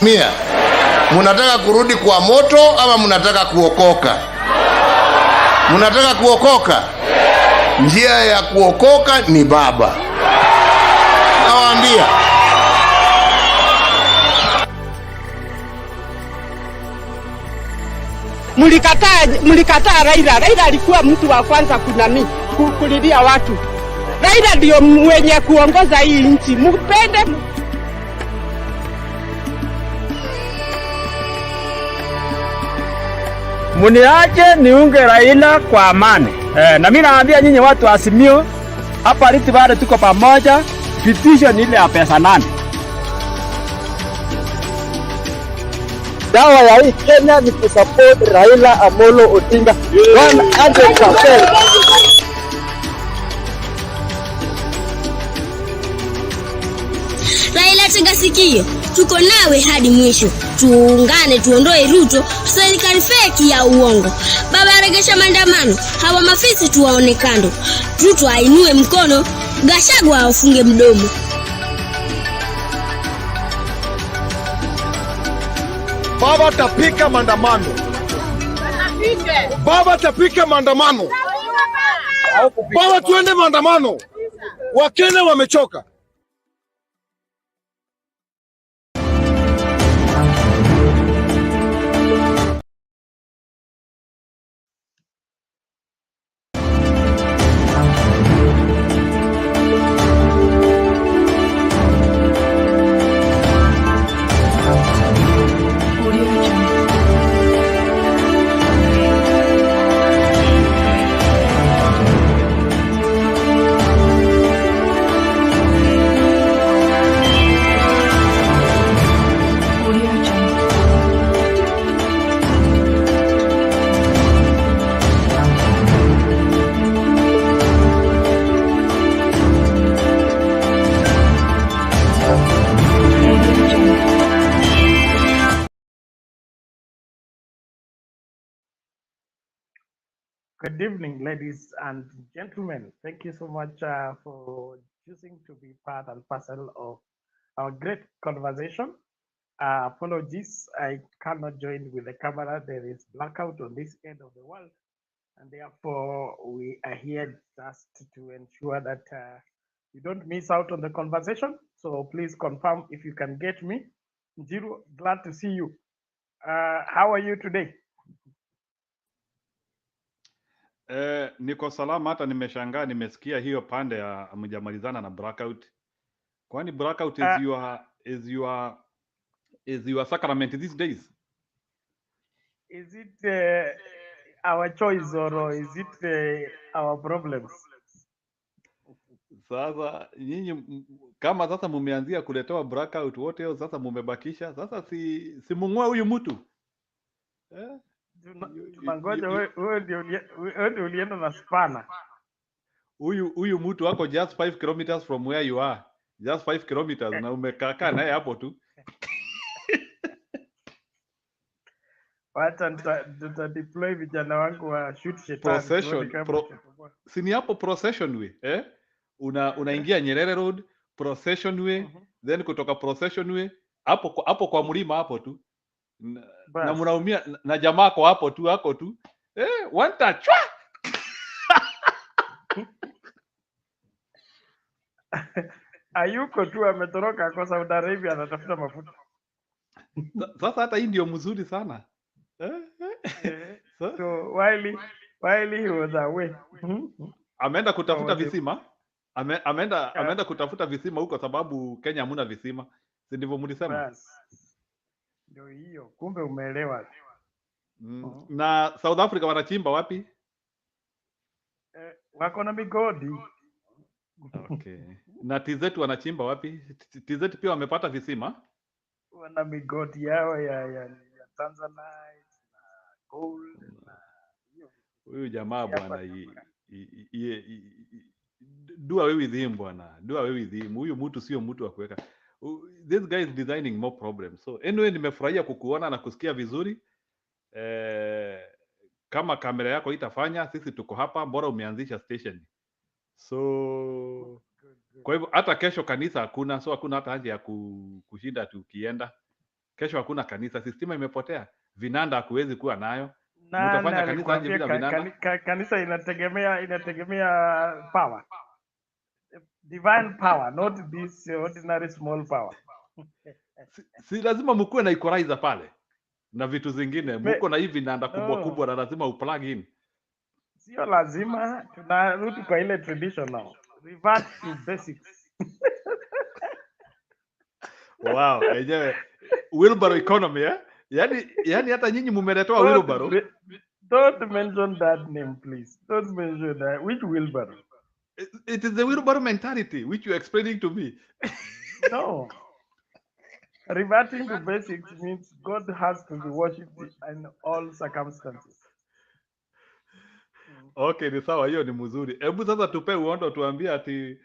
Mia, mnataka kurudi kwa moto ama mnataka kuokoka? Mnataka kuokoka? Njia ya kuokoka ni baba. Nawaambia. Mlikataa Raila. Raila alikuwa mtu wa kwanza kulilia watu. Raila ndio mwenye kuongoza hii nchi. Mpende. Muniache niunge Raila kwa amani. Na mimi naambia nyinyi watu wa Azimio, hapa Rift Valley tuko pamoja, petition ile ya pesa 8. Dawa ya hii Kenya ni kusupport Raila Amolo Odinga 100%. Raila, tega sikio, tuko nawe hadi mwisho. Tuungane tuondoe Ruto, serikali feki ya uongo. Baba aregesha maandamano, hawa mafisi tuwaone kando. Ruto ainue mkono, Gachagua afunge mdomo. Baba tapika maandamano. Baba tapika maandamano. Baba tuende maandamano. Wakenya wamechoka. Good evening, ladies and gentlemen. Thank you so much for choosing to be part and parcel of our great conversation. Apologies, I cannot join with the camera. There is blackout on this end of the world, and therefore we are here just to ensure that you don't miss out on the conversation. So please confirm if you can get me. Njiru, glad to see you. How are you today? Niko salama, hata nimeshangaa nimesikia hiyo pande ya mjamalizana na blackout. Kwani blackout is your sacrament these days? Is it our choice or is it our problems? Sasa nyinyi kama sasa mumeanzia kuletewa blackout wote hiyo, sasa mumebakisha, sasa si mung'oa huyu mtu. Tunangoja wewe ndio ulienda na spana. Huyu mtu wako just 5 kilometers from where you are. Just 5 kilometers na umekaa naye hapo tu. Wacha tutadeploy vijana wangu wa shoot shetani. Sini hapo procession way, unaingia Nyerere Road, procession way, then kutoka procession way hapo kwa mlima hapo tu. Na mnaumia na jamaa kwa hapo tu. One touch. Ayuko tu ametoroka kwa Saudi Arabia anatafuta mafuta. Sasa hata hii ndio mzuri sana. So while he was away. Ameenda kutafuta visima. Ameenda kutafuta visima huko sababu Kenya hamuna visima. Si ndivyo mlisema? Ndio hiyo. Kumbe umeelewa. Na South Africa wanachimba wapi? Wako na migodi. Okay. Na TZ wanachimba wapi? TZ pia wamepata visima? Wana migodi yao ya Tanzanite na gold na huyu jamaa bwana do away with him bwana. Do away with him. Huyu mtu sio mtu wa kuweka. This guy is designing more problems. So anyway, nimefurahia kukuona na kusikia vizuri. Kama kamera yako itafanya, sisi tuko hapa, bora umeanzisha station. So kwa hivyo hata kesho kanisa hakuna, so hakuna hata haja ya kushinda tukienda. kesho hakuna kanisa, stima imepotea, vinanda hakuwezi kuwa nayo. Nani Mtafanya kanisa aje alikwambia bila vinanda? kanisa inategemea power, divine power, not this ordinary small power. Si lazima mkuwe na equalizer pale na vitu zingine, mko na hivi vinanda kubwa No, kubwa na lazima uplug in. sio lazima, tunarudi kwa ile traditional, revert to basics. Wow, enyewe wheelbarrow economy eh? Yani hata nyinyi mumeletewa wheelbarrow. Don't mention that name, please. Don't mention that. Which wheelbarrow? It is the wheelbarrow mentality which you are explaining to me. No. Reverting to basics means God has to be worshipped in all circumstances. Okay, ni sawa, hiyo ni mzuri. Hebu sasa tupe uondo, tuambie ati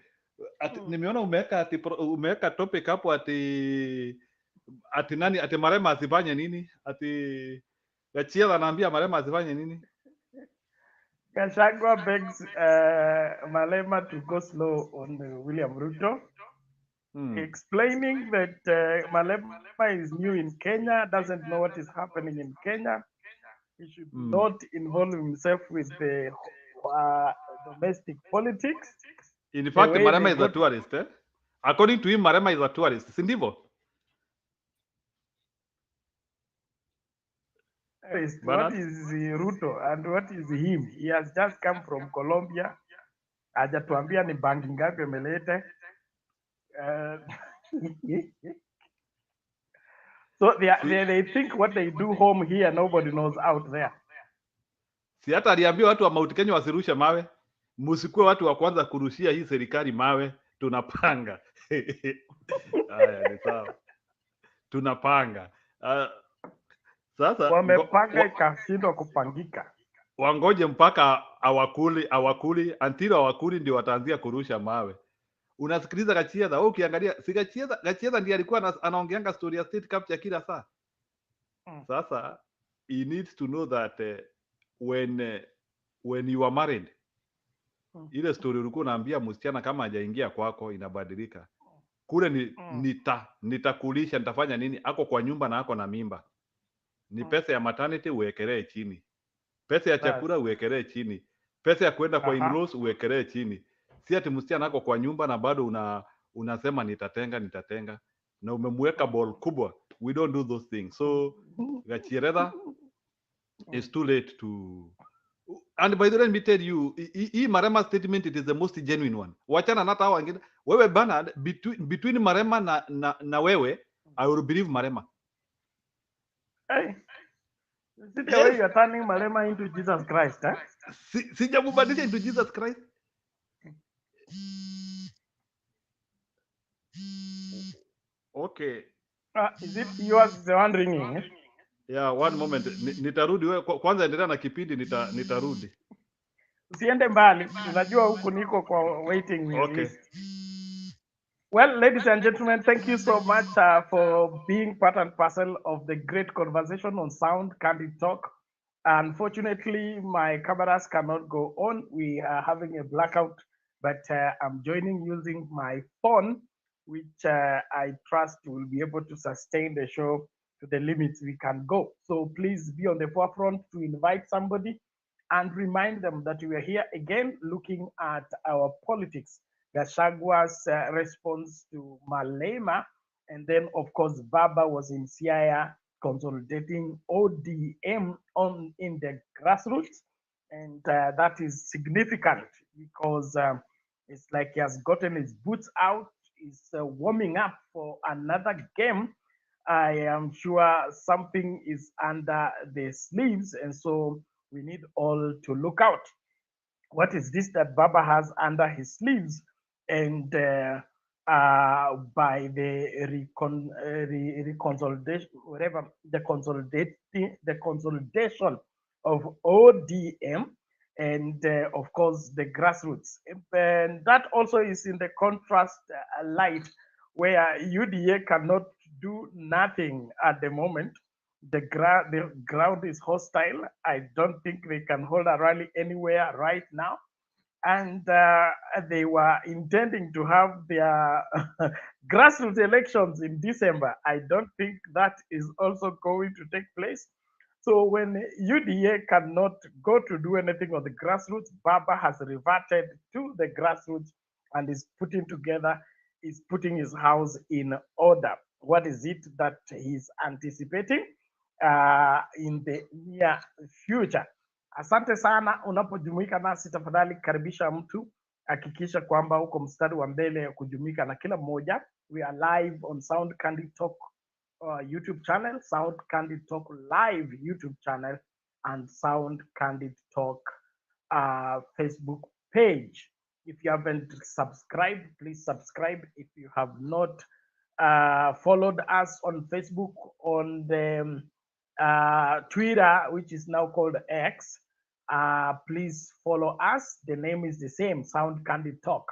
nimeona umeweka topic hapo ati nani, ati Malema asifanye nini? Ati Gachagua anaambia Malema asifanye nini? Gachagua begs Malema to go slow on William Ruto, explaining that Malema is new in Kenya, doesn't know what is happening in Kenya. He should not involve himself with the domestic politics. In fact, Malema is a tourist. Eh? According to him, Malema is a tourist. Si ndivyo? What is Ruto and what is him? He has just come from Colombia. Hajatuambia ni bangi ngapi ameleta. So they think what they do home here, nobody knows out there. Si hata aliambia watu wa Mount Kenya wasirushe mawe. Msikuwe watu wa kwanza kurushia hii serikali mawe, tunapanga. Haya ni sawa. Tunapanga. Sasa wamepanga ikashindwa kupangika. Wangoje mpaka awakuli until awakuli ndio wataanzia kurusha mawe. Unasikiliza Gachagua, wewe ukiangalia si Gachagua ndiye alikuwa anaongeanga story ya state capture kila saa. Sasa he needs to know that when you are married, ile story ulikuwa unaambia msichana kama hajaingia kwako inabadilika. Kule nitakulisha, nitafanya nini? Ako kwa nyumba na ako na mimba. Ni pesa ya maternity uwekelee chini. Pesa ya chakula uwekelee chini. Pesa ya kwenda kwa in-laws uwekelee chini. Si ati msichana ako kwa nyumba na bado unasema nitatenga na umemweka ball kubwa. We don't do those things. So Gachagua, it's too late to. And by the way, let me tell you, hii Malema statement, it is the most genuine one. Wachana na hata wengine. Wewe Bernard, between Malema na wewe, I will believe Malema. Hey, is it the way you are turning Malema into Jesus Christ, eh? Sijamubadilisha into Jesus Christ. Okay. Is it yours the one ringing? Yeah, one moment. Nitarudi wewe kwanza, endelea na kipindi, nitarudi. Usiende mbali. Unajua huku niko kwa waiting list. Well, ladies and gentlemen, thank you so much for being part and parcel of the great conversation on Sound Candid Talk. Unfortunately, my cameras cannot go on. We are having a blackout, but I'm joining using my phone, which I trust will be able to sustain the show to the limits we can go. So please be on the forefront to invite somebody and remind them that we are here again looking at our politics. Gachagua's response to Malema, and then of course Baba was in Siaya consolidating ODM in the grassroots, and that is significant because it's like he has gotten his boots out, he's warming up for another game. I am sure something is under the sleeves, and so we need all to look out. What is this that Baba has under his sleeves? And by the reconsolidation, whatever the consolidation of ODM, and of course the grassroots, and that also is in the contrast light where UDA cannot do nothing at the moment. The ground is hostile. I don't think they can hold a rally anywhere right now. and they were intending to have their grassroots elections in December. I don't think that is also going to take place. So when UDA cannot go to do anything on the grassroots, Baba has reverted to the grassroots and is putting his house in order. What is it that he's anticipating in the near future? Asante sana. Unapojumuika nasi, tafadhali karibisha mtu, hakikisha kwamba uko mstari wa mbele kujumuika na kila mmoja. We are live on Sound Candy Talk YouTube channel, Sound Candy Talk live YouTube channel, and Sound Candy Talk Facebook page. If you haven't subscribed, please subscribe. If you have not followed us on Facebook, on the Twitter, which is now called X, please follow us. The name is the same, Sound Candy Talk.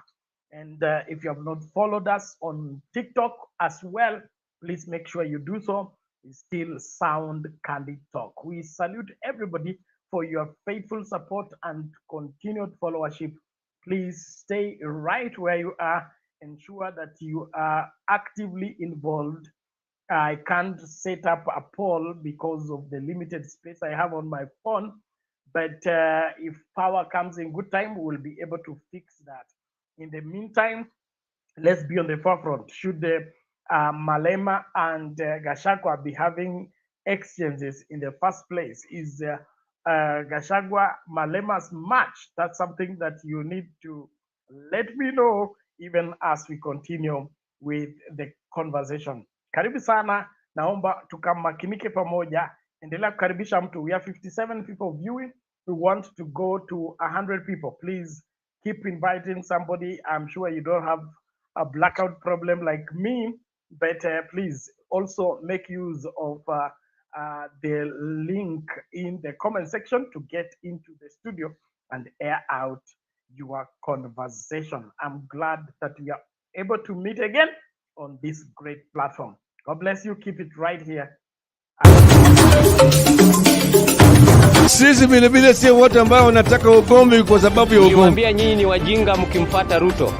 And if you have not followed us on TikTok as well, please make sure you do so. It's still Sound Candy Talk. We salute everybody for your faithful support and continued followership. Please stay right where you are. Ensure that you are actively involved. I can't set up a poll because of the limited space I have on my phone. But if power comes in good time, we'll be able to fix that. In the meantime, let's be on the forefront. Should the Malema and Gachagua be having exchanges in the first place? Is Gachagua Malema's match? That's something that you need to let me know even as we continue with the conversation. Karibu sana, naomba tukamakinike pamoja. Endelea kukaribisha mtu. We have 57 people viewing. We want to go to 100 people. Please keep inviting somebody. I'm sure you don't have a blackout problem like me, but please also make use of the link in the comment section to get into the studio and air out your conversation. I'm glad that we are able to meet again on this great platform. God bless you. Keep it right here. Sisi vile vile sio wote ambao wanataka ugomvi kwa sababu ya ugomvi. Niwaambia nyinyi ni wajinga mkimfuata Ruto.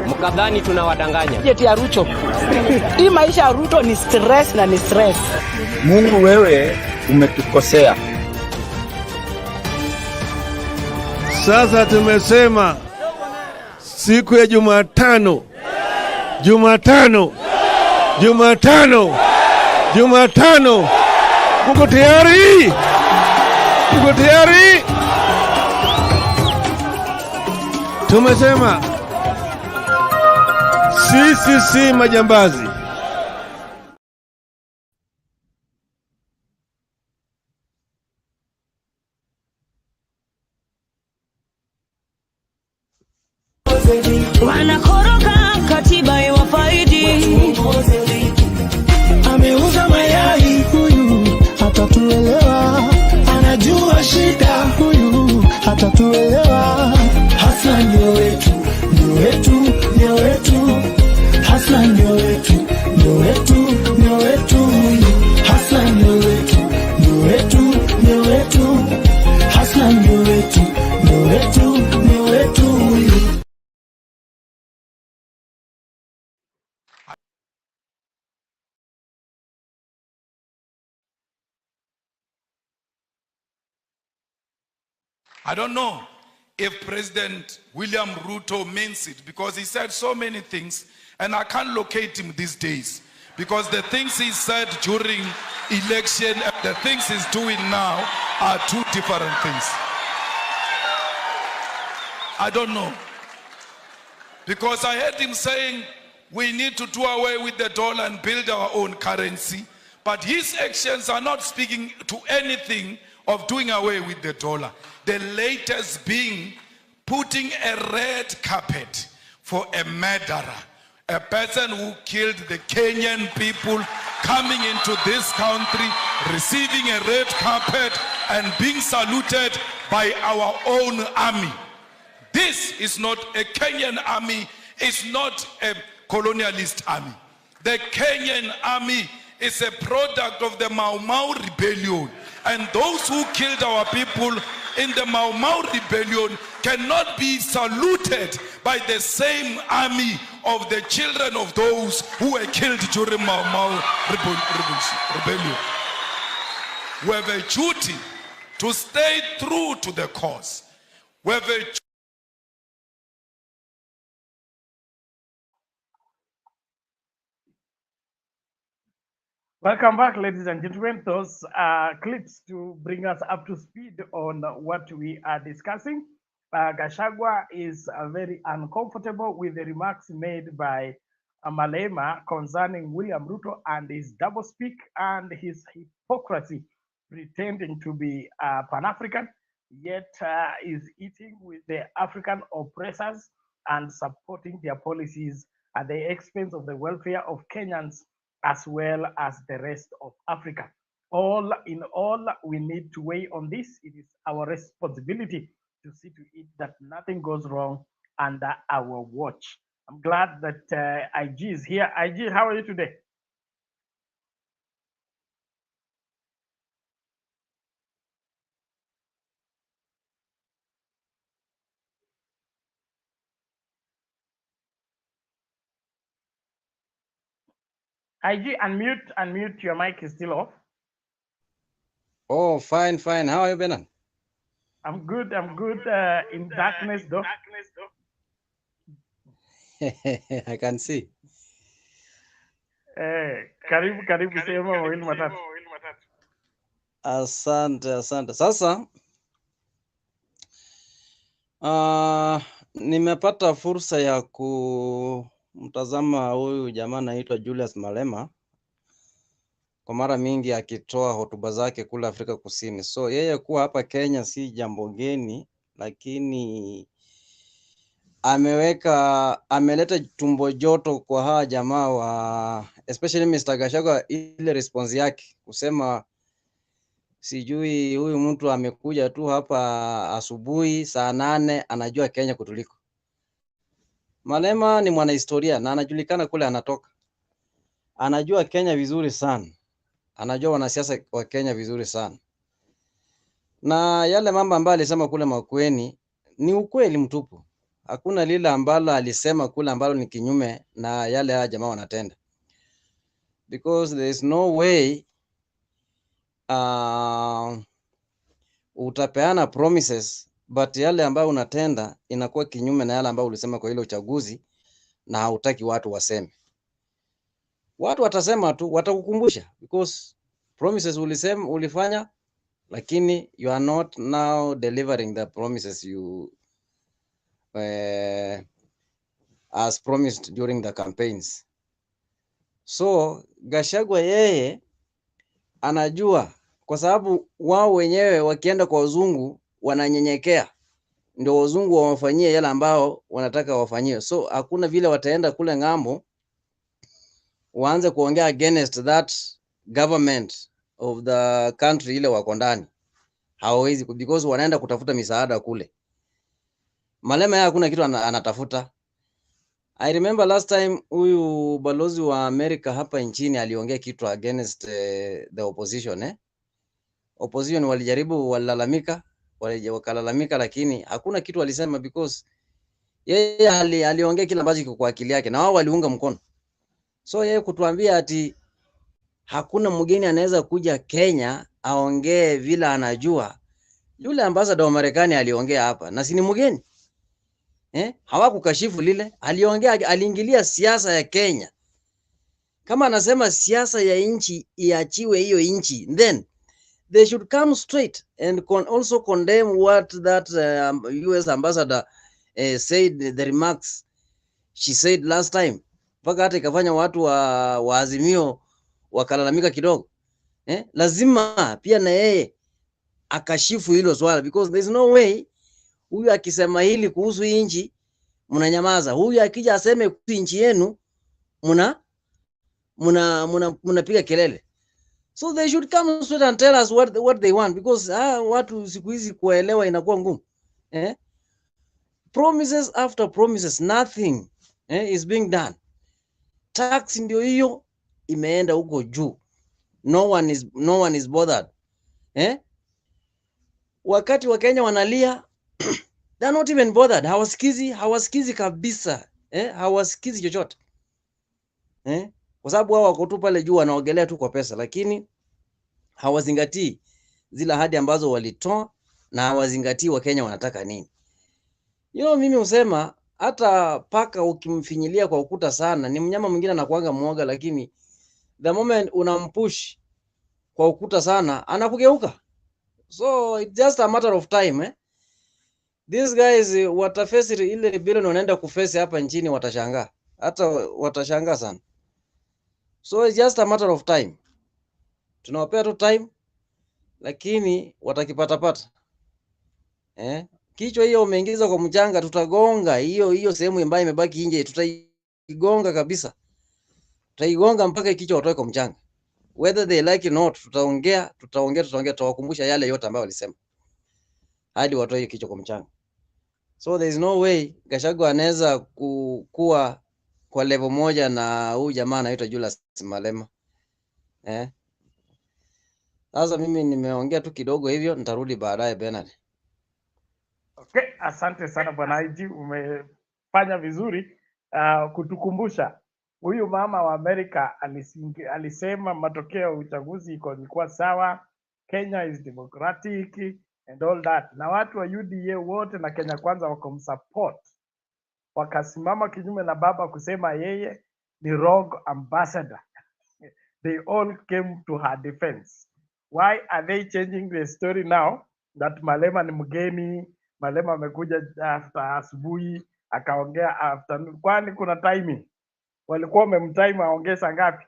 Mkadhani tunawadanganya. Jeti ya Ruto. Hii maisha ya Ruto ni stress na ni stress. Mungu, wewe umetukosea. Sasa tumesema siku ya Jumatano. Uko tayari? Uko tayari? Tumesema sisi si majambazi. Wanakoroga katiba iwafaidi. Ameuza mayai huyu, hatatuelewa. Anajua shida huyu, hatatuelewa. Hasa ndio wetu, ndio wetu, ndio wetu. Hasa ndio wetu, ndio wetu, ndio wetu. Hasa ndio wetu, ndio wetu, ndio wetu. Hasa ndio wetu, ndio wetu, ndio wetu. I don't know if President William Ruto means it, because he said so many things and I can't locate him these days, because the things he said during election and the things he's doing now are two different things. I don't know, because I heard him saying we need to do away with the dollar and build our own currency, but his actions are not speaking to anything of doing away with the dollar. The latest being putting a red carpet for a murderer, a person who killed the Kenyan people, coming into this country, receiving a red carpet and being saluted by our own army. This is not a Kenyan army, it's not a colonialist army. The Kenyan army is a product of the Mau Mau rebellion. And those who killed our people in the Mau Mau rebellion cannot be saluted by the same army of the children of those who were killed during Mau Mau rebellion. We have a duty to stay true to the cause. We have a Welcome back, ladies and gentlemen. Those are clips to bring us up to speed on what we are discussing. Gachagua is very uncomfortable with the remarks made by Malema concerning William Ruto and his doublespeak and his hypocrisy, pretending to be Pan-African, yet is eating with the African oppressors and supporting their policies at the expense of the welfare of Kenyans as well as the rest of Africa. All in all, we need to weigh on this. It is our responsibility to see to it that nothing goes wrong under our watch. I'm glad that IG is here. IG, how are you today? IG, unmute. Your mic is still off. Oh, fine. How are you, Benan? I'm good. In darkness, though. I can see. Karibu sema mawili matatu. Asante. Sasa nimepata fursa ya kumtazama huyu jamaa anaitwa Julius Malema kwa mara mingi akitoa hotuba zake kule Afrika Kusini. So yeye kuwa hapa Kenya si jambo geni, lakini ameleta tumbo joto kwa hawa jamaa wa especially Mr. Gachagua, ile response yake kusema sijui huyu mtu amekuja tu hapa asubuhi saa 8 anajua Kenya kutuliko. Malema ni mwanahistoria na anajulikana kule anatoka. Anajua Kenya vizuri sana. Anajua wanasiasa wa Kenya vizuri sana. Na yale mambo ambayo alisema kule Makueni ni ukweli mtupu. Hakuna lile ambalo alisema kule ambalo ni kinyume na yale ya jamaa wanatenda. Because there is no way utapeana promises but yale ambayo unatenda inakuwa kinyume na yale ambayo ulisema kwa ile uchaguzi na hautaki watu waseme. Watu watasema tu, watakukumbusha because promises ulifanya, lakini you are not now delivering the promises you as promised during the campaigns. So Gachagua yeye anajua, kwa sababu wao wenyewe wakienda kwa wazungu wananyenyekea, ndio wazungu wawafanyie yale ambao wanataka wafanyie. So hakuna vile wataenda kule ngambo waanze kuongea against that government of the country ile wako ndani. Hawawezi, because wanaenda kutafuta misaada kule. Malema yeye hakuna kitu anatafuta. I remember last time huyu balozi wa Amerika hapa nchini aliongea kitu against the opposition. Opposition walijaribu wakalalamika, lakini hakuna kitu walisema because yeye aliongea kile ambacho kiko kwa akili yake na wao waliunga mkono. So yeye kutuambia ati hakuna mgeni anaweza kuja Kenya aongee vile anajua. Yule ambassador wa Marekani aliongea hapa na si ni mgeni. Hawakukashifu lile. Aliongea, aliingilia siasa ya Kenya. Kama anasema siasa ya nchi iachiwe hiyo nchi, then they should come straight and also condemn what that US ambassador said, the remarks she said last time. Mpaka hata ikafanya watu wa Azimio wakalalamika kidogo. Lazima pia na yeye akashifu hilo swala, because there is no way huyu akisema hili kuhusu nchi mnanyamaza. Huyu akija aseme kuhusu nchi yenu mnapiga kelele. So they should come straight and tell us what they want, because watu siku hizi kuelewa inakuwa ngumu. Promises after promises, nothing is being done. Tax ndio hiyo imeenda huko juu. No one is bothered. wakati wa Kenya wanalia they're not even bothered. Hawasikizi kabisa. Hawasikizi chochote. Kwa sababu wao wako tu pale juu wanaogelea tu kwa pesa, lakini hawazingatii zile ahadi ambazo walitoa na hawazingatii wa Kenya wanataka nini. Mimi husema hata paka ukimfinyilia kwa ukuta sana, ni mnyama mwingine anakuanga muoga, lakini the moment unampush kwa ukuta sana anakugeuka. So it's just a matter of time. These guys watafesi ile bilioni wanaenda kufesi hapa nchini, watashangaa. Hata watashangaa sana. So it's just a matter of time. Tunawapea tu time, lakini watakipata. Kichwa hiyo umeingiza kwa mchanga, tutagonga hiyo sehemu ambayo imebaki nje, tutaigonga kabisa. Tutaigonga mpaka kichwa watoe kwa mchanga. Whether they like it or not, tutaongea, tutawakumbusha yale yote ambayo walisema hadi watoe kichwa kwa mchanga. So there is no way Gachagua anaweza kuwa kwa level moja na huyu jamaa anaitwa Julius Malema. Sasa mimi nimeongea tu kidogo hivyo, nitarudi baadaye Bernard. Okay, asante sana Bwana IG, umefanya vizuri kutukumbusha. Huyu mama wa Amerika alisema matokeo ya uchaguzi ilikuwa sawa, Kenya is democratic and all that. Na watu wa UDA wote na Kenya Kwanza wakamsupport. Wakasimama kinyume na baba kusema yeye ni rogue ambassador. They all came to her defense. Why are they changing the story now that Malema ni mgeni? Malema amekuja after asubuhi, akaongea afternoon. Kwani kuna timing? Walikuwa wamemtime aongee saa ngapi?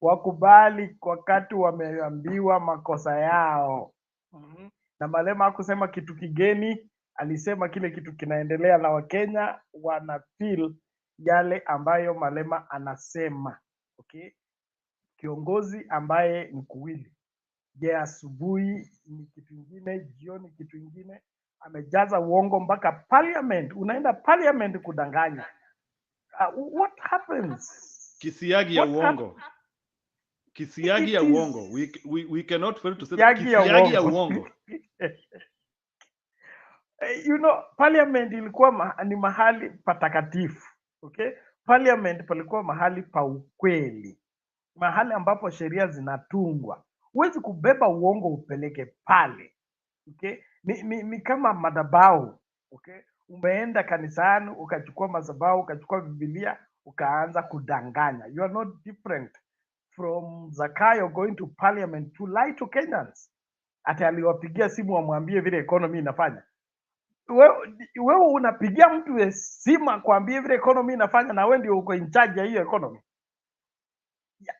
Wakubali wakati wameambiwa makosa yao. Na Malema hakusema kitu kigeni, alisema kile kitu kinaendelea na Wakenya wana feel yale ambayo Malema anasema. Okay? Kiongozi ambaye ni kuwili. Asubuhi ni kitu kingine, jioni kitu kingine, amejaza uongo mpaka parliament. Unaenda parliament kudanganya. What happens? Kisiagi ya uongo. Kisiagi ya uongo. We cannot fail to say that. Kisiagi ya uongo. Parliament ilikuwa ni mahali patakatifu. Okay? Parliament palikuwa mahali pa ukweli. Mahali ambapo sheria zinatungwa. Huwezi kubeba uongo upeleke pale. Okay? Ni kama madhabahu. Okay? Umeenda kanisani, ukachukua madhabahu, ukachukua Biblia, ukaanza kudanganya. You are not different from Zakayo going to parliament to lie to Kenyans. Ati aliwapigia simu wamwambie vile economy inafanya. Wewe unapigia mtu simu kuambia vile economy inafanya na wewe ndio uko in charge ya hiyo economy.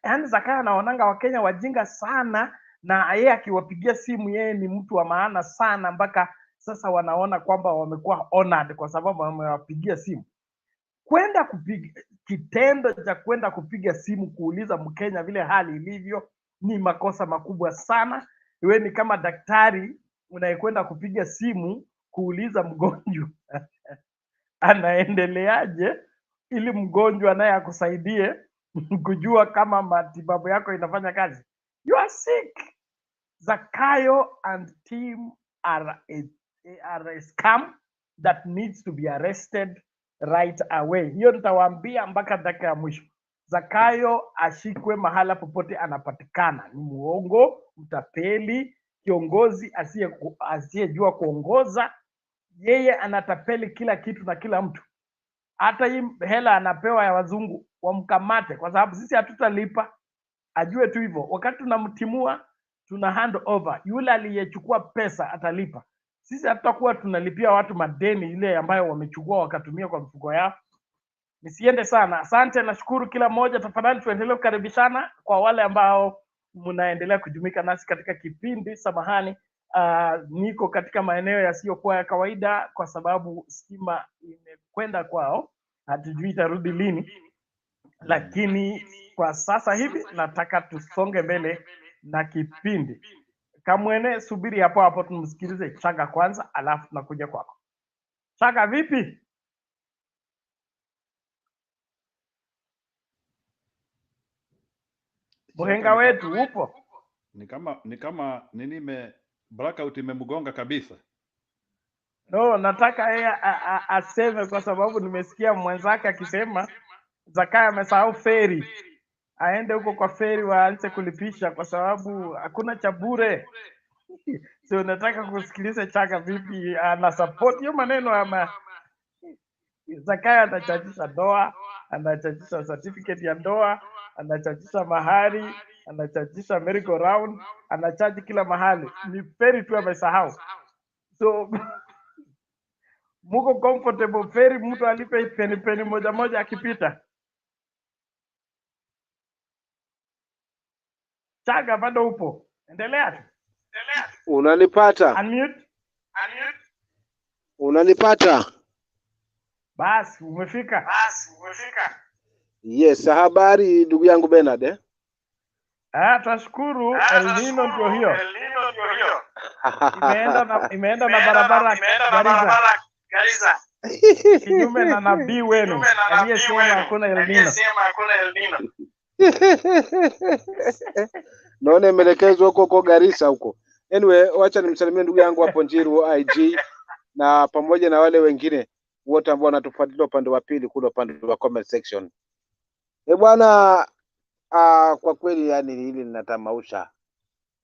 Yaani Zakayo anaonanga Wakenya wajinga sana, na yeye akiwapigia simu yeye ni mtu wa maana sana, mpaka sasa wanaona kwamba wamekuwa honored kwa sababu wamewapigia simu. Kitendo cha kwenda kupiga simu kuuliza Mkenya vile hali ilivyo ni makosa makubwa sana. Wewe ni kama daktari unayekwenda kupiga simu kuuliza mgonjwa anaendeleaje, ili mgonjwa naye akusaidie kujua kama matibabu yako inafanya kazi. You are sick. Zakayo and team are a scam that needs to be arrested right away. Hiyo nitawaambia mpaka dakika ya mwisho. Zakayo ashikwe mahala popote anapatikana. Ni muongo, mtapeli, kiongozi asiyejua kuongoza. Yeye anatapeli kila kitu na kila mtu. Hata hii hela anapewa ya wazungu wamkamate, kwa sababu sisi hatutalipa. Ajue tu hivyo. Wakati tunamtimua, tuna hand over. Yule aliyechukua pesa atalipa. Sisi hatutakuwa tunalipia watu madeni ile ambayo wamechukua wakatumia kwa mfuko yao. Nisiende sana. Asante, nashukuru kila mmoja. Tafadhali tuendelee kukaribishana kwa wale ambao mnaendelea kujumuika nasi katika kipindi. Samahani, niko katika maeneo yasiyokuwa ya kawaida kwa sababu stima imekwenda kwao. Hatujui itarudi lini. Lakini kwa sasa hivi nataka tusonge mbele na kipindi. Kamwene, subiri hapo hapo tumsikilize Chaga kwanza, alafu tunakuja kwako. Chaga, vipi? Mhenga wetu upo? Ni kama nini Blackout imemgonga kabisa. No, nataka yeye aseme kwa sababu nimesikia mwenzake akisema Zakayo amesahau feri. Aende huko kwa feri waanze kulipisha kwa sababu hakuna cha bure. So nataka kusikiliza Chaga vipi ana support hiyo maneno ama Zakayo anachachisha ndoa, anachachisha certificate ya ndoa, anachachisha mahari, anachachisha merry go round, anachaji kila mahali. Ni feri tu amesahau. So muko comfortable feri mtu alipe peni moja moja akipita? Chaga bado upo? Endelea tu. Unanipata? Unmute. Unanipata? Basi umefika. Yes, habari ndugu yangu Bernard eh? Tunashukuru El Nino ndio hiyo. Imeenda na barabara Garissa. Kinyume na nabii wenu aliyesema hakuna El Nino. Naona imeelekezwa huko Garissa huko. Anyway, wacha nimsalimie ndugu yangu hapo Njiru IG na pamoja na wale wengine wote ambao wanatufuatilia upande wa pili kule upande wa comment section. Bwana, kwa kweli yani hili linatamausha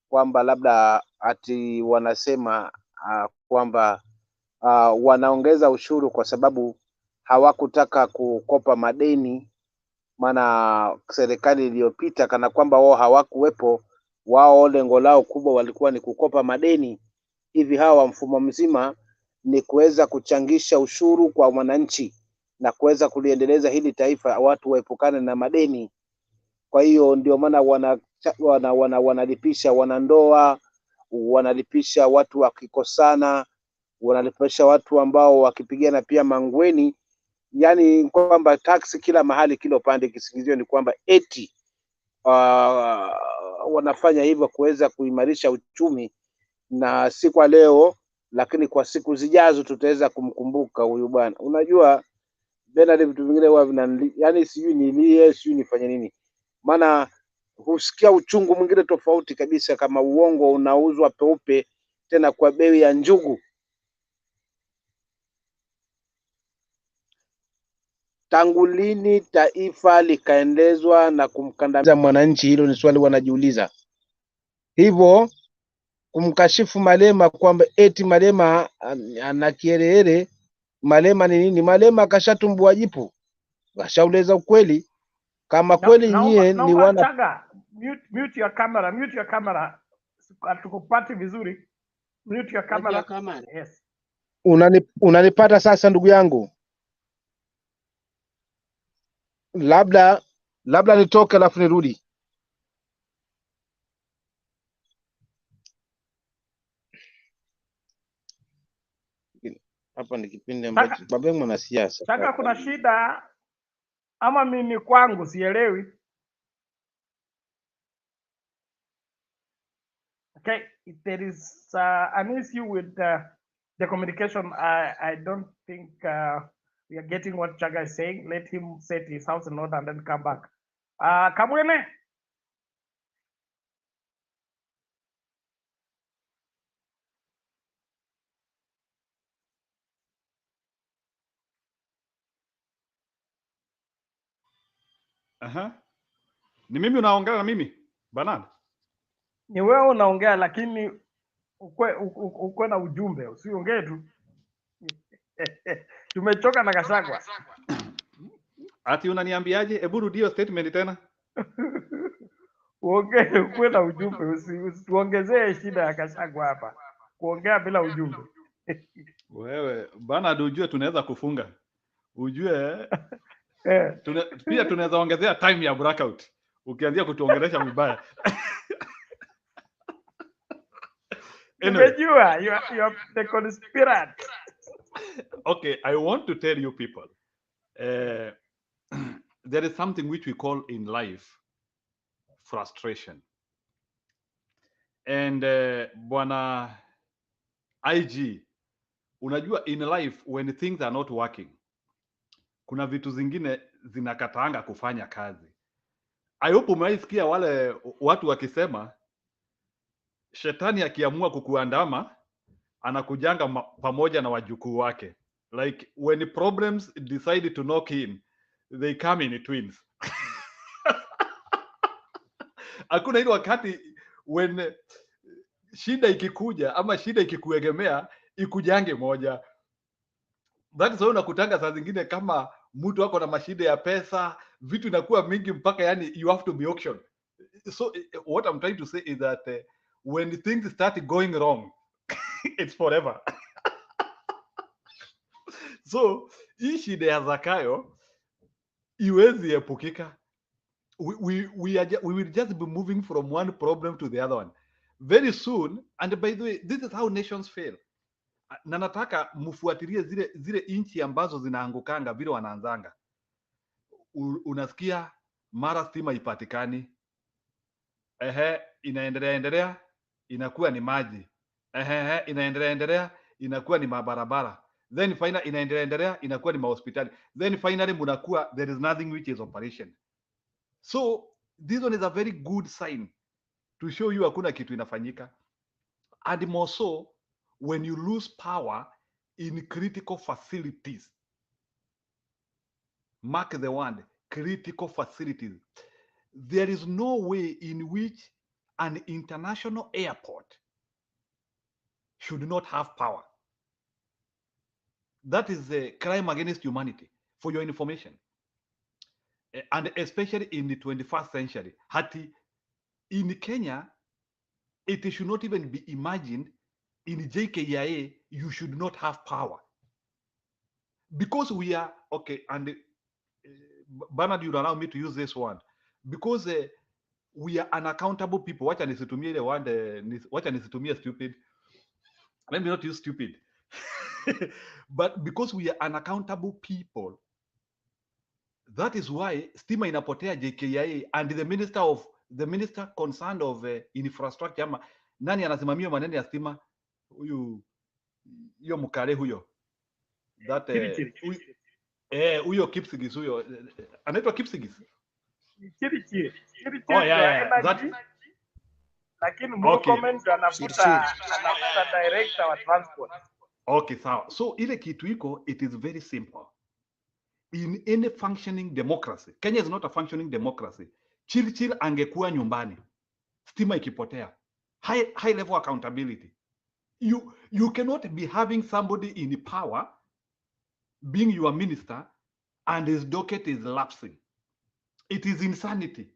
kwamba labda ati wanasema kwamba wanaongeza ushuru kwa sababu hawakutaka kukopa madeni, maana serikali iliyopita kana kwamba wao hawakuwepo, wao lengo lao kubwa walikuwa ni kukopa madeni. Hivi hawa mfumo mzima ni kuweza kuchangisha ushuru kwa wananchi na kuweza kuliendeleza hili taifa, watu waepukane na madeni. Kwa hiyo ndio maana wanalipisha wanandoa, wanalipisha watu wakikosana, wanalipisha watu ambao wakipigana pia mangweni. Yani kwamba tax kila mahali kila upande, kisingizio ni kwamba eti wanafanya hivyo kuweza kuimarisha uchumi, na si kwa leo lakini kwa siku zijazo tutaweza kumkumbuka huyu bwana. Unajua Bernard, vitu vingine huwa yani sijui nilie sijui nifanye nini, maana husikia uchungu mwingine tofauti kabisa kama uongo unauzwa peupe tena kwa bei ya njugu. Tangu lini taifa likaendezwa na kumkandamiza mwananchi? Hilo ni swali wanajiuliza. Hivyo kumkashifu Malema kwamba eti Malema ana kiherehere. Malema ni nini? Malema kashatumbua jipu, kashauleza ukweli. Kama kweli nyie ni wana Chaga, mute your camera. Hatukupati vizuri. Mute your camera. Yes. Unanipata sasa ndugu yangu? Labda nitoke alafu nirudi. Hapa ni kipindi ambacho baba yangu na siasa. Chaga, kuna shida ama mimi kwangu sielewi? Okay, if there is an issue with the communication, I don't think we are getting what Chaga is saying. Let him set his house in order and then come back. Kamwene. Ni mimi unaongea na mimi Bernard? Ni wewe unaongea lakini ukwe na ujumbe, usiongee tu. Tumechoka na Gachagua. Ati unaniambiaje? Hebu rudia statement tena. Uongee, ukwe na ujumbe, usiongezee shida ya Gachagua hapa. Kuongea bila ujumbe. Wewe Bernard, ujue tunaweza kufunga. Ujue pia tunaweza ongezea time ya blackout. Ukianzia kutuongelesha vibaya. Anyway, you are the conspirant. Okay, I want to tell you people, there is something which we call in life frustration. And bwana IG, unajua in life when things are not working, kuna vitu zingine zinakataanga kufanya kazi. I hope umeisikia wale watu wakisema shetani akiamua kukuandama anakujanga pamoja na wajukuu wake. Like when problems decide to knock in, they come in twins. Hakuna ile wakati when shida ikikuja ama shida ikikuegemea ikujange moja. That is why unakutanga saa zingine kama mtu wako na mashida ya pesa, vitu inakuwa mingi mpaka yani you have to be auctioned. So what I'm trying to say is that when things start going wrong, it's forever. So hii shida ya Zakayo iwezi epukika. We will just be moving from one problem to the other one very soon. And by the way, this is how nations fail. Na nataka mfuatilie zile inchi ambazo zinaangukanga vile wanaanzanga. Unasikia mara stima ipatikani, inaendelea inakuwa ni maji, inaendelea inakuwa ni mabarabara, then finally inaendelea inakuwa ni mahospitali, then finally munakuwa there is nothing which is operation. So this one is a very good sign to show you hakuna kitu inafanyika. And more so when you lose power in critical facilities. Mark the word, critical facilities. There is no way in which an international airport should not have power. That is a crime against humanity, for your information. And especially in the 21st century. Hati, in Kenya, it should not even be imagined in JKIA, you should not have power. Because we are, okay, and Bernard, you allow me to use this one. Because we are unaccountable people. Wacha nisitumie ile word, wacha nisitumie stupid. Let me not use stupid. But because we are unaccountable people, that is why stima inapotea JKIA, and the minister concerned of infrastructure, nani anasimamia maneno ya stima? Huyo mkale huyo. That huyo Kipsigis huyo. Anaitwa Kipsigis. Oh yeah. That lakini comment anafuta director wa transport. Okay, sawa. So ile kitu iko, it is very simple. In any functioning democracy, Kenya is not a functioning democracy. Chirchir angekuwa nyumbani, stima ikipotea. High level accountability. You cannot be having somebody in power being your minister and his docket is lapsing. It is insanity.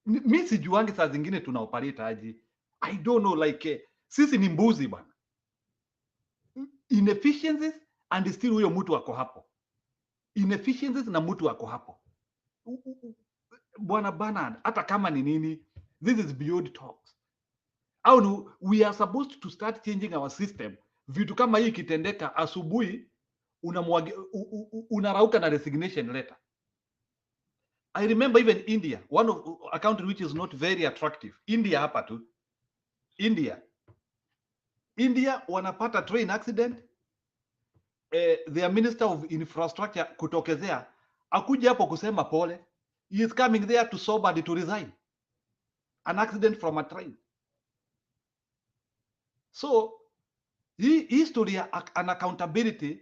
Mi sijuangi saa zingine tuna operate aje. I don't know, like sisi ni mbuzi bana. Inefficiencies and still huyo mtu wako hapo. Inefficiencies na mtu wako hapo. Bwana Bernard, hata kama ni nini, this is beyond talks. Au we are supposed to start changing our system. Vitu kama hii kitendeka asubuhi unarauka na resignation letter. I remember even India, one of a country which is not very attractive. India hapa tu. India wanapata train accident. Their minister of infrastructure kutokezea akuja hapo kusema pole. He is coming there to sober and to resign. An accident from a train. So history and accountability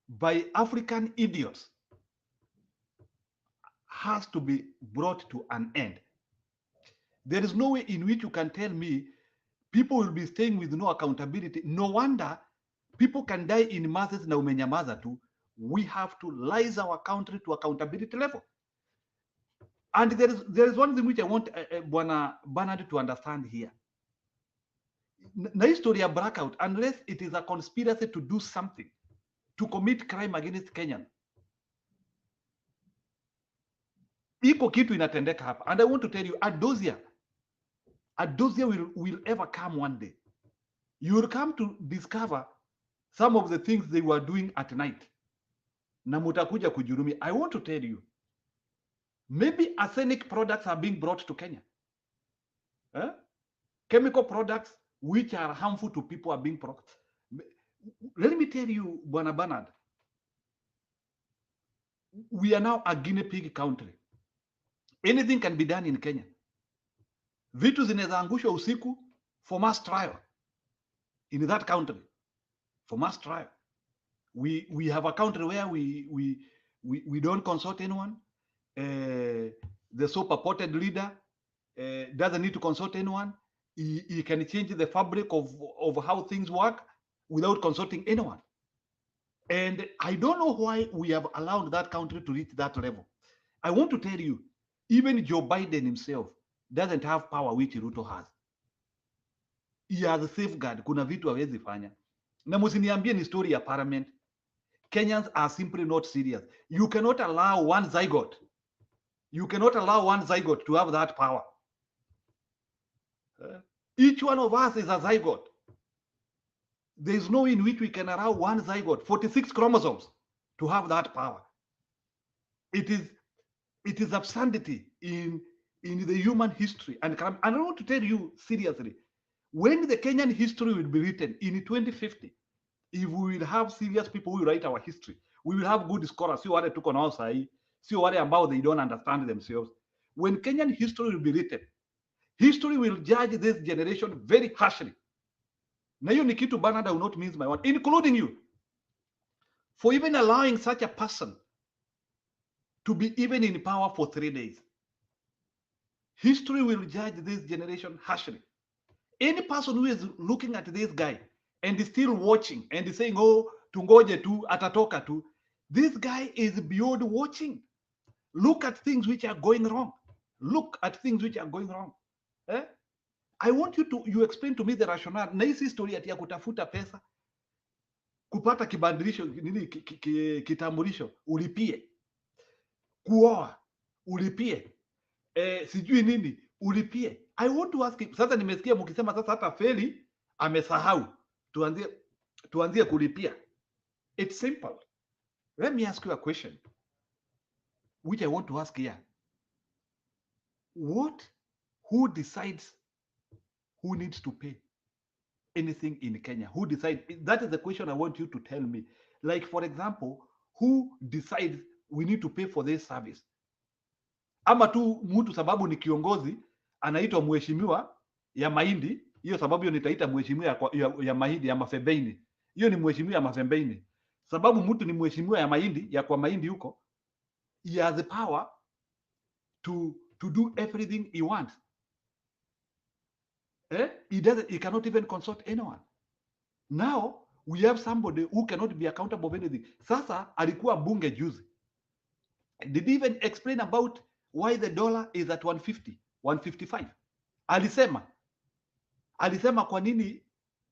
by African idiots has to be brought to an end. There is no way in which you can tell me people will be staying with no accountability. No wonder people can die in masses na umenyamaza tu. We have to raise our country to accountability level. And there is one thing which I want Bwana Bernard to understand here. Na history ya blackout, unless it is a conspiracy to do something, to commit crime against Kenyan. Iko kitu inatendeka hapa. And I want to tell you, Adosia will ever come one day. You will come to discover some of the things they were doing at night. Na mutakuja kujurumi. I want to tell you, maybe arsenic products are being brought to Kenya. Chemical products which are harmful to people are being brought. Let me tell you, Bwana Bernard, we are now a guinea pig country. Anything can be done in Kenya. Vitu zinaweza angushwa usiku for mass trial in that country, for mass trial. We have a country where we don't consult anyone. The so purported leader doesn't need to consult anyone. He can change the fabric of how things work without consulting anyone. And I don't know why we have allowed that country to reach that level. I want to tell you, even Joe Biden himself doesn't have power which Ruto has. He has a safeguard. Kuna vitu hawezi fanya. Na msiniambie ni story ya parliament. Kenyans are simply not serious. You cannot allow one zygote. You cannot allow one zygote to have that power. Each one of us is a zygote. There is no way in which we can allow one zygote, 46 chromosomes, to have that power. It is absurdity in the human history. And I want to tell you seriously, when the Kenyan history will be written in 2050, if we will have serious people who write our history, we will have good scholars. See what they took on our side. See what about they don't understand themselves. When Kenyan history will be written, history will judge this generation very harshly. Na hiyo ni kitu Bernard will not miss my word, including you, for even allowing such a person to be even in power for 3 days. History will judge this generation harshly. Any person who is looking at this guy and is still watching and is saying, oh, tungoje tu, atatoka tu, this guy is beyond watching. Look at things which are going wrong. Look at things which are going wrong. Eh? I want you explain to me the rationale. Na hii story ati ya kutafuta pesa, kupata kibandilisho, nini kitambulisho, ulipie. Kuoa, ulipie. Sijui nini, ulipie. I want to ask you, sasa nimesikia mkisema sasa hata feli amesahau. Tuanzie kulipia. It's simple. Let me ask you a question, which I want to ask here. Who decides who needs to pay anything in Kenya? Who decides? That is the question I want you to tell me. Like, for example, who decides we need to pay for this service? Ama tu mtu sababu ni kiongozi anaitwa mheshimiwa ya mahindi, hiyo sababu hiyo nitaita mheshimiwa ya mahindi ya mafembeini. Hiyo ni mheshimiwa ya mafembeini. Sababu mtu ni mheshimiwa ya mahindi, ya kwa mahindi huko, he has the power to do everything he wants. He cannot even consult anyone. Now we have somebody who cannot be accountable of anything. Sasa alikuwa bunge juzi. Did he even explain about why the dollar is at 150, 155? Alisema kwa nini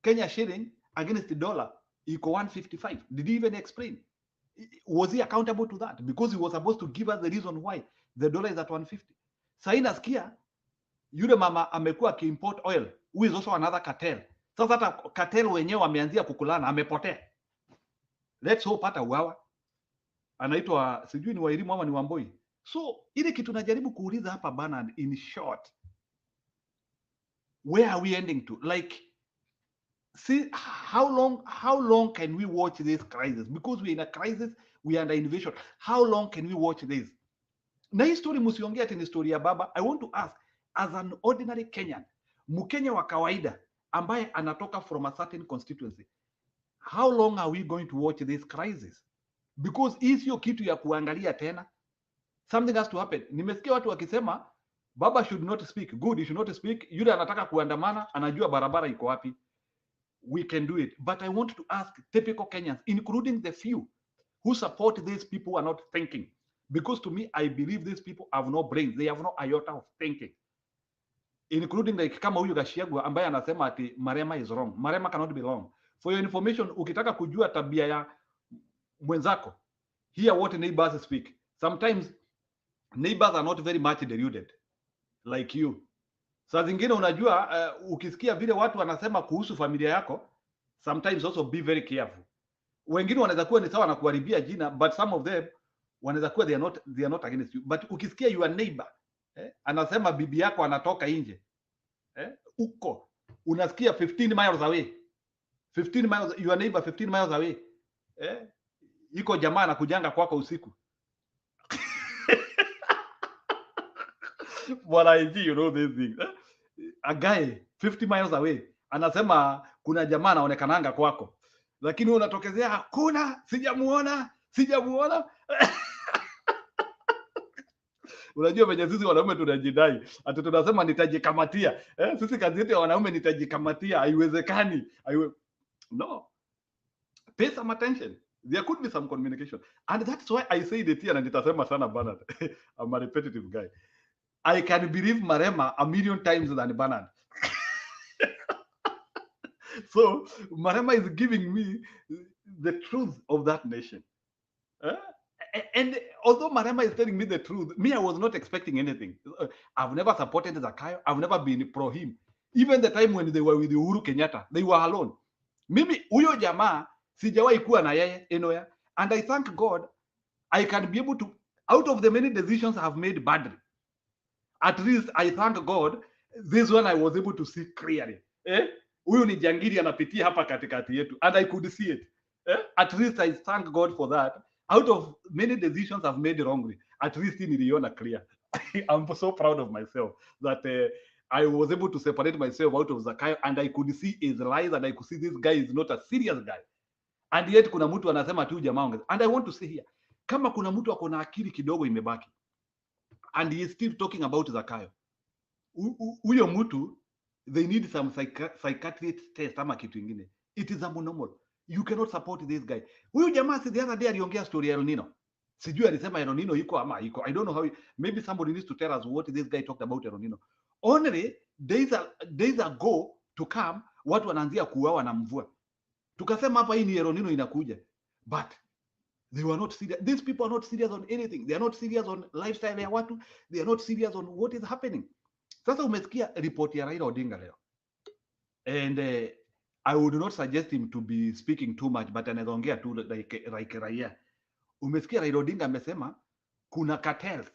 Kenya shilling against the dollar iko 155? Did he even explain? Was he accountable to that? Because he was supposed to give us the reason why the dollar is at 150. Sasa nasikia yule mama amekuwa akiimport oil, who is also another cartel. Sasa hata cartel wenyewe wameanzia kukulana, amepotea. Let's hope hata uawa. Anaitwa sijui ni Wairimu ama ni Wamboi. So ile kitu najaribu kuuliza hapa Bernard, in short, where are we ending to? Like, see, how long can we watch this crisis? Because we're in a crisis, we are under invasion. How long can we watch this? Na hii story msiongea ati ni story ya baba. I want to ask, as an ordinary Kenyan, Mkenya wa kawaida ambaye anatoka from a certain constituency, how long are we going to watch this crisis? Because hii sio kitu ya kuangalia tena. Something has to happen. Nimesikia watu wakisema baba should not speak. Good, he should not speak. Yule anataka kuandamana, anajua barabara iko wapi. We can do it. But I want to ask typical Kenyans, including the few who support these people who are not thinking. Because to me, I believe these people have no brains. They have no iota of thinking. Including like kama huyu Gachagua ambaye anasema ati Malema is wrong. Malema cannot be wrong. For your information, ukitaka kujua tabia ya mwenzako, hear what neighbors speak. Sometimes neighbors are not very much deluded like you. Saa zingine unajua ukisikia vile watu wanasema kuhusu familia yako, sometimes also be very careful. Wengine wanaweza kuwa ni sawa na kuharibia jina, but some of them wanaweza kuwa they are not against you. But ukisikia your neighbor anasema bibi yako anatoka nje, uko unasikia 15 miles away, 15 miles, your neighbor 15 miles away, iko jamaa anakujanga kwako usiku. Well, I see, you know these things. a guy 50 miles away anasema kuna jamaa anaonekananga kwako, lakini unatokezea hakuna, sijamuona. Unajua venye sisi wanaume tunajidai ati tunasema nitajikamatia. Sisi kazi yetu ya wanaume nitajikamatia, haiwezekani. No. Pay some attention. There could be some communication. And that's why I say it here, na nitasema sana Bernard. I'm a repetitive guy. I can believe Malema a million times than Bernard. So Malema is giving me the truth of that nation. And although Malema is telling me the truth, me, I was not expecting anything. I've never supported Zakayo. I've never been pro him. Even the time when they were with Uhuru Kenyatta, they were alone. Mimi, huyo jamaa, sijawahi kuwa na yeye anywhere. And I thank God, I can be able to, out of the many decisions I have made badly, at least I thank God, this one I was able to see clearly. Huyu ni jangiri anapitia hapa katikati yetu, and I could see it. At least I thank God for that. Out of many decisions I've made wrongly, at least niliona clear. I'm so proud of myself that I was able to separate myself out of Zakayo, and I could see his lies, and I could see this guy is not a serious guy. And yet kuna mtu anasema tu jamaa ongeza. And I want to say here, kama kuna mtu ako na akili kidogo imebaki, and he is still talking about Zakayo, huyo mtu, they need some psychiatrist test ama kitu ingine. It is abnormal. You cannot support this guy. Huyu jamaa the other day aliongea story ya El Nino. Sijui alisema El Nino iko ama iko. I don't know how. Maybe somebody needs to tell us what this guy talked about El Nino. Only days ago to come, watu wanaanzia kuuawa na mvua. Tukasema hapa hii ni El Nino inakuja. But they were not serious. These people are not serious on anything. They are not serious on lifestyle ya watu. They are not serious on what is happening. Sasa umesikia report ya Raila Odinga leo. And I would not suggest him to be speaking too much, but anaongea tu like raia. Umesikia Raila Odinga amesema kuna cartels,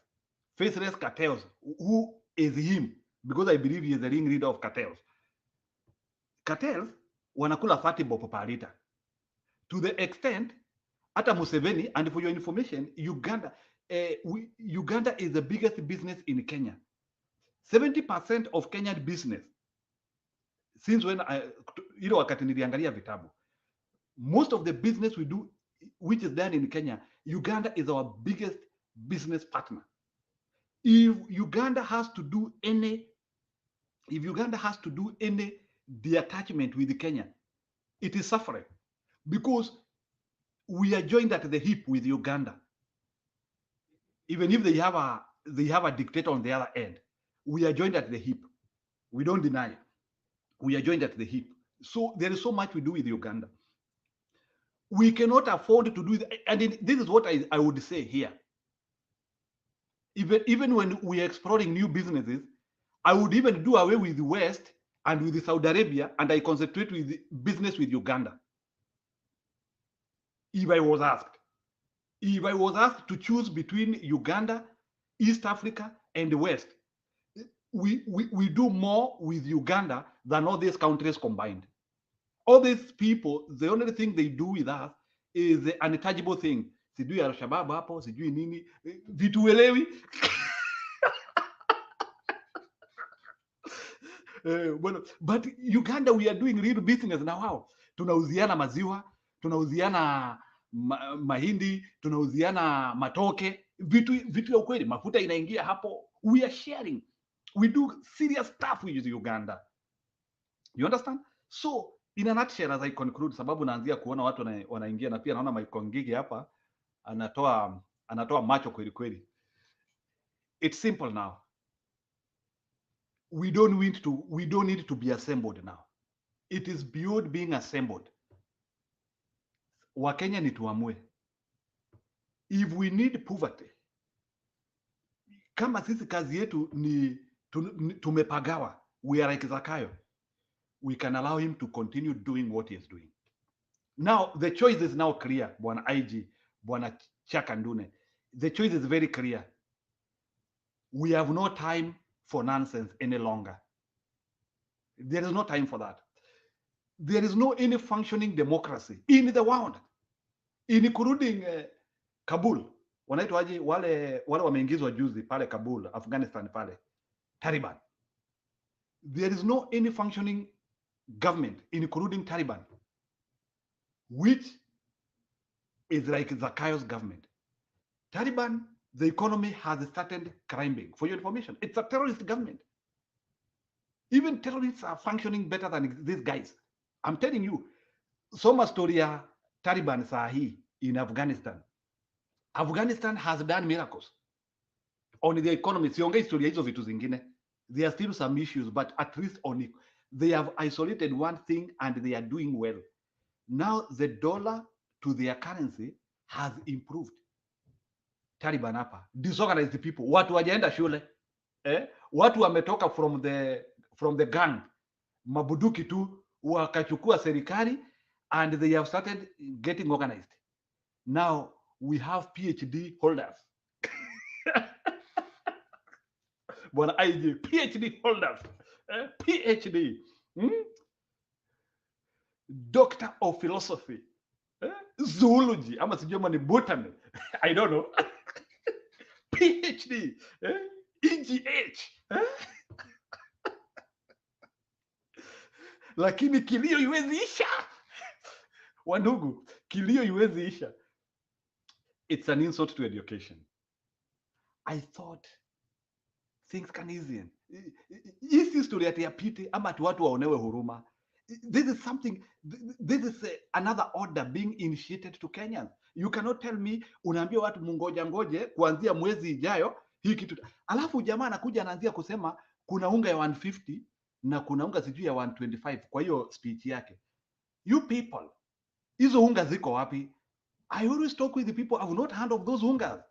faceless cartels. Who is him? Because I believe he is the ring leader of cartels. Cartels wanakula 30 bob per liter. To the extent, hata Museveni, and for your information, Uganda is the biggest business in Kenya. 70% of Kenyan business, since when wakati niliangalia vitabu, most of the business we do, which is done in Kenya, Uganda is our biggest business partner. If Uganda has to do any detachment with Kenya, it is suffering, because we are joined at the hip with Uganda. Even if they have a dictator on the other end, we are joined at the hip. We don't deny it. We are joined at the hip. So there is so much we do with Uganda. We cannot afford to do that. And this is what I would say here. Even when we are exploring new businesses, I would even do away with the West and with Saudi Arabia, and I concentrate with business with Uganda. If I was asked to choose between Uganda, East Africa, and the West, we do more with Uganda than all these countries combined. All these people, the only thing they do with us is the unintangible thing. Sijui Al-Shabaab hapo, sijui nini, vituelewi. But Uganda, we are doing real business now. Wow. Tunauziana maziwa, tunauziana mahindi, tunauziana matoke, vitu ya ukweli, mafuta inaingia hapo. We are sharing. We do serious stuff with Uganda. You understand? So, in a nutshell, as I conclude, sababu naanzia kuona watu wanaingia, na pia naona Michael Ngigi hapa anatoa macho kweli kweli. It's simple now. We don't need to be assembled now. It is beyond being assembled. Wakenya ni tuamue. If we need poverty, kama sisi kazi yetu ni tumepagawa, we are like Zakayo, we can allow him to continue doing what he is doing. Now, the choice is now clear, Bwana IG, Bwana Chakandune. The choice is very clear. We have no time for nonsense any longer. There is no time for that. There is no any functioning democracy in the world, including Kabul. Wanaitwaje wale wameingizwa juzi pale Kabul, Afghanistan pale, Taliban. there is no any functioning government, including Taliban, which is like Zakayo's government. Taliban, the economy has started climbing. For your information, it's a terrorist government. Even terrorists are functioning better than these guys. I'm telling you, soma story ya Taliban sahi in Afghanistan. Afghanistan has done miracles on the economy. Siongei historia hizo vitu zingine. There are still some issues, but at least on it, they have isolated one thing and they are doing well. Now the dollar to their currency has improved. Taliban hapa, disorganized people, watu wajaenda shule, watu wametoka from the gang, mabuduki tu wakachukua serikali and they have started getting organized. Now we have PhD holders. Bwana IG, PhD holders, PhD, Doctor of Philosophy, Zoology, ama sijui ni botany, I don't know. PhD, EGH, lakini kilio iwezi isha. Wandugu, kilio iwezi isha. It's an insult to education. I thought things can easy. Hii story ati yapite ama ati watu waonewe huruma. This is something, this is another order being initiated to Kenyans. You cannot tell me unaambia watu mungoja ngoje kuanzia mwezi ijayo hii kitu. Alafu jamaa anakuja anaanzia kusema kuna unga ya 150 na kuna unga sijui ya 125 kwa hiyo speech yake. You people, hizo unga ziko wapi? I always talk with the people. I will not hand off those ungas.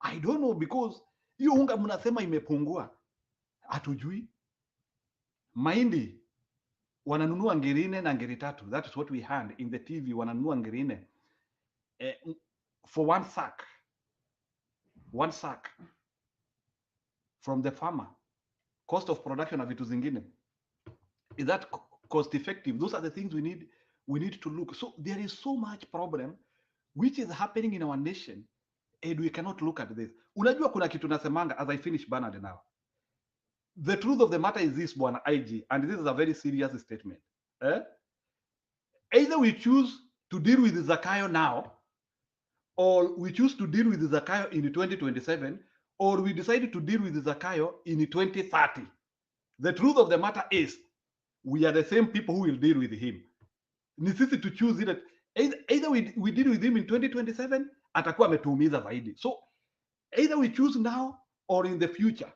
I don't know, because hiyo unga mnasema imepungua. Hatujui. Mahindi wananunua ngiri 4 na ngiri 3. That is what we heard in the TV. Wananunua ngiri 4 for one sack. One sack from the farmer. Cost of production na vitu zingine. Is that cost effective? Those are the things we need to look. So there is so much problem which is happening in our nation and we cannot look at this. Unajua kuna kitu nasemanga as I finish Bernard now. The truth of the matter is this, Bwana IG, and this is a very serious statement. Either we choose to deal with Zakayo now, or we choose to deal with Zakayo in 2027, or we decide to deal with Zakayo in 2030. The truth of the matter is, we are the same people who will deal with him. Ni sisi to choose it. Either we deal with him in 2027, atakuwa ametuumiza zaidi. So either we choose now or in the future.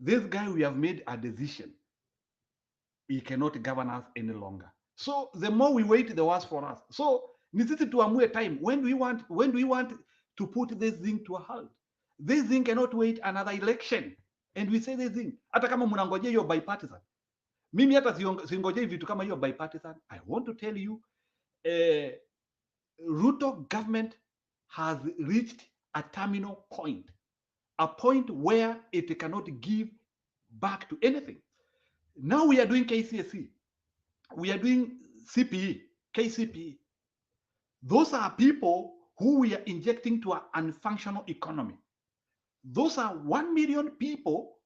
This guy, we have made a decision. He cannot govern us any longer. So the more we wait, the worse for us. So ni sisi tuamue time. When do we want to put this thing to a halt? This thing cannot wait another election. And we say this thing. Hata kama mnangojea hiyo bipartisan. Mimi hata singojei vitu kama hiyo bipartisan. I want to tell you, Ruto government has reached a terminal point. A point where it cannot give back to anything. Now we are doing KCSE. We are doing CPE, KCPE. Those are people who we are injecting to an unfunctional economy. Those are 1 million people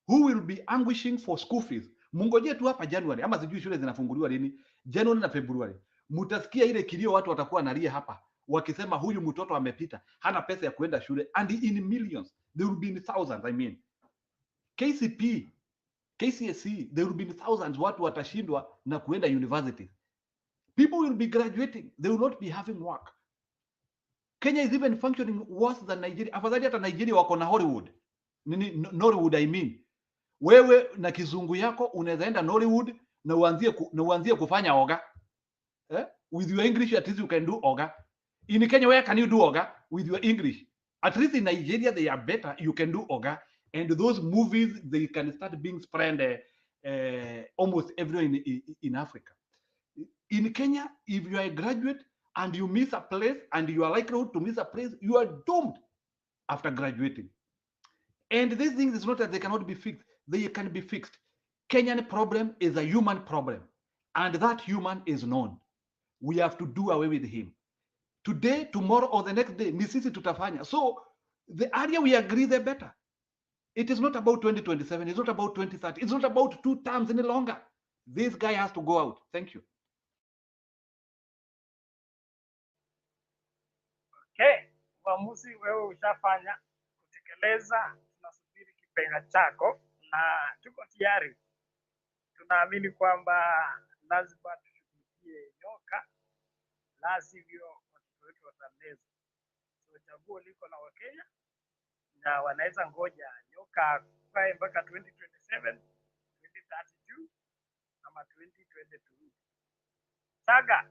who will be anguishing for school fees. Mungoje tu hapa January, ama sijui shule zinafunguliwa lini, January na February. Mutasikia ile kilio watu watakuwa nalia hapa, wakisema huyu mtoto amepita, hana pesa ya kuenda shule, and in millions. There will be in thousands, I mean. KCP, KCSE, there will be in thousands watu watashindwa na kuenda university. People will be graduating, they will not be having work. Kenya is even functioning worse than Nigeria. Afadhali hata Nigeria wako na Hollywood. Nollywood, I mean. Wewe na kizungu yako unaweza enda Nollywood na uanzie kufanya oga. With your English, at least you can do oga. In Kenya, where can you do oga? With your English. At least in Nigeria, they are better. You can do oga. And those movies, they can start being spread almost everywhere in Africa. In Kenya, if you are a graduate and you miss a place and you are likely to miss a place, you are doomed after graduating. And these things, is not that they cannot be fixed. They can be fixed. Kenyan problem is a human problem. And that human is known. We have to do away with him. Today, tomorrow, or the next day, ni sisi tutafanya. So, the earlier we agree, the better. It is not about 2027. It's not about 2030. It's not about 2 terms any longer. This guy has to go out. Thank you. Okay, uamuzi wewe ushafanya kutekeleza. Tunasubiri kipenga chako na tuko tayari. Tunaamini kwamba lazima tushughulikie nyoka, la sivyo watoto wetu watameza. So chaguo liko na Wakenya na wanaweza ngoja nyoka kae mpaka 2027, 2032 ama 2022. Saga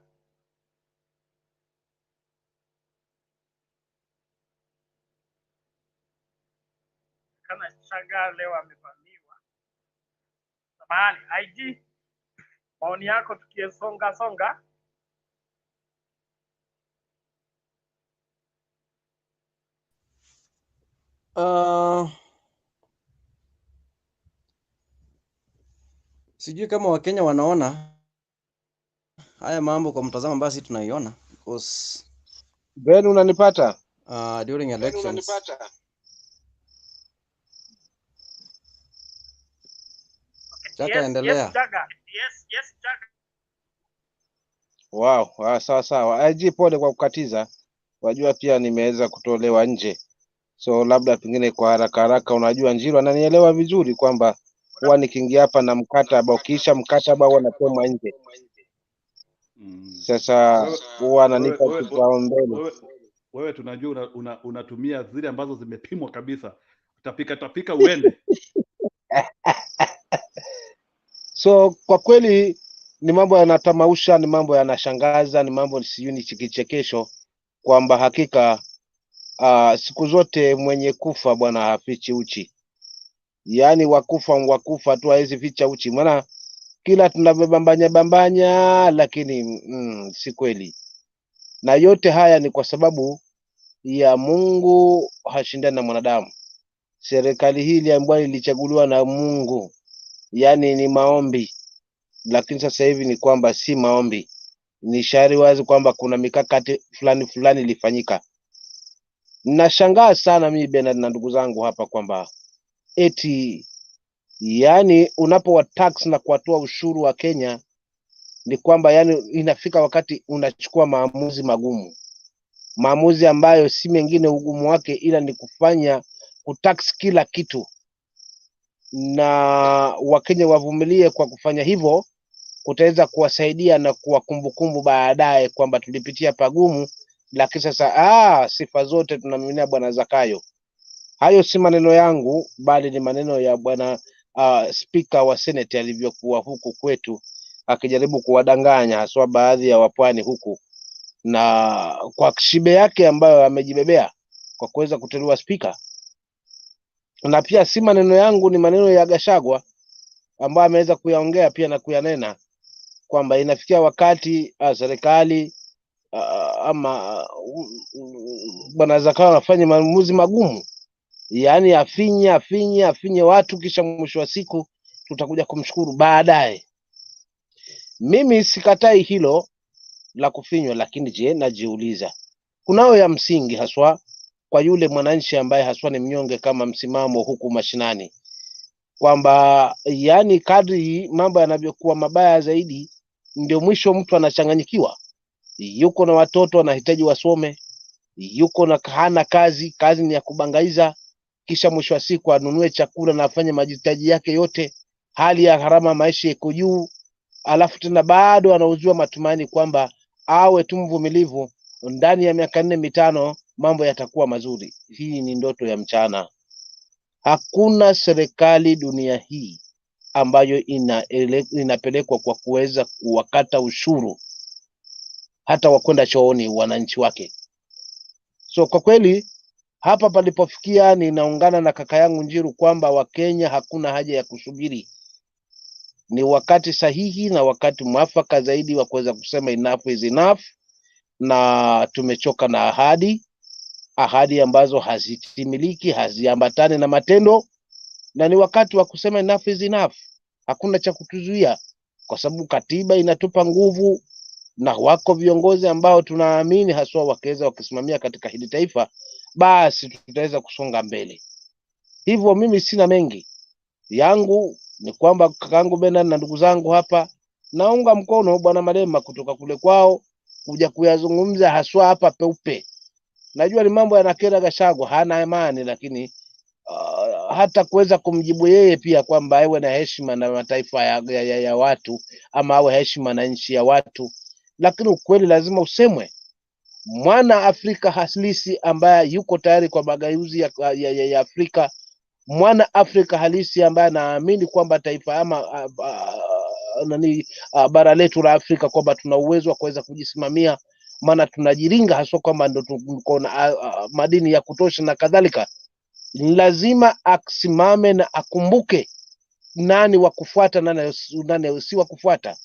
kama Saga leo amevamiwa. Samahani, IG, maoni yako tukiesonga songa. Sijui kama Wakenya wanaona haya mambo kwa mtazamo ambao sisi tunaiona, because Ben, unanipata? During elections Chaka, endelea. Yes, Chaga. Yes, Chaga. Wow, sawa sawa. IG, pole kwa kukatiza. Wajua pia nimeweza kutolewa nje. So labda pengine kwa haraka haraka, unajua Njiru ananielewa vizuri kwamba huwa nikiingia hapa na mkataba, ukiisha mkataba huwa natomwa nje. Sasa huwa ananipa kipaumbele. Wewe tunajua unatumia zile ambazo zimepimwa kabisa. Tapika uende. So kwa kweli ni mambo yanatamausha, ni mambo yanashangaza, ni mambo sijui ni kichekesho kwamba hakika siku zote mwenye kufa bwana hafichi uchi. Yaani wakufa tu hawezi ficha uchi. Maana kila tunavyobambanya lakini si kweli. Na yote haya ni kwa sababu ya Mungu hashindani na mwanadamu. Serikali hili ambayo ilichaguliwa na Mungu, yani ni maombi. Lakini sasa hivi ni kwamba si maombi. Ni shari wazi kwamba kuna mikakati fulani ilifanyika. Nashangaa sana mimi Bernard na ndugu zangu hapa kwamba eti yani unapowa tax na kuatoa ushuru wa Kenya ni kwamba yani inafika wakati unachukua maamuzi magumu. Maamuzi ambayo si mengine ugumu wake ila ni kufanya kutax kila kitu. Na Wakenya wavumilie kwa kufanya hivyo, kutaweza kuwasaidia na kuwa kumbukumbu baadaye kwamba tulipitia pagumu, lakini sasa sifa zote tunamiminia bwana Zakayo. Hayo si maneno yangu bali ni maneno ya bwana speaker wa Senate alivyokuwa huku kwetu akijaribu kuwadanganya haswa baadhi ya wapwani huku, na kwa kishibe yake ambayo amejibebea kwa kuweza kuteuliwa speaker. Na pia si maneno yangu, ni maneno ya Gachagua ambaye ameweza kuyaongea pia na kuyanena kwamba inafikia wakati serikali ama bwana Zakayo afanye maamuzi magumu, yaani afinye watu, kisha mwisho wa siku tutakuja kumshukuru baadaye. Mimi sikatai hilo la kufinywa, lakini je, najiuliza kunao ya msingi haswa kwa yule mwananchi ambaye haswa ni mnyonge kama msimamo huku mashinani, kwamba yani kadri mambo yanavyokuwa mabaya zaidi ndio mwisho mtu anachanganyikiwa. Yuko na watoto anahitaji wasome, yuko na hana kazi ni ya kubangaiza, kisha mwisho wa siku anunue chakula na afanye mahitaji yake yote, hali ya gharama maisha iko juu, alafu tena bado anauziwa matumaini kwamba awe tu mvumilivu, ndani ya miaka 4-5 mambo yatakuwa mazuri. Hii ni ndoto ya mchana. Hakuna serikali dunia hii ambayo inapelekwa kwa kuweza kuwakata ushuru hata wakwenda chooni wananchi wake. So kwa kweli hapa palipofikia, ninaungana na kaka yangu Njiru kwamba Wakenya hakuna haja ya kusubiri. Ni wakati sahihi na wakati mwafaka zaidi wa kuweza kusema enough is enough, na tumechoka na ahadi ambazo hazitimiliki, haziambatani na matendo, na ni wakati wa kusema enough is enough. Hakuna cha kutuzuia kwa sababu katiba inatupa nguvu, na wako viongozi ambao tunaamini haswa wakiweza wakisimamia katika hili taifa, basi tutaweza kusonga mbele. Hivyo mimi sina mengi, yangu ni kwamba kakaangu Bernard na ndugu zangu hapa naunga mkono bwana Malema kutoka kule kwao kuja kuyazungumza haswa hapa peupe. Najua ni mambo yanakera Gachagua, hana imani, lakini hata kuweza kumjibu yeye pia kwamba awe na heshima na mataifa ya watu ama awe heshima na nchi ya watu, lakini ukweli lazima usemwe. Mwana Afrika halisi ambaye yuko tayari kwa mageuzi ya Afrika, mwana Afrika halisi ambaye anaamini kwamba taifa ama bara letu la Afrika kwamba tuna uwezo wa kuweza kujisimamia, maana tunajiringa haswa kwamba ndo tuko na madini ya kutosha na kadhalika. Lazima asimame na akumbuke nani wa kufuata nani si wa kufuata.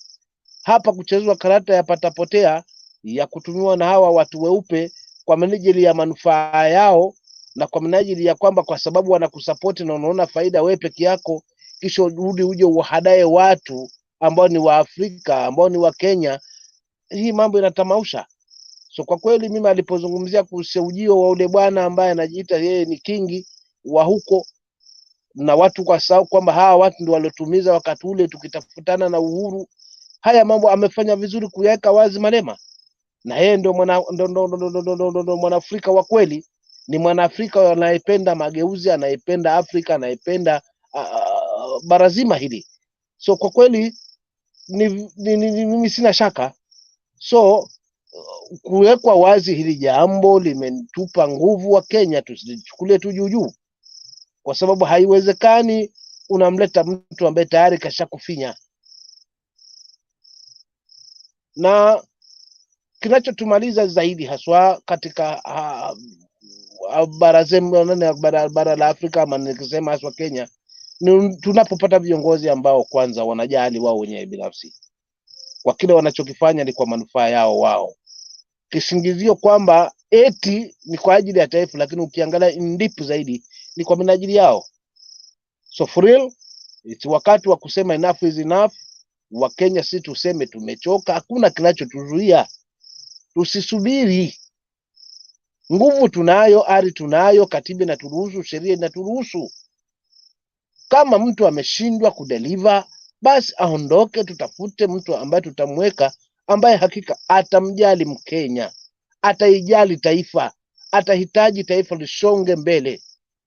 Hapa kuchezwa karata ya patapotea ya kutumiwa na hawa watu weupe kwa minajili ya manufaa yao na kwa minajili ya kwamba kwa sababu wanakusapoti na unaona faida wewe peke yako, kisha urudi uje uhadae watu ambao ni wa Afrika, ambao ni wa Kenya. Hii mambo inatamausha. So kwa kweli mimi alipozungumzia kuhusu ujio wa ule bwana ambaye anajiita yeye ni kingi wa huko, na watu kwa sababu kwamba hawa watu ndio waliotumiza wakati ule tukitafutana na uhuru, haya mambo amefanya vizuri kuyaweka wazi Malema. Na yeye ndio mwana Afrika wa kweli, ni mwana Afrika anayependa mageuzi, anayependa Afrika, anayependa bara zima hili. So kwa kweli mimi sina shaka. So kuwekwa wazi hili jambo limetupa nguvu wa Kenya, tusichukulie tu juu, kwa sababu haiwezekani unamleta mtu ambaye tayari kashakufinya. Na kinachotumaliza zaidi haswa katika bara la Afrika ama nikisema haswa Kenya, ni tunapopata viongozi ambao kwanza wanajali wao wenyewe binafsi, kwa kile wanachokifanya ni kwa manufaa yao wao, kisingizio kwamba eti ni kwa ajili ya taifa, lakini ukiangalia indipu zaidi ni kwa minajili yao. So for real, it's wakati wa kusema enough is enough. Wa Kenya si tuseme tumechoka, hakuna kinachotuzuia. Tusisubiri. Nguvu tunayo, ari tunayo, katiba inaturuhusu, sheria inaturuhusu. Kama mtu ameshindwa kudeliver, basi aondoke, tutafute mtu ambaye tutamweka ambaye hakika atamjali Mkenya, ataijali taifa, atahitaji taifa lisonge mbele.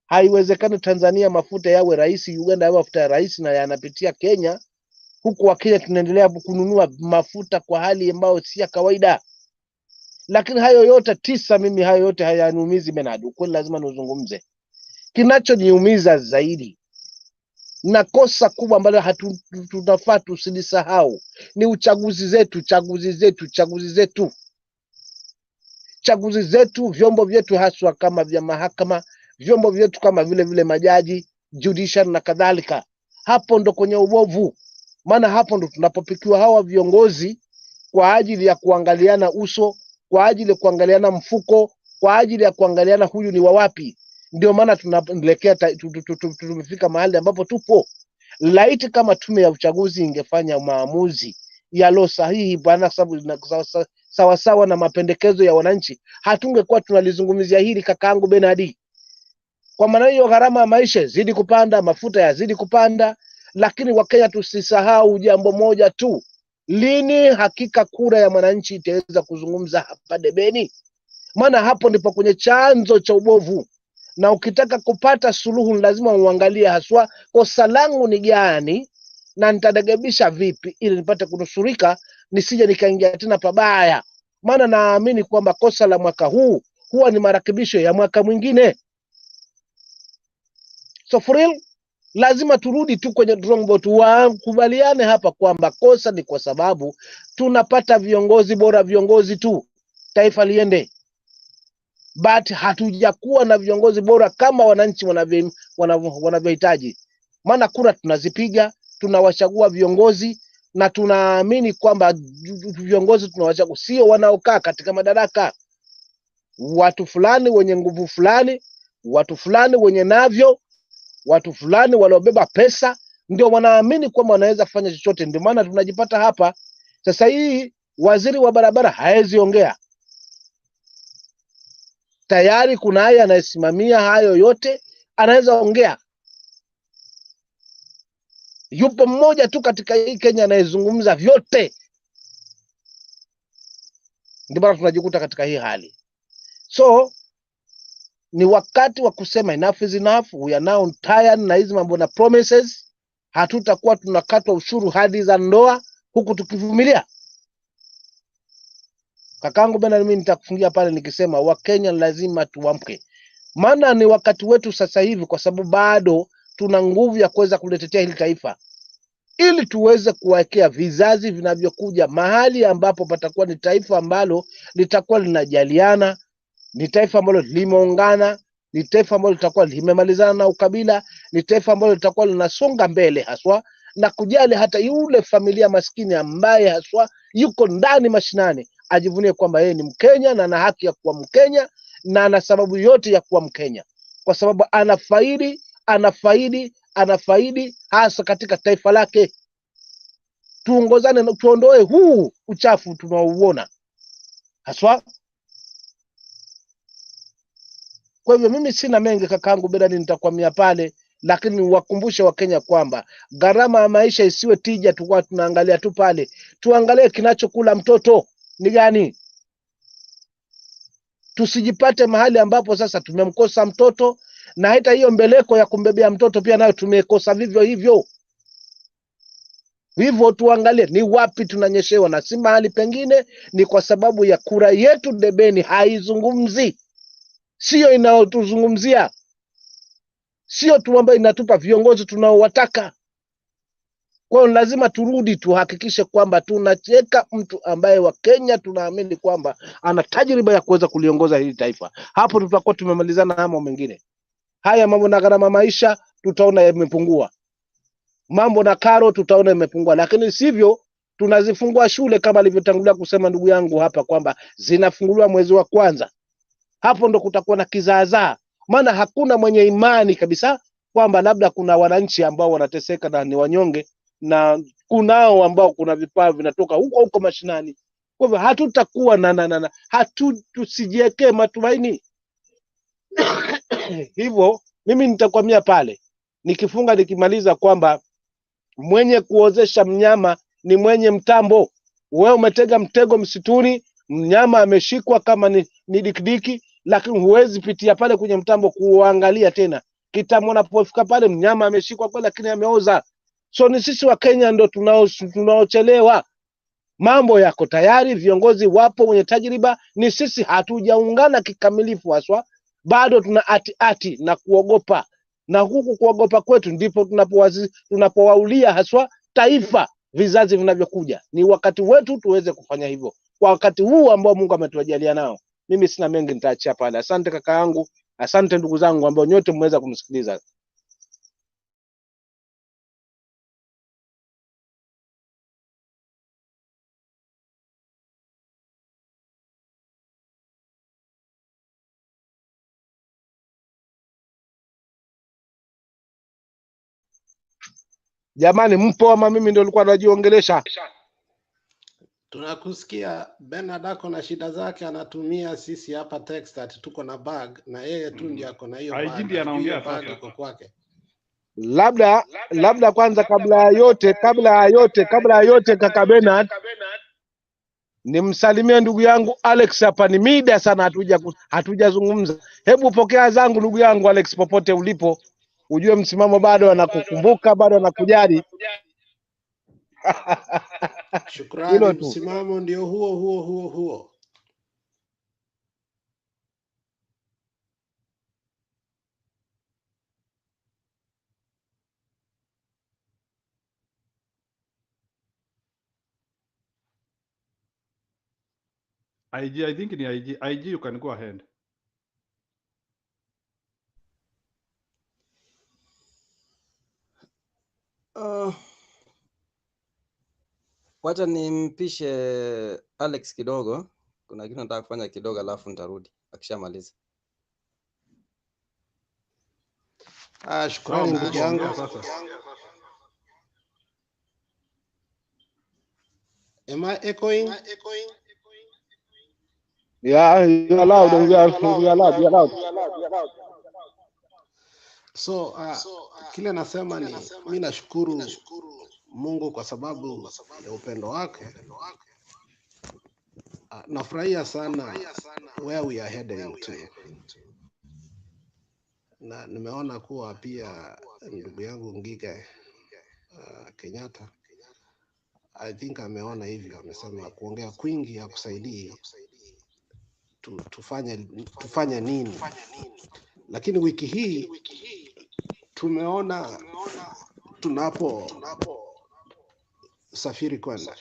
Haiwezekani Tanzania mafuta yawe rais, Uganda yawe mafuta ya rais na yanapitia Kenya, huku wa Kenya tunaendelea kununua mafuta kwa hali ambayo si ya kawaida. Lakini hayo yote mimi hayo yote hayaniumizi Bernard. Kweli lazima nizungumze. Kinachoniumiza zaidi na kosa kubwa ambalo tunafaa tusilisahau ni uchaguzi zetu, chaguzi zetu, vyombo vyetu haswa kama vya mahakama, vyombo vyetu kama vile majaji, judicial na kadhalika. Hapo ndo kwenye ubovu. Maana hapo ndo tunapopikiwa hawa viongozi kwa ajili ya kuangaliana uso, kwa ajili ya kuangaliana mfuko, kwa ajili ya kuangaliana huyu ni wa wapi. Ndio maana tunaelekea tumefika mahali ambapo tupo. Laiti kama tume ya uchaguzi ingefanya maamuzi yalo sahihi bwana, sababu sawa na mapendekezo ya wananchi, hatungekuwa tunalizungumzia hili kakaangu Bernard. Kwa maana hiyo gharama ya maisha zidi kupanda, mafuta yazidi kupanda, lakini Wakenya tusisahau jambo moja tu. Lini hakika kura ya mwananchi itaweza kuzungumza hapa debeni? Maana hapo ndipo kwenye chanzo cha ubovu. Na ukitaka kupata suluhu lazima uangalie haswa kosa langu ni gani na nitarekebisha vipi ili nipate kunusurika, nisije nikaingia tena pabaya. Maana naamini kwamba kosa la mwaka huu huwa ni marekebisho ya mwaka mwingine. So for real, lazima turudi tu kwenye drawing board, tukubaliane hapa kwamba kosa ni kwa sababu tunapata viongozi bora, viongozi tu taifa liende. But hatujakuwa na viongozi bora kama wananchi wanavyohitaji. Maana kura tunazipiga, tunawachagua viongozi na tunaamini kwamba viongozi tunawachagua sio wanaokaa katika madaraka. Watu fulani wenye nguvu fulani, watu fulani wenye navyo, watu fulani waliobeba pesa ndio wanaamini kwamba wanaweza kufanya chochote. Ndio maana tunajipata hapa sasa. Hii waziri wa barabara haezi ongea, tayari kuna haya anayesimamia hayo yote, anaweza ongea. Yupo mmoja tu katika hii Kenya anayezungumza vyote. Ndio maana tunajikuta katika hii hali. So ni wakati wa kusema enough is enough. We are now tired na hizi mambo na promises. Hatutakuwa tunakatwa ushuru hadi za ndoa huku tukivumilia. Kakangu bena, mimi nitakufungia pale nikisema Wakenya lazima tuamke. Maana ni wakati wetu sasa hivi, kwa sababu bado tuna nguvu ya kuweza kuletetea hili taifa, ili tuweze kuwekea vizazi vinavyokuja mahali ambapo patakuwa ni taifa ambalo litakuwa linajaliana, ni taifa ambalo limeungana, ni taifa ambalo litakuwa limemalizana na ukabila, ni taifa ambalo litakuwa linasonga mbele haswa na kujali hata yule familia maskini ambaye haswa yuko ndani mashinani ajivunie kwamba yeye ni Mkenya na ana haki ya kuwa Mkenya na ana sababu yote ya kuwa Mkenya, kwa sababu anafaidi hasa katika taifa lake. Tuongozane na tuondoe huu uchafu tunaouona haswa. Kwa hivyo mimi sina mengi kakangu Bedani, nitakwamia pale, lakini wakumbushe Wakenya kwamba gharama ya maisha isiwe tija tukua tunaangalia tu pale. Tuangalie kinachokula mtoto ni gani. Tusijipate mahali ambapo sasa tumemkosa mtoto, na hata hiyo mbeleko ya kumbebea mtoto pia nayo tumekosa vivyo hivyo. Hivyo tuangalie ni wapi tunanyeshewa, na si mahali pengine. Ni kwa sababu ya kura yetu debeni haizungumzi, sio inaotuzungumzia, sio tu ambayo inatupa viongozi tunaowataka. Kwa hiyo lazima turudi tuhakikishe kwamba tunacheka mtu ambaye Wakenya tunaamini kwamba ana tajriba ya kuweza kuliongoza hili taifa. Hapo tutakuwa tumemalizana na mambo mengine. Haya mambo na gharama maisha tutaona yamepungua, mambo na karo tutaona yamepungua, lakini sivyo tunazifungua shule kama alivyotangulia kusema ndugu yangu hapa kwamba zinafunguliwa mwezi wa kwanza. Hapo ndo kutakuwa na kizaazaa, maana hakuna mwenye imani kabisa kwamba labda kuna wananchi ambao wanateseka na ni wanyonge, na kunao ambao kuna vipaa vinatoka huko mashinani. Kwa hivyo hatutakuwa tusijiwekee matumaini. Hivyo mimi nitakwamia pale nikifunga nikimaliza kwamba mwenye kuozesha mnyama ni mwenye mtambo. Wewe umetega mtego msituni, mnyama ameshikwa kama ni dikidiki, lakini huwezi pitia pale kwenye mtambo kuangalia tena. Kitambo unapofika pale mnyama ameshikwa kwa, lakini ameoza. So ni sisi wa Kenya ndo tunaochelewa. Mambo yako tayari, viongozi wapo wenye tajriba, ni sisi hatujaungana kikamilifu haswa. Bado tuna ati na kuogopa, na huku kuogopa kwetu ndipo tunapowaulia haswa taifa vizazi vinavyokuja. Ni wakati wetu tuweze kufanya hivyo kwa wakati huu ambao Mungu ametujalia nao. Mimi sina mengi, nitaachia pale. Asante kaka yangu, asante ndugu zangu ambao nyote mmeweza kumsikiliza. Jamani, mpo ama mimi ndio nilikuwa najiongelesha? Tunakusikia. Bernard ako na shida zake, anatumia sisi hapa text ati tuko na bag, na yeye tu ndiye ako na hiyo bag. Ndio anaongea sasa kwake. Labda kwanza kabla ya yote kaka Bernard, nimsalimie ndugu yangu Alex hapa. Ni mida sana hatujazungumza. Hebu pokea zangu ndugu yangu Alex, popote ulipo, ujue msimamo bado anakukumbuka, bado anakujali. Shukrani, msimamo ndio huo. IG, I think ni IG. IG, you can go ahead. Wacha nimpishe Alex kidogo. Kuna kitu nataka kufanya kidogo, alafu nitarudi akishamaliza. Shukrani ndugu yangu. Am I echoing? Yeah, you're loud. You're loud. So kile nasema ni mi nashukuru Mungu kwa sababu ya upendo wake. Nafurahia sana where we are heading to, na nimeona kuwa pia ndugu yangu Ngige Kenyatta I think ameona hivyo, amesema kuongea kwingi hakusaidii, tufanye nini. Lakini wiki hii tumeona tunapo safiri kwenda.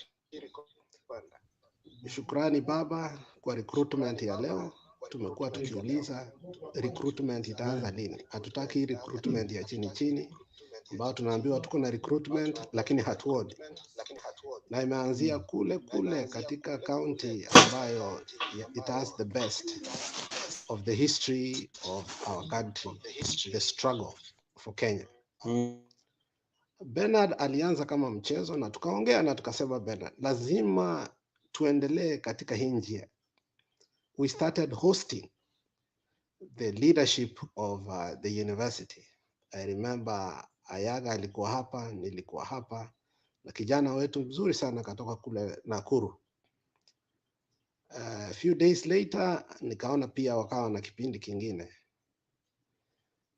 Shukrani Baba kwa recruitment ya leo. Tumekuwa tukiuliza recruitment itaanza lini. Hatutaki hii recruitment ya chini chini ambao tunaambiwa tuko na recruitment lakini hatuoni, na imeanzia kule katika county ambayo it has the best of the history of our country, the struggle for Kenya. Bernard alianza kama mchezo na tukaongea na tukasema Bernard, lazima tuendelee katika hii njia. We started hosting the leadership of the university. I remember Ayaga alikuwa hapa, nilikuwa hapa, na kijana wetu mzuri sana katoka kule Nakuru. A few days later nikaona pia wakawa na kipindi kingine.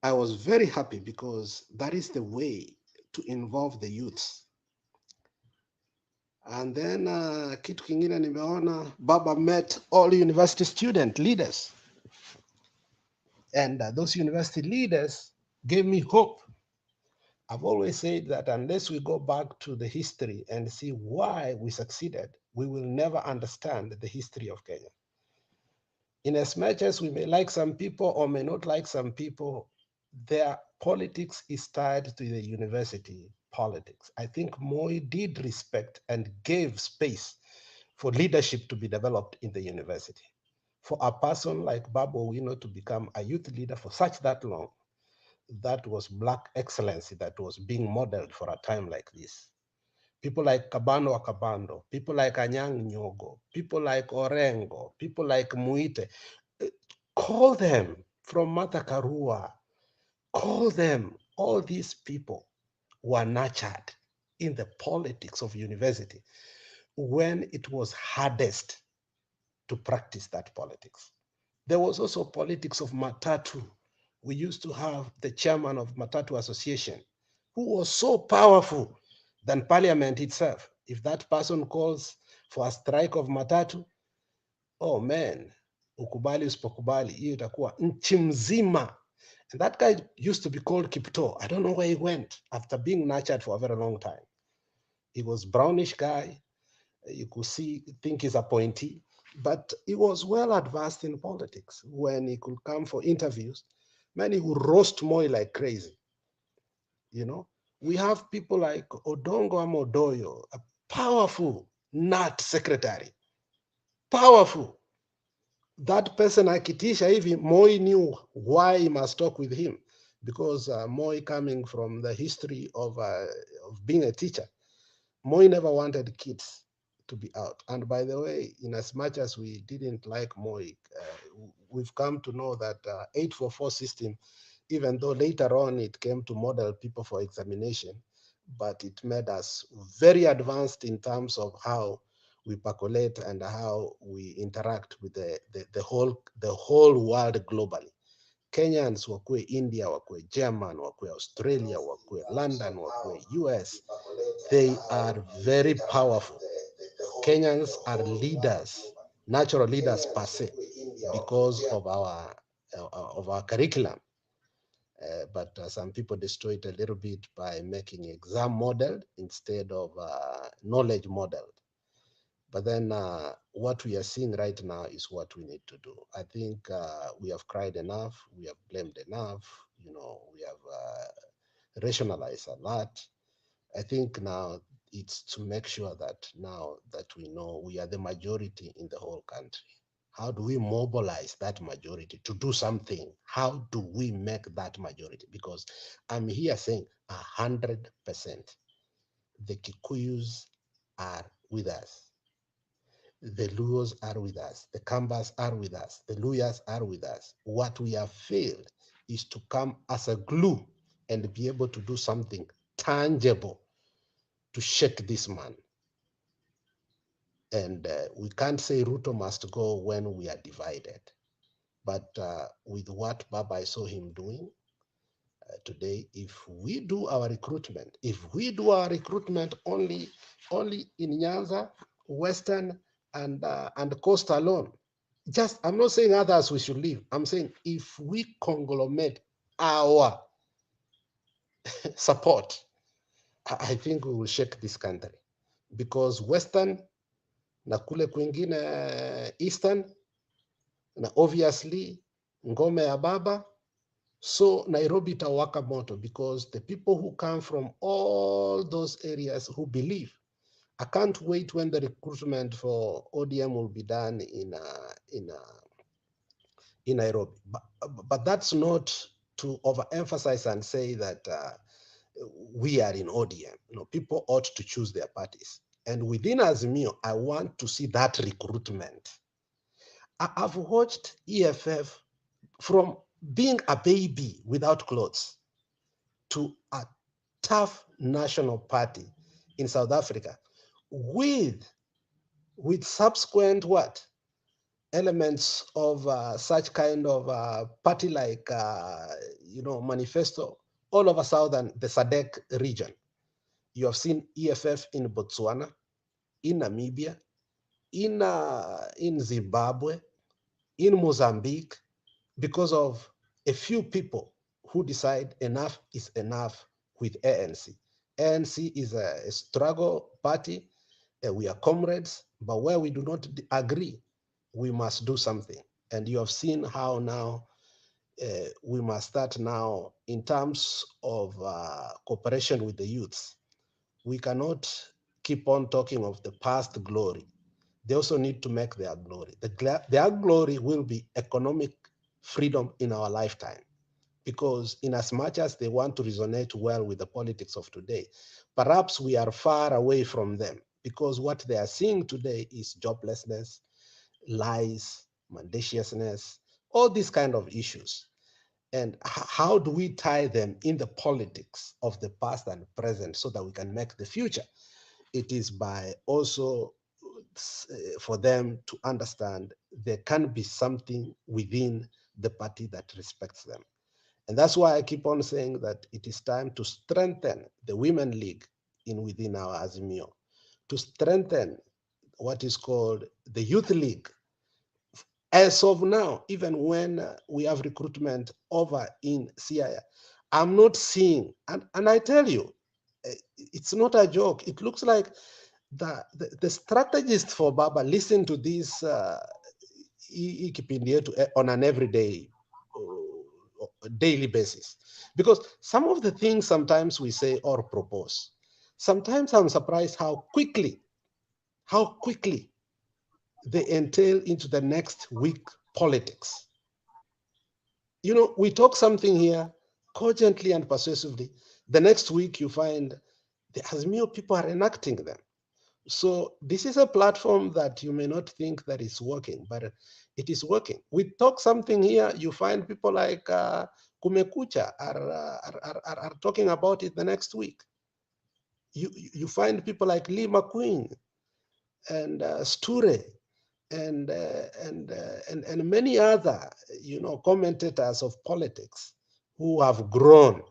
I was very happy because that is the way to involve the youths. And then kitu kingine nimeona Baba met all university student leaders. And those university leaders gave me hope. I've always said that unless we go back to the history and see why we succeeded, we will never understand the history of Kenya. In as much as we may like some people or may not like some people, their politics is tied to the university politics. I think Moi did respect and gave space for leadership to be developed in the university. For a person like Babu Owino to become a youth leader for that long, that was black excellency that was being modeled for a time like this. People like Kabano Akabando, people like Anyang' Nyogo, people like Orengo, people like Muite, call them from Martha Karua, call them. All these people were nurtured in the politics of university when it was hardest to practice that politics. There was also politics of Matatu. We used to have the chairman of Matatu Association, who was so powerful than parliament itself. If that person calls for a strike of Matatu, oh man, ukubali usipokubali, hiyo itakuwa nchi mzima. And that guy used to be called Kipto. I don't know where he went after being nurtured for a very long time. He was brownish guy. You could think he's a appointee, but he was well advanced in politics. When he could come for interviews, many would roast Moi like crazy. You know, we have people like Odongo Amodoyo, a powerful nut secretary, powerful. That person akitisha hivi, Moi knew why he must talk with him, because Moi, coming from the history of being a teacher, Moi never wanted kids to be out. And by the way, in as much as we didn't like Moi, we've come to know that 844 system, even though later on it came to model people for examination, but it made us very advanced in terms of how we percolate and how we interact with the whole world globally. Kenyans wakue India, wakue German, wakue Australia, wakue London, wakue US, they are very powerful. Kenyans are leaders, natural leaders per se, because of our curriculum. But some people destroy it a little bit by making exam modeled instead of knowledge modeled. But then what we are seeing right now is what we need to do. I think we have cried enough, we have blamed enough, you know, we have rationalized a lot. I think now it's to make sure that now that we know we are the majority in the whole country. How do we mobilize that majority to do something? How do we make that majority? Because I'm here saying 100%. The Kikuyus are with us. The Luos are with us. The Kambas are with us. The Luyas are with us. What we have failed is to come as a glue and be able to do something tangible to shake this man. And we can't say Ruto must go when we are divided. But with what Baba I saw him doing today, if we do our recruitment, only in Nyanza, Western, and Coast alone, just, I'm not saying others we should leave. I'm saying if we conglomerate our support, I think we will shake this country. Because Western na kule kwingine Eastern, na obviously ngome ya baba, so Nairobi itawaka moto, because the people who come from all those areas who believe. I can't wait when the recruitment for ODM will be done in Nairobi. But that's not to overemphasize and say that we are in ODM. You know, people ought to choose their parties. And within Azimio, I want to see that recruitment. I've watched EFF from being a baby without clothes to a tough national party in South Africa with subsequent elements of such kind of party like manifesto all over southern the SADC region. You have seen EFF in Botswana, in Namibia, in Zimbabwe, in Mozambique, because of a few people who decide enough is enough with ANC. ANC is a struggle party. We are comrades, but where we do not agree, we must do something. And you have seen how now we must start now in terms of cooperation with the youths. We cannot keep on talking of the past glory. They also need to make their glory. Their glory will be economic freedom in our lifetime, because in as much as they want to resonate well with the politics of today, perhaps we are far away from them, because what they are seeing today is joblessness, lies, mendaciousness, all these kind of issues. And how do we tie them in the politics of the past and present so that we can make the future? It is by also for them to understand there can be something within the party that respects them. And that's why I keep on saying that it is time to strengthen the Women League within our Azimio, to strengthen what is called the Youth League. As of now, even when we have recruitment over in Siaya, I'm not seeing, and I tell you, it's not a joke. It looks like the strategists for Baba listen to this on an everyday, daily basis. Because some of the things sometimes we say or propose, sometimes I'm surprised how quickly they entail into the next week politics. You know, we talk something here cogently and persuasively. The next week you find the Azimio people are enacting them. So this is a platform that you may not think that is working, but it is working. We talk something here, you find people like Kumekucha are talking about it the next week. You find people like Lee McQueen and Sture and many other commentators of politics who have grown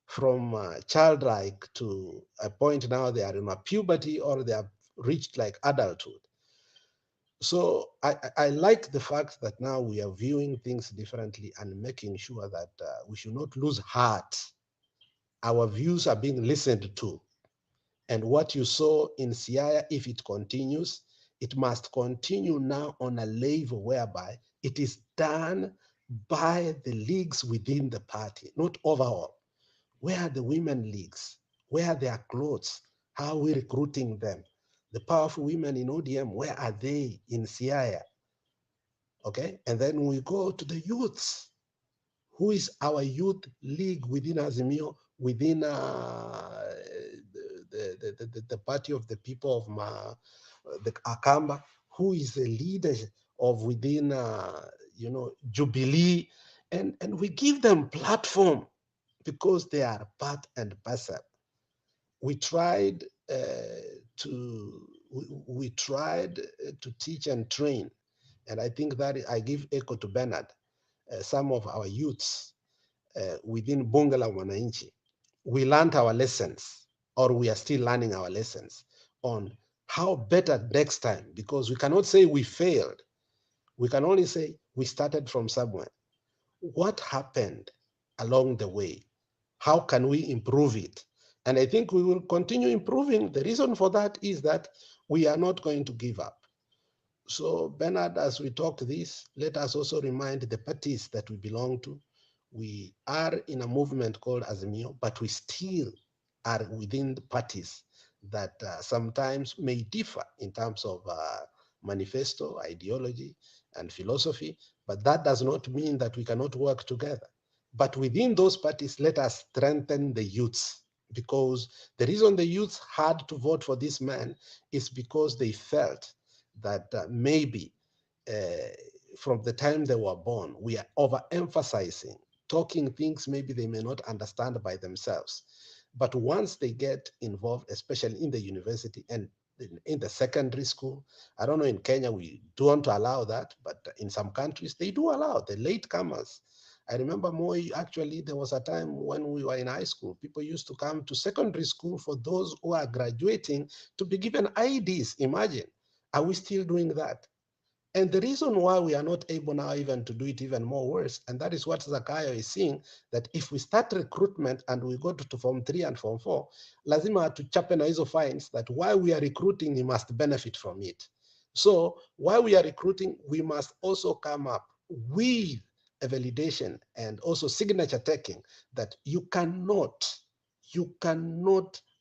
from childlike to a point now they are in a puberty or they have reached like adulthood. So I like the fact that now we are viewing things differently and making sure that we should not lose heart. Our views are being listened to. And what you saw in Siaya, if it continues, it must continue now on a level whereby it is done by the leagues within the party, not overall. Where are the women leagues? Where are their clothes? How are we recruiting them? The powerful women in ODM, where are they in Siaya? Okay, and then we go to the youths. Who is our youth league within Azimio, within the party of the people of the Akamba? Who is the leader of within Jubilee And we give them platform because they are part and parcel. We tried to teach and train, and I think that I give echo to Bernard, some of our youths within Bunge la Wananchi. We learned our lessons, or we are still learning our lessons on how better next time, because we cannot say we failed. We can only say we started from somewhere. What happened along the way? How can we improve it? And I think we will continue improving. The reason for that is that we are not going to give up. So Bernard, as we talk this, let us also remind the parties that we belong to. We are in a movement called Azimio, but we still are within the parties that sometimes may differ in terms of manifesto, ideology, and philosophy, but that does not mean that we cannot work together. But within those parties, let us strengthen the youths, because the reason the youths had to vote for this man is because they felt that maybe from the time they were born, we are overemphasizing, talking things maybe they may not understand by themselves. But once they get involved, especially in the university and in the secondary school, I don't know, in Kenya, we don't allow that, but in some countries, they do allow the latecomers. I remember Moi, actually, there was a time when we were in high school, people used to come to secondary school for those who are graduating to be given IDs. Imagine, are we still doing that? And the reason why we are not able now even to do it even more worse, and that is what Zakayo is seeing, that if we start recruitment and we go to Form 3 and Form 4, lazima tuchape na hizo fines that while we are recruiting, he must benefit from it. So while we are recruiting, we must also come up with a validation and also signature taking that you cannot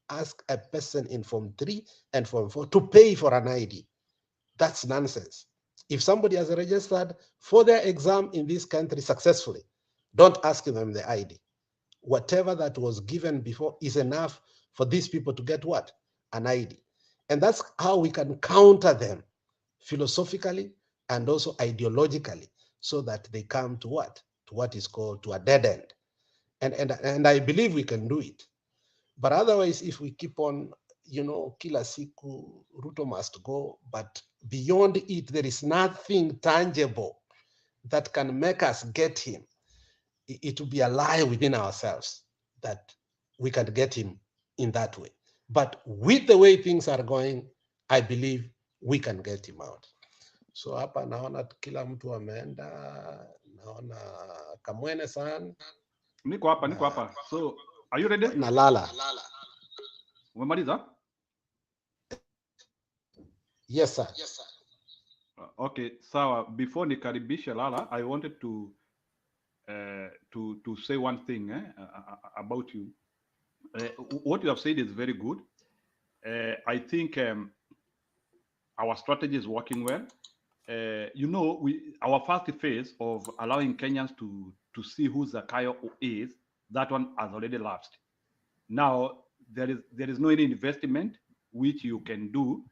ask a person in Form 3 and Form 4 to pay for an ID. That's nonsense. If somebody has registered for their exam in this country successfully, don't ask them the ID. Whatever that was given before is enough for these people to get what? An ID. And that's how we can counter them philosophically and also ideologically, so that they come to what? To what is called to a dead end. And I believe we can do it. But otherwise, if we keep on, kila siku, Ruto must go, but beyond it, there is nothing tangible that can make us get him. It will be a lie within ourselves that we can get him in that way. But with the way things are going, I believe we can get him out. So hapa naona kila mtu ameenda, naona Kamwene san. Niko hapa. So, are you ready? Nalala. Umemaliza? Yes, sir. Okay, sawa. Before nikaribishe Lala, I wanted to say one thing about you. What you have said is very good. I think our strategy is working well. Our first phase of allowing Kenyans to see who Zakayo is, that one has already lapsed. Now there is no any investment which you can do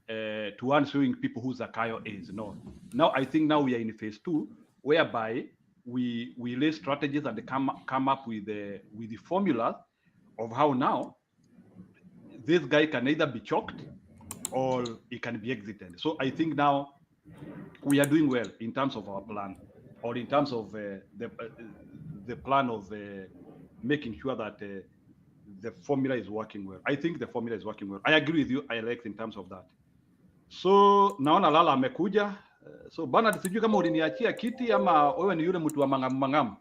to showing people who Zakayo is. No. Now I think now we are in phase 2, whereby we lay strategies and come up with the formula of how now this guy can either be choked or he can be exited. So I think now we are doing well in terms of our plan, or in terms of the plan of making sure that the formula is working well. I think the formula is working well. I agree with you, Alex, in terms of that. So naona Lala amekuja. So Bernard, sijui kama uliniachia kiti ama wewe ni yule mtu wa mangamu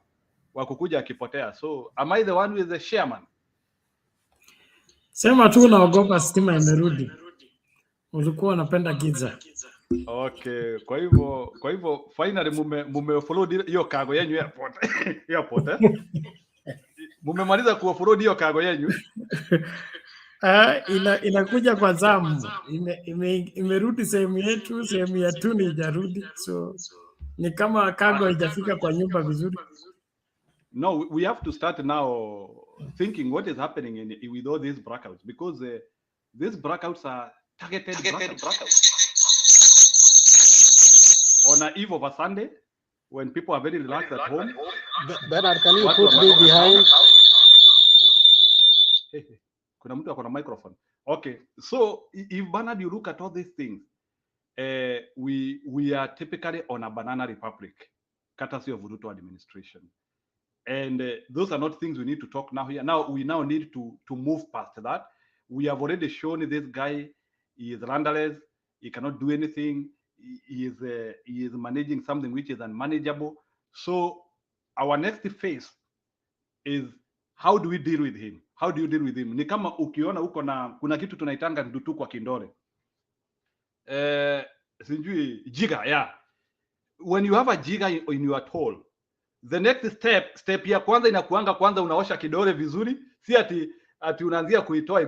wa kukuja akipotea. So am I the one with the chairman? Sema tu unaogopa stima imerudi. Ulikuwa unapenda giza. Okay, kwa hivyo finally mumefollow hiyo cargo yenu airport. Mumemaliza kuoffroad hiyo cargo yenu. Inakuja kwa zamu. Imerudi sehemu yetu, sehemu ya tuni ijarudi. So ni kama cargo haijafika kwa nyumba vizuri. No, we have to start now thinking what is happening with all these blackouts, because these blackouts are targeted blackouts. On a eve of a Sunday, when people are very relaxed at home. Bernard, can you put me behind? Kuna mtu akona microphone. Okay, so if Bernard, you look at all these things, we are typically on a banana republic, courtesy of Ruto administration. And those are not things we need to talk now here. Now we need to move past that. We have already shown this guy, he is randless, he cannot do anything, he is managing something which is unmanageable. So our next phase is, how do we deal with him? How do you deal with him? Ni kama ukiona uko na kuna kitu tunaitanga ndutu kwa kindole. Sijui jiga, yeah. When you have a jiga in your tool, the next step ya kwanza inakuanga kwanza unaosha kidole vizuri, si ati unaanzia kuitoa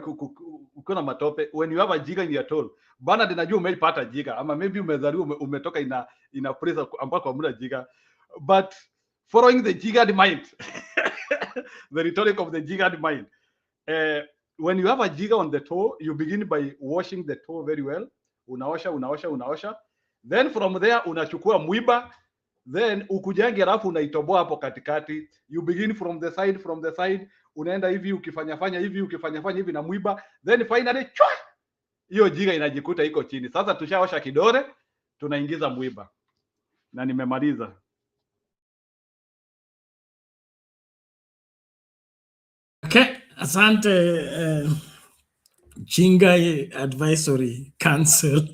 ukiona matope. When you have a jiga in your tool, bana ninajua umeipata jiga, ama maybe umezaliwa umetoka ina pressure ambako hamna jiga, but following the jigad mind, the rhetoric of the jigad mind. When you have a jiga on the toe, you begin by washing the toe very well. Unaosha. Then from there unachukua mwiba, then ukujange alafu unaitoboa hapo katikati. You begin from the side, unaenda hivi ukifanya hivi na mwiba, then finally chwa, hiyo jiga inajikuta iko chini. Sasa tushaosha kidole, tunaingiza mwiba. Na nimemaliza. Okay, asante Jinga Advisory Council.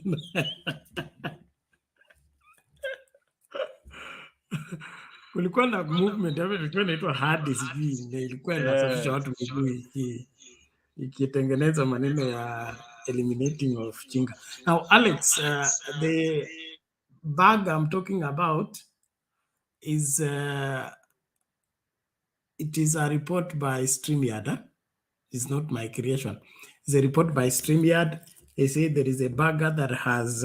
Kulikuwa na movement ilikuwa inaitwa hadi sijui, ilikuwa inasafisha watu miguu ikitengeneza maneno ya eliminating of Jinga. Now Alex, the bag I'm talking about is it is a report by StreamYard. It's not my creation. It's a report by StreamYard. They say there is a bugger that has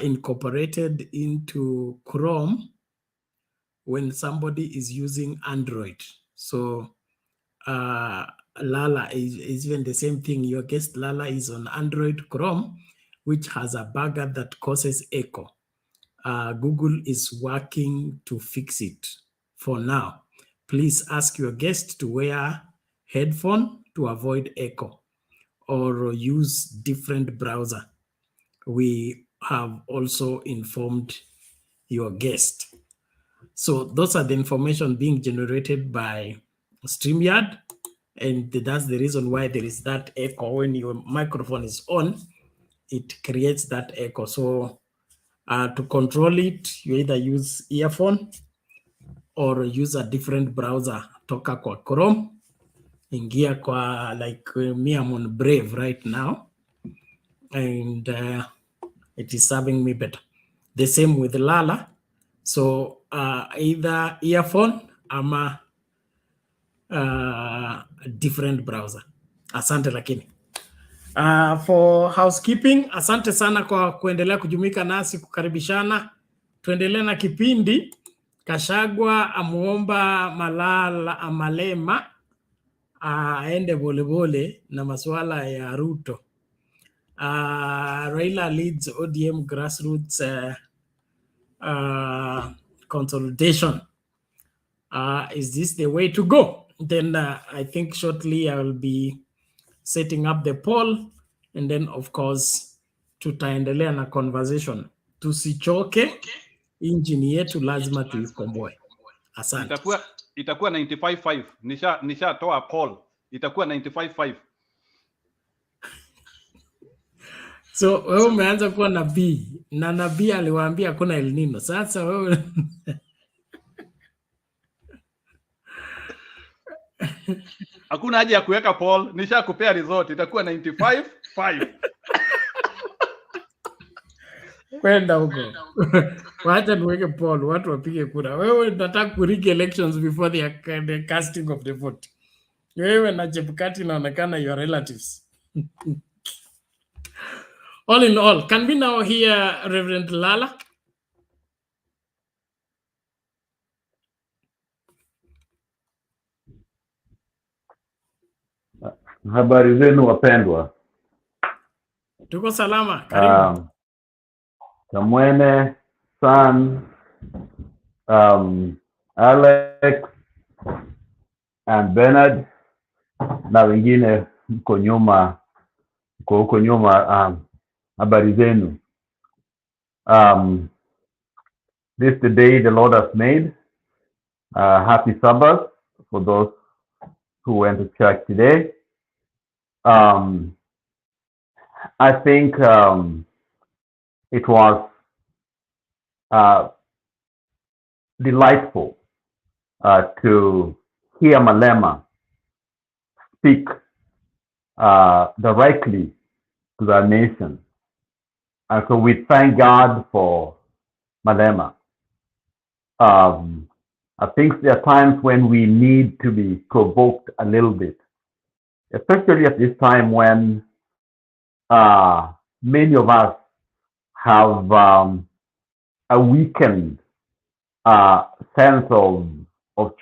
incorporated into Chrome when somebody is using Android. So Lala is even the same thing. Your guest Lala is on Android Chrome, which has a bugger that causes echo. Google is working to fix it for now. Please ask your guest to wear headphone to avoid echo or use different browser. We have also informed your guest. So those are the information being generated by StreamYard, and that's the reason why there is that echo. When your microphone is on, it creates that echo. So to control it, you either use earphone or use a different browser. Toka kwa Chrome, ingia kwa, like me, I'm on Brave right now, and it is serving me better. The same with Lala. So either earphone ama different browser. Asante lakini. For housekeeping, asante sana kwa kuendelea kujumuika nasi, kukaribishana. Tuendelee na kipindi. Gachagua amuomba Malema aende volebole na masuala ya Ruto. Raila Leads ODM Grassroots Consolidation. Is this the way to go? Then I think shortly I will be setting up the poll, and then of course tutaendelea na conversation. Tusichoke, injini yetu lazima tuikomboe. Asante. Itakuwa 95.5. Nishatoa poll. Itakuwa 95.5. So wewe umeanza kuwa nabii, na nabii aliwaambia kuna El Nino. Sasa wewe hakuna haja ya kuweka poll, nishakupea result. Itakuwa 95.5. Kwenda huko. Wacha niweke poll, watu wapige kura. Wewe unataka kurig elections before the casting of the vote. Wewe na Chebukati inaonekana your relatives. All in all, can we now hear Reverend Lala? Habari zenu wapendwa. Tuko salama, karibu. Kamwene, San, Alex and Bernard na wengine mko nyuma, huko nyuma, habari zenu. This is the day the Lord has made. Happy Sabbath for those who went to church today. I think it was delightful to hear Malema speak directly to the nation. And so we thank God for Malema. I think there are times when we need to be provoked a little bit, especially at this time when many of us have a weakened sense of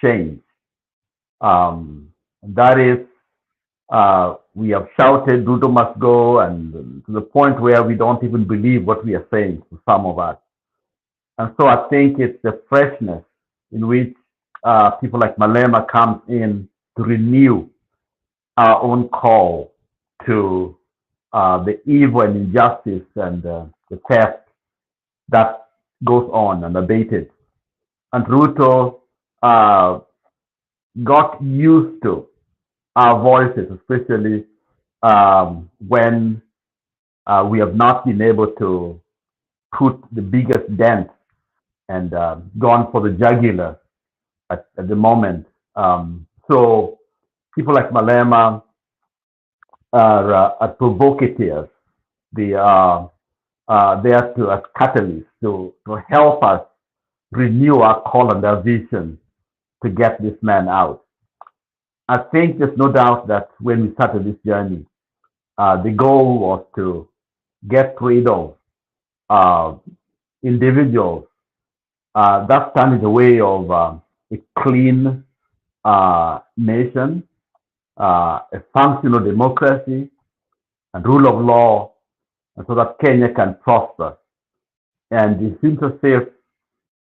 change. That is, we have shouted, Ruto must go, and to the point where we don't even believe what we are saying to some of us. And so I think it's the freshness in which people like Malema comes in to renew our own call to the evil and injustice and the theft that goes on unabated. And Ruto got used to our voices, especially when we have not been able to put the biggest dent and gone for the jugular at the moment. So people like Malema are provocateurs. They are there to as catalysts to help us renew our call and our vision to get this man out. I think there's no doubt that when we started this journey, the goal was to get rid of individuals that stand in the way of a clean nation, a functional democracy, and rule of law, and so that Kenya can prosper. And it seems as if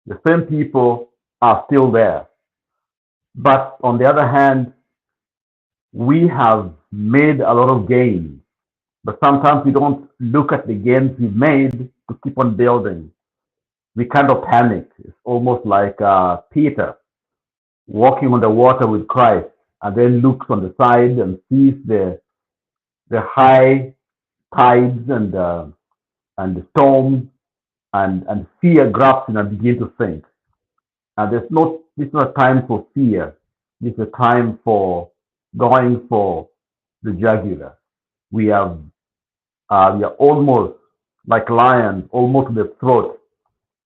the same people are still there. But on the other hand, we have made a lot of gains, but sometimes we don't look at the gains we've made to keep on building. We kind of panic. It's almost like Peter walking on the water with Christ and then looks on the side and sees the high tides and the storms and fear grabs him and begins to sink. And this is not a time for fear. This is a time for going for the jugular. We are almost like lions, almost to the throat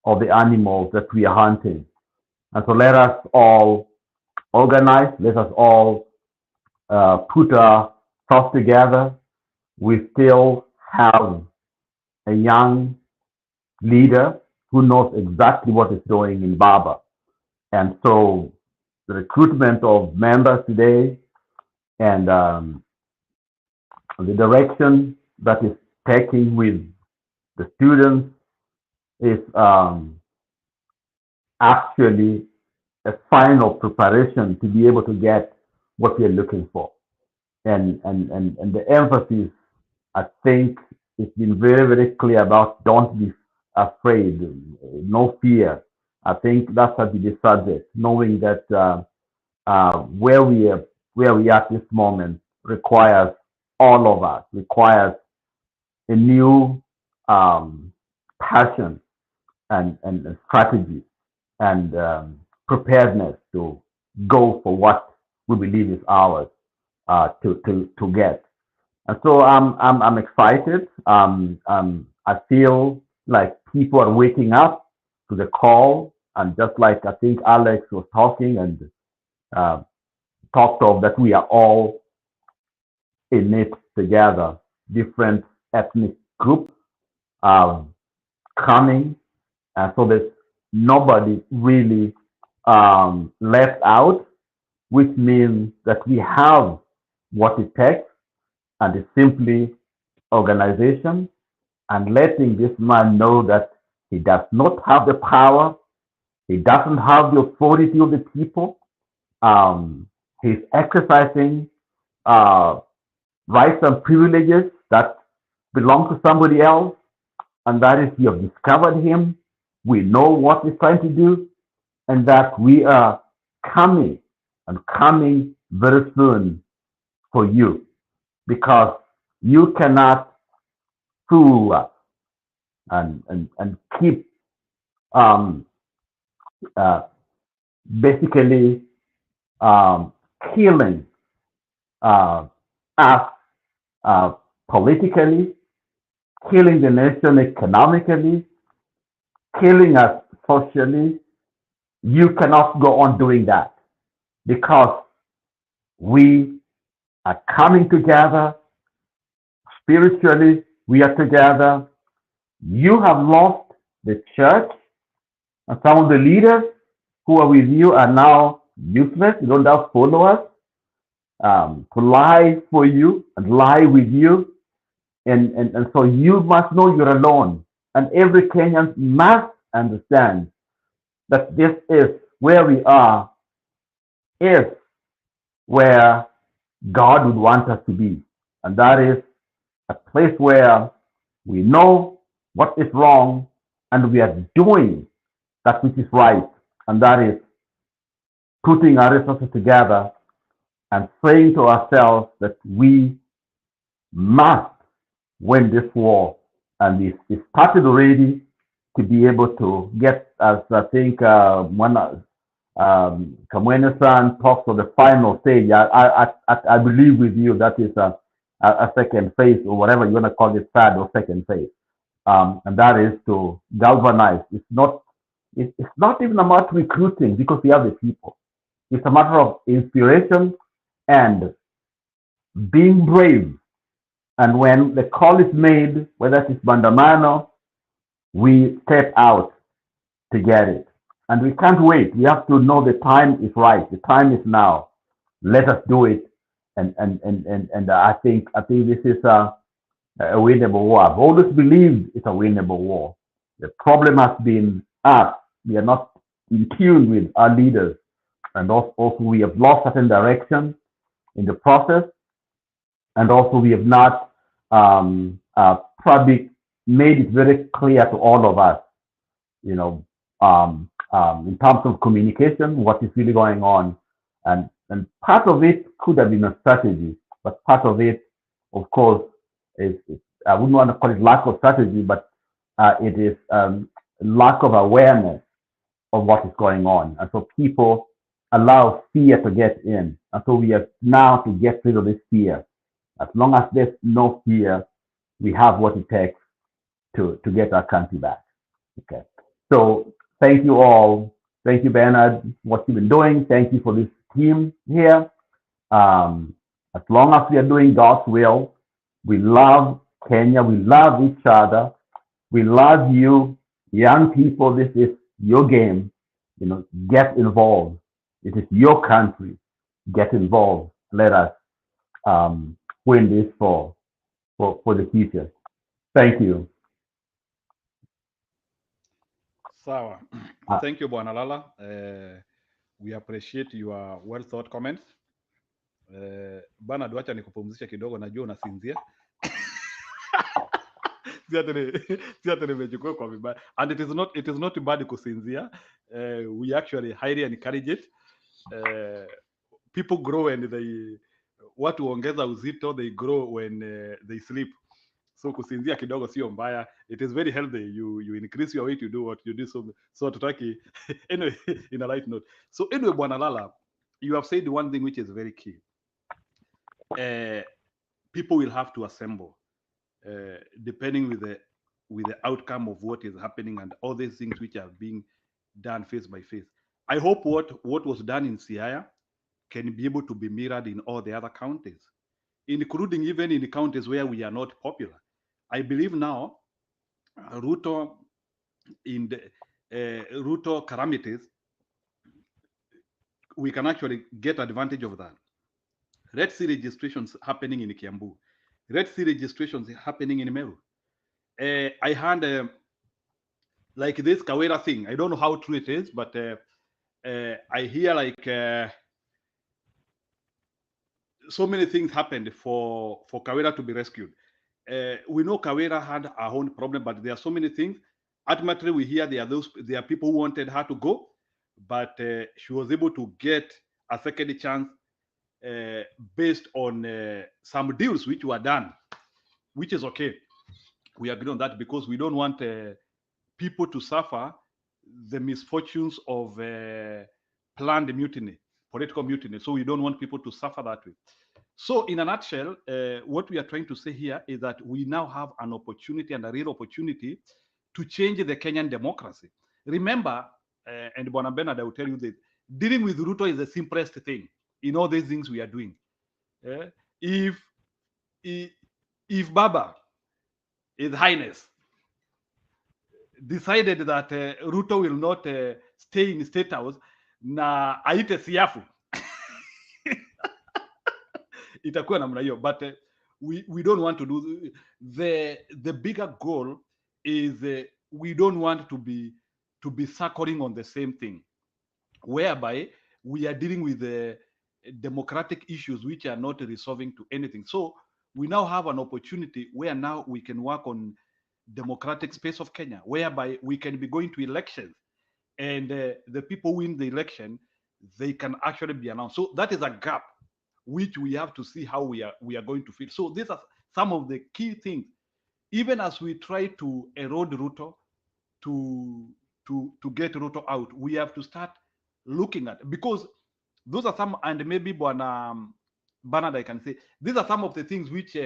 of the animals that we are hunting. And so let us all organize. Let us all put our thoughts together. We still have a young leader who knows exactly what is doing in Baba. And so the recruitment of members today and the direction that is taking with the students is actually a final preparation to be able to get what we are looking for. And the emphasis, I think, it's been very, very clear about don't be afraid, no fear. I think that has to be the subject, knowing that where we are at this moment requires all of us, requires a new passion and strategy and preparedness to go for what we believe is ours to get. And so I'm excited. I feel like people are waking up to the call, and just like I think Alex was talking and talked of that we are all in it together, different ethnic groups coming, and so there's nobody really left out, which means that we have what it takes, and it's simply organization and letting this man know that he does not have the power He doesn't have the authority of the people. He's exercising rights and privileges that belong to somebody else, and that is, you have discovered him. We know what he's trying to do, and that we are coming very soon for you, because you cannot sue us and keep basically killing us politically, killing the nation economically, killing us socially. You cannot go on doing that, because we are coming together spiritually. We are together. You have lost the church, and some of the leaders who are with you are now useless. You don't have followers to lie for you and lie with you. And so you must know you're alone. And every Kenyan must understand that this is where we are, is where God would want us to be. And that is a place where we know what is wrong and we are doing that which is right. And that is putting our resources together and saying to ourselves that we must win this war. And it started already to be able to get, as I think when Kamwene-san talks of the final stage, I believe with you that is a second phase, or whatever you want to call it, third or second phase. And that is to galvanize. It's not even about recruiting, because we have the people. It's a matter of inspiration and being brave. And when the call is made, whether it's Bandamano, we step out to get it. And we can't wait. We have to know the time is right. The time is now. Let us do it. And I think this is a winnable war. I've always believed it's a winnable war. The problem has been us. We are not in tune with our leaders. And also we have lost certain direction in the process. And also we have not probably made it very clear to all of us, in terms of communication, what is really going on. And part of it could have been a strategy, but part of it, of course, is I wouldn't want to call it lack of strategy, but it is lack of awareness of what is going on. And so people allow fear to get in. And so we have now to get rid of this fear. As long as there's no fear, we have what it takes to get our country back. Okay. So thank you all. Thank you, Bernard, what you've been doing. Thank you for this team here. As long as we are doing God's will, we love Kenya. We love each other. We love you, young people. This is your game. Get involved. It is your country. Get involved. Let us win this for the future. Thank you. Sawa. Thank you, Bwana Lala. We appreciate your well thought comments. Bana, duacha nikupumzisha kidogo, najua unasinzia. And it is not bad kusinzia. We actually highly encourage it. People grow and watu huongeza uzito, they grow when they sleep. So kusinzia kidogo sio mbaya. It is very healthy. You increase your weight, you do what you do. So tutaki anyway, in a light note. So anyway, Bwana Lala, you have said one thing which is very key. People will have to assemble, depending with the outcome of what is happening and all these things which are being done face by face. I hope what was done in Siaya can be able to be mirrored in all the other counties, including even in the counties where we are not popular. I believe now, Ruto in the Ruto calamities, we can actually get advantage of that. Red Sea registrations happening in Kiambu. Red Sea registrations happening in Meru. I heard like this Kawera thing. I don't know how true it is, but I hear like so many things happened for Kawera to be rescued. We know Kawera had her own problem, but there are so many things. Ultimately, we hear there are people who wanted her to go, but she was able to get a second chance based on some deals which were done, which is okay. We agree on that because we don't want people to suffer the misfortunes of planned mutiny, political mutiny. So we don't want people to suffer that way. So in a nutshell, what we are trying to say here is that we now have an opportunity and a real opportunity to change the Kenyan democracy. Remember, and Bwana Bernard, I will tell you this, dealing with Ruto is the simplest thing in all these things we are doing. If Baba, His Highness, decided that Ruto will not stay in State House, na aite siafu, itakuwa namna hiyo. But we don't want to do the bigger goal is we don't want to be circling on the same thing, whereby we are dealing with democratic issues which are not resolving to anything. So we now have an opportunity where now we can work on democratic space of Kenya, whereby we can be going to elections, and the people who win the election, they can actually be announced. So that is a gap which we have to see how we are going to fill. So these are some of the key things. Even as we try to erode Ruto, to get Ruto out, we have to start looking at, because those are some, and maybe Bwana Bernard, I can say, these are some of the things which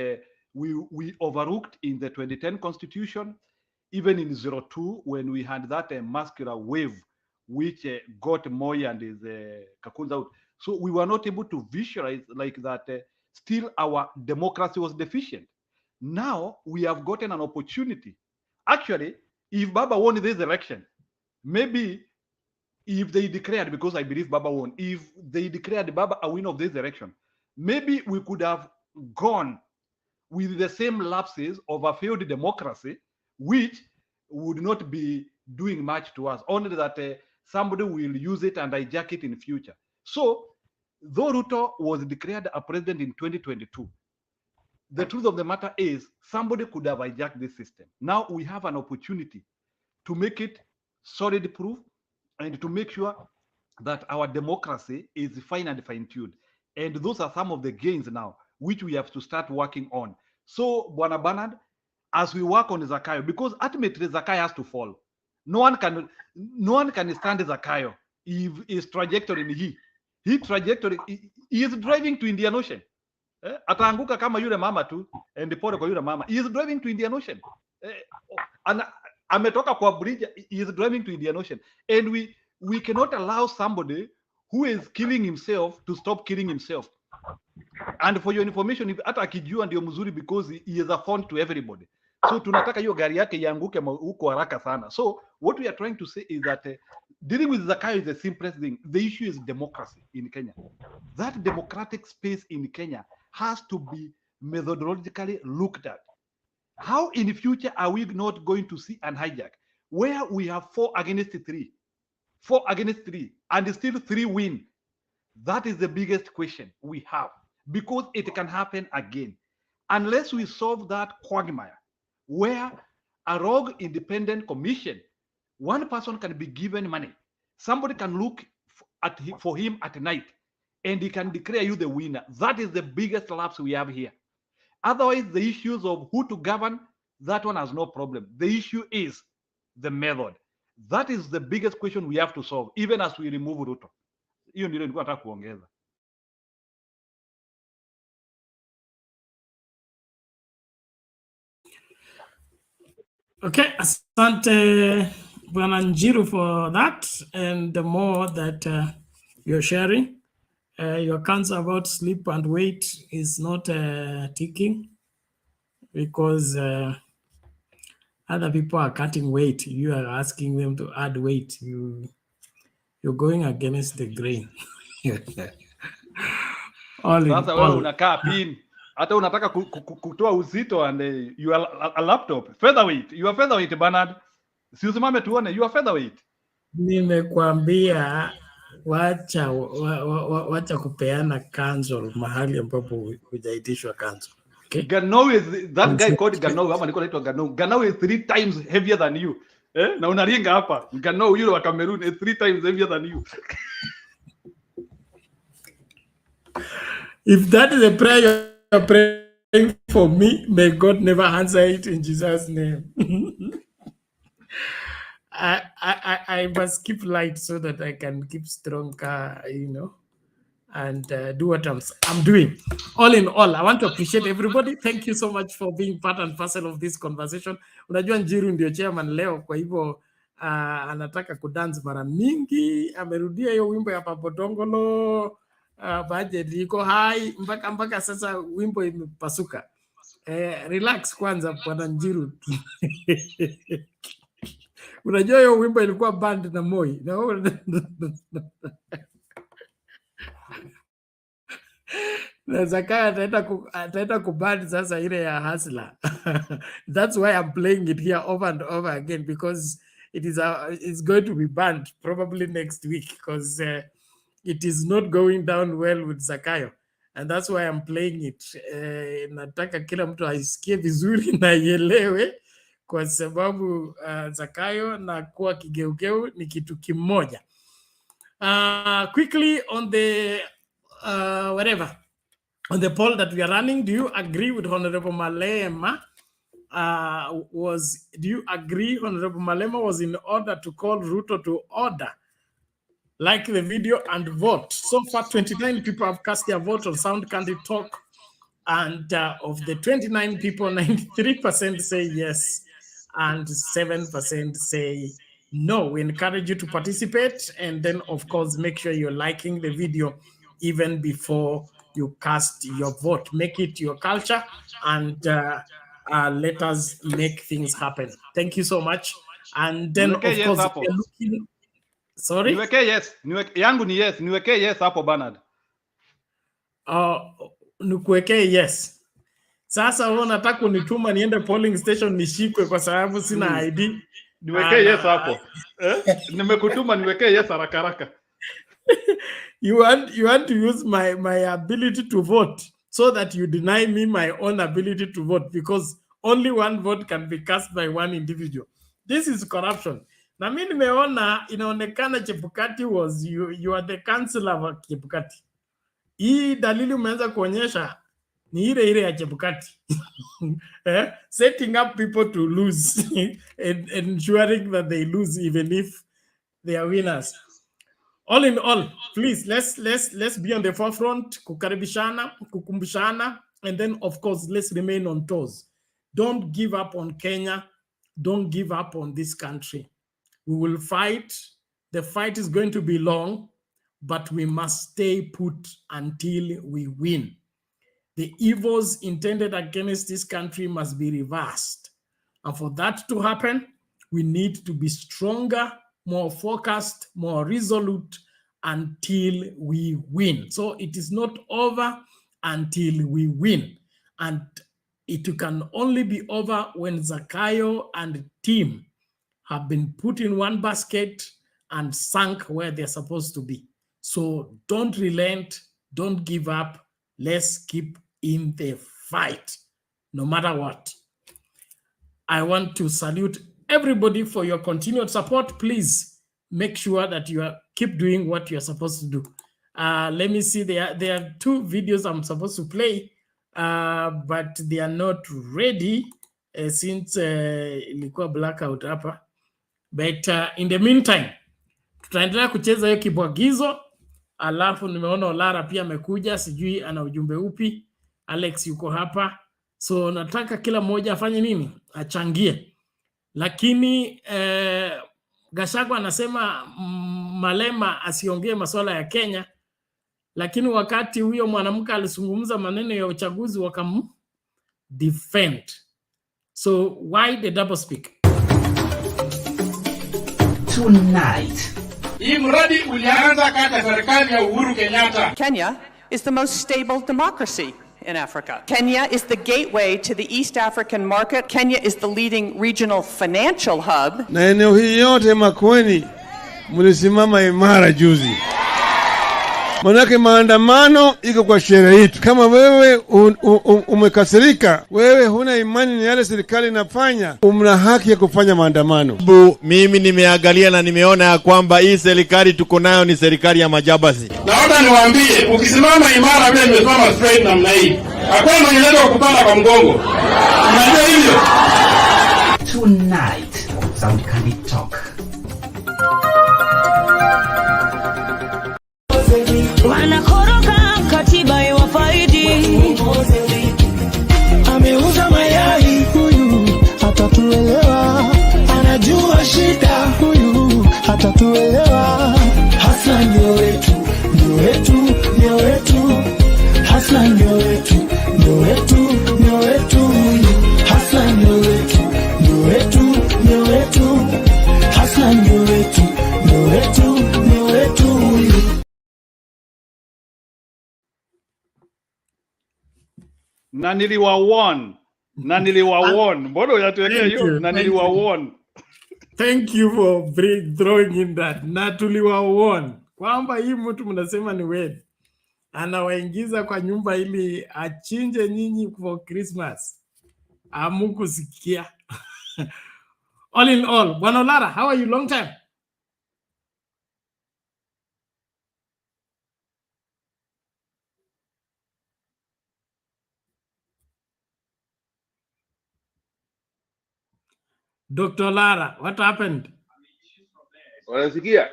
we overlooked in the 2010 constitution, even in 02, when we had that muscular wave which got Moi and his Kakunza out. So we were not able to visualize like that. Still, our democracy was deficient. Now we have gotten an opportunity. Actually, if Baba won this election, maybe if they declared, because I believe Baba won, if they declared Baba a winner of this election, maybe we could have gone with the same lapses of a failed democracy, which would not be doing much to us, only that somebody will use it and hijack it in the future. So, though Ruto was declared a president in 2022, the truth of the matter is somebody could have hijacked this system. Now we have an opportunity to make it solid proof and to make sure that our democracy is fine and fine-tuned. And those are some of the gains now, which we have to start working on. So, Bwana Bernard, as we work on Zakayo, because ultimately Zakayo has to fall. No one can stand Zakayo if his trajectory he trajectory, he is driving to Indian Ocean. Ataanguka kama yule mama tu, and pole kwa yule mama. He is driving to Indian Ocean. Ametoka kwa bridge, he is driving to Indian Ocean. And we cannot allow somebody who is killing himself to stop killing himself. And for your information, hata akijua ndio mzuri, because he is a font to everybody. So tunataka hiyo gari yake ianguke huko haraka sana. So what we are trying to say is that dealing with Zakayo is the simplest thing. The issue is democracy in Kenya. That democratic space in Kenya has to be methodologically looked at. How in the future are we not going to see an hijack where we have 4 against 3? 4 against 3, and still 3 win? That is the biggest question we have, because it can happen again. Unless we solve that quagmire, where a rogue independent commission, one person can be given money, somebody can look for him at night, and he can declare you the winner. That is the biggest lapse we have here. Otherwise, the issues of who to govern, that one has no problem. The issue is the method. That is the biggest question we have to solve, even as we remove Ruto. Hiyo ndio nilikuwa nataka kuongeza. Okay, asante Bwana Njiru for that, and the more that you're sharing, your cancer about sleep and weight is not ticking, because other people are cutting weight. You are asking them to add weight. You're going against the grain. Sasa wewe unakaa pin, hata unataka kutoa uzito, and you are a laptop featherweight. You are featherweight, Bernard. Si usimame tuone, you are featherweight. Nimekwambia wacha kupeana counsel mahali ambapo hujaitishwa counsel. Okay? Ganou is that guy called Ganou, ama niko naitwa Ganou. Ganou is 3 times heavier than you. Na unaringa hapa. Ganou yule wa Cameroon is 3 times heavier than you. If that is a prayer you're praying for me, may God never answer it in Jesus' name. I must keep light so that I can keep strong, and do what I'm doing. All in all, I want to appreciate everybody. Thank you so much for being part and parcel of this conversation. Unajua Njiru ndio chairman leo, kwa hivyo anataka kudance mara mingi. Amerudia hiyo wimbo ya Papodongolo. Budget iko high mpaka sasa wimbo imepasuka. Relax kwanza bwana Njiru. Unajua hiyo wimbo ilikuwa band na Moi. Na Zakaya ataenda kuband sasa ile ya Hustler. That's why I'm playing it here over and over again, because it's going to be banned probably next week, because it is not going down well with Zakayo, and that's why I'm playing it. Nataka kila mtu aisikie vizuri na ielewe, kwa sababu Zakayo na kuwa kigeugeu ni kitu kimoja. Quickly on the on the poll that we are running, do you agree with Honorable Malema? Do you agree Honorable Malema was in order to call Ruto to order? Like the video and vote. So far, 29 people have cast their vote on Sound Candy Talk. And of the 29 people, 93% say yes and 7% say no. We encourage you to participate. And then, of course, make sure you're liking the video even before you cast your vote. Make it your culture, and let us make things happen. Thank you so much. And then, of course, we're looking... Sorry? Niweke yes. Yangu ni yes. Niweke yes hapo Bernard. Nikuweke yes. Sasa wewe unataka unituma niende polling station nishikwe kwa sababu sina ID. Niweke yes hapo. Nimekutuma niweke yes haraka haraka. You want to use my ability to vote so that you deny me my own ability to vote, because only one vote can be cast by one individual. This is corruption. Na mimi nimeona inaonekana Chebukati was you are the councillor wa Chebukati. Hii dalili umeanza kuonyesha ni ile ya Chebukati. Setting up people to lose and ensuring that they lose even if they are winners. All in all, please let's be on the forefront, kukaribishana, kukumbushana, and then of course let's remain on toes. Don't give up on Kenya. Don't give up on this country. We will fight. The fight is going to be long, but we must stay put until we win. The evils intended against this country must be reversed. And for that to happen, we need to be stronger, more focused, more resolute until we win. So it is not over until we win. And it can only be over when Zakayo and team have been put in one basket and sunk where they're supposed to be. So don't relent, don't give up. Let's keep in the fight, no matter what. I want to salute everybody for your continued support. Please make sure that you keep doing what you're supposed to do. Let me see, there are 2 videos I'm supposed to play, but they are not ready since ilikuwa blackout hapa. But in the meantime, tutaendelea kucheza hiyo kibwagizo. Alafu nimeona Olara pia amekuja, sijui ana ujumbe upi. Alex yuko hapa. So nataka kila mmoja afanye nini? Achangie. Lakini Gachagua anasema Malema asiongee masuala ya Kenya. Lakini wakati huyo mwanamke alizungumza maneno ya uchaguzi defend. So why the double speak? Tonight. Hii mradi ulianza kati ya serikali ya Uhuru Kenyatta. Kenya is the most stable democracy in Africa. Kenya is the gateway to the East African market. Kenya is the leading regional financial hub. Na eneo hii yote Makueni mlisimama imara juzi. Manake maandamano iko kwa sheria yetu. Kama wewe umekasirika, wewe huna imani na yale serikali inafanya, una haki ya kufanya maandamano. Mimi nimeangalia na nimeona ya kwamba hii serikali tuko nayo ni serikali ya majabasi. Naomba niwaambie, ukisimama imara vile nimesimama straight namna hii, hakuna mwenye anaweza kupanda kwa mgongo. Unajua hivyo? Tonight, some candid talk. Wanakoroga katiba ya wafaidi. Ameuza mayai huyu, hatatuelewa. Anajua shida huyu, hatatuelewa. Hasa ndio wetu, ndio wetu, ndio wetu. Hasa ndio wetu, ndio wetu, ndio wetu huyu. Hasa ndio wetu, ndio wetu, ndio wetu. Hasa ndio wetu, ndio wetu, ndio wetu huyu. Na niliwawarn. Mbona unatuwekea hiyo? Na niliwawarn. Thank you for throwing in that. Na tuliwawarn kwamba hii mtu mnasema ni wewe, anawaingiza kwa nyumba ili achinje nyinyi for Christmas. Amukusikia. All in all, Bwana Olara, how are you? Long time. Dr. Lara, what happened? Unasikia?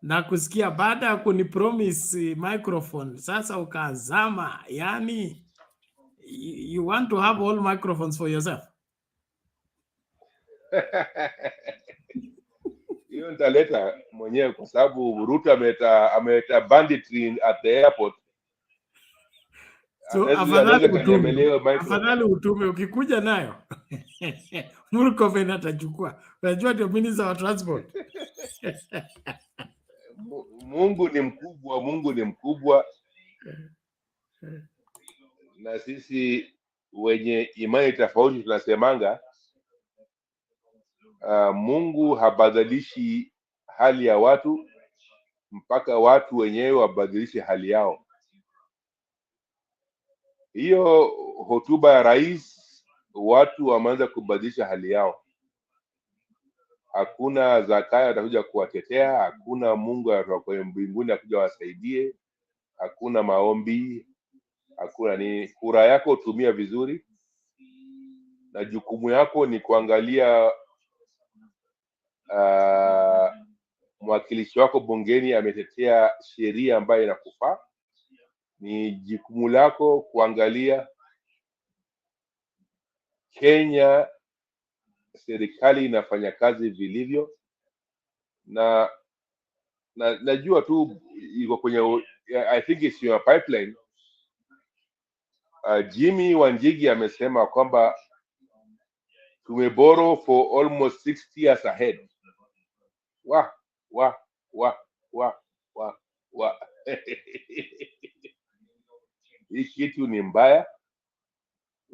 Na kusikia baada ya kunipromise microphone, sasa ukazama. Yani, you want to have all microphones for yourself? Hiyo nitaleta mwenyewe kwa sababu Ruto ameleta banditry at the airport. So afadhali utume ukikuja nayo. Murkomen atachukua. Unajua ndio minister wa transport. Mungu ni mkubwa. Na sisi wenye imani tofauti tunasemanga Mungu habadilishi hali ya watu mpaka watu wenyewe wabadilishe hali yao. Hiyo hotuba ya rais, watu wameanza kubadilisha hali yao. Hakuna Zakayo atakuja kuwatetea, hakuna Mungu atoka mbinguni akuja wasaidie, hakuna maombi, hakuna nini. Kura yako tumia vizuri, na jukumu yako ni kuangalia mwakilishi wako bungeni ametetea sheria ambayo inakufaa. Ni jukumu lako kuangalia Kenya serikali inafanya kazi vilivyo, na najua tu iko kwenye, I think it's your pipeline. Jimmy Wanjigi amesema kwamba tumeborrow for almost 60 years ahead. Wa hii kitu ni mbaya.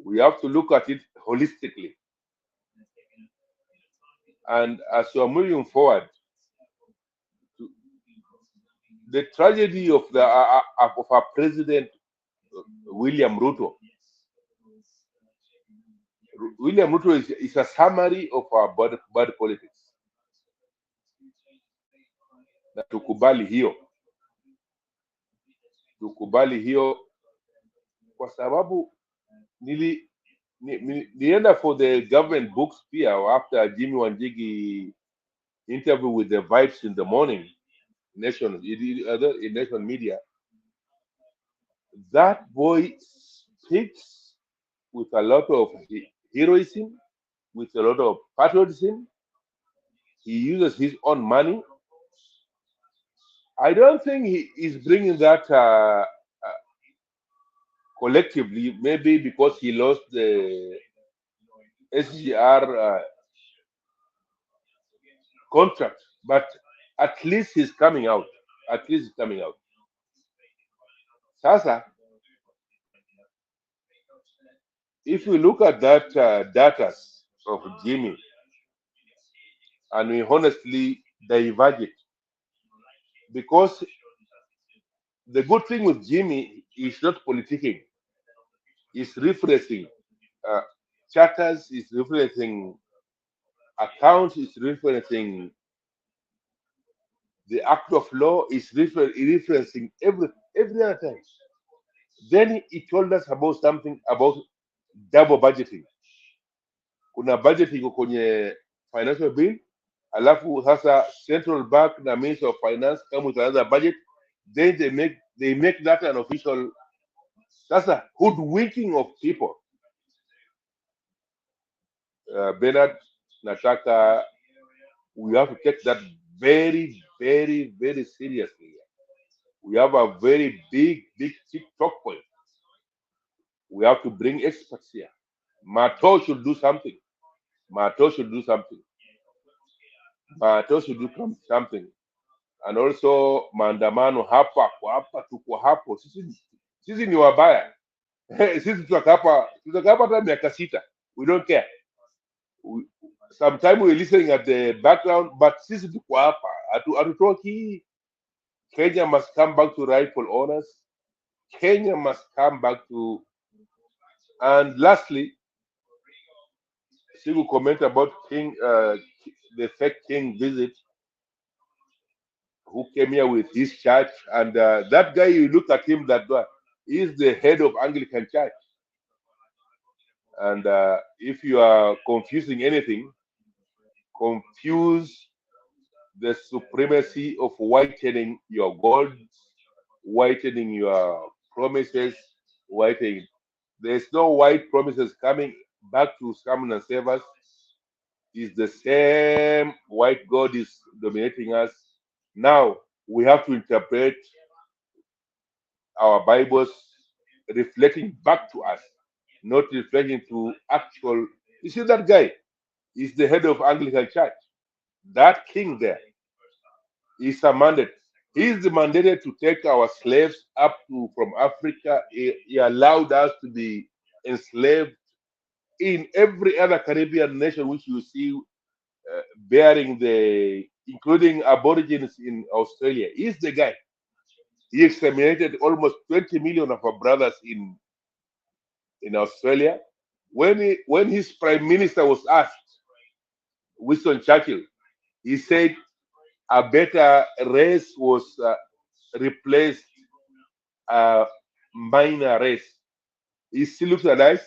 We have to look at it holistically. And as we are moving forward, the tragedy of our president William Ruto. William Ruto is a summary of our bad politics. Na tukubali hiyo kwa sababu nilienda for the government books pia after Jimmy Wanjigi interview with the Vibes in the morning in national media. That boy speaks with a lot of heroism, with a lot of patriotism. He uses his own money. I don't think he is bringing that collectively, maybe because he lost the SGR contract, but at least he's coming out. Sasa if we look at that data of Jimmy and we honestly diverge it, because the good thing with Jimmy is not politicking, is referencing charters, is referencing accounts, is referencing the act of law, is referencing every other time. Then he told us about something about double budgeting. Kuna budgeting iko kwenye financial bill, alafu sasa central bank na minister of finance kama utaanza budget, then they make that an official. Sasa hoodwinking of people. Bernard, nataka we have to take that very, very, very seriously. We have a very big talk point. We have to bring experts here. Mato should do something. Mato should do something. Mato should do something. And also maandamano hapa kwa hapa tuko hapo. Sisi ni wabaya. Sisi tutaka hapa hata miaka 6. We don't care. Sometimes we're listening at the background, but sisi tuko hapa. Hatutoki. Kenya must come back to rightful owners. Kenya must come back to. And lastly, Sigu comment about King, the fake King visit, who came here with his church, and that guy, you look at him, that he is the head of Anglican Church. And if you are confusing anything, confuse the supremacy of whitening your gold, whitening your promises, whitening. There's no white promises coming back to come and save us. Is the same white God is dominating us. Now we have to interpret our Bibles reflecting back to us, not reflecting to actual. You see that guy is the head of Anglican Church. That king there is a mandate. He is mandated to take our slaves up to from Africa. He allowed us to be enslaved in every other Caribbean nation which you see bearing including Aborigines in Australia. He's the guy. He exterminated almost 20 million of our brothers in Australia. When his prime minister was asked, Winston Churchill, he said a better race was replaced minor race. He still looks at us.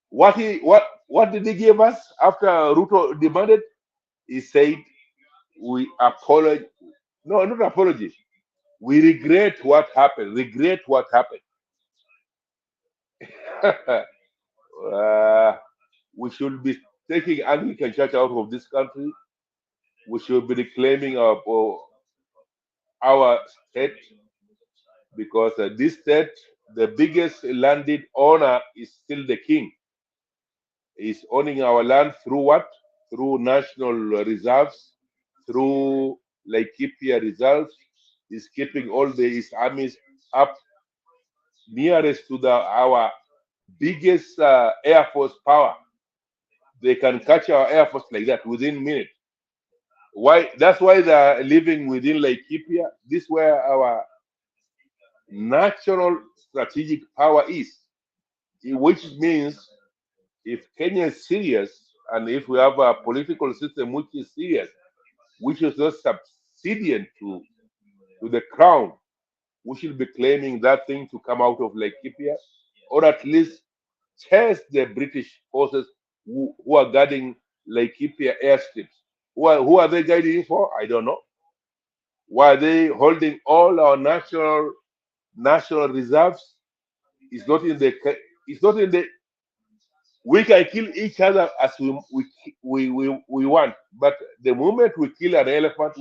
What did he give us after Ruto demanded? He said, we apologize. No, not apology. We regret what happened. Regret what happened. We should be taking Anglican Church out of this country. We should be reclaiming our state, because this state, the biggest landed owner is still the king. He's owning our land through what? Through national reserves, through Laikipia reserves. He's keeping all his armies up nearest to our biggest air force power. They can catch our air force like that within minutes. Why? That's why they're living within Laikipia. This is where our natural strategic power is, which means if Kenya is serious, and if we have a political system which is serious, which is not subservient to the crown, we should be claiming that thing to come out of Laikipia, or at least chase the British forces who are guarding Laikipia airstrips. Who are they guarding for? I don't know. Why are they holding all our national reserves? It's not in the. We can kill each other as we want, but the moment we kill an elephant,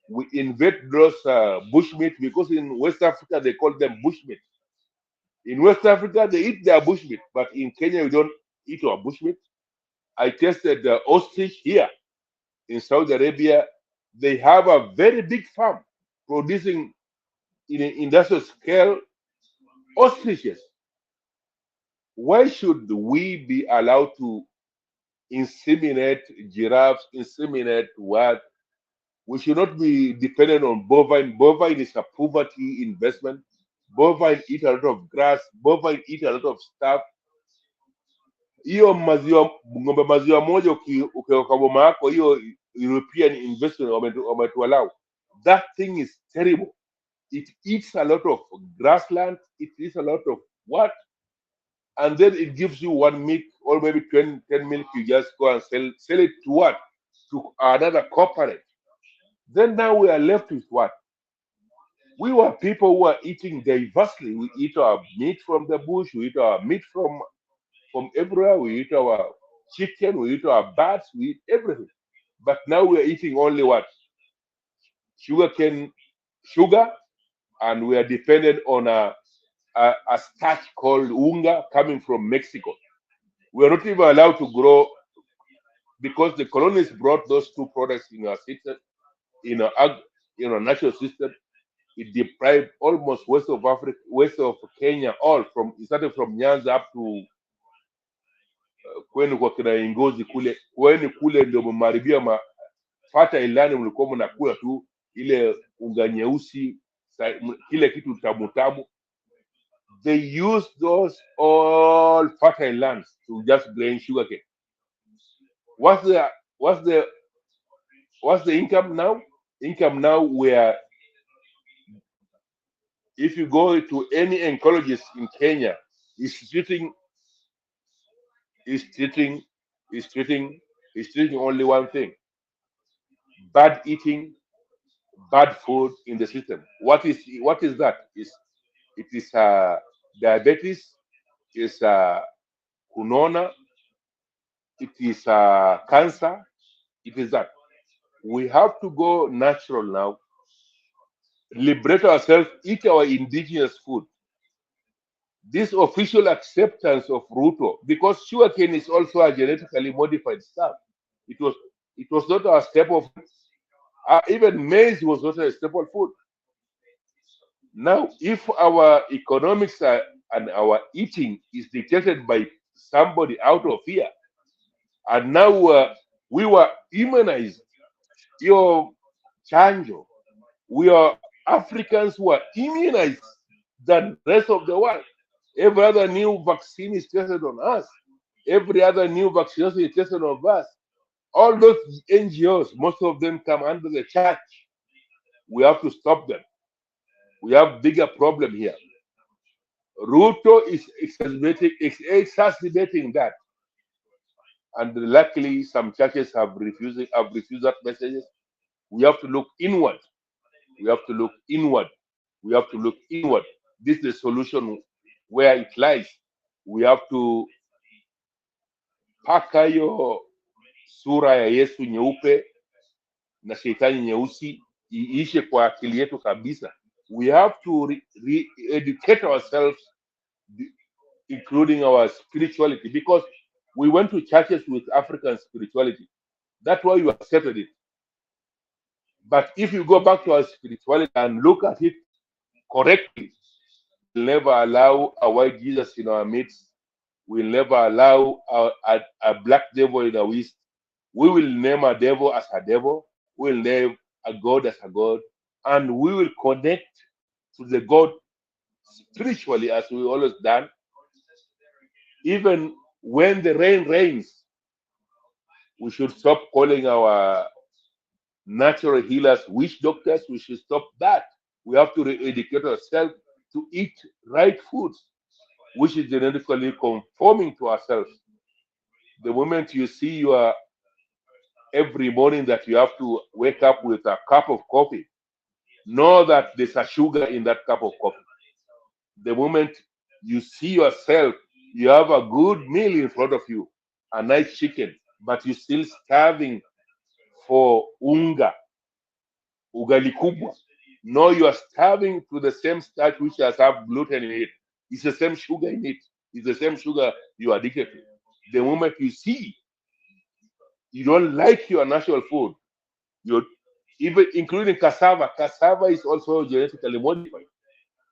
we invade those bushmeat, because in West Africa they call them bushmeat. In West Africa they eat their bushmeat, but in Kenya we don't eat our bushmeat. I tested the ostrich here in Saudi Arabia. They have a very big farm producing in an industrial scale ostriches. Why should we be allowed to inseminate giraffes, inseminate what? We should not be dependent on bovine. Bovine is a poverty investment. Bovine eat a lot of grass. Bovine eat a lot of stuff. Hiyo ng'ombe maziwa moja ukiweka boma yako, hiyo European investment wametuallow. That thing is terrible. It eats a lot of grassland. It eats a lot of what? And then it gives you 1 milk or maybe 10 milk. You just go and sell it to what? To another corporate. Then now we are left with what? We were people who are eating diversely. We eat our meat from the bush. We eat our meat from everywhere. We eat our chicken. We eat our bats. We eat everything. But now we are eating only what? Sugar, and we are dependent on a starch called unga coming from Mexico. We are not even allowed to grow because the colonists brought those two products in our system, in our natural system. It deprived almost west of Africa, west of Kenya, all from, it started from Nyanza up to kwenu kwa kina Ingozi kule. Kwenu kule ndio mmaribia fata ilani, mlikuwa mnakula tu ile unga nyeusi, kile kitu tamu. They use those all fertile lands to just grain sugarcane. What's the income now? Income now, where if you go to any oncologist in Kenya, is treating only one thing: bad eating, bad food in the system. What is that? It is diabetes, is kunona, it is cancer. It is that. We have to go natural now, liberate ourselves, eat our indigenous food. This official acceptance of Ruto, because sugarcane is also a genetically modified stuff. It was not a staple. Even maize was not a staple food. Now, if our economics and our eating is dictated by somebody out of here, and now we were immunized, your chanjo, we are Africans who are immunized than the rest of the world. Every other new vaccine is tested on us. Every other new vaccination is tested on us. All those NGOs, most of them come under the church. We have to stop them. We have bigger problem here. Ruto is exacerbating that. And luckily, some churches have refused that message. We have to look inward. We have to look inward. We have to look inward. This is the solution where it lies. We have to paka hiyo sura ya Yesu nyeupe na shetani nyeusi iishe kwa akili yetu kabisa. We have to re-educate ourselves, including our spirituality, because we went to churches with African spirituality. That's why you accepted it. But if you go back to our spirituality and look at it correctly, we'll never allow a white Jesus in our midst. We'll never allow a black devil in our midst. We will name a devil as a devil. We'll name a God as a God. And we will connect to the God spiritually, as we always done. Even when the rain rains, we should stop calling our natural healers witch doctors. We should stop that. We have to educate ourselves to eat right foods, which is genetically conforming to ourselves. The moment you see every morning that you have to wake up with a cup of coffee, know that there's a sugar in that cup of coffee. The moment you see yourself, you have a good meal in front of you, a nice chicken, but you're still starving for ugali kubwa. No, you are starving to the same starch which has have gluten in it. It's the same sugar in it. It's the same sugar you are addicted to. The moment you see you don't like your natural food, even including cassava. Cassava is also genetically modified.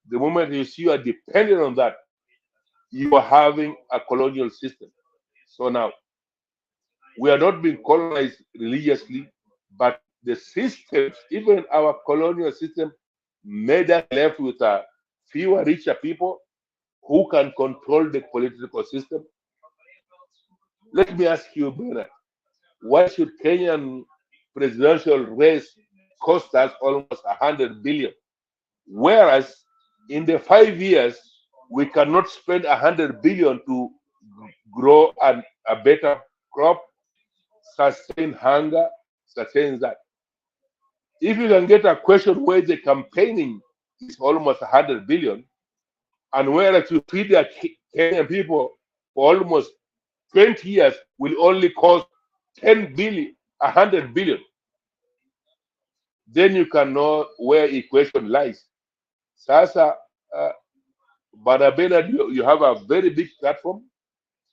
The moment you see you are dependent on that, you are having a colonial system. So now, we are not being colonized religiously, but the systems, even our colonial system, made us left with a fewer richer people who can control the political system. Let me ask you, Bernard, why should Kenyan presidential race cost us almost 100 billion? Whereas in the 5 years, we cannot spend 100 billion to grow a better crop, sustain hunger, sustain that. If you can get a question where the campaigning is almost 100 billion, and whereas you feed the Kenyan people for almost 20 years will only cost 10 billion, 100 billion, then you can know where equation lies. Sasa, Bana Bernard, you have a very big platform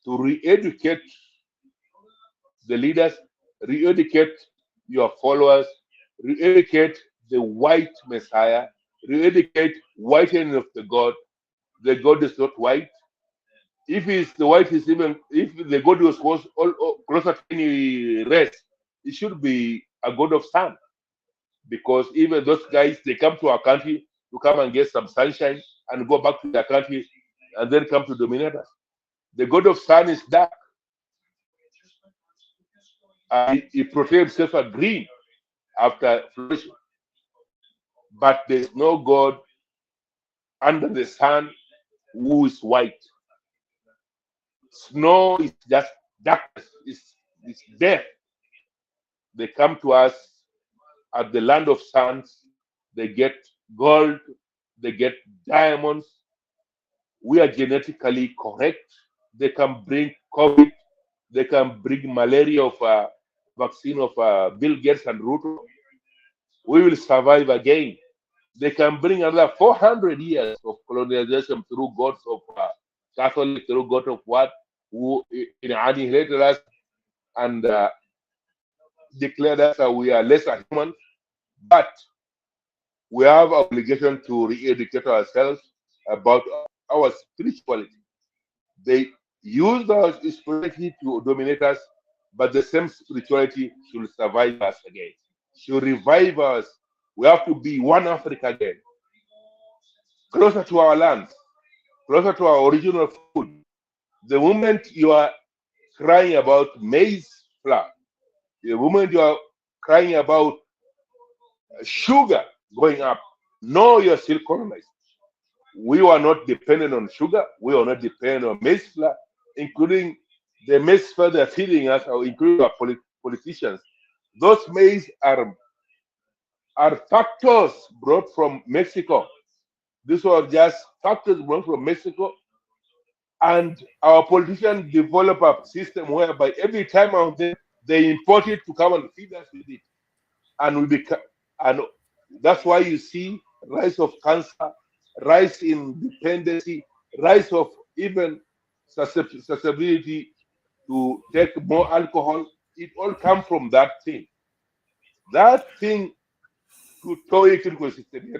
to re-educate the leaders, re-educate your followers, re-educate the white messiah, re-educate whitening of the God. The God is not white. If it's the white is even, if the God was closer to any race, it should be a God of sun. Because even those guys, they come to our country to come and get some sunshine and go back to their country and then come to dominate us. The God of sun is dark. He portrays himself as green after flourishing. But there's no God under the sun who is white. Snow is just darkness, it's death. They come to us at the land of suns, they get gold, they get diamonds. We are genetically correct. They can bring COVID, they can bring malaria of vaccine of Bill Gates and Ruto. We will survive again. They can bring another 400 years of colonization through gods of Catholic, through God of what, who annihilated us and declared us that we are lesser human. But we have an obligation to re-educate ourselves about our spirituality. They use our spirituality to dominate us, but the same spirituality should survive us again, should revive us. We have to be one Africa again, closer to our land, closer to our original food. The moment you are crying about maize flour, the moment you are crying about sugar going up, no, you're still colonized. We were not dependent on sugar. We were not dependent on maize flour, including the maize flour they're feeding us, or including our politicians. Those maize are factors brought from Mexico. These were just factors brought from Mexico. And our politicians develop a system whereby every time out there, they import it to come and feed us with it. And that's why you see rise of cancer, rise in dependency, rise of even susceptibility to take more alcohol. It all comes from that thing. That thing to toy critical system.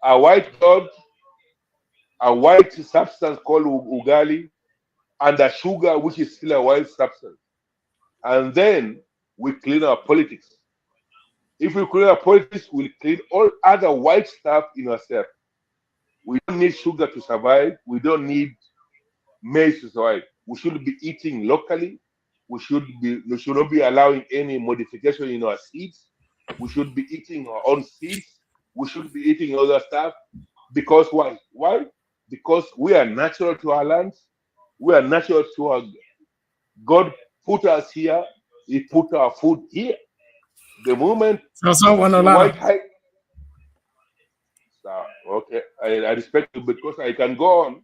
A white dog, a white substance called ugali, and a sugar, which is still a white substance. And then we clean our politics. If we clean our politics, we'll clean all other white stuff in ourselves. We don't need sugar to survive. We don't need maize to survive. We should be eating locally. We should not be allowing any modification in our seeds. We should be eating our own seeds. We should be eating other stuff. Because why? Why? Because we are natural to our lands. We are natural to our God put us here. He put our food here. The moment white height. Okay, I respect you because I can go on.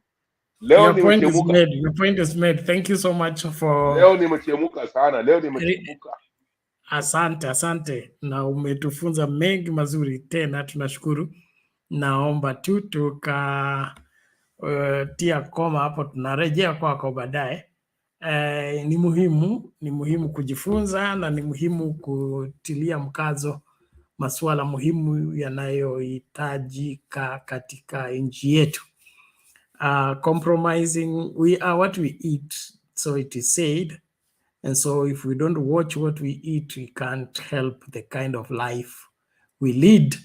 Your point is made. Your point is made. Thank you so much for. Leo nimechemuka sana. Leo nimechemuka. Asante, asante. Na umetufunza mengi mazuri tena, tunashukuru. Naomba tu tuka tia koma hapo, tunarejea kwako baadaye. Ni muhimu kujifunza na ni muhimu kutilia mkazo masuala muhimu yanayohitajika katika nchi yetu. compromising. We are what we eat, so it is said. And so if we don't watch what we eat, we can't help the kind of life we lead,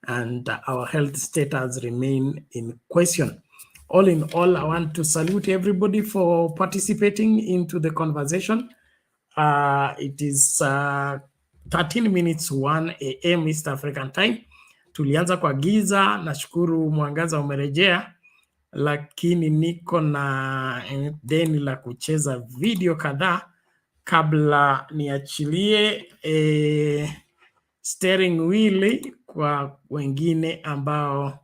and our health status remain in question. All in all, I want to salute everybody for participating into the conversation. It is 13 minutes 1 a.m. East African time. Tulianza kwa giza, nashukuru mwangaza umerejea, lakini niko na deni la kucheza video kadhaa kabla niachilie steering wheel kwa wengine ambao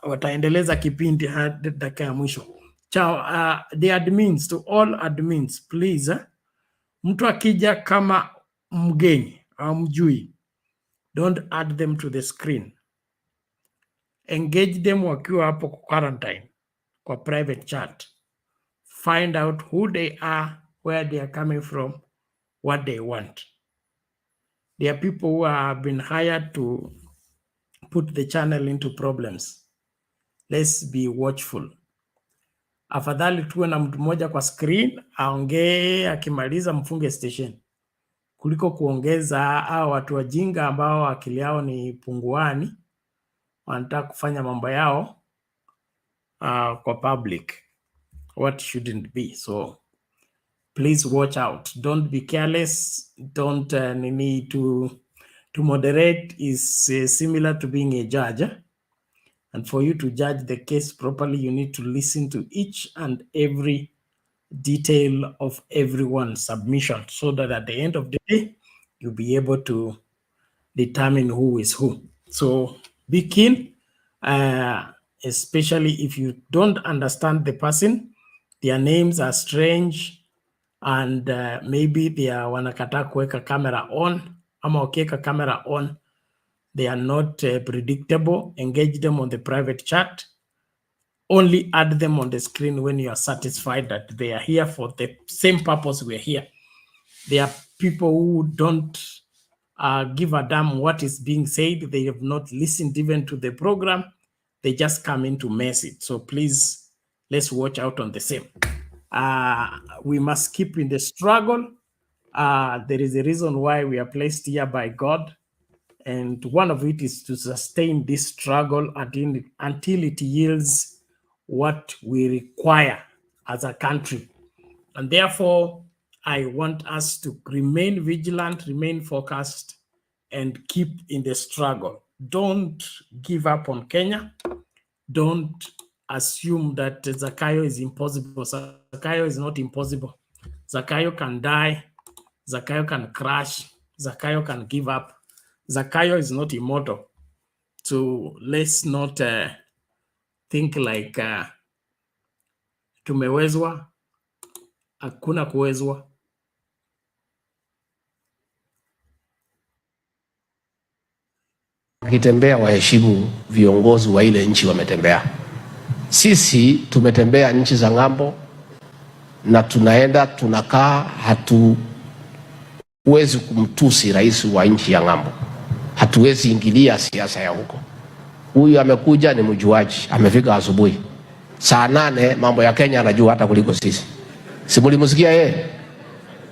wataendeleza kipindi hadi dakika ya mwisho. Chao, the admins, to all admins, please, mtu akija kama mgeni au mjui, don't add them to the screen. Engage them wakiwa hapo kwa quarantine, kwa private chat. Find out who they are, where they are coming from, what they want. There are people who have been hired to put the channel into problems. Let's be watchful. Afadhali tuwe na mtu mmoja kwa screen, aongee, akimaliza mfunge station, kuliko kuongeza hao watu wajinga ambao akili yao ni punguani, wanataka kufanya mambo yao kwa public, what shouldn't be. So please watch out. Don't be careless. Don't need to moderate is similar to being a judge. And for you to judge the case properly, you need to listen to each and every detail of everyone's submission, so that at the end of the day, you'll be able to determine who is who. So be keen, especially if you don't understand the person, their names are strange, and maybe they are wanakataa kuweka camera on, ama wakiweka camera on, they are not predictable. Engage them on the private chat. Only add them on the screen when you are satisfied that they are here for the same purpose we're here. There are people who don't give a damn what is being said. They have not listened even to the program. They just come in to mess it. So please, let's watch out on the same. We must keep in the struggle. There is a reason why we are placed here by God. And one of it is to sustain this struggle until it yields what we require as a country. And therefore, I want us to remain vigilant, remain focused, and keep in the struggle. Don't give up on Kenya. Don't assume that Zakayo is impossible. Zakayo is not impossible. Zakayo can die. Zakayo can crash. Zakayo can give up. Zakayo is not immortal. So let's not think like tumewezwa. Hakuna kuwezwa. Wakitembea waheshimu viongozi wa ile nchi wametembea. Sisi tumetembea nchi za ng'ambo na tunaenda tunakaa, hatuwezi kumtusi rais wa nchi ya ng'ambo. Hatuwezi ingilia siasa ya huko. Huyu amekuja ni mjuaji, amefika asubuhi. Saa 8 mambo ya Kenya anajua hata kuliko sisi. Si mlimsikia yeye?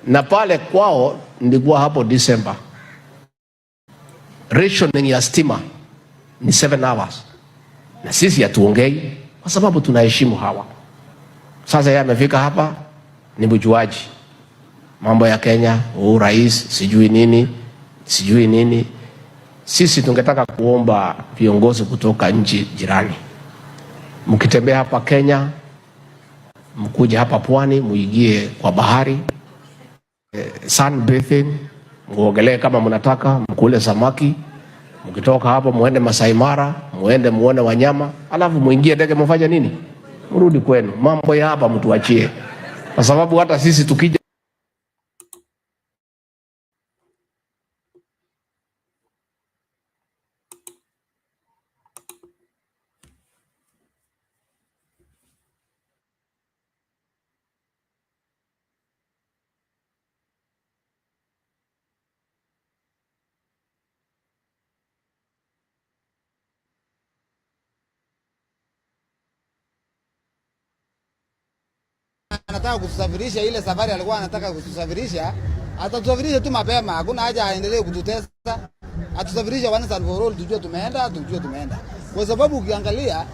Na pale kwao nilikuwa hapo December. Rationing ya stima ni 7 hours. Na sisi hatuongei kwa sababu tunaheshimu hawa. Sasa yeye amefika hapa ni mjuaji. Mambo ya Kenya, rais, sijui nini. Sisi tungetaka kuomba viongozi kutoka nchi jirani. Mkitembea hapa Kenya, mkuje hapa pwani, muingie kwa bahari, sunbathing, muogelee kama mnataka, mkule samaki. Mkitoka hapo muende Masai Mara, muende muone wanyama, alafu muingie ndege mfanye nini? Mrudi kwenu. Mambo ya hapa mtuachie. Kwa sababu hata sisi tukija anataka kutusafirisha ile safari alikuwa anataka kutusafirisha, atatusafirisha tu mapema, hakuna haja aendelee kututesa. Atusafirisha once and for all, tujue tumeenda. Kwa sababu ukiangalia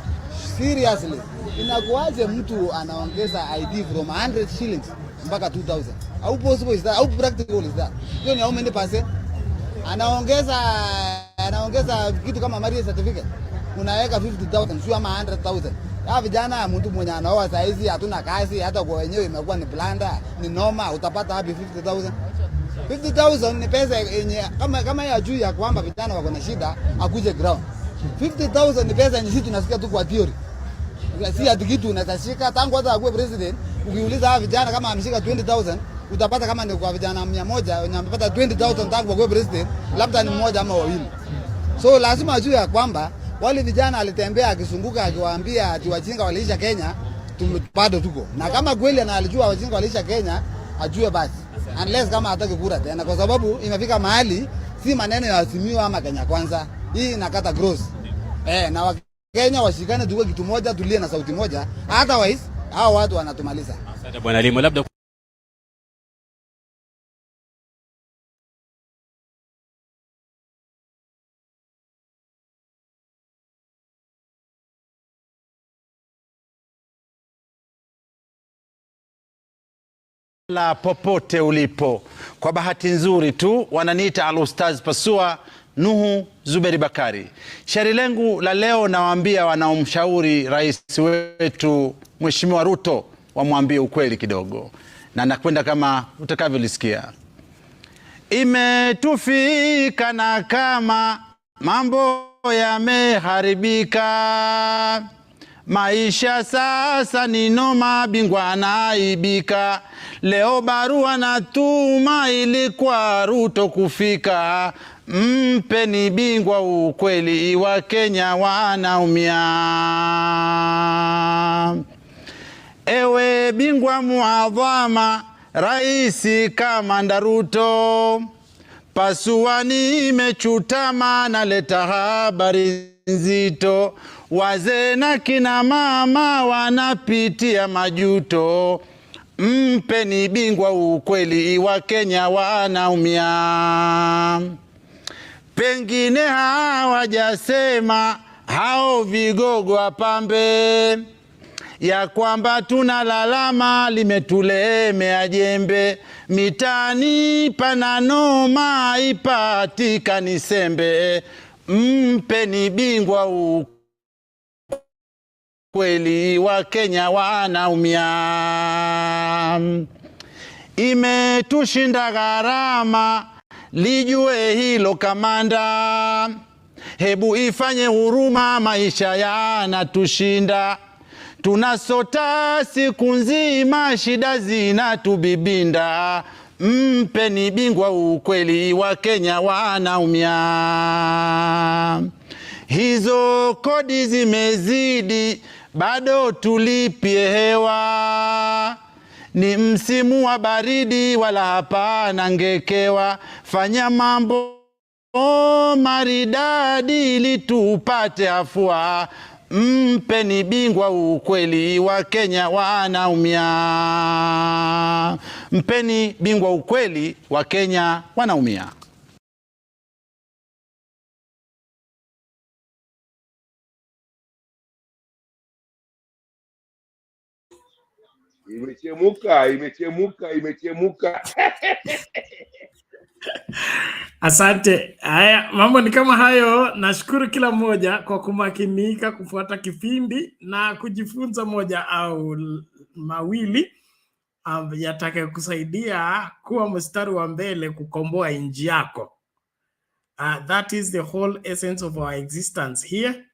seriously, inakuaje mtu anaongeza ID from 100 shillings mpaka 2000? How possible is that? How practical is that? Hiyo ni how many percent? Anaongeza kitu kama marriage certificate. Unaweka 50,000 sio ama 100,000. Hawa vijana, mtu mwenye anaoa saa hizi hatuna kazi, hata kwa wenyewe imekuwa ni blanda, ni noma, utapata wapi 50,000? 50,000 ni pesa yenye kama ya juu ya kwamba vijana wako na shida akuje ground. 50,000 ni pesa yenye sisi tunasikia tu kwa theory. Si ati kitu unatashika tangu hata akuwe president, ukiuliza hawa vijana kama ameshika 20,000, utapata kama ni kwa vijana 100 wenye wamepata 20,000 tangu akuwe president, labda ni mmoja ama wawili. So lazima ajue ya kwamba wale vijana alitembea akizunguka akiwaambia ati wajinga waliisha Kenya, bado tuko. Na kama kweli analijua wajinga waliisha Kenya, ajue basi. Unless kama hataki kura tena, kwa sababu imefika mahali si maneno ya Azimio ama Kenya Kwanza. Hii inakata gross. Na Wakenya washikane tuwe kitu moja, tulie na sauti moja. Otherwise hao watu wanatumaliza. Asante Bwana Limo, labda la popote ulipo. Kwa bahati nzuri tu wananiita Al-Ustaz Pasua Nuhu Zuberi Bakari. Shairi lengu la leo nawaambia wanaomshauri rais wetu Mheshimiwa Ruto wamwambie ukweli kidogo, na nakwenda kama utakavyolisikia. Imetufika na kama mambo yameharibika, maisha sasa ni noma, bingwa anaibika. Leo barua natuma ili kwa Ruto kufika, mpeni bingwa ukweli, wa Kenya wanaumia. Ewe bingwa muadhama, raisi Kamanda Ruto, pasua nimechutama, naleta habari nzito. Wazee na kina mama wanapitia majuto, mpeni bingwa ukweli, wa Kenya wanaumia. Pengine hawajasema hao vigogo wapambe, ya kwamba tunalalama limetulemea jembe, mitani pana noma ipatikani sembe, mpeni bingwa ukweli, wa Kenya wanaumia. Imetushinda gharama, lijue hilo kamanda, hebu ifanye huruma, maisha yanatushinda. Tunasota siku nzima, shida zinatubibinda, mpeni bingwa ukweli, wa Kenya wanaumia. Hizo kodi zimezidi, bado tulipie hewa, ni msimu wa baridi wala hapana ngekewa. Fanya mambo maridadi ili tupate afua, mpeni bingwa ukweli, wa Kenya wanaumia. Mpeni bingwa ukweli, wa Kenya wanaumia. Imechemuka. Asante. Haya, mambo ni kama hayo. Nashukuru kila mmoja kwa kumakinika kufuata kipindi na kujifunza moja au mawili yatakayo kusaidia kuwa mstari wa mbele kukomboa nchi yako. That is the whole essence of our existence here,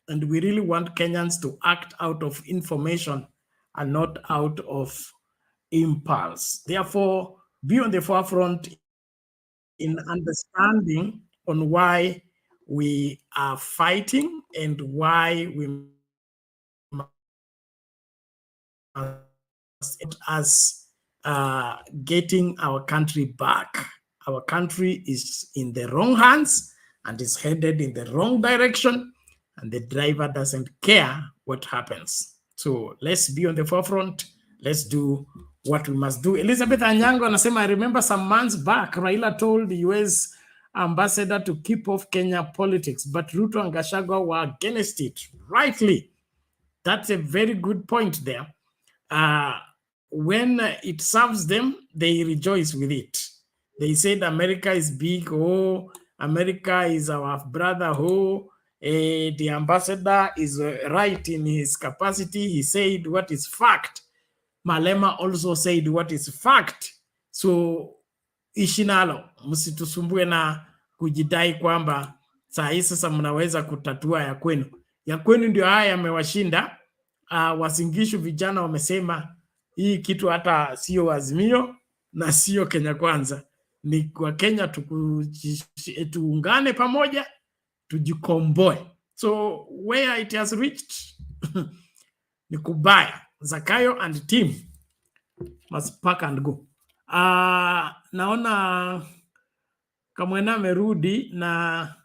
and we really want Kenyans to act out of information and not out of impulse. Therefore, be on the forefront in understanding on why we are fighting and why we must getting our country back. Our country is in the wrong hands and is headed in the wrong direction, and the driver doesn't care what happens. So let's be on the forefront let's do what we must do. Elizabeth Anyango anasema, I remember some months back, Raila told the US ambassador to keep off Kenya politics, but Ruto and Gachagua were against it. Rightly. That's a very good point there. When it serves them, they rejoice with it. They said America is big. Oh, America is our brother. Oh, the ambassador is right in his capacity. He said what is fact. Malema also said what is fact. So ishinalo, msitusumbue na kujidai kwamba saa hii sasa mnaweza kutatua ya kwenu. Ya kwenu ndio haya yamewashinda. Wasingishu vijana wamesema hii kitu hata sio Azimio na sio Kenya Kwanza. Ni kwa Kenya tuungane pamoja, tujikomboe. So where it has reached ni kubaya. Zakayo and team must pack and go. Naona Kamwena amerudi, na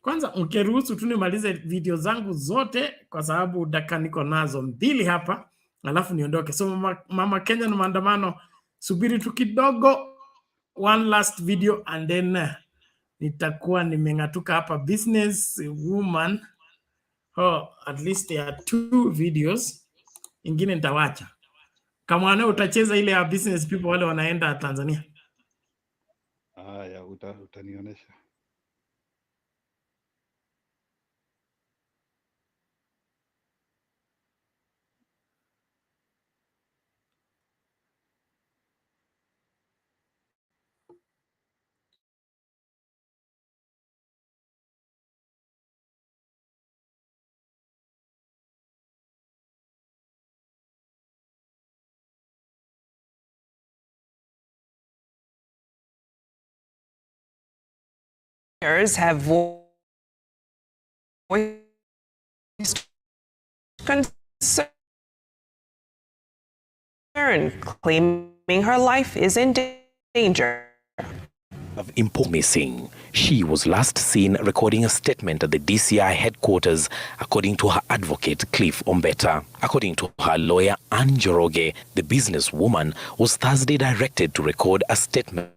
kwanza mkiruhusu tu nimalize video zangu zote kwa sababu dakika niko nazo 2 hapa alafu niondoke. So mama Kenya na maandamano, subiri tu kidogo, one last video and then nitakuwa nimengatuka hapa. Business woman, at least there are 2 videos, ingine nitawacha. Kama utacheza ile ya business people wale wanaenda Tanzania. Haya, utanionyesha. Have voiced concern, claiming her life is in danger. Of import missing. She was last seen recording a statement at the DCI headquarters, according to her advocate, Cliff Ombeta. According to her lawyer, Anne Joroge, the businesswoman was Thursday directed to record a statement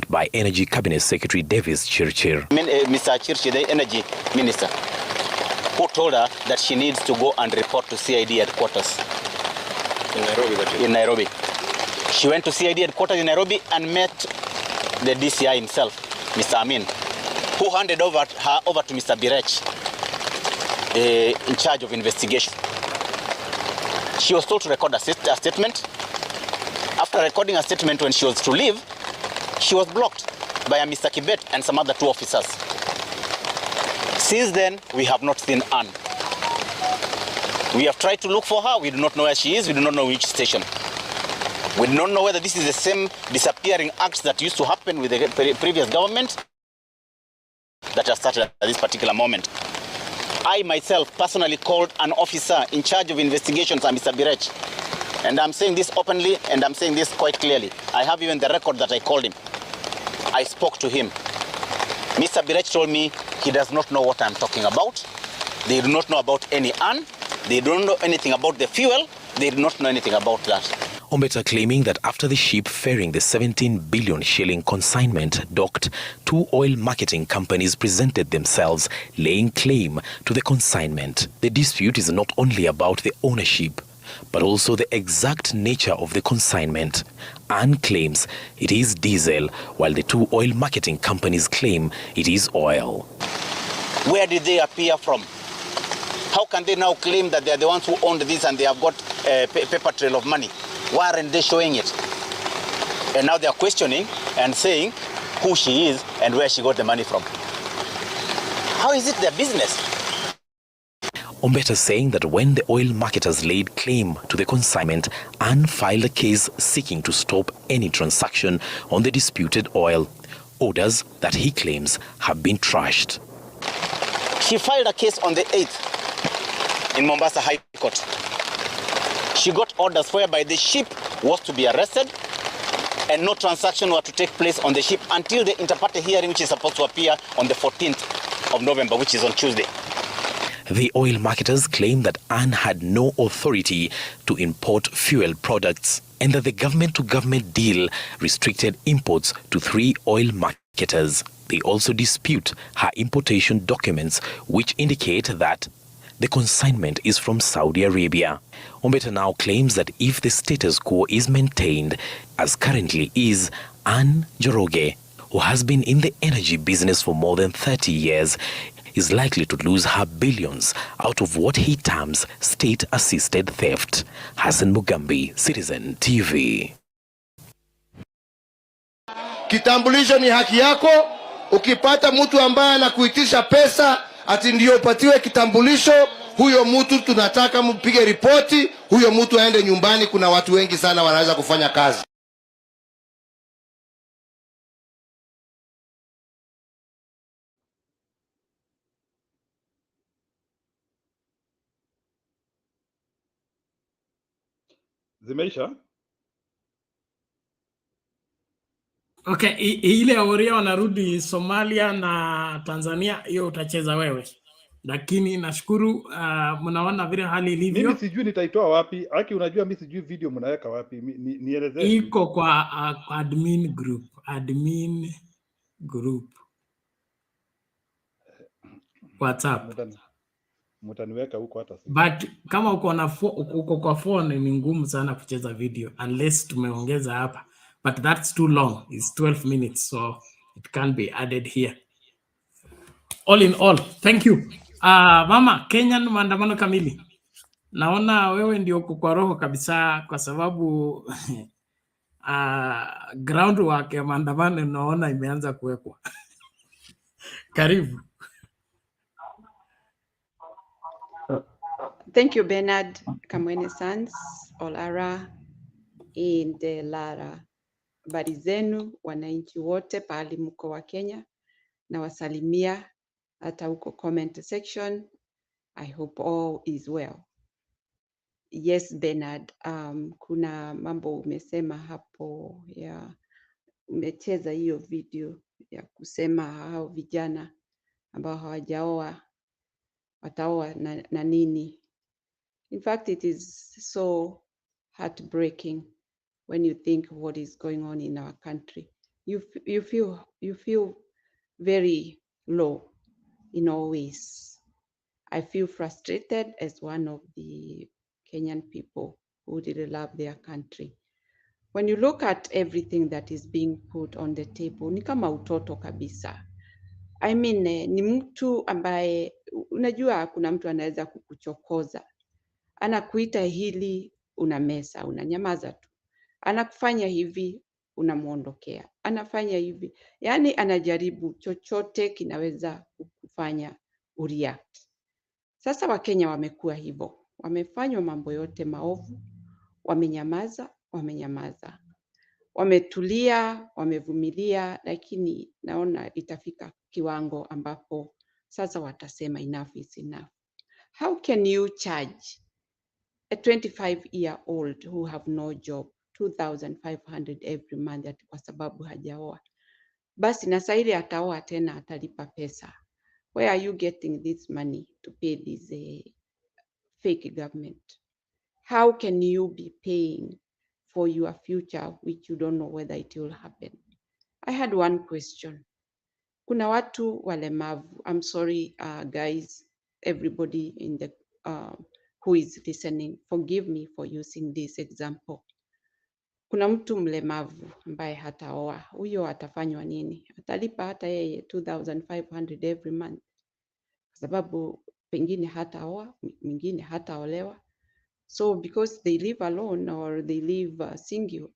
by Energy Cabinet Secretary Davis Chirchir. Mr. Chirchir, the Energy Minister, who told her that she needs to go and report to CID headquarters in Nairobi. She went to CID headquarters in Nairobi and met the DCI himself, Mr. Amin, who handed her over to Mr. Birech, in charge of investigation. She was told to record a statement. After recording a statement, when she was to leave, she was blocked by a Mr. Kibet and some other 2 officers. Since then, we have not seen Anne. We have tried to look for her. We do not know where she is. We do not know which station. We do not know whether this is the same disappearing acts that used to happen with the previous government that has started at this particular moment. I myself personally called an officer in charge of investigations, Mr. Birech. And I'm saying this openly, and I'm saying this quite clearly. I have even the record that I called him. I spoke to him. Mr. Birech told me he does not know what I'm talking about. They do not know about any Anne. They don't know anything about the fuel. They do not know anything about that. Ombeta claiming that after the ship ferrying the 17 billion shilling consignment docked, 2 oil marketing companies presented themselves, laying claim to the consignment. The dispute is not only about the ownership, but also the exact nature of the consignment. Anne claims it is diesel, while the 2 oil marketing companies claim it is oil. Where did they appear from? How can they now claim that they are the ones who owned this and they have got a paper trail of money? Why aren't they showing it? And now they are questioning and saying who she is and where she got the money from. How is it their business? Ombeta saying that when the oil marketers laid claim to the consignment, Anne filed a case seeking to stop any transaction on the disputed oil, orders that he claims have been trashed. She filed a case on the 8th in Mombasa High Court. She got orders whereby the ship was to be arrested and no transaction were to take place on the ship until the inter-party hearing, which is supposed to appear on the 14th of November, which is on Tuesday. The oil marketers claim that AN had no authority to import fuel products and that the government-to-government deal restricted imports to 3 oil marketers. They also dispute her importation documents, which indicate that the consignment is from Saudi Arabia. Ombeta now claims that if the status quo is maintained, as currently is, Anne Njoroge, who has been in the energy business for more than 30 years, is likely to lose her billions out of what he terms state-assisted theft. Hassan Mugambi, Citizen TV. Kitambulisho ni haki yako. Ukipata mtu ambaye anakuitisha pesa ati ndio upatiwe kitambulisho, huyo mtu tunataka mpige ripoti, huyo mtu aende nyumbani. Kuna watu wengi sana wanaweza kufanya kazi. Zimeisha? Okay, ile Waria wanarudi Somalia na Tanzania, hiyo utacheza wewe. Lakini nashukuru mnaona vile hali ilivyo. Mimi sijui nitaitoa wapi. Aki, unajua mimi sijui video mnaweka wapi. Nielezee. Iko kwa admin group. WhatsApp. Mtaniweka huko hata sisi. But kama uko kwa phone ni ngumu sana kucheza video unless tumeongeza hapa. But that's too long. It's 12 minutes, so it can't be added here. All in all, thank you. Mama, Kenyan maandamano kamili. Naona wewe ndio uko kwa roho kabisa kwa sababu groundwork ya maandamano naona imeanza kuwekwa. Karibu. Thank you, Bernard, Kamwene Sons, Olara, and Lara. Habari zenu wananchi wote pahali mko wa Kenya, na wasalimia hata huko comment section. I hope all is well. Yes, Bernard, kuna mambo umesema hapo ya umecheza hiyo video ya kusema hao vijana ambao hawajaoa wataoa na nini. In fact, it is so heartbreaking when you think what is going on in our country. You feel very low in all ways. I feel frustrated as one of the Kenyan people who really love their country. When you look at everything that is being put on the table, ni kama utoto kabisa. I mean, ni mtu ambaye unajua kuna mtu anaweza kukuchokoza. Anakuita hili, unamesa, unanyamaza tu. Anakufanya hivi, unamuondokea. Anafanya hivi. Yani anajaribu chochote kinaweza kufanya ureact. Sasa Wakenya wamekuwa hivyo. Wamefanywa mambo yote maovu, wamenyamaza. Wametulia, wamevumilia, lakini naona itafika kiwango ambapo sasa watasema enough is enough. How can you charge a 25-year-old who have no job 2,500 every month kwa sababu hajaoa? Basi na saili ataoa tena atalipa pesa. Where are you getting this money to pay this fake government? How can you be paying for your future which you don't know whether it will happen? I had one question. Kuna watu walemavu. I'm sorry, guys, everybody in the who is listening, forgive me for using this example. Kuna mtu mlemavu ambaye hataoa. Huyo atafanywa nini? Atalipa hata yeye 2,500 every month. Kwa sababu pengine hataoa, mwingine hataolewa. So because they live alone or they live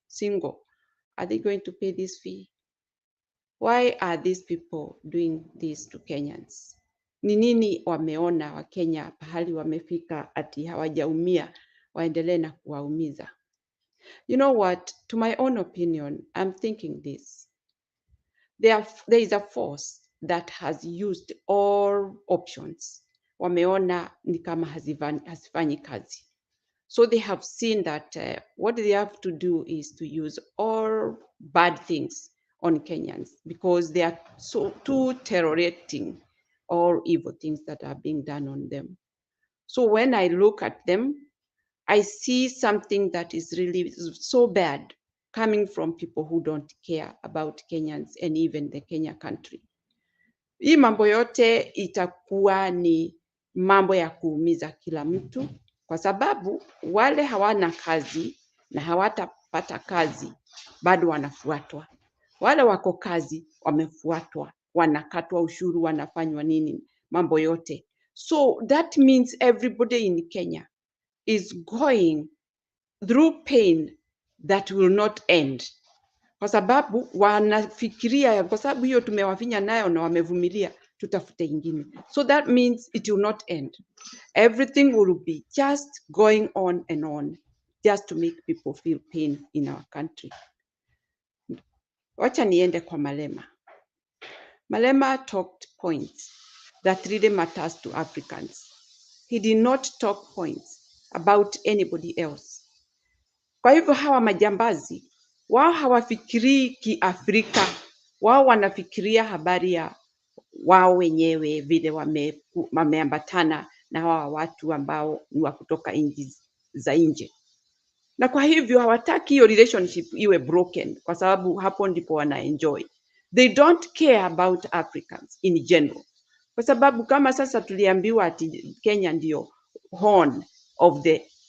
single, are they going to pay this fee? Why are these people doing this to Kenyans? Ni nini wameona wa Kenya pahali wamefika ati hawajaumia waendelee na kuwaumiza? You know what? To my own opinion, I'm thinking this. There is a force that has used all options. Wameona ni kama hazifanyi kazi. So they have seen that what they have to do is to use all bad things on Kenyans because they are so too tolerating all evil things that are being done on them. So when I look at them, I see something that is really so bad coming from people who don't care about Kenyans and even the Kenya country. Hii mambo yote itakuwa ni mambo ya kuumiza kila mtu, kwa sababu wale hawana kazi na hawatapata kazi bado wanafuatwa. Wale wako kazi wamefuatwa, wanakatwa ushuru, wanafanywa nini, mambo yote. So that means everybody in Kenya is going through pain that will not end, kwa sababu wanafikiria, kwa sababu hiyo tumewafinya nayo na wamevumilia, tutafute ingine. So that means it will not end. Everything will be just going on and on, just to make people feel pain in our country. Wacha niende kwa Malema. Malema talked points that really matters to Africans. He did not talk points about anybody else. Kwa hivyo hawa majambazi, wao hawafikirii kiafrika, wao wanafikiria habari ya wao wenyewe, vile wameambatana na hawa watu ambao ni wa kutoka nchi za nje. Na kwa hivyo hawataki hiyo relationship iwe broken, kwa sababu hapo ndipo wana enjoy. They don't care about Africans in general. Kwa sababu kama sasa tuliambiwa ati Kenya ndio horn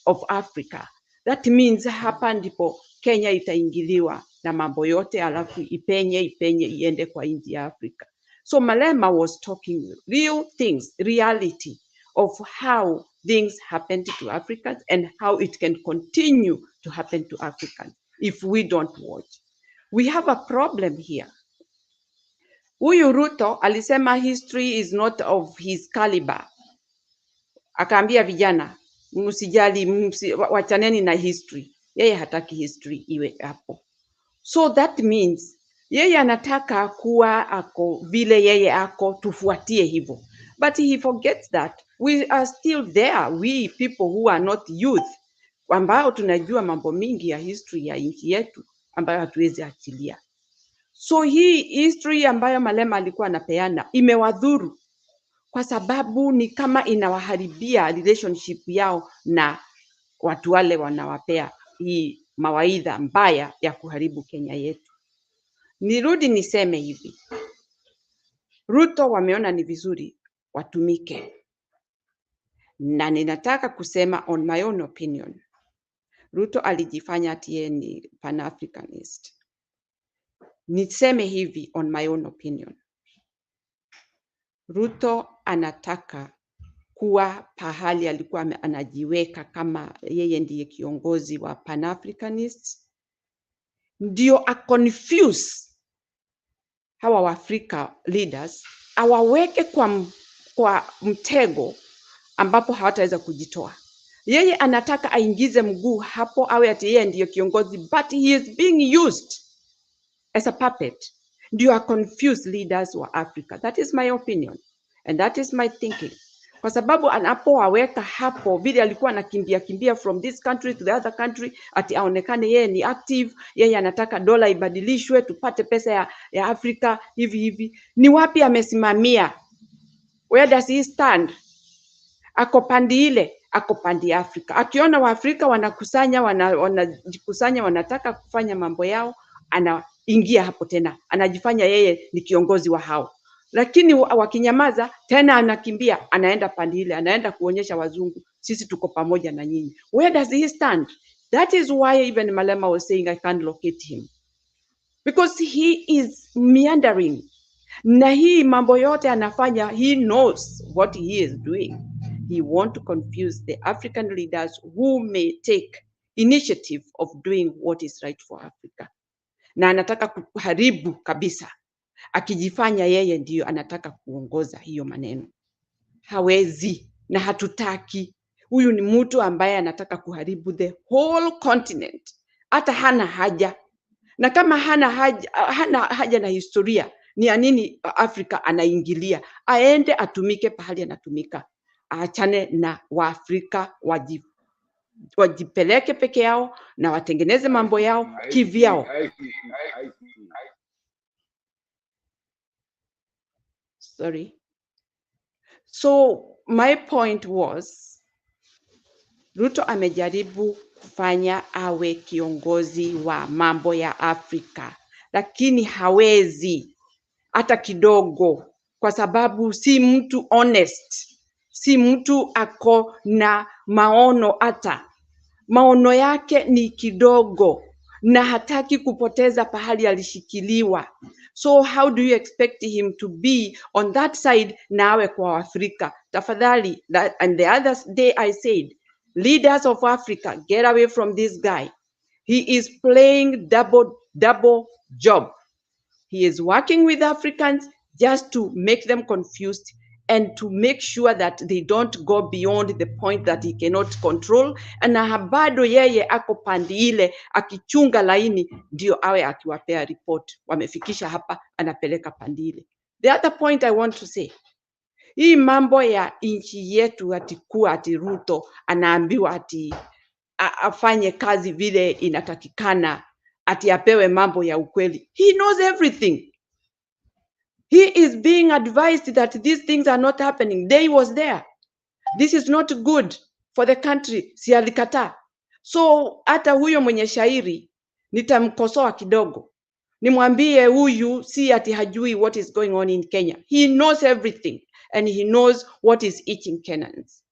of Africa, that means hapa ndipo Kenya itaingiliwa na mambo yote, alafu ipenye iende kwa nchi ya Afrika. So Malema was talking real things, reality of how things happened to Africans and how it can continue to happen to Africans if we don't watch. We have a problem here. Huyu Ruto alisema history is not of his caliber. Akaambia vijana, msijali, wachaneni na history. Yeye hataki history iwe hapo. So that means yeye anataka kuwa ako vile yeye ako, tufuatie hivyo. But he forgets that we are still there, we people who are not youth, ambao tunajua mambo mingi ya history ya nchi yetu ambayo hatuwezi achilia. So hii history ambayo Malema alikuwa anapeana imewadhuru, kwa sababu ni kama inawaharibia relationship yao na watu wale wanawapea hii mawaidha mbaya ya kuharibu Kenya yetu. Nirudi niseme hivi, Ruto wameona ni vizuri watumike, na ninataka kusema on my own opinion, Ruto alijifanya ati yeye ni Pan-Africanist. Niseme hivi on my own opinion, Ruto anataka kuwa pahali alikuwa anajiweka kama yeye ndiye kiongozi wa Pan-Africanists, ndio confuse hawa Waafrika leaders, awaweke kwa mtego ambapo hawataweza kujitoa. Yeye anataka aingize mguu hapo, awe ati yeye ndiye kiongozi, but he is being used as a puppet, ndio confuse leaders wa Africa. That is my opinion and that is my thinking. Kwa sababu anapowaweka hapo, vile alikuwa anakimbia from this country to the other country, ati aonekane yeye ni active, yeye anataka dola ibadilishwe tupate pesa ya Afrika hivi. Ni wapi amesimamia? Where does he stand? Ako pandi ile, ako pandi Afrika. Akiona Waafrika wanajikusanya wanataka kufanya mambo yao, anaingia hapo tena, anajifanya yeye ni kiongozi wa hao. Lakini wakinyamaza tena anakimbia, anaenda pandi ile, anaenda kuonyesha wazungu sisi tuko pamoja na nyinyi. Where does he stand? That is why even Malema was saying I can't locate him, because he is meandering. Na hii mambo yote anafanya, he knows what he is doing. He want to confuse the African leaders who may take initiative of doing what is right for Africa. Na anataka kuharibu kabisa, akijifanya yeye ndiyo anataka kuongoza hiyo maneno. Hawezi na hatutaki. Huyu ni mtu ambaye anataka kuharibu the whole continent. Hata hana haja. Na kama hana haja na historia, ni ya nini Afrika anaingilia? Aende atumike pahali anatumika. Aachane na Waafrika wajipeleke peke yao na watengeneze mambo yao kivyao. Sorry. So my point was, Ruto amejaribu kufanya awe kiongozi wa mambo ya Afrika, lakini hawezi hata kidogo, kwa sababu si mtu honest, si mtu ako na maono, hata maono yake ni kidogo na hataki kupoteza pahali alishikiliwa. So how do you expect him to be on that side na awe kwa Afrika? Tafadhali, and the other day I said, leaders of Africa, get away from this guy. He is playing double job. He is working with Africans just to make them confused and to make sure that they don't go beyond the point that he cannot control. Na bado yeye ako pande ile akichunga laini ndio awe akiwapea report. Wamefikisha hapa, anapeleka pande ile. The other point I want to say, hii mambo ya nchi yetu ati Ruto anaambiwa ati afanye kazi vile inatakikana, ati apewe mambo ya ukweli. He knows everything. He is being advised that these things are not happening. They was there. This is not good for the country. Si alikata. So hata huyo mwenye shairi nitamkosoa kidogo. Nimwambie huyu si ati hajui what is going on in Kenya. He knows everything and he knows what is eating Kenyans.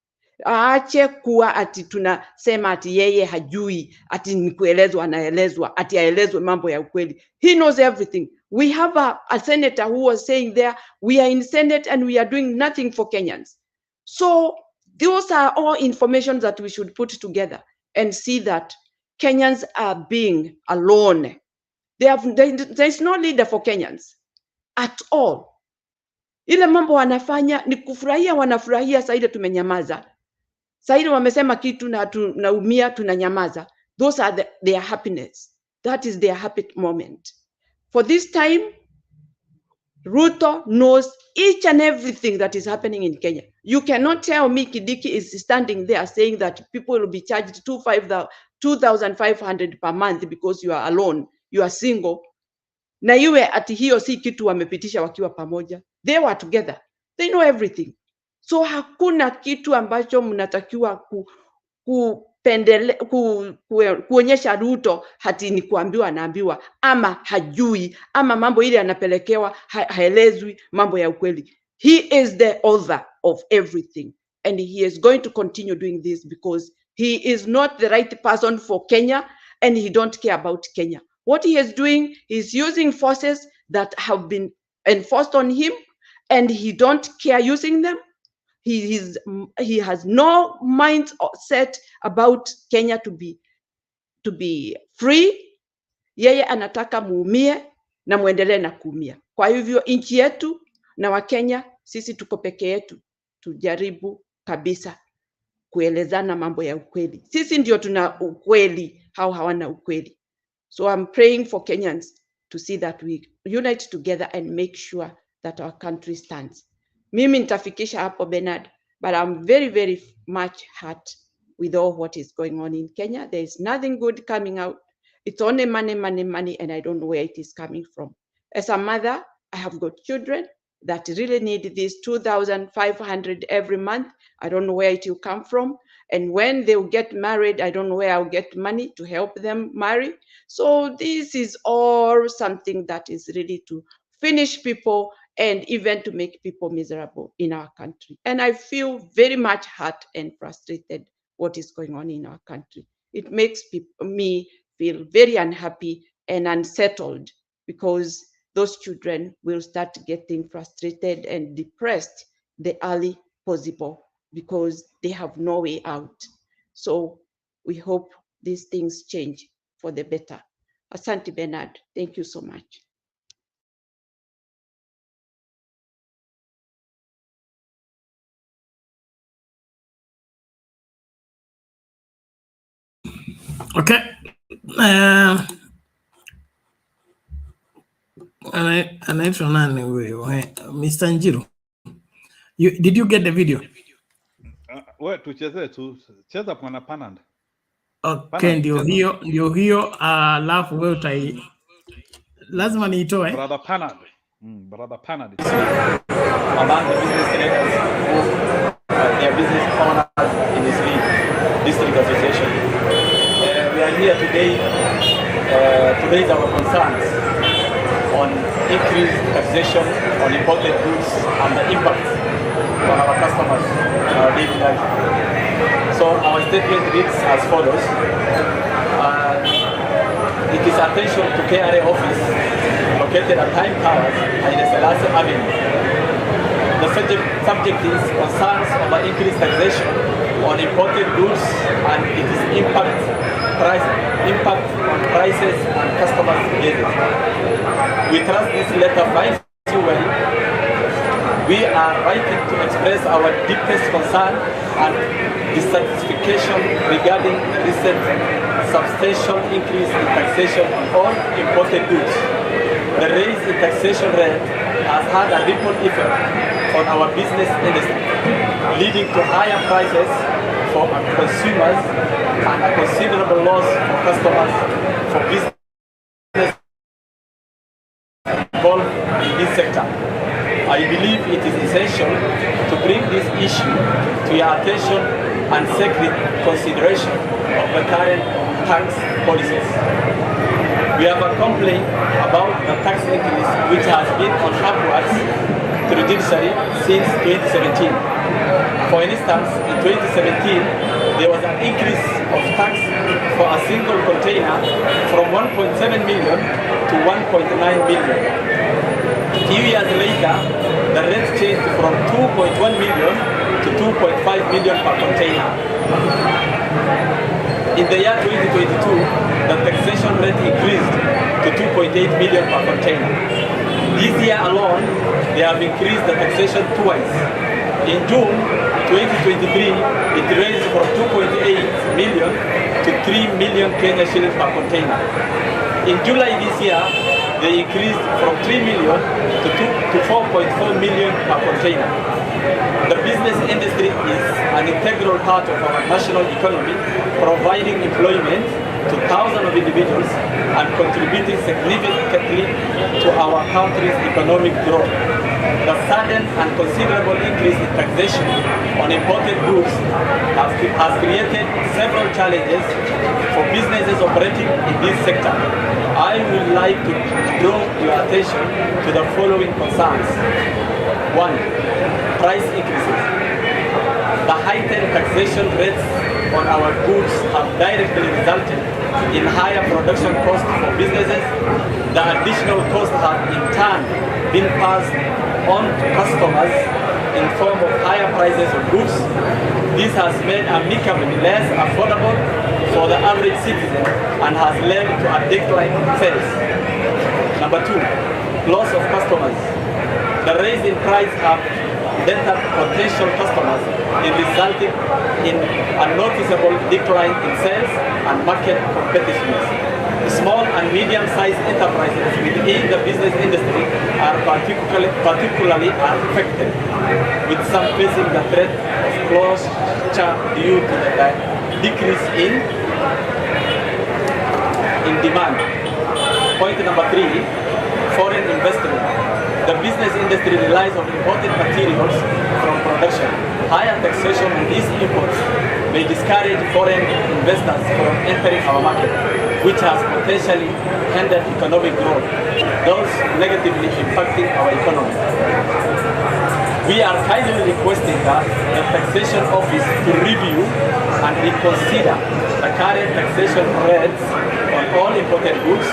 Aache kuwa ati tunasema ati yeye hajui, ati ni kuelezwa anaelezwa, ati aelezwe mambo ya ukweli. He knows everything. We have a senator who was saying there, we are in Senate and we are doing nothing for Kenyans. So those are all information that we should put together and see that Kenyans are being alone. There is no leader for Kenyans at all. Ile mambo wanafanya ni kufurahia, wanafurahia. Saidi tumenyamaza. Saidi wamesema kitu na tunaumia, tunanyamaza. Those are their happiness. That is their happy moment. For this time, Ruto knows each and everything that is happening in Kenya. You cannot tell me Kidiki is standing there saying that people will be charged 2,500 per month because you are alone, you are single. Na iwe ati hiyo si kitu wamepitisha wakiwa pamoja. They were together. They know everything. So hakuna kitu ambacho mnatakiwa kuonyesha Ruto hati ni kuambiwa anaambiwa ama hajui ama mambo ile anapelekewa haelezwi mambo ya ukweli. He is the author of everything and he is going to continue doing this because he is not the right person for Kenya and he don't care about Kenya. What he is doing is using forces that have been enforced on him and he don't care using them. He has no mind set about Kenya to be free. Yeye anataka muumie na muendelee na kuumia. Kwa hivyo nchi yetu na Wakenya sisi tuko peke yetu, tujaribu kabisa kuelezana mambo ya ukweli. Sisi ndio tuna ukweli, hao hawana ukweli. So I'm praying for Kenyans to see that we unite together and make sure that our country stands. Mimi nitafikisha hapo Bernard, but I'm very, very much hurt with all what is going on in Kenya. There is nothing good coming out. It's only money, money, money, and I don't know where it is coming from. As a mother, I have got children that really need this 2,500 every month. I don't know where it will come from. And when they will get married, I don't know where I'll get money to help them marry. So this is all something that is really to finish people and even to make people miserable in our country. And I feel very much hurt and frustrated what is going on in our country. It makes me feel very unhappy and unsettled because those children will start getting frustrated and depressed the early possible because they have no way out. So we hope these things change for the better. Asante Bernard, thank you so much. Okay. Anaitwa nani huyo? Mr. Njiru. Did you get the video? Wewe tucheze tu, cheza Bwana Panand. Okay, ndio hiyo alafu wewe lazima niitoe. Brother Panand. Brother Panand. their business owners in this district association. We are here today to raise our concerns on increased taxation on imported goods and the impact on our customers and our daily life. So our statement reads as follows. It is attention to KRA office located at Time Towers and Selassie Avenue. The subject is concerns over increased taxation on imported goods and its impact on prices and customers' behavior. We trust this letter finds you well. We are writing to express our deepest concern and dissatisfaction regarding the recent substantial increase in taxation on all imported goods. The raise in taxation rate has had a ripple effect on our business industry, leading to higher prices for consumers and a considerable loss for customers for business involved in this sector. I believe it is essential to bring this issue to your attention and seek consideration of the current tax policies. We have a complaint about the tax increase which has been on upwards to the judiciary since 2017. For instance, in 2017, there was an increase of tax for a single container from 1.7 million to 1.9 million. A few years later, the rate changed from 2.1 million to 2.5 million per container. In the year 2022, the taxation rate increased to 2.8 million per container. This year alone, they have increased the taxation twice. In June 2023, it raised from 2.8 million to 3 million Kenya shillings per container. In July this year, they increased from 3 million to 4.4 million per container. The business industry is an integral part of our national economy, providing employment to thousands of individuals and contributing significantly to our country's economic growth. The sudden and considerable increase in taxation on imported goods has created several challenges for businesses operating in this sector. I would like to draw your attention to the following concerns. 1. Price increases. The heightened taxation rates on our goods have directly resulted in higher production costs for businesses. The additional costs have in turn been passed on to customers in form of higher prices of goods. This has made amicably less affordable for the average citizen and has led to a decline in sales. Number 2, loss of customers. The raise in price have dented potential customers in resulting in a noticeable decline in sales and market competitiveness. Small and medium-sized enterprises within the business industry are particularly affected, with some facing the threat of closure due to the decrease in demand. Point number 3, foreign investment. The business industry relies on imported materials from production. Higher taxation on these imports may discourage foreign investors from entering our market, which has potentially hindered economic growth, thus negatively impacting our economy. We are kindly requesting that the Taxation Office to review and reconsider the current taxation rates on all imported goods.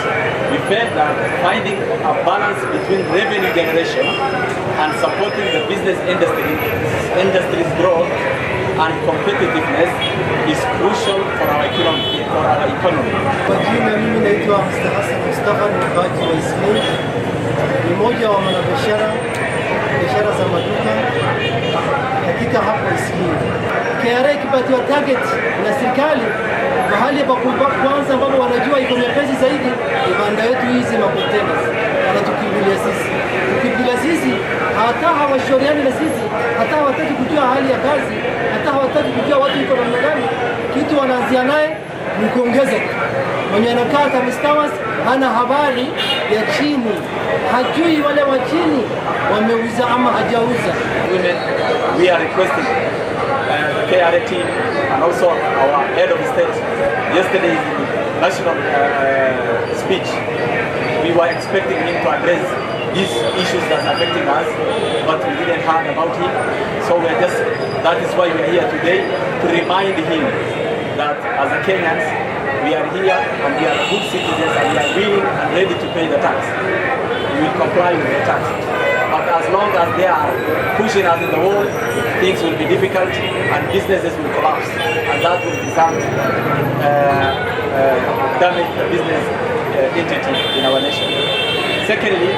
We felt that finding a balance between revenue generation and supporting the business industry's growth and competitiveness is crucial for our economy. Kwa jina mimi naitwa Mr. Hassan Mustafa, ni mkaaji wa Isli, ni mmoja wa wanabiashara za maduka katika hapo Isli. KRA ikipatiwa target na serikali mahali pa kwanza ambapo wanajua iko nyepesi zaidi ni banda yetu hizi makontena, wanatukimbilia sisi. Tukimbilia sisi hata hawashauriani na sisi, hata hawataki kujua hali ya kazi, hata hawataki kujua watu iko namna gani. Kitu wanaanzia naye ni kuongezeka. Mwenye anakaa Tamistawas hana habari ya chini, hajui wale wa chini wameuza ama hajauza. We are requesting KRA team and also our head of state yesterday in the national speech. We were expecting him to address these issues that are affecting us, but we didn't hear about him. So that is why we're here today, to remind him that as a Kenyans, we are here and we are good citizens and we are willing and ready to pay the tax. We will comply with the tax. But as long as they are pushing us in the wall, things will be difficult and businesses will collapse. And that will result damage the business entity in our nation. Secondly,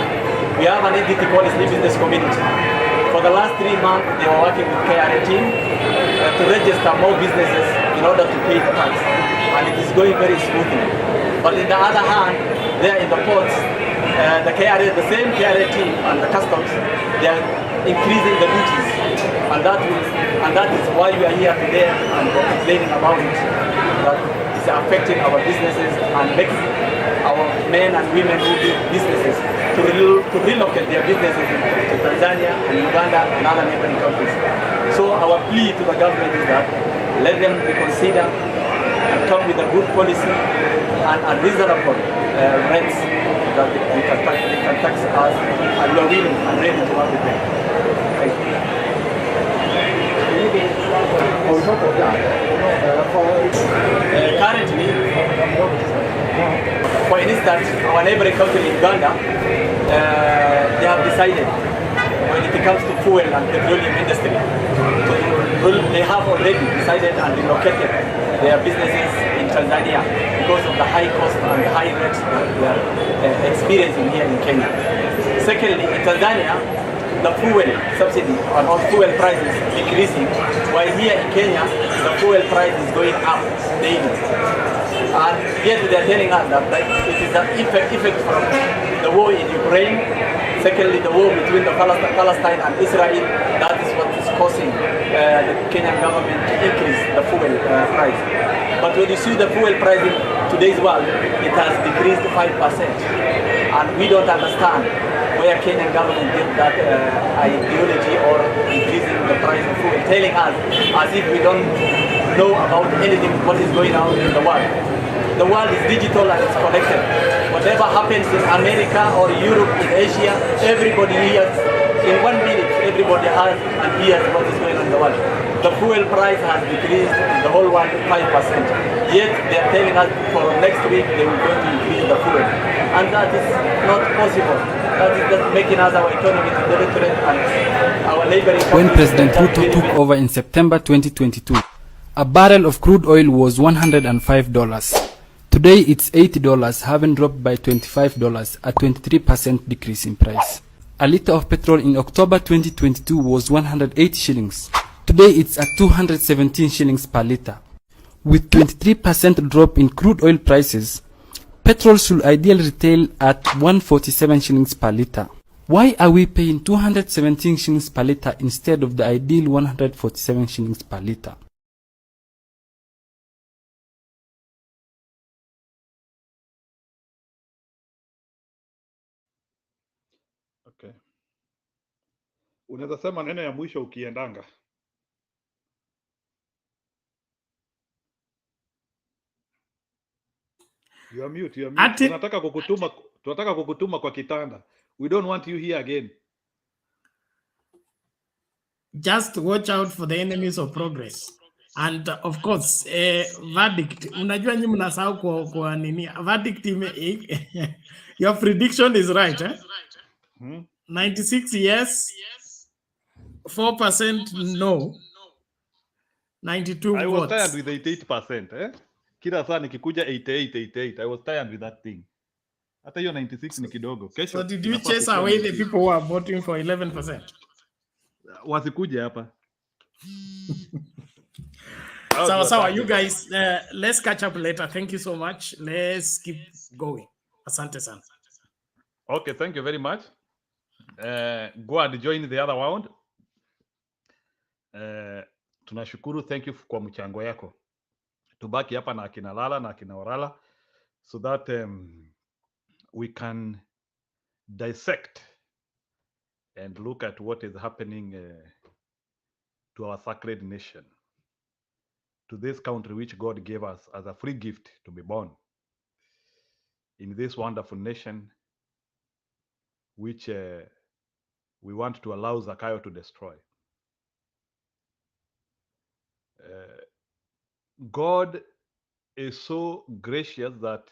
we have an entity called the Business Community. For the last 3 months, they were working with KRA team to register more businesses in order to pay the tax. And it is going very smoothly. But on the other hand, there in the ports, the same KRA team and the customs, they are increasing the duties. And that is why we are here today and we're complaining about it. That it's affecting our businesses and making our men and women who do businesses to relocate their businesses to Tanzania and Uganda and other neighboring countries. So our plea to the government is that let them reconsider and come with a good policy and a reasonable rates that they can tax us, and we are willing and ready to work with them. Thank you. On top of that, currently, for instance, our neighboring country Uganda, they have decided when it comes to fuel and petroleum industry, they have already decided and relocated their businesses in Tanzania because of the high cost and the high rates that we are experiencing here in Kenya. Secondly, in Tanzania, the fuel subsidy and all fuel prices decreasing, while here in Kenya, the fuel price is going up daily. And yet they are telling us that it is the effect from the war in Ukraine, secondly the war between the Palestine and Israel, that is what is causing the Kenyan government to increase the fuel price. But when you see the fuel price in today's world, it has decreased 5%. And we don't understand where Kenyan government did that ideology or increasing the price of fuel, telling us as if we don't know about anything what is going on in the world. The world is digital and it's connected. Whatever happens in America or Europe, in Asia, everybody hears. In 1 minute, everybody has and hears what is going on in the world. The fuel price has decreased in the whole world 5%. Yet they are telling us for next week they will going to increase the fuel. And that is not possible. That is just making us our economy to deteriorate and our neighboring countries. When President Ruto took over in September 2022, a barrel of crude oil was $105. Today it's $80, having dropped by $25, a 23% decrease in price. A liter of petrol in October 2022 was 108 shillings. Today it's at 217 shillings per liter. With 23% drop in crude oil prices, petrol should ideally retail at 147 shillings per liter. Why are we paying 217 shillings per liter instead of the ideal 147 shillings per liter? Okay. Unaweza sema neno ya mwisho ukiendanga. You are mute, you are mute. Tunataka kukutuma kwa kitanda. We don't want you here again. Just watch out for the enemies of progress. And of course, verdict. Unajua nyinyi mnasahau kwa nini? Verdict your prediction is right, eh? 96 yes, 4% no, 92 I was votes. tired with 88%, eh? Kila saa nikikuja 88. I was tired with that thing. Hata hiyo 96 ni kidogo. Kesho. So did you chase away the people who are voting for 11%? Wasikuje hapa. So you guys, let's catch up later. Thank you so much. Let's keep going. Asante sana. Okay, thank you very much. Go and join the other round. Tunashukuru, thank you kwa mchango yako. Tubaki hapa na akina Lala na akina Orala so that we can dissect and look at what is happening to our sacred nation. to this country which God gave us as a free gift to be born in this wonderful nation which we want to allow Zakayo to destroy. God is so gracious that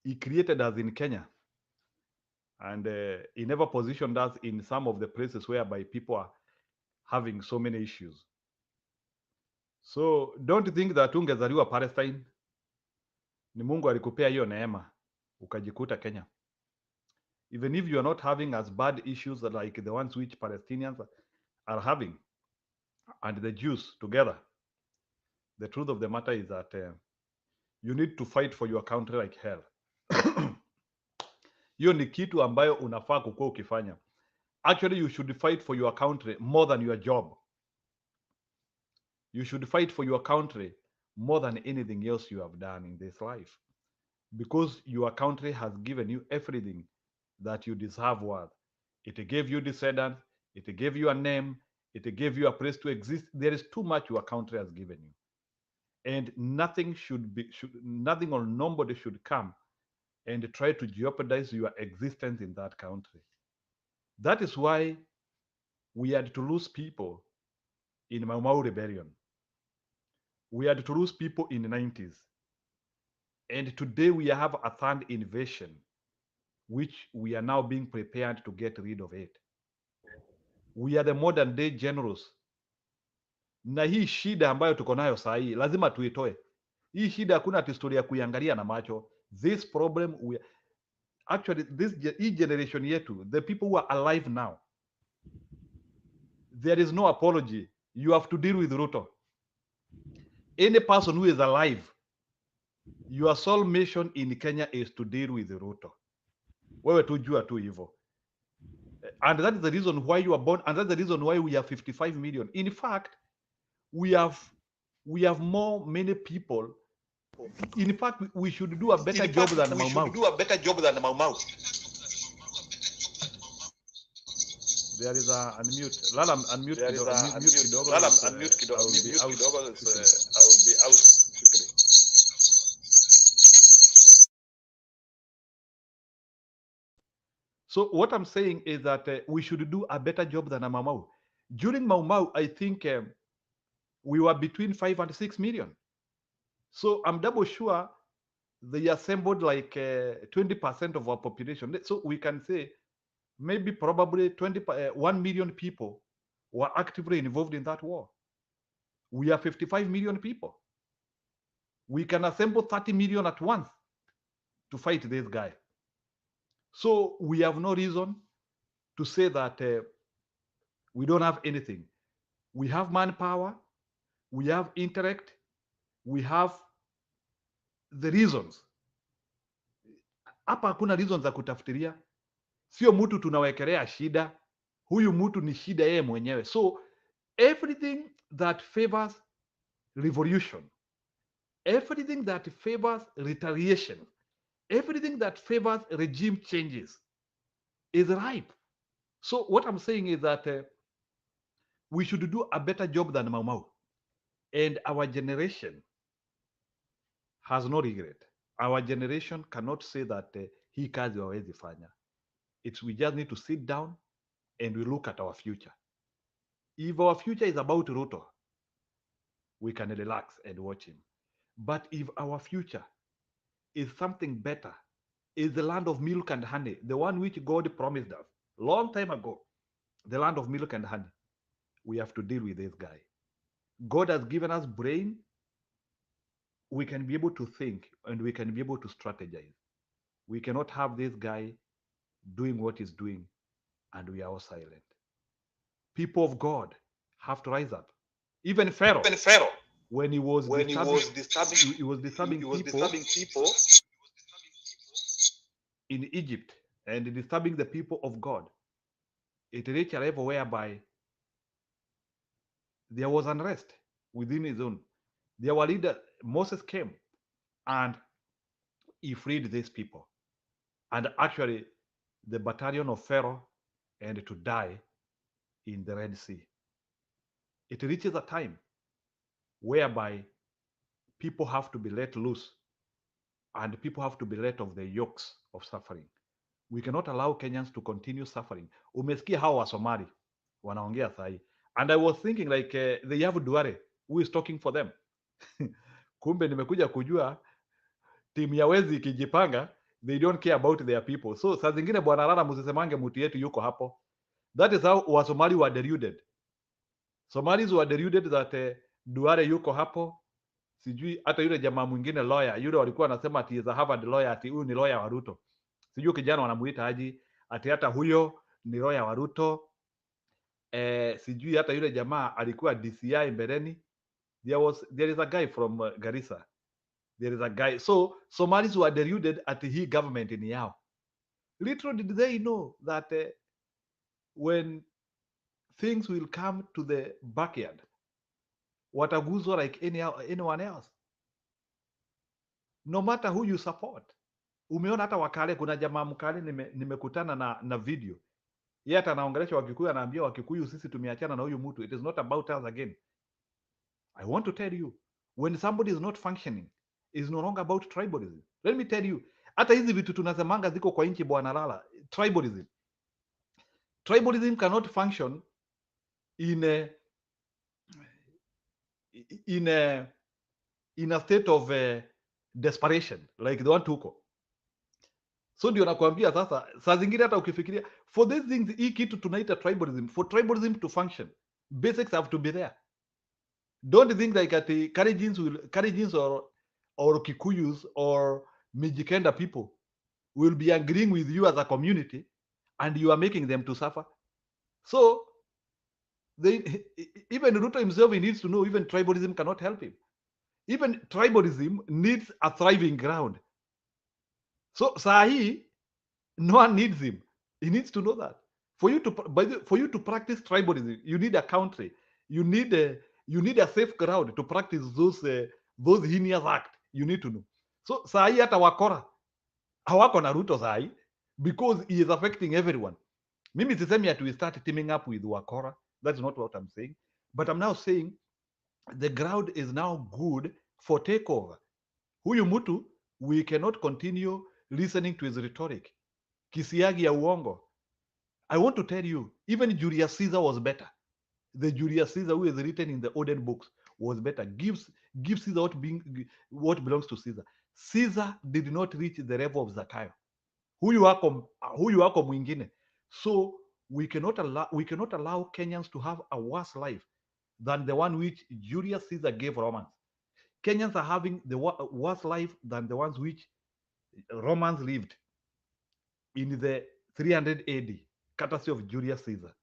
he created us in Kenya, and he never positioned us in some of the places whereby people are having so many issues. So don't think that ungezaliwa Palestine ni Mungu alikupea hiyo neema ukajikuta Kenya. Even if you are not having as bad issues like the ones which Palestinians are having and the Jews together, the truth of the matter is that you need to fight for your country like hell. Hiyo ni kitu ambayo unafaa kukuwa ukifanya. Actually, you should fight for your country more than your job. You should fight for your country more than anything else you have done in this life. Because your country has given you everything that you deserve worth. It gave you descendants, it gave you a name, it gave you a place to exist. There is too much your country has given you. And nothing nothing or nobody should come and try to jeopardize your existence in that country. That is why we had to lose people in Mau Mau rebellion. We had to lose people in the 90s. And today we have a third invasion, which we are now being prepared to get rid of it. We are the modern day generals. Na hii shida ambayo tuko nayo saa hii lazima tuitoe. Hii shida hakuna historia ya kuiangalia na macho. This problem actually hii generation yetu, the people who are alive now, there is no apology. You have to deal with Ruto. Any person who is alive, your sole mission in Kenya is to deal with Ruto. Wewe tujua tu hivyo. And that is the reason why you are born, and that's the reason why we have 55 million. In fact, we have many people. In fact, we should do a better job than Mau Mau. There is a unmute. Lala, unmute kidogo. Lala, unmute kidogo. I will be out quickly. So what I'm saying is that we should do a better job than Mau Mau. During Mau Mau, I think we were between 5 and 6 million. So I'm double sure they assembled like 20% of our population. So we can say maybe probably 1 million people were actively involved in that war. We are 55 million people. We can assemble 30 million at once to fight this guy. So we have no reason to say that we don't have anything. We have manpower, we have intellect, we have the reasons. Hapa hakuna reasons za kutafutiria. Sio mtu tunawekelea shida. Huyu mtu ni shida yeye mwenyewe. So everything that favors revolution, everything that favors retaliation, everything that favors regime changes is ripe. So what I'm saying is that we should do a better job than Mau Mau. And our generation has no regret. Our generation cannot say that hii kazi hawezi fanya. We just need to sit down and we look at our future. If our future is about Ruto, we can relax and watch him. But if our future is something better, is the land of milk and honey, the one which God promised us long time ago, the land of milk and honey, we have to deal with this guy. God has given us brain. We can be able to think and we can be able to strategize. We cannot have this guy doing what he's doing and we are all silent. People of God have to rise up. Even Pharaoh, when he was disturbing people in Egypt and disturbing the people of God, it reached a level whereby there was unrest within his own. Their leader, Moses, came and he freed these people. And actually, the battalion of Pharaoh ended to die in the Red Sea. It reaches a time whereby people have to be let loose and people have to be let off the yokes of suffering. We cannot allow Kenyans to continue suffering. Umesikia hao wa Somali wanaongea sahi. And I was thinking like they have Duare who is talking for them. Kumbe nimekuja kujua timu ya wezi ikijipanga, they don't care about their people. So saa zingine bwana Rara, msisemange mtu yetu yuko hapo. That is how Wasomali were deluded. Somalis were deluded that Duare yuko hapo. Sijui hata yule jamaa mwingine lawyer, yule walikuwa anasema ati is a Harvard lawyer, ati huyu ni lawyer wa Ruto. Sijui kijana wanamuita aje, ati hata huyo ni lawyer wa Ruto. Sijui hata yule jamaa alikuwa DCI mbeleni. There is a guy from Garissa. There is a guy. So Somalis were deluded at hii government in yao. Little did they know that when things will come to the backyard, wataguzwa like anyone else. No matter who you support. Umeona hata Wakale, kuna jamaa Mkale nimekutana na video. Yeye hata anaongelesha Wakikuyu, anaambia Wakikuyu sisi tumeachana na huyu mtu. It is not about us again. I want to tell you, when somebody is not functioning, it's no longer about tribalism. Let me tell you, hata hizi vitu tunasemanga ziko kwa nchi bwana Lala, tribalism. Tribalism cannot function in a state of desperation like the one tuko. So ndio nakwambia sasa, saa zingine hata ukifikiria for these things, hii kitu tunaita tribalism, for tribalism to function, basics have to be there. Don't think like at the Kalenjins or Kikuyus or Mijikenda people will be agreeing with you as a community and you are making them to suffer. So even Ruto himself, he needs to know even tribalism cannot help him. Even tribalism needs a thriving ground. So Sahi, no one needs him. He needs to know that. For you to practice tribalism, you need a country. You need a safe ground to practice those heinous acts. You need to know. So Sahi hata wakora hawako na Ruto Sahi because he is affecting everyone. Mimi sisemi ati we start teaming up with wakora. That's not what I'm saying. But I'm now saying the ground is now good for takeover. Huyu mtu, we cannot continue listening to his rhetoric. Kisiagi ya uongo. I want to tell you, even Julius Caesar was better. The Julius Caesar who is written in the olden books was better. Give Caesar what belongs to Caesar. Caesar did not reach the level of Zakayo. Huyu wako mwingine. So we cannot allow Kenyans to have a worse life than the one which Julius Caesar gave Romans. Kenyans are having the worse life than the ones which Romans lived in the 300 AD, courtesy of Julius Caesar.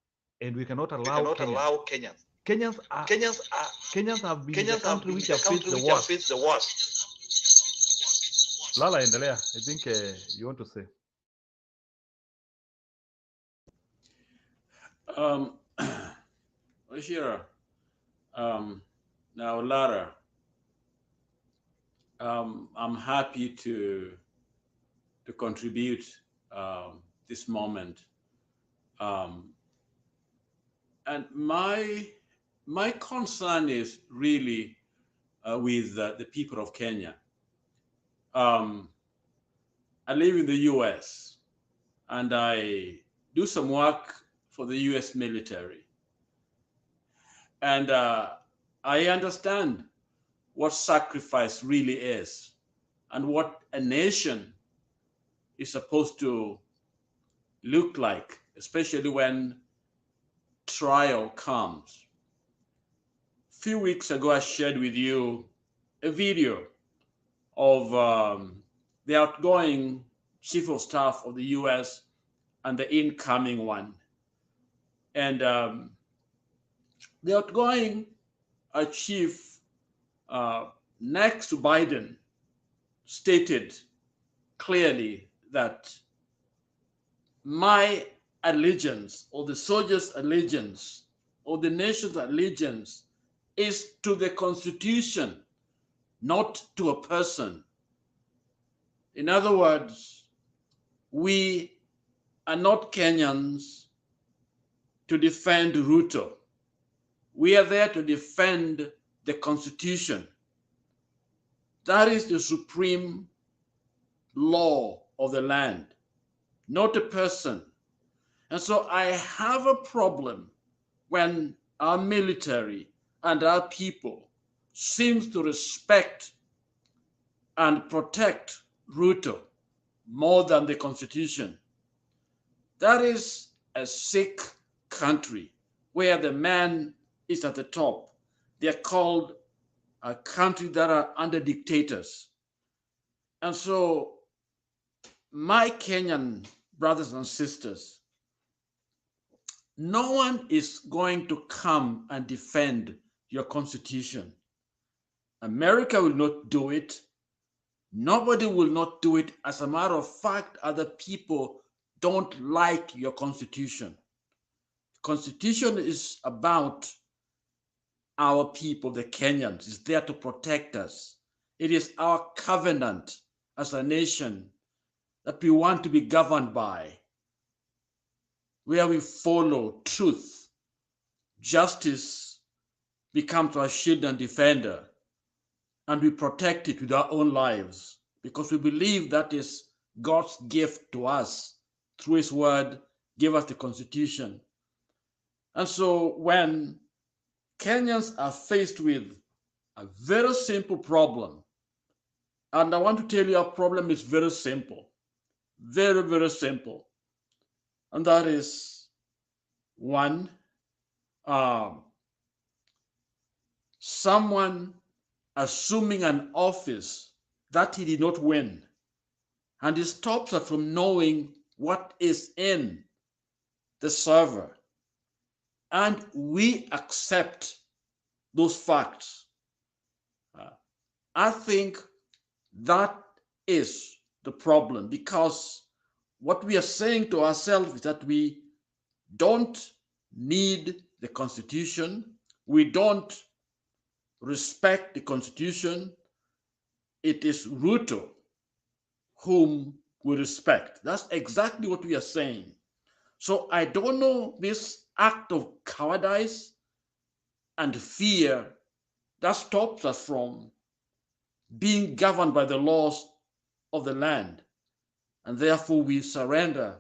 And we cannot allow Kenyans. Kenyans have been the country which have faced the worst. Lala, endelea. I think you want to say. Oshira, now Lara, I'm happy to contribute this moment. And my concern is really with the people of Kenya. I live in the US and I do some work for the US military. And I understand what sacrifice really is and what a nation is supposed to look like, especially when trial comes. A few weeks ago, I shared with you a video of the outgoing chief of staff of the US and the incoming one. And the outgoing chief next to Biden stated clearly that my allegiance or the soldiers' allegiance or the nation's allegiance is to the Constitution, not to a person. In other words, we are not Kenyans to defend Ruto. We are there to defend the Constitution. That is the supreme law of the land, not a person. And so I have a problem when our military and our people seems to respect and protect Ruto more than the Constitution. That is a sick country where the man is at the top. They are called a country that are under dictators. And so my Kenyan brothers and sisters, no one is going to come and defend your constitution. America will not do it. Nobody will not do it. As a matter of fact, other people don't like your constitution. Constitution is about our people, the Kenyans. It's there to protect us. It is our covenant as a nation that we want to be governed by, where we follow truth. Justice becomes our shield and defender, and we protect it with our own lives because we believe that is God's gift to us through his word, give us the Constitution. And so when Kenyans are faced with a very simple problem, and I want to tell you our problem is very simple, very, very simple. And that is, one, someone assuming an office that he did not win, and it stops us from knowing what is in the server. And we accept those facts. I think that is the problem, because what we are saying to ourselves is that we don't need the Constitution. We don't respect the Constitution. It is Ruto whom we respect. That's exactly what we are saying. So I don't know, this act of cowardice and fear that stops us from being governed by the laws of the land. And therefore we surrender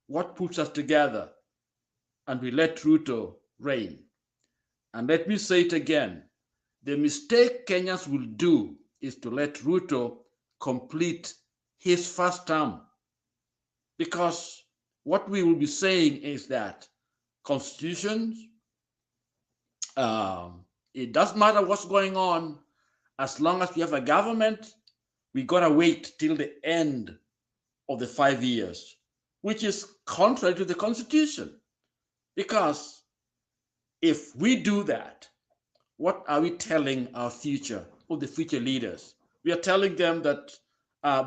what puts us together and we let Ruto reign. And let me say it again, the mistake Kenyans will do is to let Ruto complete his first term, because what we will be saying is that constitutions, it doesn't matter what's going on, as long as we have a government, we gotta wait till the end of the 5 years, which is contrary to the Constitution. Because if we do that, what are we telling our future, or the future leaders? We are telling them that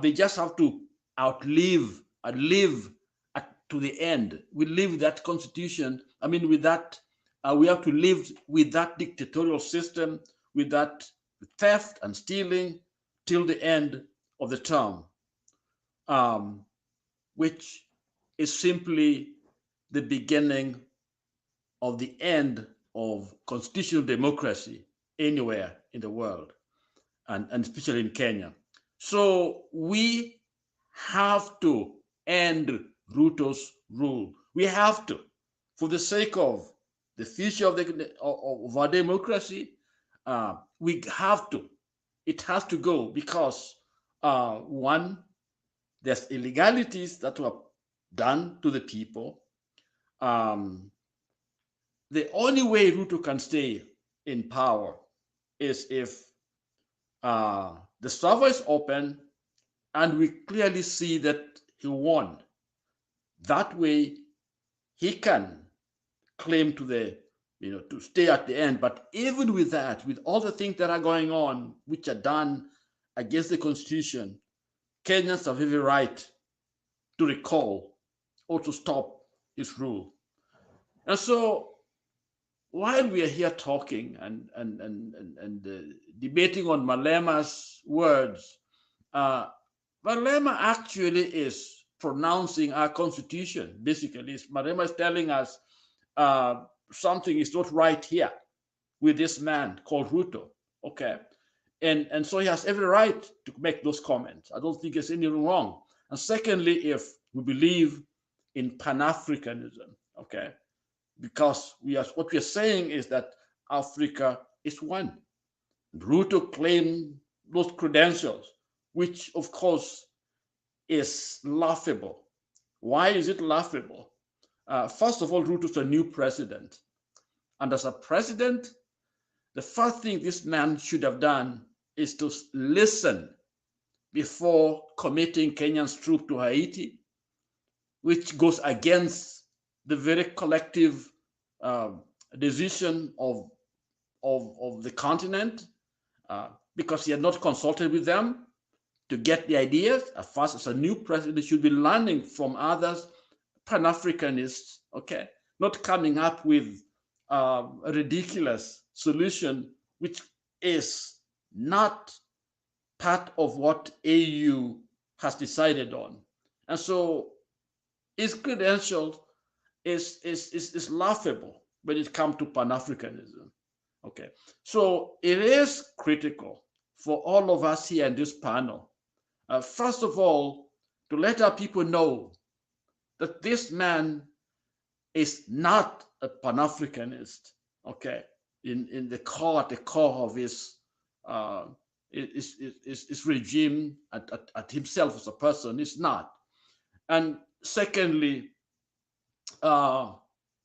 they just have to outlive and live to the end. We live with that Constitution. I mean, with that, we have to live with that dictatorial system, with that theft and stealing till the end of the term, which is simply the beginning of the end of constitutional democracy anywhere in the world, and especially in Kenya. So we have to end Ruto's rule. We have to, for the sake of the future of our democracy. We have to. It has to go, because one, there's illegalities that were done to the people. The only way Ruto can stay in power is if the server is open and we clearly see that he won. That way he can claim to the, to stay at the end. But even with that, with all the things that are going on, which are done against the Constitution, Kenyans have every right to recall or to stop his rule. And so while we are here talking and debating on Malema's words, Malema actually is pronouncing our Constitution. Basically, Malema is telling us something is not right here with this man called Ruto. Okay. And so he has every right to make those comments. I don't think there's anything wrong. And secondly, if we believe in Pan-Africanism, okay, because what we are saying is that Africa is one. Ruto claimed those credentials, which of course is laughable. Why is it laughable? First of all, Ruto's a new president. And as a president, the first thing this man should have done is to listen before committing Kenyan's troops to Haiti, which goes against the very collective decision of the continent, because he had not consulted with them to get the ideas. At first, as a new president, he should be learning from others, Pan-Africanists, okay, not coming up with a ridiculous solution, which is not part of what AU has decided on. And so his credentials is laughable when it comes to Pan-Africanism. Okay, so it is critical for all of us here in this panel, first of all, to let our people know that this man is not a Pan-Africanist, okay, in the core of his regime, at himself as a person, is not. And secondly,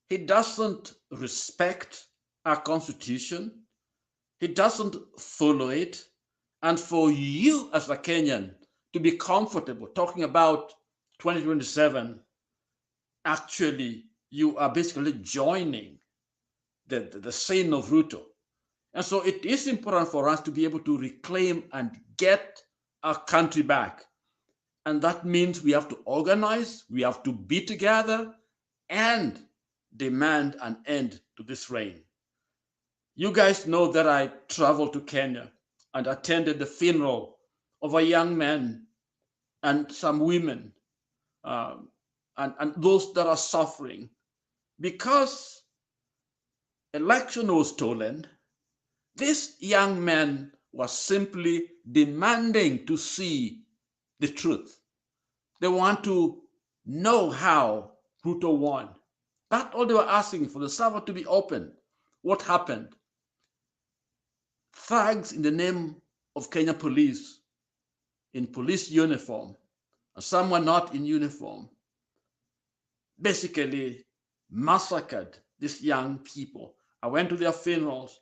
he doesn't respect our constitution. He doesn't follow it. And for you as a Kenyan to be comfortable talking about 2027, actually, you are basically joining the sin of Ruto. And so it is important for us to be able to reclaim and get our country back. And that means we have to organize, we have to be together and demand an end to this reign. You guys know that I traveled to Kenya and attended the funeral of a young man and some women, and those that are suffering because election was stolen. This young man was simply demanding to see the truth. They want to know how Ruto won. That's all they were asking for, the server to be open. What happened? Thugs in the name of Kenya police, in police uniform, and some were not in uniform, basically massacred these young people. I went to their funerals,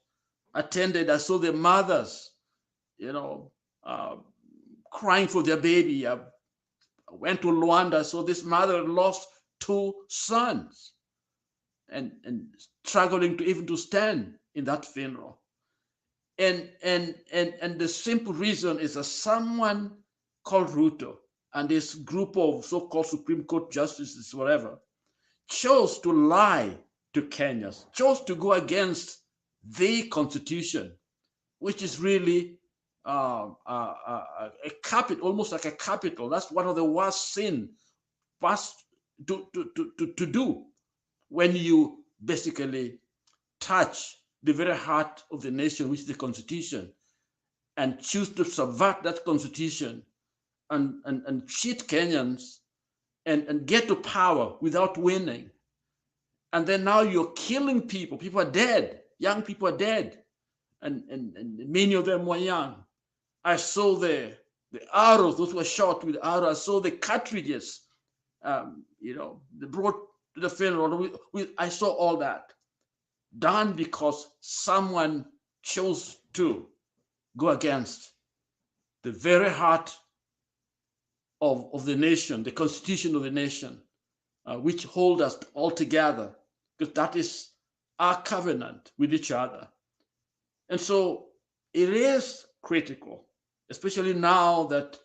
attended, I saw their mothers, crying for their baby. I went to Luanda, I saw this mother lost 2 sons and struggling to stand in that funeral. And the simple reason is that someone called Ruto and this group of so-called Supreme Court justices, whatever, chose to lie to Kenyans, chose to go against the constitution, which is really a capital, almost like a capital. That's one of the worst sin to do when you basically touch the very heart of the nation, which is the constitution, and choose to subvert that constitution and cheat Kenyans and get to power without winning. And then now you're killing people. People are dead. Young people are dead. And many of them were young. I saw the arrows, those who were shot with arrows. I saw the cartridges, they brought to the funeral. I saw all that done because someone chose to go against the very heart of the nation, the constitution of the nation, which hold us all together, because that is our covenant with each other. And so it is critical, especially now that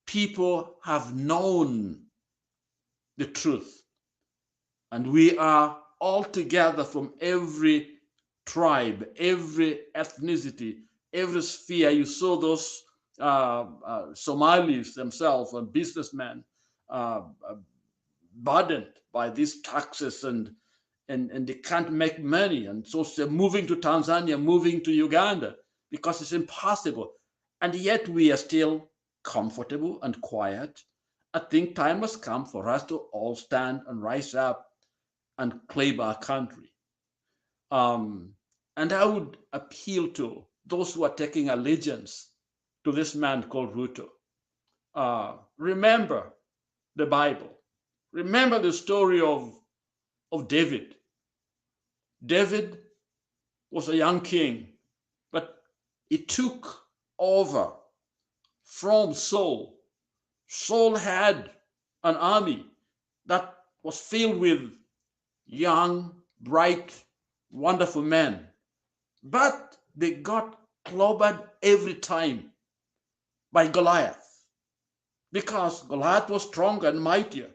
people have known the truth, and we are all together from every tribe, every ethnicity, every sphere. You saw those Somalis themselves and businessmen burdened by these taxes and they can't make money. And so they're moving to Tanzania, moving to Uganda, because it's impossible. And yet we are still comfortable and quiet. I think time has come for us to all stand and rise up and claim our country. And I would appeal to those who are taking allegiance to this man called Ruto. Remember the Bible. Remember the story of David. David was a young king, but he took over from Saul. Saul had an army that was filled with young, bright, wonderful men, but they got clobbered every time by Goliath, because Goliath was stronger and mightier.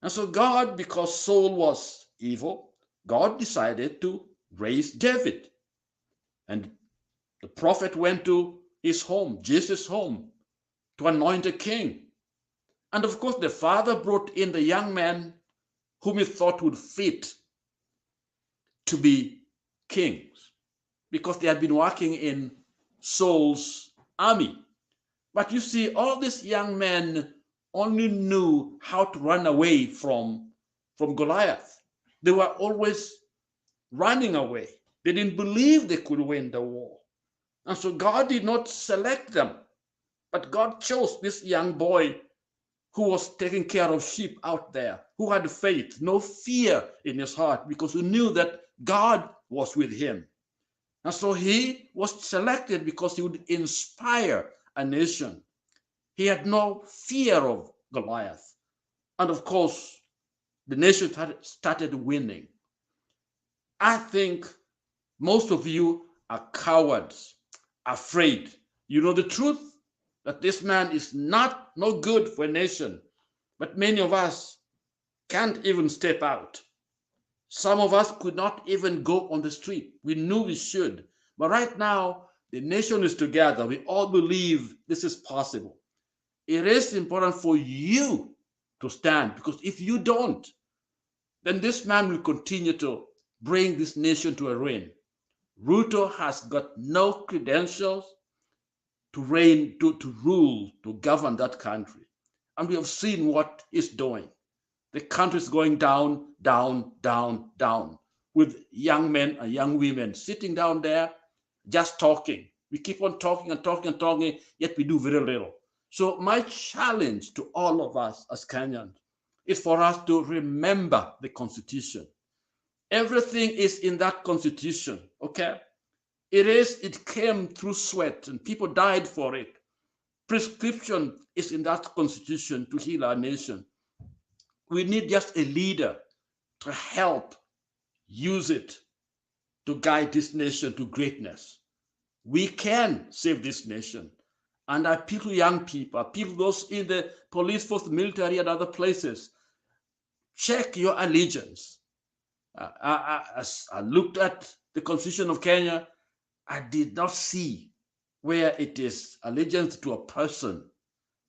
And so God, because Saul was evil, God decided to raise David. And the prophet went to his home, Jesus' home, to anoint a king. And of course, the father brought in the young man whom he thought would fit to be kings, because they had been working in Saul's army. But you see, all these young men only knew how to run away from Goliath. They were always running away. They didn't believe they could win the war. And so God did not select them, but God chose this young boy who was taking care of sheep out there, who had faith, no fear in his heart, because he knew that God was with him. And so he was selected because he would inspire a nation. He had no fear of Goliath. And of course, the nation started winning. I think most of you are cowards, afraid. You know the truth, that this man is no good for a nation. But many of us can't even step out. Some of us could not even go on the street. We knew we should. But right now, the nation is together. We all believe this is possible. It is important for you to stand, because if you don't, then this man will continue to bring this nation to a ruin. Ruto has got no credentials to reign, to rule, to govern that country. And we have seen what he's doing. The country is going down, down, down, down, with young men and young women sitting down there just talking. We keep on talking and talking and talking, yet we do very little. So my challenge to all of us as Kenyans is for us to remember the Constitution. Everything is in that Constitution, okay? It came through sweat and people died for it. Prescription is in that Constitution to heal our nation. We need just a leader to help use it to guide this nation to greatness. We can save this nation. And I appeal to young people, I appeal to those in the police force, military, and other places. Check your allegiance. As I looked at the Constitution of Kenya, I did not see where it is allegiance to a person,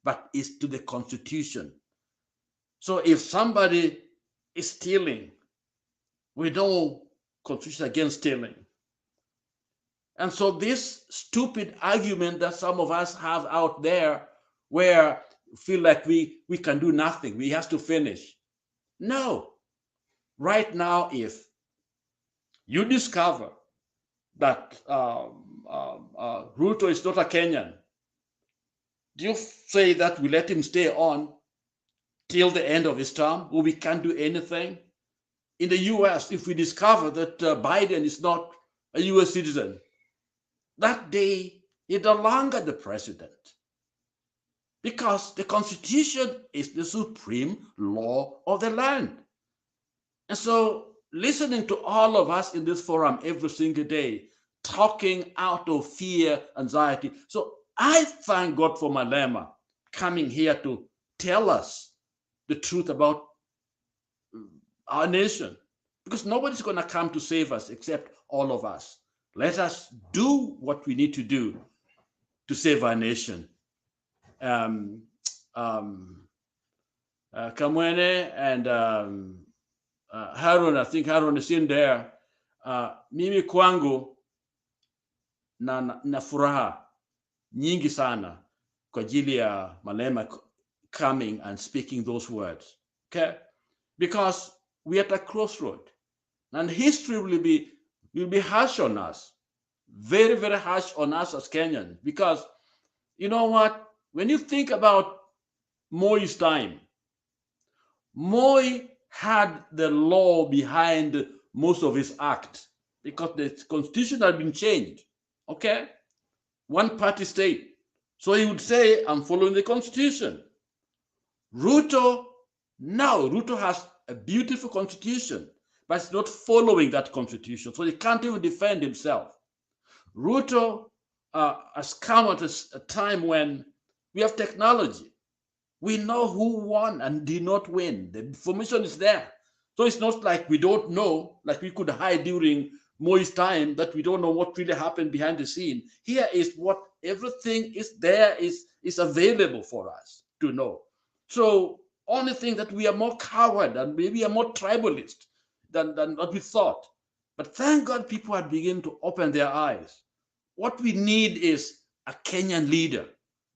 but it's to the Constitution. So if somebody is stealing, we know Constitution against stealing. And so this stupid argument that some of us have out there, where we feel like we can do nothing, we have to finish. No. Right now, if you discover that Ruto is not a Kenyan, do you say that we let him stay on till the end of his term, or we can't do anything? In the US, if we discover that Biden is not a US citizen, that day he's no longer the president, because the Constitution is the supreme law of the land. And so listening to all of us in this forum every single day, talking out of fear, anxiety. So I thank God for Malema coming here to tell us the truth about our nation, because nobody's going to come to save us except all of us. Let us do what we need to do to save our nation. Kamwene and Harun, I think Harun is in there. Mimi kwangu na furaha nyingi sana kwa ajili ya Malema coming and speaking those words. Okay? Because we are at a crossroad, and history will be harsh on us, very, very harsh on us as Kenyans. Because you know what? When you think about Moi's time, Moi had the law behind most of his acts because the constitution had been changed. Okay? One party state. So he would say, I'm following the constitution. Ruto has a beautiful constitution, but he's not following that constitution. So he can't even defend himself. Ruto has come at a time when we have technology. We know who won and did not win. The information is there. So it's not like we don't know, like we could hide during Moi's time, that we don't know what really happened behind the scene. Here is what everything is there, is available for us to know. So only thing that we are more coward and maybe are more tribalist than what we thought. But thank God people are beginning to open their eyes. What we need is a Kenyan leader.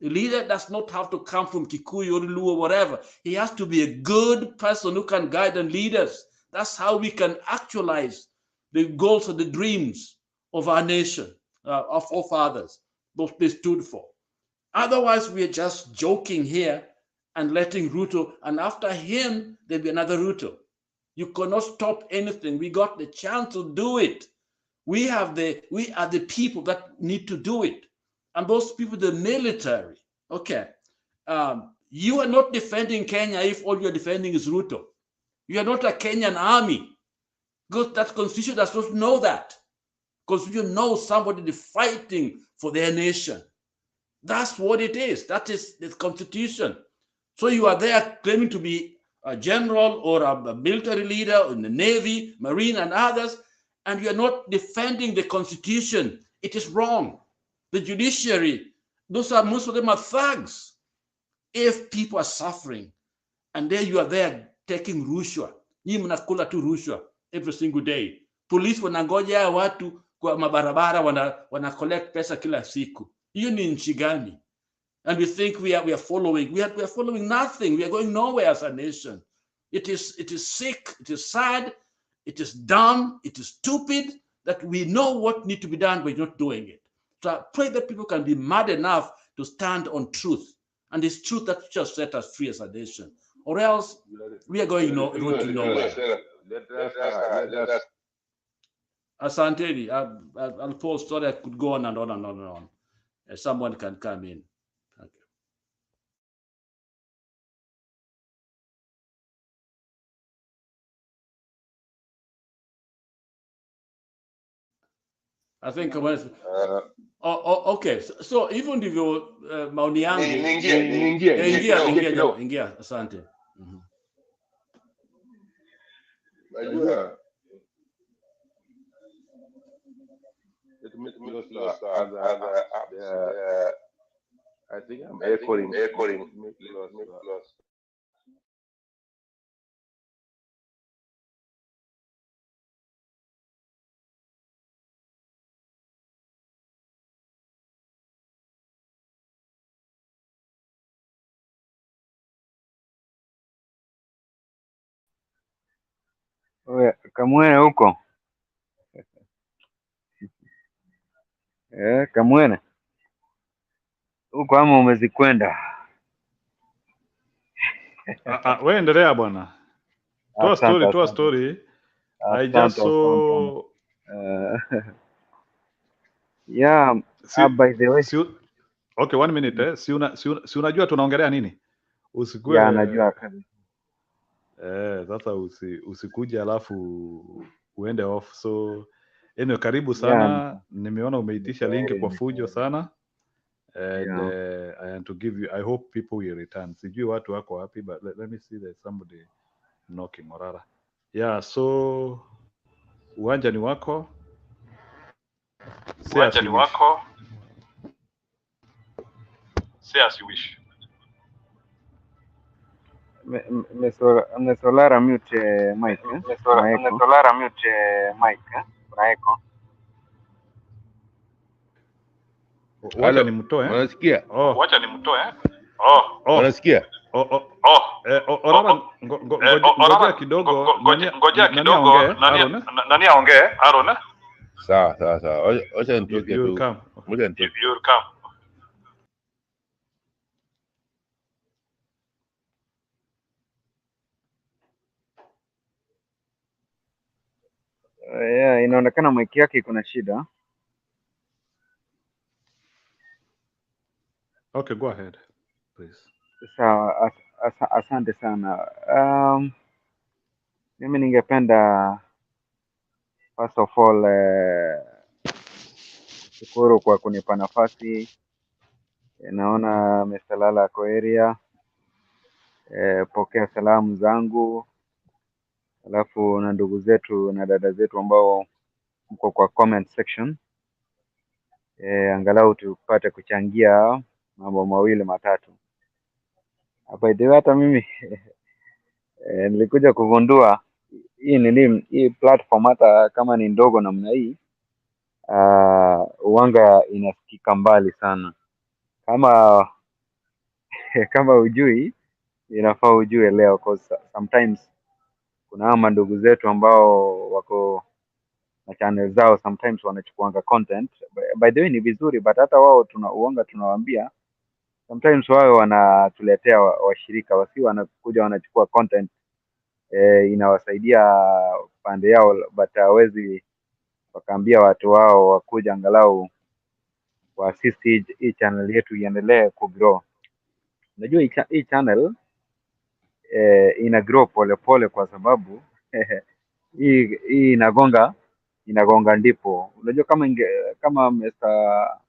A leader does not have to come from Kikuyu or Luo or whatever. He has to be a good person who can guide and lead us. That's how we can actualize the goals and the dreams of our nation, of our fathers, those they stood for. Otherwise, we are just joking here and letting Ruto, and after him, there'll be another Ruto. You cannot stop anything. We got the chance to do it. We are the people that need to do it. And those people, the military, okay. You are not defending Kenya if all you're defending is Ruto. You are not a Kenyan army. Because that constitution does not know that. Constitution knows somebody is fighting for their nation. That's what it is. That is the constitution. So you are there claiming to be a general or a military leader in the Navy, Marine, and others, and you are not defending the constitution. It is wrong. The judiciary, most of them are thugs. If people are suffering, and then you are there taking rushwa, nyinyi mnakula tu rushwa every single day. Police wanangoja watu kwa mabarabara, wana collect pesa kila siku. Hiyo ni nchi gani? And we think we are following. We are following nothing. We are going nowhere as a nation. It is sick. It is sad. It is dumb. It is stupid that we know what needs to be done, but we're not doing it. So I pray that people can be mad enough to stand on truth. And it's truth that just set us free as a nation. Or else we are going nowhere. Asanteni, I'll post, sorry, I could go on and on and on and on. Someone can come in. Thank you. I think okay. So even if you maoni yangu ingia, asante. I think I'm echoing. Kamwene huko Kamwene huko ama umezikwenda? Wewe endelea bwana. Toa story. I just saw yeah, by the way. Okay, 1 minute. Si unajua tunaongelea nini? Usikue. Yeah, najua kabisa. Sasa usikuje alafu uende off. So anyway, karibu sana. Yeah. Nimeona umeitisha link kwa fujo sana. And I want to give you, I hope people will return. Sijui watu wako wapi, but let me see, there's somebody knocking Morara. Yeah, so uwanja ni wako. Say as you wish. Mesolara mute mic. Mesolara mute mic. Kuna echo. Wacha nimtoe. Unasikia? Wacha nimtoe. Unasikia? Orara ngojea kidogo. Nani aongee? Aaron. Sawa. Wacha nitoke tu. Wacha nitoke. You'll come. Yeah, inaonekana mic yake iko na shida. Okay, go ahead, please. Sawa, asante sana. Mimi ningependa first of all shukuru kwa kunipa nafasi. Naona Mr. Lala ako area. Pokea salamu zangu, alafu na ndugu zetu na dada zetu ambao mko kwa comment section, angalau tupate kuchangia mambo mawili matatu. By the way, hata mimi nilikuja kugundua hii platform hata kama ni ndogo namna hii, uwanga inasikika mbali sana. Kama ujui, inafaa ujue leo, cause sometimes kuna mandugu zetu ambao wako na channel zao, sometimes wanachukuanga content. By the way ni vizuri, but hata wao tunawaambia sometimes wao wanatuletea washirika wasi wanakuja wanachukua content, inawasaidia pande yao, but hawezi wakaambia watu wao wakuja angalau wa assist hii channel yetu iendelee kugrow. Unajua hii channel ina grow pole kwa sababu hii inagonga ndipo. Unajua kama Mr.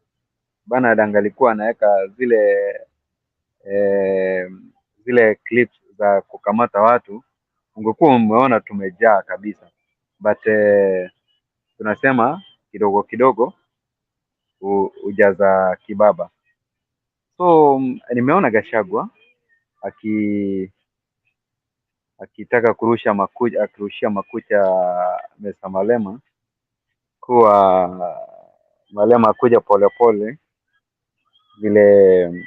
Bernard angalikuwa anaweka zile clips za kukamata watu, ungekuwa umeona tumejaa kabisa, but tunasema kidogo kidogo ujaza kibaba. So nimeona Gachagua akitaka kurushia makucha Mr. Malema, kuwa Malema akuja polepole vile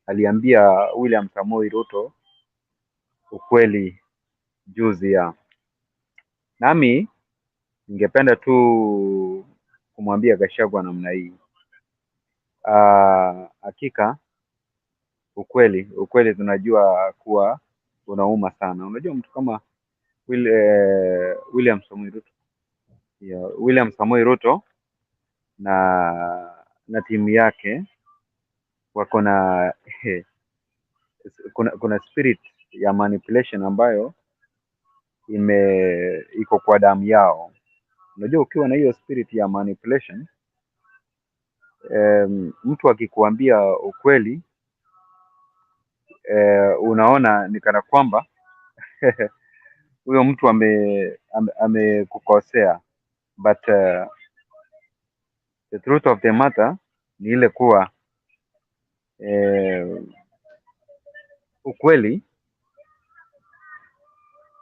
aliambia William Samoei Ruto ukweli juzi ya. Nami ningependa tu kumwambia Gachagua namna hii, hakika ukweli tunajua kuwa unauma sana. Unajua mtu kama William Samoei Ruto, William Samoei Ruto na timu yake wako na kuna spirit ya manipulation ambayo iko kwa damu yao. Unajua ukiwa na hiyo spirit ya manipulation, mtu akikuambia ukweli, unaona ni kana kwamba huyo mtu amekukosea, but the truth of the matter ni ile kuwa ukweli,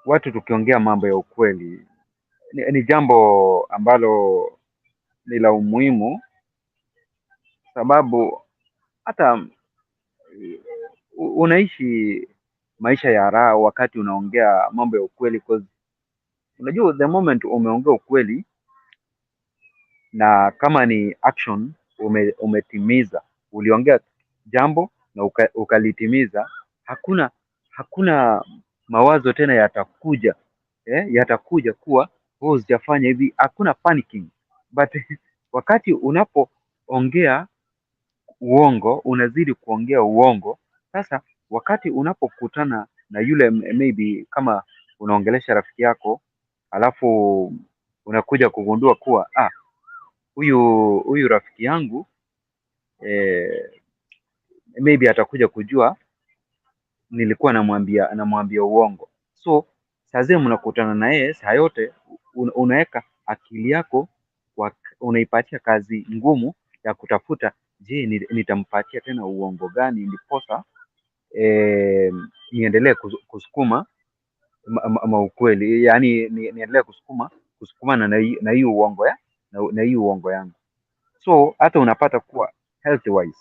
watu tukiongea mambo ya ukweli ni jambo ambalo ni la umuhimu, sababu hata unaishi maisha ya raha wakati unaongea mambo ya ukweli, because unajua the moment umeongea ukweli na kama ni action umetimiza, uliongea jambo na ukalitimiza, hakuna mawazo tena yatakuja kuwa wewe hujafanya hivi, hakuna panicking. But wakati unapoongea uongo, unazidi kuongea uongo. Sasa wakati unapokutana na yule, maybe kama unaongelesha rafiki yako, alafu unakuja kugundua kuwa huyu rafiki yangu maybe atakuja kujua nilikuwa namwambia uongo. So saa zile mnakutana na yeye, saa yote unaweka akili yako unaipatia kazi ngumu ya kutafuta, je, nitampatia tena uongo gani ndiposa niendelee kusukuma ukweli, yani niendelee kusukuma na hii uongo na hii uongo yangu. So hata unapata kuwa health wise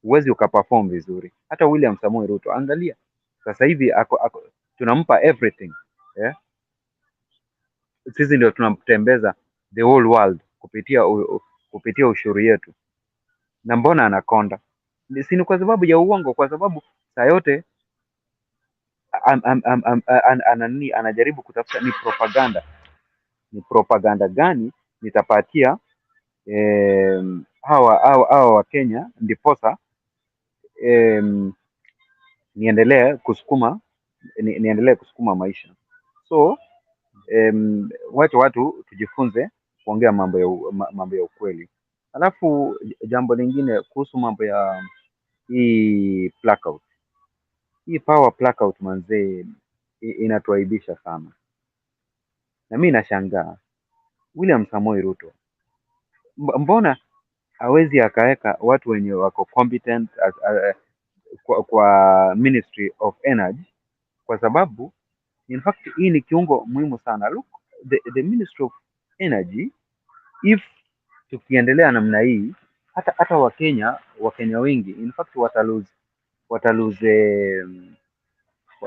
huwezi ukaperform vizuri. Hata William Samoei Ruto, angalia sasa hivi tunampa everything sisi ndio tunamtembeza the whole world kupitia ushuru yetu, na mbona anakonda? Si ni kwa sababu ya uongo? Kwa sababu saa yote anajaribu kutafuta ni propaganda. Ni propaganda gani nitapatia hawa wa Kenya ndiposa niendelee kusukuma maisha. So watu tujifunze kuongea mambo ya ukweli. Alafu jambo lingine kuhusu mambo ya hii blackout. Hii power blackout manzee inatuaibisha sana. Na mimi nashangaa William Samoei Ruto mbona hawezi akaweka watu wenye wako competent kwa Ministry of Energy, kwa sababu in fact hii ni kiungo muhimu sana. Look, the Ministry of Energy, if tukiendelea namna hii, hata Wakenya wengi in fact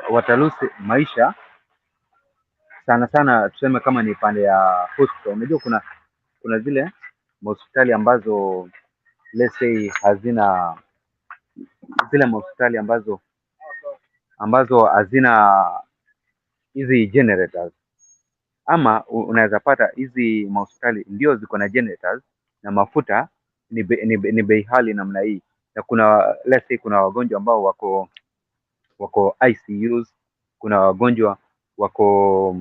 watalose maisha sana sana. Tuseme kama ni pande ya hospital, unajua kuna zile hospitali ambazo let's say hazina zile hospitali ambazo hazina hizi generators, ama unaweza pata hizi hospitali ndio ziko na generators na mafuta ni bei hali namna hii, na kuna let's say kuna wagonjwa ambao wako ICUs, kuna wagonjwa wako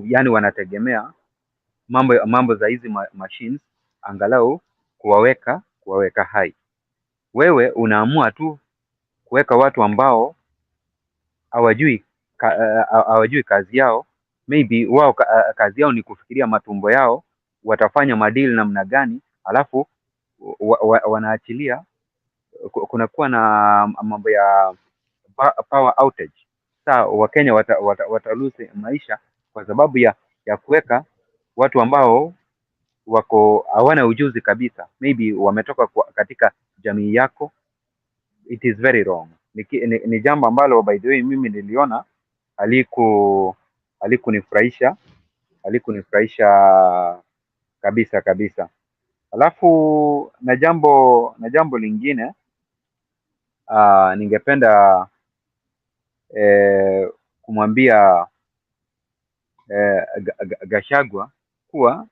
yani wanategemea mambo za hizi machines angalau kuwaweka hai. Wewe unaamua tu kuweka watu ambao hawajui kazi yao. Maybe wao kazi yao ni kufikiria matumbo yao, watafanya madili namna gani, alafu wanaachilia kunakuwa na mambo ya power outage. Saa Wakenya watalose maisha kwa sababu ya kuweka watu ambao hawana ujuzi kabisa, maybe wametoka katika jamii yako. It is very wrong. Ni jambo ambalo by the way mimi niliona halikunifurahisha kabisa. Alafu na jambo lingine ningependa kumwambia Gachagua kuwa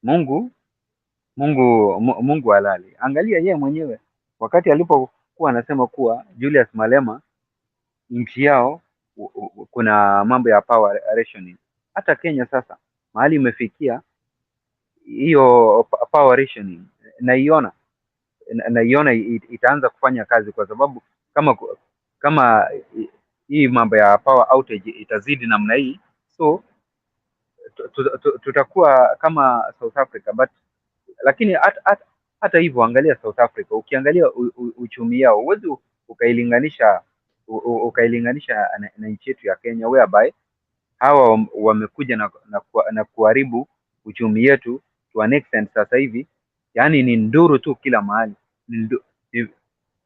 Mungu halali. Angalia yeye mwenyewe wakati alipokuwa anasema kuwa Julius Malema nchi yao kuna mambo ya power rationing. Hata Kenya sasa mahali imefikia hiyo power rationing, naiona itaanza kufanya kazi, kwa sababu kama hii mambo ya power outage itazidi namna hii, so tutakuwa kama South Africa. Lakini hata hivyo, angalia South Africa, ukiangalia uchumi yao huwezi ukailinganisha na nchi yetu ya Kenya, whereby hawa wamekuja na kuharibu uchumi yetu to an extent. Sasa hivi yani ni nduru tu kila mahali,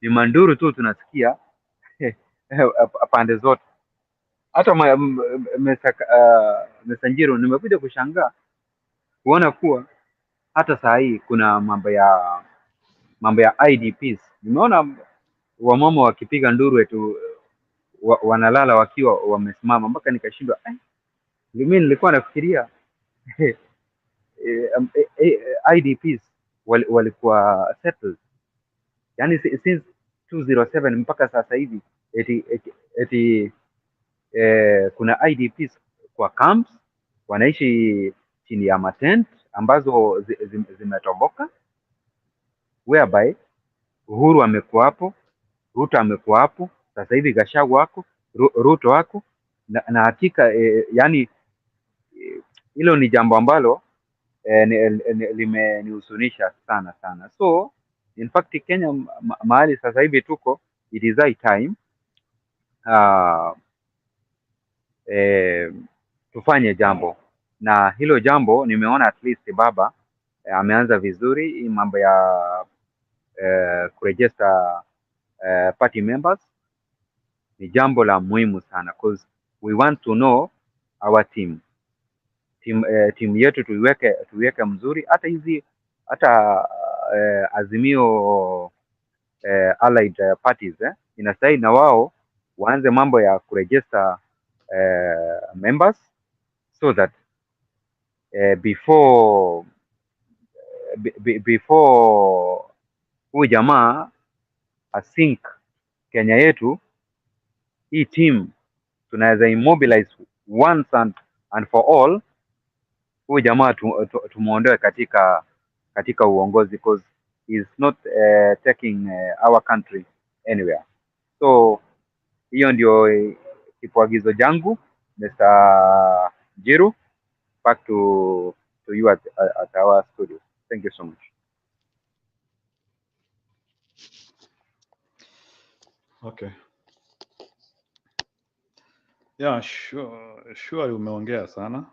ni manduru tu tunasikia pande zote. Hata Mesanjiro, nimekuja kushangaa kuona kuwa hata saa hii kuna mambo ya IDPs. Nimeona wamama wakipiga nduru wetu wanalala wakiwa wamesimama, mpaka nikashindwa. Mimi nilikuwa nafikiria IDPs walikuwa settled, yani since 2007 mpaka sasa hivi eti kuna IDPs kwa camps wanaishi chini ya matent ambazo zimetoboka, whereby Uhuru amekuwa hapo, Ruto amekuwa hapo, sasa hivi Gachagua wako, Ruto wako na hakika yani hilo ni jambo ambalo limenihusunisha sana. So in fact Kenya mahali sasa hivi tuko, it is high time tufanye jambo, na hilo jambo nimeona at least baba ameanza vizuri hii mambo ya kuregister party members ni jambo la muhimu sana, because we want to know our team yetu tuiweke mzuri. Hata Azimio allied parties inastahili na wao waanze mambo ya kuregister members, so that before huyu jamaa async Kenya yetu, hii team tunaweza immobilize once and for all, huyu jamaa tumuondoe katika uongozi, because he is not taking our country anywhere. So hiyo ndio kipoagizo jangu, Mr. Jiru. Back to you at our studio. Thank you so much. Okay. Yeah, sure umeongea sana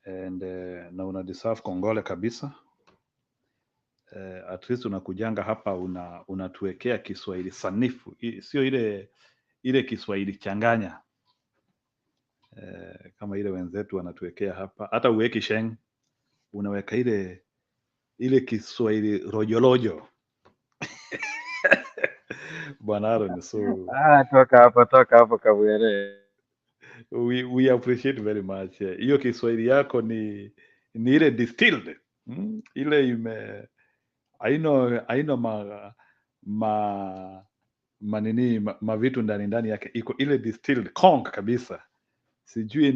and na una deserve kongole kabisa. At least unakujanga hapa unatuwekea Kiswahili sanifu, sio ile Kiswahili changanya kama ile wenzetu wanatuwekea hapa. Hata uweki sheng, unaweka ile Kiswahili rojolojo. Bwana Aaron, so toka hapo Kabwere. We appreciate very much. Hiyo Kiswahili yako ni ile distilled. Ile ime aino ma vitu ndani yake iko ile distilled kong kabisa. Sijui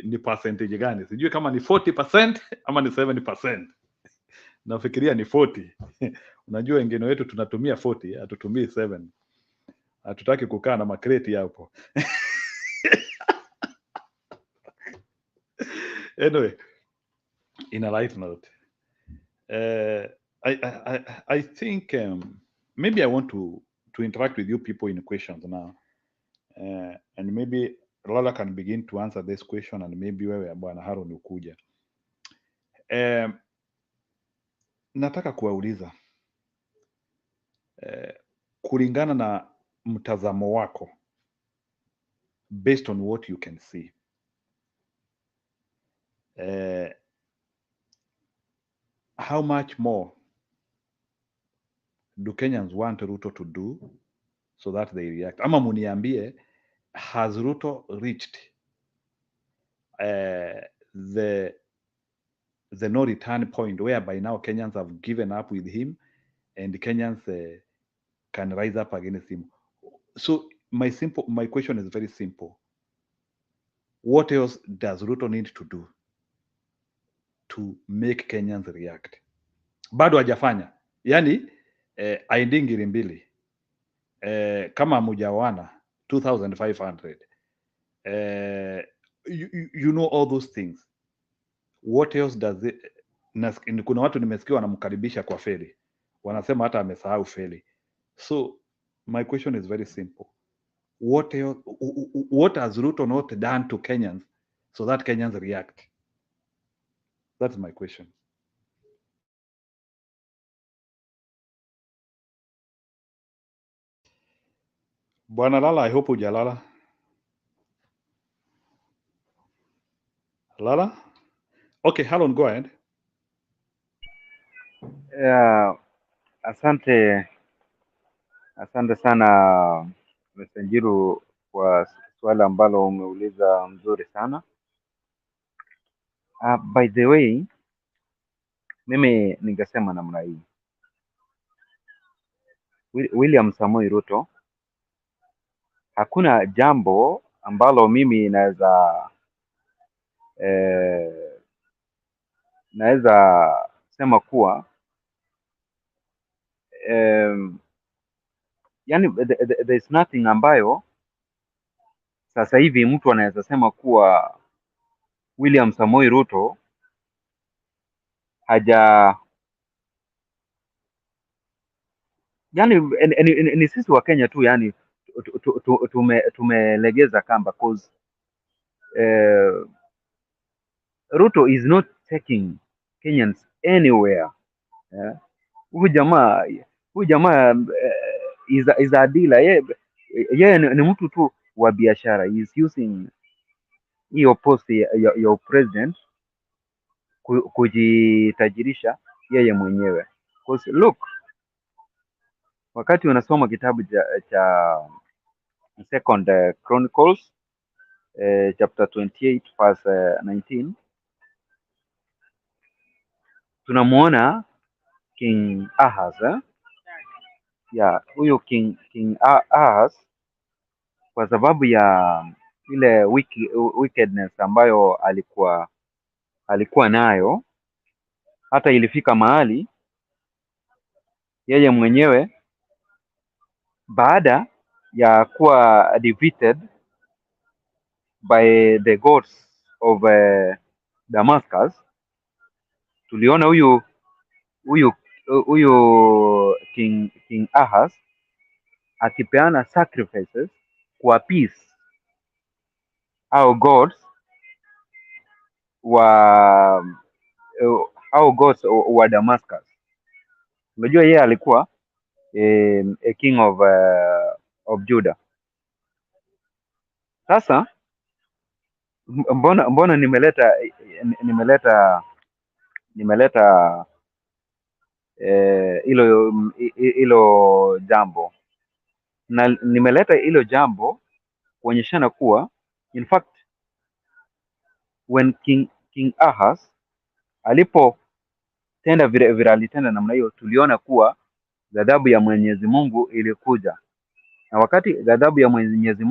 ni percentage gani, sijui kama ni 40% ama ni 70%. Nafikiria ni 40. Unajua wengine wetu tunatumia 40, hatutumii 7. Hatutaki kukaa na makreti hapo. Anyway, in a light note, I think maybe I want to interact with you people in questions now, and maybe Lala can begin to answer this question, and maybe wewe Bwana Haron ukuja. Nataka kuwauliza kulingana na mtazamo wako, based on what you can see, how much more do Kenyans want Ruto to do so that they react? Ama muniambie, has Ruto reached the no return point whereby now Kenyans have given up with him and Kenyans can rise up against him? So my question is very simple. What else does Ruto need to do to make Kenyans react? Bado hajafanya. Yani aindingiri mbili. Kama mujawana 2,500. You know all those things. What else does it? Kuna watu nimesikia wanamkaribisha kwa feli. Wanasema hata amesahau feli. So my question is very simple. What else, what has Ruto not done to Kenyans so that Kenyans react? That's my question. Bwana Lala, I hope hujalala. Lala? Okay, Harun, go ahead. Asante sana Mr. Njiru kwa swali ambalo umeuliza mzuri sana. By the way, mimi ningesema namna hii. William Samoei Ruto, hakuna jambo ambalo mimi naweza sema kuwa yani there is nothing ambayo sasa hivi mtu anaweza sema kuwa William Samoei Ruto yani ni sisi wa Kenya tu, yani tumelegeza kamba, cause Ruto is not taking Kenyans anywhere. Yeah. Huyu jamaa is a dealer. Yeye ni mtu tu wa biashara. He is using hiyo post ya president kujitajirisha yeye mwenyewe. Because look, wakati unasoma kitabu cha Second Chronicles chapter 28 verse 19, tunamuona King Ahaz huyo King Ahaz, kwa sababu ya ile wickedness ambayo alikuwa nayo, hata ilifika mahali yeye mwenyewe baada ya kuwa defeated by the gods of Damascus, tuliona huyu King Ahaz akipeana sacrifices kwa peace au gods wa Damascus. Unajua yeye alikuwa a king of Judah. Sasa mbona nimeleta hilo jambo, na nimeleta hilo jambo kuonyeshana kuwa in fact when King Ahaz alipotenda vile alitenda namna hiyo, tuliona kuwa ghadhabu ya Mwenyezi Mungu ilikuja, na wakati ghadhabu ya Mwenyezi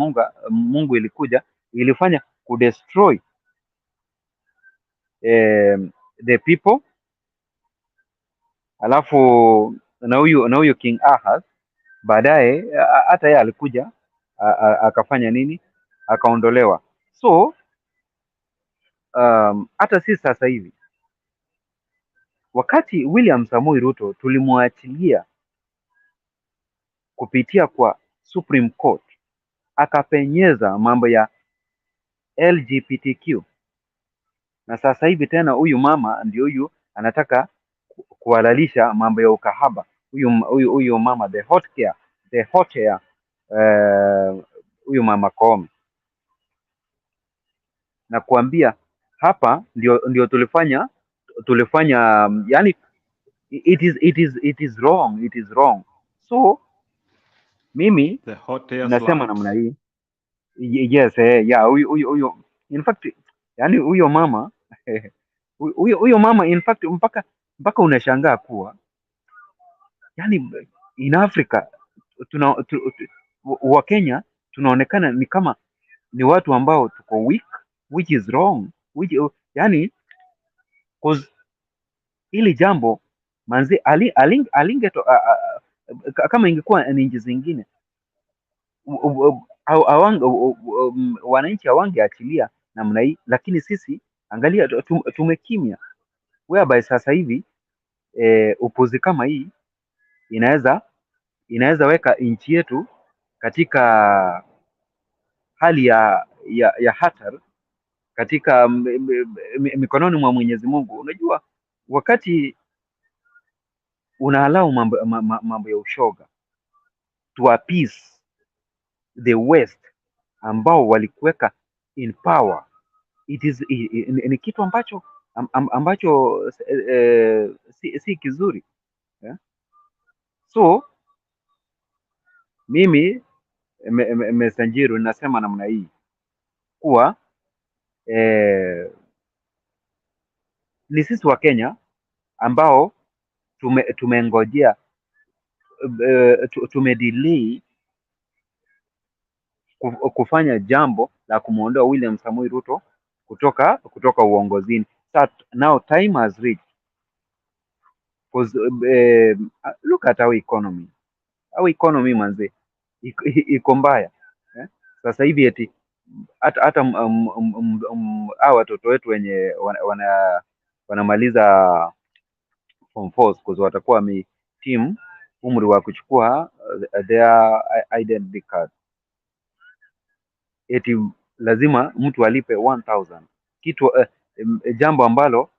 Mungu ilikuja, ilifanya kudestroy the people. Alafu na huyu King Ahaz baadaye hata yeye alikuja akafanya nini, akaondolewa. So hata sisi sasa hivi wakati William Samoei Ruto tulimwachilia kupitia kwa Supreme Court, akapenyeza mambo ya LGBTQ, na sasa hivi tena huyu mama ndio huyu anataka kuhalalisha mambo ya ukahaba. Huyu mama the hot hair huyu mama Koome, na kuambia hapa ndio tulifanya yani it is wrong. So mimi nasema namna hii, yes, huyo in fact, yani huyo mama huyo mama in fact mpaka unashangaa kuwa yani in Africa wa Kenya tunaonekana ni kama ni watu ambao tuko weak, which is wrong, yani cause hili jambo manzi alingeto kama ingekuwa ni nchi zingine wananchi hawangeachilia namna hii, lakini sisi angalia tumekimya, whereby sasa hivi upuzi kama hii inaweza weka nchi yetu katika hali ya hatari katika mikononi mwa Mwenyezi Mungu. Unajua wakati unaalau mambo ya ushoga to appease the West ambao walikuweka in power, ni kitu ambacho si kizuri, yeah? So mimi Mesanjiru nasema namna hii kuwa ni sisi wa Kenya ambao tumengojea tumedelay kufanya jambo la kumuondoa William Samoei Ruto kutoka uongozini. Now time has reached, because look at our economy. Our economy manze iko mbaya, sasa hivi eti hata hao watoto wetu wenye wanamaliza form 4 because watakuwa wamehitimu umri wa kuchukua their identity card, eti lazima mtu alipe 1000 kitu, jambo ambalo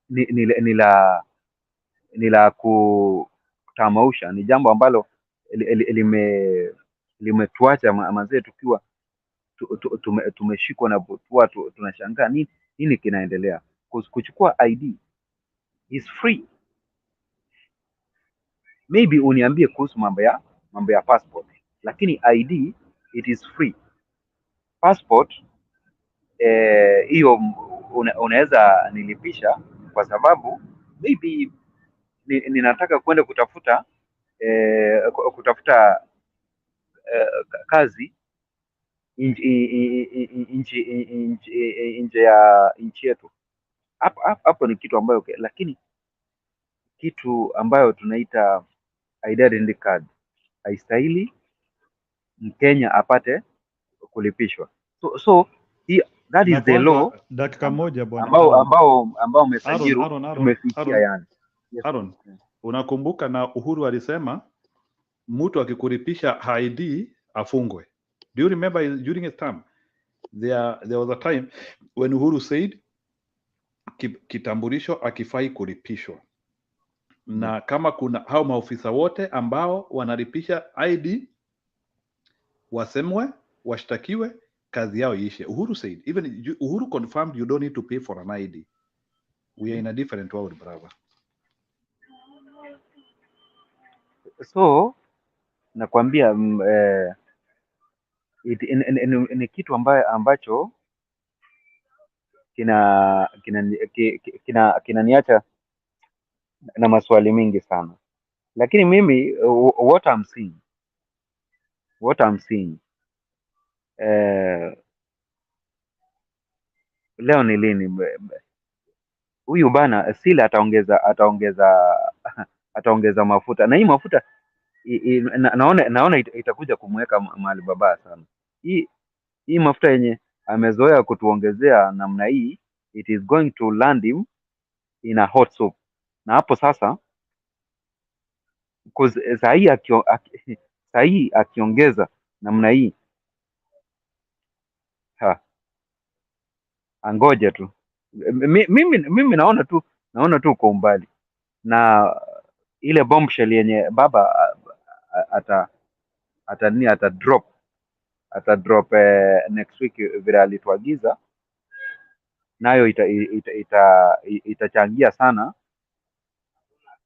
ni la kutamausha, ni jambo ambalo limetuacha mazee tukiwa tumeshikwa na butwaa, tunashangaa nini kinaendelea. Kuchukua ID is free. Maybe uniambie kuhusu mambo ya passport, lakini ID it is free. Passport hiyo unaweza nilipisha kwa sababu maybe ninataka kwenda kutafuta kazi nje ya nchi yetu. Hapo ni kitu ambayo, lakini kitu ambayo tunaita identity card haistahili Mkenya apate kulipishwa. So that is the law. Dakika moja bwana ambao Msanjiru tumefikia yani. Yes. Aaron, unakumbuka na Uhuru alisema mtu akikulipisha ID afungwe. Do you remember during his term there was a time when Uhuru said kitambulisho akifai kulipishwa, na kama kuna hao maofisa wote ambao wanalipisha ID wasemwe, washtakiwe, kazi yao iishe. Uhuru said, even Uhuru confirmed you don't need to pay for an ID. We are in a different world, brother. So nakwambia ni kitu ambacho kinaniacha na maswali mingi sana, lakini mimi what I'm seeing leo ni lini huyu bana Sila ataongeza mafuta, na hii mafuta naona itakuja kumweka mahali babaya sana. Hii mafuta yenye amezoea kutuongezea namna hii, it is going to land him in a hot soup. Na hapo sasa sahii akiongeza namna hii, angoje tu. Mimi naona tu kwa umbali, na ile bombshell yenye baba ata drop next week vile alituagiza, nayo itachangia sana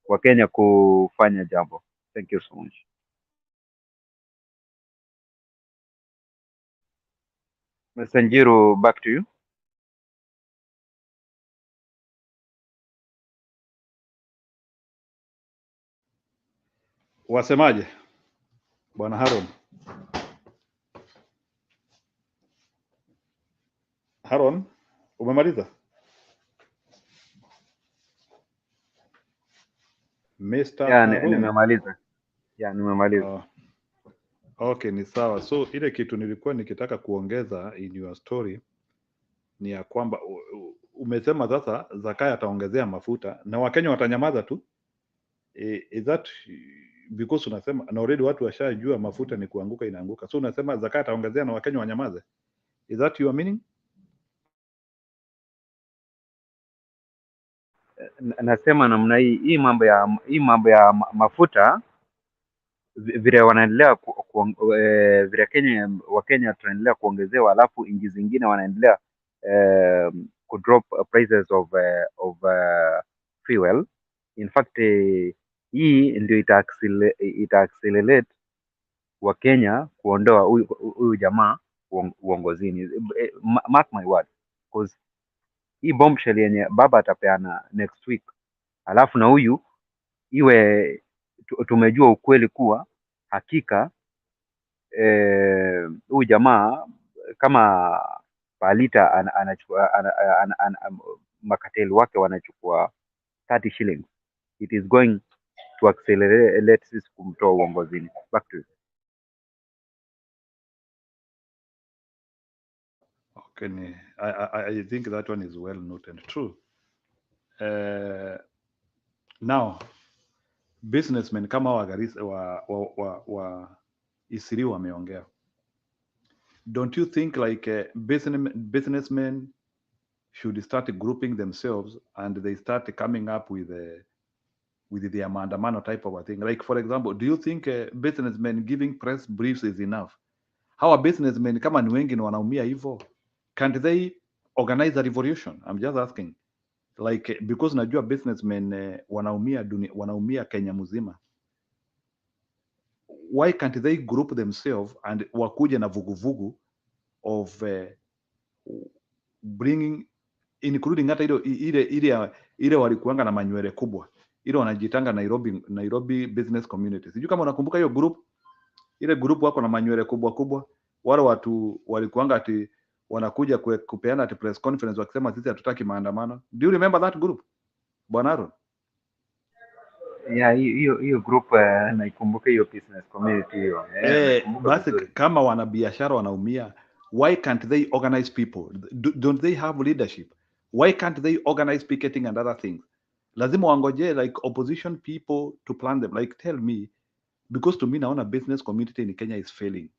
kwa Kenya kufanya jambo. Thank you so much. Msanjiru, back to you. Wasemaje bwana Haron? Haron, umemaliza? Nimemaliza. Nimemaliza. Okay, ni sawa. So ile kitu nilikuwa nikitaka kuongeza in your story ni ya kwamba umesema sasa Zakaya ataongezea mafuta na Wakenya watanyamaza tu. Is that because unasema na already watu washajua mafuta ni kuanguka inaanguka, so unasema Zakaya ataongezea na Wakenya wanyamaze? Is that your meaning? Nasema namna hii mambo ya mafuta vile wanaendelea vile Wakenya tunaendelea kuongezewa, alafu nchi zingine wanaendelea kudrop prices of fuel. In fact hii ndio ita accelerate Wakenya kuondoa huyu jamaa uongozini. Mark my word, because hii bombshell yenye baba atapeana next week, alafu na huyu iwe tumejua ukweli kuwa hakika huyu jamaa kama palita anachukua makateli wake wanachukua 30 shillings, it is going to accelerate sisi kumtoa uongozini. Back to you. Okay, I think that one is well noted. True. Now businessmen kama wa Isiri wameongea. Don't you think like businessmen should start grouping themselves and they start coming up with their maandamano type of a thing. Like, for example, do you think businessmen giving press briefs is enough? How a businessmen kama ni wengi na wanaumia hivyo, can't they organize a revolution? I'm just asking. Like, because najua businessmen wanaumia Kenya mzima. Why can't they group themselves and wakuje na vuguvugu of bringing, including hata ile walikuanga na manywele kubwa, ile wanajitanga Nairobi Business Community. Sijui kama unakumbuka hiyo group, ile group wako na manywele kubwa, wale watu walikuanga ati wanakuja kupeana ati press conference wakisema sisi hatutaki maandamano. Do you remember that group, Bwana Aaron? Yeah, hiyo group naikumbuka, hiyo business community hiyo. Basi kama wanabiashara wanaumia, why can't they organize people? Don't they have leadership? Why can't they organize picketing and other things? Lazima wangoje like opposition people to plan them. Like, tell me, because to me naona business community in Kenya is failing.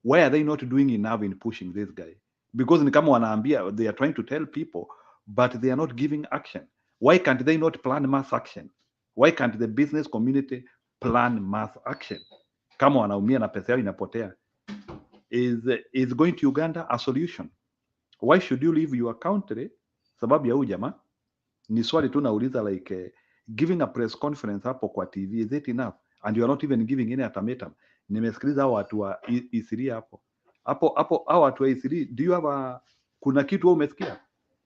Why are they not doing enough in pushing this guy? Because ni kama wanaambia, they are trying to tell people, but they are not giving action. Why can't they not plan mass action? Why can't the business community plan mass action? Kama wanaumia na pesa yao inapotea. Is going to Uganda a solution? Why should you leave your country? Sababu ya jamaa. Ni swali tu nauliza, like giving a press conference hapo kwa TV, is it enough? And you are not even giving any ultimatum. Nimesikiliza hao watu wa Isiri hapo hao watu wa Isiri, do you have kuna kitu wewe umesikia?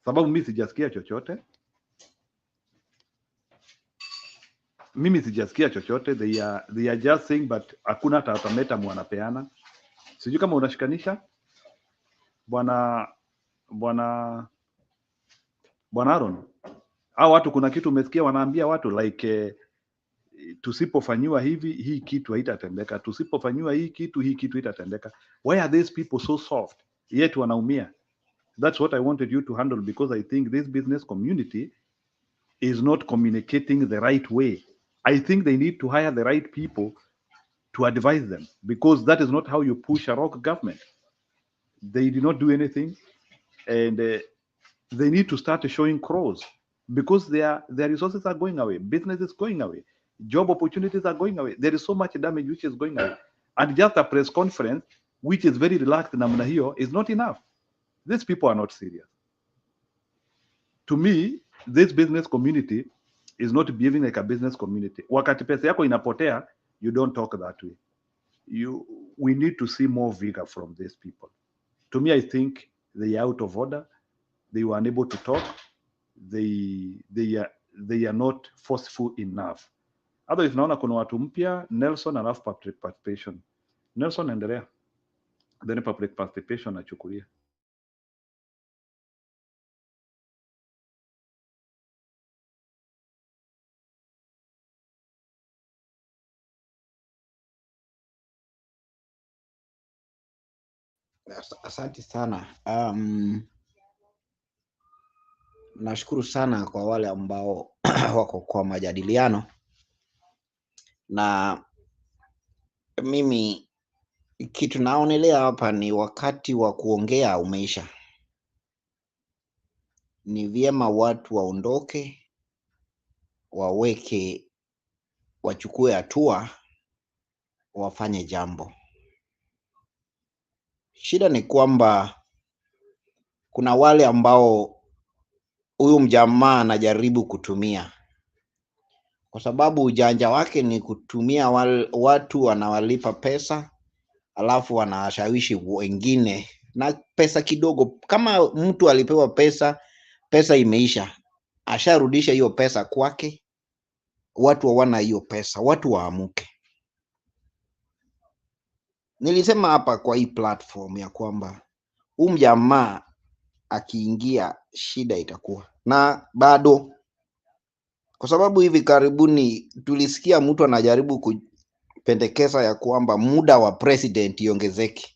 Sababu mimi sijasikia chochote. They are just saying, but hakuna ultimatum wanapeana. Sijui kama unashikanisha bwana Aaron. Hao watu kuna kitu umesikia wanaambia watu like tusipofanyiwa hivi hii kitu haitatendeka, tusipofanyiwa hii kitu haitatendeka. Why are these people so soft yet wanaumia? That's what I wanted you to handle, because I think this business community is not communicating the right way. I think they need to hire the right people to advise them, because that is not how you push a rock government. They did not do anything, and they need to start showing crows, because their resources are going away, business is going away, job opportunities are going away. There is so much damage which is going away, and just a press conference which is very relaxed namna hiyo is not enough. These people are not serious. To me, this business community is not behaving like a business community. Wakati pesa yako inapotea, you don't talk that way. We need to see more vigor from these people. To me, I think they are out of order. They were unable to talk. They are not forceful enough. Otherwise, naona kuna watu mpya, Nelson alafu public participation. Nelson, endelea. Then public participation nachukulia. Asante sana. Nashukuru sana kwa wale ambao wako kwa majadiliano, na mimi kitu naonelea hapa ni wakati wa kuongea umeisha. Ni vyema watu waondoke, wachukue hatua, wafanye jambo. Shida ni kwamba kuna wale ambao huyu mjamaa anajaribu kutumia, kwa sababu ujanja wake ni kutumia watu wanawalipa pesa, alafu wanashawishi wengine na pesa kidogo. Kama mtu alipewa pesa imeisha, asharudisha hiyo pesa kwake, watu hawana hiyo pesa, watu waamuke. Nilisema hapa kwa hii platform ya kwamba huyu mjamaa akiingia shida itakuwa, na bado, kwa sababu hivi karibuni tulisikia mtu anajaribu kupendekeza ya kwamba muda wa president iongezeke.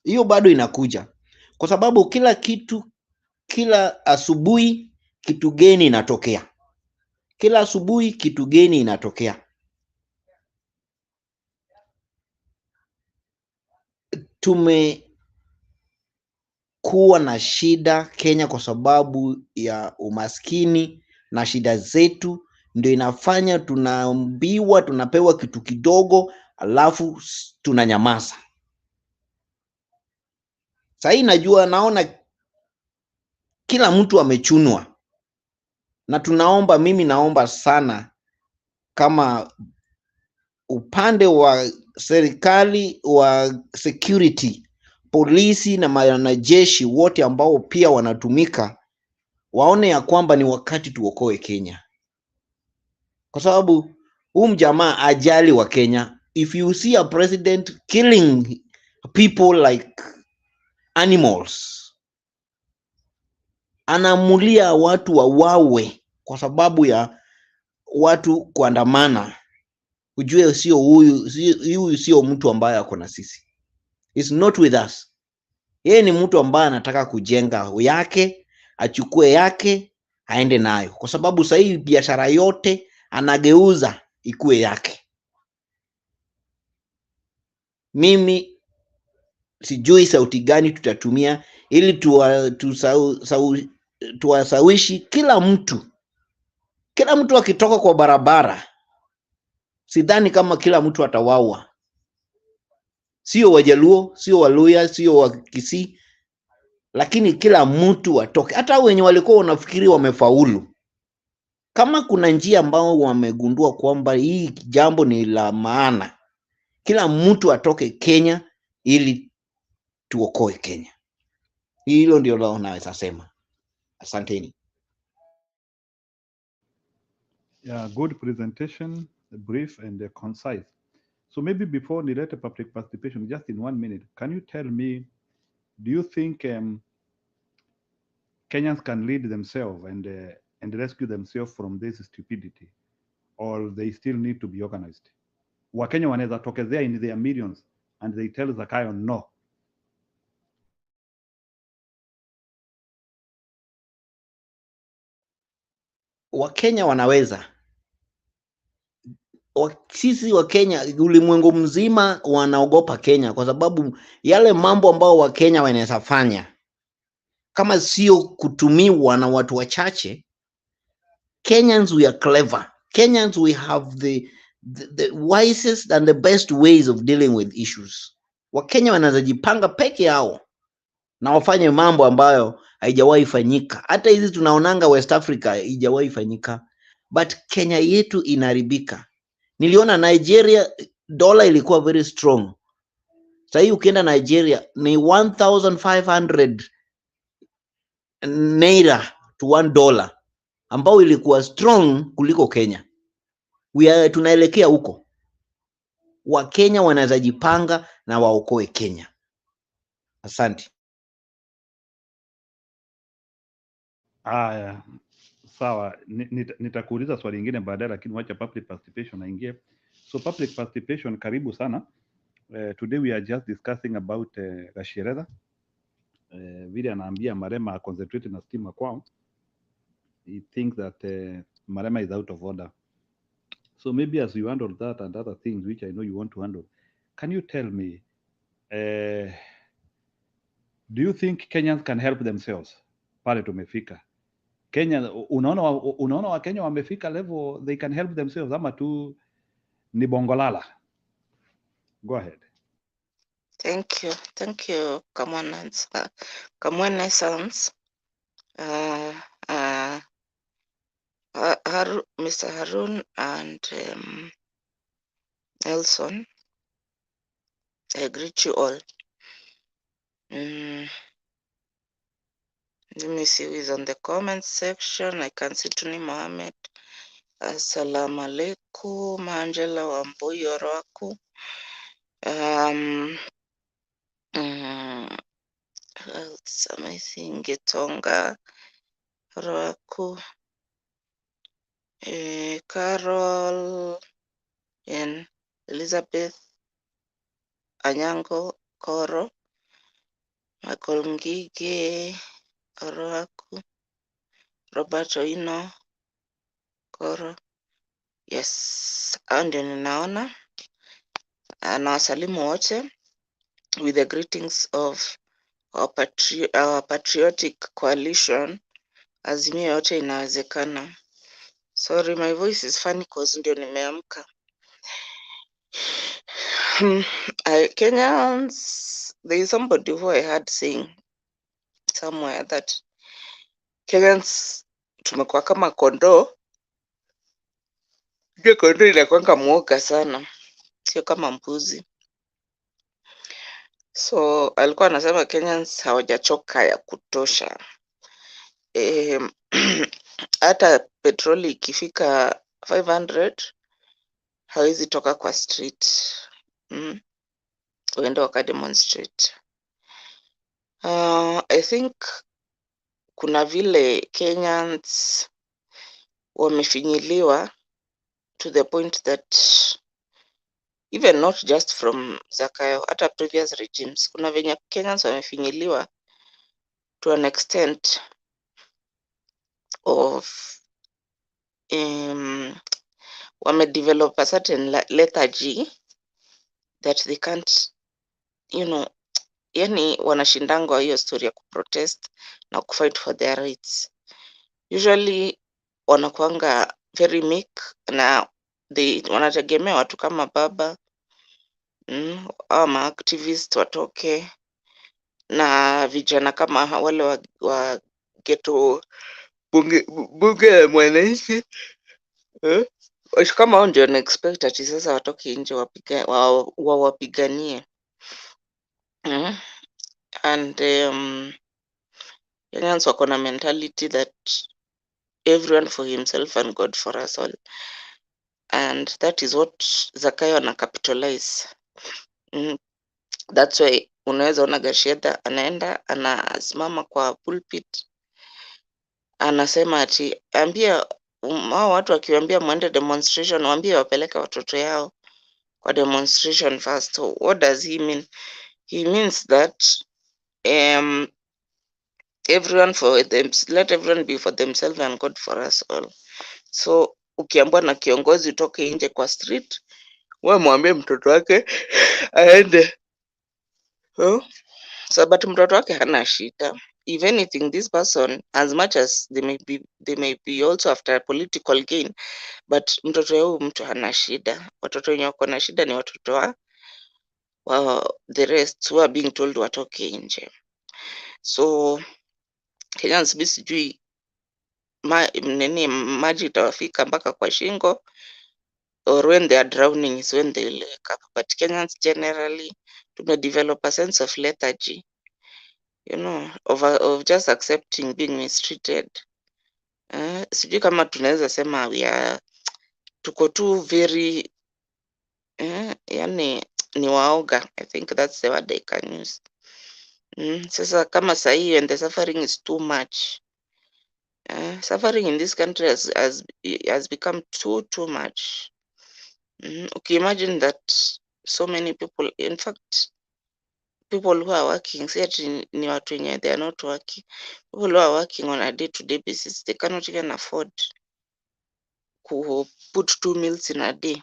Hiyo bado inakuja, kwa sababu kila asubuhi kitu geni inatokea. Kila asubuhi kitu geni inatokea. tumekuwa na shida Kenya kwa sababu ya umaskini na shida zetu ndio inafanya tunaambiwa tunapewa kitu kidogo alafu tunanyamaza. Sasa najua naona kila mtu amechunwa, na mimi naomba sana kama upande wa serikali wa security, polisi na wanajeshi wote ambao pia wanatumika waone ya kwamba ni wakati tuokoe Kenya, kwa sababu mjamaa ajali wa Kenya. If you see a president killing people like animals, anaamulia watu wawawe kwa sababu ya watu kuandamana, ujue sio huyu sio mtu ambaye ako na sisi. It's not with us. Yeye ni mtu ambaye anataka kujenga yake, achukue yake aende nayo, kwa sababu sasa hii biashara yote anageuza ikue yake. Mimi sijui sauti gani tutatumia ili tuwasawishi kila mtu akitoka kwa barabara. Sidhani kama kila mtu atawawa, sio Wajaluo, sio Waluya, sio Wakisii, lakini kila mtu atoke. Hata wenye walikuwa wanafikiri wamefaulu, kama kuna njia ambao wamegundua kwamba hii jambo ni la maana, kila mtu atoke Kenya ili tuokoe Kenya. Hilo ndio lao naweza sema. Asanteni. Yeah, good presentation, brief and concise. So maybe before nilete public participation, just in 1 minute, can you tell me, do you think Kenyans can lead themselves and rescue themselves from this stupidity, or they still need to be organized? Wakenya wanaweza tokezea in their millions and they tell Zakayo no. Wakenya wanaweza. Sisi wa Kenya, ulimwengu mzima wanaogopa Kenya kwa sababu yale mambo ambao Wakenya wanaweza fanya kama sio kutumiwa na watu wachache. Kenyans, we are clever. Kenyans, we have the wisest and the best ways of dealing with issues. Wakenya wanaweza jipanga peke yao na wafanye mambo ambayo haijawahi fanyika. Hata hizi tunaonanga West Africa haijawahi fanyika, but Kenya yetu inaharibika. Niliona Nigeria dola ilikuwa very strong. Sasa hii ukienda Nigeria ni 1500 naira to $1 ambao ilikuwa strong kuliko Kenya. Tunaelekea huko. Wakenya wanaweza jipanga na waokoe Kenya. Asante. Aya, sawa. Nitakuuliza swali lingine baadaye, lakini wacha public participation aingie. So public participation, karibu sana. Today we are just discussing about Gachagua. Vile anaambia Malema concentrate na stima kwao. He thinks that Malema is out of order. So maybe as you handle that and other things which I know you want to handle, can you tell me, do you think Kenyans can help themselves? Pale tumefika Kenya, unaona wa Kenya wamefika level they can help themselves ama tu ni bongolala? Go ahead. Thank you, Kamwene Sons. Mr. Harun and Nelson, I greet you all. Let me see who is on the comment section. I can see Tuni Mohammed. Assalamu alaikum, Angela Wambuyo Raku. Else amazing Gitonga Raku. Carol and Elizabeth Anyango Koro. Michael Ngige Raku. Roberto Ino Koro. Yes, and ninaona na wasalimu wote with the greetings of our patriotic coalition, Azimio yote inawezekana. Sorry, my voice is funny cause ndio nimeamka. Kenyans, there is somebody who I heard saying somewhere that Kenyans tumekuwa kama kondoo. Ndio kondoo inakuanga mwoga sana, sio kama mbuzi. So alikuwa anasema Kenyans hawajachoka ya kutosha. Hata petroli ikifika 500 hawezi toka kwa street. Uende waka demonstrate. I think kuna vile Kenyans wamefinyiliwa to the point that even not just from Zakayo, hata previous regimes, kuna venye Kenyans wamefinyiliwa to an extent of wamedevelop a certain lethargy that they can't, yani wanashindangwa hiyo story ya kuprotest na kufight for their rights. Usually wanakuanga very meek na wanategemea watu kama baba au maactivist watoke na vijana kama wale wa ghetto bunge ya mwananchi kama hao ndio na expect ati sasa watoke nje wapiganie. And Kenyans wako na mentality that everyone for himself and God for us all, and that is what Zakayo ana capitalize. That's why unaweza ona Gachagua anaenda anasimama kwa pulpit anasema ati ambia hao watu wakiwaambia muende demonstration waambie wapeleke watoto yao kwa demonstration first. So what does he mean? He means that everyone for them, let everyone be for themselves and God for us all. So ukiambwa na kiongozi utoke nje kwa street, wewe mwambie mtoto wake aende. So but mtoto wake hana shida. If anything, this person, as much as they may be also after political gain, but mtoto yao mtu hana shida. Watoto wenye wako na shida ni watoto wa the rest who are being told watoke nje. So Kenyans sijui maji itawafika mpaka kwa shingo, or when they are drowning is when they will wake up. But Kenyans generally develop a sense of lethargy, of just accepting being mistreated. Sijui kama tunaweza sema tuko tu very yani ni waoga. I think that's the word I can use. Sasa kama sahi when the suffering is too much, suffering in this country has become too much. Okay, imagine that so many people, in fact people who are working, ni watu wenye they are not working, people who are working on a day-to-day basis, they cannot even afford to put 2 meals in a day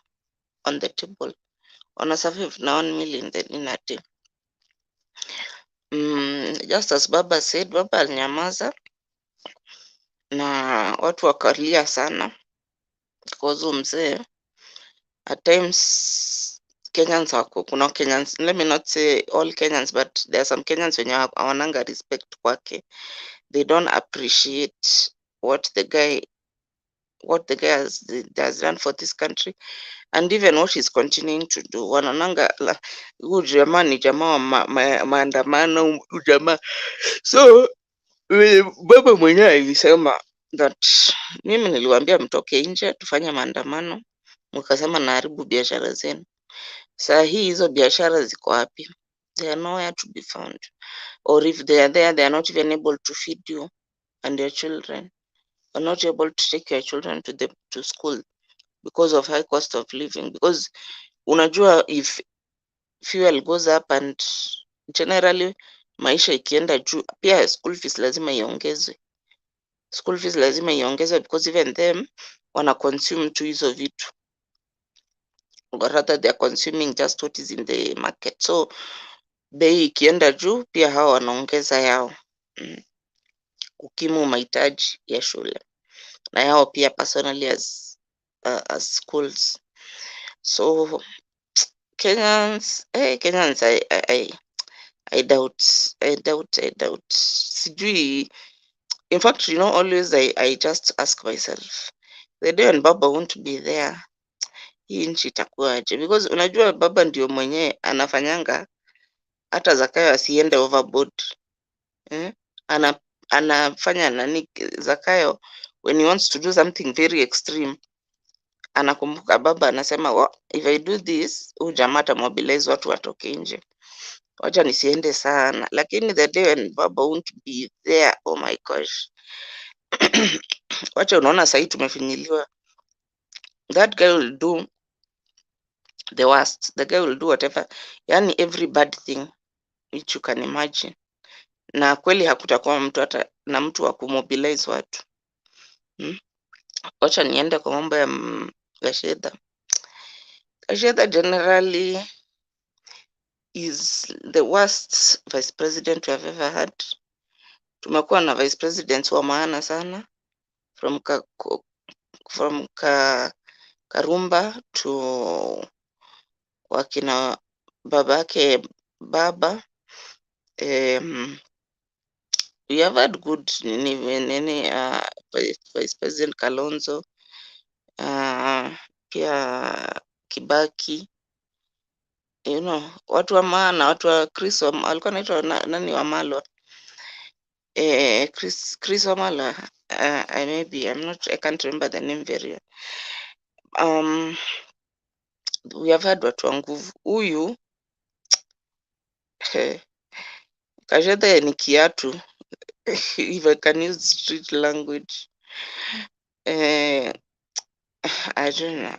on the table. On a survive na 1 meal in a day. Just as Baba said, Baba alinyamaza na watu wakalia sana because mzee at times Kenyans kuna Kenyans, let me not say all Kenyans, but there are some Kenyans wenye hawananga respect kwake. They don't appreciate what the guy has done for this country and even what he's continuing to do. Wanananga huyu jamaa ni jamaa wa maandamano jamaa. So baba mwenyewe alisema that mimi niliwaambia mtoke nje tufanye maandamano, mkasema naharibu biashara zenu. Saa hii hizo biashara ziko wapi? They are nowhere to be found. Or if they are there, they are not even able to feed you and your children. Are not able to take your children to school because of high cost of living. Because unajua if fuel goes up and generally maisha ikienda juu, pia school fees lazima iongezwe. School fees lazima iongezwe because even them wana consume tu hizo vitu, or rather they are consuming just what is in the market. So bei ikienda juu pia hao wanaongeza yao, kukimu mahitaji ya shule na yao pia personally as schools. So Kenyans, I doubt. Sijui. In fact, always I just ask myself, the day when Baba won't be there, hii nchi itakuwaje? Because unajua Baba ndio mwenye anafanyanga hata Zakayo asiende overboard. Anafanya nani Zakayo when he wants to do something very extreme, anakumbuka Baba, anasema if I do this, huyu jamaa atamobilize watu watoke nje, wacha nisiende sana. Lakini the day when Baba won't be there, oh my gosh, wacha unaona sahii tumefinyiliwa. That guy will do the worst. The guy will do whatever, yani every bad thing which you can imagine, na kweli hakutakuwa mtu hata na mtu wa kumobilize watu. Wacha niende kwa mambo ya Gachagua. Gachagua generally is the worst vice president we have ever had. Tumekuwa na vice presidents wa maana sana, from Karumba to wakina babake Baba. We have had good Vice President Kalonzo, pia Kibaki, watu wa maana, watu wa Chris alikuwa anaitwa nani wa Malwa, Chris wa Malwa, I can't remember the name very well. We have had watu wa nguvu. Huyu Gachagua ni kiatu, if I can use street language. I don't know.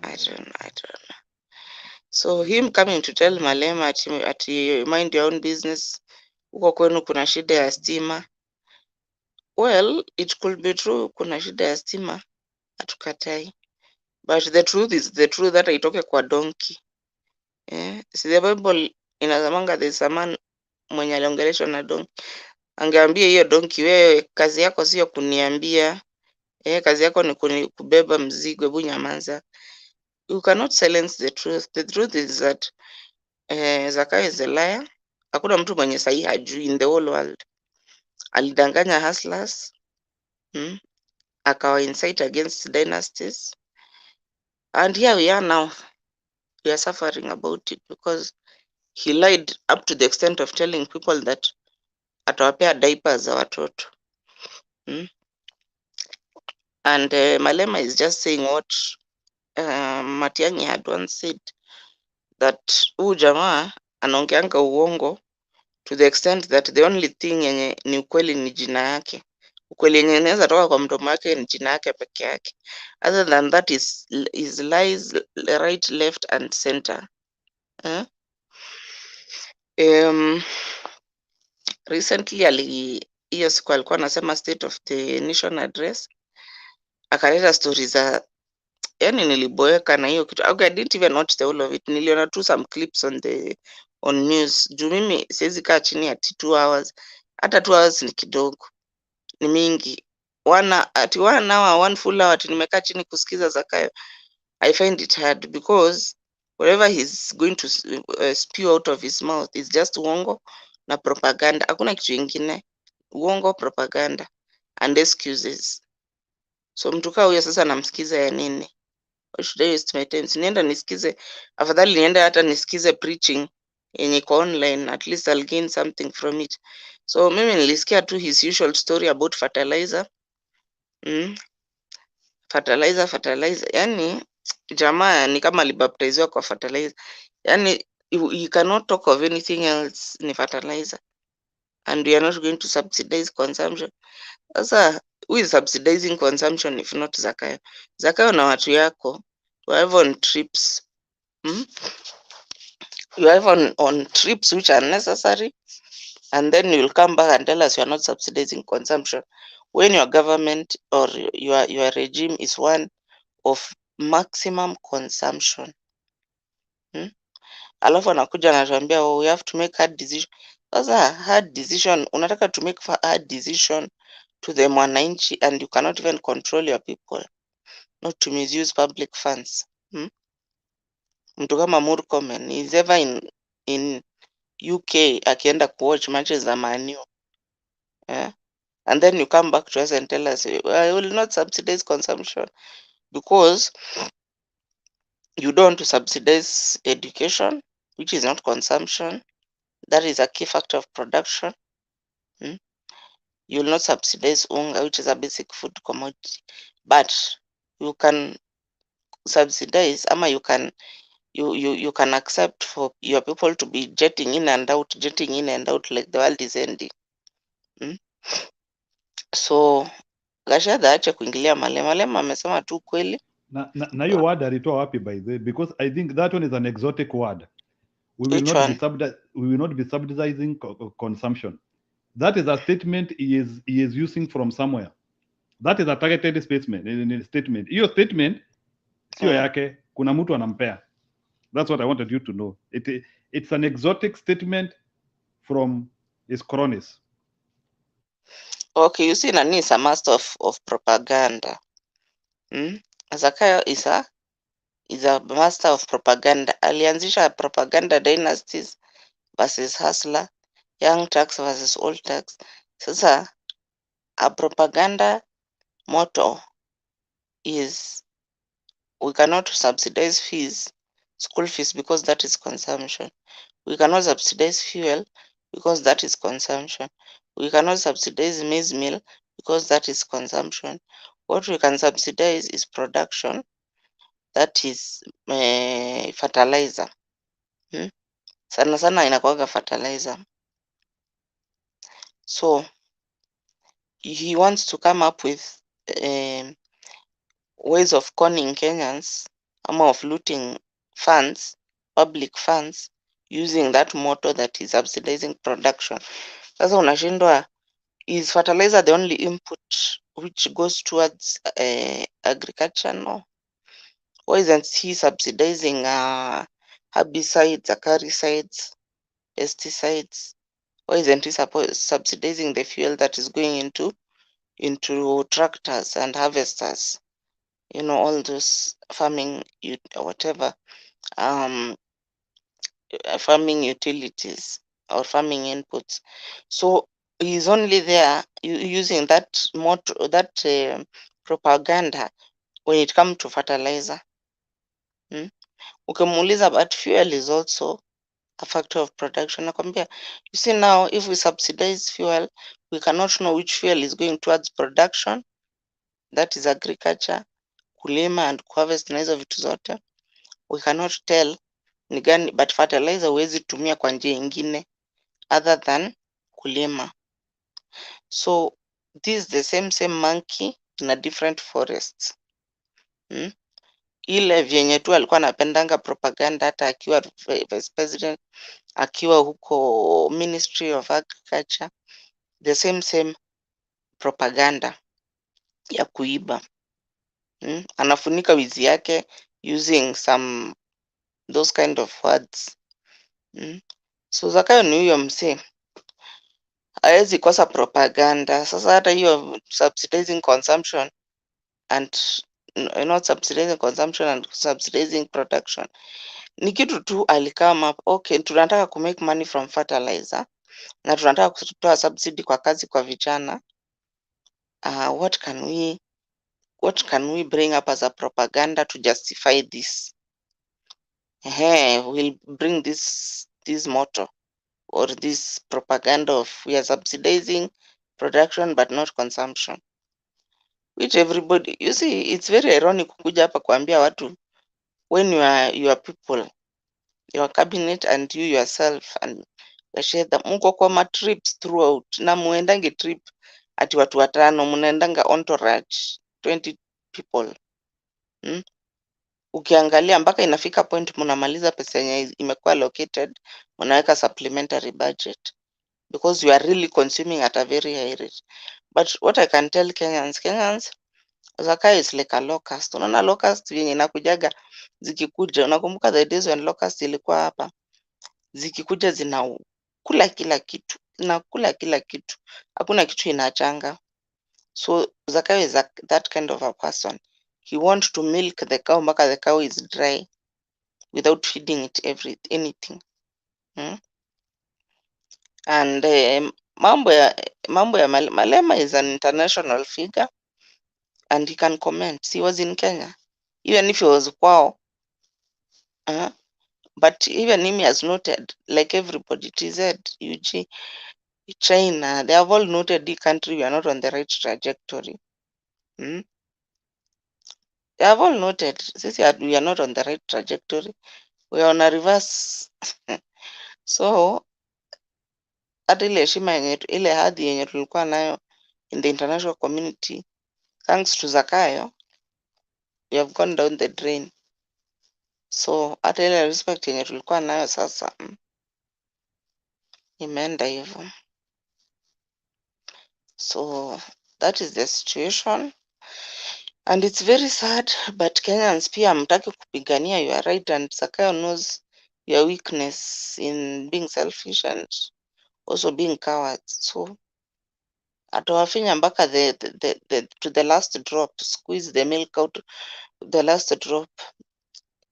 So him coming to tell Malema ati mind your own business, huko kwenu kuna shida ya stima. Well, it could be true kuna shida ya stima, hatukatai. But the truth is the truth, that itoke kwa donkey. See, the Bible inazamanga there's a man mwenye aliongeleshwa na donkey. Angeambia hiyo donkey, wewe kazi yako sio kuniambia, kazi yako ni kubeba mzigo, hebu nyamaza. You cannot silence the truth. The truth is that Zakayo is a liar. Hakuna mtu mwenye sahi hajui in the whole world. Alidanganya hustlers, akawa incite against dynasties. And here we are now. We are suffering about it because he lied up to the extent of telling people that atawapea diapers za watoto. And Malema is just saying what Matiang'i had once said, that huyu jamaa anaongeanga uongo to the extent that the only thing yenye ni ukweli ni jina yake. Ukweli yenye inaweza toka kwa mdomo wake ni jina yake peke yake. Other than that is lies, right, left and center. Recently hiyo siku alikuwa anasema state of the nation address, akaleta stories za, yani niliboeka na hiyo kitu. Okay, I didn't even watch the whole of it. Niliona tu some clips on news. Juu mimi siwezi kaa chini ya 2 hours. Hata 2 hours ni kidogo, ni mingi. 1 hour, 1 full hour nimekaa chini kusikiza Zakayo. I find it hard because whatever he's going to spew out of his mouth is just uongo na propaganda. Hakuna kitu kingine. Uongo, propaganda and excuses. So mtu kaa huyo sasa namsikiza ya nini? Why should I waste my time? Nienda nisikize, afadhali nienda hata nisikize preaching yenye iko online, at least I'll gain something from it. So mimi nilisikia tu his usual story about fertilizer. Fertilizer. Yani jamaa ni kama alibaptiziwa kwa fertilizer. Yani you cannot talk of anything else, ni fertilizer. And we are not going to subsidize consumption. Sasa who is subsidizing consumption if not Zakayo? Zakayo na watu yako, you are on trips. You are on trips which are necessary, and then you will come back and tell us you are not subsidizing consumption when your government or your regime is one of maximum consumption. alafu anakuja anatuambia we have to make hard decision. Sasa hard decision, unataka to make hard decision to the mwananchi and you cannot even control your people not to misuse public funds. Mtu kama Murkomen is ever in UK akienda kuwatch matches za Man U. And then you come back to us and tell us, I will not subsidize consumption because you don't want to subsidize education, which is not consumption. That is a key factor of production. You will not subsidize unga, which is a basic food commodity. But you can subsidize, you can accept for your people to be jetting in and out like the world is ending. So Gachagua aache kuingilia Malema. Malema amesema tu kweli. Na hiyo word alitoa wapi by the way? Because I think that one is an exotic word. We will not be subsidizing consumption. That is a statement he is using from somewhere. That is a targeted statement. Hiyo statement sio yake, kuna mtu anampea. That's what I wanted you to know. It's an exotic statement from his cronies. Okay, you see, Nani is a master of propaganda. Zakayo is a master of propaganda. Alianzisha propaganda dynasties versus hustler, young tax versus old tax. Sasa a propaganda motto is we cannot subsidize school fees because that is consumption. We cannot subsidize fuel because that is consumption. We cannot subsidize maize meal because that is consumption. What we can subsidize is production, that is fertilizer. Sana sana inakuwaga fertilizer. So he wants to come up with ways of conning Kenyans, of looting funds, public funds, using that motto that is subsidizing production. Sasa unashindwa, is fertilizer the only input which goes towards agriculture? No. Why isn't he subsidizing herbicides, acaricides, pesticides? Why isn't he subsidizing the fuel that is going into tractors and harvesters? All those farming, whatever, farming utilities or farming inputs. So he's only there using that motto, that propaganda when it comes to fertilizer. Ukimuuliza, but fuel is also a factor of production. Nakwambia, you see now, if we subsidize fuel, we cannot know which fuel is going towards production, that is agriculture, kulima and harvest na hizo vitu zote. We cannot tell ni gani, but fertilizer huwezi tumia kwa njia ingine other than kulima. So this is the same monkey in a different forest. Ile vyenye tu alikuwa anapendanga propaganda hata akiwa vice president, akiwa huko Ministry of Agriculture, the same propaganda ya kuiba. Anafunika wizi yake using those kind of words. So Zakayo ni huyo msee, hawezi kosa propaganda. Sasa hata hiyo subsidizing consumption and not subsidizing consumption and subsidizing production ni kitu tu alikama, okay, tunataka ku make money from fertilizer na tunataka kutoa subsidy kwa kazi kwa vijana. What can we bring up as a propaganda to justify this? We'll bring this motto or this propaganda of we are subsidizing production but not consumption, which everybody, you see, it's very ironic kuja hapa kuambia watu when your people, your cabinet and you yourself and muko kwa ma trips throughout na muendange trip ati watu watano, munaendanga entourage 20 people. Ukiangalia mpaka inafika point munamaliza pesa yenye imekuwa allocated, munaweka supplementary budget because you are really consuming at a very high rate. But what I can tell Kenyans, Zakayo is like a locust. Unaona locust yenye inakujaga zikikuja, unakumbuka the days when locust ilikuwa hapa, zikikuja zinakula kila kitu, zinakula kila kitu, hakuna kitu inachanga. So Zakayo is that kind of a person. He wants to milk the cow mpaka the cow is dry without feeding it anything. And mambo ya Malema is an international figure and he can comment. He was in Kenya, even if he was kwao. But even him has noted, like everybody, TZ, UG, China, they have all noted the country we are not on the right trajectory. They have all noted we are not on the right trajectory. We are on a reverse. So hata ile heshima yenye ile hadhi yenye tulikuwa nayo in the international community, thanks to Zakayo, we have gone down the drain. So hata ile respect yenye tulikuwa nayo sasa imeenda hivyo. So that is the situation. And it's very sad, but Kenyans pia hamtaki kupigania your right, and Zakayo knows your weakness in being selfish and also being cowards. So atawafinya mpaka to the last drop, squeeze the milk out the last drop.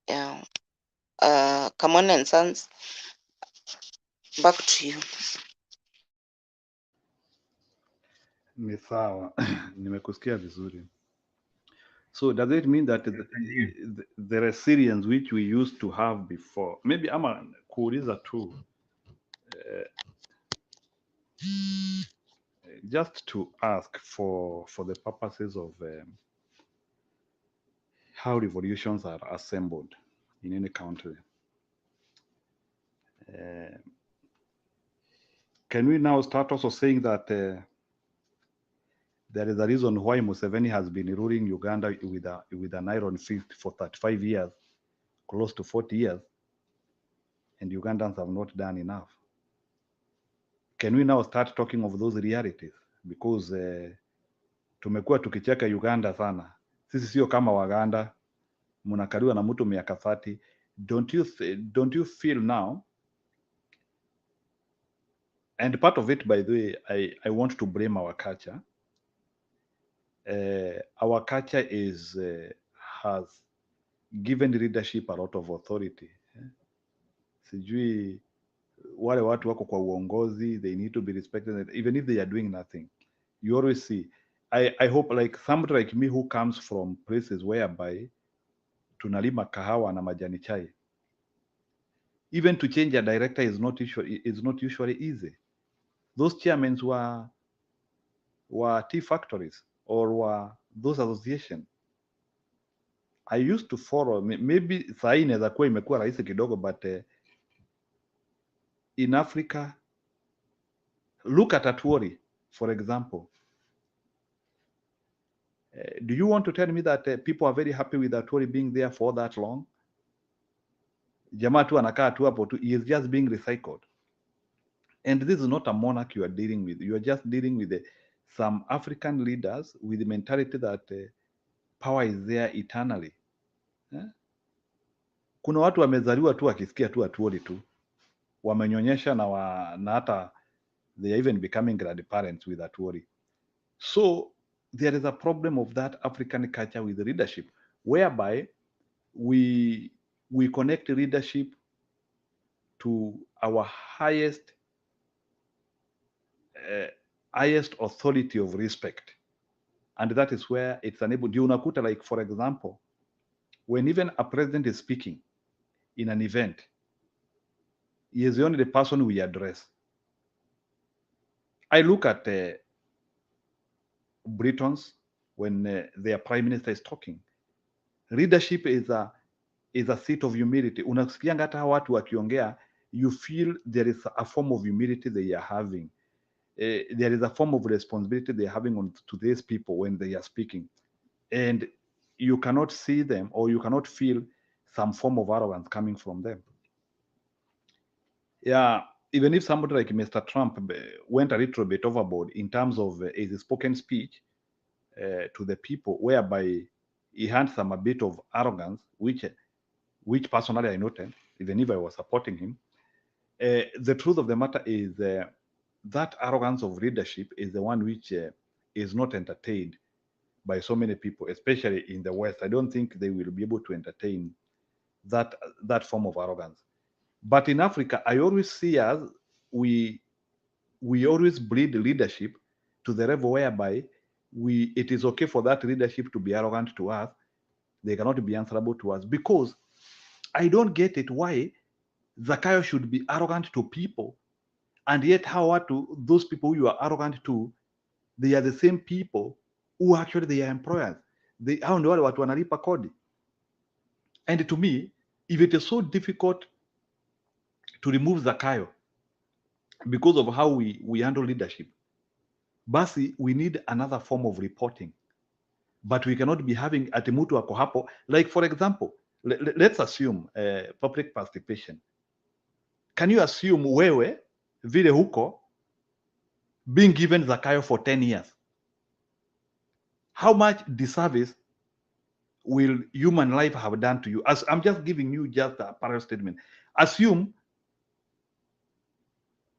Yeah. Kamone and Sons, back to you. Ni sawa. Nimekusikia vizuri. So does it mean that the resilience which we used to have before, maybe ama kuuliza tu, just to ask for the purposes of how revolutions are assembled in any country. Can we now start also saying that there is a reason why Museveni has been ruling Uganda with an iron fist for 35 years, close to 40 years, and Ugandans have not done enough? Can we now start talking of those realities? Because tumekuwa tukicheka Uganda sana. Sisi sio kama Waganda, mnakaliwa na mtu miaka 30. Don't you feel now? And part of it, by the way, I want to blame our culture. Our culture has given leadership a lot of authority. Sijui wale watu wako kwa uongozi, they need to be respected, even if they are doing nothing. You always see. I hope like somebody like me who comes from places whereby tunalima kahawa na majani chai, even to change a director is not usually easy. Those chairmen were tea factories or were those associations. I used to follow, maybe saa hii inaweza kuwa imekuwa rahisi kidogo, but in Africa, look at Atwoli, for example. Do you want to tell me that people are very happy with Atwoli being there for that long? Jamaa tu anakaa tu hapo tu, he is just being recycled. And this is not a monarch you are dealing with. You are just dealing with some African leaders with the mentality that power is there eternally. Kuna watu wamezaliwa tu wakisikia tu Atwoli tu, wamenyonyesha na hata they are even becoming grandparents with Atwoli. So there is a problem of that African culture with leadership, whereby we connect leadership to our highest authority of respect, and that is where it's unable. Unakuta, like for example, when even a president is speaking in an event, he is only the person we address. I look at Britons when their prime minister is talking. Leadership is a seat of humility. Unasikianga hata watu wakiongea, you feel there is a form of humility they are having. There is a form of responsibility they are having to these people when they are speaking. And you cannot see them, or you cannot feel some form of arrogance coming from them. Yeah, even if somebody like Mr. Trump went a little bit overboard in terms of his spoken speech to the people, whereby he had some a bit of arrogance, which personally I noted, even if I was supporting him. the truth of the matter is that arrogance of leadership is the one which is not entertained by so many people, especially in the West. I don't think they will be able to entertain that form of arrogance. But in Africa, I always see us, we always breed leadership to the level whereby it is okay for that leadership to be arrogant to us. They cannot be answerable to us, because I don't get it why Zakayo should be arrogant to people, and yet how are to those people you are arrogant to, they are the same people who actually they are employers. Hao ndio wale watu wanalipa kodi. And to me, if it is so difficult to remove Zakayo because of how we handle leadership, basi we need another form of reporting. But we cannot be having ati mtu ako hapo. Like for example, let's assume public participation. Can you assume wewe vile huko being given Zakayo for 10 years? How much disservice will human life have done to you? As I'm just giving you just a parallel statement. Assume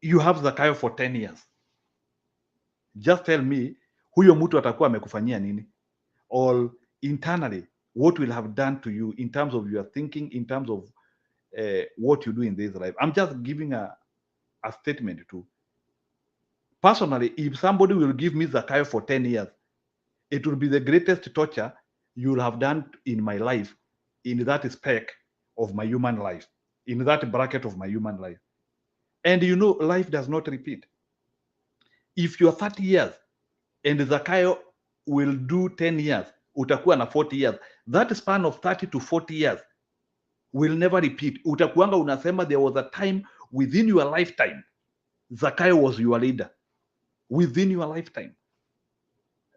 you have Zakayo for 10 years. Just tell me huyo mtu atakuwa amekufanyia nini? Or internally, what will have done to you in terms of your thinking, in terms of what you do in this life. I'm just giving a statement too. Personally, if somebody will give me Zakayo for 10 years, it will be the greatest torture you will have done in my life, in that speck of my human life, in that bracket of my human life. And you know, life does not repeat. If you're 30 years and Zakayo will do 10 years, utakuwa na 40 years. That span of 30 to 40 years will never repeat. Utakuanga unasema there was a time within your lifetime, Zakayo was your leader. Within your lifetime.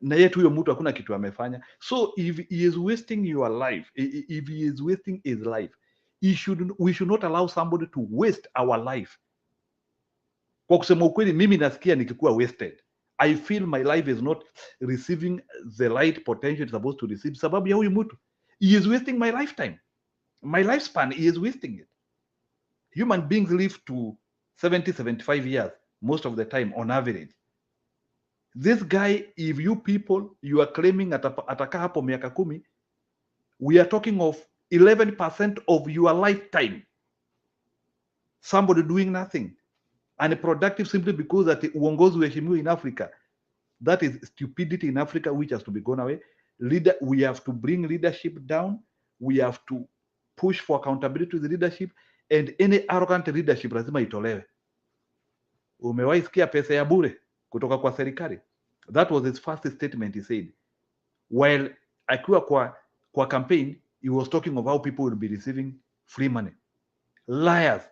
Na yetu huyo mtu hakuna kitu amefanya. So if he is wasting your life, if he is wasting his life, we should not allow somebody to waste our life. Kwa kusema ukweli, mimi nasikia nikikuwa wasted. I feel my life is not receiving the light potential it's supposed to receive. Sababu ya huyu mtu. He is wasting my lifetime. My lifespan, he is wasting it. Human beings live to 70, 75 years most of the time on average. This guy, if you people, you are claiming ataka hapo miaka 10, we are talking of 11% of your lifetime. Somebody doing nothing. Unproductive simply because that uongozi uheshimiwe in Africa. That is stupidity in Africa which has to be gone away. We have to bring leadership down. We have to push for accountability to the leadership, and any arrogant leadership lazima itolewe. Umewahi sikia pesa ya bure kutoka kwa serikali? That was his first statement he said. While akiwa kwa campaign, he was talking of how people will be receiving free money. Liars.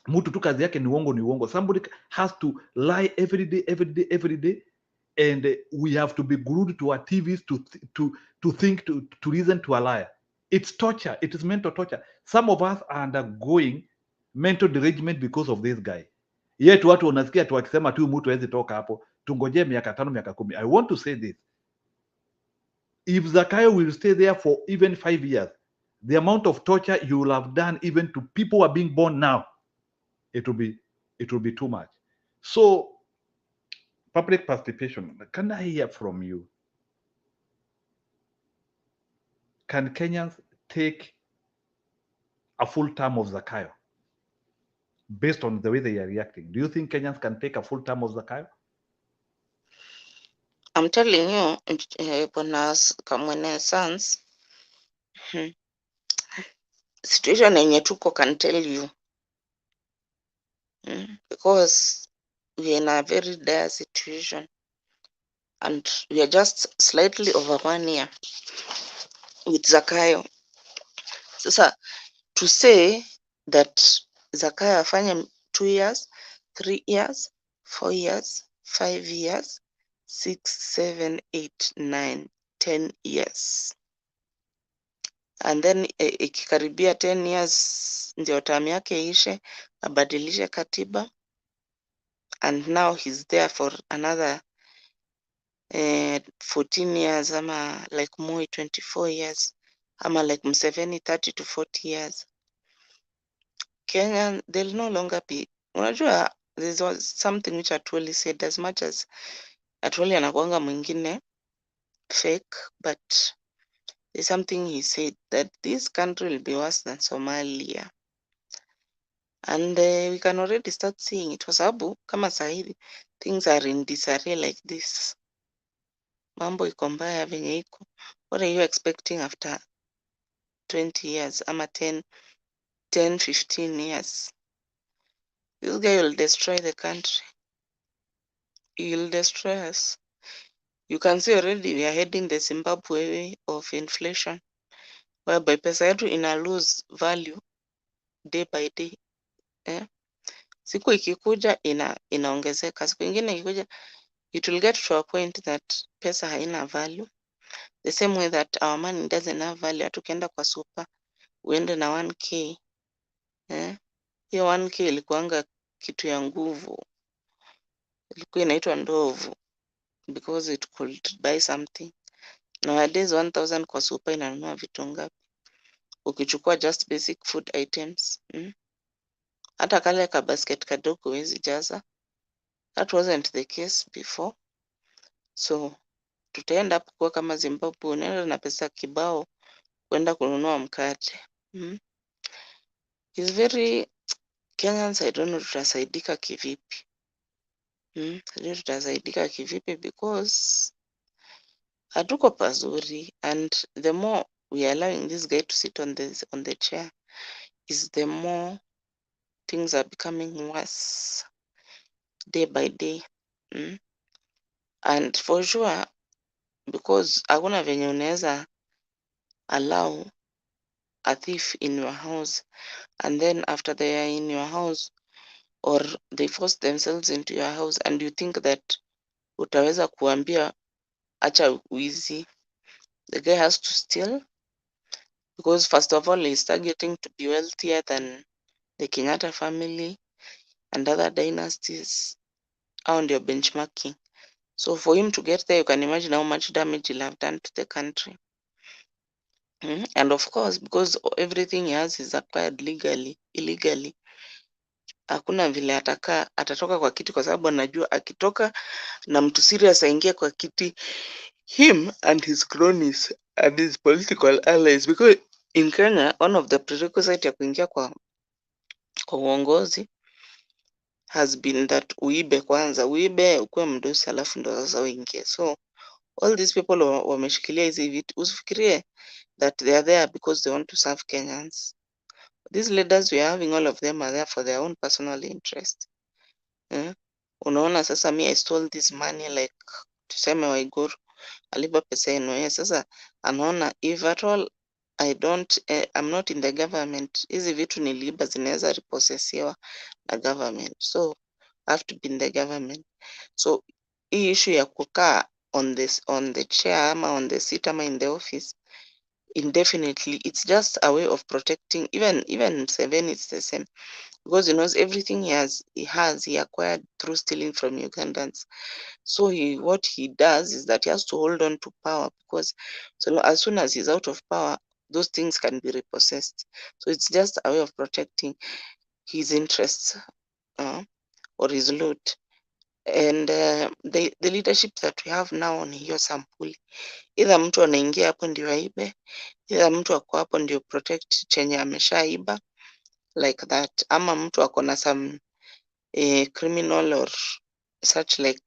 Mtu tu kazi yake ni uongo. Somebody has to lie every day, and we have to be glued to our TVs to think, to reason to a liar. It's torture. It is mental torture. Some of us are undergoing mental derangement because of this guy. Yet watu wanasikia tu akisema tu mtu hawezi toka hapo, tungoje miaka 5 miaka 10. I want to say this. If Zakayo will stay there for even 5 years, the amount of torture you will have done even to people who are being born now, it will be too much. So, public participation, can I hear from you? Can Kenyans take a full term of Zakayo based on the way they are reacting? Do you think Kenyans can take a full term of Zakayo? I'm telling you, Bonas Kamwene Sons, situation yenye tuko can tell you. Because we are in a very dire situation. And we are just slightly over 1 year with Zakayo. So to say that Zakayo afanye 2 years, 3 years, 4 years, 5 years, 6, 7, 8, 9, 10 years. And then ikikaribia 10 years ndio term yake ishe, abadilishe katiba. And now he's there for another 14 years, ama like Moi 24 years, ama like Museveni 30 to 40 years. Kenya, there'll no longer be Unajua, there's something which Atwoli said, as much as Atwoli anakuanga mwingine fake, but there's something he said that this country will be worse than Somalia. And we can already start seeing it. Kwa sababu kama sahihi things are in disarray like this. Mambo iko mbaya venye iko. What are you expecting after 20 years ama 10, 15 years? This guy will destroy the country. He will destroy us. You can see already we are heading the Zimbabwe way of inflation, whereby pesa yetu ina lose value day by day. Siku ikikuja inaongezeka, siku ingine ikikuja, it will get to a point that pesa haina value. The same way that our money doesn't have value. Hata ukienda kwa super uende na 1k, hiyo 1k ilikuanga kitu ya nguvu, ilikuwa inaitwa ndovu because it could buy something. Nowadays 1000 kwa super inanunua vitu ngapi? Ukichukua just basic food items, hata kale ka basket kadogo huwezi jaza. That wasn't the case before. So tutaenda kuwa kama Zimbabwe, unaenda na pesa kibao kwenda kununua mkate. It's very Kenyans, I don't know tutasaidika kivipi. Tutasaidika kivipi because hatuko pazuri, and the more we are allowing this guy to sit on the chair is the more things are becoming worse day by day. And for sure, because hakuna venye unaweza allow a thief in your house, and then after they are in your house or they force themselves into your house and you think that utaweza kuambia acha wizi. The guy has to steal because first of all he's targeting to be wealthier than the Kenyatta family and other dynasties on your benchmarking. So for him to get there, you can imagine how much damage he'll have done to the country. And of course, because everything he has is acquired illegally, hakuna vile atatoka kwa kiti, kwa sababu anajua akitoka na mtu serious aingia kwa kiti, him and his cronies and his political allies, because in Kenya one of the prerequisites ya kuingia kwa uongozi has been that uibe kwanza, uibe ukuwe mdosi alafu ndo sasa uingie. So all these people wameshikilia hizi vitu, usifikirie that they are there because they want to serve Kenyans. These leaders we are having, all of them are there for their own personal interest. Unaona sasa, I stole this money, like tuseme Waiguru aliba pesa yenu, sasa anaona if at all I'm not in the government, hizi vitu niliiba zinaweza repossessiwa na government, so I have to be in the government. So hii issue ya kukaa on the chair ama on the seat ama in the office indefinitely, it's just a way of protecting. Even Seven, it's the same, because he knows everything he acquired through stealing from Ugandans. So what he does is that he has to hold on to power, because so as soon as he's out of power, those things can be repossessed. So it's just a way of protecting his interests or his loot. And the leadership that we have now on hiyo sampuli, either mtu anaingia hapo ndio aibe, either mtu ako hapo ndio protect chenye ameshaiba, like that, ama mtu ako na some criminal or such, like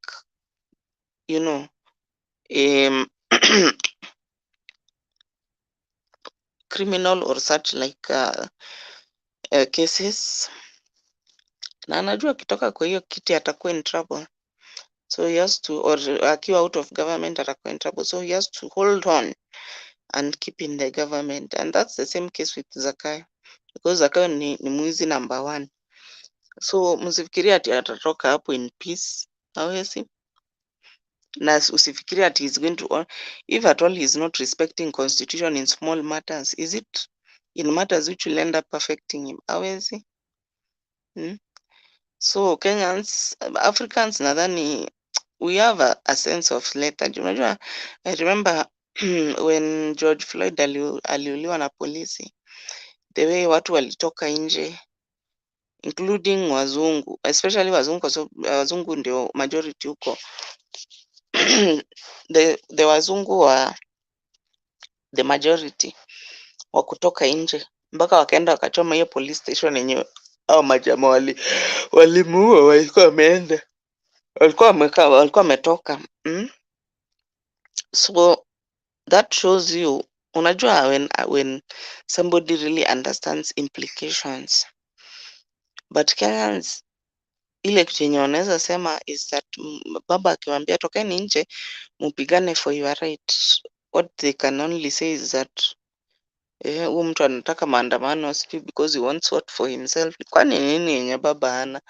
criminal or such like cases, na anajua akitoka kwa hiyo kiti atakuwa in trouble, so he has to, or akiwa out of government atakuwa in trouble, so he has to hold on and keep in the government. And that's the same case with Zakayo, because Zakayo ni mwizi number 1. So msifikiria ati atatoka hapo in peace, hawezi. Na usifikiria ati he's going to, if at all he's not respecting constitution in small matters, is it in matters which will end up affecting him? Hawezi. So Kenyans, Africans, nadhani we have a sense of lethargy. Unajua, I remember when George Floyd aliuliwa na polisi, the way watu walitoka nje including wazungu, especially wazungu kwa sababu wazungu ndio majority huko. the wazungu wa the majority wa kutoka nje, mpaka wakaenda wakachoma hiyo police station yenyewe au majamaa walimuua, walikuwa wameenda, walikuwa wametoka. So that shows you, unajua when somebody really understands implications. But Kenyans, ile kitu yenye wanaweza sema is that baba akiwaambia tokeni nje mpigane for your right, what they can only say is that huyu mtu anataka maandamano because he wants what for himself. Kwani nini yenye baba hana?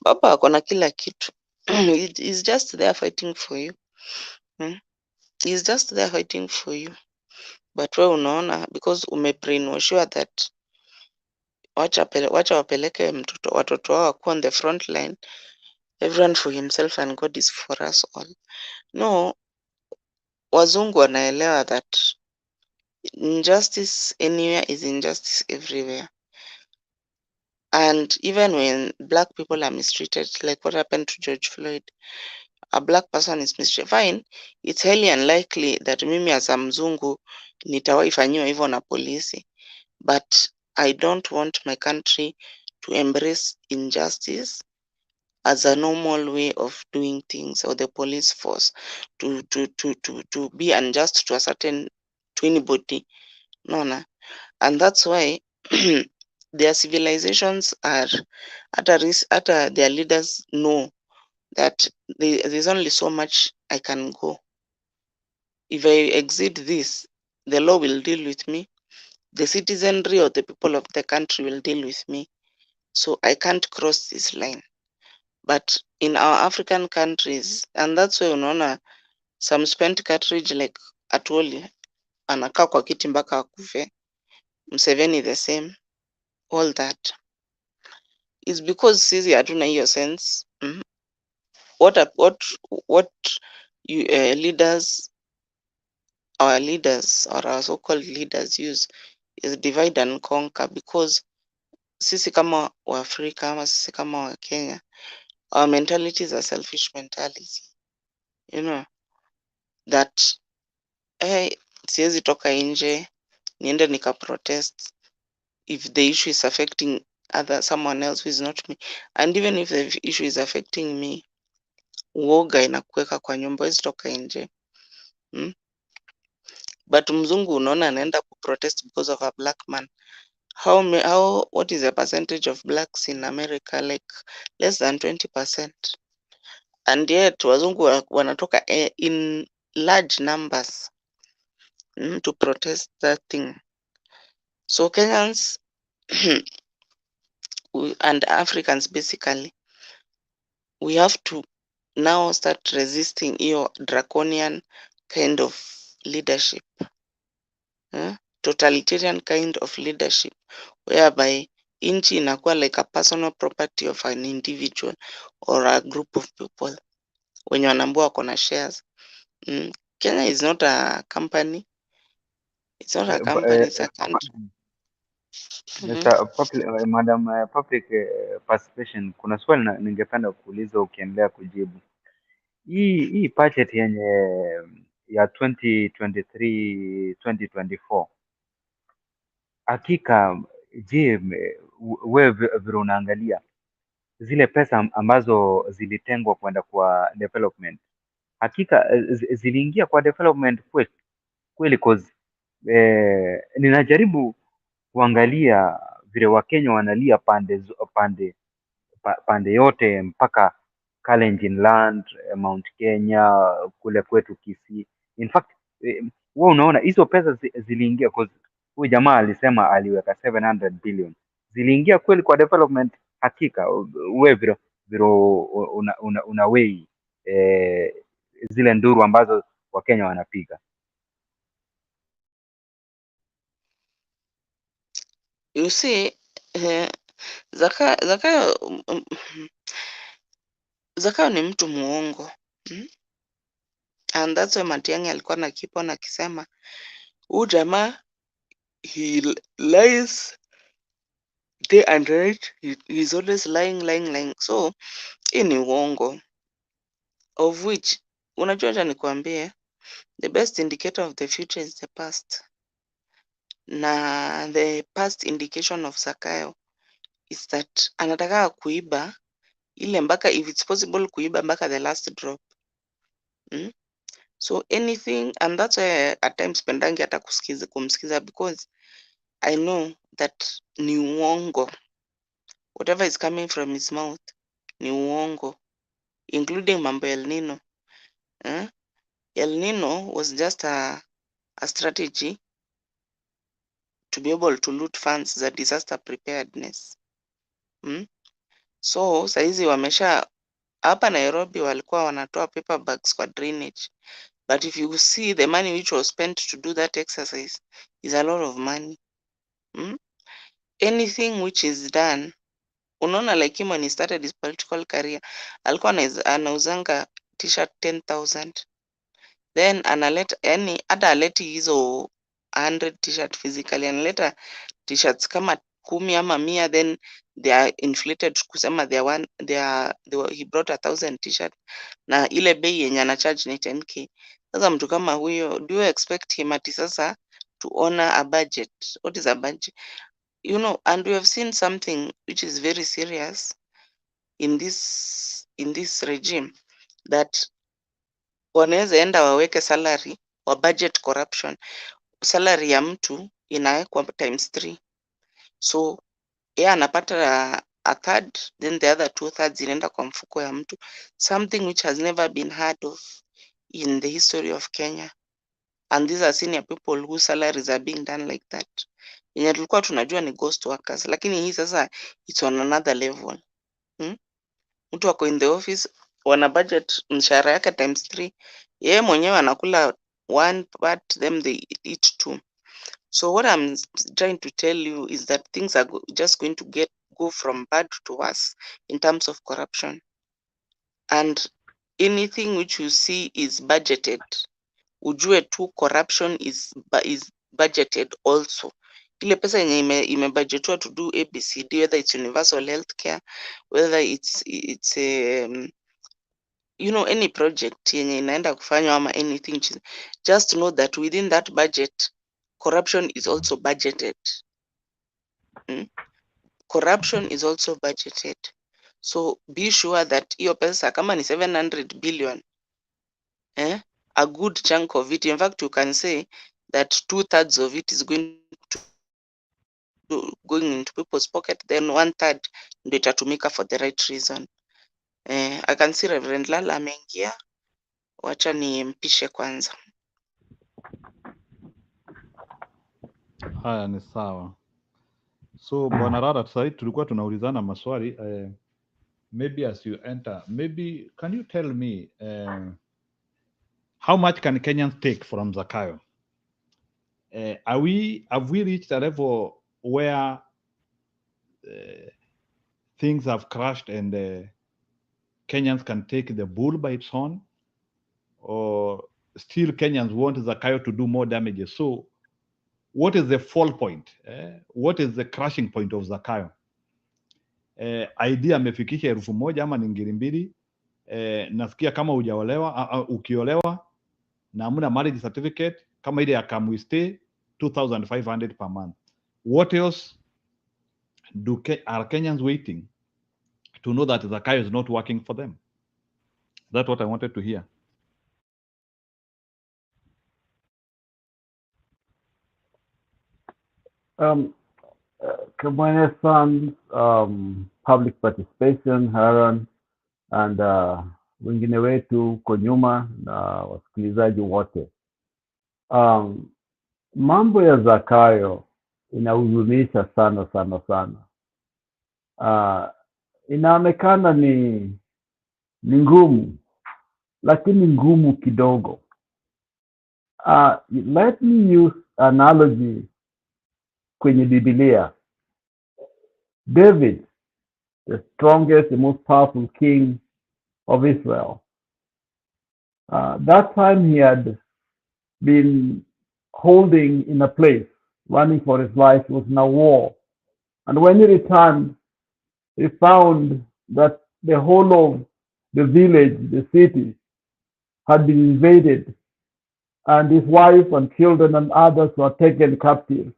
Baba ako na kila kitu. He's just there fighting for you. He's just there fighting for you. But wewe unaona because umebrainwashiwa that wacha wapeleke watoto wao wakuwa on the front line, everyone for himself and God is for us all. No, wazungu wanaelewa that injustice anywhere is injustice everywhere. And even when black people are mistreated, like what happened to George Floyd, a black person is mistreated, fine, it's highly unlikely that mimi as a mzungu nitawaifanyiwa hivyo na polisi. But I don't want my country to embrace injustice as a normal way of doing things, or the police force to be unjust to a certain, to anybody. No. And that's why their civilizations are at a risk, their leaders know that there's only so much I can go. If I exceed this, the law will deal with me. The citizenry or the people of the country will deal with me. So I can't cross this line. But in our African countries, and that's why unaona some spent cartridge like Atwoli anakaa kwa kiti mpaka akufe, Museveni the same, all that is because sisi hatuna hiyo sense. What you leaders, our leaders or our so-called leaders use is divide and conquer, because sisi kama Waafrika ama sisi kama Wakenya, our mentality is a selfish mentality. You know that siwezi toka nje niende nika protest if the issue is affecting someone else who is not me, and even if the issue is affecting me, uoga inakuweka kwa nyumba, hizi toka nje. But mzungu unaona anaenda ku protest because of a black man. What is the percentage of blacks in America? Like less than 20%. And yet wazungu wanatoka in large numbers to protest that thing. So Kenyans and Africans basically, we have to now start resisting your draconian kind of leadership, totalitarian kind of leadership, whereby nchi inakuwa like a personal property of an individual or a group of people wenye wanaambua wako na shares. Kenya is not a company. It's not a company, it's a country. Madam public participation, kuna swali ningependa kuuliza ukiendelea kujibu. Hii budget yenye ya 2023 2024, hakika je, wewe vile unaangalia zile pesa ambazo zilitengwa kwenda kwa development, hakika ziliingia kwa development kweli? Cause ninajaribu kuangalia vile Wakenya wanalia pande yote, mpaka Kalenjin Land, Mount Kenya, kule kwetu Kisii. In fact, wewe unaona hizo pesa ziliingia, cause huyu jamaa alisema aliweka 700 billion. Ziliingia kweli kwa development? Hakika wewe vile una weigh zile nduru ambazo Wakenya wanapiga? You see, Zakayo ni mtu muongo. And that's why Matiang'i alikuwa na keep on akisema huyu jamaa he lies stay under it. He's always lying. So hii ni uongo, of which unajua, acha nikwambie, the best indicator of the future is the past, na the past indication of Zakayo is that anataka kuiba ile mpaka, if it's possible, kuiba mpaka the last drop. So anything, and that's why at times pendangi hata kumsikiza, because I know that ni uongo. Whatever is coming from his mouth ni uongo, including mambo El Nino. El Nino was just a strategy to be able to loot funds za disaster preparedness. So saizi wamesha, hapa Nairobi walikuwa wanatoa paper bags kwa drainage, but if you see the money which was spent to do that exercise is a lot of money. Anything which is done, unaona, like him when he started his political career, alikuwa anauzanga t-shirt 10,000, then analeta, yani hata aleti hizo 100 t-shirt physically, analeta t-shirts kama 10 ama 100, then they are inflated kusema he brought 1,000 t-shirt na ile bei yenye ana charge ni 10k. Sasa mtu kama huyo, do you expect him ati sasa to honor a budget? What is a budget? You know, and we have seen something which is very serious in this regime, that wanaweza enda waweke salary wa budget corruption. Salary ya mtu inawekwa times 3, so yeye anapata a third, then the other 2/3 inaenda kwa mfuko ya mtu, something which has never been heard of in the history of Kenya. And these are senior people whose salaries are being done like that. Yenye tulikuwa tunajua ni ghost workers, lakini hii sasa it's on another level. Mtu wako in the office, wana budget mshahara yake times 3, yeye mwenyewe anakula 1 part, them they eat 2. So what I'm trying to tell you is that things are just going to go from bad to worse in terms of corruption, and anything which you see is budgeted, ujue tu corruption is budgeted also. Ile pesa yenye imebudgetwa to do ABCD, whether it's universal healthcare, whether it's you know, any project yenye inaenda kufanywa ama anything, just know that within that budget corruption is also budgeted. Corruption is also budgeted. So be sure that hiyo pesa kama ni 700 billion, a good chunk of it, in fact you can say that 2/3 of it is going into people's pocket, then 1/3 ndio itatumika for the right reason. I can see Reverend Lala ameingia, wacha nimpishe kwanza. Haya, ni sawa. So Bwana Rara, sasa tulikuwa tunaulizana maswali. Maybe as you enter, maybe can you tell me how much can Kenyans take from Zakayo? Have we reached a level where things have crashed and Kenyans can take the bull by its horn, or still Kenyans want Zakayo to do more damages? So what is the fall point? What is the crashing point of Zakayo? Idea amefikisha 1,000 ama ni 2,000. Nasikia kama hujaolewa, ukiolewa na hamna marriage certificate, kama ile ya Kamwe stay 2,500 per month. What else are Kenyans waiting to know that Zakayo is not working for them? That's what I wanted to hear. Kamwene Sons, public participation, Haran, and wengine wetu huko nyuma na wasikilizaji wote. Mambo ya Zakayo inahuzunisha sana. Inaonekana ni ngumu, lakini ngumu kidogo. Let me use analogy kwenye Biblia. David, the strongest, the most powerful king of Israel. That time he had been holding in a place, running for his life. It was in a war. And when he returned, he found that the whole of the village, the city, had been invaded, and his wife and children and others were taken captive.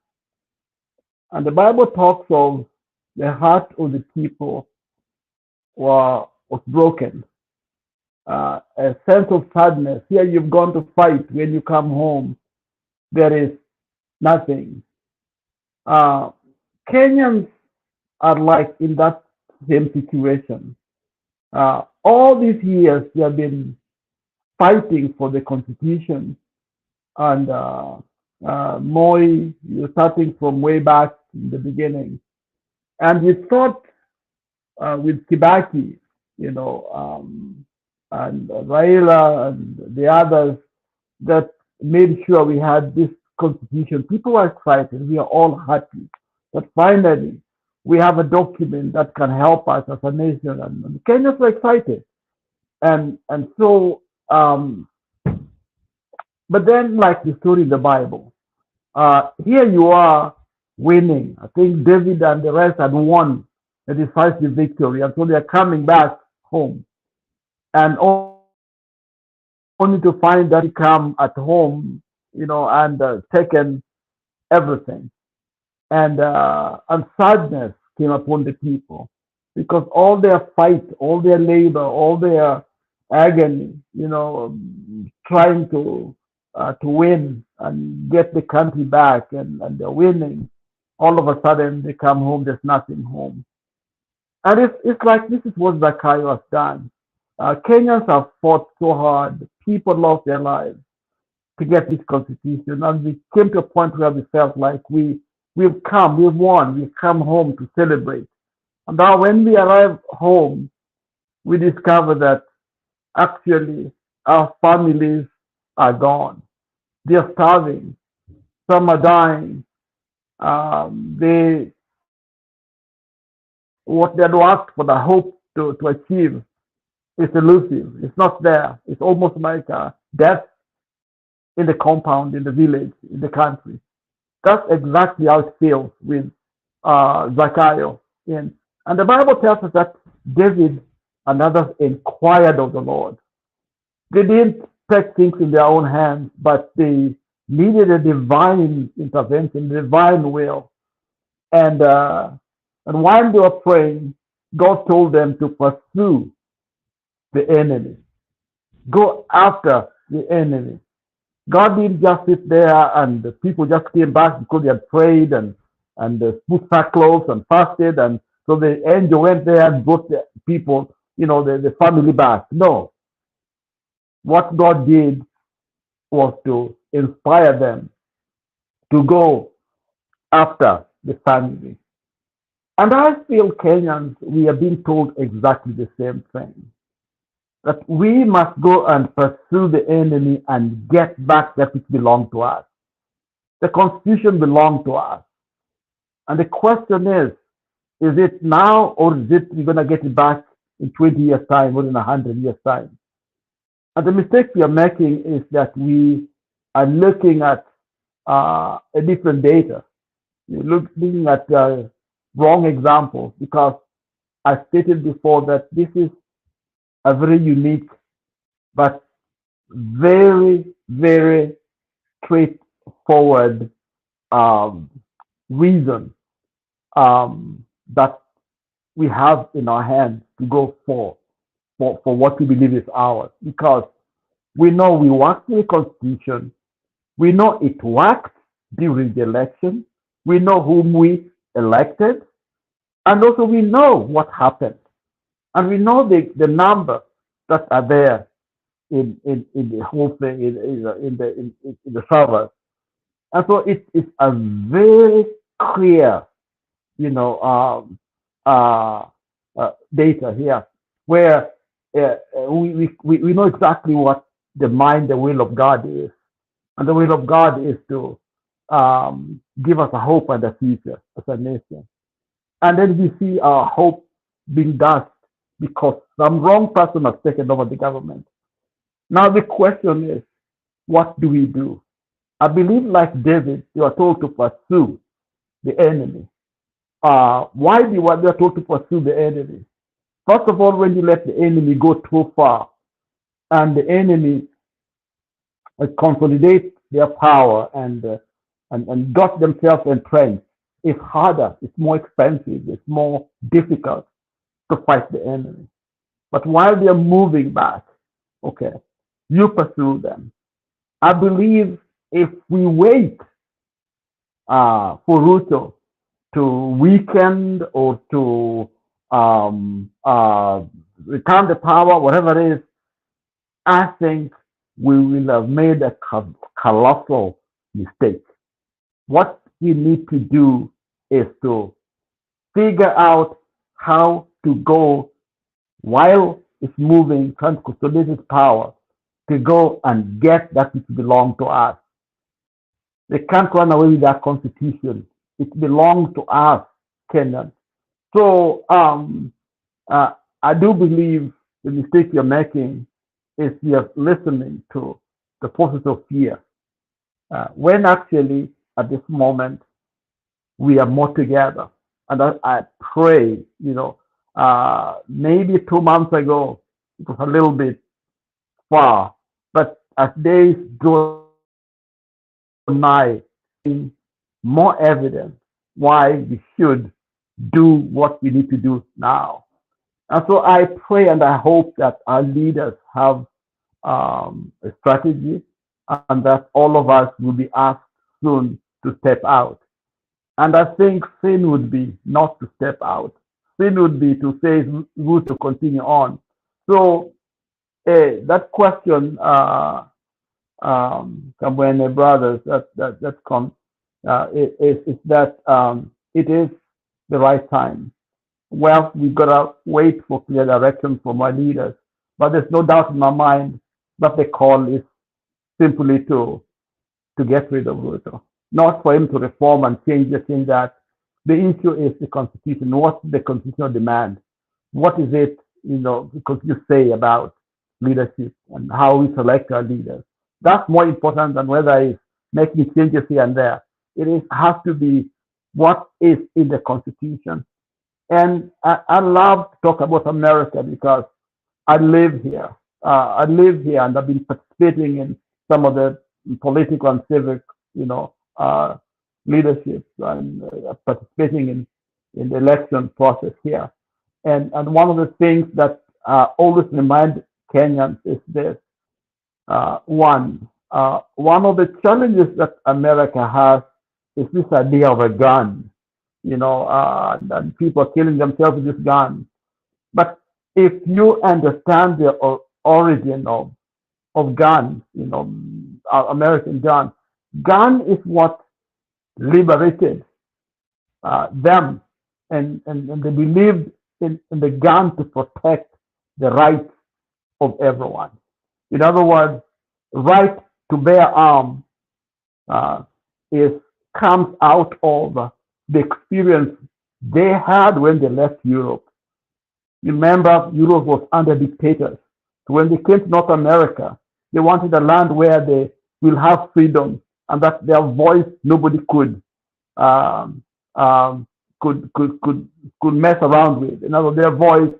And the Bible talks of the heart of the people was broken. A sense of sadness. Here you've gone to fight. When you come home, there is nothing. Kenyans are like in that same situation. All these years they have been fighting for the constitution, and Moi, you're starting from way back in the beginning, and we thought with Kibaki, and Raila and the others that made sure we had this constitution. People were excited. We are all happy that finally we have a document that can help us as a nation. And Kenyans were excited. And so, but then like the story in the Bible, here you are winning. I think David and the rest had won a decisive victory. And so they are coming back home. And only to find that he come at home, and taken everything. And sadness came upon the people because all their fight, all their labor, all their agony, trying to win and get the country back, and they're winning. All of a sudden they come home, there's nothing home. And it's like this is what Gachagua has done. Kenyans have fought so hard. People lost their lives to get this constitution, and we came to a point where we felt like we've won, we've come home to celebrate. And now when we arrive home, we discover that actually our families are gone. They're starving. Some are dying. What they had asked for, the hope to achieve, is elusive. It's not there. It's almost like death in the compound, in the village, in the country. That's exactly how it feels with Gachagua. And the Bible tells us that David and others inquired of the Lord. They didn't take things in their own hands, but they needed a divine intervention, divine will. And while they were praying, God told them to pursue the enemy. Go after the enemy. God didn't just sit there and the people just came back because they had prayed and put sackcloth and fasted, and so the angel went there and brought the people, the family back. No. What God did was to inspire them to go after the family. And I feel Kenyans, we are being told exactly the same thing. That we must go and pursue the enemy and get back that which belongs to us. The Constitution belongs to us. And the question is it now, or is it we're going to get it back in 20 years' time or in 100 years' time? And the mistake we are making is that we are looking at a different data. We're looking at wrong examples, because I stated before that this is a very unique but very, very straightforward reason that we have in our hands to go for what we believe is ours. Because we know we worked with the Constitution, we know it worked during the election, we know whom we elected, and also we know what happened. And we know the number that are there in the whole thing, in the servers. And so it's a very clear, data here, where we know exactly what the will of God is. And the will of God is to give us a hope and a future as a nation. And then we see our hope being dashed because some wrong person has taken over the government. Now the question is, what do we do? I believe, like David, you are told to pursue the enemy. why they were told to pursue the enemy. First of all, when you let the enemy go too far and the enemy consolidate their power and got themselves entrenched, it's harder, it's more expensive, it's more difficult to fight the enemy. But while they're moving back, okay, you pursue them. I believe if we wait for Ruto to weaken or to return the power, whatever it is, I think we will have made a colossal mistake. What we need to do is to figure out how to go while it's moving, trying to consolidate its power, to go and get that which belongs to us. They can't run away with that constitution. It belongs to us, Kenyans. So I do believe the mistake you're making is you're listening to the forces of fear. When actually, at this moment, we are more together. And I pray, maybe 2 months ago, it was a little bit far, but as days draw nigh, more evidence why we should do what we need to do now. And so I pray and I hope that our leaders have a strategy and that all of us will be asked soon to step out. And I think sin would be not to step out. Sin would be to say good to continue on. So that question, Kabwene brothers, that come is that it is the right time. Well, we've got to wait for clear direction from our leaders. But there's no doubt in my mind that the call is simply to get rid of Ruto, not for him to reform and change this and that. The issue is the Constitution. What's the constitutional demand? What is it, the Constitution say about leadership and how we select our leaders? That's more important than whether it's making changes here and there. It has to be what is in the Constitution. And I love to talk about America because I live here. And I've been participating in some of the political and civic, leadership and participating in the election process here. And one of the things that always remind Kenyans is this. One of the challenges that America has is this idea of a gun, and people are killing themselves with this gun. But if you understand the origin of guns, American gun is what liberated them, and they believed in the gun to protect the rights of everyone. In other words, right to bear arms comes out of the experience they had when they left Europe. Remember, Europe was under dictators. So when they came to North America, they wanted a land where they will have freedom and that their voice nobody could mess around with. In other words, their voice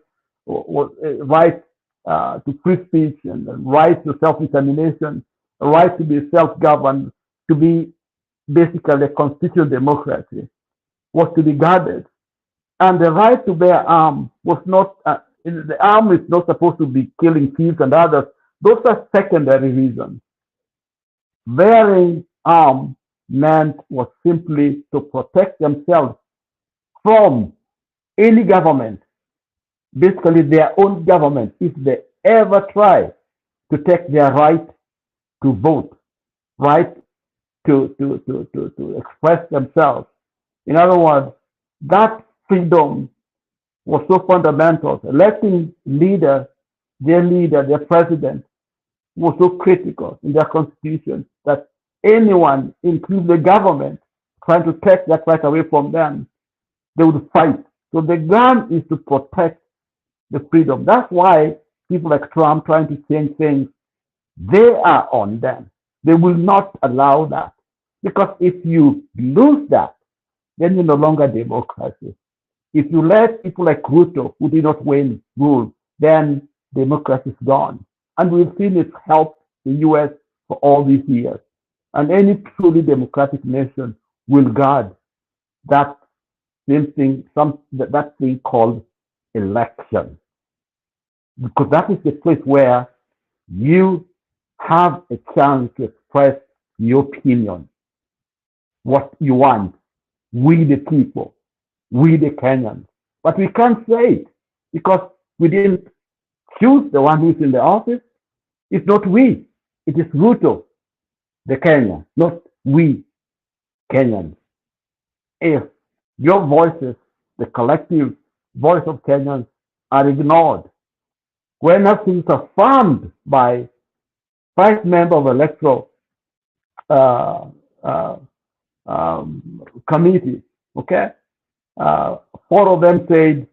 was right to free speech and the right to self-determination, the right to be self-governed, to be basically a constitutional democracy was to be guarded. And the right to bear arms was not, the arm is not supposed to be killing thieves and others. Those are secondary reasons. Bearing arms meant was simply to protect themselves from any government, basically their own government, if they ever try to take their right to vote, right to express themselves. In other words, that freedom was so fundamental. Electing their leader, their president, was so critical in their constitution that anyone, including the government, trying to take that right away from them, they would fight. So the gun is to protect the freedom. That's why people like Trump trying to change things, they are on them. They will not allow that. Because if you lose that, then you're no longer democracy. If you let people like Ruto, who did not win, rule, then democracy is gone. And we've seen it help the US for all these years. And any truly democratic nation will guard that same thing, that thing called election. Because that is the place where you have a chance to express your opinion, what you want, we the people, we the Kenyans. But we can't say it because we didn't choose the one who's in the office. It's not we, it is Ruto, the Kenyan, not we Kenyans. If your voices, the collective voice of Kenyans, are ignored, when nothing is affirmed by 5 members of electoral committee, okay? 4 of them said,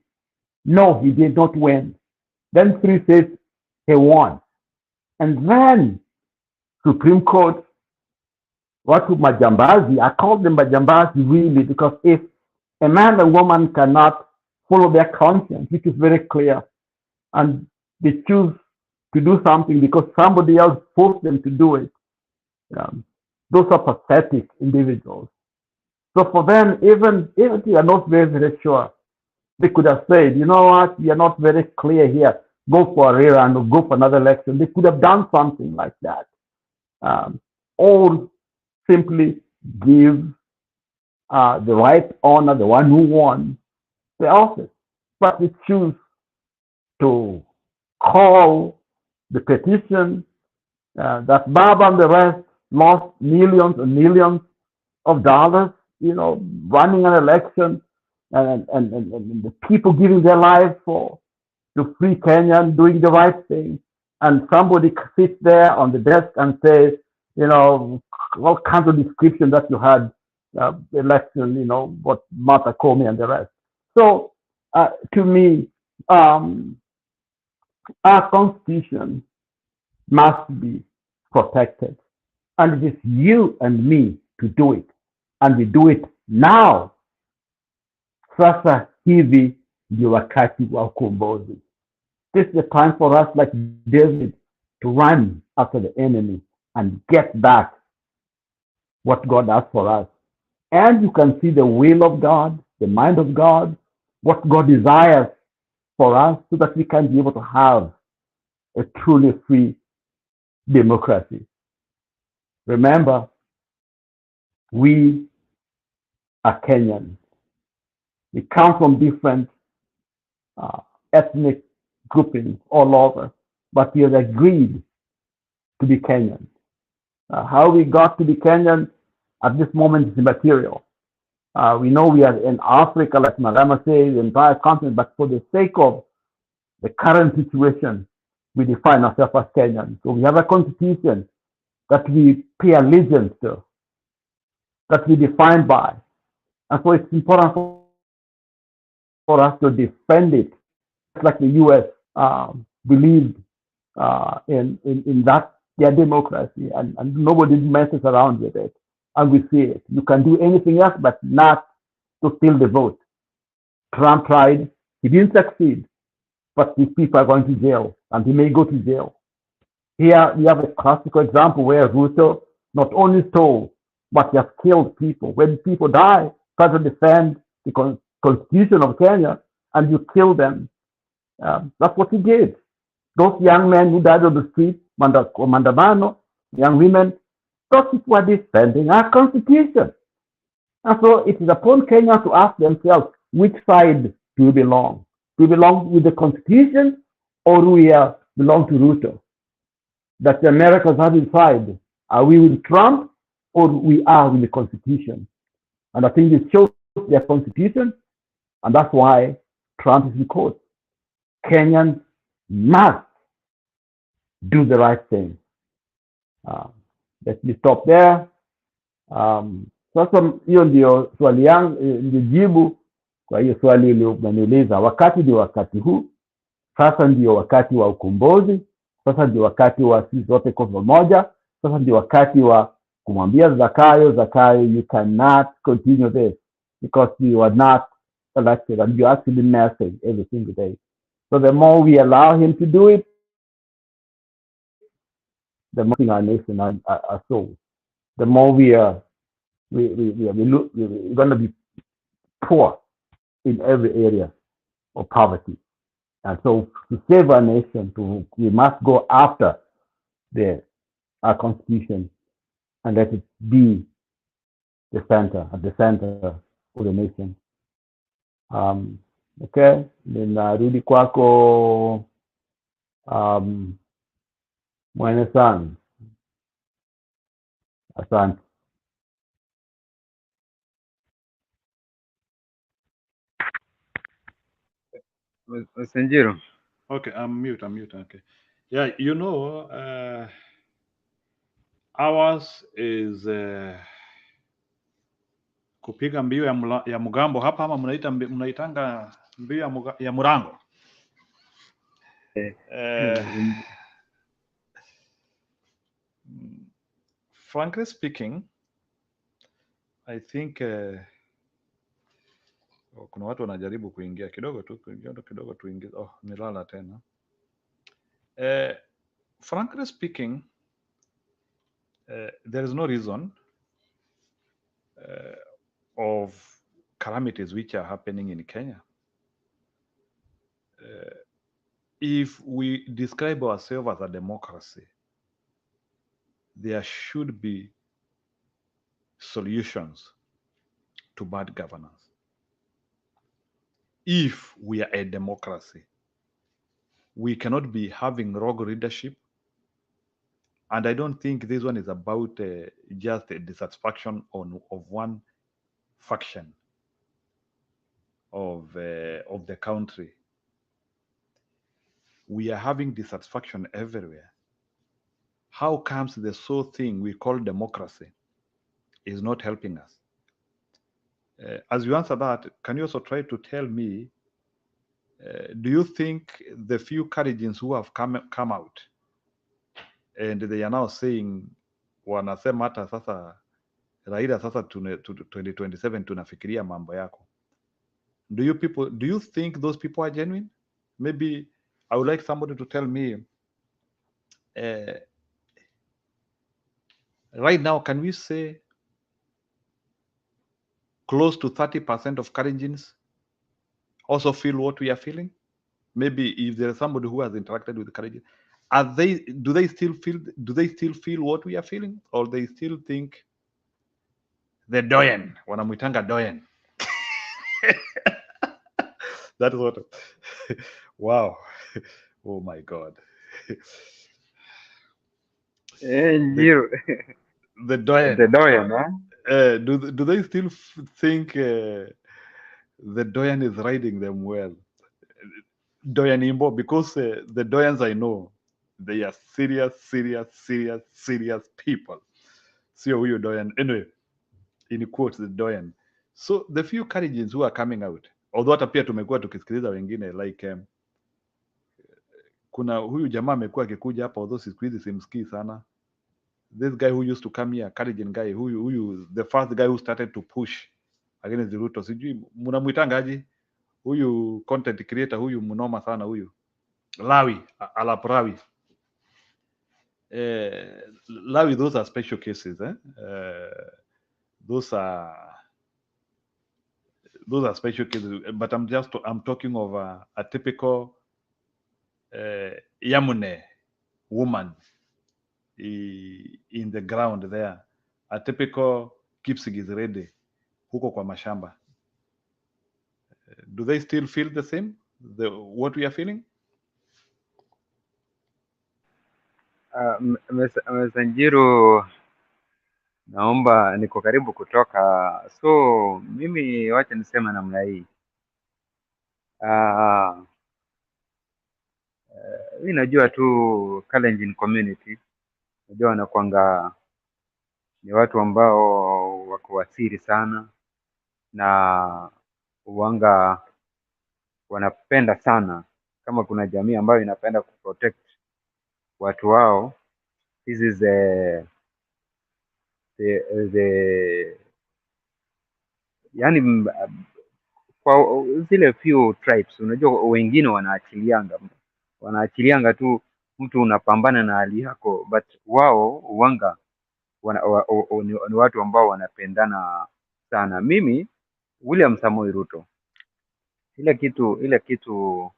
no, he did not win. Then 3 said he won. And then Supreme Court, watu majambazi, I call them majambazi really, because if a man and woman cannot follow their conscience, which is very clear, and they choose to do something because somebody else forced them to do it, those are pathetic individuals. So for them, even if they are not very, very sure, they could have said, you know what, we are not very clear here, go for a rerun or go for another election. They could have done something like that. Or simply give the right honor, the one who won the office. But they choose to call the petition that Baba and the rest lost millions and millions of dollars, running an election, and the people giving their lives for to free Kenya and doing the right thing. And somebody sits there on the desk and says, all kinds of description that you had election, what Martha Comey and the rest. So to me, our constitution must be protected. And it is you and me to do it. And we do it now. Sasa hivi ndio wakati wa ukombozi. This is the time for us, like David, to run after the enemy and get back what God has for us. And you can see the will of God, the mind of God, what God desires for us, so that we can be able to have a truly free democracy. Remember, we are Kenyans. We come from different ethnic groupings all over, but we have agreed to be Kenyans. How we got to be Kenyan at this moment is immaterial. We know we are in Africa, like Malema says, the entire continent, but for the sake of the current situation, we define ourselves as Kenyans. So we have a constitution that we pay allegiance to, that we define by. And so it's important for us to defend it, like the US believed in that, their democracy, and nobody messes around with it. And we see it. You can do anything else but not to steal the vote. Trump tried, he didn't succeed, but these people are going to jail, and he may go to jail. Here we have a classical example where Ruto not only stole, but he has killed people. When people die, try to defend the Constitution of Kenya, and you kill them. That's what he did. Those young men who died on the street, Mandamano, young women, those people are defending our Constitution. And so it is upon Kenyans to ask themselves, which side do we belong? Do we belong with the Constitution, or do we belong to Ruto? That the Americans have decided, are we with Trump, or we are with the Constitution? And I think they chose their Constitution, and that's why Trump is in court. Kenyans must do the right thing. Let me stop there. Sasa hiyo ndio swali yangu, ndio jibu kwa hiyo swali ile umeniuliza. Wakati ndio wakati huu, sasa ndio wakati wa ukombozi, sasa ndio wakati wa sisi zote kwa pamoja, sasa ndio wakati wa kumwambia Zakayo, you cannot continue this. because we were not elected, and you actually message every single day. So the more we allow him to do it, the more our nation are sold. The more we're going to be poor in every area of poverty. And so to save our nation, we must go after our constitution and let it be at the center of the nation. Okay, ninarudi kwako Mwene sana. Asante. Senjiro. Okay, I'm mute. Okay. Yeah, you know, ours is kupiga mbio ya mgambo hapa, ama mnaitanga mbio ya murango. Frankly speaking, I think kuna watu wanajaribu kuingia kidogo tuingie. Oh, nilala tena. Frankly speaking, there is no reason of calamities which are happening in Kenya. If we describe ourselves as a democracy, there should be solutions to bad governance. If we are a democracy, we cannot be having rogue leadership. And I don't think this one is about just a dissatisfaction of one faction of the country. We are having dissatisfaction everywhere. How comes the sole thing we call democracy is not helping us? As you answer that, can you also try to tell me, do you think the few Kalenjins who have come out and they are now saying, wanasema hata sasa Raila sasa 2027 tunafikiria mambo yako? Do you think those people are genuine? Maybe I would like somebody to tell me, right now, can we say close to 30% of Kalenjins also feel what we are feeling? Maybe if there is somebody who has interacted with Kalenjin, do they still feel what we are feeling, or they still think the doyen, wanamuitanga doyen? That is what. Wow. Oh my God. The doyen. The doyen, huh? Do they still think the doyen is riding them well? Doyen Imbo, because the doyens I know, they are serious people. Sio huyo doyen. Anyway, in quotes, the doyen. So the few Kalenjins who are coming out, although hata pia tumekuwa tukisikiliza wengine like kuna huyu jamaa amekuwa akikuja hapa, although siku hizi simsikii sana. This guy who used to come here, Kalenjin guy, huyu the first guy who started to push against the Ruto, sijui mnamuitanga aje huyu content creator, huyu mnoma sana huyu Lawi Alaprawi. Lawi, those are special cases, those are special cases, but I'm talking of a typical Yamune woman in the ground there, a typical Kipsigis ready huko kwa mashamba. Do they still feel the same, what we are feeling? Mesanjiro, naomba, niko karibu kutoka, so mimi wacha nisema namna hii. Mimi najua tu Kalenjin community, najua wanakuanga ni watu ambao wako wasiri sana na uwanga wanapenda sana, kama kuna jamii ambayo inapenda kuprotect watu wao, this is the yani kwa zile few tribes, unajua wengine wanaachilianga tu, mtu unapambana na hali yako, but wao wanga ni watu ambao wanapendana sana. Mimi William Samoei Ruto, ile kitu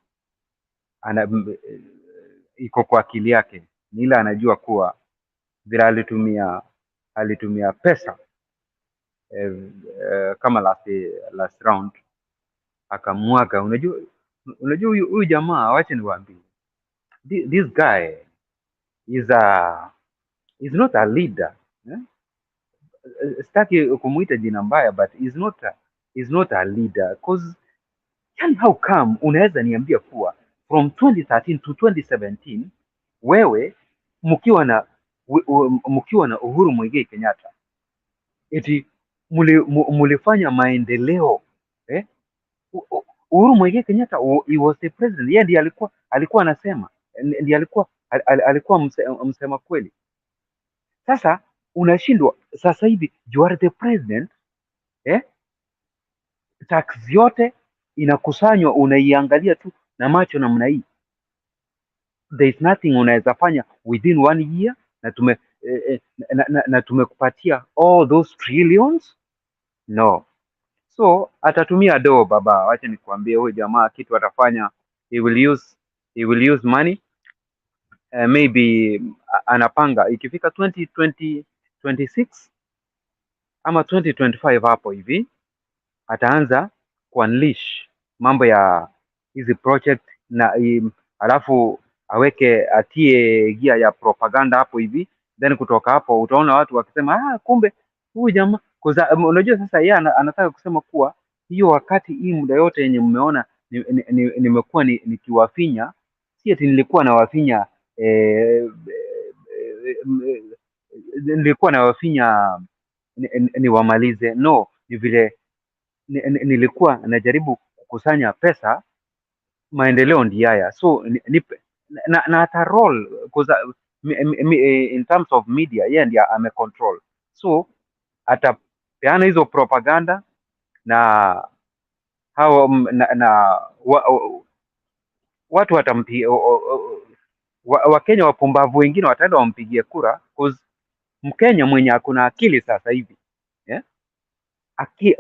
ana iko kwa akili yake, ni ile anajua kuwa vile alitumia pesa kama last round akamwaga. Unajua huyu jamaa, wacha niwaambie, this guy is not a leader eh? Sitaki kumuita jina mbaya, but is not a leader, cause yani how come unaweza niambia kuwa from 2013 to 2017 wewe mkiwa na Uhuru Muigai Kenyatta eti mulifanya maendeleo eh? Uhuru Muigai Kenyatta, he was the president, yeye ndiye alikuwa anasema, ndiye alikuwa msema kweli. Sasa unashindwa sasa hivi, you are the president tax yote inakusanywa, unaiangalia tu na macho namna hii, there is nothing unaweza fanya within 1 year, na tumekupatia all those trillions. No. So atatumia doo baba, wacha nikwambie, huyu jamaa kitu atafanya, he will use money maybe anapanga ikifika 2026 ama 2025 hapo hivi ataanza kuunleash mambo ya hizi project na alafu atie gia ya propaganda hapo hivi, then kutoka hapo utaona watu wakisema kumbe huyu jamaa, unajua sasa yeye anataka kusema kuwa hiyo wakati hii muda yote yenye mmeona nimekuwa nikiwafinya, si eti nilikuwa nawafinya nilikuwa nawafinya niwamalize, no, ni vile nilikuwa najaribu kukusanya pesa, maendeleo ndi haya, so na ata roll because in terms of media yeye ndiye amecontrol, so atapeana hizo propaganda na hao watu watampigia, Wakenya wapumbavu wengine wataenda wampigie kura, because Mkenya mwenye akuna akili sasa hivi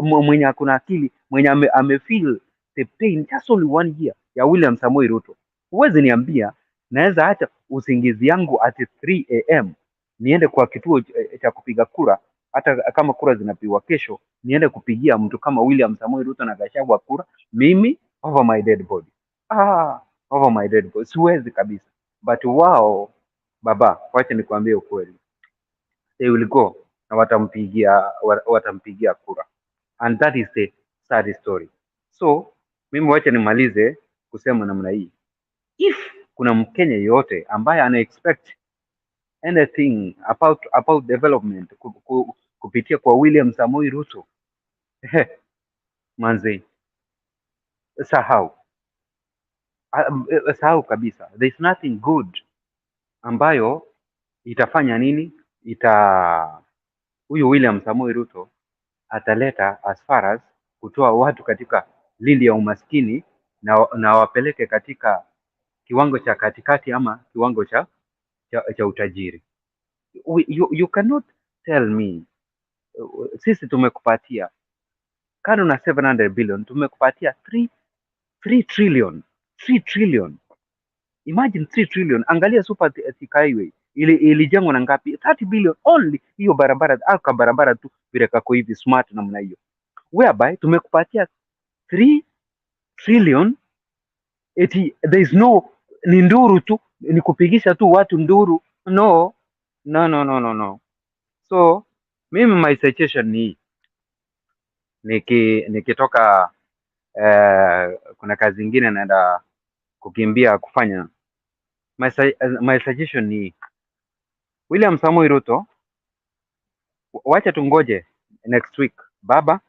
mwenye akuna akili, mwenye amefeel the pain just only 1 year ya William Samoei Ruto, huwezi niambia naweza acha usingizi yangu at 3 am niende kwa kituo cha kupiga kura, hata kama kura zinapigwa kesho, niende kupigia mtu kama William Samoei Ruto na Gachagua kura, mimi over my dead body. Over my dead body siwezi kabisa, but wao baba, wacha nikwambie ukweli, they will go na watampigia kura, and that is the sad story. So mimi wacha nimalize kusema namna hii, if kuna Mkenya yote ambaye ana expect anything about development kupitia kwa William Samoei Ruto, manze, sahau kabisa, there is nothing good ambayo itafanya nini, huyu William Samoei Ruto ataleta as far as kutoa watu katika lindi ya umaskini na wapeleke katika kiwango cha katikati ama kiwango cha utajiri. You cannot tell me, sisi tumekupatia kando na 700 billion, tumekupatia 3 trillion. Imagine 3 trillion. Angalia Super Thick Highway ilijengwa na ngapi? 30 billion only, hiyo barabara aka barabara tu vile kako hivi smart namna hiyo, whereby tumekupatia 3 trillion eti there is no, ni nduru tu, ni kupigisha tu watu nduru. No. So mimi my suggestion ni nikitoka kuna kazi ingine naenda kukimbia kufanya, my suggestion ni William Samoei Ruto, wacha tungoje next week baba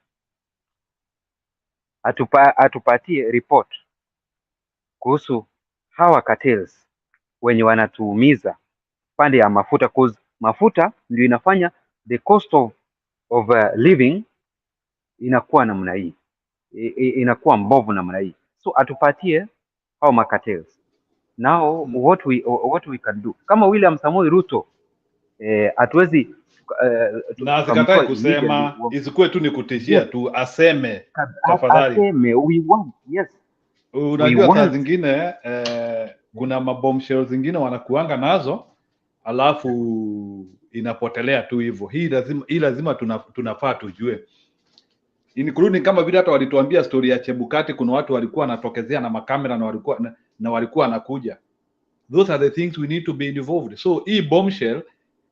atupatie report kuhusu hawa cartels wenye wanatuumiza pande ya mafuta, cause mafuta ndio inafanya the cost of living inakuwa namna hii, inakuwa mbovu namna hii. So atupatie hao makatels. Now what we can do kama William Samoei Ruto hatuwezi na sikatai kusema isikuwe tu ni kutishia tu, aseme tafadhali, aseme we want, yes. Unajua saa zingine kuna mabombshell zingine wanakuanga nazo alafu inapotelea tu hivyo. Hii lazima tunafaa tujue, including kama vile hata walituambia story ya Chebukati, kuna watu walikuwa wanatokezea na makamera na walikuwa wanakuja. Those are the things we need to be involved. So hii bombshell,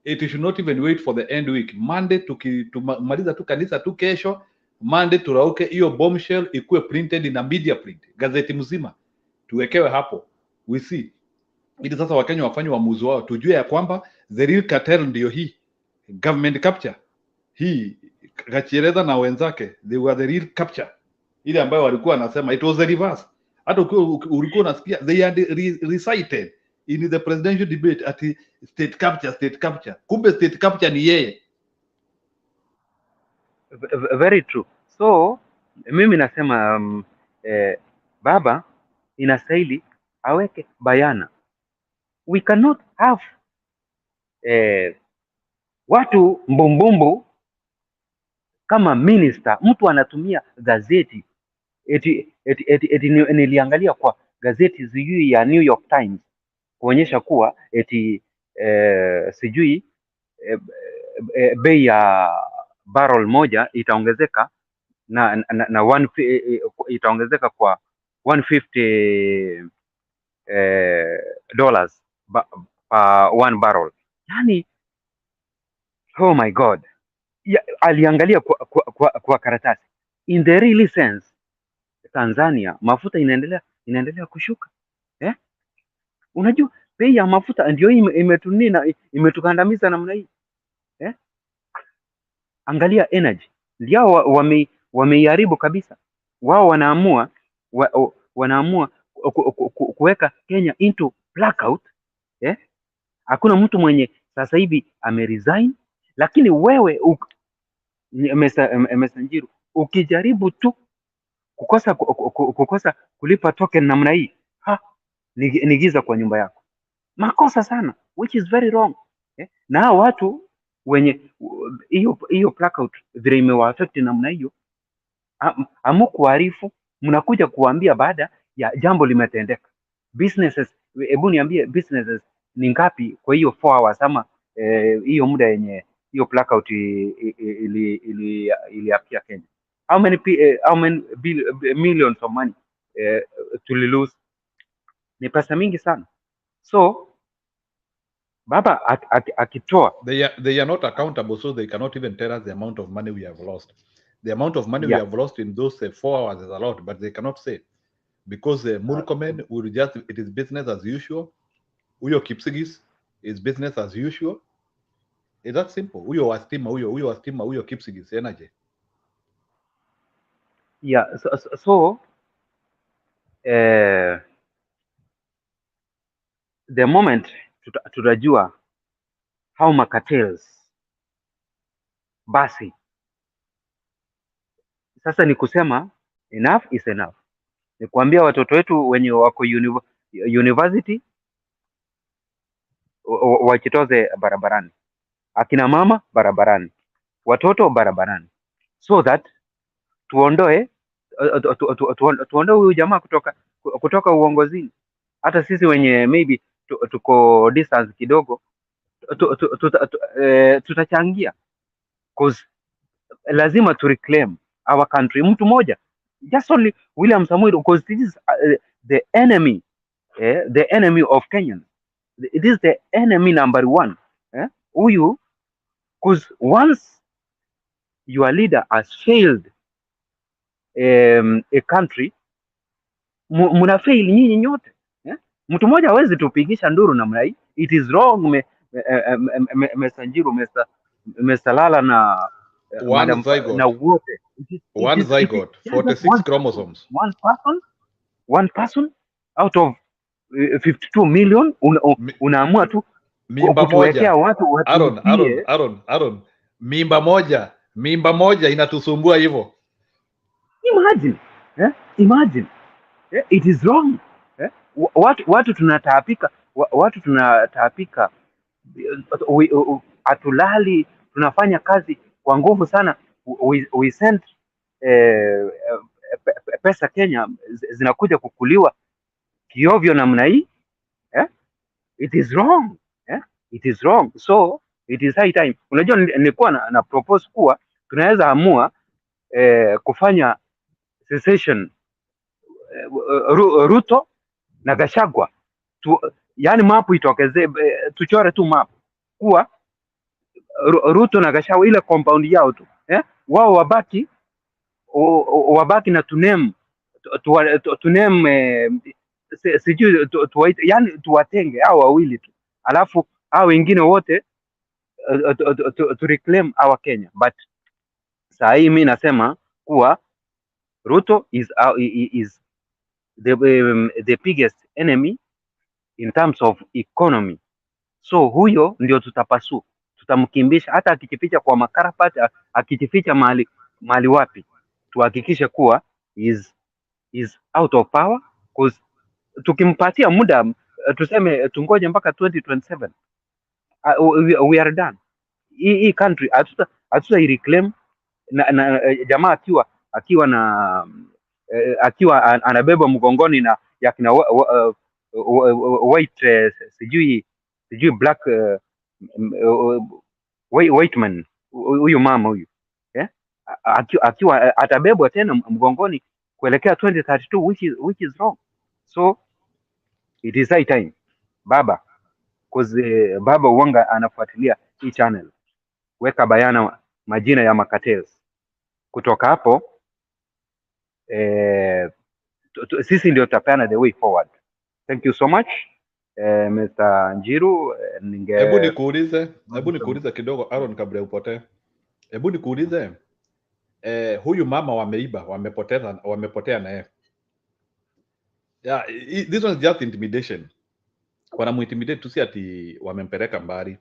it should not even wait for the end week. Monday tumaliza tu kanisa tu kesho, Monday turauke hiyo bombshell ikuwe printed in a media print, gazeti mzima tuwekewe hapo, we see ili sasa Wakenya wafanye uamuzi wao, tujue ya kwamba the real cartel ndio hii government capture. Hii Gachagua na wenzake, they were the real capture, ile ambayo walikuwa wanasema it was the reverse. Hata ulikuwa unasikia they had recited in the presidential debate at state capture. Kumbe state capture ni yeye. Very true. So mimi nasema baba inastahili aweke bayana. We cannot have watu mbumbumbu kama minister, mtu anatumia gazeti eti niliangalia kwa gazeti sijui ya New York Times kuonyesha kuwa eti sijui bei ya barrel moja itaongezeka itaongezeka kwa $150 per one barrel. Yani, oh my God, aliangalia kwa karatasi. In the real sense, Tanzania mafuta inaendelea kushuka. Unajua bei ya mafuta ndio imetukandamiza namna hii. Angalia energy, ndio wameiharibu kabisa. Wao wanaamua kuweka Kenya into blackout. Hakuna mtu mwenye sasa hivi ameresign, lakini wewe Mesanjiru ukijaribu tu kukosa kulipa token namna hii, ni giza kwa nyumba yako. Makosa sana, which is very wrong. Na hao watu wenye hiyo blackout vile imewaafect namna hiyo, hamukuarifu, mnakuja kuambia baada ya jambo limetendeka. Businesses, hebu niambie businesses ni ngapi kwa hiyo 4 hours ama hiyo muda yenye hiyo blackout iliapia Kenya? How many millions of money to lose? Ni pesa mingi sana. So baba akitoa, they are not accountable, so they cannot even tell us the amount of money we have lost. The amount of money we have lost in those 4 hours is a lot, but they cannot say, because Murkomen will just, it is business as usual. Huyo Kipsigis is business as usual. It's that simple. Huyo wastima, huyo Kipsigis energy. Yeah, so the moment tutajua how cartels, basi sasa ni kusema enough is enough. Ni kuambia watoto wetu wenye wako university wachitoze barabarani, akina mama barabarani, watoto barabarani, so that tuondoe huyu jamaa kutoka uongozini. Hata sisi wenye maybe tuko distance kidogo tutachangia, cause lazima to reclaim our country. Mtu moja, just only William Samoei, because this is the enemy, the enemy of Kenyans. It is the enemy number 1. Huyu, because once your leader has failed a country, muna fail nyinyi nyote. Mtu mmoja hawezi tupigisha nduru namna hii. It is wrong. Mesanjiru, Mesalala na wote. One zygote, 46 chromosomes. One person out of 52 million unaamua tu kutuwekea watu Aaron, mimba moja inatusumbua hivyo. Imagine, imagine, it is wrong. Watu tunataabika, watu tunataabika, hatulali, tunafanya kazi kwa nguvu sana. We send pesa Kenya zinakuja kukuliwa kiovyo namna hii. It is wrong. It is wrong. So it is high time. Unajua nilikuwa na propose kuwa tunaweza amua kufanya cessation, Ruto na Gachagua yani mapu itokezee, tuchore tu map kuwa Ruto na Gachagua ile compound yao tu wao wabaki na tunem sijui yani tuwatenge hao wawili tu, alafu hao wengine wote to reclaim our Kenya. But saa hii mi nasema kuwa Ruto is the biggest enemy in terms of economy, so huyo ndio tutapasu, tutamkimbisha hata akijificha kwa makarapati, akijificha mahali wapi, tuhakikishe kuwa is out of power, cause tukimpatia muda tuseme tungoje mpaka 2027 we are done. Hii country hatuta reclaim na jamaa akiwa na akiwa anabeba mgongoni na yakina white sijui black white man, huyu mama huyu akiwa atabebwa tena mgongoni kuelekea 2032, which is wrong. So it is high time baba, cause baba uwanga anafuatilia hii channel, weka bayana majina ya makatels. Kutoka hapo sisi ndio tutapeana the way forward. Thank you so much Mr. Njiru. Hebu nikuulize kidogo Aaron, kabla ya upotee. Hebu nikuulize, huyu mama wameiba, wamepotea na yeye. Yeah, this one is just intimidation. Wanamuintimidate tu, si ati wamempeleka mbali.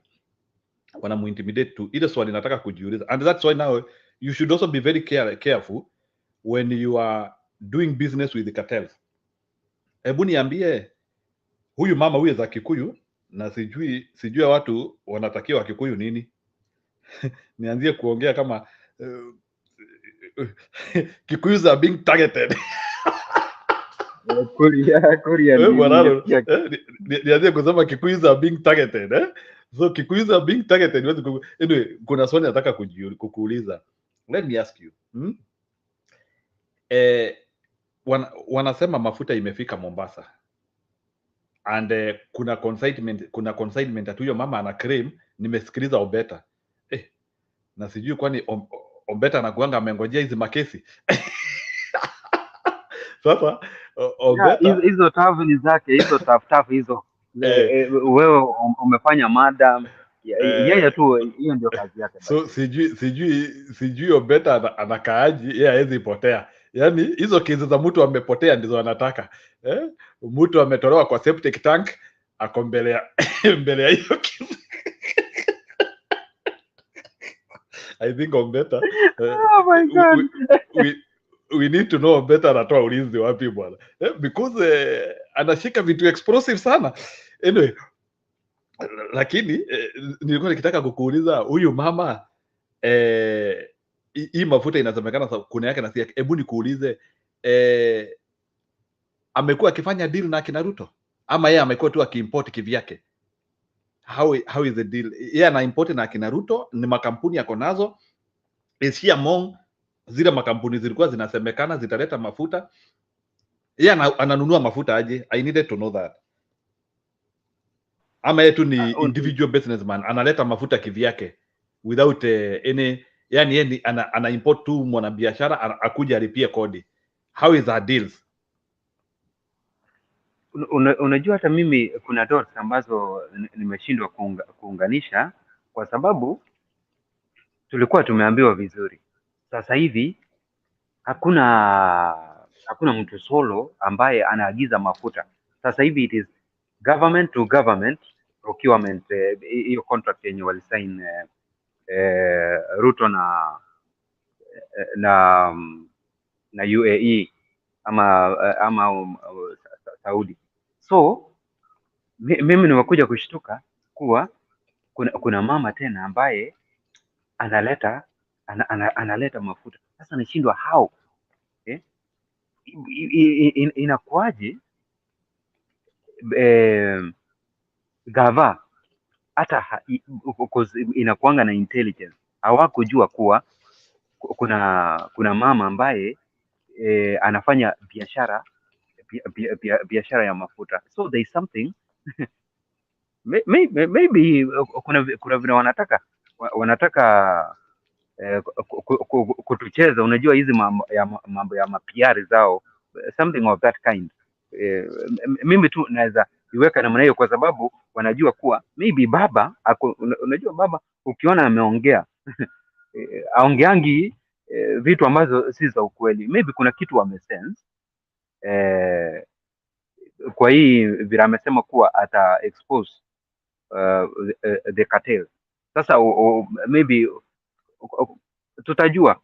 Wanamuintimidate tu. Ile swali nataka kujiuliza. And that's why now you should also be very careful when you are doing business with the cartels. Hebu niambie, huyu mama huyu za Kikuyu, na sijui watu wanatakiwa Kikuyu nini? Nianzie kuongea kama Kikuyus are being targeted. Nianzie kusema Kikuyus are being targeted. So Kikuyus are being targeted. Anyway, kuna swali nataka kukuuliza. Let me ask you. Wanasema mafuta imefika Mombasa. And kuna consignment atu huyo mama ana claim, nimesikiliza Obeta. Na sijui kwani Obeta anakuanga amengojea hizi makesi. Sasa Obeta hizo tafuni zake, hizo tafu hizo wewe umefanya madam yeye tu, hiyo ndio kazi yake. So sijui Obeta anakaaji, yeye hawezi potea. Yani hizo kesi za mtu amepotea ndizo anataka. Mtu ametolewa kwa septic tank ako mbele ya hiyo kesi. I think Obeta oh my God. we need to know Obeta anatoa ulinzi wapi bwana, because anashika vitu explosive sana. Anyway, lakini nilikuwa nikitaka kukuuliza huyu mama hii mafuta inasemekana kuna yake na si yake. Hebu nikuulize, amekuwa akifanya deal na akina Ruto ama yeye amekuwa tu akiimport kivyake? How is the deal? Yeye ana import na akina Ruto, ni makampuni yako nazo, is he among zile makampuni zilikuwa zinasemekana zitaleta mafuta? Yeye ananunua mafuta aje? I needed to know that. Ama yetu ni individual businessman analeta mafuta kivyake without any, yani yeye ana import tu mwanabiashara akuja alipie kodi. How is that deals? Unajua hata mimi kuna dots ambazo nimeshindwa kuunganisha, kwa sababu tulikuwa tumeambiwa vizuri. Sasa hivi hakuna mtu solo ambaye anaagiza mafuta. Sasa hivi it is government to government procurement, hiyo contract yenye walisign Ruto na na UAE ama Saudi. So mimi nimekuja kushtuka kuwa kuna mama tena ambaye analeta mafuta. Sasa nashindwa how inakuwaje gava hata inakuanga na intelligence, hawakujua kuwa kuna mama ambaye anafanya biashara ya mafuta. So there is something maybe kuna vile wanataka kutucheza. Unajua hizi mambo ya mapiari zao, something of that kind. Mimi tu naweza iweka namna hiyo, kwa sababu wanajua kuwa maybe baba unajua baba ukiona ameongea aongeangi vitu ambazo si za ukweli. Maybe kuna kitu wamesense kwa hii vile amesema kuwa ata expose the cartel. Sasa maybe tutajua,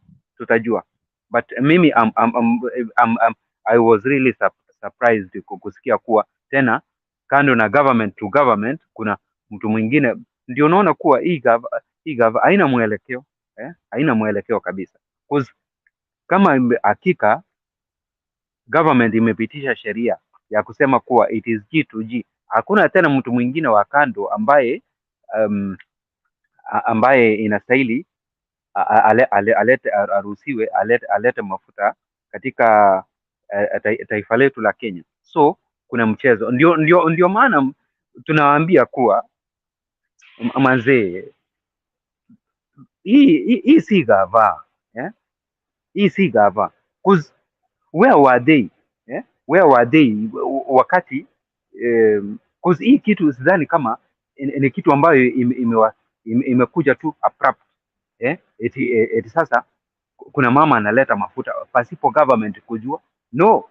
but mimi I was really surprised kusikia kuwa tena kando na government to government kuna mtu mwingine. Ndio unaona kuwa hii gava haina mwelekeo haina mwelekeo kabisa, because kama hakika government imepitisha sheria ya kusema kuwa it is G to G, hakuna tena mtu mwingine wa kando ambaye inastahili aruhusiwe alete mafuta katika taifa letu la Kenya. So kuna mchezo, ndio maana tunawaambia kuwa manzee, hii si gava hii si gava, cause where were they wakati cause hii kitu sidhani kama ni kitu ambayo imekuja tu abrupt eti sasa kuna mama analeta mafuta pasipo government kujua. No,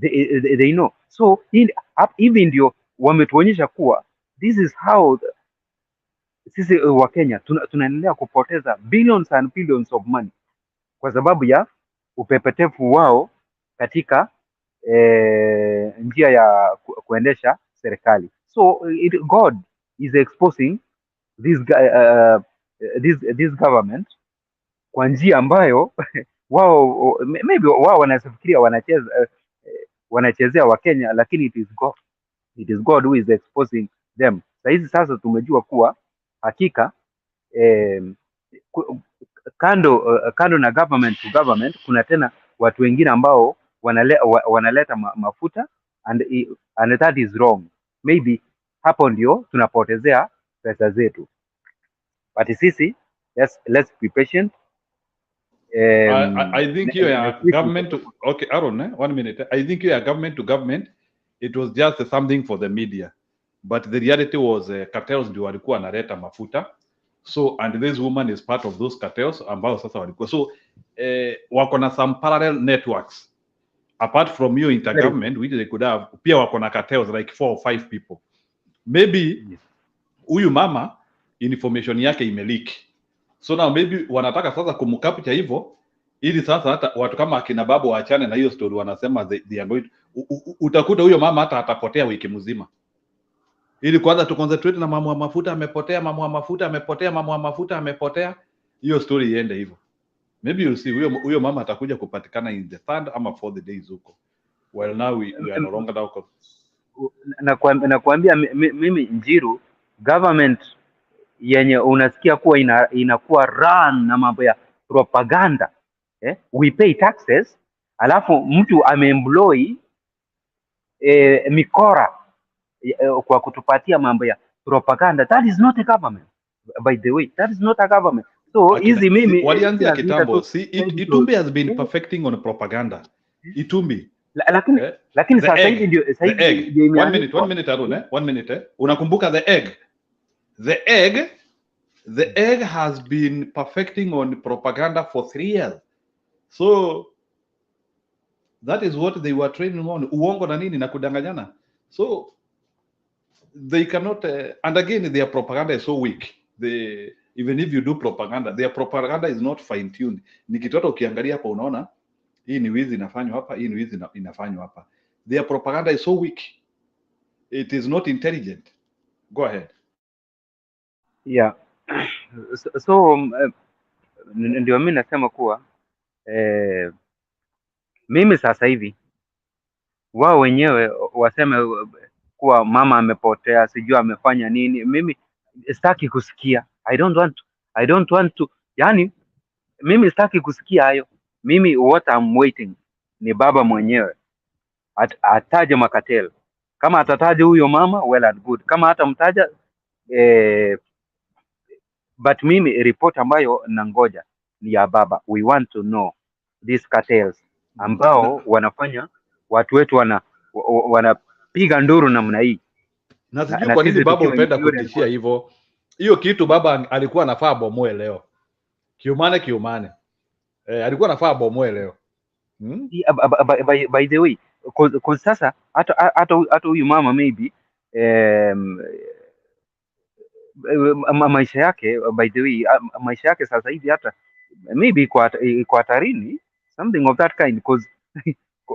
they know. So hivi ndio wametuonyesha kuwa this is how sisi wa Kenya tunaendelea kupoteza billions and billions of money kwa sababu ya upepetefu wao katika njia ya kuendesha serikali. So God is exposing this government kwa njia ambayo wao maybe wao wanafikiria wanachezea Wakenya, lakini it is God who is exposing them. Sasa tumejua kuwa hakika kando na government to government kuna tena watu wengine ambao wanaleta mafuta and that is wrong. Maybe hapo ndio tunapotezea pesa zetu, but sisi let's be patient. I think you are government to, okay, Aaron, 1 minute. I think you are government to government. It was just something for the media, but the reality was cartels ndio walikuwa wanaleta mafuta. So and this woman is part of those cartels ambao sasa walikuwa so wako na some parallel networks apart from your intergovernment which they could have. Pia wako na cartels like 4 or 5 people. Maybe huyu mama information yake imeleak, so now maybe wanataka sasa kumcapture hivyo ili sasa hata watu kama akina babu waachane na hiyo story. Wanasema they are going to, utakuta huyo mama hata atapotea wiki mzima, ili kwanza tu concentrate na mama wa mafuta amepotea, mama wa mafuta amepotea, mama wa mafuta amepotea, hiyo story iende hivyo. Maybe you see huyo mama atakuja kupatikana in the 3rd ama 4th days huko. Well, now we are no longer now. Nakwambia mimi Njiru, government yenye unasikia kuwa inakuwa run na mambo ya propaganda we pay taxes, alafu mtu ameemploy mikora kwa kutupatia mambo ya propaganda. That is not a government, by the way, that is not a government. So hizi mimi walianzia kitambo. See, Itumbi has been perfecting on propaganda. Itumbi lakini sasa hivi ndio one minute Arun, 1 minute. Unakumbuka the egg has been perfecting on propaganda for 3 years. So that is what they were training on, uongo na nini na kudanganyana. So they cannot and again their propaganda is so weak. Even if you do propaganda, their propaganda is not fine tuned. Ni kitoto ukiangalia hapo unaona hii ni wizi inafanywa hapa, hii ni wizi inafanywa hapa. Their propaganda is so weak, it is not intelligent. Go ahead. Yeah. So ndio mimi nasema kuwa mimi sasa hivi wao wenyewe waseme kuwa mama amepotea, sijui amefanya nini. Mimi sitaki kusikia. I don't want to. Yani mimi sitaki kusikia hayo. Mimi what I'm waiting ni baba mwenyewe ataje makatelo. Kama atataja huyo mama, well and good. Kama hatamtaja but mimi report ambayo nangoja ni ya baba. We want to know these cartels ambao wanafanya watu wetu wanapiga nduru namna hii. Na sijui kwa nini baba upenda kutishia hivyo. Hiyo kitu baba alikuwa anafaa bomoe leo. Kiumane. Alikuwa anafaa bomoe leo. By the way, kwa sasa hata huyu mama maybe maisha yake, by the way, maisha yake sasa hivi hata maybe kwa hatarini, something of that kind,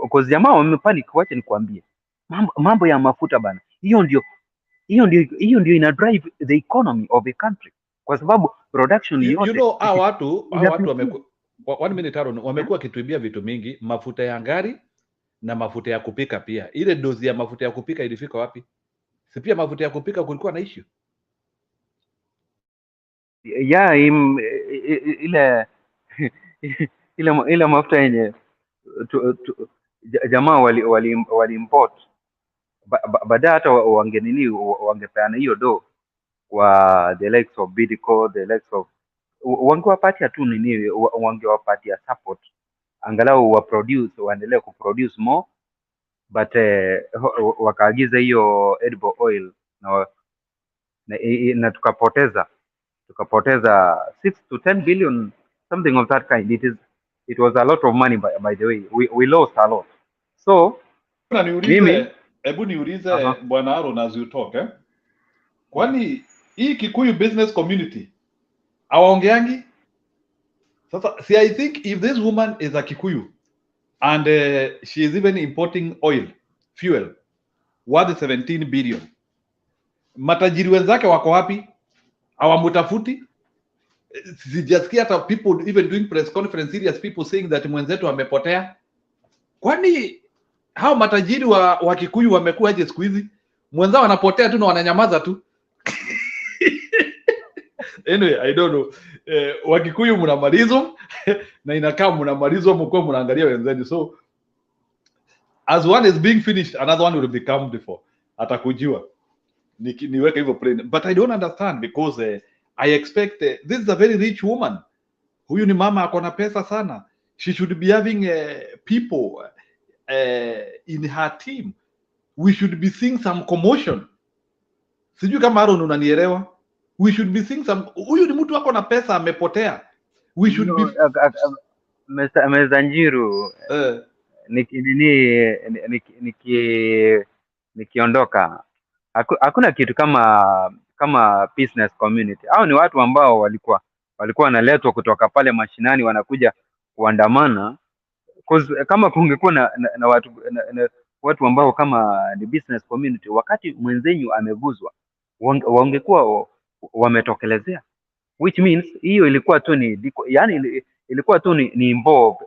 because jamaa wamepanic. Wacha nikwambie mambo ya mafuta bana, hiyo ndio ina drive the economy of a country, kwa sababu production yote, you know, hao watu wamekuwa 1 minute Aaron, wamekuwa kituibia vitu mingi, mafuta ya ngari na mafuta ya kupika pia. Ile dozi ya mafuta ya kupika ilifika wapi? Si pia mafuta ya kupika kulikuwa na issue. Yeah, ile mafuta yenye jamaa wali import baada hata wangepeana hiyo do kwa the likes of Bidco, the likes of wangewapatia tu nini, wangewapatia support angalau waendelee kuproduce more, but wakaagiza hiyo edible oil na tukapoteza 6 to 10 billion, something of that kind. It was a lot of money, by the way. We lost a lot. So hebu niulize bwana Aaron, as you talk, kwani hii Kikuyu business community hawaongeangi? Sasa see, I think if this woman is a Kikuyu and she is even importing fuel worth 17 billion, matajiri wenzake wako wapi? Hawamtafuti? Sijasikia hata people even doing press conference, serious people saying that mwenzetu amepotea. Kwani hao matajiri wa Kikuyu wamekuwa aje siku hizi? Mwenzao wanapotea tu na wananyamaza tu. Anyway, I don't know. Wa Kikuyu mnamalizwa na inakaa mnamalizwa mko mnaangalia wenzenu. So as one is being finished, another one will become before. Atakujua. Niweke hivyo plain. But I don't understand because I expect this is a very rich woman. Huyu ni mama akona pesa sana. She should be having people in her team. We should be seeing some commotion. Sijui kama Aaron unanielewa. We should be seeing some. Huyu ni mtu wako na pesa amepotea. We should be Mezanjiru nikiondoka, hakuna kitu kama business community. Hao ni watu ambao walikuwa wanaletwa kutoka pale mashinani, wanakuja kuandamana. Kama kungekuwa na watu ambao kama the business community, wakati mwenzenyu ameguzwa, wangekuwa wametokelezea, which means hiyo ilikuwa tu ilikuwa tu ni involve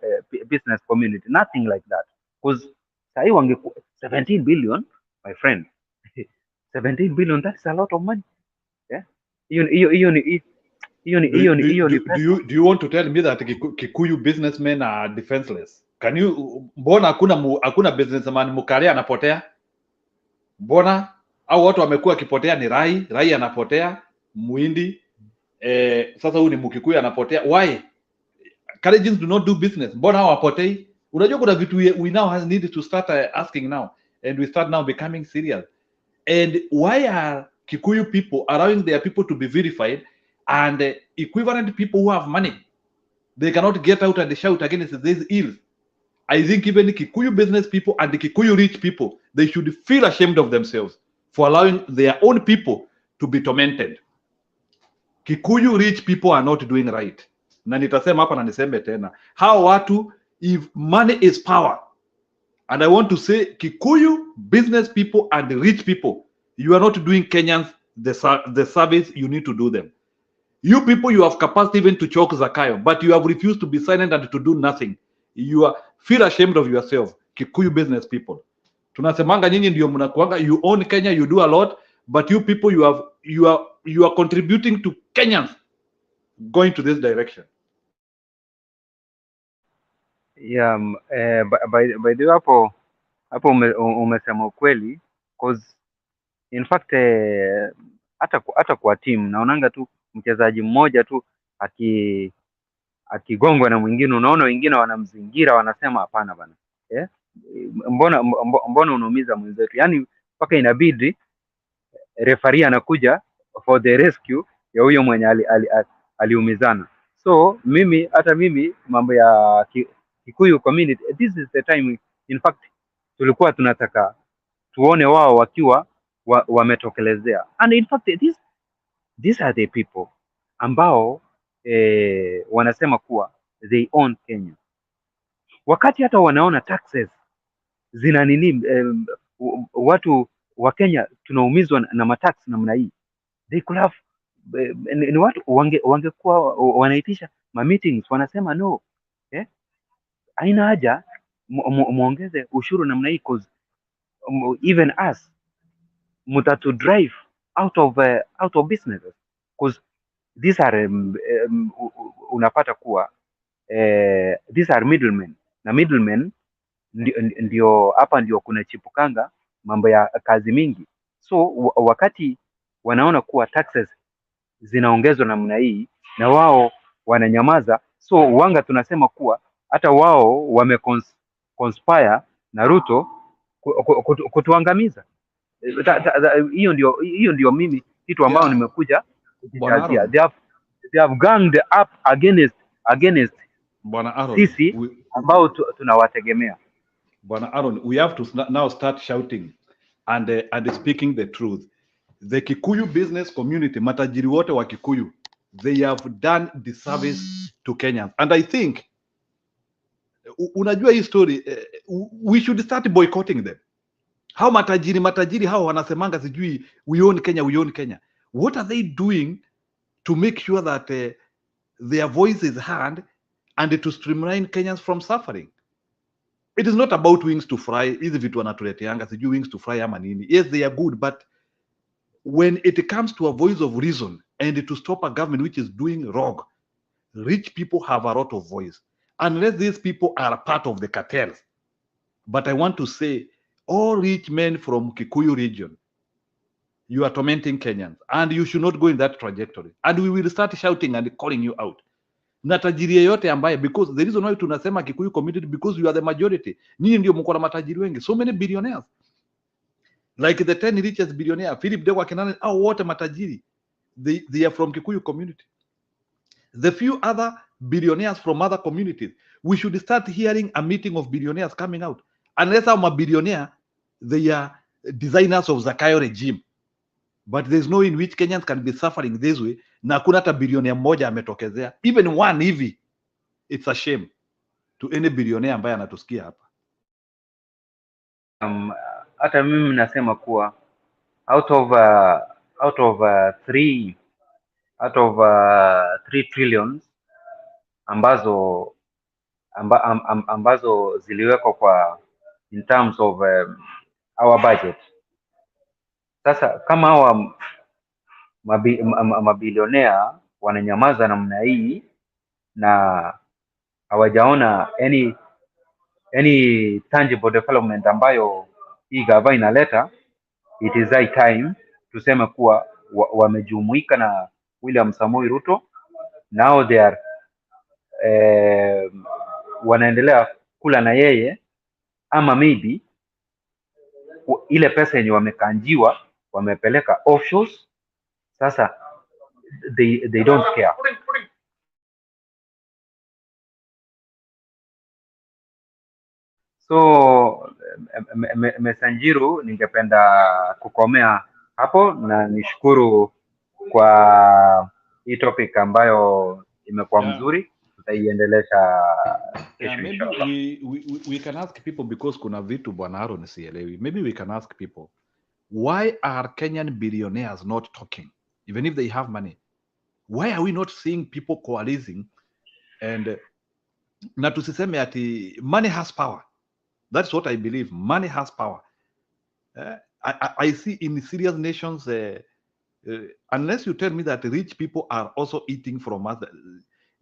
business community, nothing like that. Because sahi wangekuwa 17 billion, my friend. 17 billion, that's a lot of money. Yeah, do you want to tell me that Kikuyu businessmen are defenseless? Can you, mbona hakuna businessman Mukaria anapotea? Mbona au watu wamekuwa kipotea ni Rai anapotea, Muindi sasa huyu ni Mkikuyu anapotea. Why? Kalenjins do not do business. Mbona hao wapotei? Unajua kuna vitu we now need to start asking now, and we start now becoming serious. And why are Kikuyu people allowing their people to be verified, and equivalent people who have money, they cannot get out and shout against these ills? I think even Kikuyu business people and the Kikuyu rich people, they should feel ashamed of themselves for allowing their own people to be tormented. Kikuyu rich people are not doing right. Na nitasema hapa na niseme tena, hao watu if money is power, and I want to say Kikuyu business people and rich people, you are not doing Kenyans the service you need to do them. You people, you have capacity even to choke Zakayo, but you have refused to be silent and to do nothing. You are feel ashamed of yourself, Kikuyu business people. Tunasemanga nyinyi ndio mnakuanga, you own Kenya, you do a lot, but you people, you are contributing to Kenyans going to this direction. Yeah, by the way hapo umesema ukweli, cause in fact hata kwa team naonanga tu mchezaji mmoja tu akigongwa na mwingine, unaona wengine wanamzingira, wanasema hapana bana, mbona unaumiza mwenzetu? Yani mpaka inabidi referee anakuja for the rescue ya huyo mwenye aliumizana. So hata mimi mambo ya Kikuyu community, this is the time in fact tulikuwa tunataka tuone wao wakiwa wametokelezea, and in fact these are the people ambao wanasema kuwa they own Kenya, wakati hata wanaona taxes zina nini, watu wa Kenya tunaumizwa na matax namna hii, they could have ni watu wangekuwa wanaitisha ma meetings, wanasema no, haina haja muongeze ushuru namna hii, cause even us mutatu drive out of businesses, cause these are unapata kuwa these are middlemen, na middlemen ndio hapa ndio kuna chipukanga mambo ya kazi mingi. So wakati wanaona kuwa taxes zinaongezwa namna hii na wao wananyamaza, so wanga tunasema kuwa hata wao conspire na Ruto kutuangamiza. Hiyo ndio mimi kitu ambao nimekuja kujitazia. They have ganged up against Bwana Aaron, sisi ambao tunawategemea. Bwana Aaron, we have to now start shouting and speaking the truth. The Kikuyu business community, matajiri wote wa Kikuyu, they have done the service to Kenyans. And I think, unajua hii story, we should start boycotting them. How matajiri hao wanasemanga sijui we own Kenya. What are they doing to make sure that their voice is heard and to streamline Kenyans from suffering? It is not about wings to fry. Hizi vitu wanatuleteanga sijui wings to fry ama nini. Yes, they are good, but when it comes to a voice of reason and to stop a government which is doing wrong, rich people have a lot of voice, unless these people are part of the cartels. But I want to say, all rich men from Kikuyu region, you are tormenting Kenyans, and you should not go in that trajectory. And we will start shouting and calling you out. Na tajiri yeyote ambaye, because the reason why tunasema Kikuyu community, because you are the majority. Nyinyi ndio mko na matajiri wengi, so many billionaires. Like the 10 richest billionaire, Philip Dewa Kenane, wote matajiri. They are from Kikuyu community. The few other billionaires from other communities, we should start hearing a meeting of billionaires coming out. Unless I'm a billionaire, they are designers of Zakayo regime. But there's no in which Kenyans can be suffering this way. Na hakuna hata billionaire mmoja ametokezea. Even one hivi. It's a shame to any billionaire ambaye anatusikia hapa. Hata mimi nasema kuwa out of 3 trillion ambazo ziliwekwa kwa in terms of our budget. Sasa kama hawa mabilionea wananyamaza namna hii na hawajaona any tangible development ambayo hii gava inaleta, it is high time tuseme kuwa wamejumuika na William Samoei Ruto. Now they are wanaendelea kula na yeye, ama maybe ile pesa yenye wamekanjiwa wamepeleka offshores. Sasa they don't care. So Mesanjiru, ningependa kukomea hapo na nishukuru kwa hii topic ambayo imekuwa mzuri. tutaiendelesha Yeah, kesho maybe inshallah. we can ask people, because kuna vitu bwana Aaron sielewi. Maybe we can ask people, why are Kenyan billionaires not talking? Even if they have money, why are we not seeing people coalescing? And na tusiseme ati money has power. That's what I believe. Money has power. I see in serious nations, unless you tell me that rich people are also eating from us,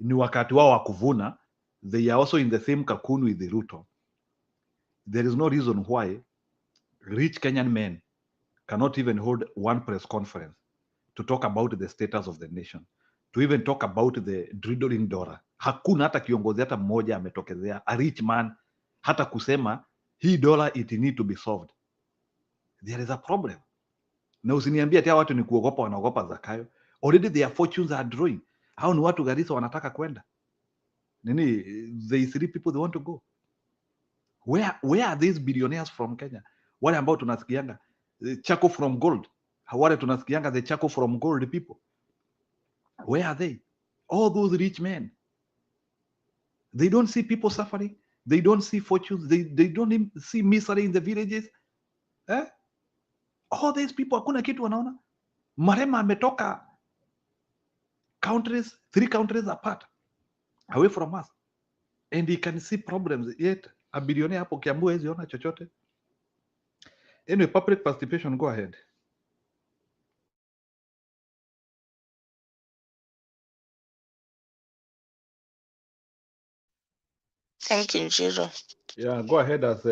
ni wakati wao wa kuvuna, they are also in the same cocoon with the Ruto. There is no reason why rich Kenyan men cannot even hold one press conference to talk about the status of the nation, to even talk about the dwindling dollar. Hakuna hata kiongozi hata mmoja ametokezea, a rich man, hata kusema hii dollar it need to be solved. There is a problem. Na usiniambia ati watu ni kuogopa, wanaogopa Zakayo. Already their fortunes are drawing. Hao ni watu Garissa wanataka kwenda. Nini, they three people they want to go. Where are these billionaires from Kenya? Wale ambao tunasikianga Chaco from gold. Wale tunasikianga the Chaco from gold people. Where are they? All those rich men. They don't see people suffering. They don't see fortunes. They don't even see misery in the villages. All these people, hakuna kitu wanaona. Malema ametoka countries, 3 countries apart, away from us. And he can see problems, yet a billionaire hapo Kiambu hawezi ona chochote. Anyway, public participation, go ahead. Thank you, Njiro. Yeah, go ahead as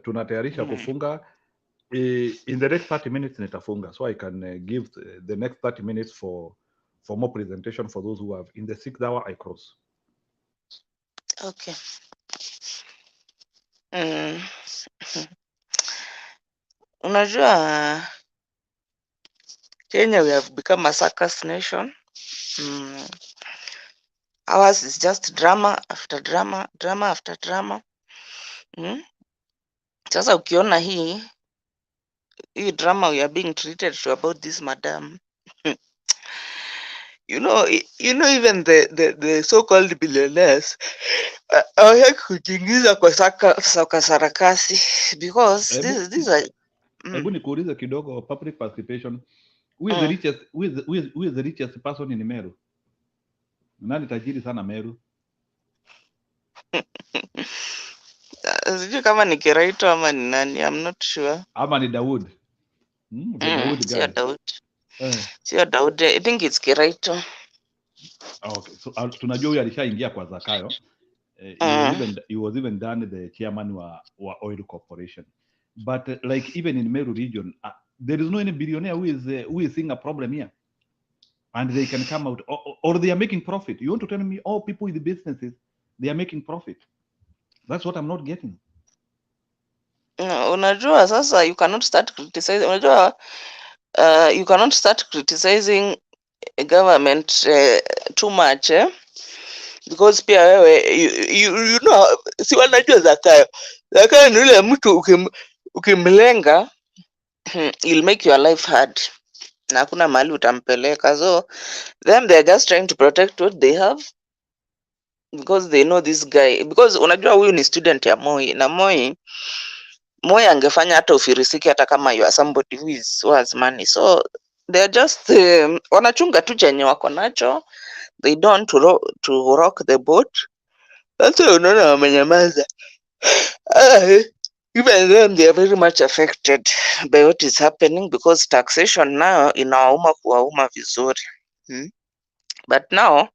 tunatayarisha kufunga. In the next 30 minutes nitafunga, so I can give the next 30 minutes for more presentation for those who have. In the 6th hour I cross. Okay. Unajua Kenya, we have become a circus nation. Ours is just drama after drama, drama after drama. Sasa ukiona hii drama we are being treated to about this madam. you know even the so-called billionaires hawataki kujiingiza kwa sarakasi, because this are Hebu nikuulize kidogo, public participation. Who is the richest? Who is the richest person in Meru? Nani tajiri sana Meru? sijui kama ni Kiraito ama ni nani, I'm not sure. Ama ni Daud? The Daud guy. Sio Daud. Sio Daud. I think it's Kiraito. Okay, so tunajua huyu alishaingia kwa Zakayo. He was even done the chairman wa oil corporation. But like even in Meru region, there is no any billionaire who is seeing a problem here, and they can come out, or they are making profit. You want to tell me all people with the businesses, they are making profit? That's what I'm not getting. Unajua sasa you cannot start criticizing. Unajua you cannot start criticizing a government too much, because pia wewe you know, si wanajua Zakayo ni yule mtu ukimlenga he'll make your life hard na hakuna mahali utampeleka. So them they are just trying to protect what they have, because they know this guy, because unajua huyu ni student ya Moi, na Moi angefanya hata ufirisiki hata kama you are somebody who has money. So they are just wanachunga tu chenye wako nacho. They don't to rock the boat. That's why unaona wamenyamaza. Even them, they are very much affected by what is happening, because taxation now inawauma kuwauma vizuri. But now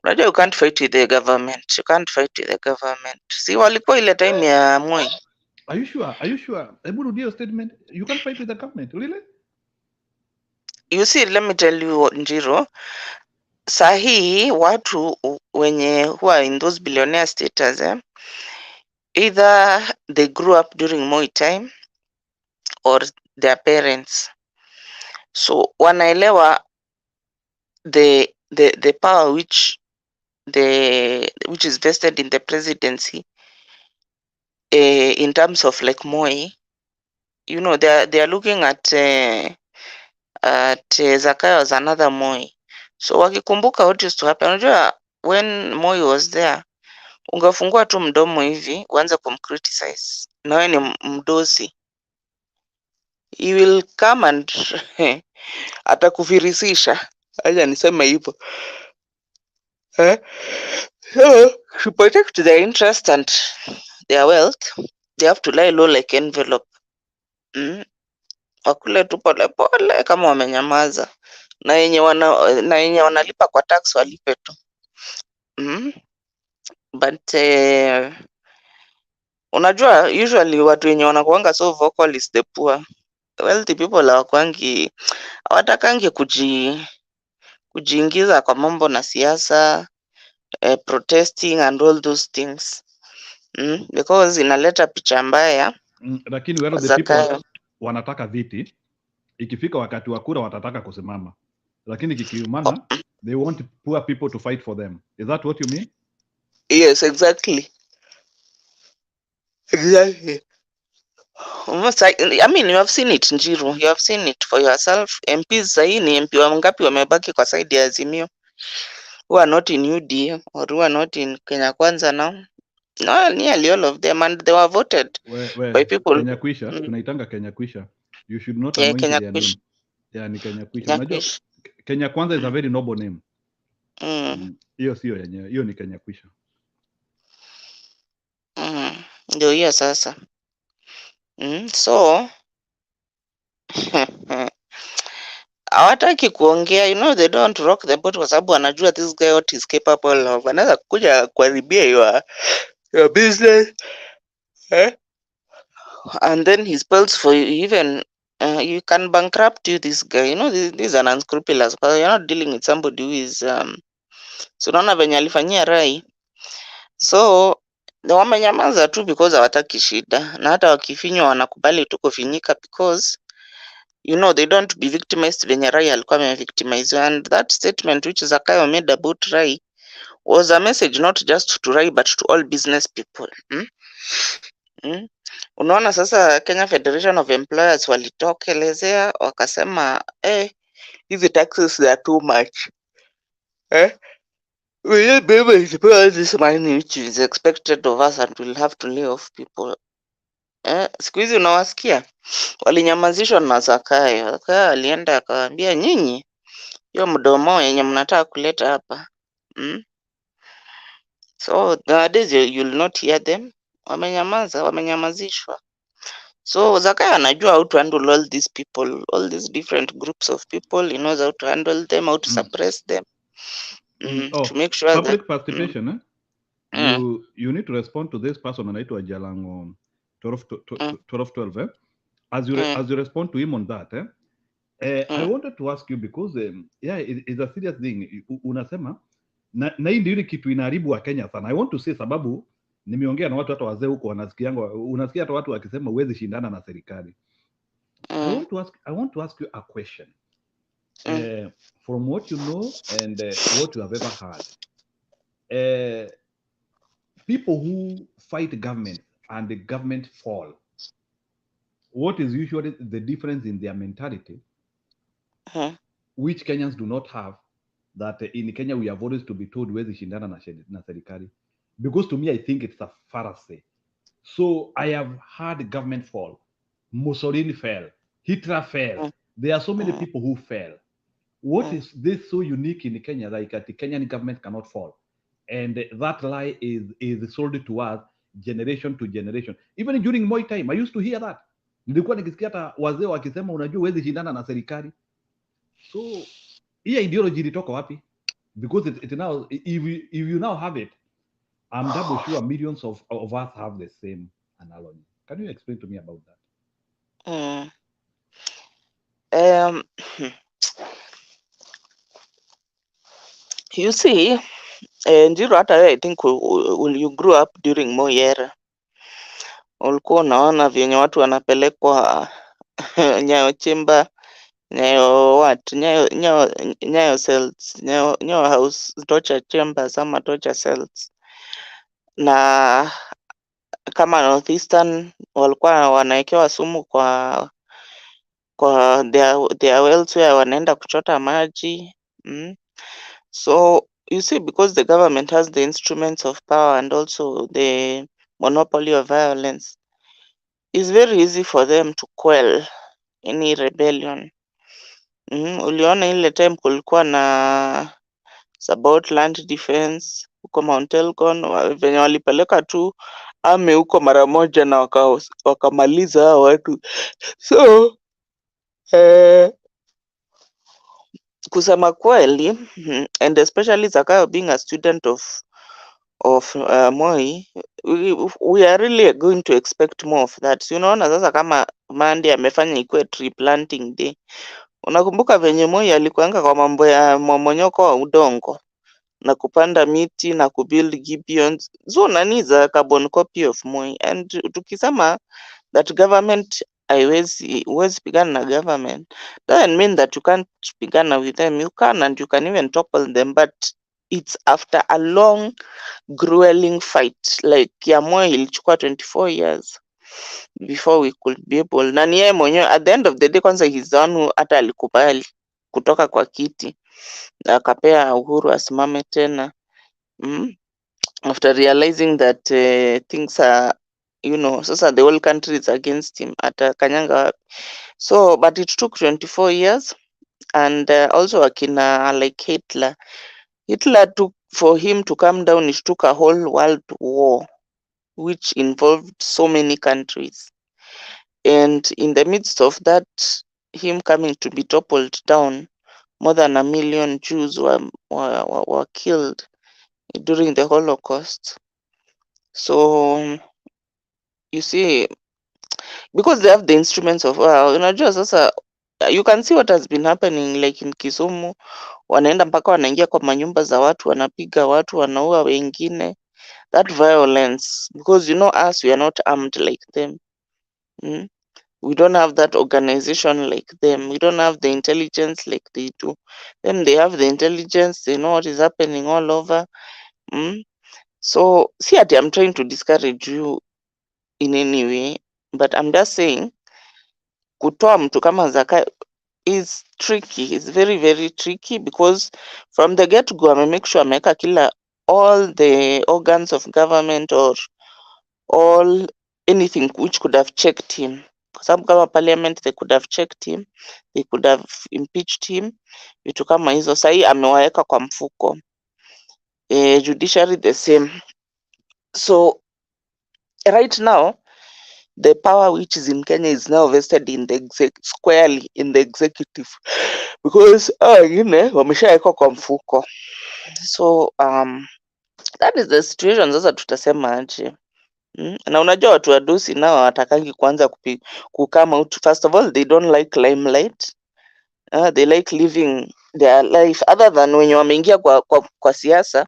unajua you can't fight with the government. You can't fight with the government. Si walikuwa ile time ya Moi. Are you sure? Are you sure? Hebu rudia statement. You can't fight with the government, really? You see, let me tell you, Njiro. Sahi watu wenye who are in those billionaire status, either they grew up during Moi time or their parents, so wanaelewa the power which is vested in the presidency, in terms of like Moi. You know, they are looking at Zakayo as another Moi. So wakikumbuka what used to happen, unajua when Moi was there, ungefungua tu mdomo hivi uanze kumcriticize, na wewe ni mdosi, he will come and atakufirisisha. Acha niseme hivyo. So, to protect their interest and their wealth, they have to lie low like envelope. Wakule tu pole pole kama wamenyamaza, na yenye wanalipa kwa tax walipe tu. But unajua usually watu wenye wanakuanga so vocal is the poor. Wealthy people hawatakangi kujiingiza kwa mambo na siasa, protesting and all those things. Because inaleta picha mbaya. Lakini wale the people wanataka viti, ikifika wakati wa kura watataka kusimama, lakini kikiumana they want poor people to fight for them. Is that what you mean? Yes, exactly. Exactly. I mean, you have seen it, Njiru. You have seen it for yourself. MPs sahi ni MP wangapi wamebaki kwa side ya Azimio, who are not in UDA or who are not in Kenya Kwanza now? No, nearly all of them, and they were voted by people. Kenya Kwisha, tunaitanga Kenya Kwisha. You should not anoint their name. Yeah, ni Kenya Kwisha. Unajua Kenya Kwanza is a very noble name. Hiyo sio yenyewe, hiyo ni Kenya Kwisha. Ndio hiyo sasa. So hawataki kuongea, you know, they don't rock the boat kwa sababu wanajua this guy what is capable of. Anaweza kuja kuharibia your business, and then he spells for you, even you can bankrupt you, this guy, you know, this is an unscrupulous, because you're not dealing with somebody who is so unaona venye alifanyia Rai. So wamenyamaza tu because hawataki shida, na hata wakifinywa wanakubali tu kufinyika because you know they don't be victimized venye Rai alikuwa amevictimize. And that statement which Zakayo made about Rai was a message not just to Rai but to all business people. Unaona sasa Kenya Federation of Employers walitokelezea wakasema hizi taxes they are too much. We will be able to pay all this money which is expected of us and we'll have to lay off people. Siku hizi unawasikia walinyamazishwa na Zakayo. Zakayo alienda akawaambia, nyinyi hiyo mdomo yenye mnataka kuleta hapa. So nowadays you'll not hear them. Wamenyamazishwa. So Zakayo anajua how to handle all these people, all these different groups of people. He knows how to handle them, how to suppress them. To make sure public participation, you need to respond to this person anaitwa Jalango 12. As you respond to him on that, I wanted to ask you because it's a serious thing. Unasema na hii ndio kitu inaharibu wa Kenya sana. I want to say sababu nimeongea na watu hata wazee huko wanasikianga, unasikia hata watu wakisema uwezi shindana na serikali. I want to ask you a question. From what you know and what you have ever heard, people who fight government and the government fall, what is usually the difference in their mentality, which Kenyans do not have, that in Kenya we have always to be told where the shindana na serikali? Because to me, I think it's a fallacy. So I have had government fall. Mussolini fell. Hitler fell. There are so many people who fell. What is this so unique in Kenya that the Kenyan government cannot fall? And that lie is sold to us generation to generation. Even during my time, I used to hear that. Nilikuwa nikisikia hata wazee wakisema unajua huwezi shindana na serikali. So hii ideology ilitoka wapi? Because it now, if you now have it, I'm double sure millions of us have the same analogy. Can you explain to me about that? You see, Njiru, hata I think when you grew up during Moi era, ulikuwa unaona vyenye watu wanapelekwa Nyayo Chamber, Nyayo cells, Nyayo house, torture chambers ama torture cells. Na kama Northeastern walikuwa wanawekewa sumu kwa their wells where wanaenda kuchota maji. So you see, because the government has the instruments of power and also the monopoly of violence, it's very easy for them to quell any rebellion. Uliona ile time kulikuwa na about land defense huko Mount Elgon, venye walipeleka tu ame huko mara moja na wakamaliza hao watu. So kusema kweli, and especially Zakayo being a student of Moi, we are really going to expect more of that. Si unaona sasa kama Monday amefanya ikuwe tree planting day. Unakumbuka venye Moi alikuanga kwa mambo ya mmomonyoko wa udongo na kupanda miti na kubuild gibbons. So nani is a carbon copy of Moi. And tukisema that government huwezi pigana na government, doesn't mean that you can't pigana with them. You can, and you can even topple them, but it's after a long grueling fight. Like ya Moi ilichukua 24 years before we could be able, na ni yeye mwenyewe at the end of the day, kwanza he's the one who hata alikubali kutoka kwa kiti na akapea Uhuru asimame tena after realizing that things are, you know, sasa the whole country is against him, atakanyanga wapi? So but it took 24 years. And also akina like Hitler took, for him to come down, it took a whole world war which involved so many countries, and in the midst of that, him coming to be toppled down, more than 1 million Jews were killed during the Holocaust. So you see, because they have the instruments of unajua sasa, you can see what has been happening like in Kisumu, wanaenda mpaka wanaingia kwa manyumba za watu, wanapiga watu, wanaua wengine. That violence, because you know us, we are not armed like them. We don't have that organization like them. We don't have the intelligence like they do. Them, they have the intelligence, they know what is happening all over. So see, I'm trying to discourage you in any way, but I'm just saying kutoa mtu kama Zakayo is tricky. It's very, very tricky, because from the get-go make sure ameweka all the organs of government or all anything which could have checked him. Kwa sababu kama parliament, they could have checked him, they could have impeached him, vitu kama hizo. Sahi amewaweka kwa mfuko. Judiciary the same. So right now, the power which is in Kenya is now vested in the squarely in the executive, because wengine wameshawekwa kwa mfuko. So that is the situation. Sasa tutasema aje? Na unajua watu wa dosi nao hawatakangi kwanza kukama out. First of all, they don't like limelight. They like living their life other than wenye wameingia kwa siasa,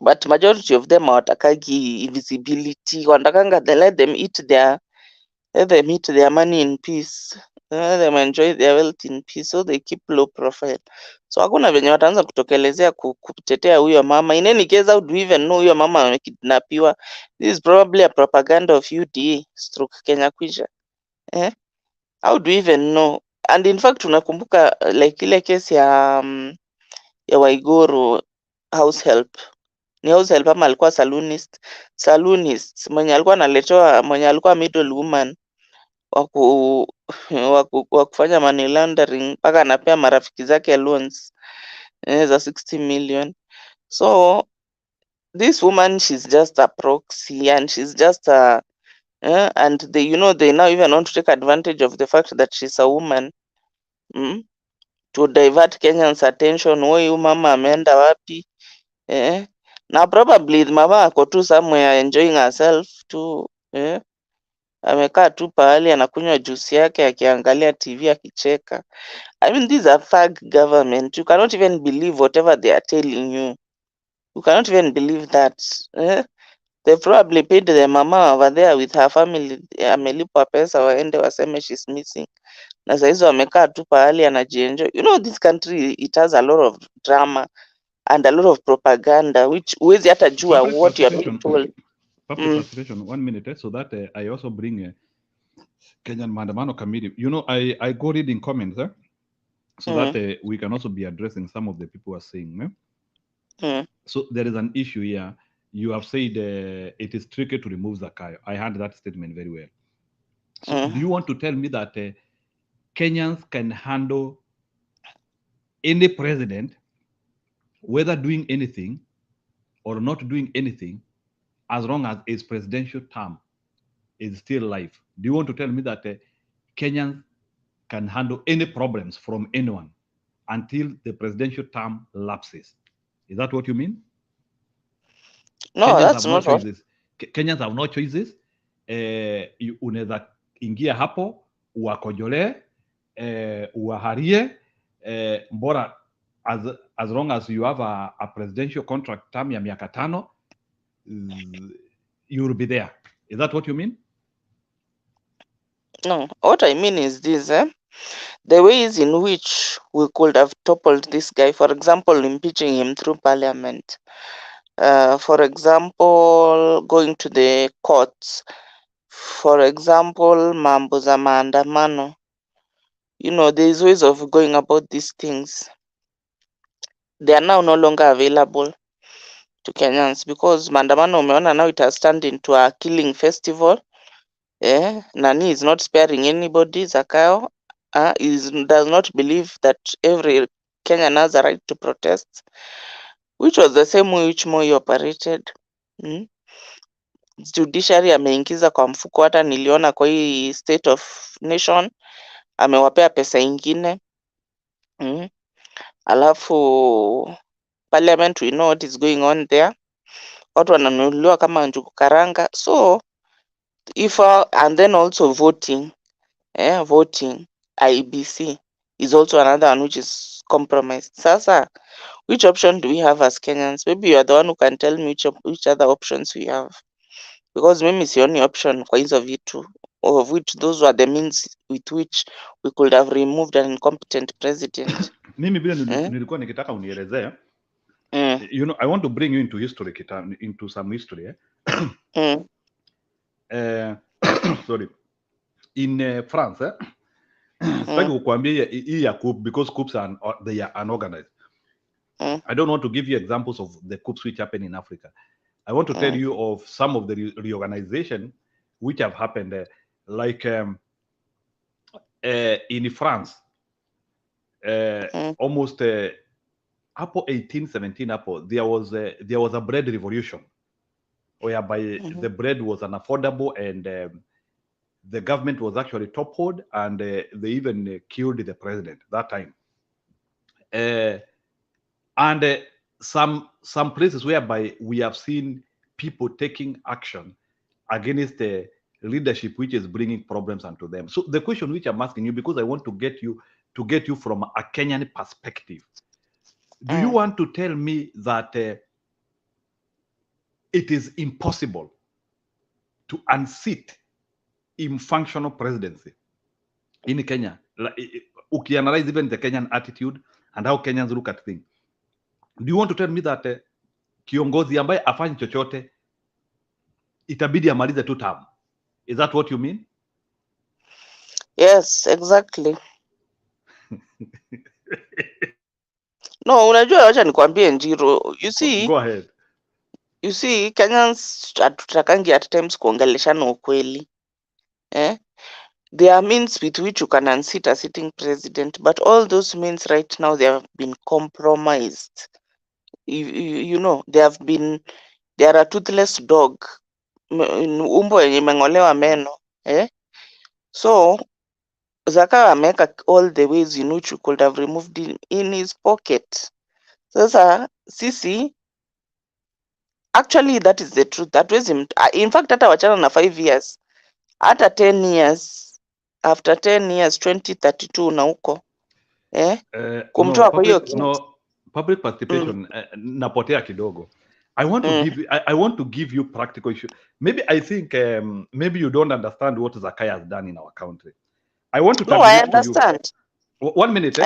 but majority of them hawatakagi visibility. Wanatakanga they let them eat their money in peace. Let them enjoy their wealth in peace, so they keep low profile. So hakuna venye wataanza kutokelezea kutetea huyo mama. In any case, how do we even know huyo mama amekidnapiwa? This is probably a propaganda of UDA stroke Kenya Kwisha. How do we even know? And in fact, unakumbuka like ile case ya Waiguru house help. Ni house help ama alikuwa salonist mwenye alikuwa analetewa, mwenye alikuwa middle woman wa kufanya money laundering, mpaka anapea marafiki zake loans za 60 million. So this woman, she's just a proxy, and she's just a and they, you know, they now even want to take advantage of the fact that she's a woman to divert Kenyans attention. Huyu mama ameenda wapi? Now probably mama ako tu somewhere enjoying herself tu, amekaa tu pahali anakunywa juice yake akiangalia TV akicheka. I mean, these are thug government. You cannot even believe whatever they are telling you. You cannot even believe that. They probably paid the mama over there with her family, amelipwa pesa waende waseme she's missing. Na saizo amekaa tu pahali anajienjoy. You know, this country, it has a lot of drama and a lot of propaganda, which huwezi hata jua what you are being told. Participation, 1 minute, so that I also bring Kenyan Maandamano Committee. You know, I go reading comments, so that we can also be addressing some of the people who are saying. So there is an issue here. You have said it is tricky to remove Zakayo. I heard that statement very well. So do you want to tell me that Kenyans can handle any president, whether doing anything or not doing anything, as long as his presidential term is still live? Do you want to tell me that Kenyans can handle any problems from anyone until the presidential term lapses? Is that what you mean? No, Kenyans that's have no not what. choices. Kenyans have no choices. Unaweza ingia hapo uwakojolee, uwaharie, mbora as long as you have a presidential contract term ya miaka 5, you will be there. Is that what you mean? No, what I mean is this, the ways in which we could have toppled this guy, for example, impeaching him through parliament, for example, going to the courts, for example, mambo za maandamano. You know, there's ways of going about these things. They are now no longer available to Kenyans because maandamano, umeona, now it has turned into a killing festival. Nani is not sparing anybody. Zakayo does not believe that every Kenyan has a right to protest, which was the same way which Moi operated. Judiciary ameingiza kwa mfuko, hata niliona kwa hii State of Nation amewapea pesa ingine. Alafu parliament, we know what is going on there. Watu wananunuliwa kama njugu karanga. So if and then also voting IEBC is also another one which is compromised. Sasa, which option do we have as Kenyans? Maybe you are the one who can tell me which other options we have, because mimi sioni option kwa hizo vitu, of which those were the means with which we could have removed an incompetent president. Mimi vile nilikuwa nikitaka unielezea. You know, I want to bring you into history, into some history. Sorry. In France, sitaki kukuambia hii ya coup, because coups they are unorganized. I don't want to give you examples of the coups which happen in Africa. I want to tell you of some of the reorganization which have happened, like in France, almost Apple 1817 Apple, there was a bread revolution, whereby the bread was unaffordable, and the government was actually toppled, and they even killed the president that time. And some places whereby we have seen people taking action against the leadership which is bringing problems unto them. So the question which I'm asking you, because I want to get you from a Kenyan perspective, do you want to tell me that it is impossible to unseat in functional presidency in Kenya? Ukianalyze even the Kenyan attitude and how Kenyans look at things, do you want to tell me that kiongozi ambaye afanyi chochote itabidi amalize tu term? Is that what you mean? Yes, exactly. No, unajua, wacha nikwambie Njiro. You see, go ahead. You see, Kenyans hatutakangi at times kuongeleshana ukweli. There are means with which you can unseat a sitting president, but all those means right now, they have been compromised. You know, there are a toothless dog, umbo yenye imeng'olewa meno. So Zakayo ameweka all the ways in which we could have removed him in his pocket. Sasa sisi, actually that is the truth. That was him. In fact, hata wachana na 5 years, hata 10 years, after 10 years 2032 na huko kumtoa kwa hiyo public participation napotea kidogo. I want to give you, I want to give you practical issue. Maybe I think maybe you don't understand what Zakayo has done in our country. I want to I understand. You. 1 minute.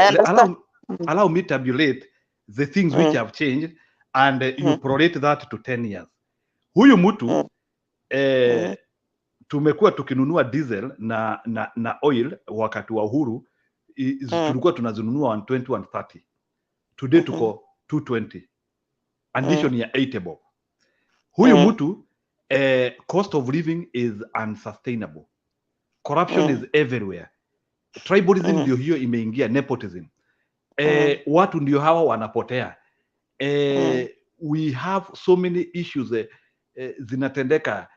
Allow me to tabulate the things which have changed, and you prorate that to 10 years. Huyu mtu tumekuwa tukinunua diesel na oil wakati wa uhuru, tulikuwa tunazinunua 120 130. Today tuko 220. addition ya 80 bob. Huyu mtu cost of living is unsustainable. Corruption is everywhere. Tribalism ndio hiyo imeingia, nepotism. Watu ndio hawa wanapotea. We have so many issues zinatendeka,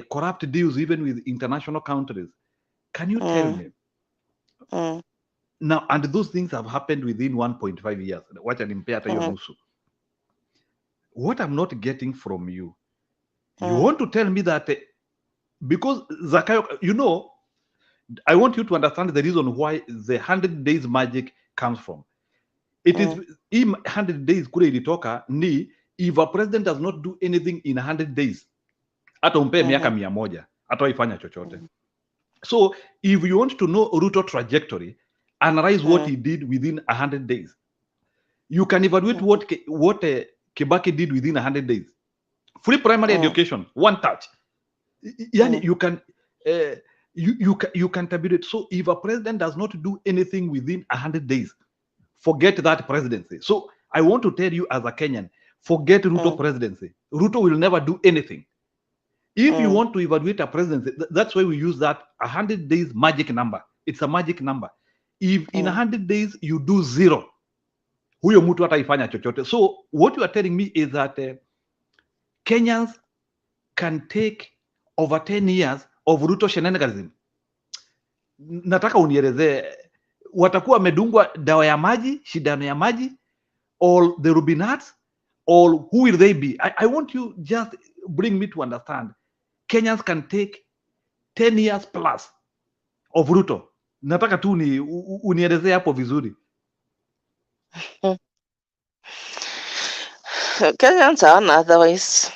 corrupt deals even with international countries. Can you tell me? Now, and those things have happened within 1.5 years. Wacha nimpea hata hiyo nusu. What I'm not getting from you, you want to tell me that because Zakayo, you know, I want you to understand the reason why the 100 days magic comes from. It is in 100 days kule ilitoka ni if a president does not do anything in 100 days, hata umpe miaka 100, hata waifanya chochote. So if you want to know Ruto trajectory, analyze what he did within 100 days. You can evaluate what Kibaki did within 100 days. Free primary education, one touch. Yani you can you can tabulate. So if a president does not do anything within 100 days, forget that presidency. So I want to tell you as a Kenyan, forget Ruto presidency. Ruto will never do anything. If you want to evaluate a presidency, that's why we use that 100 days magic number. It's a magic number. If in 100 days you do 0, huyo mtu hataifanya chochote. So what you are telling me is that Kenyans can take over 10 years of Ruto shenanigans. Nataka unielezee, watakuwa wamedungwa dawa ya maji, shindano ya maji, or the Rubinats, or who will they be? I want you just bring me to understand. Kenyans can take 10 years plus of Ruto. Nataka tu unielezee hapo vizuri. Kenyans are otherwise.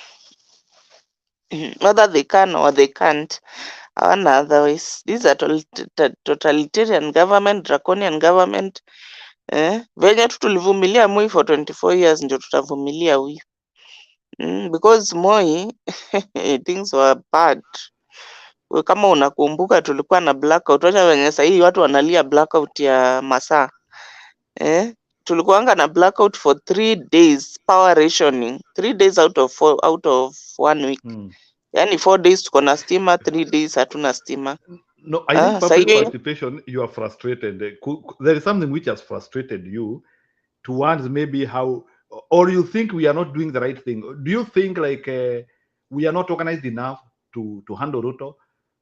Whether they can or they can't, otherwise. These are totalitarian government, draconian government. Venye tu tulivumilia Moi for 24 years ndio tutavumilia huyu. Because Moi things were bad. Kama unakumbuka tulikuwa na blackout. Wacha wenye sasa hivi watu wanalia blackout ya masaa. Tulikuanga na blackout for 3 days, power rationing. 3 days out of 1 week. Yani 4 days tuko na stima, 3 days hatuna stima. No, I think public participation, you are frustrated. There is something which has frustrated you towards maybe how, or you think we are not doing the right thing. Do you think like we are not organized enough to handle Ruto?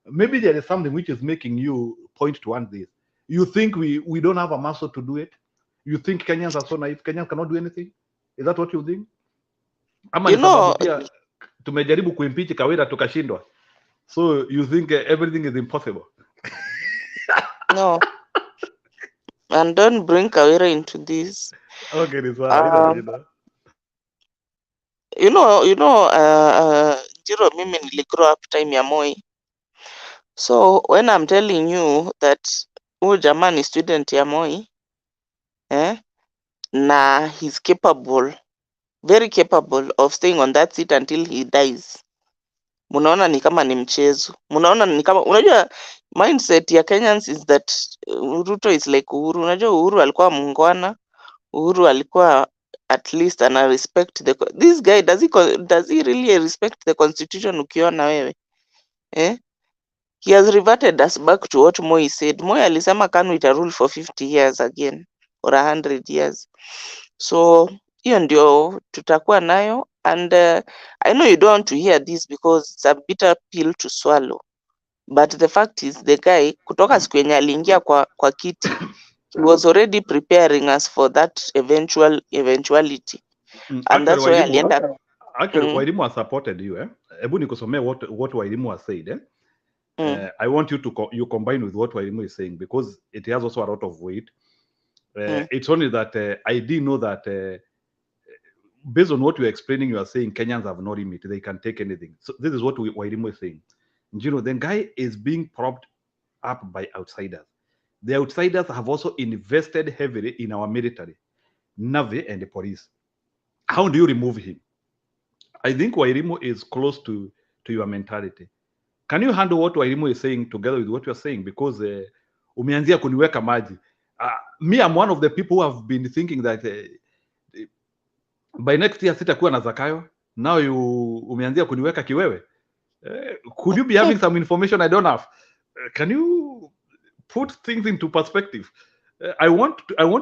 Maybe there is something which is making you point towards this. You think we don't have a muscle to do it? You think Kenyans are so naive? Kenyans cannot do anything? Is that what you think? Ama you know, tumejaribu kuimpeach Kawira tukashindwa. So you think everything is impossible? No. And don't bring Kawira into this. Okay, this one, Jiro, mimi niligrow up time ya Moi. So when I'm telling you that huyu jamaa ni student ya Moi, na he's capable, very capable of staying on that seat until he dies. Munaona ni kama ni mchezo. Munaona ni kama, unajua mindset ya Kenyans is that Ruto is like Uhuru. Unajua Uhuru alikuwa muungwana. Uhuru alikuwa at least ana respect this guy. Does he really respect the constitution ukiona wewe? He has reverted us back to what Moi said. Moi alisema KANU ita rule for 50 years again or 100 years. So hiyo ndio tutakuwa nayo. And I know you don't want to hear this because it's a bitter pill to swallow. But the fact is the guy kutoka siku yenye aliingia kwa kiti, he was already preparing us for that eventuality. And that's why alienda. Actually, Wairimu has supported you. Ebu nikusomee what Wairimu has said. I want you to you combine with what Wairimu is saying because it has also a lot of weight. It's only that I didn't know that based on what you're explaining, you are saying Kenyans have no limit. They can take anything. So this is what Wairimu is saying. The guy is being propped up by outsiders. The outsiders have also invested heavily in our military, Navy, and the police. How do you remove him? I think Wairimu is close to your mentality. Can you handle what Wairimu is saying together with what you are saying? Because umeanzia kuniweka maji. Me, I'm one of the people who have been thinking that by next year sitakuwa na Zakayo. Now umeanzia kuniweka kiwewe. Could you be having some information I don't have? Can you put things into perspective? I want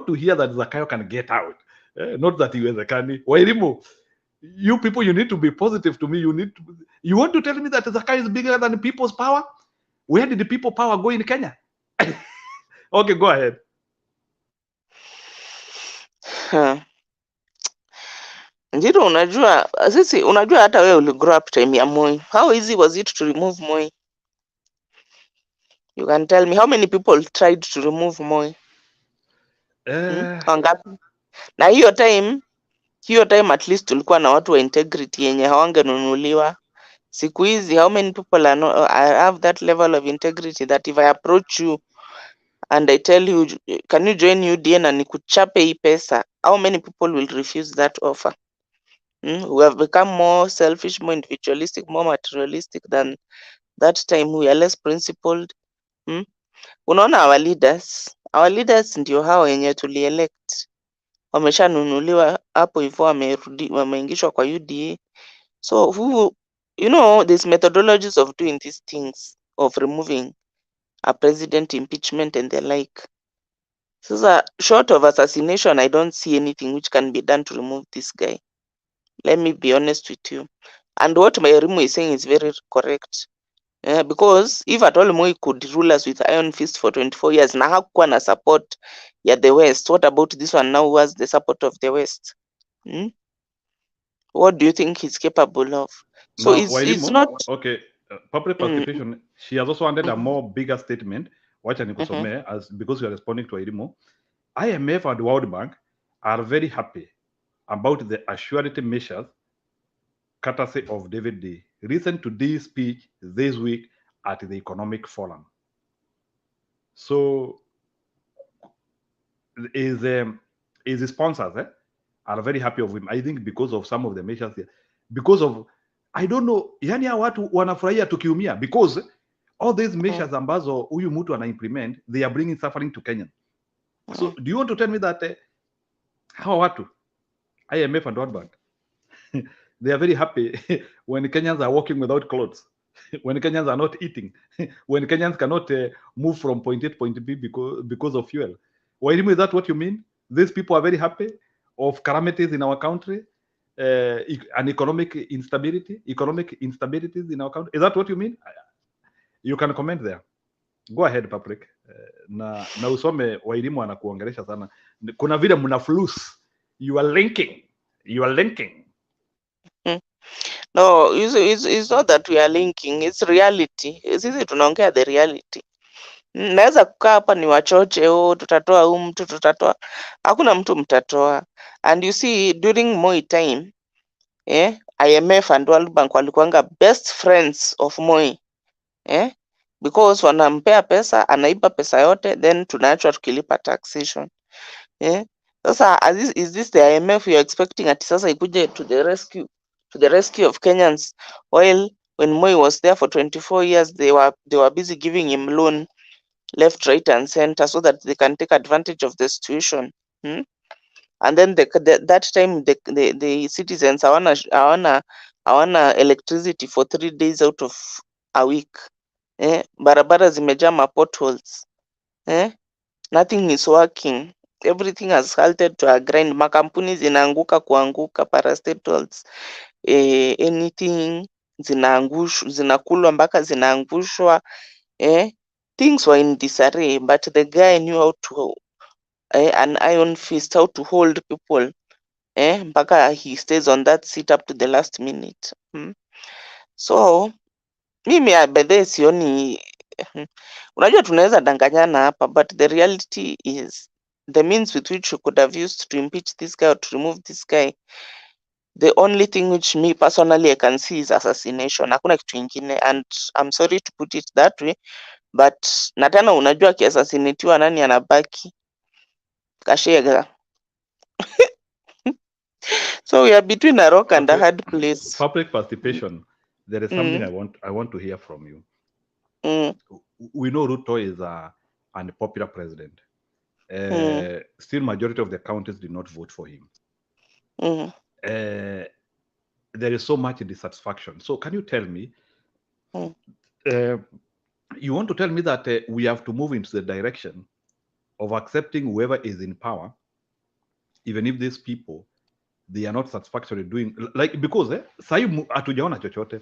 to hear that Zakayo can get out. Not that iwezekani. Wairimu, you people, you need to be positive to me. You want to tell me that Zakayo is bigger than people's power? Where did the people power go in Kenya? Okay, go ahead. Njiro, unajua hata wewe uligrow up time ya Moi. How easy was it to remove Moi? You can tell me how many people tried to remove Moi? Wangapi? Na hiyo time at least tulikuwa na watu wa integrity yenye hawangenunuliwa. Siku hizi how many people have that level of integrity that if I approach you and I tell you, can you join UDA na nikuchape hii pesa, how many people will refuse that offer? We have become more selfish, more individualistic, more materialistic than that time. We are less principled. Unaona our leaders ndio hao wenye tulielect, wameshanunuliwa hapo hivyo, wameingishwa kwa UDA. So who, there's methodologies of doing these things, of removing a president, impeachment and the like. So short of assassination, I don't see anything which can be done to remove this guy. Let me be honest with you. And what Mayerimu is saying is very correct. Because if at all Moi could rule us with iron fist for 24 years, na hakuwa na support ya the West, what about this one now who has the support of the West? What do you think he's capable of? So now, it's not... Okay, public participation, she has also wanted a more bigger statement, wacha nikusomee, as because you are responding to Wairimu. IMF and World Bank are very happy about the assurity measures courtesy of David D. Listen to this speech this week at the Economic Forum. So, his sponsors are very happy of him. I think because of some of the measures, because of, I don't know, yani ya watu wanafurahia tukiumia, because all these measures ambazo huyu mtu ana implement, they are bringing suffering to Kenya. So, do you want to tell me that hawa watu, IMF and World Bank, they are very happy when Kenyans are walking without clothes, when Kenyans are not eating, when Kenyans cannot move from point A to point B because of fuel? Wairimu, is that what you mean? These people are very happy of calamities in our country, and economic instabilities in our country. Is that what you mean? You can comment there. Go ahead, Patrick. Na usome Wairimu anakuongelesha sana. Kuna vile mna flus. You are linking. No, it's not that we are linking, it's reality. Sisi tunaongea the reality. Naweza kukaa hapa ni wachoche, tutatoa mtu, tutatoa. Hakuna mtu mtatoa. And you see, during Moi time, IMF and World Bank walikuanga best friends of Moi. Because wanampea pesa, anaiba pesa yote, then tunaachwa tukilipa taxation. Sasa is this the IMF you're expecting ati sasa ikuje to the rescue of Kenyans, while when Moi was there for 24 years they were busy giving him loan left, right and center so that they can take advantage of the situation. And then that time the citizens hawana electricity for 3 days out of a week. Barabara zimejaa potholes. Nothing is working. Everything has halted to a grind. Makampuni zinaanguka kuanguka, parastatals, anything zinakulwa mpaka zinaangushwa. Things were in disarray, but the guy knew how to an iron fist, how to hold people. Mpaka he stays on that seat up to the last minute. So mimi bedhe sioni. Unajua tunaweza danganyana hapa, but the reality is the means with which you could have used to impeach this guy or to remove this guy, the only thing which me personally I can see is assassination. Hakuna kitu ingine, and I'm sorry to put it that way, but na tena unajua akiassassinatiwa nani anabaki? Kashega. So we are between a rock and a hard place. Public participation. There is something I want to hear from you. We know Ruto is an unpopular president. Still, majority of the counties did not vote for him. there is so much dissatisfaction. So can you tell me, you want to tell me that we have to move into the direction of accepting whoever is in power, even if these people, they are not satisfactory doing, like, because sahi hatujaona chochote.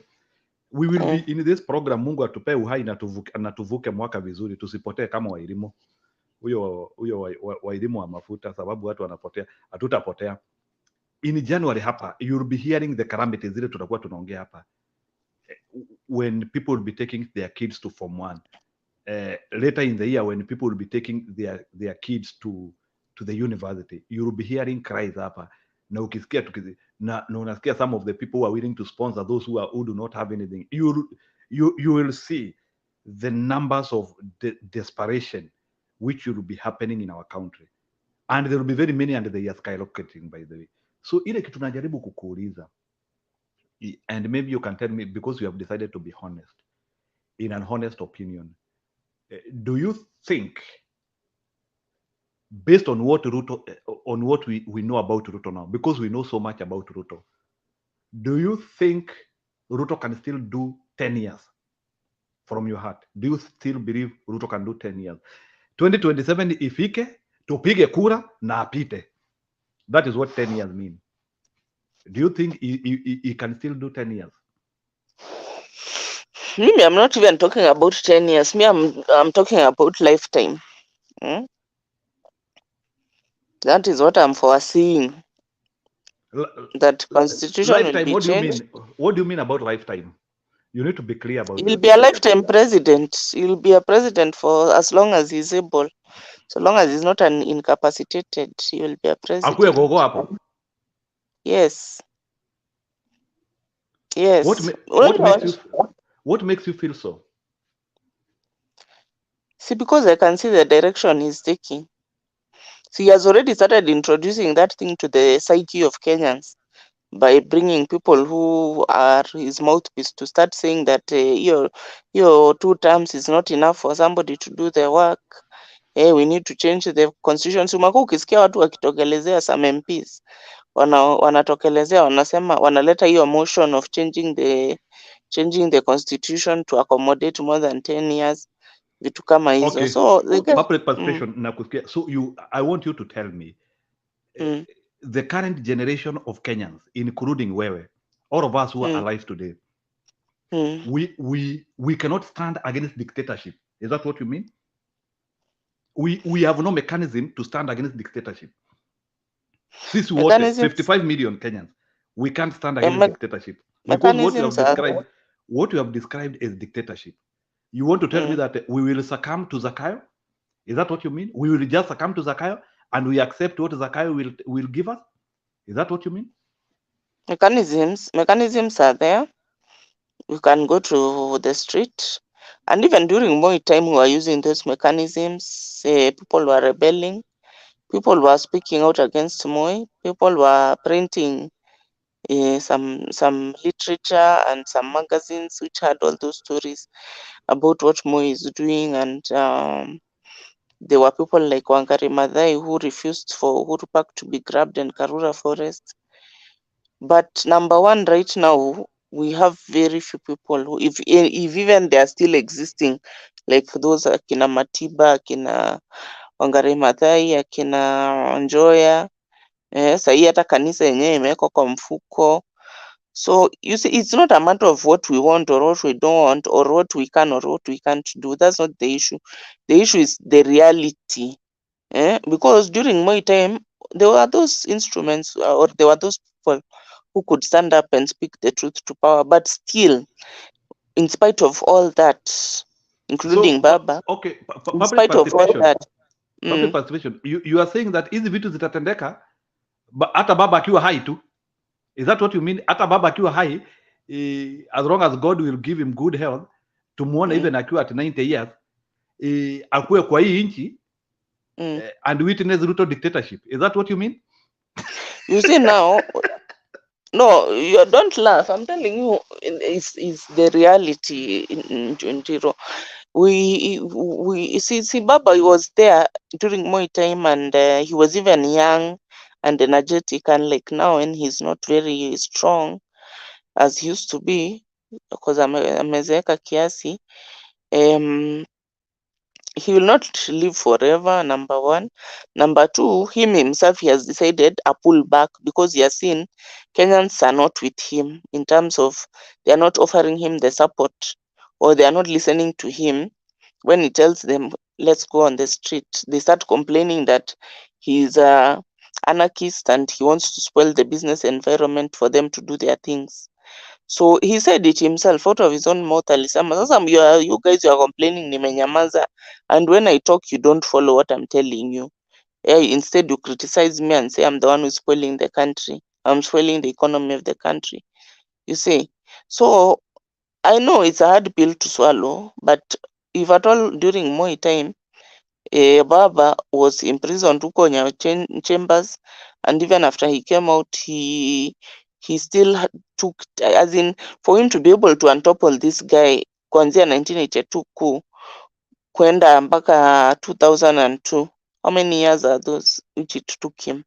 We will be in this program, Mungu atupe uhai na tuvuke mwaka vizuri, tusipotee kama Wairimu. Huyo Wairimu wa mafuta, sababu watu wanapotea, hatutapotea. In January hapa, you'll be hearing the calamities zile tutakuwa tunaongea hapa. When people will be taking their kids to Form 1. Later in the year, when people will be taking their kids to the university, you will be hearing cries hapa. Na ukisikia na unasikia some of the people who are willing to sponsor those who do not have anything. You will see the numbers of desperation which will be happening in our country, and there will be very many, and they are skyrocketing, by the way. So ile kitu najaribu kukuuliza, and maybe you can tell me, because you have decided to be honest, in an honest opinion, do you think, based on what Ruto, on what we know about Ruto now, because we know so much about Ruto, do you think Ruto can still do 10 years from your heart? Do you still believe Ruto can do 10 years? 2027 ifike, tupige kura na apite. That is what 10 years mean. Do you think he can still do 10 years? Me, I'm not even talking about 10 years. Me, I'm talking about lifetime. That is what I'm foreseeing. That constitution lifetime, will be changed. What do you mean about lifetime? You need to be clear about He'll be a lifetime president. He'll be a president for as long as he's able. So long as he's not incapacitated, he will be a president. Akuwe gogo hapo. Yes. Yes. What makes you feel so? See, because I can see the direction he's taking. See, he has already started introducing that thing to the psyche of Kenyans by bringing people who are his mouthpiece to start saying that your 2 terms is not enough for somebody to do the work. We need to change the constitution. So umekuwa ukisikia watu wakitokelezea some MPs wanatokelezea wanasema wanaleta hiyo motion of changing the constitution to accommodate more than 10 years, vitu kama hizo. Okay. So public participation nakusikia. So I want you to tell me the current generation of Kenyans, including wewe, all of us who are alive today, we cannot stand against dictatorship. Is that what you mean? We have no mechanism to stand against dictatorship. This is 55 million Kenyans. We can't stand against dictatorship. Because what you have described as dictatorship. You want to tell me that we will succumb to Zakayo? Is that what you mean? We will just succumb to Zakayo and we accept what Zakayo will give us? Is that what you mean? Mechanisms are there. We can go to the street. And even during Moi time, we were using those mechanisms. People were rebelling. People were speaking out against Moi. People were printing some literature and some magazines which had all those stories about what Moi is doing. And there were people like Wangari Maathai who refused for Uhuru Park to be grabbed in Karura Forest. But number one, right now, we have very few people who, if even they are still existing, like those akina Matiba, akina Wangari Maathai, akina Njoya, sahi hata kanisa yenyewe imewekwa kwa mfuko. So you see, it's not a matter of what we want or what we don't want or what we can or what we can't do. That's not the issue. The issue is the reality. Because during my time, there were those instruments or there were those people who could stand up and speak the truth to power. But still, in spite of all that, including Baba, in spite of all that, public participation, you are saying that hizi vitu zitatendeka hata Baba akiwa hai tu. Is that what you mean? Hata Baba akiwa hai, as long as God will give him good health, tumuona even akiwa at 90 years, akuwe kwa hii nchi and witness Ruto dictatorship. Is that what you mean? You see now, no, you don't laugh. I'm telling you, it's the reality in Jiro. We see Baba, he was there during Moi time and he was even young and energetic, unlike now when he's not very strong as he used to be because amezeeka kiasi. He will not live forever, number one. Number two, him himself, he has decided a pull back because he has seen Kenyans are not with him in terms of they are not offering him the support, or they are not listening to him when he tells them, let's go on the street. They start complaining that he's a anarchist and he wants to spoil the business environment for them to do their things. So he said it himself out of his own mouth. Alisema, sasa you guys you are complaining nimenyamaza, and when I talk you don't follow what I'm telling you. Instead you criticize me and say I'm the one who's spoiling the country. I'm spoiling the economy of the country. You see. So I know it's a hard pill to swallow, but if at all during Moi time, Baba was imprisoned huko chambers, and even after he came out, he still took, as in, for him to be able to untopple this guy kuanzia 1982 kwenda mpaka 2002. How many years are those which it took him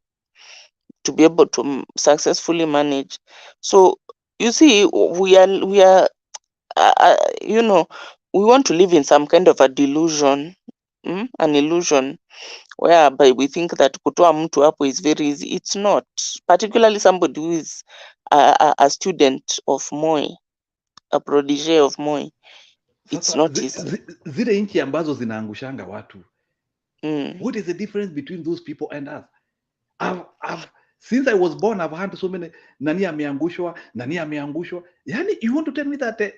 to be able to successfully manage? So you see, we are you know, we want to live in some kind of a delusion, an illusion, whereby we think that kutoa mtu hapo is very easy. It's not, particularly somebody who is a student of Moi, a protege of Moi. It's Sasa not easy. zile nchi ambazo zinaangushanga watu, Mm. what is the difference between those people and us? Since I was born, I've had so many, nani ameangushwa. Yani, you want to tell me that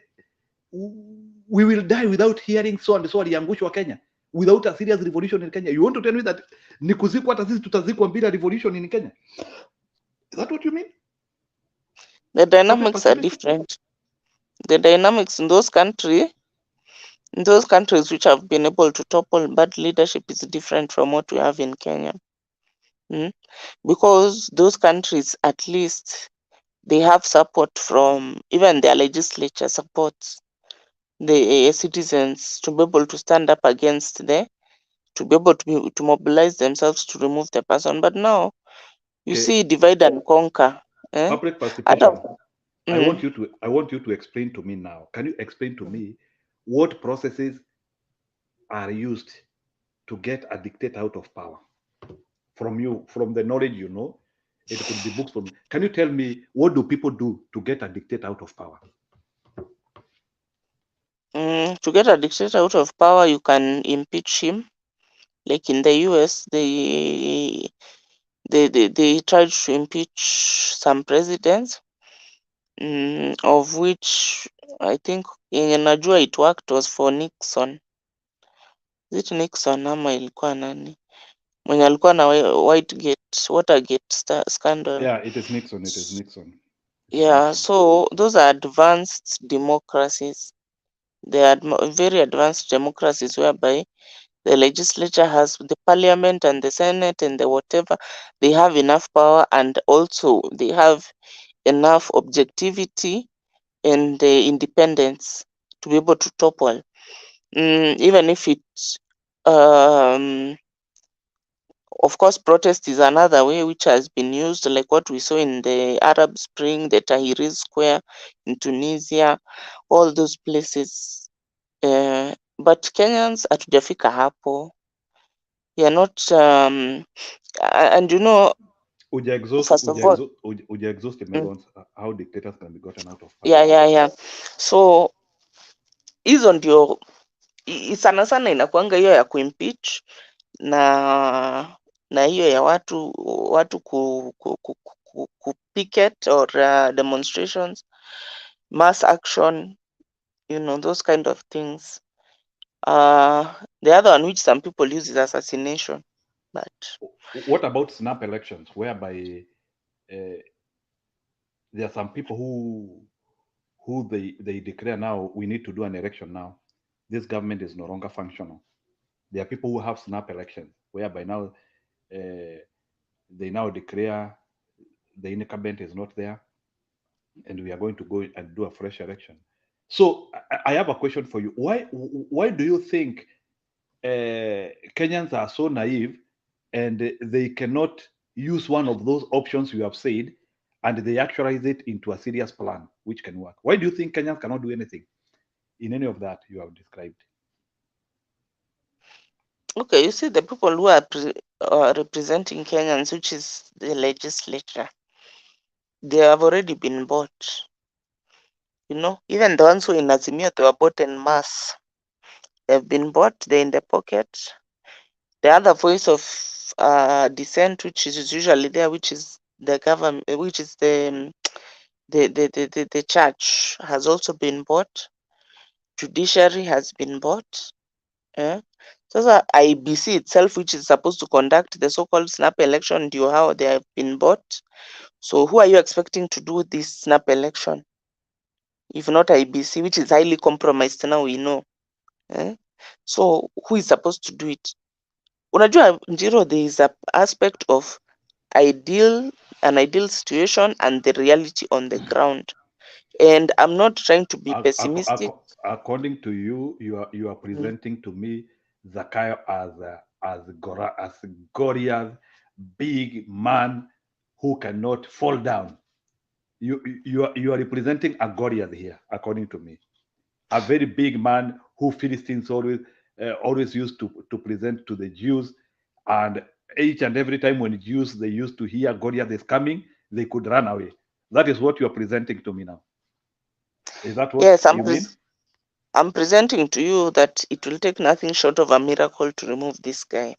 we will die without hearing so and so aliangushwa Kenya, without a serious revolution in Kenya? You want to tell me that ni kuzikwa hata sisi tutazikwa bila revolution in Kenya? Is that what you mean? The dynamics are different. The dynamics in those countries which have been able to topple bad leadership is different from what we have in Kenya. Because those countries, at least, they have support from even their legislature supports the citizens to be able to stand up against to be able to mobilize themselves to remove the person. But now you see divide and conquer. Public participation. I want you to explain to me now. Can you explain to me what processes are used to get a dictator out of power? From you, from the knowledge you know, it could be books from. Can you tell me what do people do to get a dictator out of power? To get a dictator out of power, you can impeach him. Like in the US, they tried to impeach some presidents, of which I think yenye najua it worked was for Nixon. Is it Nixon ama ilikuwa nani? Mwenye alikuwa na Watergate scandal. Yeah, it is Nixon. Yeah, so those are advanced democracies. They are very advanced democracies whereby the legislature has the parliament and the senate and the whatever. They have enough power, and also they have enough objectivity and independence to be able to topple. Even if it's of course, protest is another way which has been used, like what we saw in the Arab Spring, the Tahrir Square in Tunisia, all those places. But Kenyans hatujafika hapo. We are not, and you know, first of all, how dictators can be gotten out of power. Yeah. So hizo ndio sana sana inakuanga hiyo ya kuimpeach na hiyo ya watu ku picket or demonstrations, mass action, you know, those kind of things. The other one which some people use is assassination. But what about snap elections, whereby there are some people who they declare now we need to do an election now. This government is no longer functional. There are people who have snap elections, whereby now they now declare the incumbent is not there, and we are going to go and do a fresh election. So I have a question for you. Why do you think Kenyans are so naive and they cannot use one of those options you have said, and they actualize it into a serious plan which can work. Why do you think Kenyans cannot do anything in any of that you have described? Okay, you see the people who are representing Kenyans, which is the legislature, they have already been bought. You know, even the ones who in Azimio, they were bought en masse. They've been bought, they're in the pocket. The other voice of dissent, which is usually there, which is the government, which is the church, has also been bought. Judiciary has been bought. So the IBC itself, which is supposed to conduct the so-called snap election, do how they have been bought. So who are you expecting to do this snap election? If not IBC, which is highly compromised now, we know. So who is supposed to do it? Unajua, Njiro, there is an aspect of an ideal situation and the reality on the ground. And I'm not trying to be pessimistic. According to you, you are presenting to me Zakayo as Goliath, big man who cannot fall down. You are representing a Goliath here, according to me, a very big man who Philistines always used to present to the Jews, and each and every time when Jews they used to hear Goliath is coming, they could run away. That is what you are presenting to me now. Is that what yes, you mean? I'm presenting to you that it will take nothing short of a miracle to remove this guy.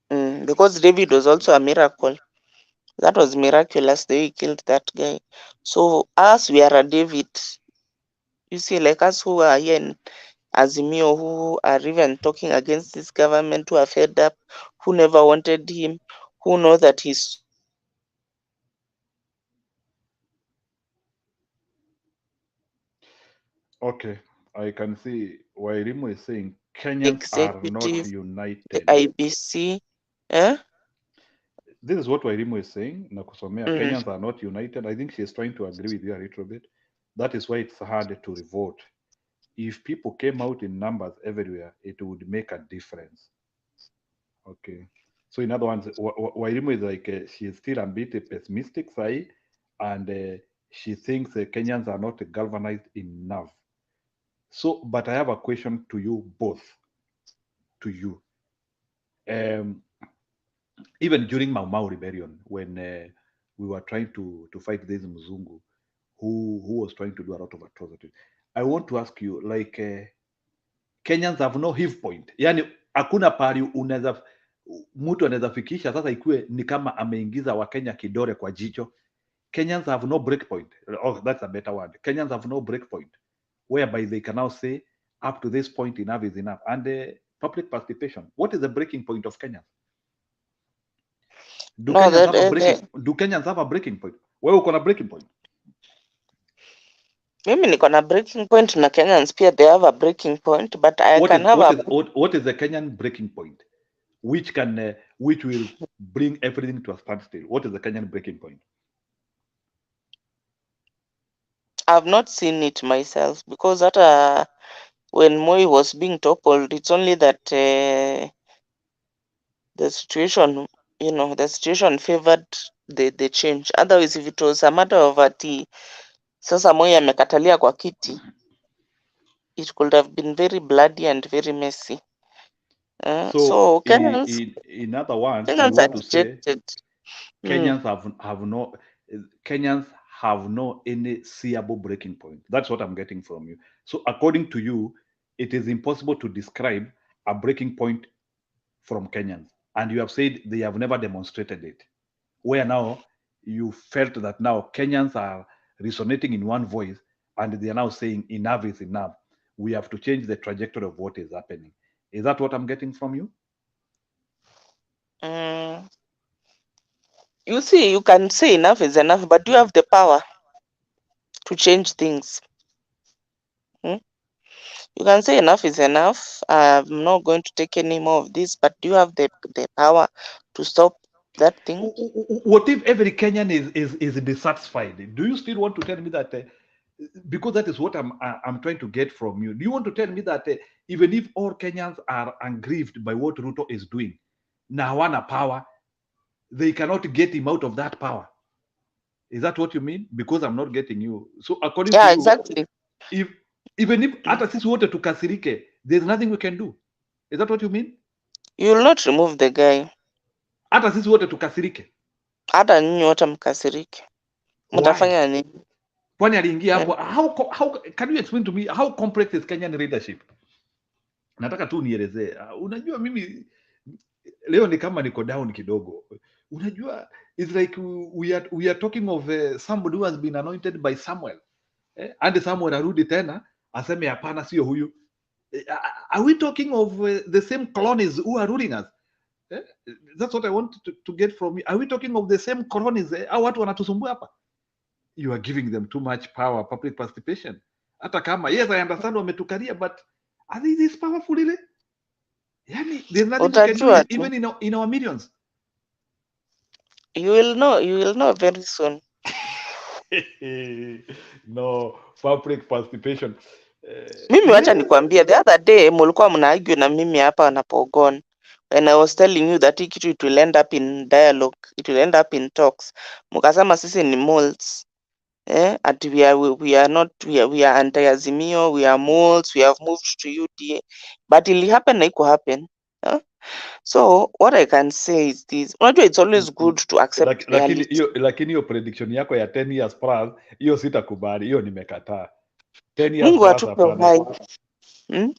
Because David was also a miracle. That was miraculous, the way he killed that guy. So us, we are a David. You see, like us who are here in Azimio, who are even talking against this government, who are fed up, who never wanted him, who know that he's Okay, I can see Wairimu is saying Kenyans are not executive, united. IBC. This is what Wairimu is saying. Nakusomea, Kenyans are not united. I think she is trying to agree with you a little bit. That is why it's hard to revolt. If people came out in numbers everywhere, it would make a difference. Okay. So in other words, Wairimu is like she is still a bit pessimistic, say, and she thinks Kenyans are not galvanized enough. So, but I have a question to you both. To you, even during Mau Mau rebellion, when we were trying to fight this Mzungu, who was trying to do a lot of atrocities, I want to ask you, like, Kenyans have no hive point, yani hakuna pari unaweza mtu anaweza fikisha sasa ikuwe ni kama ameingiza Wakenya kidore kwa jicho. Kenyans have no break point. Oh, that's a better word. Kenyans have no break point whereby they can now say up to this point enough is enough. And public participation, what is the breaking point of Kenyans? Do Kenyans have a breaking point? Wewe uko na breaking point? Mimi niko na breaking point na Kenyans pia they have a breaking point, but what is the Kenyan breaking point? Which will bring everything to a standstill? What is the Kenyan breaking point? I've not seen it myself because when Moi was being toppled, it's only that the situation, the situation favored the change. Otherwise, if it was a matter of sasa Moi amekatalia kwa kiti, it could have been very bloody and very messy. So Kenyans, in other words, Kenyans you want to say Kenyans Kenyans have no any seeable breaking point. That's what I'm getting from you. So according to you, it is impossible to describe a breaking point from Kenyans. And you have said they have never demonstrated it. Where now you felt that now Kenyans are resonating in one voice and they are now saying enough is enough. We have to change the trajectory of what is happening. Is that what I'm getting from you? You see, you can say enough is enough, but do you have the power to change things? You can say enough is enough. I'm not going to take any more of this, but do you have the power to stop that thing? What if every Kenyan is dissatisfied? Do you still want to tell me that? Because that is what I'm trying to get from you. Do you want to tell me that even if all Kenyans are aggrieved by what Ruto is doing, na hawana power, they cannot get him out of that power. Is that what you mean? Because I'm not getting you. So according to you, exactly. Even if hata sisi wote tukasirike, there's nothing we can do. Is that what you mean? You will not remove the guy. Hata sisi wote tukasirike. Hata nyinyi wote mkasirike. Mtafanya nini? Kwani aliingia hapo? How can you explain to me how complex is Kenyan leadership? Nataka tu nielezee. Unajua mimi leo ni kama niko down kidogo. Unajua it's like we are talking of somebody who has been anointed by Samuel. And Samuel arudi tena aseme hapana sio huyu. Are we talking of the same colonies who are ruling us? That's what I want to get from you. Are we talking of the same colonies? Au watu wanatusumbua hapa? You are giving them too much power, public participation. Hata kama, yes, I understand wametukaria, but are they this powerful really? Yani, there's nothing we can do even in our millions. You will know very soon. No, public participation. Mimi wacha nikwambia, the other day mulikuwa mna argue na mimi hapa na Pogon, and I was telling you that it will end up in dialogue, it will end up in talks. Mukasema sisi ni moles. At we are anti-Azimio, we are moles, we have moved to UDA, but it happen, it could happen. So what I can say is this, it's always good to accept reality. Lakini hiyo prediction yako ya 10 years plus, hiyo sitakubali, hiyo nimekataa. 10 years Mungu plus atupe uhai.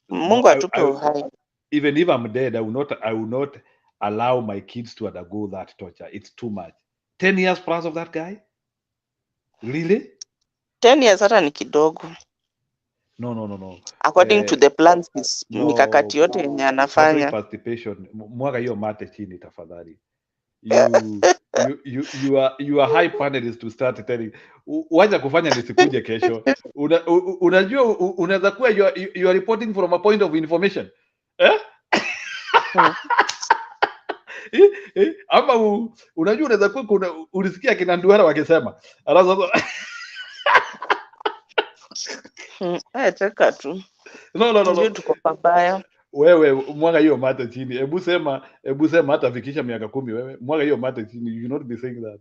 Mungu atupe uhai. Even if I'm dead, I will not allow my kids to undergo that torture. It's too much. 10 years plus of that guy? Really? 10 years hata ni kidogo. No. According to the plans, mikakati yote yenye anafanya. Participation. Mwaga hiyo mate chini tafadhali. You are high panelists to start telling. Wacha kufanya nisikuje kesho. Unajua unaweza kuwa you are reporting from a point of information. Ama unajua unaweza kuwa ulisikia kina Nduara wakisema. Cheka tu. No. Tuko pabaya. Wewe mwaga hiyo mate chini. Hebu sema hata fikisha miaka 10 wewe. Mwaga hiyo mate chini. You not be saying that.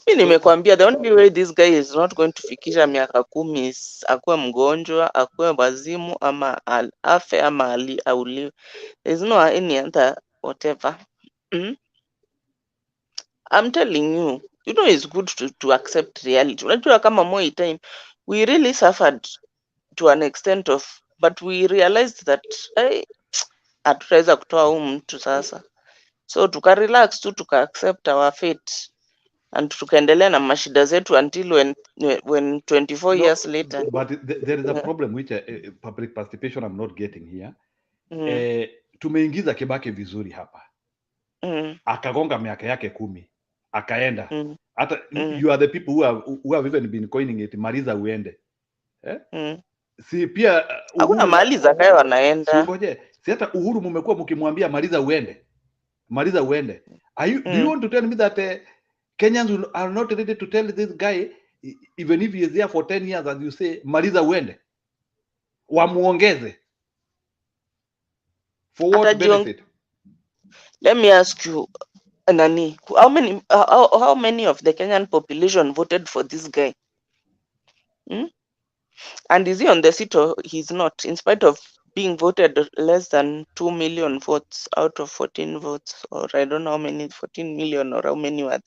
Mimi nimekwambia the only way this guy is not going to fikisha miaka 10 is akuwe mgonjwa, akuwe wazimu, ama afe, ama auliwe. There's no any other whatever. I'm telling you, it's good to accept reality. Unajua kama Moi time, we really suffered to an extent of, but we realized that hatutaweza kutoa huyu mtu sasa. So tukarelax tu, tukaaccept our fate. And tukaendelea na mashida zetu until when 24 years later. But there is a problem which public participation I'm not getting here. Tumeingiza Kibaki vizuri hapa. Akagonga miaka yake 10. Akaenda. Hata you are the people who have even been coining it, maliza uende. Si pia hakuna mahali Zakayo wanaenda. Si ngoje. Si hata Uhuru mmekuwa mkimwambia maliza uende. Maliza uende. Do you want to tell me that Kenyans are not ready to tell this guy, even if he is there for 10 years, as you say, maliza uende? Wamuongeze. For what benefit? Let me ask you, Nani, how many of the Kenyan population voted for this guy? And is he on the seat or he's not? In spite of being voted less than 2 million votes out of 14 votes, or I don't know how many, 14 million or how many were.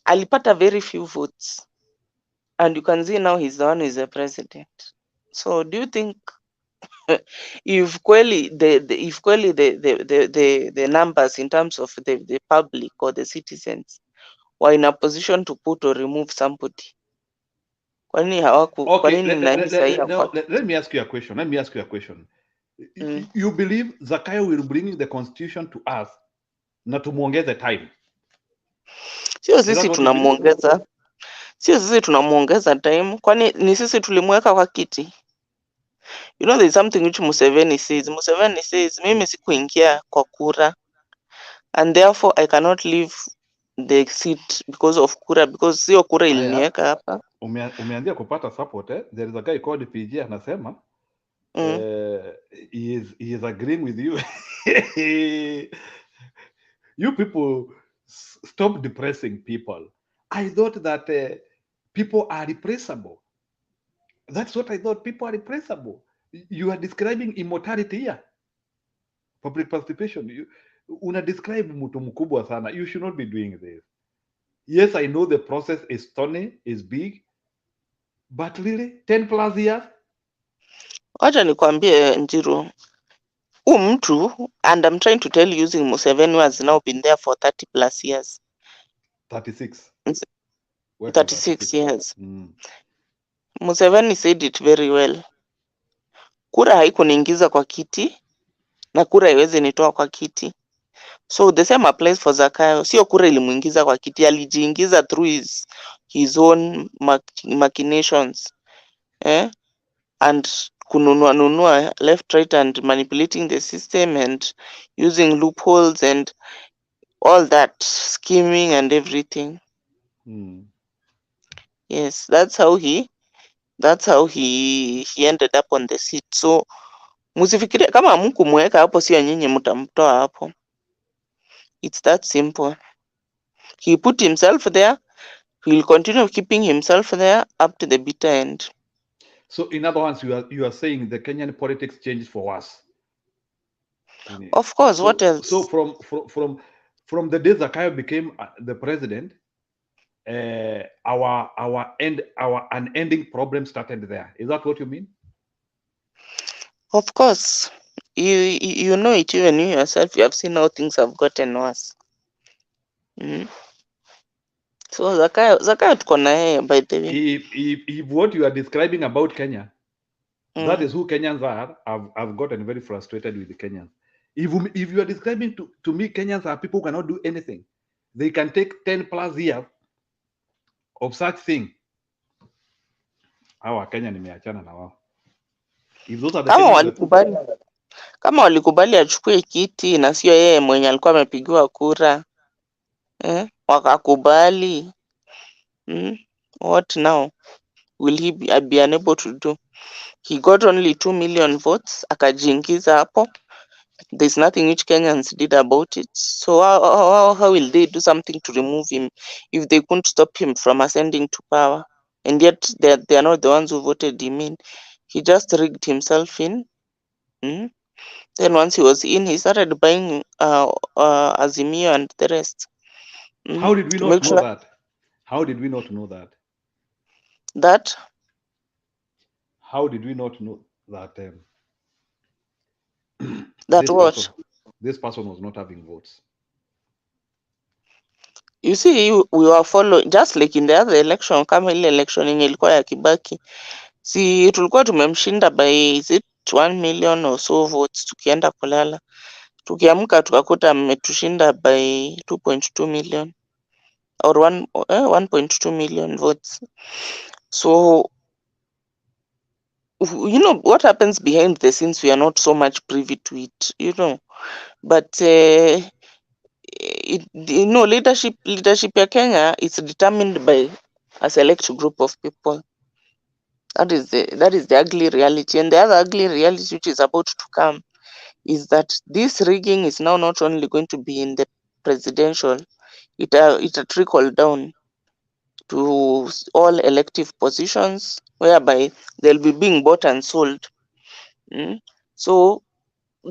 Alipata very few votes. And you can see now he's the one who is the president. So do you think if clearly the numbers in terms of the public or the citizens were in a position to put or remove somebody? Let me ask you a question. You believe Zakayo will bring the constitution to us na tumuongeze time? Sio sisi tunamuongeza time, kwani ni sisi tulimweka kwa kiti. You know, there's something which Museveni says. Museveni says, mimi sikuingia kwa kura, and therefore I cannot leave the seat because of kura, because sio kura iliniweka hapa. Umeanzia kupata support, There is a guy called PG anasema he is agreeing with you. You people stop depressing people. I thought that people are repressible. That's what I thought. People are repressible. You are describing immortality here. Public participation. Una describe mtu mkubwa sana. You should not be doing this. Yes, I know the process is thorny, is big, but really 10 plus years. Wacha nikwambie Njiru, mtu, and I'm trying to tell you, using Museveni, who has now been there for 30 plus years. 36. 36 years. Museveni said it very well. Kura haikuniingiza kwa kiti na kura haiwezi nitoa kwa kiti. So the same applies for Zakayo. Sio kura ilimuingiza kwa kiti, alijiingiza through his own machinations. And kununua left, right, and manipulating the system and using loopholes and all that, scheming and everything. Yes, that's how he ended up on the seat. So musifikirie kama hamkumweka hapo, sio nyinyi mtamtoa hapo. It's that simple. He put himself there. He will continue keeping himself there up to the bitter end. So in other words, you are saying the Kenyan politics changed for us. Of course. What else? So from the day Zakayo became the president, our unending problem started there. Is that what you mean? Of course. You know it, even you yourself. You have seen how things have gotten worse. So Zakayo tuko na yeye, by the way. If what you are describing about Kenya, that is who Kenyans are, I've gotten very frustrated with the Kenyans. If you are describing to me, Kenyans are people who cannot do anything. They can take 10 plus years of such thing. Hawa Kenya nimeachana na wao. If those are the kama walikubali achukue kiti na sio yeye mwenye alikuwa amepigiwa kura, wakakubali, what now will he be unable to do? He got only 2 million votes, akajiingiza hapo. There's nothing which Kenyans did about it. So how will they do something to remove him if they couldn't stop him from ascending to power? And yet they are not the ones who voted him in. He just rigged himself in. Then once he was in, he started buying Azimio and the rest. How did we not know that? How did we not know that? That? How did we not know that? This person was not having votes. You see, we were following, just like in the other election, kama ile election yenye ilikuwa ya Kibaki. Si tulikuwa tumemshinda by, is it 1 million or so votes, tukienda kulala. Tukiamka tukakuta ametushinda by 2.2 million or 1.2 million votes. So, you know, what happens behind the scenes, we are not so much privy to it, you know. But, leadership ya Kenya is determined by a select group of people. That is the ugly reality. And the other ugly reality which is about to come is that this rigging is now not only going to be in the presidential, it trickle down to all elective positions, whereby they'll be being bought and sold. So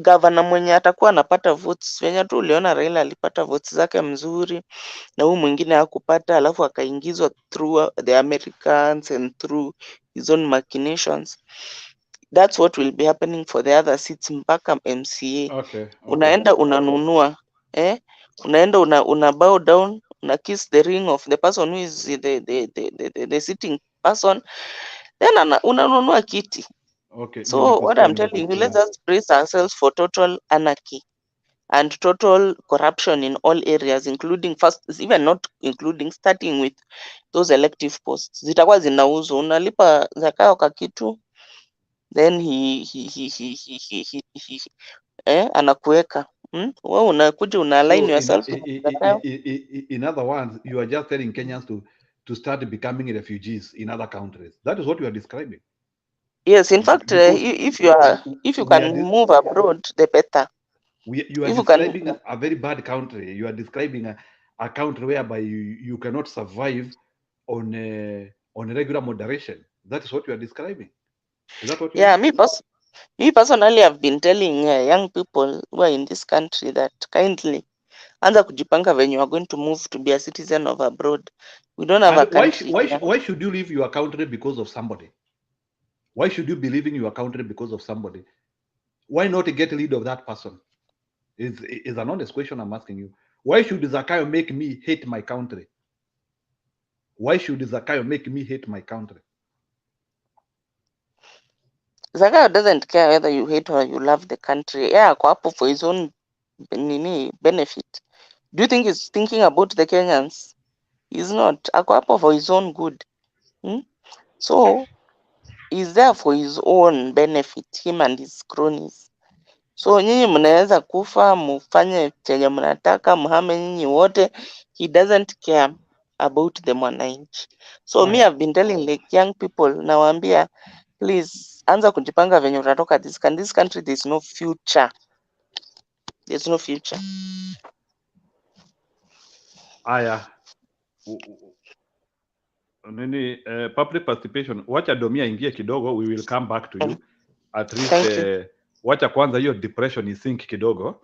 governor mwenye atakuwa anapata votes, venye tu uliona Raila alipata votes zake mzuri na huyu mwingine hakupata, alafu akaingizwa through the Americans and through his own machinations. That's what will be happening for the other seats mpaka MCA. Okay. Unaenda unanunua, unaenda una bow down, una kiss the ring of the person who is the sitting person, then unanunua kiti. Okay. So what I'm telling you, let's just brace ourselves for total anarchy and total corruption in all areas, starting with those elective posts. Zitakuwa zinauzwa, unalipa Zakayo kakitu, then anakuweka. Wewe unakuja una align yourself. In other words, you are just telling Kenyans to start becoming refugees in other countries. That is what you are describing. Yes, in fact, if you can move abroad, the better. You are If you can, describing a very bad country. You are describing a country whereby you cannot survive on a regular moderation. That is what you are describing. Is that what you yeah, mean? me personally, I've been telling young people who are in this country that kindly, anza kujipanga when you are going to move to be a citizen of abroad. We don't have a And country here. why should you leave your country because of somebody? Why should you be leaving your country because of somebody? Why not get rid of that person? Is an honest question I'm asking you. Why should Zakayo make me hate my country? Why should Zakayo make me hate my country? Zakayo doesn't care whether you hate or you love the country. Yeah, ako hapo for his own benefit. Do you think he's thinking about the Kenyans? He's not. Ako hapo for his own good. So he's there for his own benefit, him and his cronies. So nyinyi mnaweza kufa, mufanye chenye mnataka, mhame nyinyi wote. He doesn't care about the mwananchi. So me, I've been telling like young people, nawaambia, please anza kujipanga venye utatoka this country. This country, there's no future. There's no future. Aya. Nini, public participation. Wacha Domia ingie kidogo, we will come back to you. At least wacha kwanza hiyo depression isink kidogo.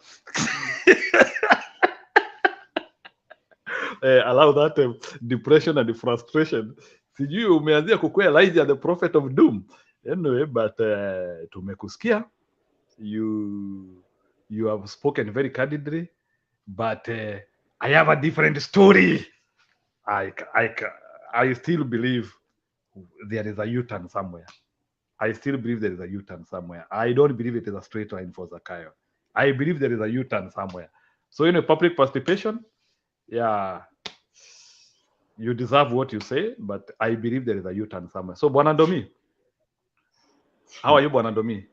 Allow that depression and frustration. Sijui umeanzia kukua Elijah the prophet of doom. Anyway, but tumekusikia. You have spoken very candidly, but I have a different story. I still believe there is a U-turn somewhere. I still believe there is a U-turn somewhere. I don't believe it is a straight line for Zakayo. I believe there is a U-turn somewhere. So in a public participation, yeah, you deserve what you say, but I believe there is a U-turn somewhere. So Bwana Ndomi, how are you, Bwana Ndomi?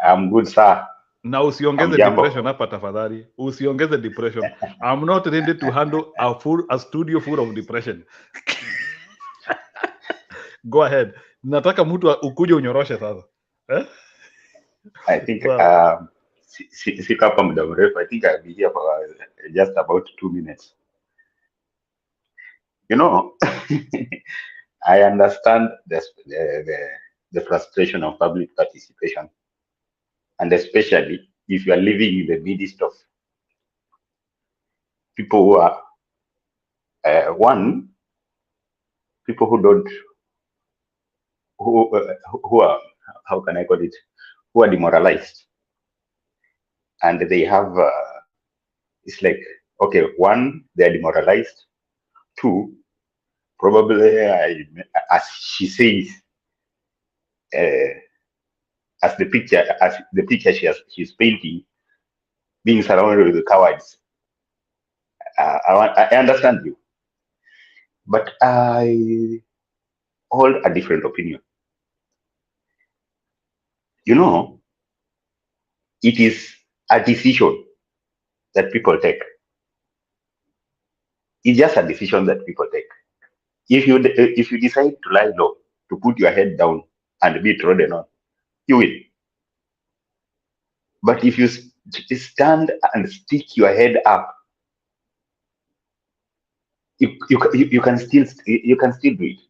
I'm good, sir. Na usiongeze depression hapa tafadhali. Usiongeze depression. I'm not ready to handle a studio full of depression. Go ahead. Nataka mtu ukuje unyoroshe sasa. I think siko hapa muda mrefu. I think I'll be here for just about 2 minutes. You know, I understand the frustration of public participation, and especially if you are living in the midst of people who are people who don't, who are, how can I call it, who are demoralized, and they have it's like, okay, one, they are demoralized. Two, probably as she says, as the picture she's painting, being surrounded with the cowards. I understand you, but I hold a different opinion. You know, it is a decision that people take. It's just a decision that people take. If you decide to lie low, to put your head down and be trodden on, you will. But if you stand and stick your head up, you can still do it.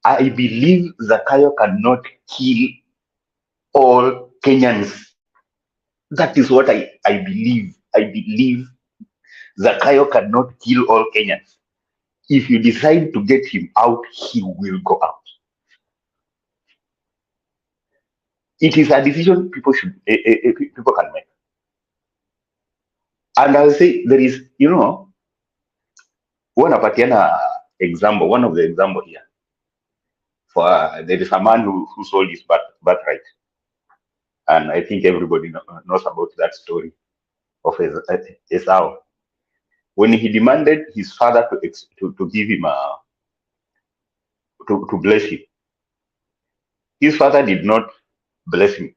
I believe Zakayo cannot kill all Kenyans. That is what I believe. I believe Zakayo cannot kill all Kenyans. If you decide to get him out, he will go out. It is a decision people can make. And I'll say there is, you know, one of the example here. For there is a man who sold his birthright, and I think everybody knows about that story of Esau. When he demanded his father to give him to bless him, his father did not bless him,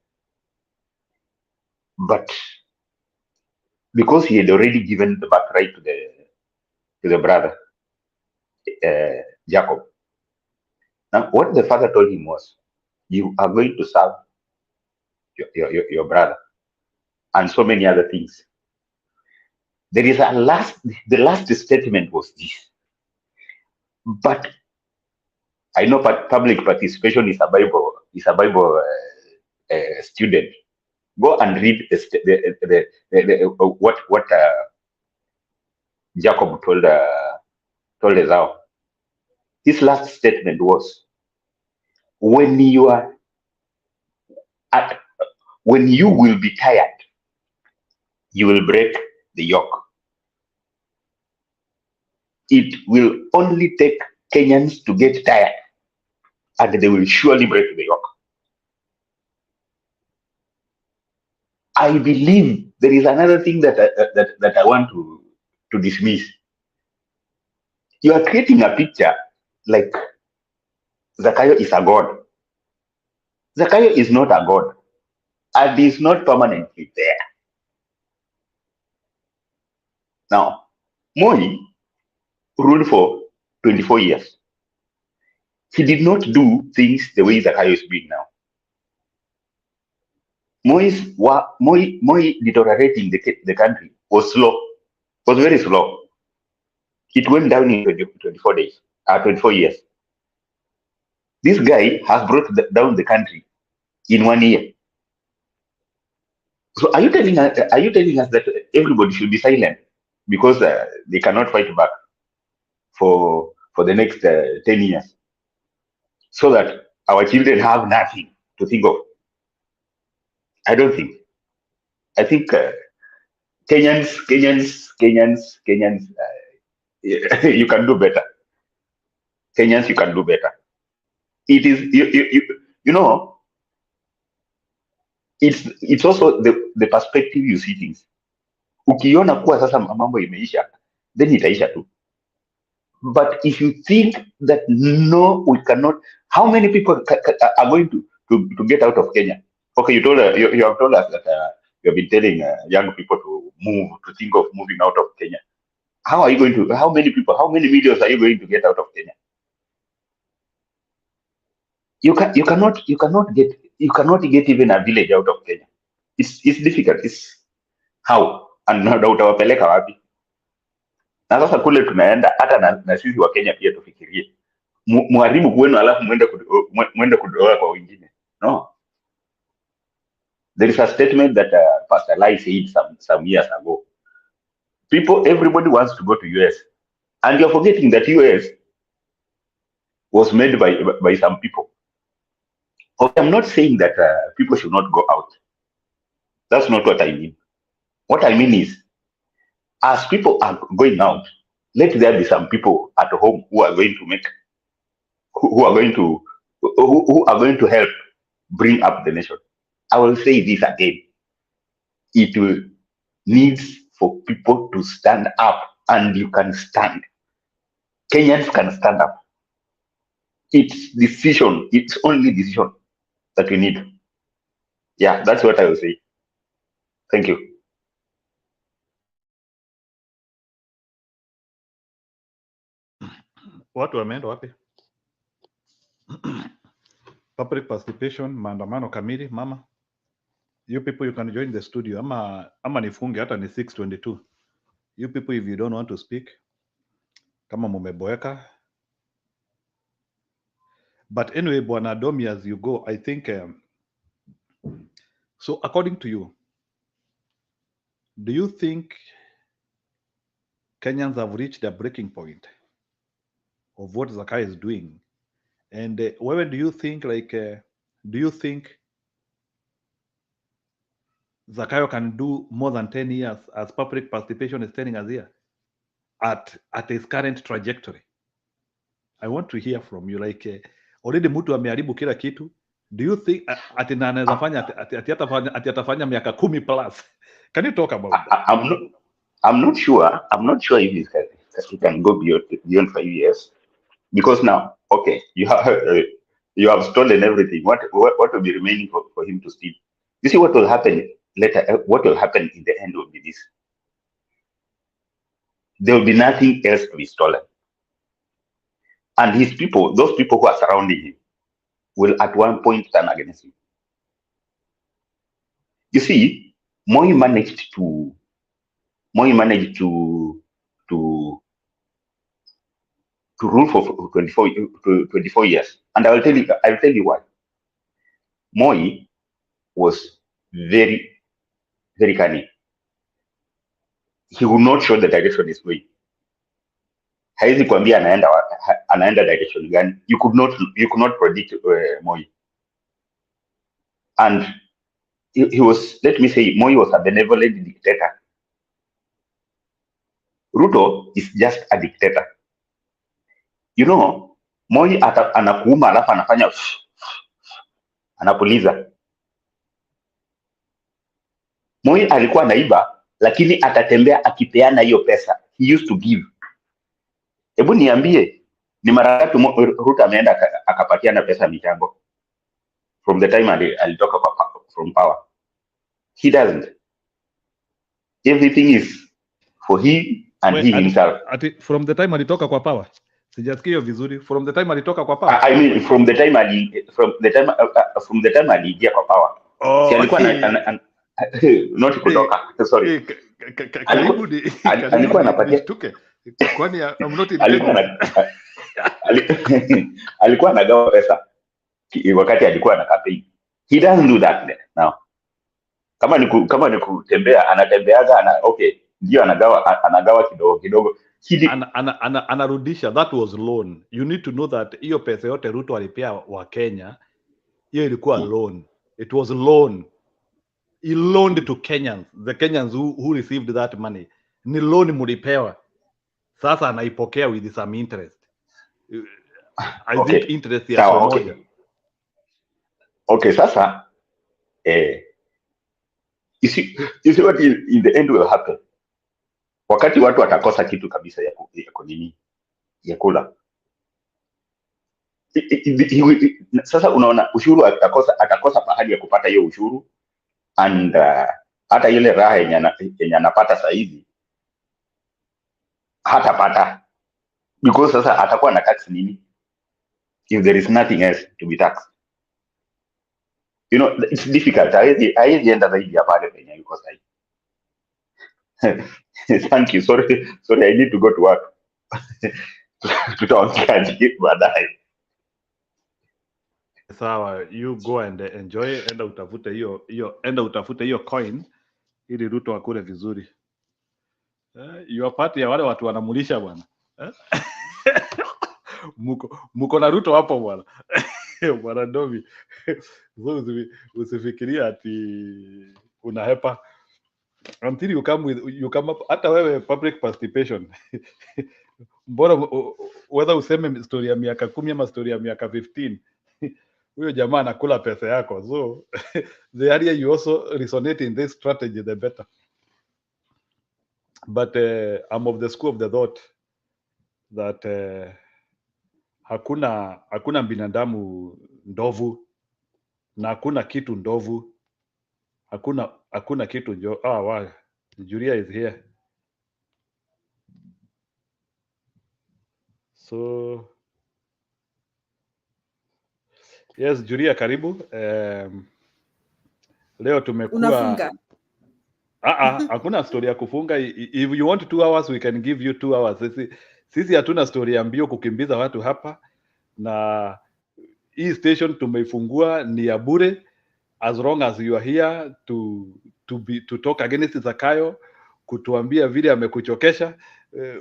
but because he had already given the birthright to the brother Jacob. Now, what the father told him was, you are going to serve your brother, and so many other things. There is the last statement was this, but I know public participation is a Bible student. Go and read what Jacob told Esau. His last statement was, when you will be tired, you will break the yoke. It will only take Kenyans to get tired, and they will surely break the yoke. I believe there is another thing that I want to dismiss. You are creating a picture like Zakayo is a god. Zakayo is not a god, and is not permanently there. Now, Moi ruled for 24 years. He did not do things the way Zakayo is doing now. Moi deteriorating the country was slow, was very slow. It went down in 24 years. This guy has brought down the country in 1 year. So are you telling us that everybody should be silent because they cannot fight back for the next 10 years, so that our children have nothing to think of? I don't think. I think Kenyans, you can do better. Kenyans, you can do better. It is you know. It's also the perspective you see things. Ukiona kuwa sasa mambo imeisha, then itaisha tu. But if you think that no, we cannot, how many people are going to get out of Kenya? Okay, you have told us that you have been telling young people to think of moving out of Kenya. How are you going to? How many millions are you going to get out of Kenya? You cannot get even a village out of Kenya. It's difficult. It's how, and na utawapeleka wapi? Na sasa kule tunaenda hata na sisi wa Kenya pia tufikirie. Muharibu kwenu alafu mwende kudoa kwa wengine. No. There is a statement that Pastor Lai said some years ago. Everybody wants to go to US, and you're forgetting that US was made by some people. Okay, I'm not saying that people should not go out. That's not what I mean. What I mean is, as people are going out, let there be some people at home who are going to help bring up the nation. I will say this again. It will need for people to stand up, and you can stand. Kenyans can stand up. It's only decision that we need. Yeah, that's what I will say. Thank you. Watu wameenda wapi? Public participation, maandamano kamili, mama. You people, you can join the studio. Ama nifunge hata ni 6:22. You people, if you don't want to speak, kama mumeboeka. But anyway, Bwana Domi, as you go, I think, so according to you, do you think Kenyans have reached a breaking point of what Zakayo is doing? And where do you think, do you think Zakayo can do more than 10 years as public participation is telling us here at his current trajectory? I want to hear from you. Already mtu ameharibu kila kitu. Do you think ati anaweza fanya ati atafanya miaka 10 plus? Can you talk about that? I'm not sure. I'm not sure if he can go beyond 5 years, because now, okay, you have stolen everything. What will be remaining for him to steal? You see what will happen later. What will happen in the end will be this: there will be nothing else to be stolen, and his people, those people who are surrounding him, will at one point turn against him. You see, Moi managed to rule for 24 years, and I'll tell you why. Moi was very, very cunning. He would not show the direction he's going. Haizi kuambia anaenda direction gani. You could not predict Moi. And he was, let me say, Moi was a benevolent dictator. Ruto is just a dictator. You know, Moi anakuuma alafu anafanya anapuliza. Moi alikuwa anaiba lakini atatembea akipeana hiyo pesa. He used to give. Hebu niambie, ni mara ngapi Ruto ameenda akapatiana pesa michango from the time alitoka from power? He doesn't. Everything is for he and he himself. From the time alitoka kwa power? Sijasikia vizuri. From the time alitoka kwa power? I mean from the time aliingia kwa power. Si alikuwa not kutoka. Sorry. Alikuwa anapatia. Kwani I'm not in alikuwa anagawa pesa wakati alikuwa na campaign. He doesn't do that now. Kama ni kutembea, anatembeaga okay, ndio anagawa kidogo. Anarudisha. That was loan. You need to know that hiyo pesa yote Ruto alipea wa Kenya, hiyo ilikuwa loan. It was loan. He loaned to Kenyans. The Kenyans who received that money. Ni loan mulipewa. Sasa anaipokea with some interest. I think interest ya moja. Okay, sasa you see what in the end will happen. Wakati watu watakosa kitu kabisa ya kula. Sasa unaona ushuru atakosa pahali ya kupata hiyo ushuru, and hata ile raha yenye anapata sasa hivi hatapata, because sasa atakuwa na tax nini if there is nothing else to be taxed. You know, it's difficult. Haiwezi enda zaidi ya pale penye yuko sasa hivi. Thank you. Sorry, I need to go to work. Tutaongea baadaye. Sawa, you go and enjoy. Enda utafute hiyo coin ili Ruto akule vizuri. Your party ya wale watu wanamulisha bwana. Muko na Ruto hapo bwana. Bwana Domi. Usifikiria ati unahepa. Until you come up, hata wewe public participation. Mbona whether useme story ya miaka 10 ama story ya miaka 15, huyo jamaa anakula pesa yako. So the area you also resonate in this strategy, the better. But I'm of the school of the thought that hakuna binadamu ndovu na hakuna kitu ndovu. Hakuna kitu wow, Julia is here. So yes, Julia, karibu. Leo tumekuwa unafunga. Hakuna story ya kufunga. If you want 2 hours we can give you 2 hours. Sisi hatuna story ya mbio kukimbiza watu hapa, na hii station tumeifungua ni ya bure, as long as you are here to talk against Zakayo, kutuambia vile amekuchokesha,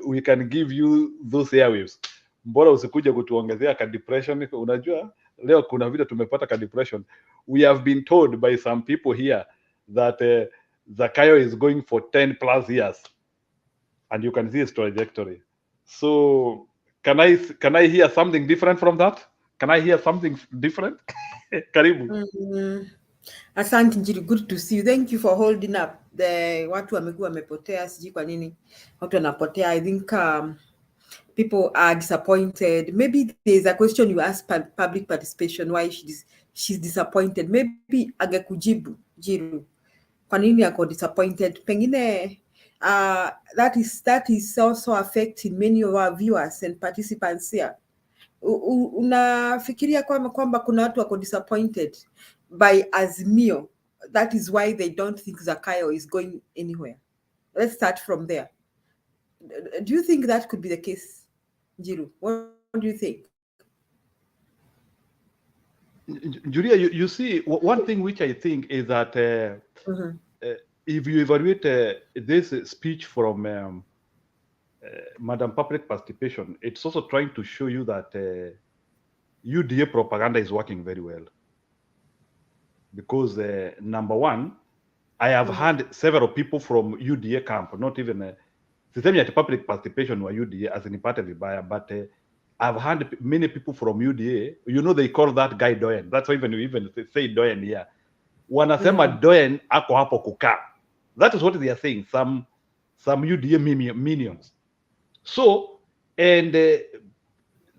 we can give you those airwaves. Mbona usikuje kutuongezea ka depression? Unajua leo kuna vile tumepata ka depression. We have been told by some people here that Zakayo is going for 10 plus years, and you can see his trajectory. So can I hear something different from that? Can I hear something different? Karibu. Asante Njiri, good to see you. Thank you for holding up. Watu wamekuwa wamepotea, sijui kwa nini watu wanapotea. I think people are disappointed. Maybe there's a question you asked public participation, why she's disappointed. Maybe angekujibu Jiru, kwa nini ako disappointed. Pengine that is also affecting many of our viewers and participants here. Unafikiria kwamba kuna watu wako disappointed by Azimio that is why they don't think Zakayo is going anywhere. Let's start from there. Do you think that could be the case, Njiru? What do you think? Julia, you see, one thing which I think is that if you evaluate this speech from Madam Public Participation, it's also trying to show you that UDA propaganda is working very well. Because number one, I have heard several people from UDA camp, not even sisemi ati public participation wa UDA as nipate vibaya, but I've heard many people from UDA, you know, they call that guy Doyen. That's why even you even say Doyen here. Wanasema Doyen ako hapo kukaa. That is what they are saying, some UDA minions. So, and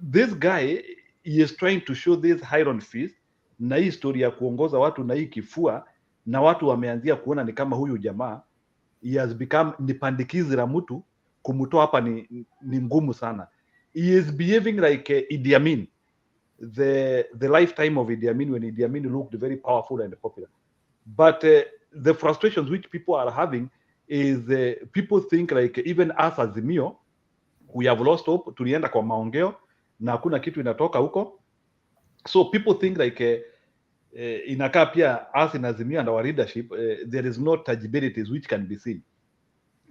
this guy, he is trying to show this iron fist na hii story ya kuongoza watu na hii kifua, na watu wameanzia kuona ni kama huyu jamaa he has become ni pandikizi la mtu, kumtoa hapa ni ngumu sana. He is behaving like Idi Amin, the lifetime of Idi Amin, when Idi Amin looked very powerful and popular. But the frustrations which people are having is people think like even us as Azimio, we have lost hope, tulienda kwa maongeo na hakuna kitu inatoka huko. So people think like inakaa pia us in Azimio and our leadership, there is no tangibilities which can be seen.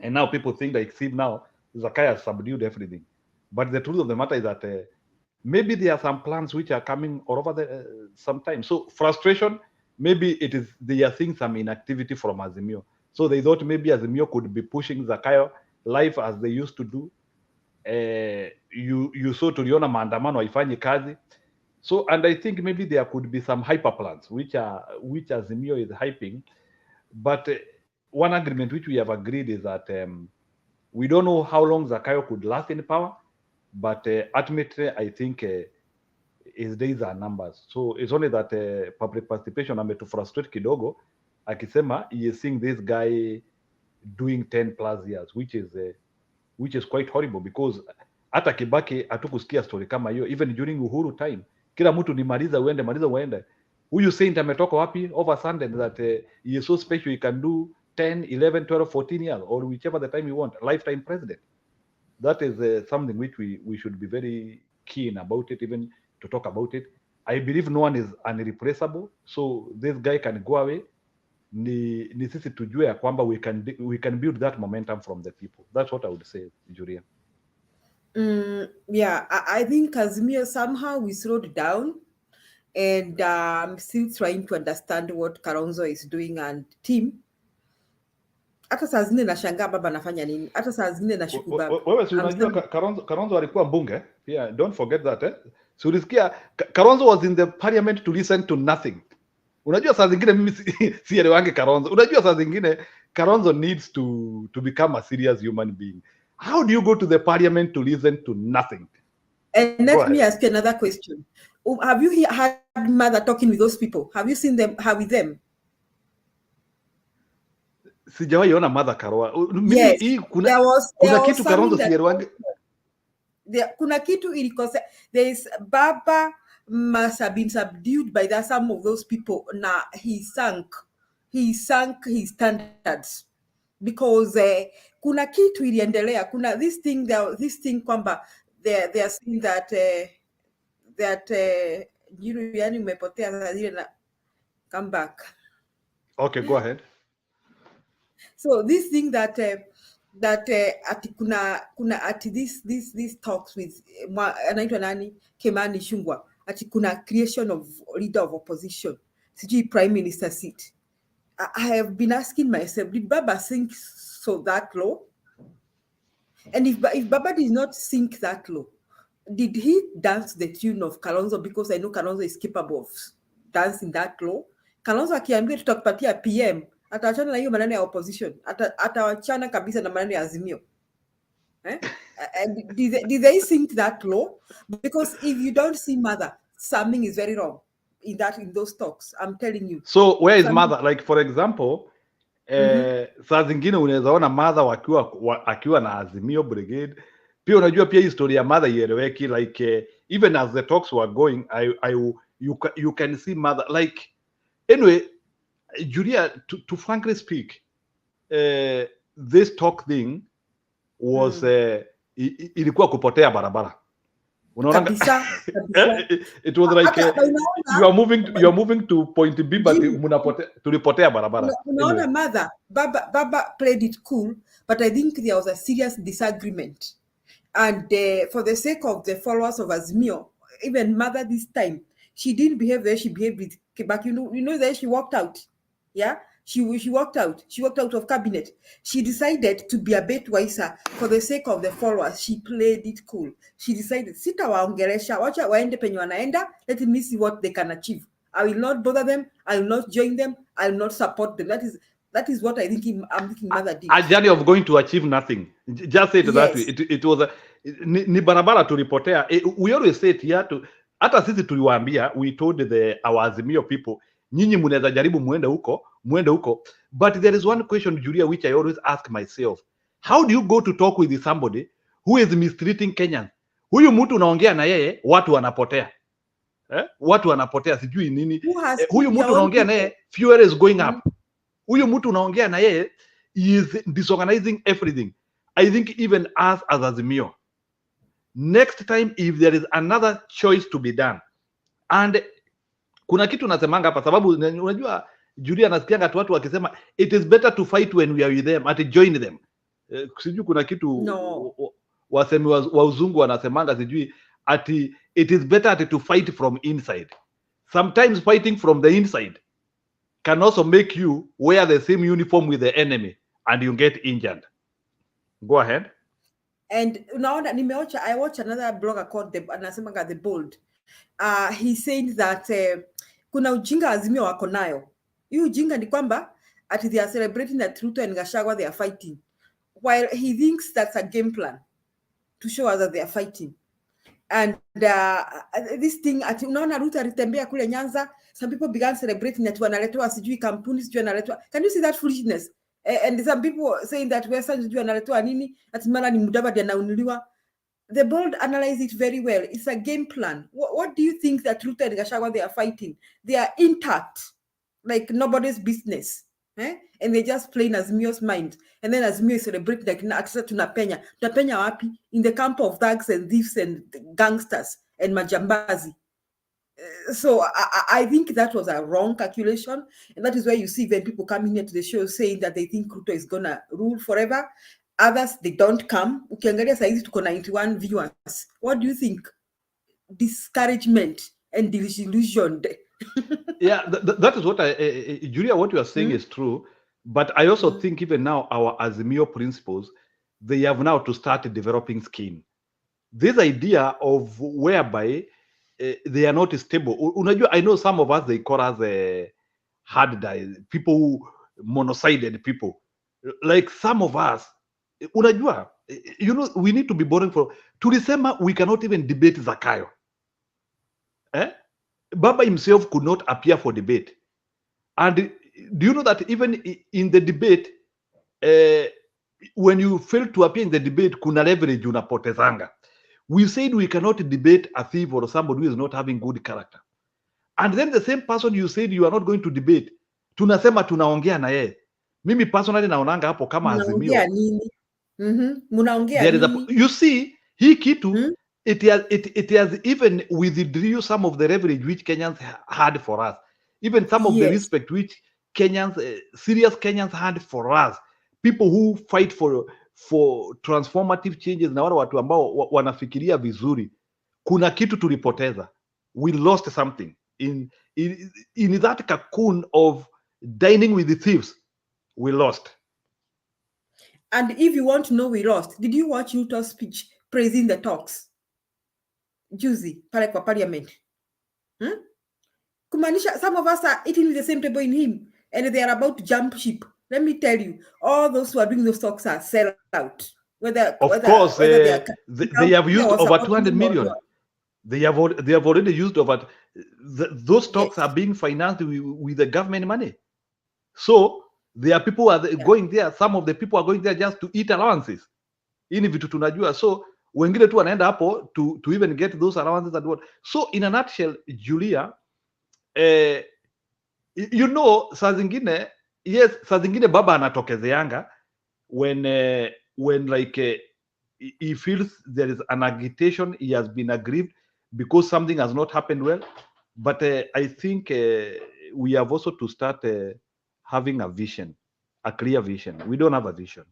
And now people think like, see now, Zakayo has subdued everything. But the truth of the matter is that maybe there are some plans which are coming all over the sometime. So frustration, maybe it is they are seeing some inactivity from Azimio. So they thought maybe Azimio could be pushing Zakayo live as they used to do. You saw tuliona maandamano haifanyi kazi. So, and I think maybe there could be some hyper plans which Azimio is hyping. But one agreement which we have agreed is that we don't know how long Zakayo could last in power, but ultimately I think his days are numbers. So it's only that public participation to frustrate kidogo, akisema he is seeing this guy doing 10 plus years, which is quite horrible, because hata Kibaki hatukusikia story kama hiyo. Even during Uhuru time, kila mtu ni maliza uende. Huyu saint ametoka wapi over Sunday that he is so special, he can do 10, 11, 12, 14 years, or whichever the time you want, lifetime president. That is something which we should be very keen about it, even to talk about it. I believe no one is unreplaceable, so this guy can go away. Ni sisi tujue ya kwamba we can build that momentum from the people. That's what I would say, Julia. Yeah, I think Azimio somehow we slowed down, and I'm still trying to understand what Kalonzo is doing and team. Hata saa zingine nashangaa baba anafanya nini. Hata saa zingine nashuku baba. Wewe si unajua Kalonzo alikuwa mbunge? Yeah, don't forget that. So ulisikia Kalonzo was in the parliament to listen to nothing. Unajua saa zingine mimi sielewange Kalonzo. Unajua saa zingine Kalonzo needs to become a serious human being. How do you go to the parliament to listen to nothing? And let me ask you another question. Have you had mother talking with those people? Have you seen them? How with them? Sijawahi ona Martha Karua. Yes, Kuna kitu Kalonzo sielewange. Kuna kitu ilikosa. There is Baba must have been subdued by some of those people. Now he sunk his standards, because kuna kitu iliendelea. Kuna this thing kwamba they are saying that yani umepotea zile na come back. Okay, go ahead. So this thing that ati kuna ati this talks with anaitwa nani Kimani Ichung'wah, ati kuna creation of leader of opposition, sijui prime minister seat. I have been asking myself, did Baba think so that low? And if Baba did not sink that low, did he dance the tune of Kalonzo? Because I know Kalonzo is capable of dancing that low. Kalonzo akiambia tutakupatia PM, atawachana na hiyo maneno ya opposition, atawachana kabisa na maneno ya Azimio. Did they sink that low? Because if you don't see mother, something is very wrong in those talks. I'm telling you. So where is mother? Like for example, saa zingine unaweza ona mother akiwa na Azimio brigade. Pia unajua pia historia ya mother ieleweki, like even as the talks were going, you can see mother like anyway. Julia, to frankly speak, this talk thing was ilikuwa kupotea barabara. Unaona Kabisa, kabisa. it was like Hata you are moving to point B but tulipotea barabara. Unaona Anyway. mother, Baba played it cool, but I think there was a serious disagreement. And for the sake of the followers of Azimio, even mother this time, she didn't behave the way she behaved with Kibaki. You know that she walked out. Yeah, she walked out. She walked out of cabinet. She decided to be a bit wiser for the sake of the followers. She played it cool. She decided, sitawaongelesha, wacha waende penye wanaenda. Let me see what they can achieve. I will not bother them. I will not join them. I will not support them. That is what I think I'm thinking mother did. A journey of going to achieve nothing. Just say it that way. It was ni barabara tulipotea. We always say it here to hata sisi tuliwaambia, we told our Azimio people, nyinyi mnaweza jaribu muende huko. But there is one question, Julia, which I always ask myself. How do you go to talk with somebody who is mistreating Kenyans? Huyu mtu unaongea na yeye, watu wanapotea. Watu wanapotea sijui nini. Huyu mtu unaongea na yeye, fuel is going up. Huyu mtu unaongea na yeye is disorganizing everything. I think even us as Azimio, next time if there is another choice to be done, and kuna kitu nasemanga hapa sababu unajua Julia nasikianga watu wakisema it is better to fight when we are with them at join them. Sijui kuna kitu wasemi wa uzungu wanasemanga sijui ati it is better to fight from inside. Sometimes fighting from the inside can also make you wear the same uniform with the enemy and you get injured. Go ahead. And unaona I watch another blogger called anasemanga The Bold. He's saying that kuna ujinga Azimio wako nayo. Hii ujinga ni kwamba they are celebrating that Ruto and Gachagua they are fighting, while he thinks that's a game plan to show us that they are fighting. And this thing unaona Ruto alitembea kule Nyanza, some people began celebrating that wanaletwa sijui kampuni sijui wanaletwa. Can you see that foolishness? And some people saying that Western sijui wanaletwa nini ati mara ni Mudavadi anaunuliwa. The Bold analyze it very well. It's a game plan. What do you think that Ruto and Gachagua they are fighting? They are intact, like nobody's business. And they just play in Azimio's mind. And then Azimio is celebrating like tunapenya. Tunapenya wapi? In the camp of thugs and thieves and gangsters and majambazi. So I think that was a wrong calculation. And that is why you see when people coming here to the show saying that they think Ruto is going to rule forever. Others, they don't come. Ukiangalia saizi tuko 91 viewers. What do you think? Discouragement and disillusioned. Yeah, that is what Julia, what you are saying is true. But I also think even now our Azimio principles, they have now to start developing skin. This idea of whereby they are not stable. Unajua, I know some of us, they call us hard die, people, monosided people. Like some of us, unajua, you know, we need to be boring for. Tulisema we cannot even debate Zakayo. Baba himself could not appear for debate. And do you know that even in the debate, when you fail to appear in the debate, kuna leverage unapotezanga. We said we cannot debate a thief or somebody who is not having good character. And then the same person you said you are not going to debate, tunasema tunaongea na yeye. Mimi personally naonanga hapo kama Azimio. Munaongea nini? You see, hii kitu, it has even withdrew some of the leverage which Kenyans had for us. Even some of the respect which Kenyans, serious Kenyans had for us. People who fight for transformative changes na wale watu ambao wanafikiria vizuri. Kuna kitu tulipoteza. We lost something in that cocoon of dining with the thieves. We lost. And if you want to know we lost, did you watch Ruto's speech praising the talks? Juzi, pale kwa parliament. Kumanisha, some of us are eating with the same table in him and they are about to jump ship. Let me tell you, all those who are doing those talks are sell out. Of course, they have used over 200 million. They have already used over. Those talks are being financed with the government money. So there are people who are going there. Some of the people are going there just to eat allowances. Ini vitu tunajua. So wengine tu wanaenda hapo to even get those allowances and what. So in a nutshell, Julia, You know, saa zingine, yes, saa zingine baba anatokezeanga when like he feels there is an agitation, he has been aggrieved because something has not happened well. But I think we have also to start having a vision, a clear vision. We don't have a vision.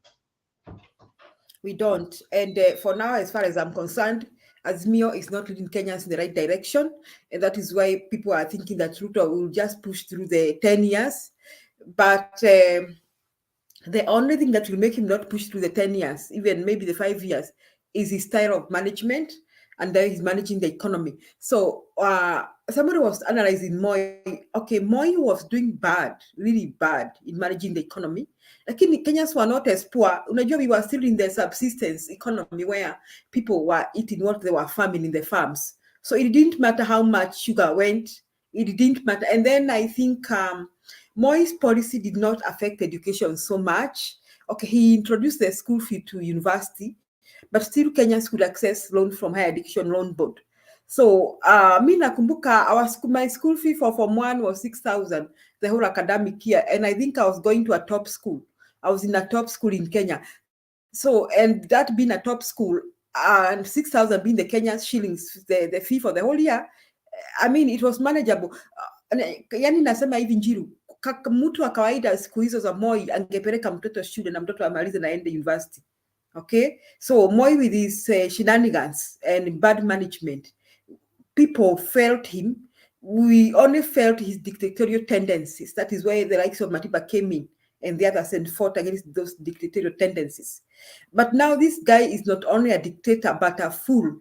We don't. And for now, as far as I'm concerned, Azimio is not leading Kenyans in the right direction. And that is why people are thinking that Ruto will just push through the 10 years. But the only thing that will make him not push through the 10 years, even maybe the 5 years, is his style of management, and then he's managing the economy. So somebody was analyzing Moi. Okay, Moi was doing bad, really bad in managing the economy. Lakini Kenyans were not as poor. Unajua, we were still in the subsistence economy where people were eating what they were farming in the farms. So it didn't matter how much sugar went. It didn't matter. And then I think Moi's policy did not affect education so much. Okay, he introduced the school fee to university, but still Kenyans could access loan from Higher Education Loan Board. So mi nakumbuka my school fee for Form 1 was 6,000 the whole academic year, and I think I was going to a top school. I was in a top school in Kenya. So, and that being a top school, and 6,000 being the Kenyan shillings, the fee for the whole year, I mean, it was manageable. Yani nasema hivi Njiru, mtu wa kawaida siku hizo za Moi angepeleka mtoto shule na mtoto amalize na ende university. Okay, so Moi with his shenanigans and bad management, people felt him. We only felt his dictatorial tendencies. That is why the likes of Matiba came in and the others and fought against those dictatorial tendencies. But now this guy is not only a dictator, but a fool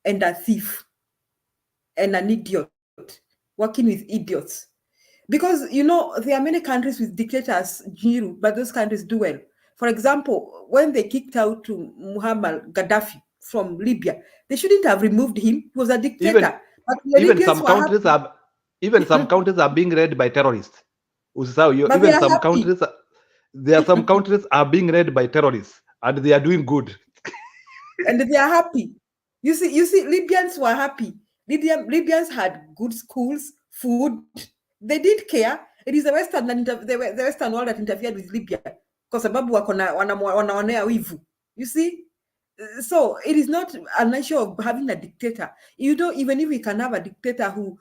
and a thief and an idiot, working with idiots. Because, you know, there are many countries with dictators, but those countries do well. For example, when they kicked out to Muammar Gaddafi from Libya, they shouldn't have removed him. He was a dictator. Even some countries are some countries are being led by terrorists. Even some countries, there are some countries are being led by terrorists, and they are doing good. And they are happy. You see, Libyans were happy. Libyans had good schools, food. They didn't care. It is the Western world that interfered with Libya because sababu wanaonea wivu. You see, so it is not an issue of having a dictator. You know, even if we can have a dictator who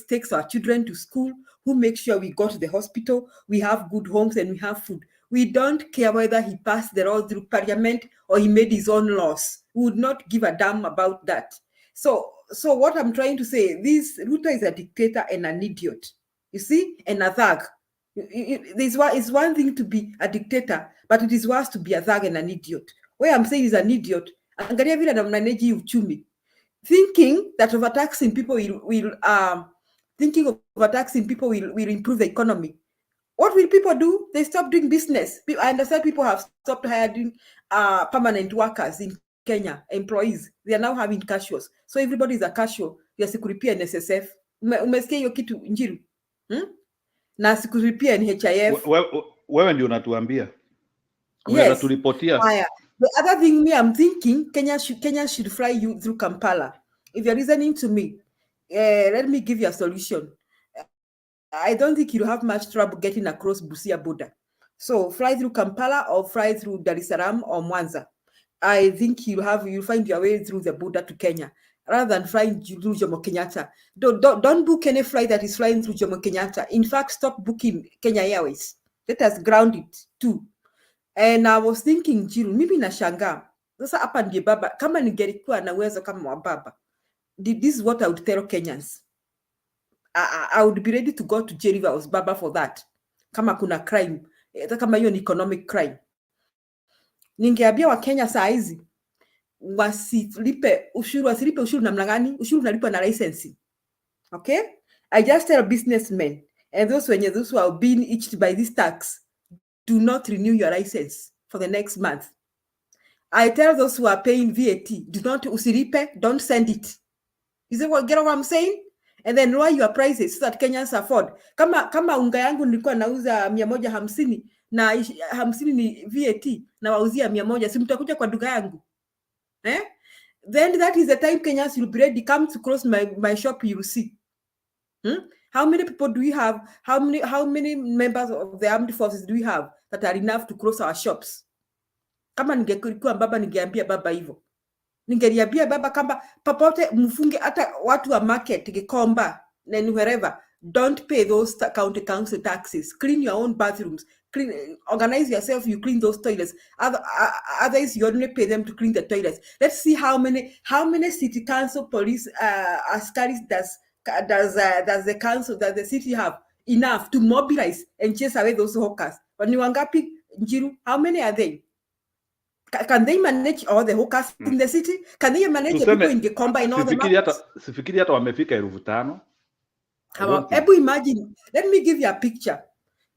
takes our children to school, who makes sure we go to the hospital, we have good homes and we have food. We don't care whether he passed the law through parliament or he made his own laws. We would not give a damn about that. So what I'm trying to say, this Ruto is a dictator and an idiot, you see, and a thug. It's one thing to be a dictator, but it is worse to be a thug and an idiot. Where I'm saying is an idiot, angalia vile anamanaji uchumi, thinking that overtaxing people will improve the economy. What will people do? They stop doing business. I understand people have stopped hiring permanent workers in Kenya, employees. They are now having casuals. So everybody is a casual. Ya sikulipia NSSF. Umesikia hiyo kitu Njiru? Na sikulipia NHIF. Wewe ndio unatuambia. Unaweza tulipotia. The other thing I'm thinking, Kenya should fly you through Kampala. If you're listening to me, let me give you a solution. I don't think you'll have much trouble getting across Busia border. So fly through Kampala or fly through Dar es Salaam or Mwanza. I think you'll find your way through the border to Kenya rather than flying through Jomo Kenyatta. Don't book any flight that is flying through Jomo Kenyatta. In fact, stop booking Kenya Airways. Let us ground it too. And I was thinking, Jiru, mimi nashangaa. Sasa hapa ndiye baba, kama ningelikuwa na uwezo kama wa baba, this is what I would tell Kenyans. I would be ready to go to jail if I was baba for that. Kama kuna crime, kama hiyo ni economic crime. Ningeambia wa Kenya saa hizi wasilipe ushuru namna gani? Ushuru unalipa na licensing. Okay? I just tell businessmen and those who are being itched by this tax, do not renew your license for the next month. I tell those who are paying VAT, do not usilipe, don't send it. You see get what I'm saying? And then lower your prices so that Kenyans afford. Kama unga yangu nilikuwa nauza 150 na 50 ni VAT na wauzia 100, si mtakuja kwa duka yangu. Then that is the time Kenyans will be ready. Come to cross my shop, you will see. How many people do we have? How many members of the armed forces do we have that are enough to close our shops? Kama ningekuwa baba, ningeambia baba hivyo. Ningeliambia baba kama popote mfunge hata watu wa market Gikomba and wherever, don't pay those county council taxes. Clean your own bathrooms. Clean, organize yourself. You clean those toilets. Otherwise, you only pay them to clean the toilets. Let's see how many city council police askaris does the city have enough to mobilize and chase away those hawkers? Ni wangapi, Njiru? How many are they? Can they manage all the hawkers in the city? Can they manage the people in Gikomba in all the markets? Sifikiri hata wamefika 5,000. Ebu imagine, let me give you a picture.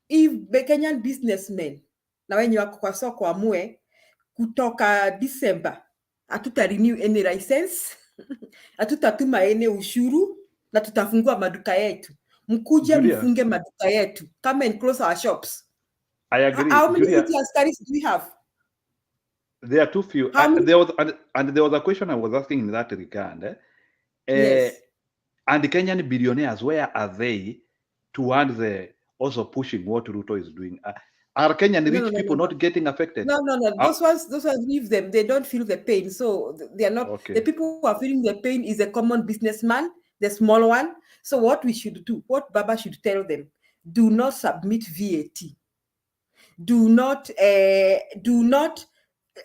If the Kenyan businessmen na wenye wako kwa soko amue kutoka December hatuta renew any license, hatutatuma any ushuru na tutafungua maduka yetu. Mkuje mfunge maduka yetu. Come and close our shops. I agree. How many city askaris do we have? There are too few. There was a question I was asking in that regard. Yes. And the Kenyan billionaires, where are they towards also pushing what Ruto is doing? Are Kenyan rich people not getting affected? No. Those ones leave them. They don't feel the pain. So they are not. Okay. The people who are feeling the pain is a common businessman, the small one. So what we should do, what Baba should tell them, do not submit VAT. Do not,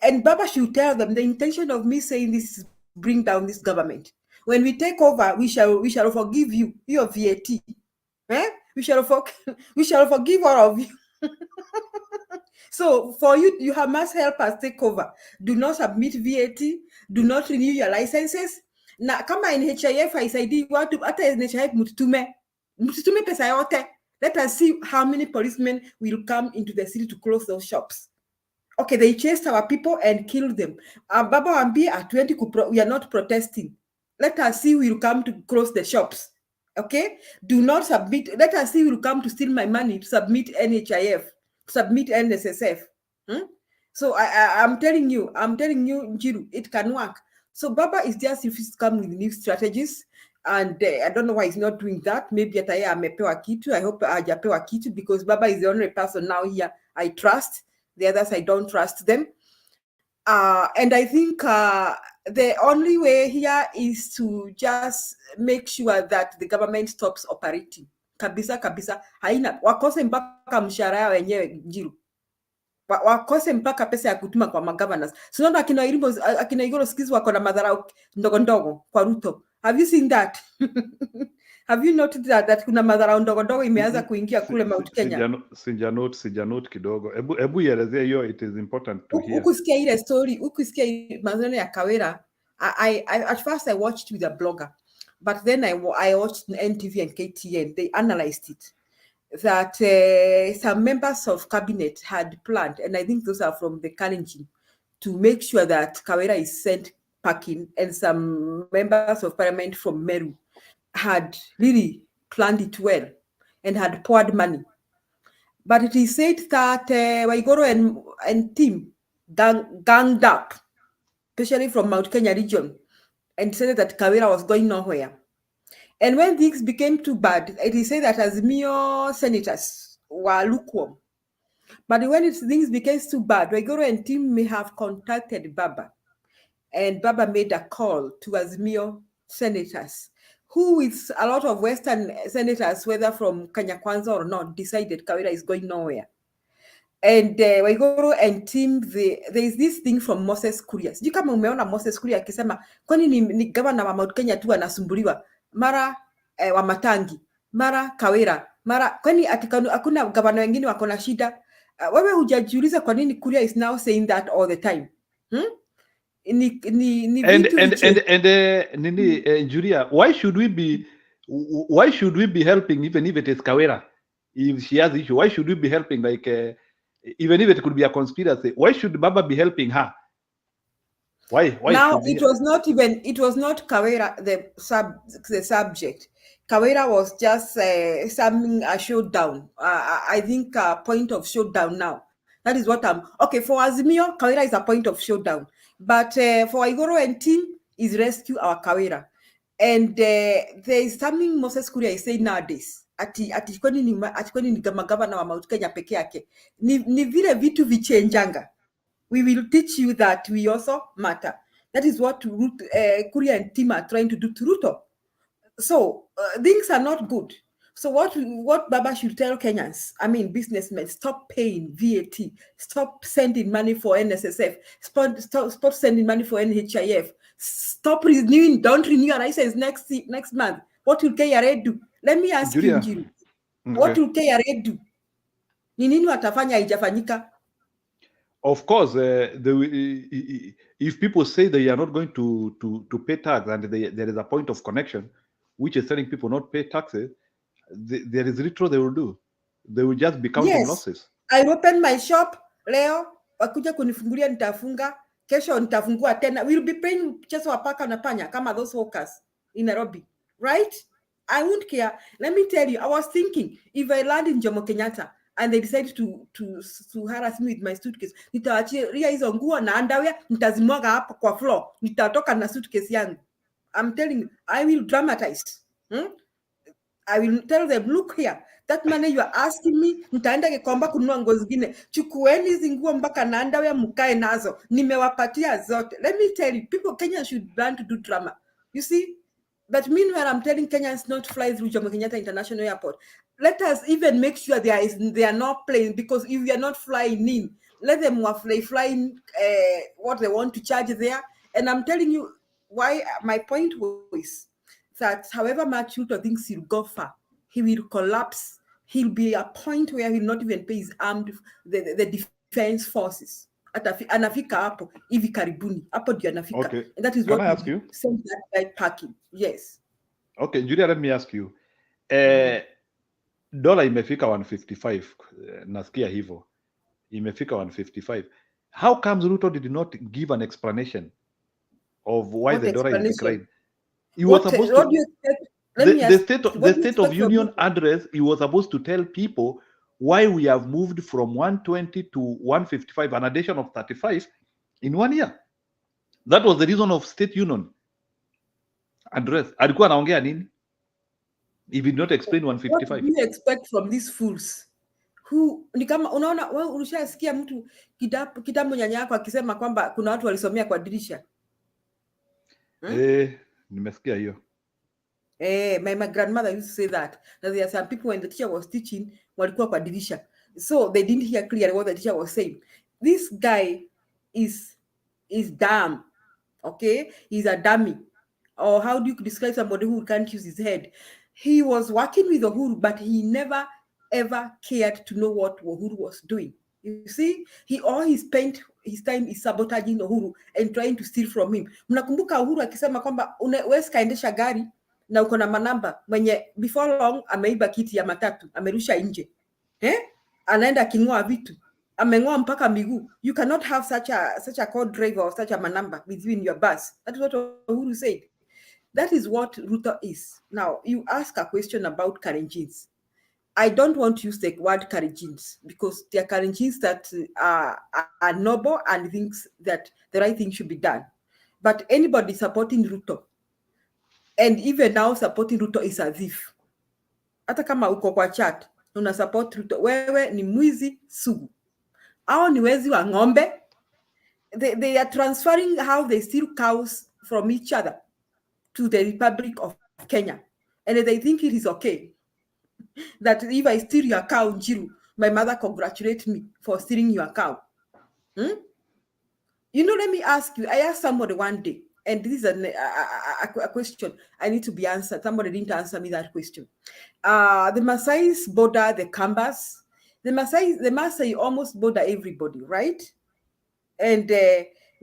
and Baba should tell them the intention of me saying this is bring down this government. When we take over, we shall forgive you your VAT. We shall forgive all of you. So for you must help us take over. Do not submit VAT. Do not renew your licenses. Na kama NHIF haisaidii watu, hata NHIF mtutume pesa yote. Let us see how many policemen will come into the city to close those shops. Okay, they chased our people and killed them. Baba Wambie at 20, we are not protesting. Let us see who will come to close the shops. Okay? Do not submit. Let us see who will come to steal my money, to submit NHIF, to submit NSSF. So I'm telling you, Njiru, it can work. So Baba is just refused to come with new strategies. And I don't know why he's not doing that. Maybe at amepewa kitu. I hope hajapewa kitu, because Baba is the only person now here I trust. The others, I don't trust them. And I think the only way here is to just make sure that the government stops operating. Kabisa. Haina. Wakose mpaka mshahara yao wenyewe, Njiru. Wakose mpaka pesa ya kutuma kwa magovernors. Sinaona akina Igoro sikizi wako na madharau ndogo kwa Ruto. Have you seen that? Have you noted that kuna madharau ndogo imeanza kuingia kule Mount Kenya? Sijanote kidogo. Ebu ielezea hiyo, it is important to hear. Ukusikia ile story, ukusikia maneno ya Kawera. At first I watched with a blogger, but then I watched NTV and KTN. They analyzed it. That some members of cabinet had planned, and I think those are from the Kalenjin, to make sure that Kawera is sent packing, and some members of parliament from Meru had really planned it well and had poured money. But it is said that Waigoro and team ganged up, especially from Mount Kenya region, and said that Kawera was going nowhere. And when things became too bad, it is said that Azimio senators were lukewarm. But when things became too bad, Waigoro and team may have contacted Baba. And Baba made a call to Azimio senators, who with a lot of Western senators, whether from Kenya Kwanza or not, decided Kawera is going nowhere. And Waigoro and team, there is this thing from Moses Kuria. Sijui kama umeona Moses Kuria akisema, kwani ni governor wa Mount Kenya tu anasumbuliwa? Mara Wamatangi, mara Kawera, mara kwani hakuna governor wengine wako na shida? Wewe hujajiuliza kwa nini Kuria is now saying that all the time? Julia, why should we be helping even if it is Kawera? If she has issue, why should we be helping? Like even if it could be a conspiracy, why should Baba be helping her? Why now it was not Kawera the subject. Kawera was just summing a showdown. I think a point of showdown now. That is what okay for Azimio. Kawera is a point of showdown, but for Igoro and team is rescue our Kawera. And there is something Moses Kuria is saying nowadays. Ati kwani ni gavana wa Mount Kenya peke yake. Ni vile vitu vichenjanga. We will teach you that we also matter. That is what Kuria and team are trying to do to Ruto. So things are not good. So what Baba should tell Kenyans, I mean businessmen, stop paying VAT, stop sending money for NSSF, stop sending money for NHIF, stop renewing, don't renew your license next month. What will KRA do? Let me ask Julia. you, Njiri. What will KRA do? Ni nini watafanya haijafanyika? Of course, if people say they are not going to pay tax and there is a point of connection, which is telling people not pay taxes, there is retro they will do. They will just be counting losses. I open my shop leo, wakuja kunifungulia nitafunga, kesho nitafungua tena. We'll be paying mchezo wa paka na panya kama those workers in Nairobi, right? I won't care. Let me tell you, I was thinking, if I land in Jomo Kenyatta and they decide to harass me with my suitcase, nitaachilia hizo nguo na underwear, nitazimwaga hapo kwa floor, nitatoka na suitcase yangu. I'm telling you, I will dramatize. I will tell them, look here, that money you are asking me, nitaenda Gikomba kununua nguo zingine. Chukueni hizi nguo mpaka na underwear mkae nazo. Nimewapatia zote. Let me tell you, people, Kenya should learn to do drama. You see? But meanwhile, I'm telling Kenyans not fly through Jomo Kenyatta International Airport. Let us even make sure they are not planes, because if we are not flying in, let them flying what they want to charge there. And I'm telling you why my point was that however much Ruto thinks he'll go far, he will collapse. He'll be a point where he'll not even pay his armed, the defense forces. Anafika hapo hivi karibuni. Hapo ndio anafika. Okay. And that is Can what I ask you? send that guy packing. Yes. Okay, Julia, let me ask you. Dola imefika 155. Nasikia hivyo. Imefika 155. How comes Ruto did not give an explanation of why the dollar is declining? He was supposed to. Do you expect? The State of Union address, he was supposed to tell people why we have moved from 120 to 155, an addition of 35 in 1 year. That was the reason of State Union address. Alikuwa anaongea nini? He did not explain 155. What do you expect from these fools? Who ni kama unaona wewe ulishasikia mtu kitambo nyanya yako akisema kwamba kuna watu walisomea kwa dirisha? Nimesikia hiyo. My grandmother used to say that there are some people when the teacher was teaching walikuwa kwa dirisha, so they didn't hear clearly what the teacher was saying. This guy is dumb, okay? He's a dummy. Or how do you describe somebody who can't use his head? He was working with Uhuru, but he never ever cared to know what Uhuru was doing. You see, he spent his time is sabotaging Uhuru and trying to steal from him. Mnakumbuka Uhuru akisema kwamba wewe kaendesha gari na uko na manamba mwenye before long ameiba kiti ya matatu, amerusha nje. Anaenda kingoa vitu. Amengoa mpaka miguu. You cannot have such a co-driver or such a manamba with you in your bus. That is what Uhuru said. That is what Ruto is. Now, you ask a question about Kalenjins. I don't want to use the word Kalenjins because they are Kalenjins that are noble and thinks that the right thing should be done. But anybody supporting Ruto, and even now supporting Ruto is a thief. Hata kama uko kwa chat, una support Ruto, wewe ni mwizi sugu. Hao ni wezi wa ng'ombe. They are transferring how they steal cows from each other to the Republic of Kenya. And they think it is okay that if I steal your cow, Njiru, my mother congratulates me for stealing your cow. You know, let me ask you, I asked somebody one day, and this is a question I need to be answered. Somebody didn't answer me that question. The Maasai's border the Kambas. The Maasai almost border everybody, right? And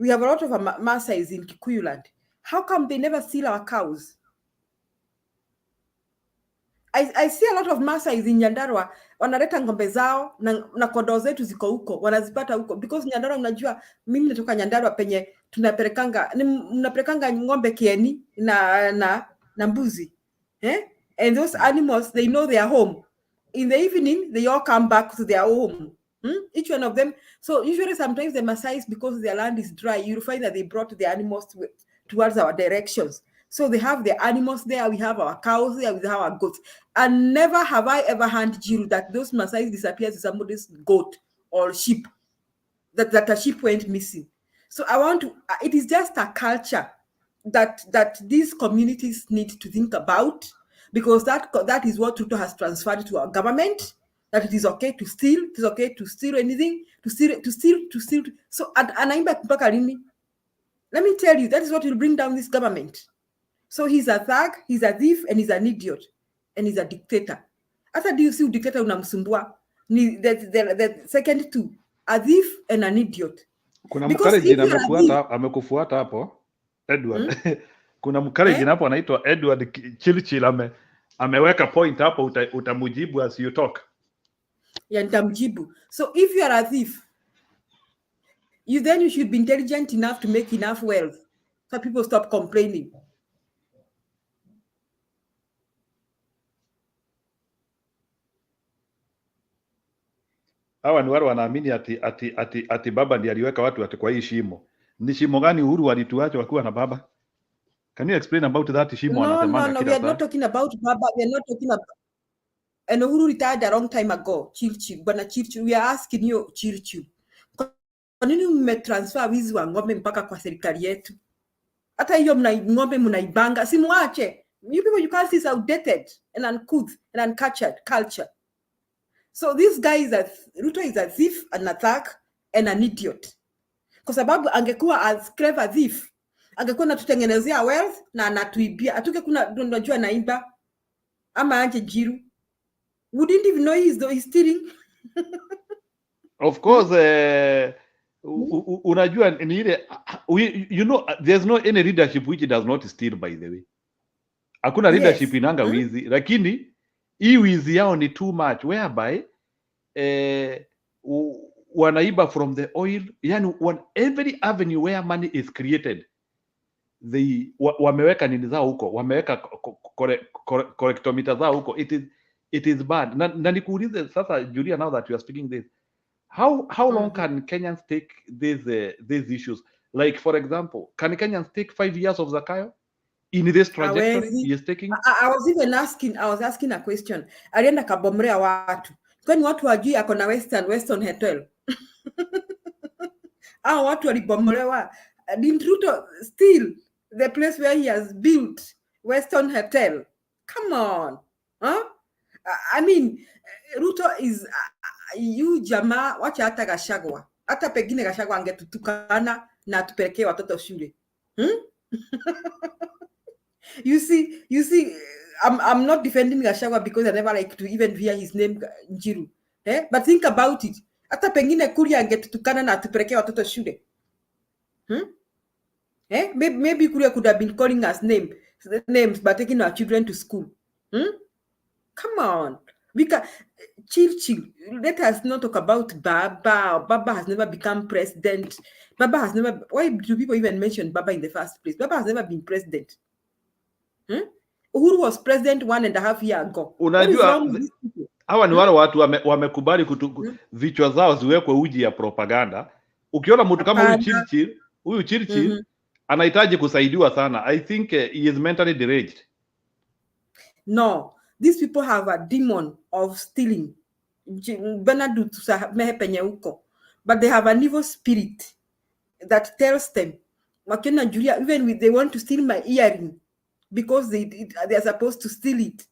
we have a lot of Maasais in Kikuyu land. How come they never steal our cows? I see a lot of Maasais in Nyandarua wanaleta ng'ombe zao na kondoo zetu ziko huko, wanazipata huko because Nyandarua, unajua mimi natoka Nyandarua penye tunapelekanga ng'ombe Kieni na mbuzi. And those animals, they know their home. In the evening, they all come back to their home. Each one of them. So usually sometimes the Maasais, because their land is dry, you'll find that they brought the animals towards our directions. So they have the animals there, we have our cows there, we have our goats. And never have I ever heard, Jiru, that those Maasai disappeared to somebody's goat or sheep, that a sheep went missing. So I want to, it is just a culture that these communities need to think about, because that is what Ruto has transferred to our government, that it is okay to steal, it is okay to steal anything, to steal. So, let me tell you, that is what will bring down this government. So he's a thug, he's a thief, and he's an idiot, and he's a dictator. After do you see dictator unamsumbua? The second two, a thief and an idiot. Kuna Because mkareji if you are a thief, amekufuata hapo Edward. Kuna mkareji hapo anaitwa Edward Chilchil ameweka point hapo, utamujibu as you talk. Yeah, nitamjibu. So if you are a thief, you should be intelligent enough to make enough wealth so people stop complaining. Hawa ni wale wanaamini ati baba ndiye aliweka watu ati kwa hii shimo. Ni shimo gani Uhuru walituacha wakiwa na baba? Can you explain about that shimo wanasemanga No, kila we are saa? not talking about baba, we are not talking about, and Uhuru retired a long time ago. Chilchil, bwana Chilchil, we are asking you, Chilchil, kwa nini mmetransfer wizi wa ng'ombe mpaka kwa serikali yetu? Hata hiyo ng'ombe mnaibanga, si muache. You people, you can't see it's outdated and uncouth and culture. So this guy Ruto is a thief, an attack, and an idiot. Kwa sababu angekuwa as clever thief, angekuwa natutengenezea wealth na anatuibia. Atuke kuna unajua naiba ama anje Jiru. We didn't even know he's stealing. Of course, unajua ni ile, you know, there's no any leadership which does not steal, by the way. Hakuna leadership inanga wizi, lakini hii wizi yao ni too much, whereby wanaiba from the oil, yani every avenue where money is created, wameweka nini zao huko, wameweka correctometer zao huko. It is bad. Na nikuulize sasa, Julia, now that you are speaking this, how long can Kenyans take these issues? Like, for example, can Kenyans take 5 years of Zakayo in this trajectory he is taking? I was asking a question. Alienda kabomrea watu. Kwani watu wajui ako na Western Hotel? Watu walibomolewa. Didn't Ruto steal the place where he has built Western Hotel? Come on. Huh? I mean, Ruto is you jamaa, wacha hata Gachagua. Hata pengine Gachagua angetutukana na tupelekee watoto shule. You see, I'm not defending Gachagua because I never like to even hear his name, Njiru. But think about it. Hata pengine Kuria angetutukana na tupelekee watoto shule. Maybe Kuria could have been calling us names but taking our children to school. Come on. We can chill. Let us not talk about Baba. Baba has never become president. Baba has never. Why do people even mention Baba in the first place? Baba has never been president. Uhuru was president 1.5 years ago. Unajua hawa ni wale watu wamekubali vichwa zao ziwekwe uji ya propaganda. Ukiona mtu kama huyu Chilchil anahitaji kusaidiwa sana. I think he is mentally deranged. No, these people have a demon of stealing. But they have an evil spirit that tells them, even if they want to steal my earring, because they are supposed to steal it.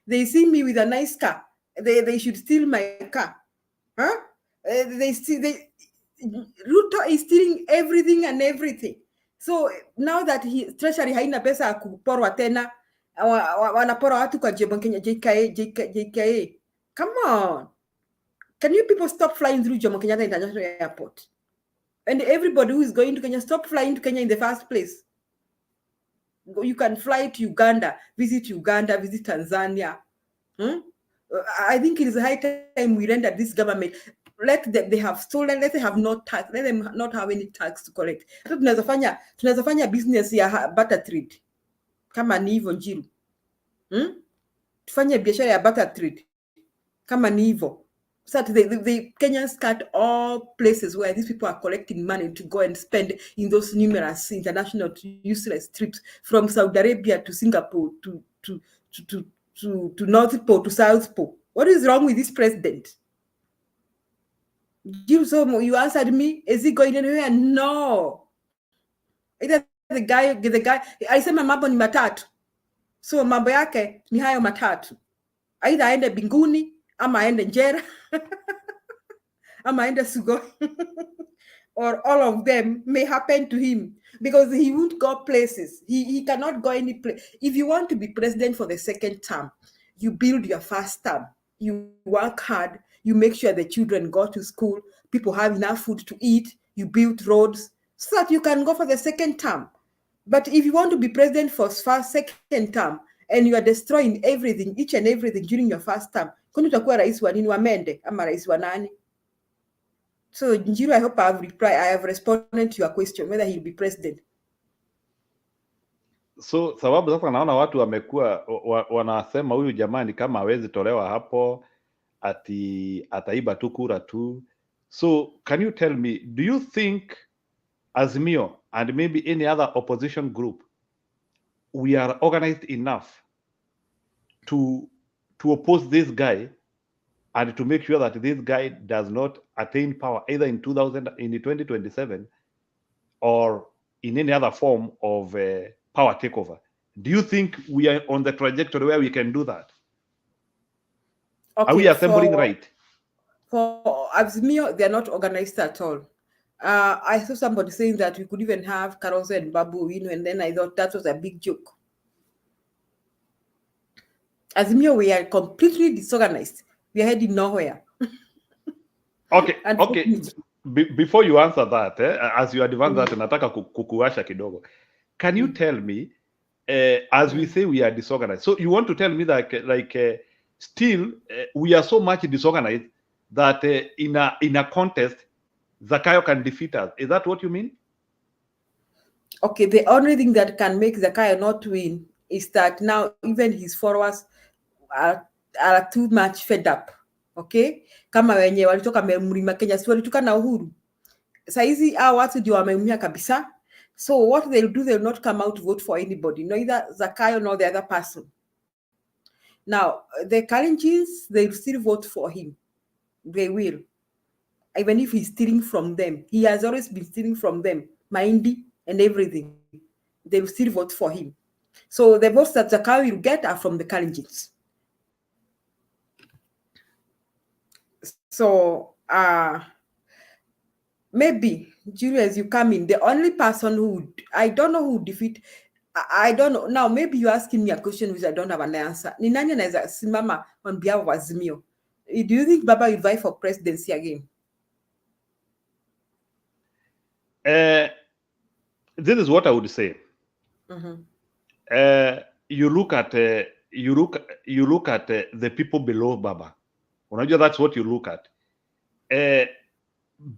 They see me with a nice car. They should steal my car. Ruto is stealing everything and everything. So now that treasury haina pesa ya kuporwa tena, wanapora watu kwa JKA. Come on. Can you people stop flying through Jomo Kenyatta International Airport? And everybody who is going to Kenya, stop flying to Kenya in the first place. You can fly to Uganda, visit Tanzania. I think it is high time we render this government. They have stolen, let them have no tax, let them not have any tax to collect. Tunaweza fanya business ya barter trade. Kama ni hivyo Njiru. Tufanye biashara ya barter trade. Kama ni hivyo. so that the Kenyans cut all places where these people are collecting money to go and spend in those numerous international useless trips from Saudi Arabia to Singapore to North Pole to South Pole. What is wrong with this president? You answered me, is he going anywhere? No. Either the guy alisema mambo ni matatu, so mambo yake ni hayo matatu, aidha aende binguni ama aende njera ama aende sugo or all of them may happen to him, because he won't go places. He cannot go any place. If you want to be president for the second term, you build your first term, you work hard, you make sure the children go to school, people have enough food to eat, you build roads so that you can go for the second term. But if you want to be president for second term and you are destroying everything, each and everything during your first term, kwani utakuwa rais wa nini, wa Mende ama rais wa nani? So Njiru, I hope I have responded to your question whether he'll be president. So sababu sasa naona watu wamekuwa wanasema huyu jamani kama hawezi tolewa hapo ati ataiba tu kura tu. So can you tell me, do you think Azimio and maybe any other opposition group, we are organized enough to oppose this guy and to make sure that this guy does not attain power either in 2027 or in any other form of power takeover? Do you think we are on the trajectory where we can do that? Okay, are we assembling right? For Azimio, they are not organized at all. I saw somebody saying that we could even have Kalonzo and Babu, and then I thought that was a big joke. Azimio, we are completely disorganized. We are heading nowhere. Okay, okay. Before you answer that, as you advance that, nataka kukuwasha kidogo. Can you tell me, as we say we are disorganized, so you want to tell me that still we are so much disorganized that in a contest, Zakayo can defeat us? Is that what you mean? Okay, the only thing that can make Zakayo not win is that now even his followers are too much fed up. Okay, kama wenye walitoka Mlima Kenya, si walitoka na Uhuru. Saizi hao watu ndio wameumia kabisa. So what they'll do, they'll not come out to vote for anybody, neither Zakayo nor the other person. Now, the Kalenjins, they'll still vote for him. They will. Even if he's stealing from them. He has always been stealing from them. Mindy and everything. They will still vote for him. So the votes that Zakayo will get are from the Kalenjins. So, maybe, Julius, you come in, the only person who, I don't know who defeat, I don't know. Now, maybe you're asking me a question which I don't have an answer. Ni nani anaweza simama on behalf of Azimio? Do you think Baba will vie for presidency again? This is what I would say. You look at the people below Baba. Unajua, that's what you look at.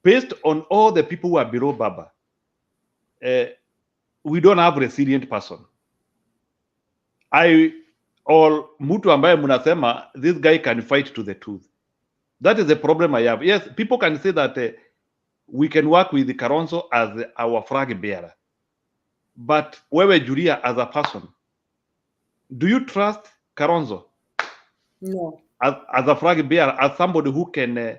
Based on all the people who are below Baba, we don't have a resilient person. Mtu ambaye munasema this guy can fight to the tooth. That is the problem I have. Yes, people can say that we can work with Kalonzo as our flag bearer. But wewe Julia, as a person, do you trust Kalonzo? No. As a flag bearer, as somebody who can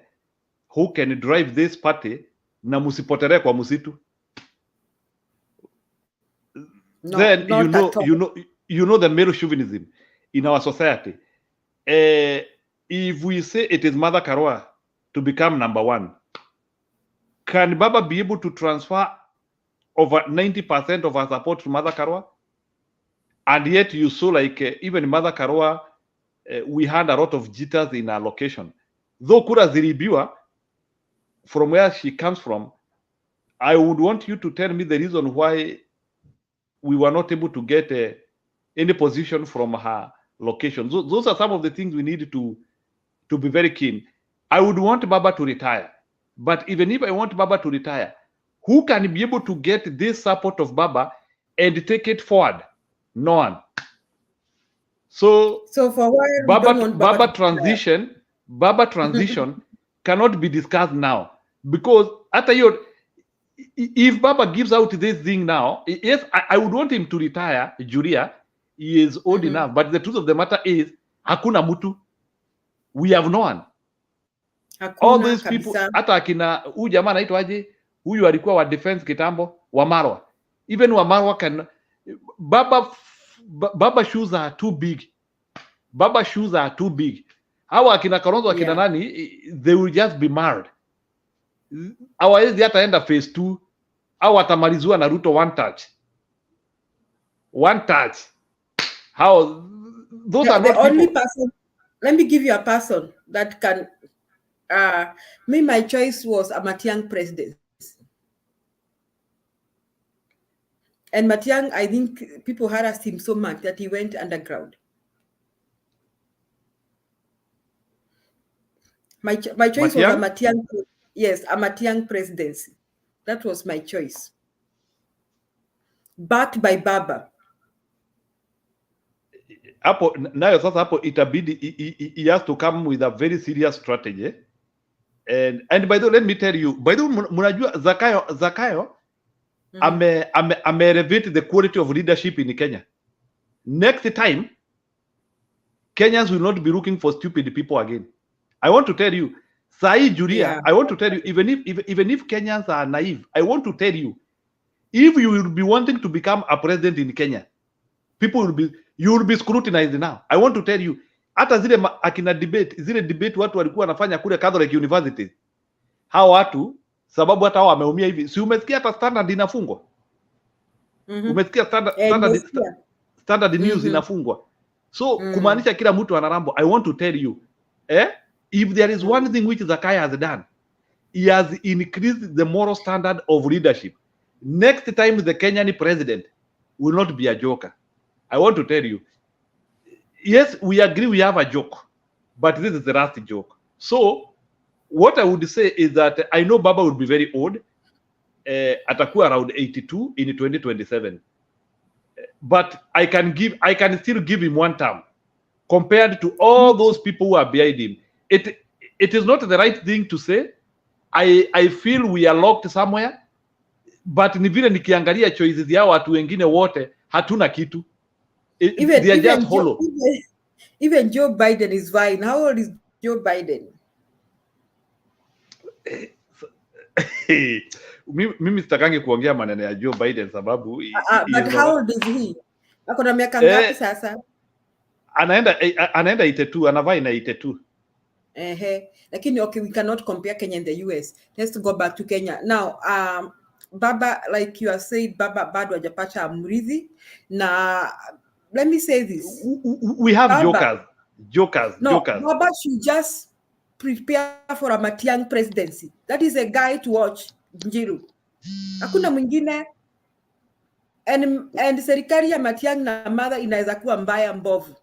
drive this party na musipotere kwa musitu? No, then you know the male chauvinism in our society. If we say it is Mother Karua to become number one, can Baba be able to transfer over 90% of our support to Mother Karua? And yet you saw like even Mother Karua, we had a lot of jitters in our location. Though kura zilibiwa from where she comes from, I would want you to tell me the reason why we were not able to get any position from her location. Those are some of the things we need to be very keen. I would want Baba to retire. But even if I want Baba to retire, who can be able to get this support of Baba and take it forward? No one. So for why Baba transition cannot be discussed now, because hata hiyo, if Baba gives out this thing now, yes, I would want him to retire. Julia, he is old enough, but the truth of the matter is hakuna mtu, we have no one. All these people, hata akina huyu jamaa anaitwaje, huyu alikuwa wa defense kitambo, Wamarwa, even Wamarwa can, Baba shoes are too big. Baba shoes are too big. Hawa akina Kalonzo akina nani, they will just be marred. Hawawezi hata enda phase 2 au atamalizwa na Ruto one touch. How those are The not only people. person, let me give you a person that can my choice was a Matiang president. And Matiang, I think people harassed him so much that he went underground. My choice was a Matiang, yes, a Matiang presidency. That was my choice. Backed by Baba. Hapo nayo sasa, hapo itabidi he has to come with a very serious strategy. And by the way, let me tell you, by the way, mnajua Zakayo ame elevate the quality of leadership in Kenya. Next time, Kenyans will not be looking for stupid people again. I want to tell you, Sai Julia, I want to tell you, even if Kenyans are naive, I want to tell you, if you will be wanting to become a president in Kenya, you will be scrutinized now. I want to tell you, hata zile akina debate watu walikuwa wanafanya kule Catholic University, hao watu, sababu hata hao wameumia hivi, si umesikia hata Standard inafungwa? Umesikia Standard News inafungwa? So kumaanisha kila mtu anarambo. I want to tell you, if there is one thing which Zakaya has done, he has increased the moral standard of leadership. Next time the Kenyan president will not be a joker. I want to tell you, yes, we agree we have a joke, but this is the last joke. So what I would say is that I know Baba will be very old, atakuwa around 82 in 2027. But I can still give him one term compared to all those people who are behind him. It is not the right thing to say. I feel we are locked somewhere, but ni vile nikiangalia choices ya watu wengine wote hatuna kitu. They are just hollow. Even Joe Biden is fine. How old is Joe Biden? Mimi sitakangi kuongea maneno ya Joe Biden sababu but how old is he? Ako na miaka ngapi sasa? Anaenda 82, anavaa ina 82. Lakini okay, we cannot compare Kenya and the US. Let's go back to Kenya. Now, Baba, like you are saying, Baba bado hajapata mrithi. Na let me say this. We have Baba, jokers. Baba should just prepare for a Matiang presidency. That is a guy to watch. Njiru. Hakuna mwingine. And serikali ya Matiang na Mother inaweza kuwa mbaya mbovu.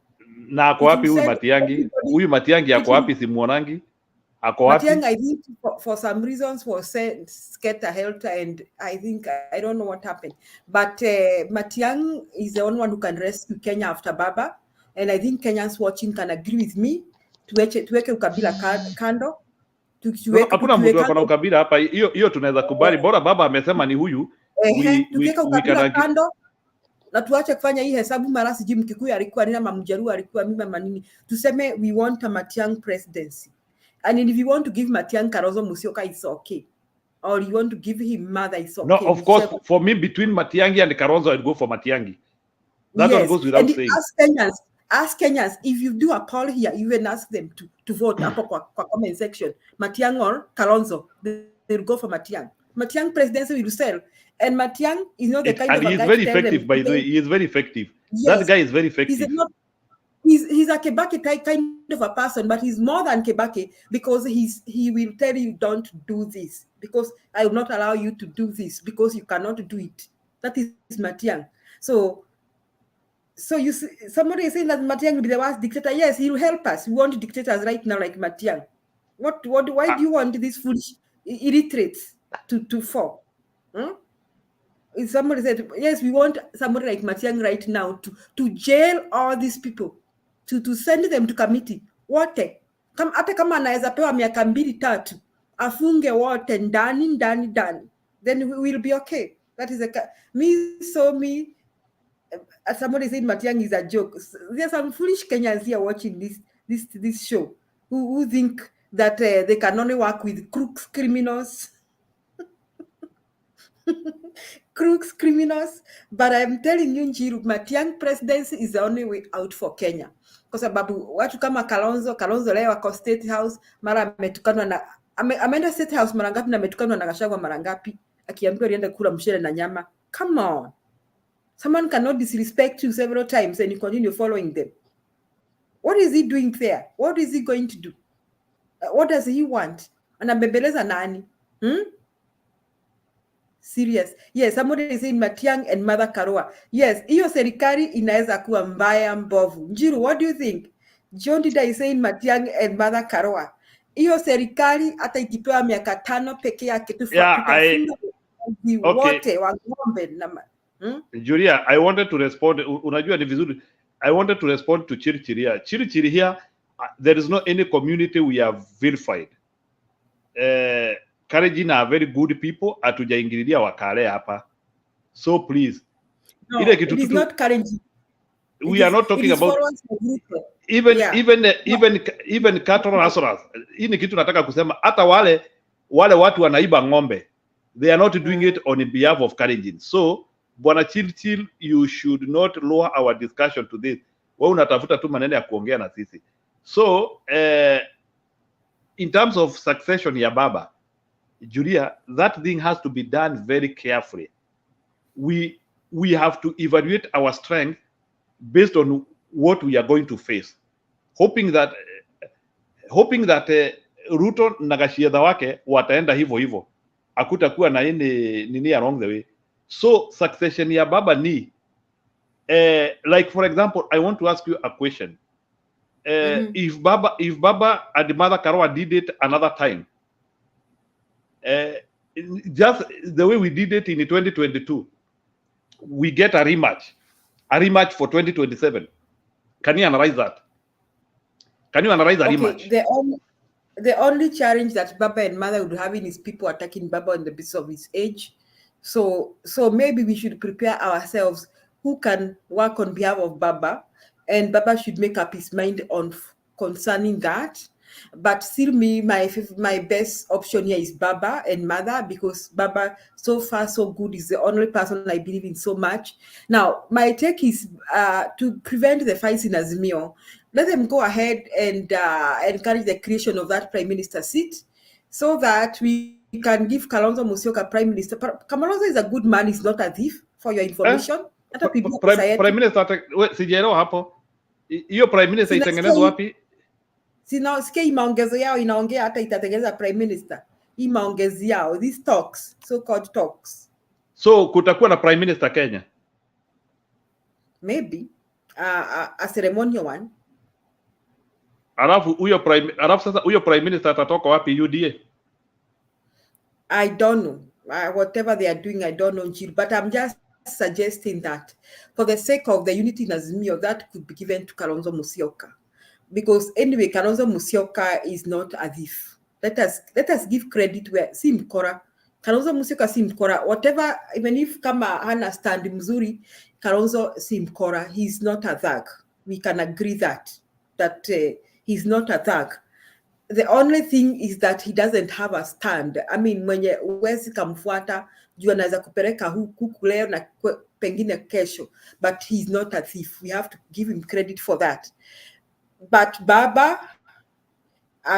Na ako wapi huyu Matiangi? Huyu Matiangi ako wapi, simuonangi? Ako wapi? Matiang, I think for some reasons was scatter-helter, and I think I don't know what happened. But Matiang is the only one who can rescue Kenya after Baba, and I think Kenyans watching can agree with me. Tuweke ukabila kando. Hakuna mtu ako na ukabila hapa. Hiyo tunaweza kubali. Bora Baba amesema ni huyu. Tuweke ukabila kando. Na tuache kufanya hii hesabu mara sijui Mkikuyu alikuwa nini ama Mjaruo alikuwa mimi ama nini. Tuseme we want a Matiang presidency. And if you want to give Matiang Kalonzo Musyoka, it's okay. Or you want to give him Mother, it's okay. No, of course, for me, between Matiangi and Kalonzo, I'd go for Matiangi. That one goes without saying. Ask Kenyans, if you do a poll here, you even ask them to vote hapo kwa comment section. Matiang or Kalonzo, they'll go for Matiang. Matiang presidency will sell. And Matiang is not the kind of a guy. And he's very effective, by the way. He is very effective. Yes, that guy is very effective. He's a Kebake type kind of a person, but he's more than Kebake because he will tell you don't do this because I will not allow you to do this because you cannot do it. That is Matiang. So you see, somebody is saying that Matiang will be the worst dictator. Yes, he will help us. We want dictators right now like Matiang. Why do you want these foolish illiterates to fall? If somebody said, yes, we want somebody like Matiang right now to jail all these people, to send them to committee. What? Hata kama anaweza pewa miaka 2-3 afunge wote ndani, then we will be okay. That is somebody said Matiang'i is a joke. There are some foolish Kenyans here watching this show who think that they can only work with crooks, criminals. Crooks, criminals. But I'm telling you, Njiru, Matiang'i presidency is the only way out for Kenya. Kwa sababu watu kama Kalonzo leo wako State House, mara ametukanwa na ameenda State House mara ngapi na ametukanwa na Gachagua mara ngapi, akiambiwa alienda kula mshele na nyama. Come on. Someone cannot disrespect you several times and you continue following them. What is he doing there? What is he going to do? What does he want? Anabembeleza nani? Serious. Yes, somebody is saying Matiang'i and Mother Karua. Yes, hiyo serikali inaweza kuwa mbaya mbovu. Njiru, what do you think? John Dida is saying Matiang'i and Mother Karua. Hiyo serikali hata ikipewa miaka 5 peke yake wote wa ng'ombe na Julia, I wanted to respond. Unajua ni vizuri. I wanted to respond to Chirichiria. Chirichiri here, there is no any community we have vilified. Kalenjin are very good people. Hatujaingililia Wakale hapa. So please. No, it is not Kalenjin. We are not talking about even cattle restaurants. Hii ni kitu nataka kusema, hata wale watu wanaiba ng'ombe. They are not doing it on behalf of Kalenjin. So Bwana Chirchir, you should not lower our discussion to this. Wewe unatafuta tu maneno ya kuongea na sisi. So in terms of succession ya baba, Julia, that thing has to be done very carefully. We have to evaluate our strength based on what we are going to face, hoping that Ruto na Gachagua wake wataenda hivyo, hakutakuwa na nini along the way. So succession ya baba ni like for example, I want to ask you a question. If Baba and Mother Karua did it another time, just the way we did it in 2022, we get a rematch for 2027. Can you analyze that? Can you analyze a rematch? The only challenge that Baba and Mother would have is people attacking Baba on the basis of his age. So maybe we should prepare ourselves who can work on behalf of Baba, and Baba should make up his mind on concerning that. But still, my best option here is Baba and Mother, because Baba, so far so good, is the only person I believe in so much. Now, my take is to prevent the fights in Azimio, let them go ahead and encourage the creation of that prime minister seat, so that we can give Kalonzo Musyoka prime minister. Kalonzo is a good man, he's not a thief, for your information. Prime minister, sijaelewa hapo. Hiyo prime minister itengenezwa wapi? Sikia hii maongezo yao inaongea hata itatengeneza prime minister. Hii maongezi yao, these talks, so-called talks. So kutakuwa na prime minister Kenya? Maybe a ceremonial one. Alafu sasa huyo prime minister atatoka wapi? UDA? I don't know. Whatever they are doing, I don't know, Jill, but I'm just suggesting that for the sake of the unity in Azimio, that could be given to Kalonzo Musyoka. Because anyway, Kalonzo Musyoka is not a thief. Let us give credit where si mkora. Kalonzo Musyoka si mkora. Whatever, even if kama hana stand mzuri, Kalonzo si mkora. He's not a thug. We can agree that he's not a thug. The only thing is that he doesn't have a stand. I mean, mwenye uwezi kamfuata, juu anaweza kupeleka huku leo na pengine kesho. But he's not a thief. We have to give him credit for that. But Baba,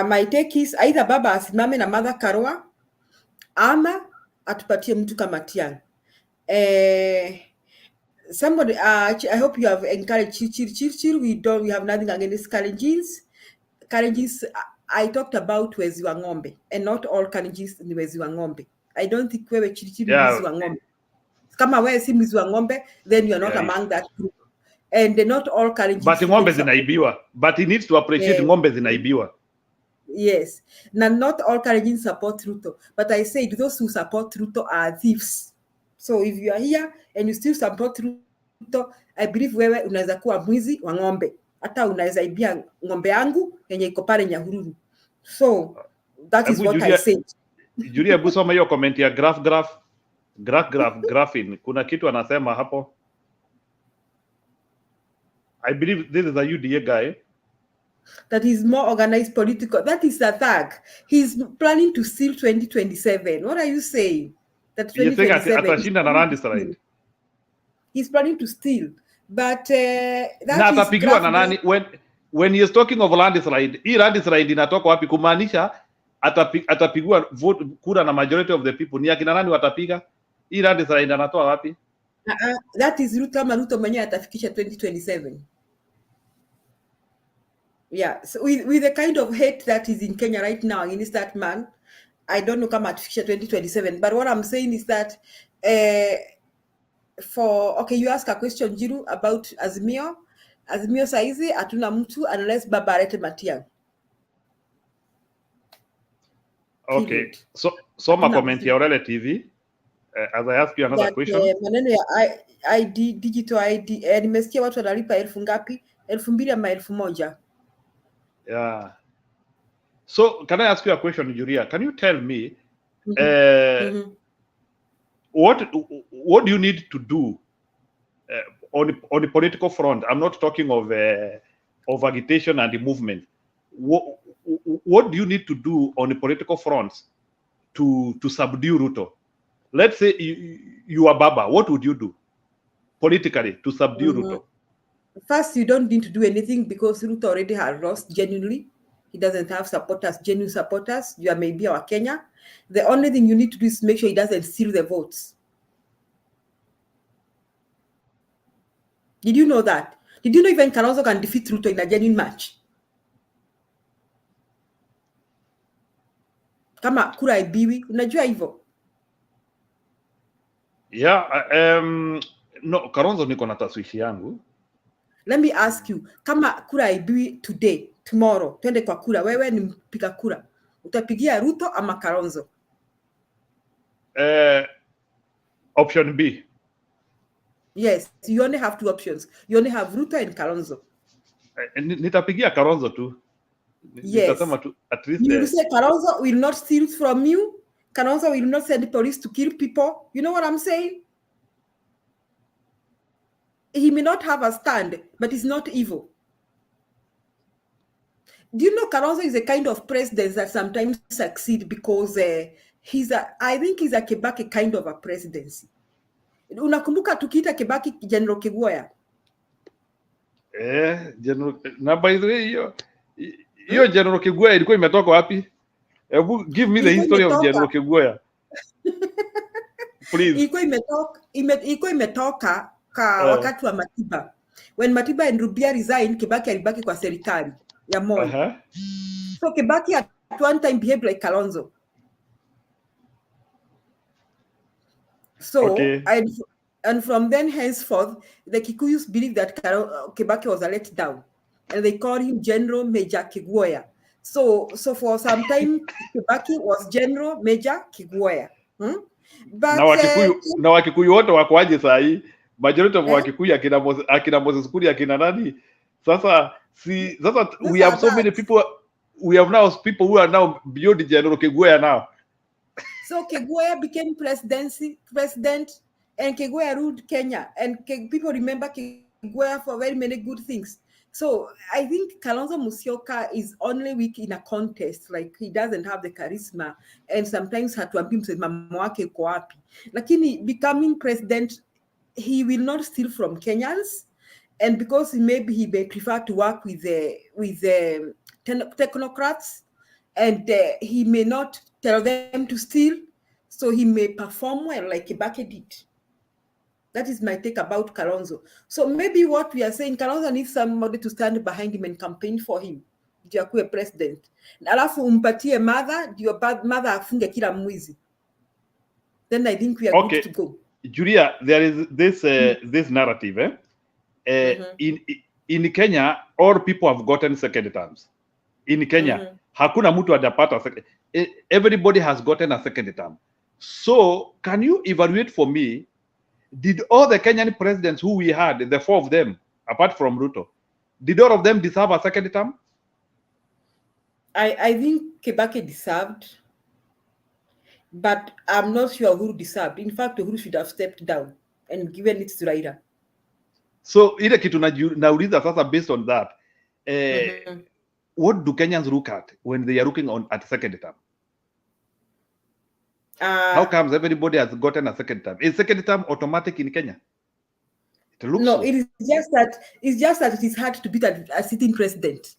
my take is either Baba asimame na Mother Karua, ama atupatie mtu kama Matiang'i. Somebody, I hope you have encouraged Chirchir. We have nothing against Kalenjins. Kalenjins, I talked about wezi wa ng'ombe, and not all Kalenjins ni wezi wa ng'ombe. I don't think wewe Chirchir ni wezi wa ng'ombe. Kama wewe si mwizi wa ng'ombe, then you are not among that group. And not all Kalenjins. But ng'ombe zinaibiwa. But he needs to appreciate ng'ombe zinaibiwa. Yes. Now, not all Kalenjins support Ruto. But I said those who support Ruto are thieves. So if you are here and you still support Ruto, I believe wewe unaweza kuwa mwizi wa ng'ombe. hata unaweza ibia ng'ombe yangu yenye iko pale Nyahururu. So that is what I said. Julia, hebu soma hiyo comment ya graphing. Kuna kitu anasema hapo. I believe this is a UDA guy. That is more organized political. That is a thug. He's planning to steal 2027. What are you saying? That 2027. He's planning to steal. But that is nani, when he is talking of landslide, hii landslide inatoka wapi? Kumaanisha atapigwa vote kura na majority of the people. Ni akina nani watapiga? Hii landslide anatoa wapi? That is Ruto mwenyewe atafikisha 2027. Yeah, so with the kind of hate that is in Kenya right now against that man, I don't know kama atafikisha 2027. But what I'm saying is that you ask a question, Jiru, about Azimio. Azimio saizi hatuna mtu unless baba alete Matiang'i. Okay, so my comment ya Raila TV. As I ask you another question. Maneno ya ID, digital ID, nimesikia watu wanalipa 1,000 ngapi? 2,000 ama 1,000. Yeah. So can I ask you a question, Julia? Can you tell me what do you need to do on the political front? I'm not talking of agitation and the movement. What do you need to do on the political fronts to subdue Ruto? Let's say you are Baba. What would you do politically to subdue Ruto? First, you don't need to do anything because Ruto already has lost genuinely. He doesn't have supporters, genuine supporters. You are maybe our Kenya. The only thing you need to do is make sure he doesn't steal the votes. Did you know that? Did you know even Kalonzo can defeat Ruto in a genuine match? Kama kura ibiwi, unajua hivyo? Yeah, no, Kalonzo niko na taswishi yangu. Let me ask you, kama kura ibiwi today, tomorrow, twende kwa kura, wewe ni mpiga kura, utapigia Ruto ama Kalonzo? Option B. Yes, you only have 2 options. You only have Ruto and Kalonzo. Nitapigia Kalonzo tu. Yes. Tu, at least you say Kalonzo will not steal from you. Kalonzo will not send the police to kill people. You know what I'm saying? He may not have a stand, but he's not evil. Do you know Kalonzo is a kind of president that sometimes succeed because I think he's a Kibaki kind of a presidency. Unakumbuka tukiita Kibaki General Kigwaya? General, na by the way, hiyo General Kigwaya ilikuwa imetoka wapi? Give me the history of General Kigwaya. Please. Ilikuwa imetoka wakati wa Matiba. When Matiba and Rubia resigned, Kibaki alibaki kwa serikali ya Moi. So Kibaki at one time behaved like Kalonzo. So, okay. and from then henceforth, the Kikuyus believe that Kibaki was a letdown. And they called him General Major Kigwaya. So for some time, Kibaki was General Major Kigwaya. But na Wakikuyu wote wakoaje saa hii? Majority of Wakikuyu akina Moses Kuria akina nani? Sasa we have so many people. We have now people who are now beyond General Kigwaya now. So Kigwaya became president, and Kigwaya ruled Kenya, and people remember Kigwaya for very many good things. So I think Kalonzo Musyoka is only weak in a contest, like he doesn't have the charisma, and sometimes hatuambi msimamo wake uko wapi. Lakini becoming president, he will not steal from Kenyans, and because maybe he may prefer to work with the technocrats, and he may not tell them to steal, so he may perform well like Kibaki did. That is my take about Kalonzo. So maybe what we are saying, Kalonzo needs somebody to stand behind him and campaign for him. Ndio akuwe president. Alafu umpatie mother, ndio mother afunge kila mwizi. Then I think we are good to go. Julia, there is this narrative. In Kenya, all people have gotten second terms. In Kenya, hakuna mtu hajapata second. Everybody has gotten a second term. So, can you evaluate for me, did all the Kenyan presidents who we had, the 4 of them, apart from Ruto, Did all of them deserve a second term? I think Kibaki deserved, but I'm not sure who deserved. In fact, who should have stepped down and given it to Raila. So ile kitu nauliza sasa, based on that, what do Kenyans look at when they are looking at second term? How comes everybody has gotten a second term? Is second term automatic in Kenya? It looks No, so. it is just that it is hard to beat a sitting president.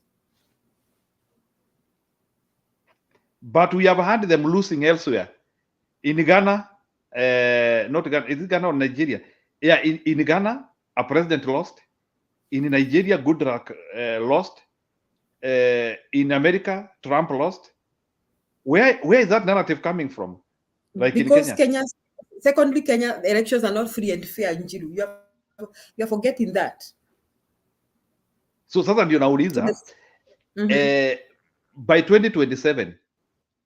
But we have had them losing elsewhere. In Ghana, not Ghana, is it Ghana or Nigeria? Yeah, in Ghana, a president lost. In Nigeria, Goodluck lost. In America, Trump lost. Where is that narrative coming from? Like because in Kenya? Kenya elections are not free and fair. You're forgetting that. So sasa ndio nauliza, by 2027,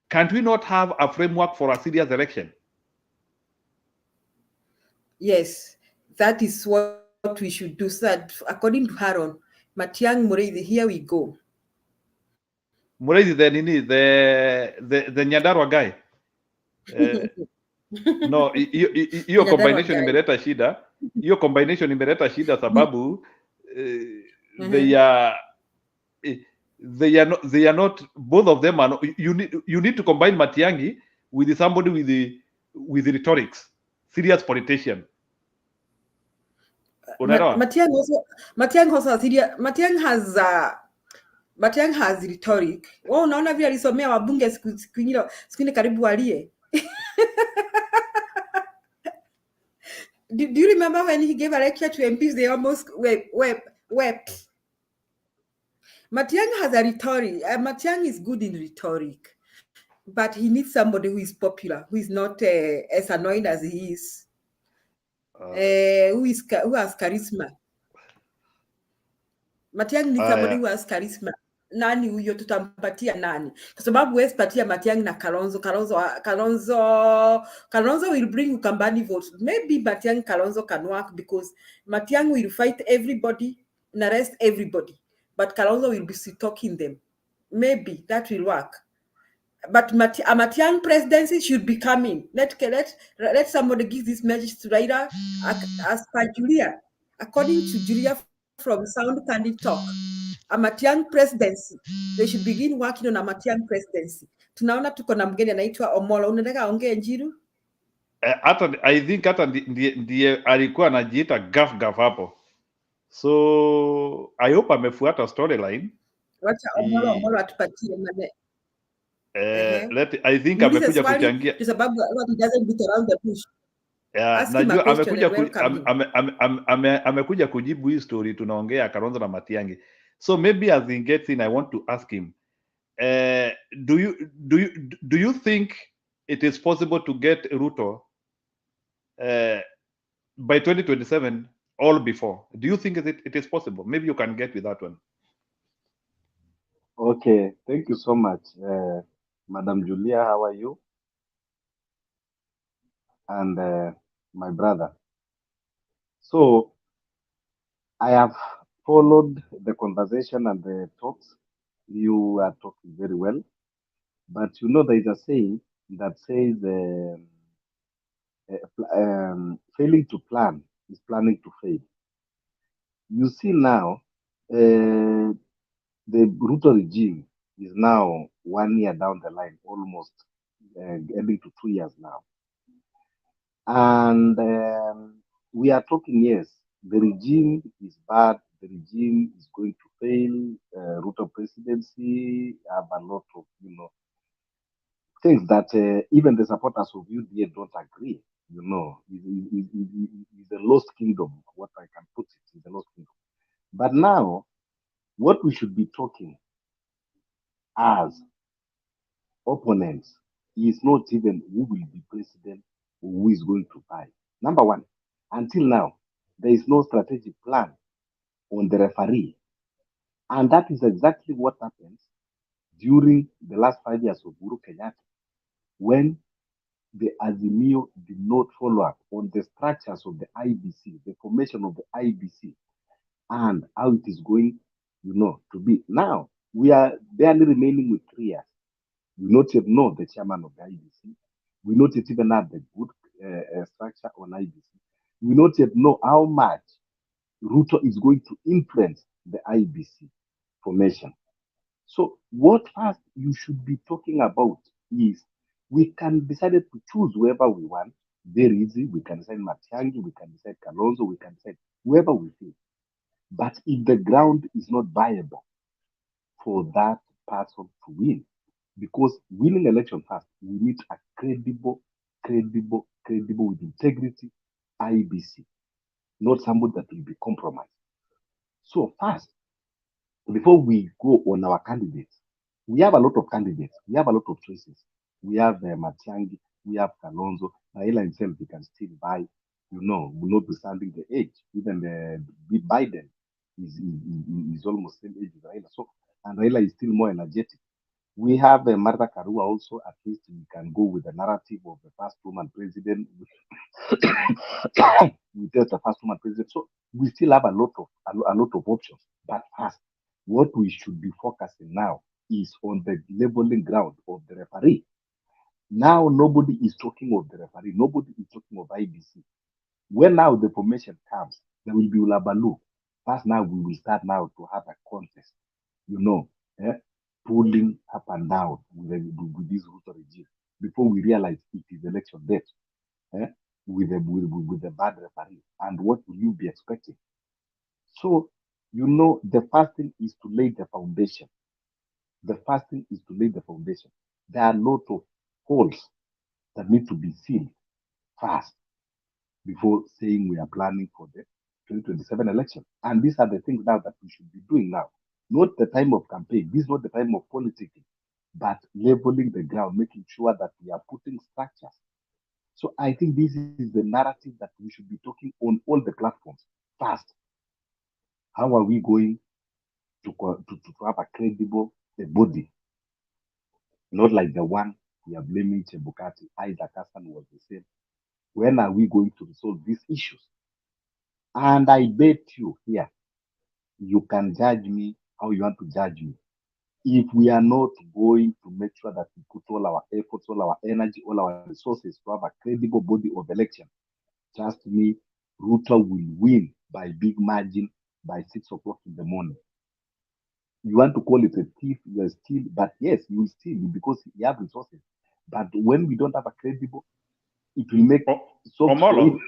can't we not have a framework for a serious election? Yes, that is what we should do. So that, according to Haron, Matiang Mureithi, here we go. Mureithi, the Nyandarua guy. No, hiyo combination imeleta shida. Hiyo combination imeleta shida sababu they are not, both of them are not, you need to combine Matiangi with somebody with rhetorics, serious politician. Matiang has rhetoric. Oh, unaona vile alisomea wabunge siku ingine karibu walie. Do you remember when he gave a lecture to MPs? They almost wept. Matiang has a rhetoric. Matiang is good in rhetoric, but he needs somebody who is popular, who is not as annoying as he is, who has charisma. Matiang needs somebody who has charisma. Nani huyo tutampatia nani? Kwa sababu wewe patia Matiang na Kalonzo will bring Ukambani votes. Maybe Matiang Kalonzo can work because Matiang will fight everybody and arrest everybody, but Kalonzo will be talking them. Maybe that will work. But a Matiang presidency should be coming. Let somebody give this message to Raila as per Julia. According to Julia from Sound Candid Talk, a Matiang presidency, they should begin working on a Matiang presidency. Tunaona tuko na mgeni anaitwa Omolo. Unataka aongee Njiru? I think hata ndiye alikuwa anajiita gaf hapo. So I hope amefuata storyline. Wacha Omolo atupatie mane. I think amekuja kuchangia kwa sababu he doesn't beat around the bush. Najua amekuja kujibu hii story tunaongea Kalonzo na Matiang'i. So maybe as he gets in, I want to ask him, do you think it is possible to get Ruto by 2027 or before? Do you think it is possible? Maybe you can get with that one. Okay, thank you so much. Madam Julia, how are you? And my brother. So I have followed the conversation and the talks. You are talking very well. But you know, there is a saying that says failing to plan is planning to fail. You see now, the Ruto regime is now 1 year down the line, almost getting to 2 years now. And we are talking, yes, the regime is bad, the regime is going to fail, Ruto presidency, have a lot of, things that even the supporters of UDA don't agree, it's a lost kingdom, what I can put it, is a lost kingdom. But now, what we should be talking as opponents is not even who will be president or who is going to buy. Number one, until now, there is no strategic plan on the referee. And that is exactly what happens during the last 5 years of Uhuru Kenyatta, when the Azimio did not follow up on the structures of the IBC, the formation of the IBC, and how it is going to be. Now, we are barely remaining with 3 years. We not yet know the chairman of the IBC. We not yet even have the good structure on IBC. We not yet know how much Ruto is going to influence the IBC formation. So what first you should be talking about is we can decide to choose whoever we want. Very easy. We can decide Matiang'i, we can decide Kalonzo, we can decide whoever we feel. But if the ground is not viable for that person to win, because winning election first, we need a credible with integrity IBC, not somebody that will be compromised. So first, before we go on our candidates, we have a lot of candidates. We have a lot of choices. We have Matiang'i, we have Kalonzo. Raila himself, he can still buy, will not be standing the age. Even Biden is almost same age as Raila. So, and Raila is still more energetic. We have Martha Karua also. At least we can go with the narrative of the first woman president. We test the first woman president. So we still have a lot of options. But first, what we should be focusing now is on the leveling ground of the referee. Now nobody is talking of the referee. Nobody is talking of IBC. When now the formation comes, there will be Ulabalu. First, now we will start now to have a contest. Pulling up and down with this Ruto regime before we realize it is election date with the bad referee. And what will you be expecting? So, the first thing is to lay the foundation. The first thing is to lay the foundation. There are a lot of holes that need to be sealed fast before saying we are planning for the 2027 election. And these are the things now that we should be doing now. Not the time of campaign. This is not the time of politicking, but leveling the ground, making sure that we are putting structures. So I think this is the narrative that we should be talking on all the platforms. First, how are we going to have a credible body? Not like the one we are blaming Chebukati. Isaac Hassan was the same. When are we going to resolve these issues? And I bet you here, you can judge me how you want to judge me. If we are not going to make sure that we put all our efforts, all our energy, all our resources to have a credible body of election, trust me, Ruto will win by big margin by 6 o'clock in the morning. You want to call it a thief, you are still, but yes, you will steal because you have resources. But when we don't have a credible, it will make Omolo,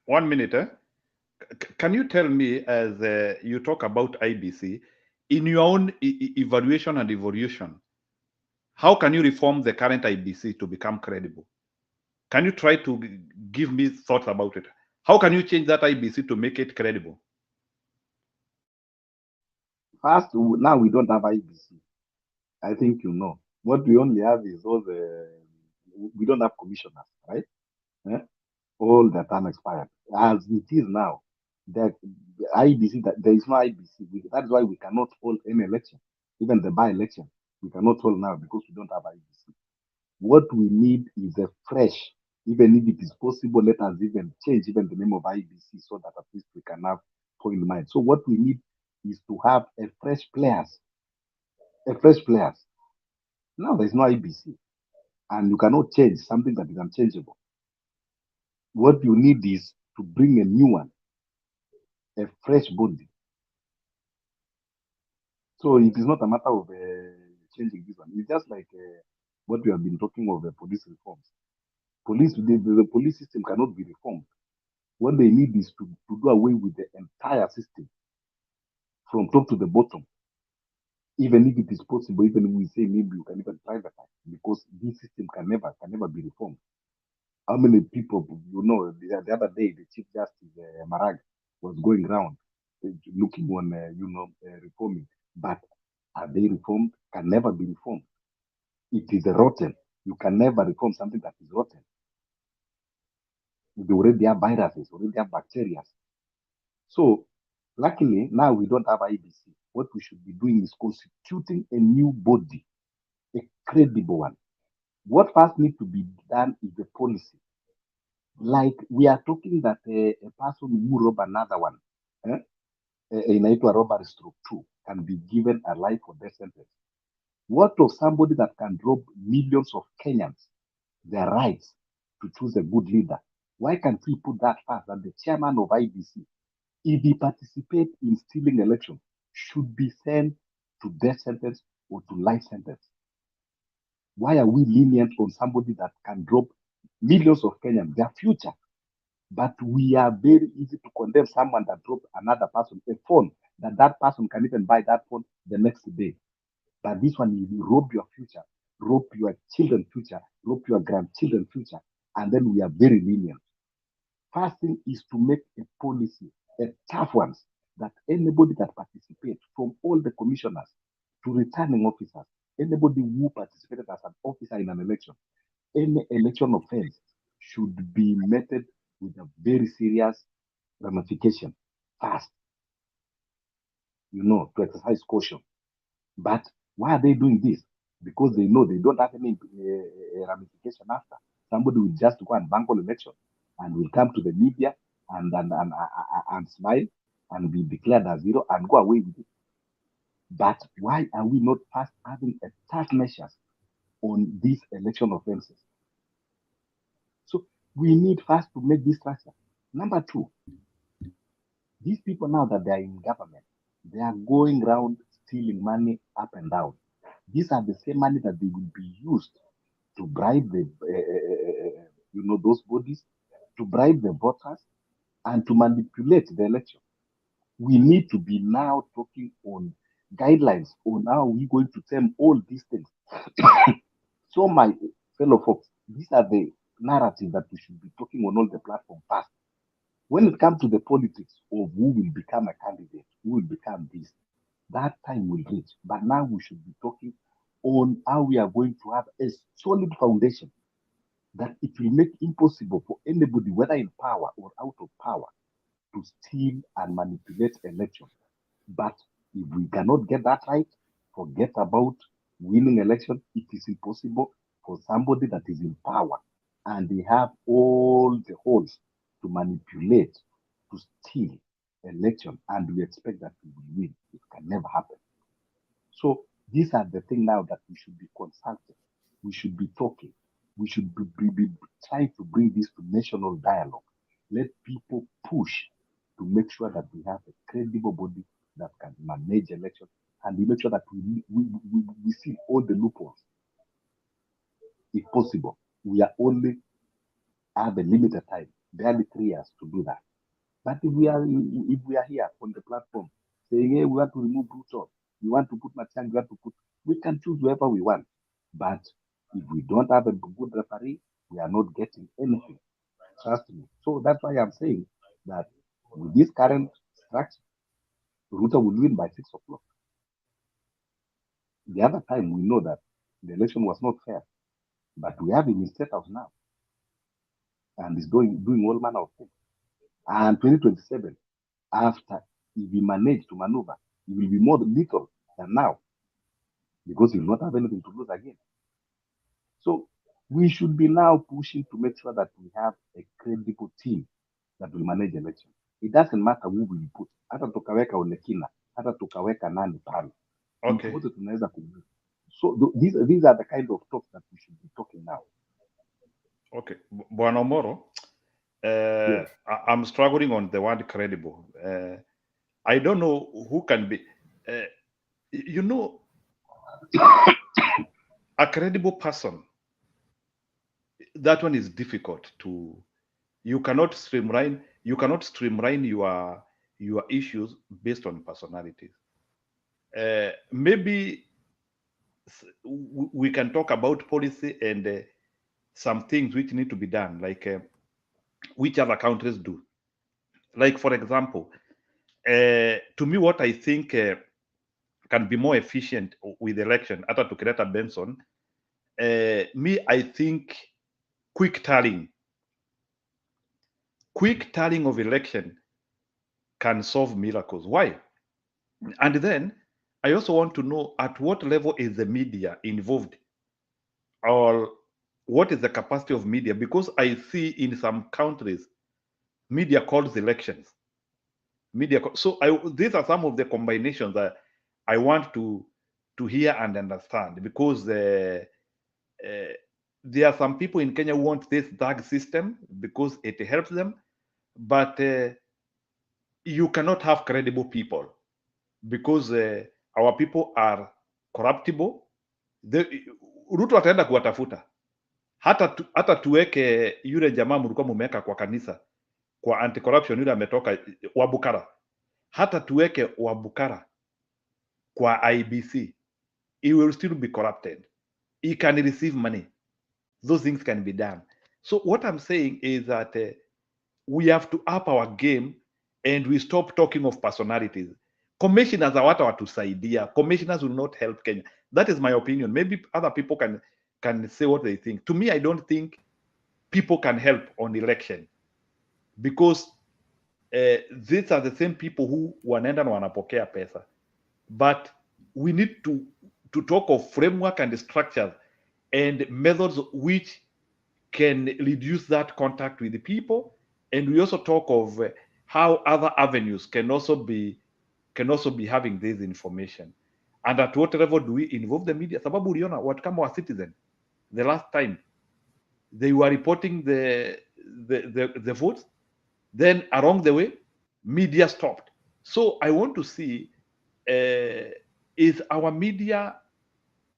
1 minute. Can you tell me, as you talk about IBC, in your own evaluation and evolution, how can you reform the current IBC to become credible? Can you try to give me thoughts about it? How can you change that IBC to make it credible? First, now we don't have IBC. I think you know. What we only have is all we don't have commissioners, right? All that are expired. As it is now, the IBC, there is no IBC. That's why we cannot hold any election, even the by-election. We cannot hold now because we don't have IBC. What we need is a fresh, even if it is possible, let us even change even the name of IBC so that at least we can have point in mind. So what we need is to have a fresh players. Now there's no IBC, and you cannot change something that is unchangeable. What you need is to bring a new one, a fresh body. So it is not a matter of changing this one. It's just like what we have been talking of police reforms. The police system cannot be reformed. What they need is to do away with the entire system from top to the bottom. Even if it is possible, even if we say maybe you can even privatize, because this system can never be reformed. How many people, the other day, the Chief Justice Marag was going around looking on, reforming, but are they reformed? Can never be reformed. It is rotten. You can never reform something that is rotten. They already have viruses, already have bacteria. So, luckily, now we don't have IBC. What we should be doing is constituting a new body, a credible one. What first needs to be done is the policy. Like we are talking that a person who rob another one, inaitwa robbery stroke 2 can be given a life or death sentence. What of somebody that can rob millions of Kenyans their rights to choose a good leader? Why can't we put that fast that the chairman of IBC, if he participates in stealing elections, should be sent to death sentence or to life sentence? Why are we lenient on somebody that can rob millions of Kenyans, their future? But we are very easy to condemn someone that robbed another person, a phone, that person can even buy that phone the next day. But this one, you rob your future, rob your children's future, rob your grandchildren's future, and then we are very lenient. First thing is to make a policy, a tough one, that anybody that participates, from all the commissioners to returning officers, anybody who participated as an officer in an election, any election offense should be meted with a very serious ramification fast, to exercise caution. But why are they doing this? Because they know they don't have any ramification after. Somebody will just go and bungle election and will come to the media and smile and be declared as zero and go away with it. But why are we not first having a tough measures on these election offenses? So we need first to make this structure. Number two, these people now that they are in government, they are going around stealing money up and down. These are the same money that they will be used to bribe the, those bodies, to bribe the voters, and to manipulate the election. We need to be now talking on guidelines on how we're going to term all these things. So, my fellow folks, these are the narrative that we should be talking on all the platforms first. When it comes to the politics of who will become a candidate, who will become this, that time will reach. But now we should be talking on how we are going to have a solid foundation that it will make impossible for anybody, whether in power or out of power, to steal and manipulate elections. But if we cannot get that right, forget about winning election. It is impossible for somebody that is in power and they have all the holes to manipulate, to steal election, and we expect that we will win. It can never happen. So these are the things now that we should be consulting. We should be talking. We should be trying to bring this to national dialogue. Let people push to make sure that we have a credible body that can manage elections, and we make sure that we see all the loopholes. If possible, we are only have a limited time, barely 3 years to do that. But if we are here on the platform saying, hey, we want to remove Ruto, we want to put Machang, we can choose whoever we want. But if we don't have a good referee, we are not getting anything. Trust me. So that's why I'm saying that with this current structure, Ruto will win by 6 o'clock. The other time we know that the election was not fair, but we have him in State House now, and he's doing all manner of things. And 2027, after if we manage to maneuver, it will be more lethal than now, because he will not have anything to lose again. So we should be now pushing to make sure that we have a credible team that will manage election. It doesn't matter who we put. Hata tukaweka Olekina, hata tukaweka nani pale. Okay. So these are the kind of talks that we should be talking now. Okay, Bwana Omoro, Yes. I'm struggling on the word credible. I don't know who can be, a credible person. That one is difficult to. You cannot streamline your issues based on personalities. Maybe we can talk about policy and some things which need to be done, like which other countries do. Like, for example, to me, what I think can be more efficient with election, after to create a Benson, I think quick tallying of election can solve miracles. Why? And then I also want to know at what level is the media involved, or what is the capacity of media? Because I see in some countries, media calls elections. media. So these are some of the combinations that I want to hear and understand, because there are some people in Kenya who want this dark system because it helps them, but you cannot have credible people because our people are corruptible. Ruto ataenda kuwatafuta hata tuweke yule jamaa mlikuwa mumeweka kwa kanisa kwa anti corruption, yule ametoka Wabukara, hata tuweke Wabukara kwa IBC, he will still be corrupted. He can receive money. Those things can be done. So what I'm saying is that we have to up our game and we stop talking of personalities. Commissioners are what watusaidia. Commissioners will not help Kenya. That is my opinion. Maybe other people can say what they think. To me, I don't think people can help on election, because these are the same people who wanaenda na wanapokea pesa. But we need to talk of framework and structures and methods which can reduce that contact with the people. And we also talk of how other avenues can also be having this information. And at what level do we involve the media? Sababu uliona what kama wa Citizen the last time they were reporting the votes, then along the way media stopped. So I want to see, is our media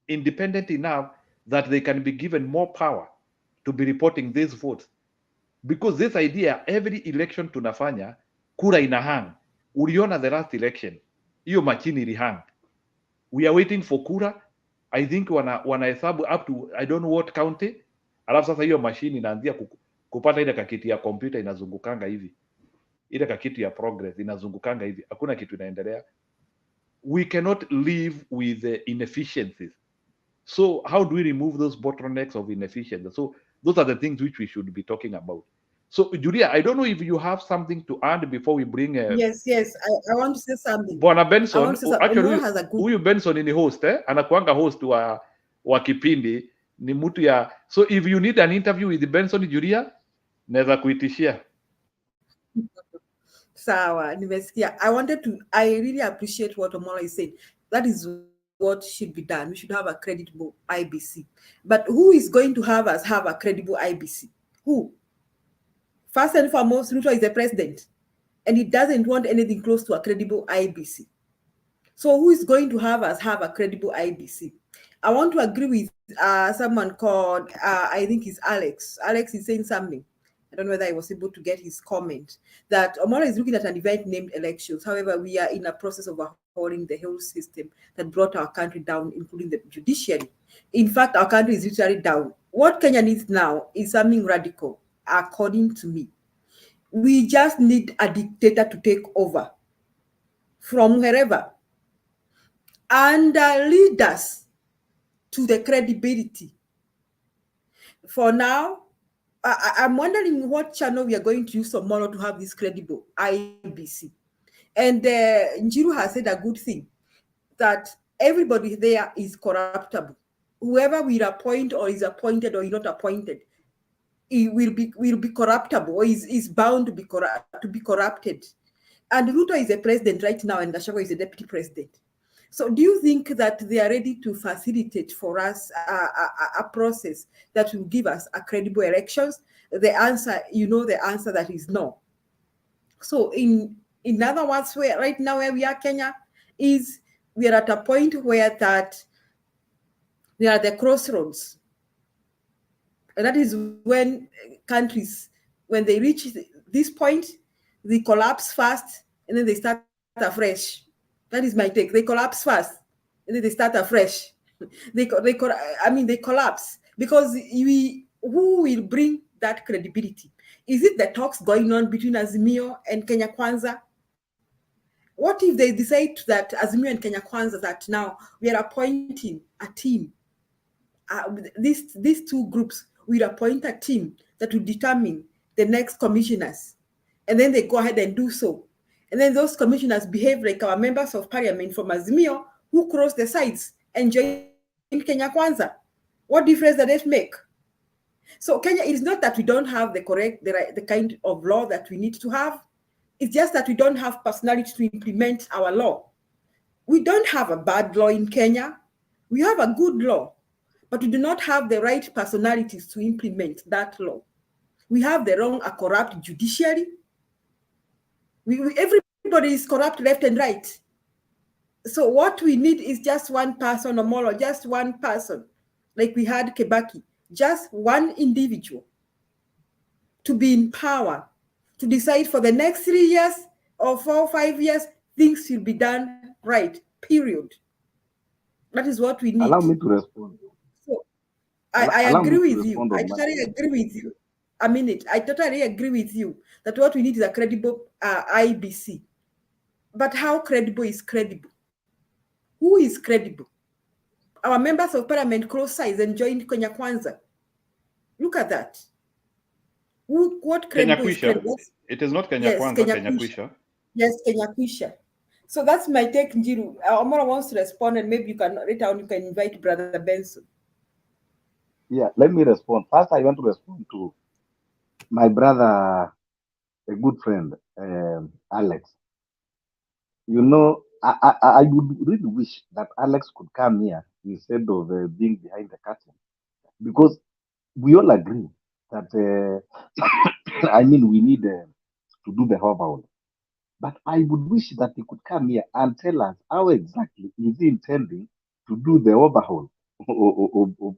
independent enough that they can be given more power to be reporting these votes? Because this idea, every election tunafanya kura ina hang. Uliona the last election, hiyo machini ili hang. We are waiting for kura. I think wanahesabu up to I don't know what county, alafu sasa hiyo machine inaanzia kupata ile kakiti ya computer inazungukanga hivi, ile kakiti ya progress inazungukanga hivi, hakuna kitu inaendelea. We cannot live with the inefficiencies. So how do we remove those bottlenecks of inefficiency? So those are the things which we should be talking about. So Julia, I don't know if you have something to add before we bring Yes, I want to say something. Bwana Benson, actually has a good... huyu Benson ni host anakuanga host wa kipindi, ni mtu ya, so if you need an interview with Benson, Julia, naweza kuitishia. Sawa, nimesikia. I really appreciate what Omola is saying. That is what should be done. We should have a credible IBC. But who is going to have us have a credible IBC? Who? First and foremost, Ruto is the president, and he doesn't want anything close to a credible IBC. So who is going to have us have a credible IBC? I want to agree with someone called, I think it's Alex. Alex is saying something. I don't know whether I was able to get his comment, that Omola is looking at an event named elections. However, we are in a process of overhauling the whole system that brought our country down, including the judiciary. In fact, our country is literally down. What Kenya needs now is something radical, according to me. We just need a dictator to take over from wherever and lead us to the credibility. For now, I'm wondering what channel we are going to use tomorrow to have this credible IBC. And Njiru has said a good thing, that everybody there is corruptible. Whoever will appoint or is appointed or is not appointed, it will be corruptible or is bound to be corrupted. And Ruto is a president right now, and Gachagua is a deputy president. So do you think that they are ready to facilitate for us a process that will give us a credible elections? The answer, the answer that is no. So in other words, right now where we are, Kenya, is we are at a point where that they are the crossroads. And that is when countries, when they reach this point, they collapse fast and then they start afresh. That is my take. They collapse fast and then they start afresh. They collapse because who will bring that credibility? Is it the talks going on between Azimio and Kenya Kwanza? What if they decide that Azimio and Kenya Kwanza that now we are appointing a team? These two groups will appoint a team that will determine the next commissioners, and then they go ahead and do so. And then those commissioners behave like our members of parliament from Azimio who cross the sides and join Kenya Kwanza. What difference does that make? So Kenya, it is not that we don't have the kind of law that we need to have, It's just that we don't have personality to implement our law. We don't have a bad law in Kenya. We have a good law, but we do not have the right personalities to implement that law. We have the wrong, a corrupt judiciary. Everybody is corrupt left and right. So what we need is just one person, or more, or just one person, like we had Kebaki, just one individual to be in power, to decide for the next 3 years or 4 or 5 years, things will be done right, period. That is what we need. Allow me to respond. So I Allow agree me to with you. respond I on that. totally agree with you. A minute. I totally agree with you that what we need is a credible IBC. But how credible is credible? Who is credible? Our members of parliament close size and joined Kenya Kwanza. Look at that. What Kenya credible is Kwisha. credible? It is not Kenya Yes, Kwanza, Kenya Kenya Kwisha. Kwisha. Yes, Kenya Kwisha. So that's my take, Njiru. Omara wants to respond, and maybe you can later on you can invite Brother Benson. Yeah, let me respond. First, I want to respond to my brother, a good friend, Alex. You know, I would really wish that Alex could come here instead of being behind the curtain, because we all agree that, I mean, we need to do the overhaul. But I would wish that he could come here and tell us how exactly is he intending to do the overhaul of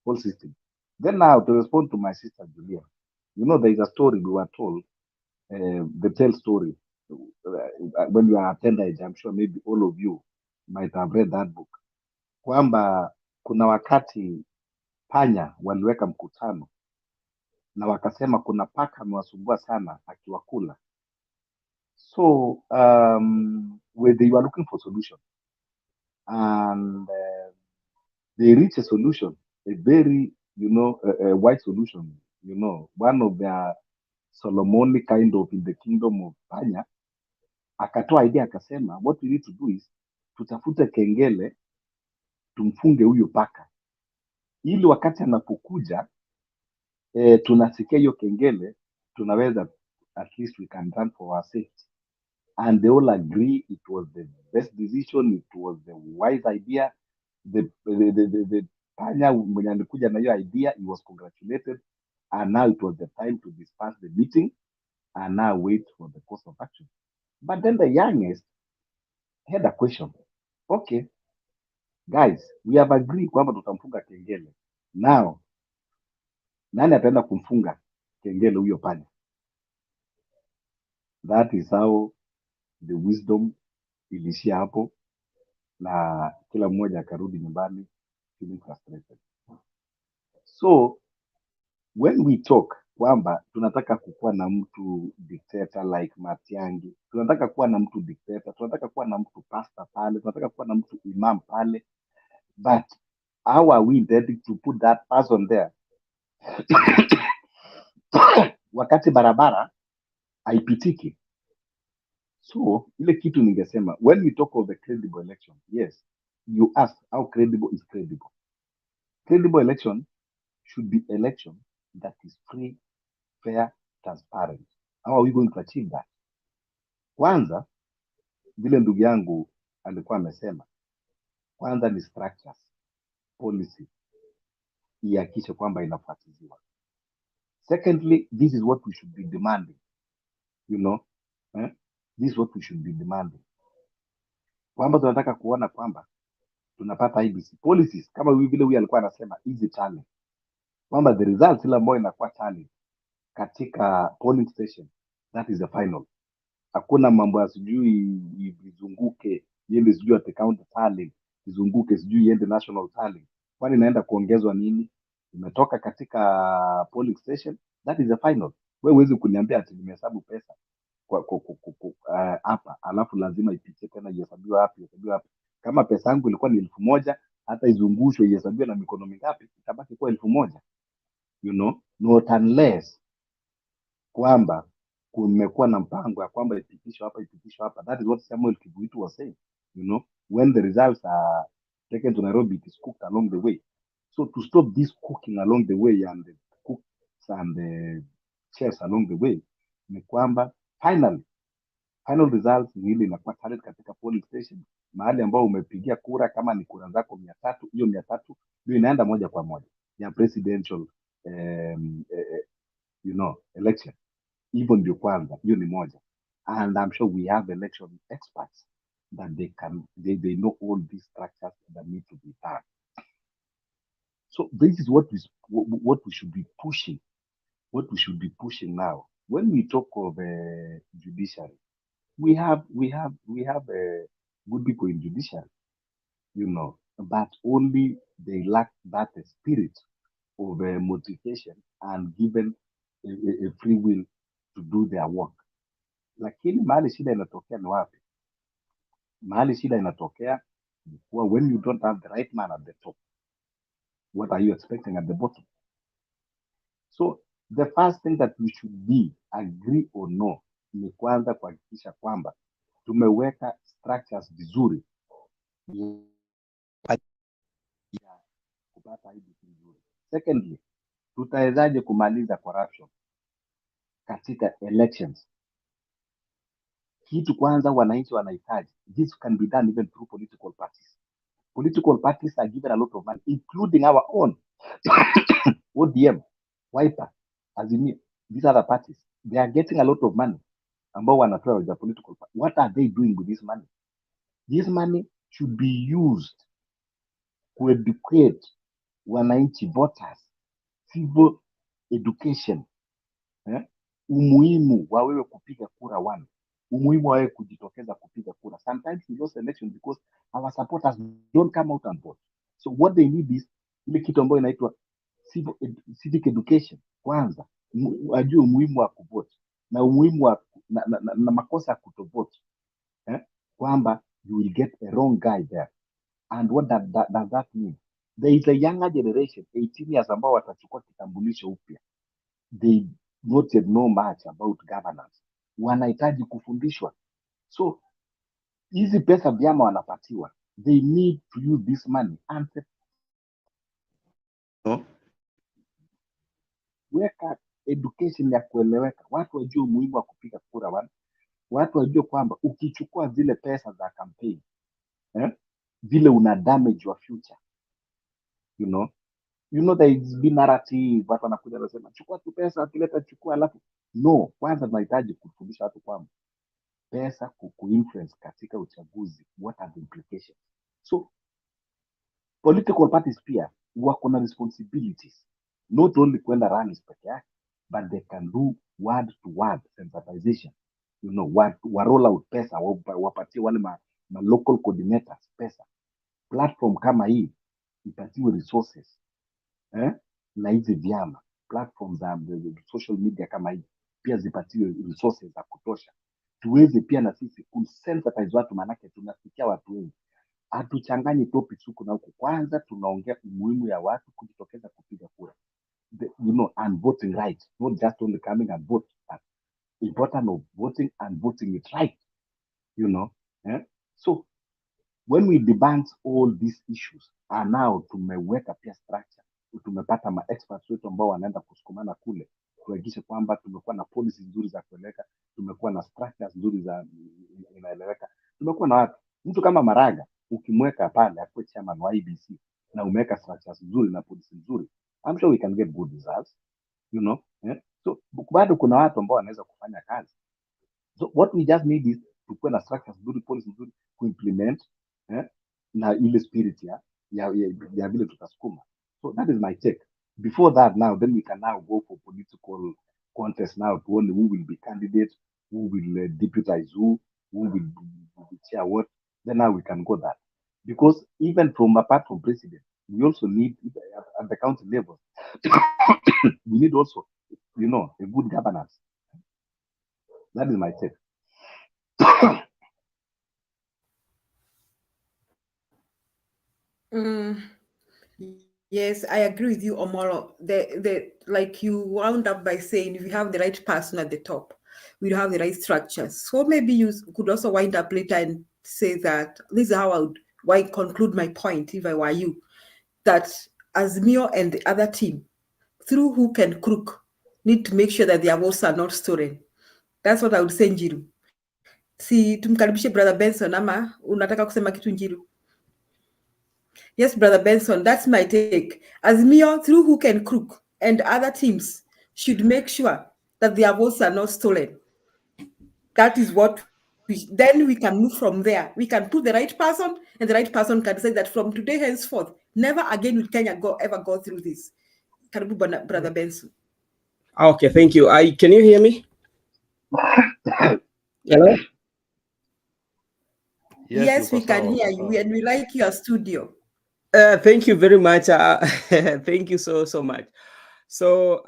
whole system. Then now to respond to my sister Julia, you know, there is a story we were told, the tell story, when you are a tender age. I'm sure maybe all of you might have read that book, kwamba kuna wakati panya waliweka mkutano na wakasema kuna paka amewasumbua sana akiwakula. So where they were looking for solution, and they reached a solution, a very, you know, a wide solution. You know, one of their Solomonic kind of in the kingdom of Panya, akatoa idea akasema, what we need to do is tutafute kengele tumfunge huyo paka, ili wakati anapokuja tunasikia hiyo kengele, tunaweza, at least we can run for our safety. And they all agree it was the best decision, it was the wise idea. The panya mwenye alikuja na hiyo idea, he was congratulated, and now it was the time to disperse the meeting and now wait for the course of action. But then the youngest had a question. Okay, guys, we have agreed kwamba tutamfunga kengele. Now, nani ataenda kumfunga kengele huyo panya? That is how the wisdom ilishia hapo, na kila mmoja akarudi nyumbani feeling frustrated. So when we talk kwamba tunataka kukuwa na mtu dictator like Matiang'i, tunataka kuwa na mtu dictator, tunataka kuwa na mtu pastor pale, tunataka kuwa na mtu imam pale, but how are we intending to put that person there wakati barabara haipitiki? So ile kitu ningesema, when we talk of a credible election, yes, you ask how credible is credible. Credible election should be election that is free, fair, transparent. How are we going to achieve that? Kwanza, vile ndugu yangu alikuwa amesema, kwanza ni structures, policy, ihakikishe kwamba inafuatiliwa. Secondly, this is what we should be demanding. You know, this is what we should be demanding. Kwamba tunataka kuona kwamba tunapata IBC policies kama vile huyu alikuwa anasema easy tally, kwamba the results ile ambayo inakuwa tally katika polling station, that is the final. Hakuna mambo ya sijui izunguke iende sijui at county tally, izunguke sijui iende national tally. Kwani inaenda kuongezwa nini? Imetoka katika polling station, that is the final. Wewe huwezi kuniambia ati nimehesabu pesa hapa alafu lazima ipitie tena ihesabiwe hapa, ihesabiwe hapa. Kama pesa yangu ilikuwa ni 1,000, hata izungushwe ihesabiwe na mikono mingapi, itabaki kwa 1,000. You know, not unless kwamba kumekuwa na mpango ya kwamba ipitishwe hapa. That is what Samuel Kibuitu was saying. You know, when the results are taken to Nairobi, it is cooked along the way. So to stop this cooking along the way and the cooks and the chefs along the way, ni kwamba Final results ni ile inakuwa tallied katika polling station, mahali ambao umepigia kura, kama ni kura zako 300, hiyo 300 ndio inaenda moja kwa moja ya presidential election. Hivyo ndio kwanza, hiyo ni moja. And I'm sure we have election experts that they know all these structures that need to be done. So this is what we should be pushing. What we should be pushing now. When we talk of judiciary, we have good people in judiciary, but only they lack that spirit of motivation and given a free will to do their work. Lakini mahali shida inatokea ni wapi? Mahali shida inatokea ni kuwa when you don't have the right man at the top, what are you expecting at the bottom? So the first thing that we should be, agree or no, ni kwanza kuhakikisha kwamba tumeweka structures vizuri ya kupata IEBC vizuri. Secondly, tutawezaje kumaliza corruption katika elections? Kitu kwanza wananchi wanahitaji, this can be done even through political parties. Political parties are given a lot of money, including our own ODM, Wiper, Azimio, these other parties. They are getting a lot of money ambao wanatoa with the political party. What are they doing with this money? This money should be used to educate wananchi, voters, civil education, umuhimu wa wewe kupiga kura one, umuhimu wa wewe kujitokeza kupiga kura. Sometimes we lose election because our supporters don't come out and vote. So what they need is ile kitu ambayo inaitwa civic education. Kwanza wajue umuhimu wa kuvote na umuhimu wa na makosa ya kutovote, kwamba you will get a wrong guy there. And what does that mean? There is a younger generation, 18 years, ambao watachukua kitambulisho upya. They not yet know much about governance. Wanahitaji kufundishwa. So hizi pesa vyama wanapatiwa, they need to use this money and weka education ya kueleweka. Watu wajue umuhimu wa kupiga kura. Watu wajue kwamba ukichukua zile pesa za campaign, vile una damage your future. There is been narrative, watu wanakuja wanasema chukua tu pesa, akileta chukua, alafu no. Kwanza tunahitaji kufundisha watu kwamba pesa kuinfluence katika uchaguzi, what are the implications. So political parties pia wako na responsibilities, not only kwenda rallies peke yake, but they can do word to word sensitization, wa roll out pesa, wapatie wale ma local coordinators pesa. Platform kama hii ipatiwe resources, na hizi vyama platforms za social media kama hii pia zipatiwe resources za kutosha, tuweze pia na sisi kusensitize watu, manake tunafikia watu wengi. Hatuchanganyi topics huku na huku. Kwanza tunaongea umuhimu ya watu kujitokeza kupiga kura, and voting right, not just only coming and vote, but important of voting and voting it right, so when we debunk all these issues, and now tumeweka pia structure, tumepata ma experts wetu ambao wanaenda kusukumana kule kuhakikisha kwamba tumekuwa na policies nzuri za kueleweka, tumekuwa na structures nzuri za inaeleweka, tumekuwa na watu, mtu kama Maraga ukimweka pale akuwe chairman wa IEBC na umeweka structures nzuri na policy nzuri, I'm sure we can get good results, so bado kuna watu ambao wanaweza kufanya kazi. So what we just need is tukuwe na structures nzuri, policy nzuri, kuimplement na ile spirit ya vile tutasukuma. So that is my take. Before that, now then we can now go for political contest now to only who will be candidate, who will deputize who will chair what. Then now we can go that, because even apart from president, we also need at the county level we need also a good governance. That is my take. Yes, I agree with you, Omoro. Like you wound up by saying, if you have the right person at the top, we have the right structures. So maybe you could also wind up later and say that this is how I conclude my point, if I were you, that Azimio and the other team, through hook and crook, need to make sure that their votes are not stolen. That's what I would say, Njiru. Si tumkaribishe brother Benson, ama unataka kusema kitu, Njiru? Yes, brother Benson, that's my take. Azimio, through Hook and Crook and other teams, should make sure that their votes are not stolen. That is what then we can move from there. We can put the right person, and the right person can say that from today henceforth, never again will Kenya ever go through this. Karibu brother Benson. Okay, thank you. Can you hear me? Hello? Yes, we can hear you, and we like your studio. Thank you very much. Thank you so much. So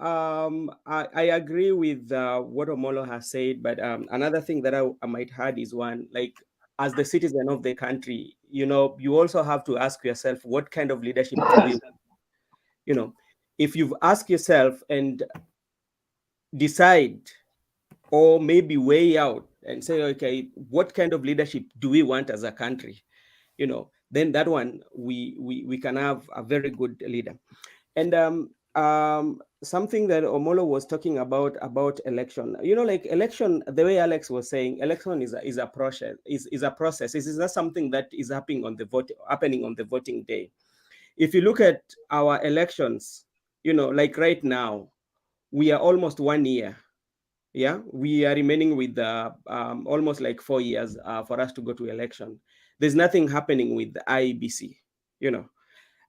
I agree with what Omolo has said, but another thing that I might add is one, like, as the citizen of the country, you also have to ask yourself, what kind of leadership do we want? If you've asked yourself and decide, or maybe weigh out and say, okay, what kind of leadership do we want as a country? Then that one, we can have a very good leader. And something that Omolo was talking about election, like election, the way Alex was saying, election is a process. Is a process. This is not something that is happening on the voting day. If you look at our elections, like right now, we are almost 1 year. Yeah, we are remaining with almost like 4 years for us to go to election. There's nothing happening with the IEBC,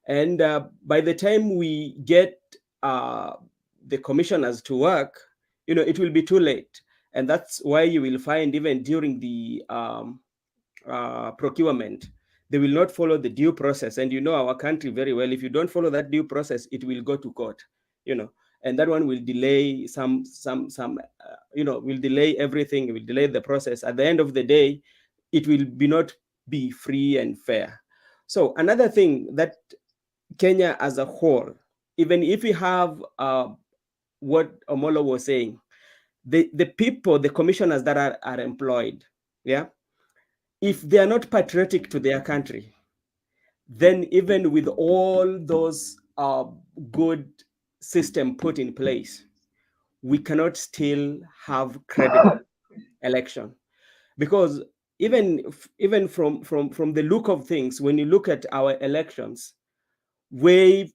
and by the time we get the commissioners to work, it will be too late. And that's why you will find even during the procurement, they will not follow the due process. And our country very well. If you don't follow that due process, it will go to court, and that one will delay will delay everything. It will delay the process. At the end of the day, it will not be free and fair. So another thing that Kenya as a whole, even if we have what Omolo was saying, the people, the commissioners that are employed, yeah, if they are not patriotic to their country, then even with all those good system put in place, we cannot still have credible election. Because even from the look of things, when you look at our elections, way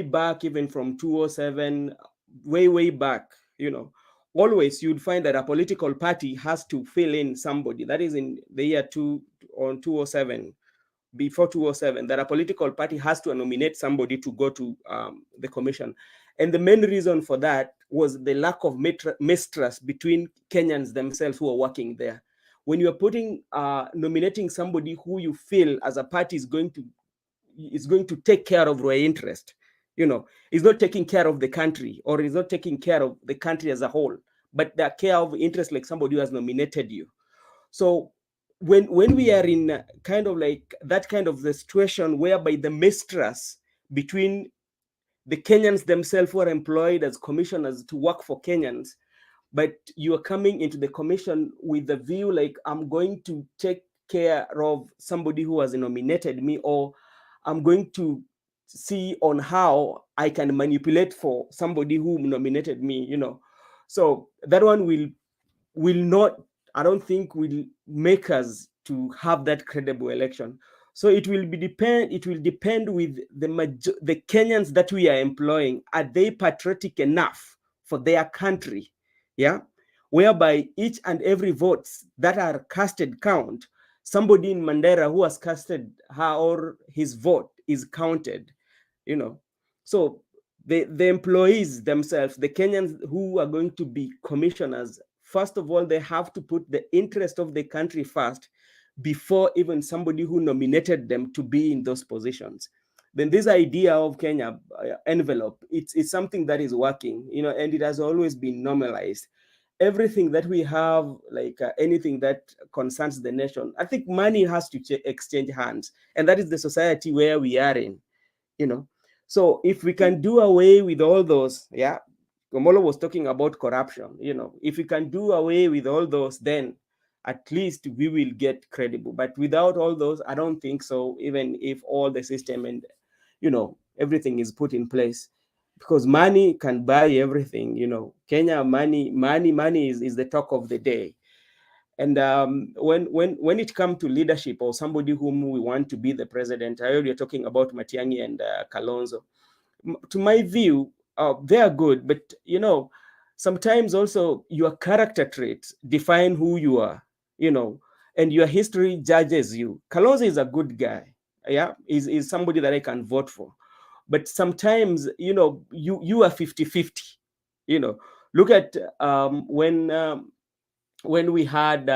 back, even from 2007, way back, always you'd find that a political party has to fill in somebody. That is in the year 2007, before 2007, that a political party has to nominate somebody to go to the commission. And the main reason for that was the lack of mistrust between Kenyans themselves who are working there. When you are nominating somebody who you feel as a party is going to take care of your interest, is not taking care of the country, or is not taking care of the country as a whole, but the care of interest, like somebody who has nominated you. So when we are in kind of like that kind of the situation whereby the mistrust between the Kenyans themselves who are employed as commissioners to work for Kenyans, but you are coming into the commission with the view like, I'm going to take care of somebody who has nominated me, or I'm going to see on how I can manipulate for somebody who nominated me, So that one will not, I don't think, will make us to have that credible election. So it will depend with the Kenyans that we are employing. Are they patriotic enough for their country? Yeah, whereby each and every votes that are casted count. Somebody in Mandera who has casted her or his vote is counted, So the employees themselves, the Kenyans who are going to be commissioners, first of all, they have to put the interest of the country first before even somebody who nominated them to be in those positions. Then this idea of Kenya envelope, it's something that is working, and it has always been normalized. Everything that we have, like anything that concerns the nation, I think money has to exchange hands, and that is the society where we are in, So if we can do away with all those, yeah, Gomolo was talking about corruption, if we can do away with all those, then at least we will get credible. But without all those, I don't think so, even if all the system and, everything is put in place. because money can buy everything. Kenya, money is the talk of the day. And when it comes to leadership or somebody whom we want to be the president, I heard you're talking about Matiang'i and Kalonzo. To my view, they are good, but sometimes also your character traits define who you are, and your history judges you. Kalonzo is a good guy, yeah, is somebody that I can vote for, but sometimes you are 50-50. Look at when we had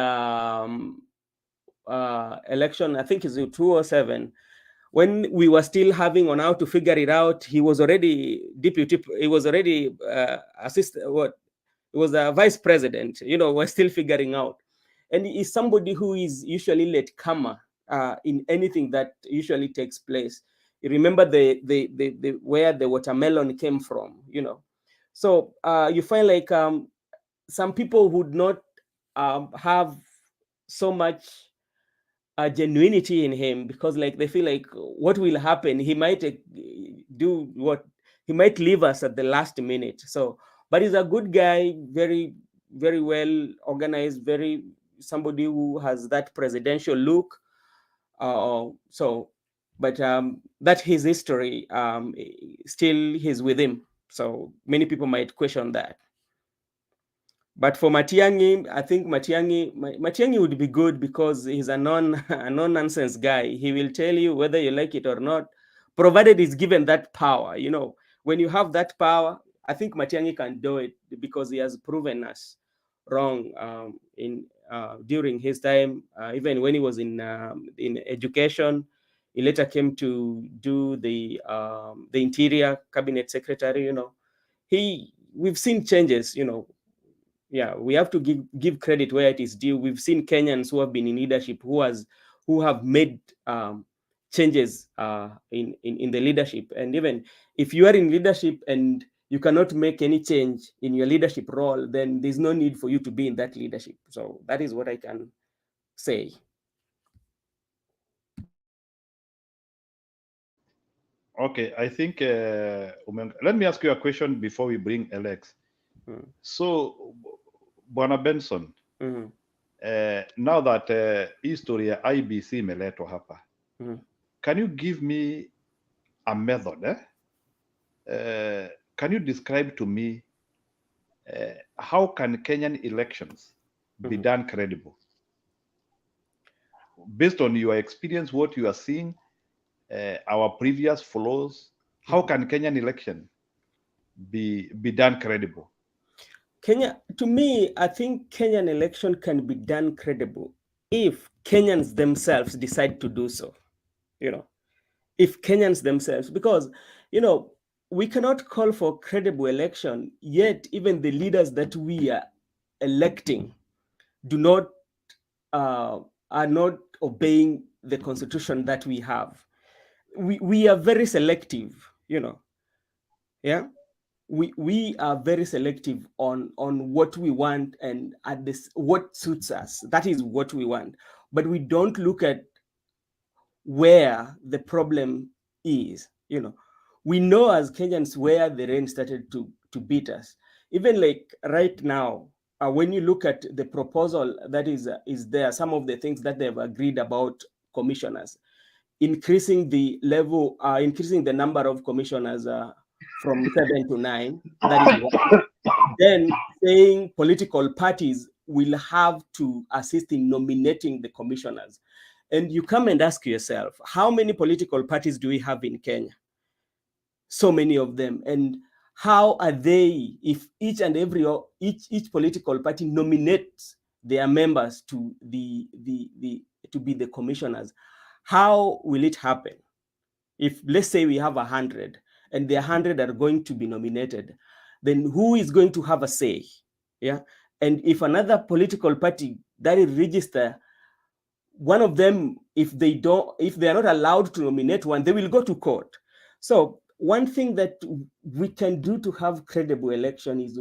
election, I think it's 2007, when we were still having on how to figure it out. He was already he was already he was a vice president. We're still figuring out. And he's somebody who is usually latecomer in anything that usually takes place. You remember the where the watermelon came from, So you find like some people would not have so much genuinity in him, because like they feel like what will happen, he might do what he might leave us at the last minute. So, but he's a good guy, very, very well organized, very somebody who has that presidential look. But that his history still is with him. So many people might question that. But for Matiang'i, I think Matiang'i would be good because he's a non-nonsense guy. He will tell you whether you like it or not, provided he's given that power. When you have that power, I think Matiang'i can do it because he has proven us wrong during his time. Even when he was in education, he later came to do the Interior Cabinet Secretary. We've seen changes. Yeah, we have to give credit where it is due. We've seen Kenyans who have been in leadership who have made changes in the leadership. And even if you are in leadership and you cannot make any change in your leadership role, then there's no need for you to be in that leadership. So that is what I can say. Okay, I think let me ask you a question before we bring Alex. So, Bwana Benson, now that history ya IBC imeletwa hapa, can you give me a method? Can you describe to me how can Kenyan elections be done credible? Based on your experience, what you are seeing, our previous flaws, how can Kenyan election be done credible? To me, I think Kenyan election can be done credible if Kenyans themselves decide to do so. If Kenyans themselves, because we cannot call for credible election, yet even the leaders that we are electing are not obeying the constitution that we have. We are very selective, yeah. We are very selective on what we want, and at this what suits us. That is what we want, but we don't look at where the problem is. We know as Kenyans where the rain started to beat us. Even like right now, when you look at the proposal that is there, some of the things that they've agreed about commissioners, increasing the level, increasing the number of commissioners from 7 to 9. That is one. Then saying political parties will have to assist in nominating the commissioners. And you come and ask yourself, how many political parties do we have in Kenya? So many of them. And how are they, if each political party nominates their members to be the commissioners, how will it happen? If let's say we have 100 and the 100 are going to be nominated, then who is going to have a say? Yeah. And if another political party that is registered, one of them, if they are not allowed to nominate one, they will go to court. So one thing that we can do to have credible election is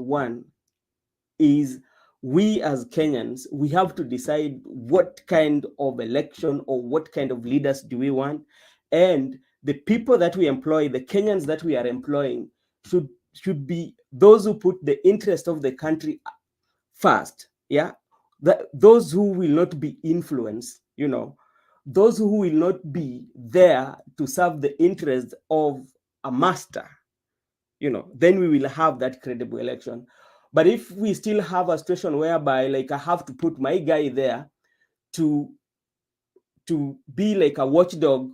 we as Kenyans, we have to decide what kind of election or what kind of leaders do we want. And the people that we employ, the Kenyans that we are employing, should be those who put the interest of the country first. Yeah, those who will not be influenced, those who will not be there to serve the interest of a master, then we will have that credible election. But if we still have a situation whereby, like, I have to put my guy there to be like a watchdog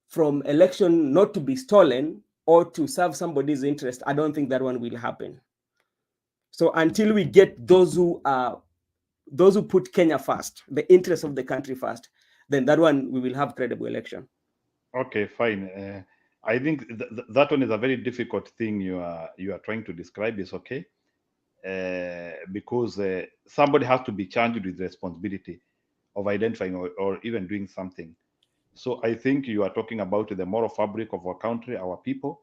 from election not to be stolen or to serve somebody's interest, I don't think that one will happen. So until we get those who put Kenya first, the interest of the country first, then that one we will have credible election. Okay, fine. I think that one is a very difficult thing you are trying to describe. Is okay, because somebody has to be charged with the responsibility of identifying or even doing something. So I think you are talking about the moral fabric of our country, our people.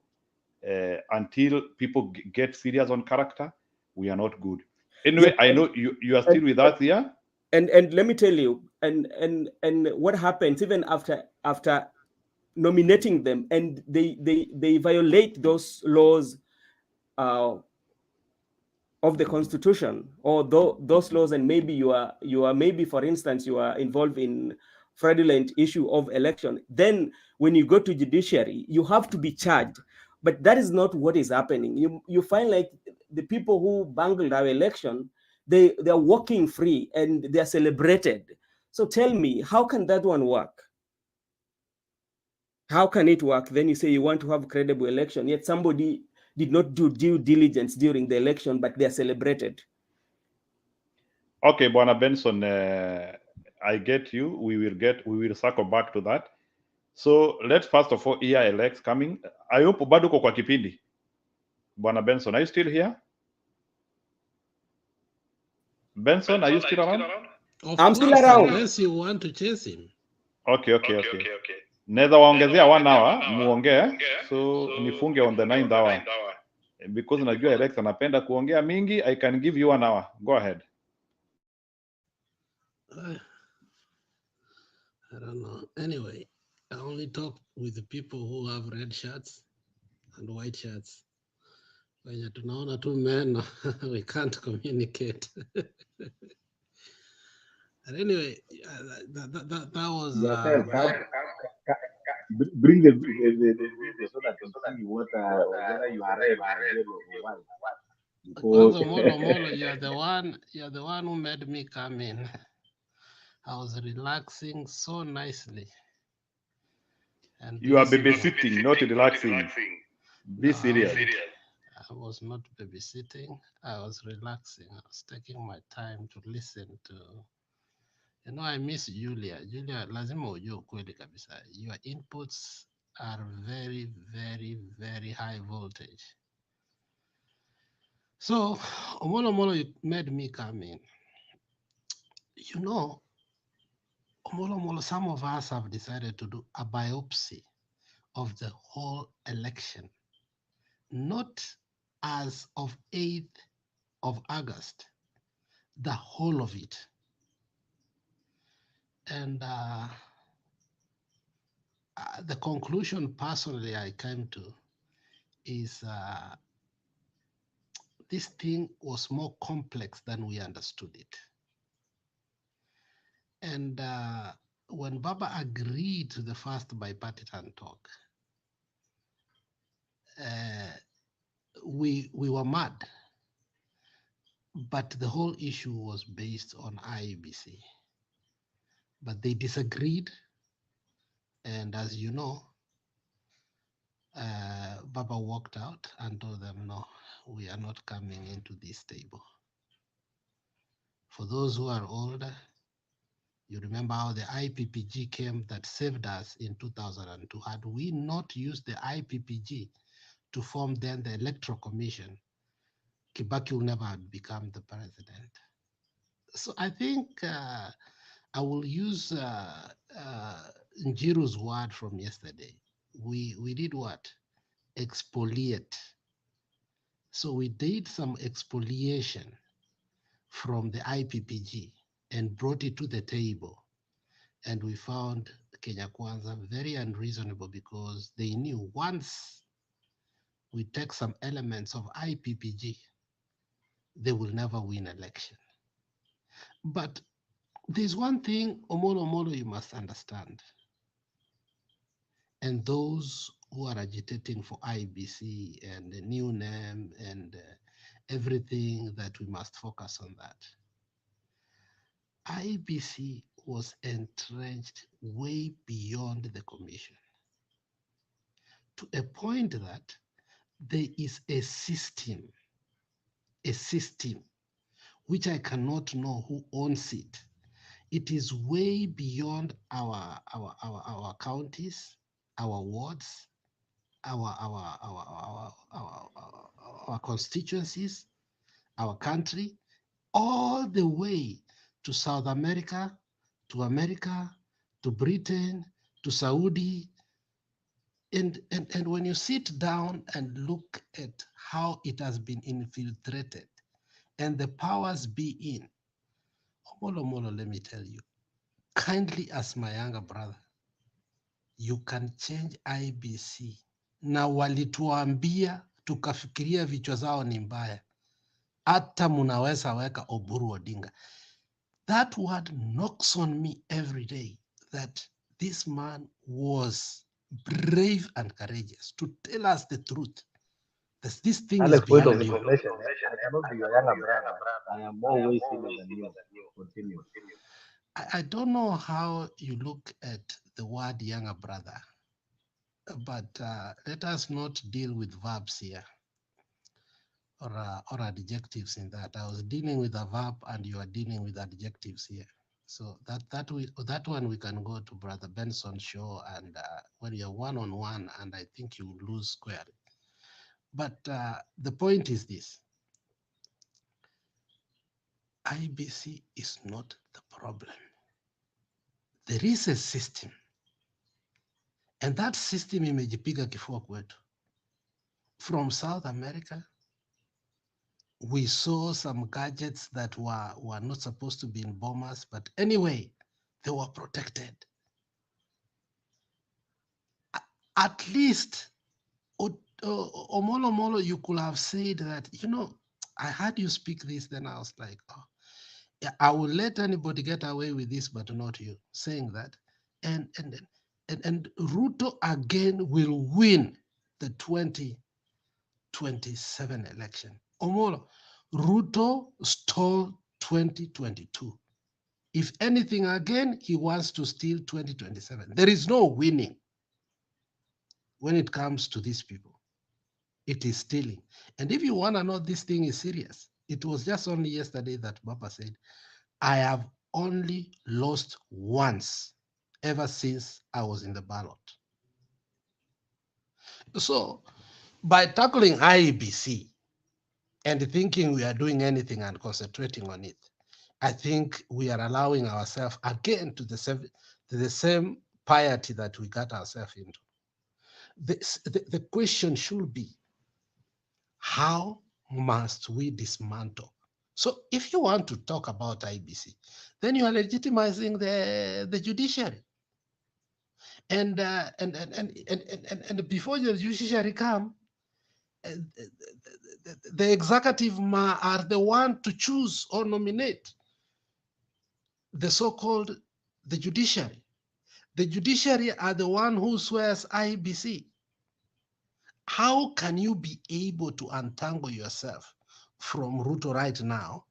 Until people get serious on character, we are not good. Anyway, Yeah, I know you are still with us here. And let me tell you, and what happens even after nominating them, and they violate those laws of the constitution, or those laws, and maybe you are maybe, for instance, you are involved in fraudulent issue of election, then when you go to judiciary, you have to be charged. But that is not what is happening. You find like the people who bungled our election, they are walking free and they are celebrated. So tell me, how can that one work? How can it work? Then you say you want to have credible election, yet somebody did not do due diligence during the election, but they are celebrated. Okay, Bwana Benson, I get you. We will circle back to that. So let's first of all hear Alex coming. I hope bado uko kwa kipindi. Bwana Benson, are you still here? Benson, are you still around? I'm still around. Unless you want to chase him. Okay. Naweza waongezea 1 hour muongee, so nifunge on the 9th hour. Because najua Alex anapenda kuongea mingi, I can give you 1 hour. Go ahead. I don't know. Anyway, I only talk with the people who have red shirts and white shirts. When tunaona two men, we can't communicate. And anyway, that was bring the video so that you see what whether you are red or yellow or white. Kwanza Molo, you're the one who made me come in. I was relaxing so nicely. And you are babysitting, not relaxing. Be serious. I was not babysitting. I was relaxing. I was taking my time to listen to. I miss Julia. Julia, lazima ujue ukweli kabisa. Your inputs are very, very, very high voltage. So, Omolo, you made me come in. Omolo, some of us have decided to do a biopsy of the whole election, not as of 8th of August, the whole of it. And the conclusion personally I came to is this thing was more complex than we understood it. And when Baba agreed to the first bipartisan talk, we were mad. But the whole issue was based on IEBC. But they disagreed. And as you know, Baba walked out and told them, no, we are not coming into this table. For those who are older, you remember how the IPPG came that saved us in 2002. Had we not used the IPPG to form then the Electoral Commission, Kibaki will never have become the president. So I think I will use Njiru's word from yesterday. We did what? Exfoliate. So we did some exfoliation from the IPPG and brought it to the table. And we found Kenya Kwanza very unreasonable because they knew once we take some elements of IPPG, they will never win election. But there's one thing, Omolo, you must understand. And those who are agitating for IBC and the new name and everything, that we must focus on that. IBC was entrenched way beyond the commission, to a point that there is a system which I cannot know who owns it. It is way beyond our counties, our wards, our constituencies, our country, all the way to South America, to Britain, to Saudi. And when you sit down and look at how it has been infiltrated and the powers be in, Omolo, let me tell you, kindly as my younger brother, you can change IBC. Na walituambia tukafikiria vichwa zao ni mbaya, hata munaweza weka Oburu Odinga. That word knocks on me every day, that this man was brave and courageous to tell us the truth. This thing Alex, is point of beyond you. information, I cannot be your younger brother. I am more way senior than you. Continue. I don't know how you look at the word younger brother, but let us not deal with verbs here or adjectives in that. I was dealing with a verb and you are dealing with adjectives here. So that one we can go to Brother Benson's show, and when you're one-on-one, and I think you will lose squarely. But the point is this: IBC is not the problem. There is a system, and that system imejipiga kifua kwetu. From South America, we saw some gadgets that were not supposed to be in bombers, but anyway, they were protected. At least, Omolo, you could have said that, I heard you speak this, then I was like, oh, yeah, I will let anybody get away with this, but not you, saying that. And Ruto again will win the 2027 election. Omolo, Ruto stole 2022. If anything, again, he wants to steal 2027. There is no winning when it comes to these people. It is stealing. And if you want to know this thing is serious, it was just only yesterday that Baba said, I have only lost once ever since I was in the ballot. So by tackling IEBC and thinking we are doing anything and concentrating on it, I think we are allowing ourselves again to the same piety that we got ourselves into. The question should be, how must we dismantle? So if you want to talk about IBC, then you are legitimizing the judiciary. And before the judiciary come, the executive are the one to choose or nominate the so-called the judiciary. The judiciary are the one who swears IBC. How can you be able to untangle yourself from Ruto right now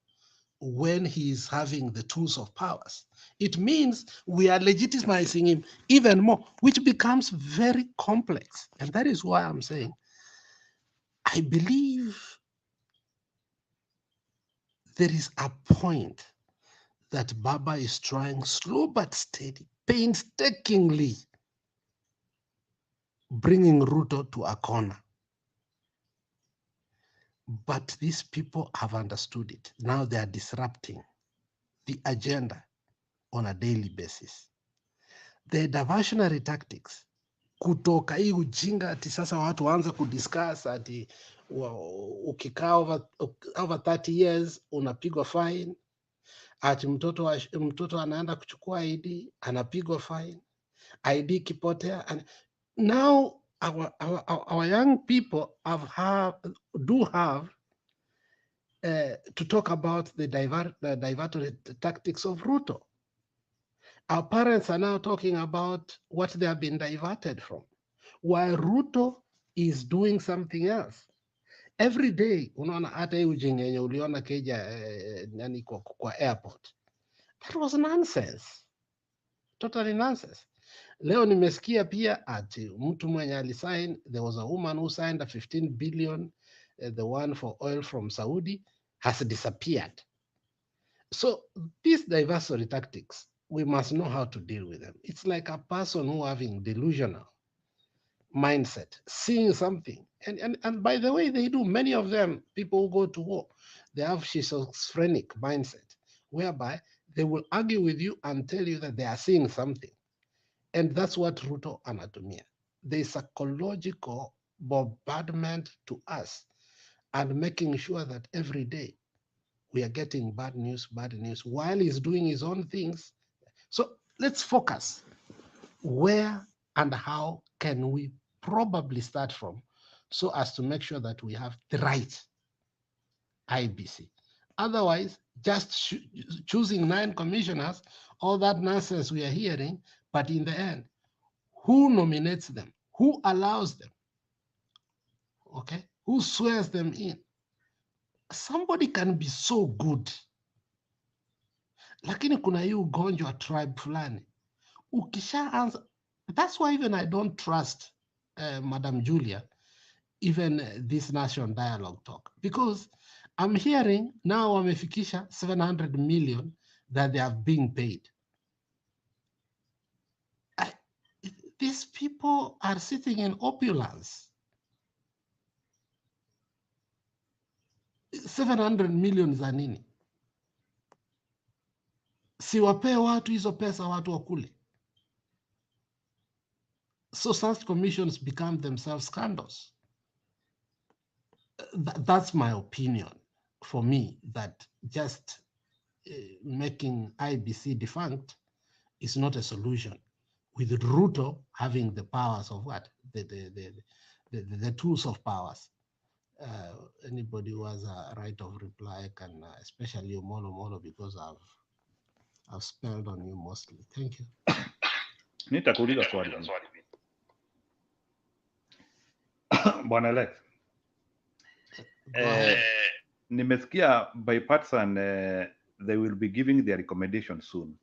when he is having the tools of powers? It means we are legitimizing him even more, which becomes very complex. And that is why I'm saying, I believe there is a point that Baba is trying slow but steady, painstakingly bringing Ruto to a corner. But these people have understood it. Now they are disrupting the agenda on a daily basis. The diversionary tactics, kutoka hii ujinga ati sasa watu waanze kudiscuss ati ukikaa over 30 years unapigwa fine, ati mtoto anaenda kuchukua ID anapigwa fine, ID kipotea. Now our young people do have to talk about the diverted tactics of Ruto. Our parents are now talking about what they have been diverted from, while Ruto is doing something else. Every day, unaona hata hii ujinga yenye uliona keja nani kwa airport. That was nonsense. Totally nonsense. Leo nimesikia pia ati mtu mwenye alisign, there was a woman who signed a 15 billion, the one for oil from Saudi, has disappeared. So these diversory tactics, we must know how to deal with them. It's like a person who having delusional mindset, seeing something. And by the way, they do, many of them, people who go to war, they have schizophrenic mindset, whereby they will argue with you and tell you that they are seeing something. And that's what Ruto anatumia. There is psychological bombardment to us and making sure that every day we are getting bad news, while he's doing his own things. So let's focus. Where and how can we probably start from so as to make sure that we have the right IBC? Otherwise, just choosing 9 commissioners, all that nonsense we are hearing, but in the end, who nominates them? Who allows them? Okay? Who swears them in? Somebody can be so good, lakini kuna hii ugonjwa tribe fulani. Ukishaanza, that's why even I don't trust Madam Julia, even this National Dialogue talk, because I'm hearing now wamefikisha 700 million that they have been paid. These people are sitting in opulence. 700 million za nini? Siwapee watu hizo pesa, watu wakule. So such commissions become themselves scandals. That's my opinion. For me, that just making IBC defunct is not a solution. With Ruto having the powers of what? The tools of powers. Anybody who has a right of reply can, especially Molo, because I've spelled on you mostly. Thank you. Nitakuuliza swali. Bwana Alex. Nimesikia bipartisan they will be giving their recommendation soon.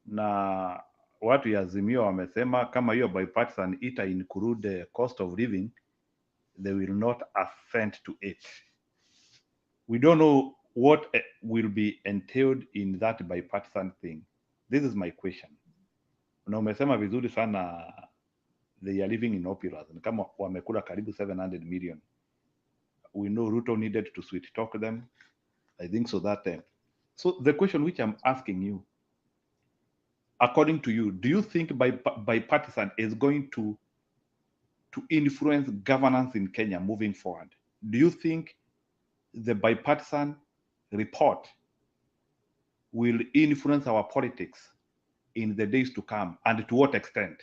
Na watu ya Azimio wamesema kama hiyo bipartisan ita include cost of living, they will not assent to it. We don't know what will be entailed in that bipartisan thing. This is my question. Na umesema vizuri sana, they are living in opulence. Kama wamekula karibu 700 million. We know Ruto needed to sweet talk them. I think so that time. So the question which I'm asking you, according to you, do you think bipartisan is going to influence governance in Kenya moving forward? Do you think the bipartisan report will influence our politics in the days to come, and to what extent?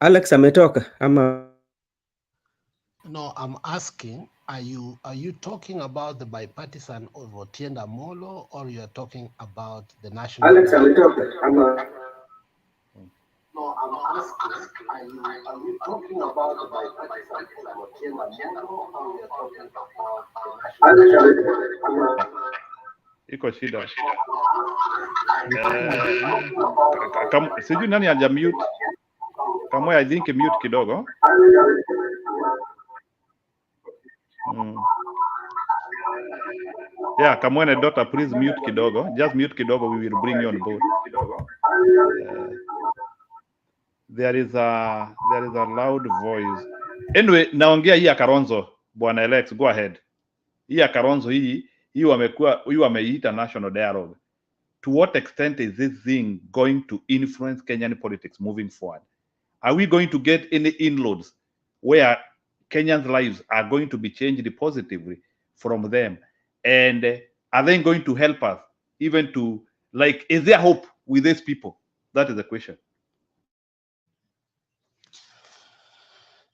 Alex ametoka ama? No, I'm asking, are you talking about the bipartisan of Otienda Molo, or you are talking about the national? Alex ametoka ama? No, I'm asking, are you talking about the bipartisan of Otienda Molo, or you are talking about the national? Alex ametoka ama? Iko shida. Sijui nani aja mute. Kama I think mute kidogo. Yeah, Kamwene daughter, please mute kidogo. Just mute kidogo, we will bring you on board. There is a loud voice. Anyway, naongea hii ya Kalonzo, Bwana Alex, go ahead. Hii ya Kalonzo hii wameita national dialogue. To what extent is this thing going to influence Kenyan politics moving forward? Are we going to get any inroads where Kenyans' lives are going to be changed positively from them? And are they going to help us even to, like, is there hope with these people? That is the question.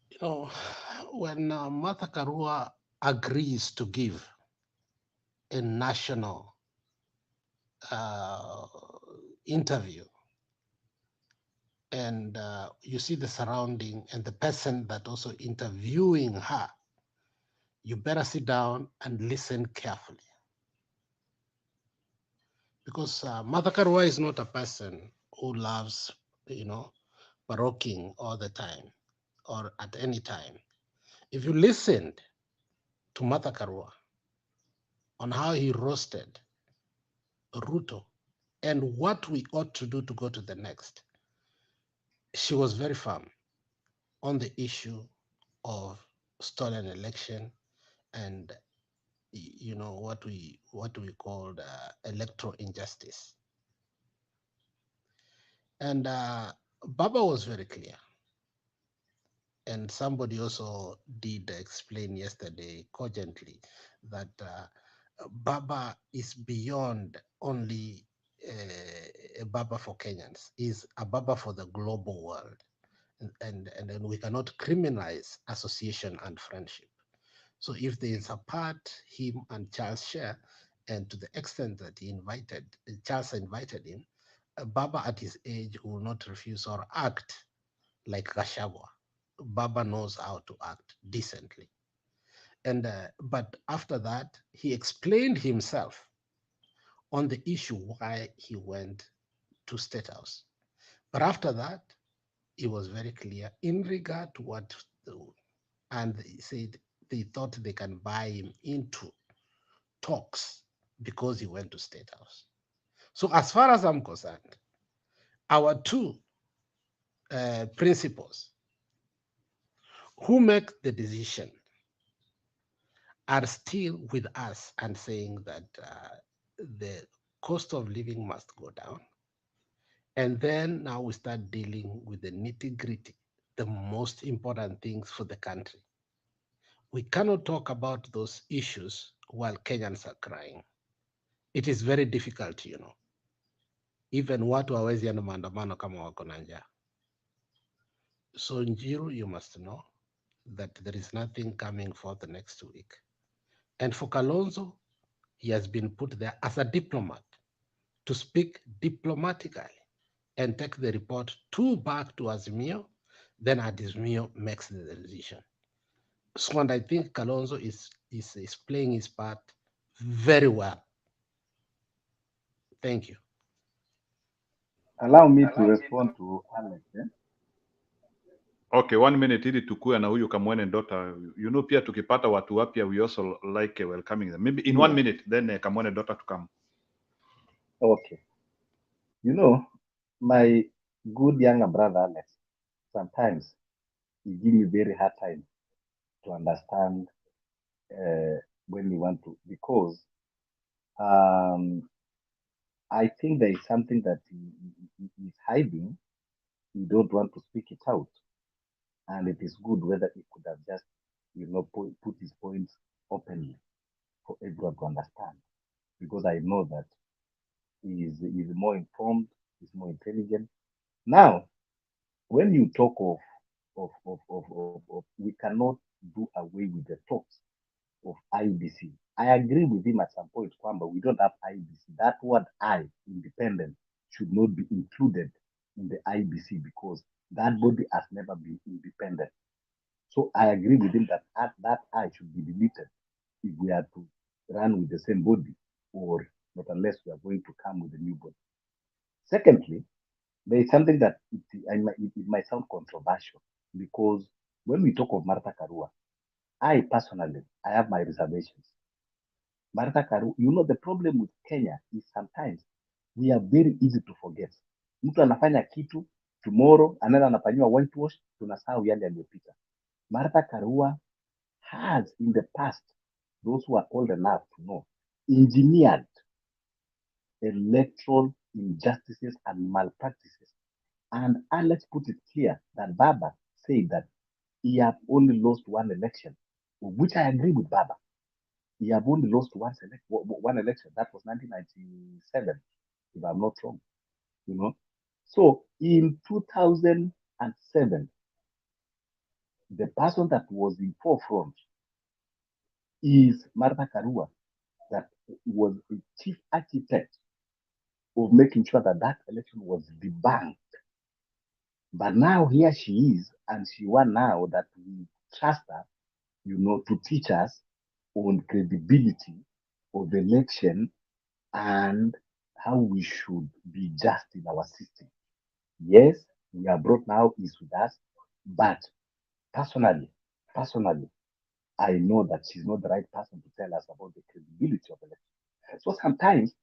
You know, when Martha Karua agrees to give a national interview, and you see the surrounding and the person that also interviewing her, you better sit down and listen carefully. Because Martha Karua is not a person who loves, you know, barocking all the time or at any time. If you listened to Martha Karua on how he roasted Ruto and what we ought to do to go to the next, she was very firm on the issue of stolen election and, you know, what we called electoral injustice. And Baba was very clear. And somebody also did explain yesterday cogently that Baba is beyond only a Baba for Kenyans, is a Baba for the global world. And we cannot criminalize association and friendship. So if there is a part him and Charles share, and to the extent that Charles invited him, Baba at his age will not refuse or act like Gachagua. Baba knows how to act decently. And but after that, he explained himself on the issue why he went to State House. But after that, it was very clear in regard to what, and he said they thought they can buy him into talks because he went to State House. So as far as I'm concerned, our two principals who make the decision are still with us and saying that the cost of living must go down. And then now we start dealing with the nitty-gritty, the most important things for the country. We cannot talk about those issues while Kenyans are crying. It is very difficult, you know. Even watu hawezi enda maandamano kama wako na njaa. So Njiru, you must know that there is nothing coming for the next week. And for Kalonzo, he has been put there as a diplomat to speak diplomatically and take the report back to Azimio, then Azimio makes the decision. So and I think Kalonzo is playing his part very well. Thank you. Allow me to respond to Alex. Okay, 1 minute ili tukue na huyu Kamwene Dota. You know, pia tukipata watu wapya, we also like welcoming them. Maybe in 1 minute, then Kamwene Dota to come. Okay. You know, my good younger brother Alex, sometimes he give me very hard time to understand when you want to, because I think there is something that he is hiding. He don't want to speak it out. And it is good whether he could have just, you know, put his points openly for everyone to understand. Because I know that he is more informed, he's more intelligent. Now, when you talk of we cannot do away with the talks of IBC. I agree with him at some point, Kwamba, we don't have IBC. That word I, independent, should not be included in the IBC because that body has never been independent. So I agree with him that that I should be deleted if we are to run with the same body, or not unless we are going to come with a new body. Secondly, there is something that it might sound controversial, because when we talk of Martha Karua, I personally, I have my reservations. Martha Karua, you know, the problem with Kenya is sometimes we are very easy to forget. Mtu anafanya kitu, tomorrow anaenda anafanyiwa whitewash, tunasahau yale yaliyopita. Martha Karua has in the past, those who are old enough to know, engineered electoral injustices and malpractices. And Alex put it clear that Baba said that he have only lost one election, which I agree with Baba. He have only lost one election. That was 1997, if I'm not wrong. You know, so in 2007, the person that was in forefront is Martha Karua, that was the chief architect of making sure that that election was debunked. But now here she is, and she won now that we trust her, you know, to teach us on credibility of the election and how we should be just in our system. Yes, we are brought now is with us, but personally, I know that she's not the right person to tell us about the credibility of election. So sometimes,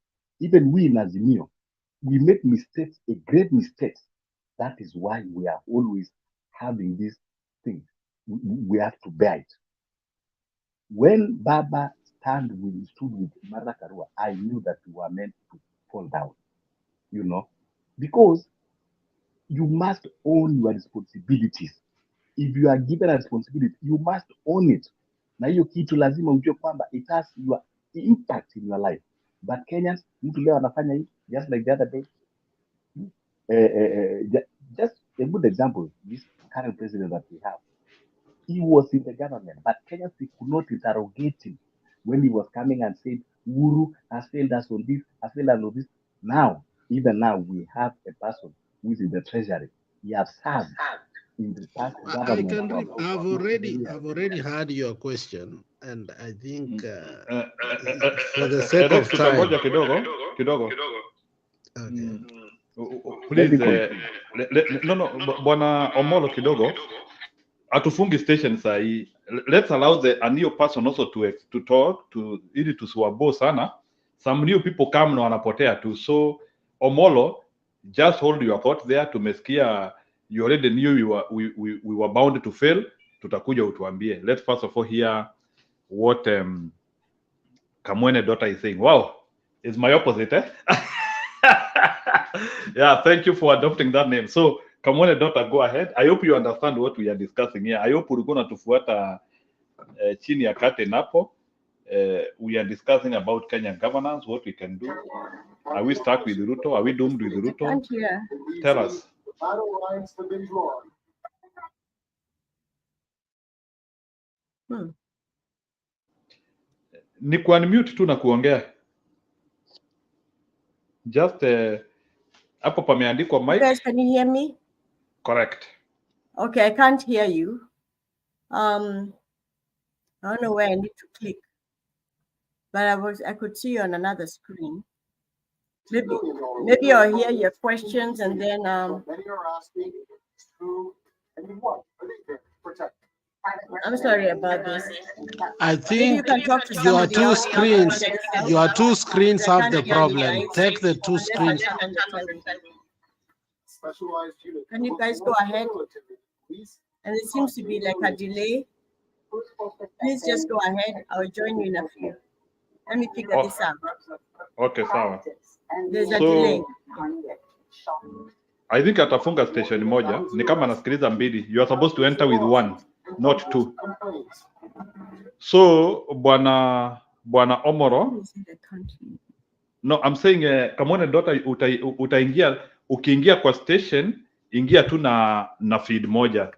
even we in Azimio, we make mistakes, a great mistakes. That is why we are always having this thing. We have to bear it. When Baba stood with Martha Karua, I knew that we were meant to fall down, you know, because you must own your responsibilities. If you are given a responsibility, you must own it. Na hiyo kitu lazima ujue kwamba it has your impact in your life. But Kenyans, mtu leo anafanya hii, just like the other day. Just a good example, this current president that we have, he was in the government, but Kenyans, they could not interrogate him when he was coming and said, Uhuru has failed us on this, has failed us on this. Now, even now, we have a person who is in the treasury. He has served in the past I government. can read. I've already heard your question, and I think for the sake of time. Tutangoja kidogo. Okay. Please, no, Bwana Omolo kidogo. Atufungi station sahi. Let's allow a new person also to talk ili tusiwabo sana. Some new people come na wanapotea tu. So Omolo, just hold your thought there. Tumesikia you already knew we were bound to fail. Tutakuja utuambie. Let's first of all hear what Kamwene daughter is saying. Wow, it's my opposite, eh? Yeah, thank you for adopting that name. So Kamwene daughter, go ahead. I hope you understand what we are discussing here. I hope ulikuwa natufuata chini ya curtain hapo. We are discussing about Kenyan governance, what we can do. Are we stuck with Ruto? Are we doomed with Ruto? Can't hear. Tell us. Ni kuunmute tu na kuongea. Just hapo pameandikwa mic. You guys, can you hear me? Correct. Okay, I can't hear you. I don't know where I need to click, but I could see you on another screen. Maybe I'll hear your questions and then I'm sorry about this. I think your two screens have the problem. Take the two screens. Can you guys go ahead? And it seems to be like a delay. Please just go ahead. I'll join you in a few. Let me figure this out. Okay, sawa. There's a delay. I think atafunga station moja. Ni kama anasikiliza mbili. You are supposed to enter with one, not two. So, Bwana Omoro. No, I'm saying Kamwene daughter utaingia, ukiingia kwa station, ingia tu na feed moja.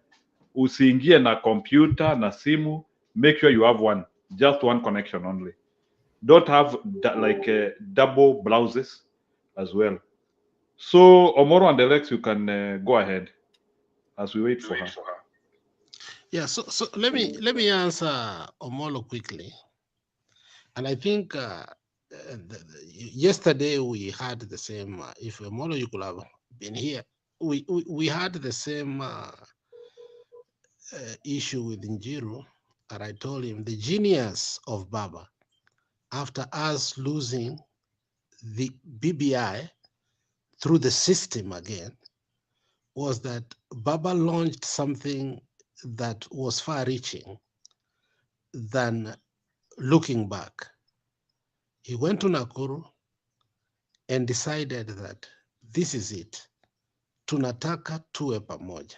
Usiingie na computer na simu. Make sure you have one, just one connection only. Don't have double blouses as well. So Omoro and Alex, you can go ahead as we wait for her. Yeah, so let me answer Omolo quickly. And I think yesterday we had the same. If Omolo, you could have been here. We had the same issue with Njiru, and I told him the genius of Baba, after us losing the BBI through the system again, was that Baba launched something that was far-reaching than looking back. He went to Nakuru and decided that this is it. Tunataka tuwe pamoja.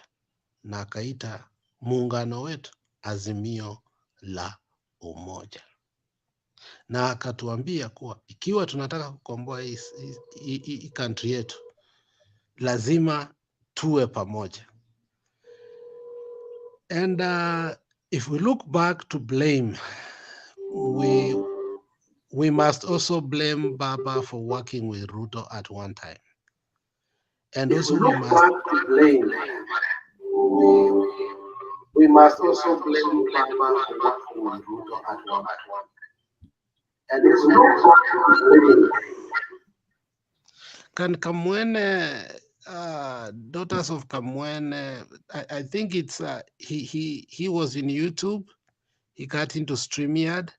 Na akaita muungano wetu, Azimio la Umoja, na akatuambia kuwa ikiwa tunataka kukomboa hii country yetu lazima tuwe pamoja. And if we look back to blame, we must also blame Baba for working with Ruto at one time. And also we must also blame Baba for working with Ruto at one time. And also can Kamwene, Daughters of Kamwene, I think it's he was in YouTube. He got into StreamYard,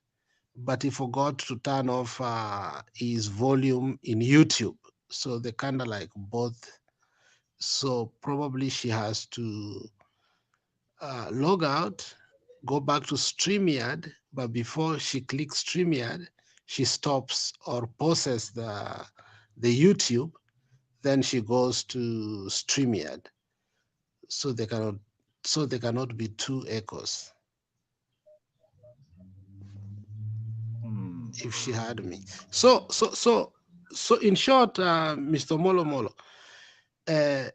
but he forgot to turn off his volume in YouTube. So they kind of like both. So probably she has to log out, go back to StreamYard, but before she clicks StreamYard, she stops or pauses the YouTube, then she goes to StreamYard. So they cannot be two echoes. If she had me. So in short, Mr. Molo Molo, the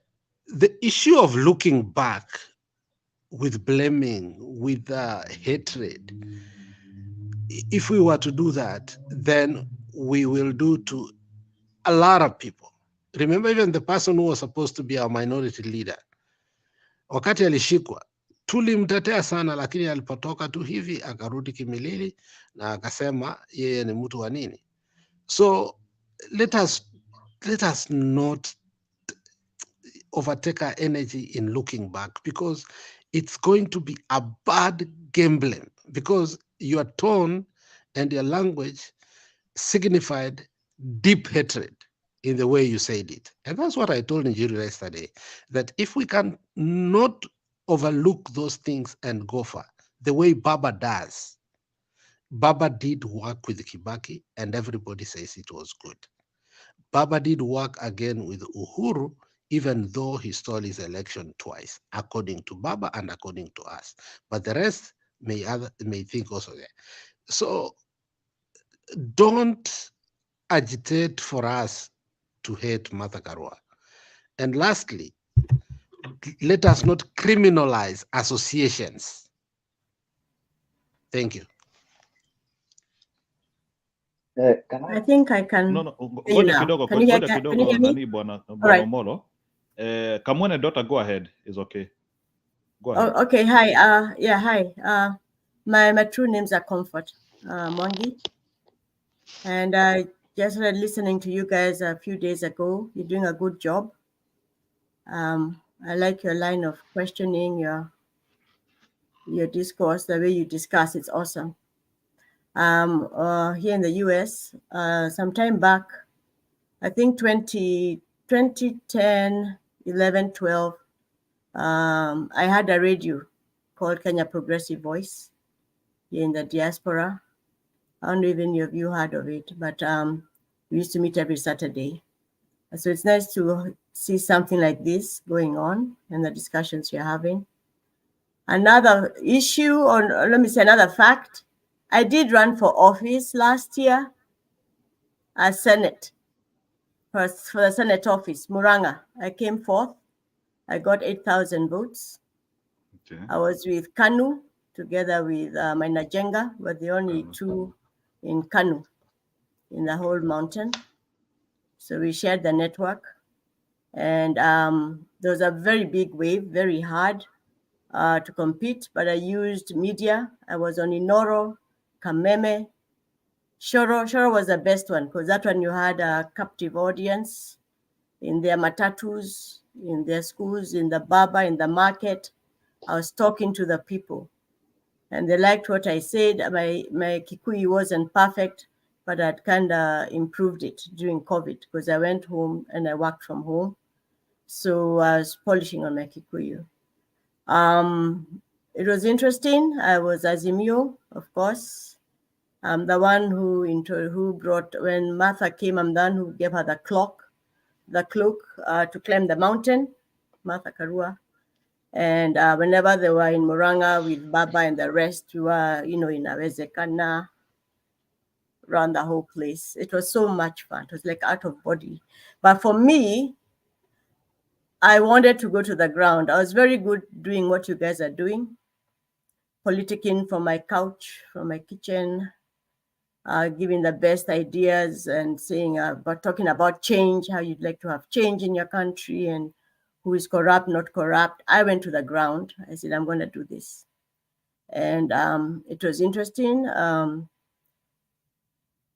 issue of looking back with blaming, with hatred, if we were to do that, then we will do to a lot of people. Remember, even the person who was supposed to be our minority leader, wakati alishikwa tulimtetea sana, lakini alipotoka tu hivi akarudi kimilili na akasema yeye ni mtu wa nini. So let us not overtake our energy in looking back, because it's going to be a bad gambling, because your tone and your language signified deep hatred in the way you said it. And that's what I told Nigeria yesterday, that if we can not overlook those things and go for the way Baba does. Baba did work with Kibaki and everybody says it was good. Baba did work again with Uhuru, even though he stole his election twice, according to Baba and according to us. But the rest may think also that. So don't agitate for us to hate Martha Karua. And lastly, let us not criminalize associations. Thank you. I think I can. No, hear you ngoja now. kidogo, Can you hear, ngoja can you kidogo, hear me? nani bwana right. Omolo. Kamwene daughter, go ahead. It's okay. Go ahead. Oh, okay. Hi. Yeah. Hi. My true names are Comfort Mwangi, and I just started listening to you guys a few days ago. You're doing a good job. I like your line of questioning, your discourse, the way you discuss. It's awesome. Here in the US, some time back, I think 2010, 11, 12, I had a radio called Kenya Progressive Voice here in the diaspora. I don't know even if you heard of it, but we used to meet every Saturday. So it's nice to see something like this going on and the discussions you're having. Another issue, or let me say another fact, I did run for office last year as Senate, for the Senate office, Muranga. I came fourth. I got 8,000 votes. Okay. I was with Kanu together with my Najenga, we're the only two in Kanu in the whole mountain. So we shared the network. And there was a very big wave, very hard to compete, but I used media. I was on Inoro, Kameme, Shoro. Shoro was the best one because that one you had a captive audience in their matatus, in their schools, in the baba, in the market. I was talking to the people and they liked what I said. My Kikuyu wasn't perfect, but I'd kind of improved it during COVID because I went home and I worked from home. So I was polishing on my Kikuyu. It was interesting. I was Azimio, of course. I'm the one who brought, when Martha came, I'm the one who gave her the cloak to climb the mountain, Martha Karua. And whenever they were in Muranga with Baba and the rest, we were, in Awezekana, around the whole place. It was so much fun. It was like out of body. But for me, I wanted to go to the ground. I was very good doing what you guys are doing, politicking from my couch, from my kitchen, giving the best ideas and saying about talking about change, how you'd like to have change in your country and who is corrupt, not corrupt. I went to the ground. I said, I'm going to do this. And it was interesting.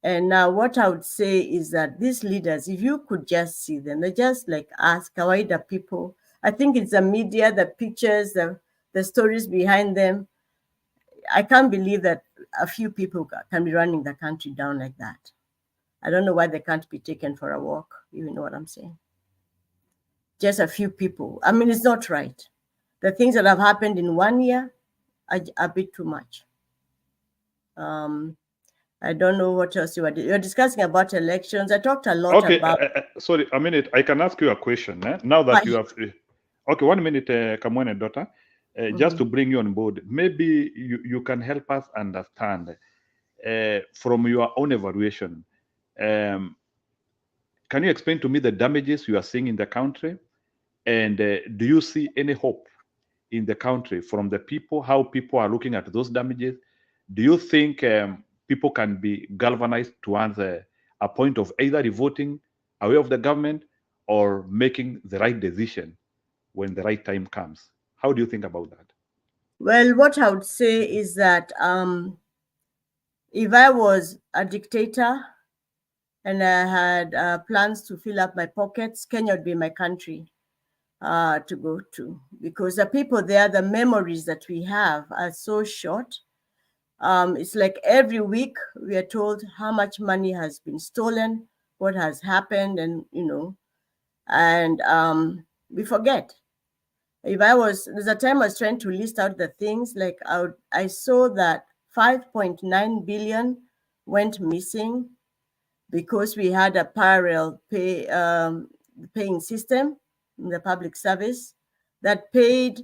And now what I would say is that these leaders, if you could just see them, they're just like us, kawaida people. I think it's the media, the pictures, the stories behind them. I can't believe that a few people can be running the country down like that. I don't know why they can't be taken for a walk. You know what I'm saying? Just a few people. I mean, it's not right. The things that have happened in 1 year are a bit too much. I don't know what else you're discussing about elections. I talked a lot Okay, about. sorry, a minute. I can ask you a question. Now that you have, okay, 1 minute, Kamwene daughter, just to bring you on board. Maybe you can help us understand from your own evaluation. Can you explain to me the damages you are seeing in the country, and do you see any hope in the country from the people? How people are looking at those damages? Do you think people can be galvanized towards a point of either voting away of the government or making the right decision when the right time comes? How do you think about that? Well, what I would say is that if I was a dictator and I had plans to fill up my pockets, Kenya would be my country to go to, because the people there, the memories that we have are so short. It's like every week we are told how much money has been stolen, what has happened, and we forget. There's a time I was trying to list out the things, like I saw that 5.9 billion went missing because we had a parallel paying system in the public service that paid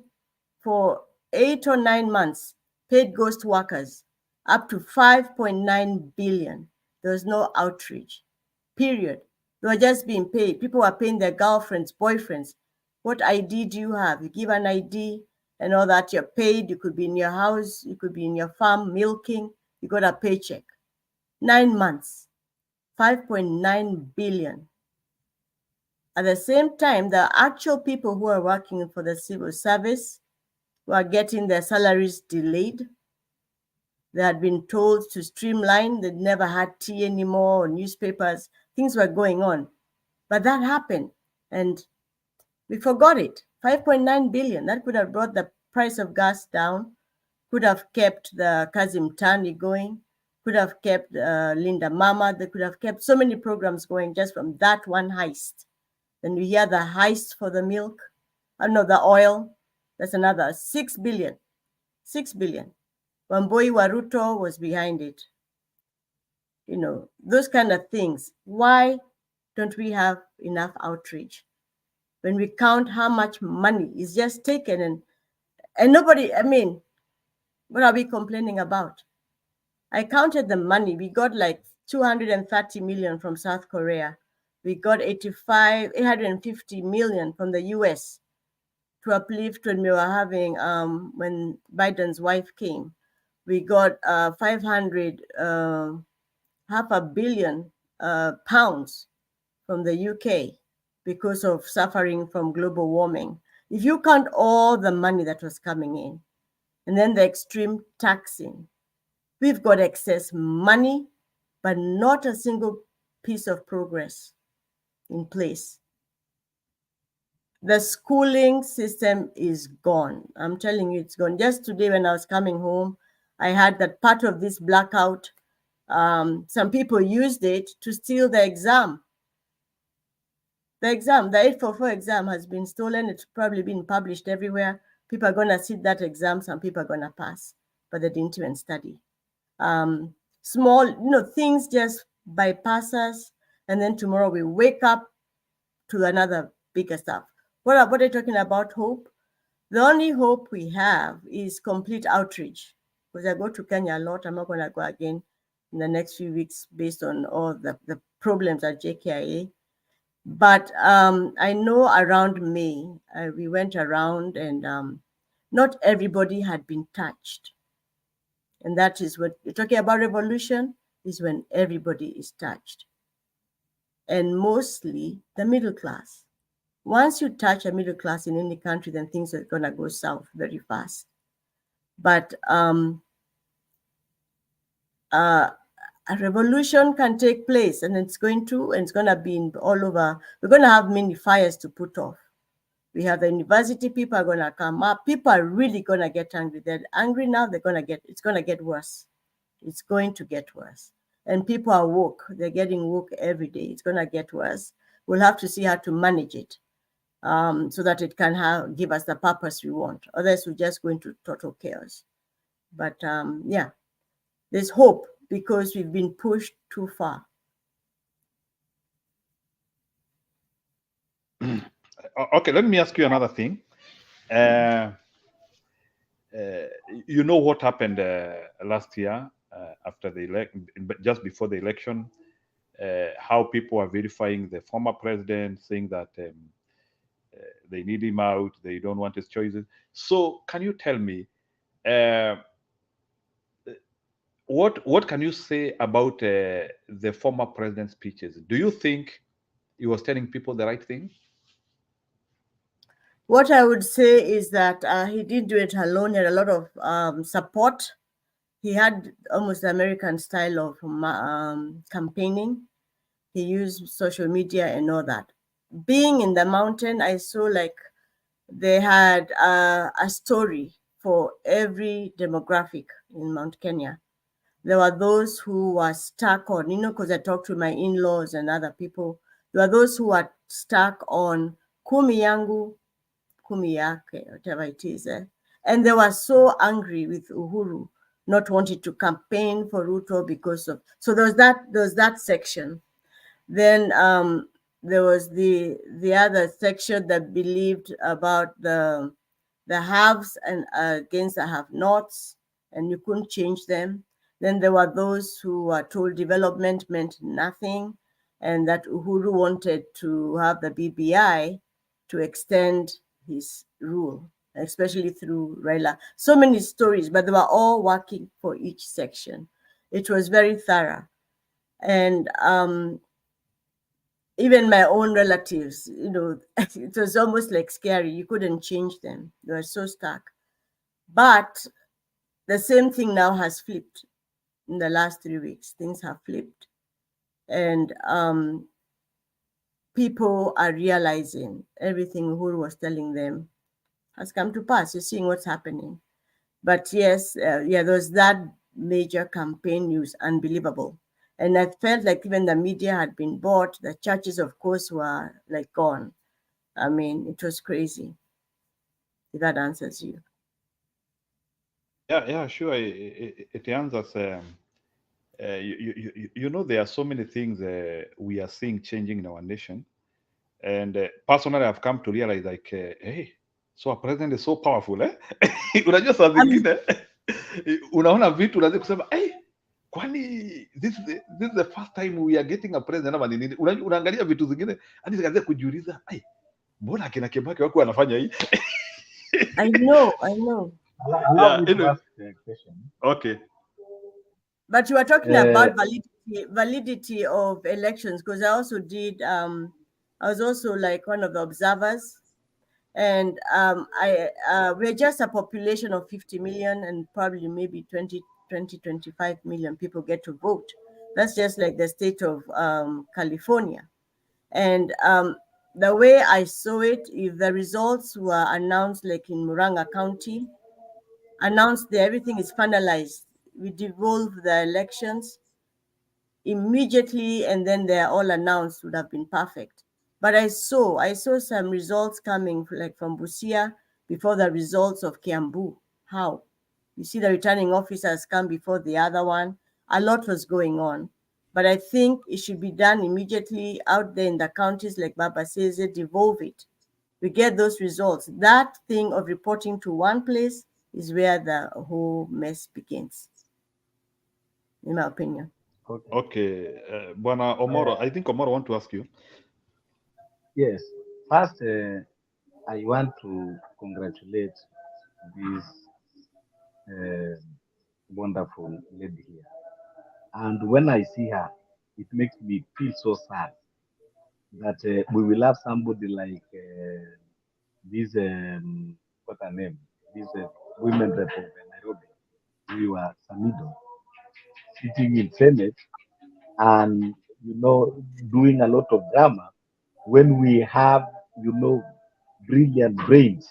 for 8 or 9 months, paid ghost workers up to 5.9 billion. There was no outreach, period. They were just being paid. People were paying their girlfriends, boyfriends. What ID do you have? You give an ID and all that, you're paid. You could be in your house, you could be in your farm milking, you got a paycheck. 9 months, 5.9 billion. At the same time, the actual people who are working for the civil service were getting their salaries delayed. They had been told to streamline. They never had tea anymore or newspapers. Things were going on. But that happened and we forgot it. 5.9 billion. That could have brought the price of gas down, could have kept the Kazim Tani going, could have kept Linda Mama. They could have kept so many programs going just from that one heist. Then we hear the heist for the milk. The oil. That's another 6 billion. 6 billion. Wamboi Waruto was behind it. Those kind of things. Why don't we have enough outreach? When we count how much money is just taken and nobody, what are we complaining about? I counted the money. We got like 230 million from South Korea. We got 850 million from the US to uplift when we were having, when Biden's wife came. We got 500, half a billion pounds from the UK because of suffering from global warming. If you count all the money that was coming in, and then the extreme taxing, we've got excess money, but not a single piece of progress in place. The schooling system is gone. I'm telling you, it's gone. Just today when I was coming home, I had that part of this blackout. Some people used it to steal the exam. The 844 exam has been stolen. It's probably been published everywhere. People are going to sit that exam. Some people are going to pass, but they didn't even study. Small, things just bypass us. And then tomorrow we wake up to another bigger stuff. What are you talking about, hope? The only hope we have is complete outreach, because I go to Kenya a lot. I'm not going to go again in the next few weeks based on all the problems at JKIA. But I know around May, we went around and not everybody had been touched. And that is what you're talking about. Revolution is when everybody is touched. And mostly the middle class. Once you touch a middle class in any country, then things are going to go south very fast. But a revolution can take place, and it's going to be all over. We're going to have many fires to put off. We have the university, people are going to come up. People are really going to get angry. They're angry now, it's going to get worse. It's going to get worse. And people are woke. They're getting woke every day. It's going to get worse. We'll have to see how to manage it so that it can give us the purpose we want. Otherwise, we're just going to total chaos. But yeah, there's hope because we've been pushed too far. Okay, let me ask you another thing. You know what happened last year after the election, just before the election, how people are verifying the former president, saying that they need him out, they don't want his choices. So can you tell me, what can you say about the former president's speeches? Do you think he was telling people the right thing? What I would say is that he didn't do it alone. He had a lot of support. He had almost the American style of campaigning. He used social media and all that. Being in the mountain, I saw like they had a story for every demographic in Mount Kenya. There were those who were stuck on, because I talked to my in-laws and other people. There were those who were stuck on kumi yangu, kumi yake, whatever it is. And they were so angry with Uhuru not wanting to campaign for Ruto because of, so there was that section. Then there was the other section that believed about the haves and against the have-nots, and you couldn't change them. Then there were those who were told development meant nothing, and that Uhuru wanted to have the BBI to extend his rule, especially through Raila. So many stories, but they were all working for each section. It was very thorough. And even my own relatives, it was almost like scary. You couldn't change them. They were so stuck. But the same thing now has flipped in the last 3 weeks. Things have flipped. And people are realizing everything Uhuru was telling them has come to pass. You're seeing what's happening. But yes, there was that major campaign news, unbelievable. And I felt like even the media had been bought. The churches, of course, were like gone. I mean, it was crazy. If that answers you. Yeah, sure. It answers. There are so many things we are seeing changing in our nation. And personally, I've come to realize like, hey, so our president is so powerful, eh? Unajua saa zingine unaona vitu unaweza kusema hey, kwani this is the first time we are getting a president ama nini? Unaangalia vitu zingine hadi zikaanza kujiuliza, hey, mbona akina Kibaki wako wanafanya hii? I know. Allow me to ask a question. Okay. But you were talking about validity of elections, because I also did. I was also like one of the observers, and we're just a population of 50 million, and probably maybe 25 million people get to vote. That's just like the state of California. And the way I saw it, if the results were announced like in Muranga County, announced that everything is finalized, we devolve the elections immediately, and then they're all announced, would have been perfect. But I saw some results coming like from Busia before the results of Kiambu. How? You see the returning officers come before the other one. A lot was going on. But I think it should be done immediately out there in the counties, like Baba says, devolve it. we get those results. That thing of reporting to one place is where the whole mess begins, in my opinion. Okay, Bwana Omoro, I think Omoro want to ask you. Yes. First, I want to congratulate this wonderful lady here. And when I see her, it makes me feel so sad that we will have somebody like this, what her name, this women rep of Nairobi, we were Samido, sitting in Senate and, doing a lot of drama when we have, brilliant brains,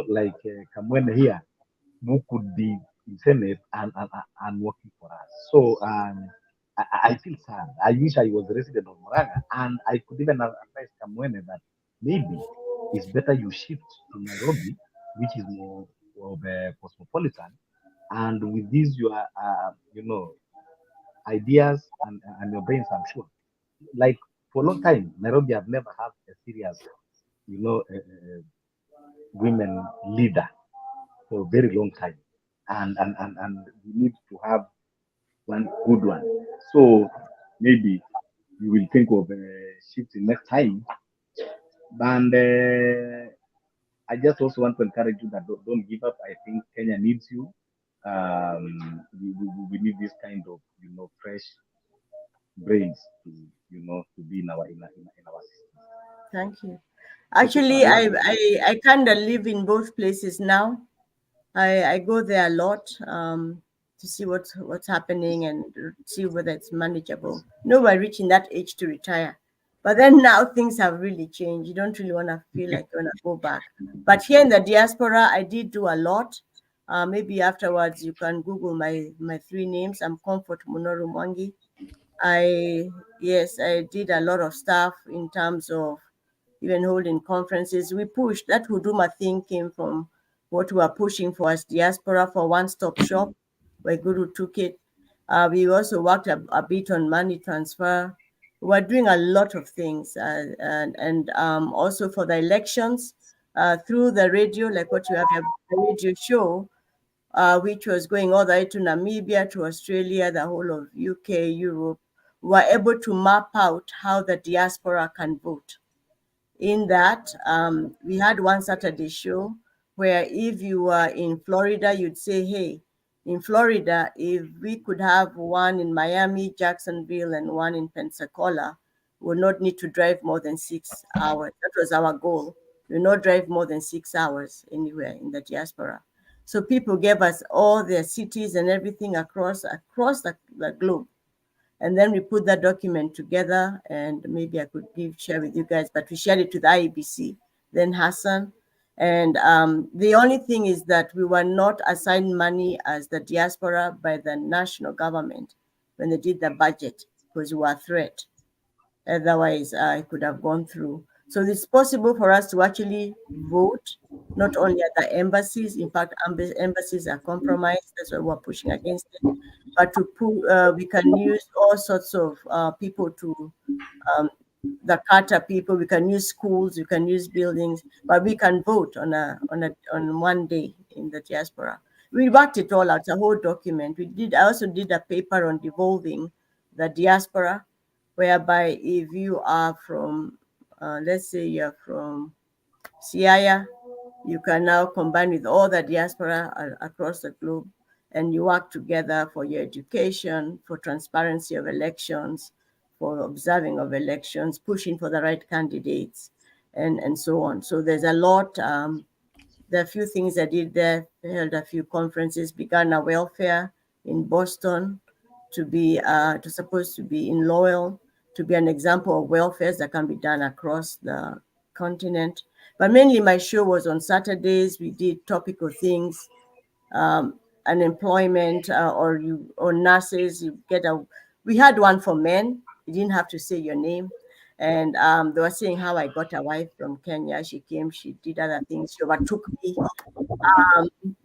like Kamwene here, who could be in Senate and working for us. So I feel sad. I wish I was a resident of Moraga and I could even advise Kamwene that maybe it's better you shift to Nairobi, which is more of a cosmopolitan, and with these your ideas and your brains, I'm sure. Like for a long time, Nairobi have never had a serious, women leader for a very long time, and we need to have one good one. So maybe you will think of shifting next time. And I just also want to encourage you that don't give up. I think Kenya needs you. We need this kind of fresh brains to to be in our system. Thank you. Actually, I kind of live in both places now. I go there a lot to see what's happening and see whether it's manageable. We're reaching that age to retire, but then now things have really changed. You don't really want to feel like you want to go back. But here in the diaspora, I did do a lot. Maybe afterwards you can Google my three names. I'm Comfort Munoru Mwangi. I did a lot of stuff in terms of even holding conferences. We pushed that Huduma thing came from what we were pushing for as diaspora for one-stop shop, where Guru took it. We also worked a bit on money transfer. We were doing a lot of things, and also for the elections through the radio, like what you have your radio show. Which was going all the way to Namibia, to Australia, the whole of UK, Europe, were able to map out how the diaspora can vote. In that, we had one Saturday show where if you were in Florida, you'd say, hey, in Florida, if we could have one in Miami, Jacksonville, and one in Pensacola, we would not need to drive more than 6 hours. That was our goal. We would not drive more than 6 hours anywhere in the diaspora. So people gave us all their cities and everything across the globe. And then we put that document together, and maybe I could share with you guys, but we shared it to the IEBC, then Hassan. And the only thing is that we were not assigned money as the diaspora by the national government when they did the budget, because we were a threat. Otherwise, I could have gone through. So it's possible for us to actually vote, not only at the embassies. In fact, embassies are compromised. That's why we're pushing against it. But we can use all sorts of people to the Carter people. We can use schools. We can use buildings. But we can vote on one day in the diaspora. We worked it all out. It's a whole document. I also did a paper on devolving the diaspora, whereby if you are from, let's say you're from Siaya, you can now combine with all the diaspora across the globe, and you work together for your education, for transparency of elections, for observing of elections, pushing for the right candidates, and so on. So there's a lot. There are a few things I did there. I held a few conferences, began a welfare in Boston supposed to be in Lowell, to be an example of welfares that can be done across the continent. But mainly my show was on Saturdays. We did topical things, unemployment, or nurses. We had one for men. You didn't have to say your name. And they were saying how I got a wife from Kenya. She came, she did other things. She overtook me.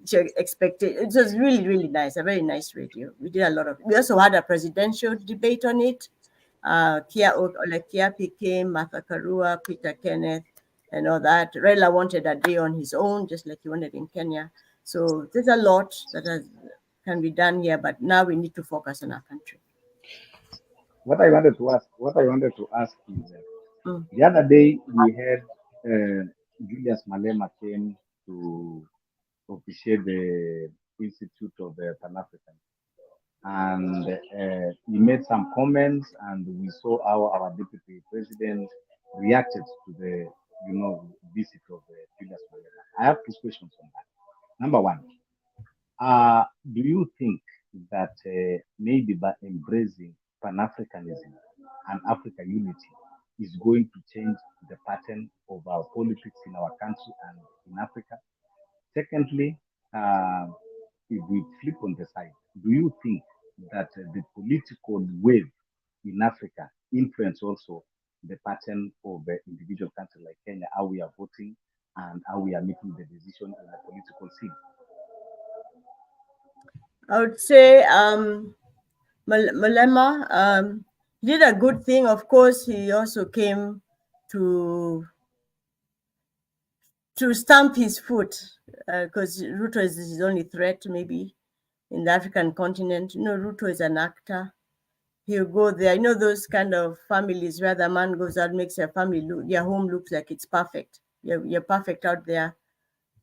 She expected, it was really, really nice, a very nice radio. We did a lot of, we also had a presidential debate on it. Kia Olekiapi came, Martha Karua, Peter Kenneth, and all that. Raila wanted a day on his own, just like he wanted in Kenya. So there's a lot that can be done here, but now we need to focus on our country. What I wanted to ask is, the other day we had Julius Malema came to officiate the Institute of the Pan-African, and he made some comments, and we saw how our deputy president reacted to the visit of Julius Malema. I have two questions on that. Number one, do you think that maybe by embracing Pan-Africanism and Africa unity is going to change the pattern of our politics in our country and in Africa? Secondly, if we flip on the side, do you think that the political wave in Africa influence also the pattern of the individual country like Kenya, how we are voting and how we are making the decision in the political scene? I would say Malema did a good thing. Of course, he also came to stamp his foot, because Ruto is his only threat maybe in the African continent. Ruto is an actor. He'll go there. Those kind of families where the man goes out, makes your home looks like it's perfect. You're perfect out there,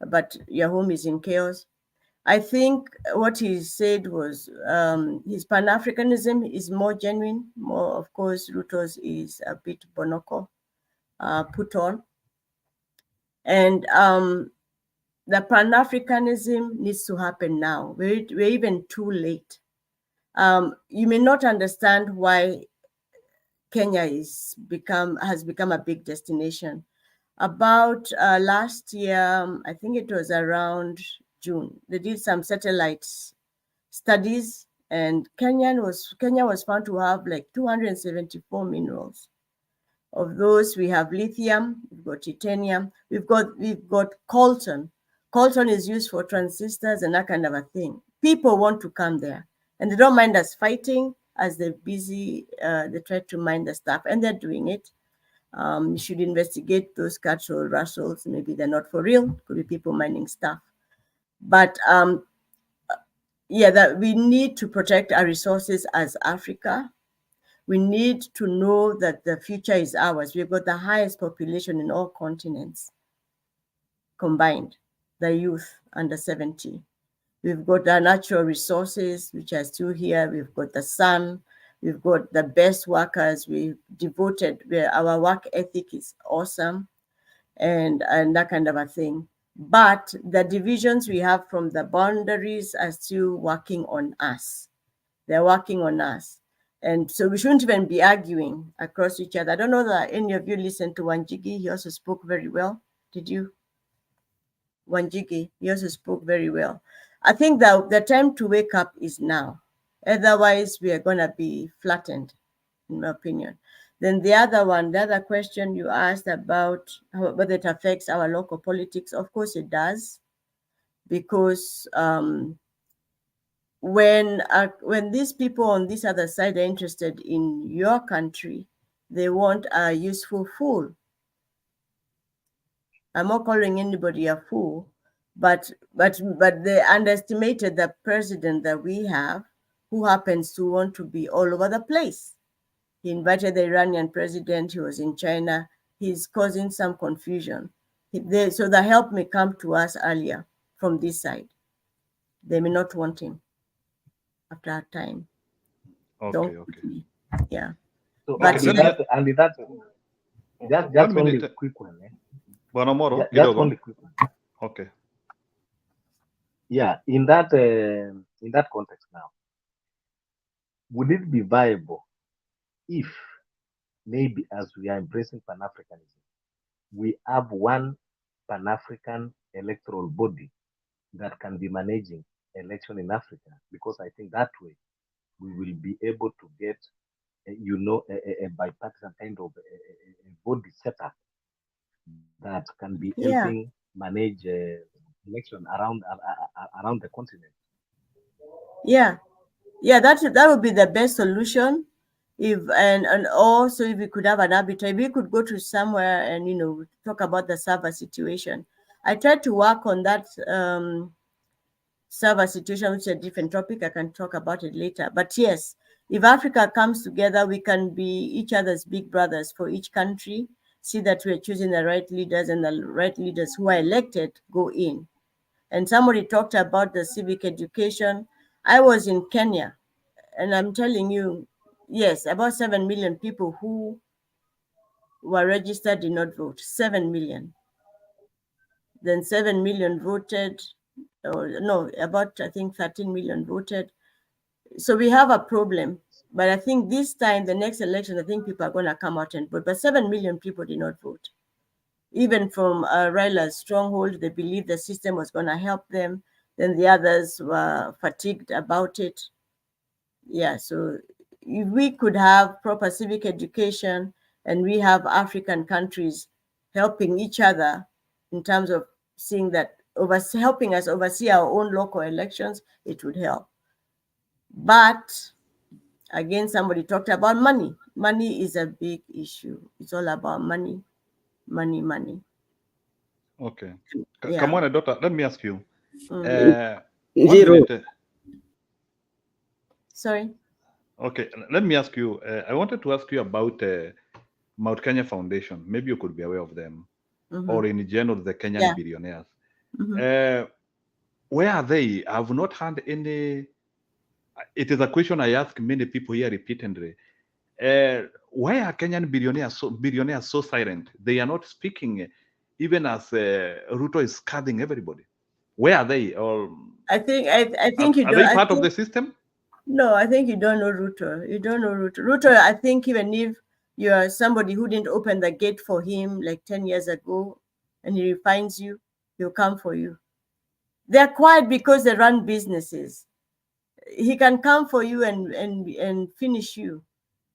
but your home is in chaos. I think what he said was his Pan-Africanism is more genuine. More, of course, Ruto's is a bit bonoko, put on. And the Pan-Africanism needs to happen now. We're even too late. You may not understand why Kenya has become a big destination. About last year, I think it was around June, they did some satellite studies, and Kenya was found to have like 274 minerals. Of those, we have lithium, we've got titanium, we've got coltan. Coltan is used for transistors and that kind of a thing. People want to come there, and they don't mind us fighting as they're busy. They try to mine the stuff, and they're doing it. You should investigate those cattle rustles. Maybe they're not for real. Could be people mining stuff. But that we need to protect our resources as Africa. We need to know that the future is ours. We've got the highest population in all continents combined, the youth under 70. We've got our natural resources, which are still here. We've got the sun. We've got the best workers. We've devoted, our work ethic is awesome, and that kind of a thing. But the divisions we have from the boundaries are still working on us. They're working on us. And so we shouldn't even be arguing across each other. I don't know that any of you listened to Wanjigi. He also spoke very well. Did you? Wanjigi, he also spoke very well. I think that the time to wake up is now. Otherwise, we are going to be flattened, in my opinion. Then the other question you asked about whether it affects our local politics, of course it does, because when these people on this other side are interested in your country, they want a useful fool. I'm not calling anybody a fool, but they underestimated the president that we have, who happens to want to be all over the place. He invited the Iranian president. He was in China. He's causing some confusion. So the help may come to us earlier from this side. They may not want him after a time. Okay. Yeah. So, But just only a quick one. Bwana Moro, Just kidogo. only quick one. Okay. Yeah, in that context now, would it be viable if maybe as we are embracing Pan-Africanism, we have one Pan-African electoral body that can be managing election in Africa? Because I think that way we will be able to get, a bipartisan kind of a body setup that can be helping manage election around the continent. Yeah, that would be the best solution. And also if we could have an arbitrator, we could go to somewhere and talk about the server situation. I tried to work on that server situation, which is a different topic. I can talk about it later. But yes, if Africa comes together, we can be each other's big brothers for each country, see that we're choosing the right leaders, and the right leaders who are elected go in. And somebody talked about the civic education. I was in Kenya, and I'm telling you, yes, about 7 million people who were registered did not vote. 7 million. Then 7 million voted, or no, about I think 13 million voted. So we have a problem. But I think this time, the next election, I think people are going to come out and vote. But 7 million people did not vote. Even from Raila's stronghold, they believed the system was going to help them. Then the others were fatigued about it. Yeah, so if we could have proper civic education and we have African countries helping each other in terms of seeing that, helping us oversee our own local elections, it would help. But again, somebody talked about money. Money is a big issue. It's all about money, money, money. Okay. Yeah. Come on, daughter, let me ask you. Mm. 1 minute. Sorry. Okay, let me ask you. I wanted to ask you about Mount Kenya Foundation. Maybe you could be aware of them, or in general, the Kenyan Yeah. billionaires. Mhm. Where are they? I've not had any. It is a question I ask many people here repeatedly. Why are Kenyan billionaires so silent? They are not speaking, even as Ruto is scathing everybody. Where are they? Or I think you are don't. they I part of think, the system? no, I think you don't know Ruto. You don't know Ruto. Ruto, I think even if you're somebody who didn't open the gate for him like 10 years ago and he finds you, he'll come for you. They're quiet because they run businesses. He can come for you and finish you.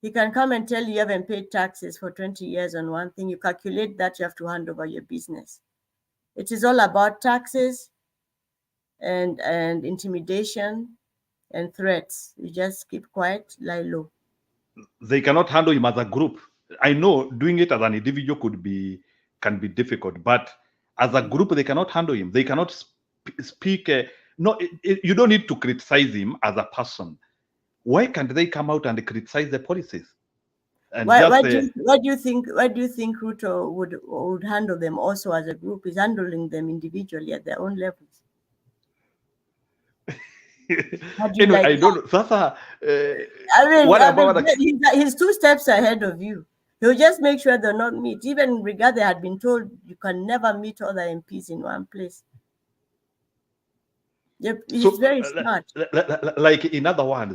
He can come and tell you haven't paid taxes for 20 years on one thing. You calculate that, you have to hand over your business. It is all about taxes and intimidation and threats. You just keep quiet, lie low. They cannot handle him as a group. I know doing it as an individual can be difficult, but as a group they cannot handle him. They cannot speak. No, you don't need to criticize him as a person. Why can't they come out and criticize the policies? And Why do you think Ruto would handle them also as a group? He's handling them individually at their own levels. How do you anyway, like I that? don't know. Sasa, I mean, he's 2 steps ahead of you. He'll just make sure they'll not meet. Even Rigathi had been told you can never meet all the MPs in one place. Yep, he's very smart. like in other words,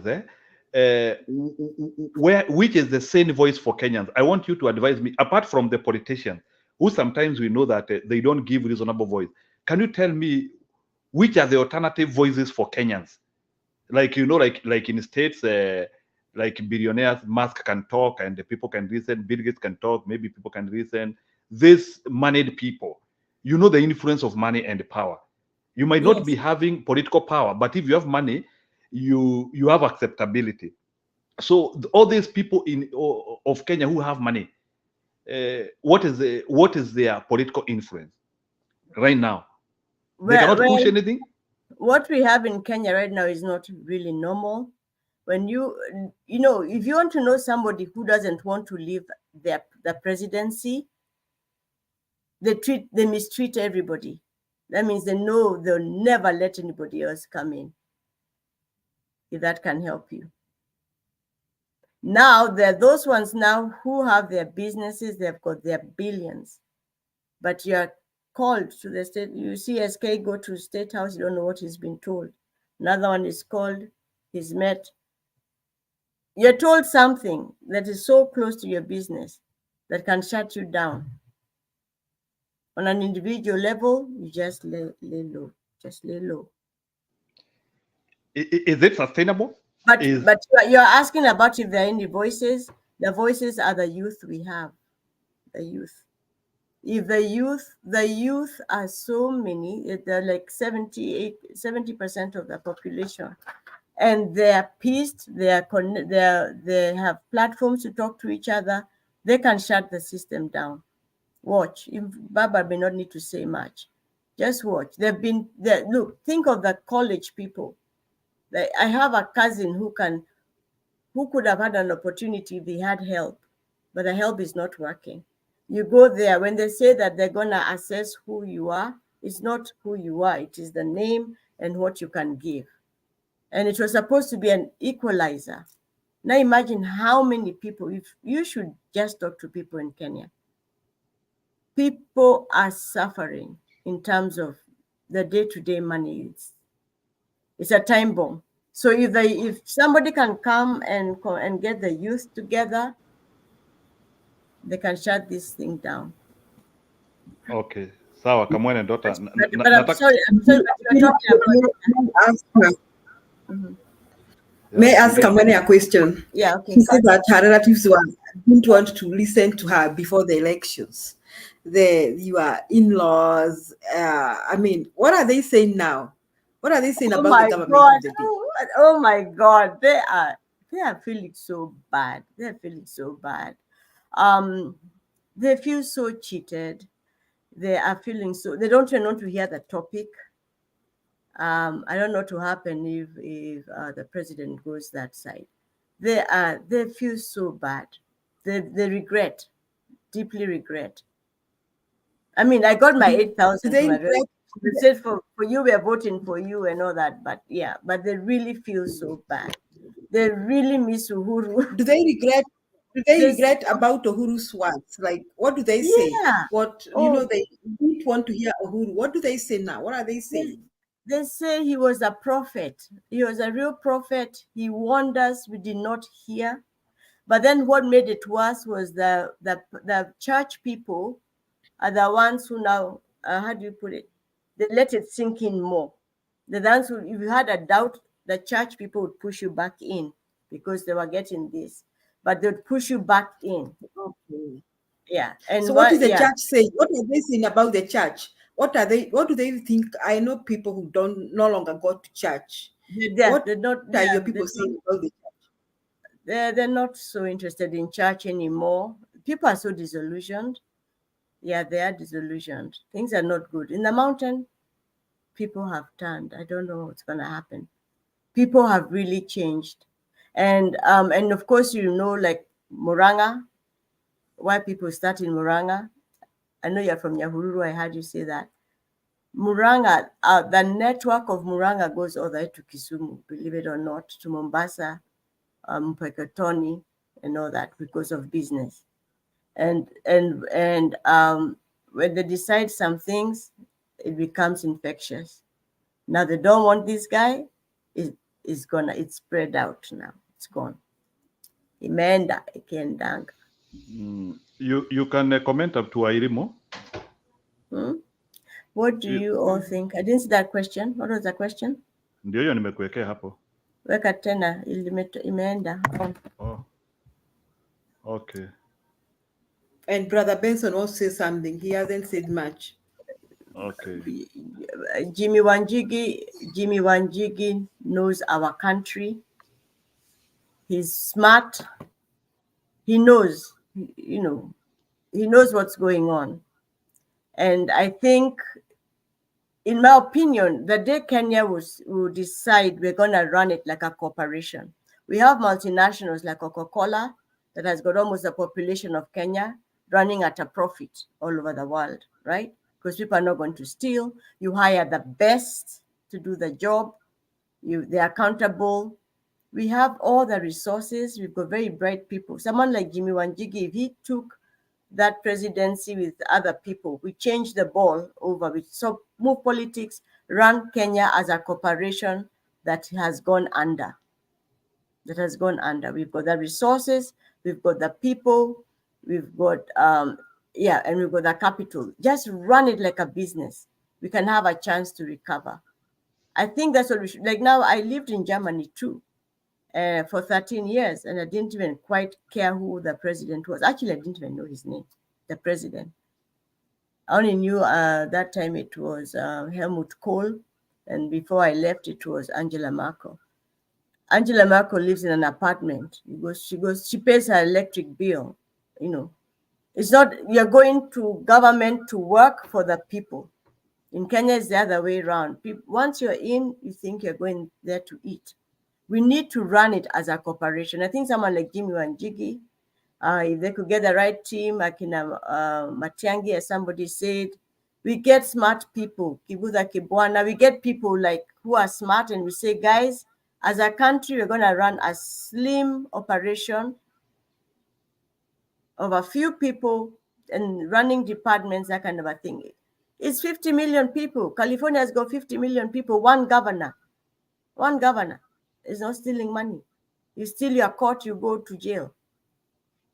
which is the sane voice for Kenyans? I want you to advise me. Apart from the politicians, who sometimes we know that they don't give reasonable voice, can you tell me which are the alternative voices for Kenyans? Like like in states, like billionaires, Musk can talk and the people can listen. Bill Gates can talk, maybe people can listen. These moneyed people, the influence of money and power. You might not be having political power, but if you have money, you have acceptability. So all these people of Kenya who have money, what is their political influence right now? They cannot push anything. What we have in Kenya right now is not really normal. When if you want to know somebody who doesn't want to leave the presidency, they mistreat everybody. That means they know they'll never let anybody else come in. If that can help you. Now there are those ones now who have their businesses, they've got their billions, but you're called to the state. You see SK go to State House, you don't know what he's been told. Another one is called, he's met. You're told something that is so close to your business that can shut you down. On an individual level, you just lay low. Just lay low. Is it sustainable? But you're asking about if there are any voices. The voices are the youth we have. The youth. If the youth are so many, they're like 70% of the population. and they are pissed, they have platforms to talk to each other, they can shut the system down. Watch. Baba may not need to say much. Just watch. Look, think of the college people. I have a cousin who could have had an opportunity if he had help, but the help is not working. You go there, when they say that they're going to assess who you are, it's not who you are, it is the name and what you can give. And it was supposed to be an equalizer. Now imagine how many people, if you should just talk to people in Kenya, people are suffering in terms of the day-to-day money. It's a time bomb. So if somebody can come and get the youth together, they can shut this thing down. Okay, sawa Kamwene Ndota. But I'm sorry, but you're talking about. May I ask Kamwene a question? Yeah, okay. She said that her relatives didn't want to listen to her before the elections. Your in-laws, I mean, what are they saying now? What are they saying about the government of the day? Oh my God, they are feeling so bad. They're feeling so bad. They feel so cheated. They are feeling so, they don't even want to hear the topic. I don't know what will happen if the president goes that side. They feel so bad. They regret, deeply regret. I mean, I got my 8,000. They said for you, we are voting for you and all that, but yeah, but they really feel so bad. They really miss Uhuru. Do they regret? Do they regret about Uhuru's words? Like, what do they say? Yeah. What they didn't want to hear Uhuru. What do they say now? What are they saying? They say he was a prophet. He was a real prophet. He warned us. We did not hear. But then what made it worse was the church people are the ones who now, how do you put it? They let it sink in more. The ones who, if you had a doubt, the church people would push you back in because they were getting this, but they'd push you back in. Okay. Yeah. And so what is the church saying? What are they saying about the church? What do they think? I know people who no longer go to church. What are your people saying about the church? They're not so interested in church anymore. People are so disillusioned. Yeah, they are disillusioned. Things are not good. In the mountain, people have turned. I don't know what's going to happen. People have really changed. And of course, like Muranga, why people start in Muranga. I know you're from Nyahururu. I heard you say that. Muranga, the network of Muranga goes all the way to Kisumu, believe it or not, to Mombasa, Mpeketoni, and all that because of business. And when they decide some things, it becomes infectious. Now they don't want this guy. It's spread out now. It's gone. Imeenda ikiendanga. You can comment up to Airimo. What do you all think? I didn't see that question. What was the question? Ndio hiyo nimekuwekea hapo. Weka tena imeenda. Oh. Okay. And Brother Benson also says something. He hasn't said much. Okay. Jimmy Wanjigi knows our country. He's smart. He knows, he knows what's going on. And I think, in my opinion, the day Kenya will decide we're going to run it like a corporation. We have multinationals like Coca-Cola that has got almost the population of Kenya running at a profit all over the world, right? Because people are not going to steal. You hire the best to do the job. They're accountable. We have all the resources. We've got very bright people. Someone like Jimmy Wanjigi, if he took that presidency with other people, we change the ball over. We move politics, run Kenya as a corporation that has gone under. We've got the resources, we've got the people, we've got and we've got the capital. Just run it like a business. We can have a chance to recover. I think that's what we should. Like now, I lived in Germany too. For 13 years, and I didn't even quite care who the president was. Actually, I didn't even know his name, the president. I only knew that time it was Helmut Kohl, and before I left, it was Angela Merkel. Angela Merkel lives in an apartment. She pays her electric bill. You know, it's not, you're going to government to work for the people. In Kenya, it's the other way around. Once you're in, you think you're going there to eat. We need to run it as a corporation. I think someone like Jimmy Wanjigi, if they could get the right team, like in Matiangi, as somebody said, we get smart people, Kibuda Kibwana, we get people like who are smart, and we say, guys, as a country, we're going to run a slim operation of a few people and running departments, that kind of a thing. It's 50 million people. California has got 50 million people, one governor. One governor is not stealing money. You steal, you're caught, you go to jail.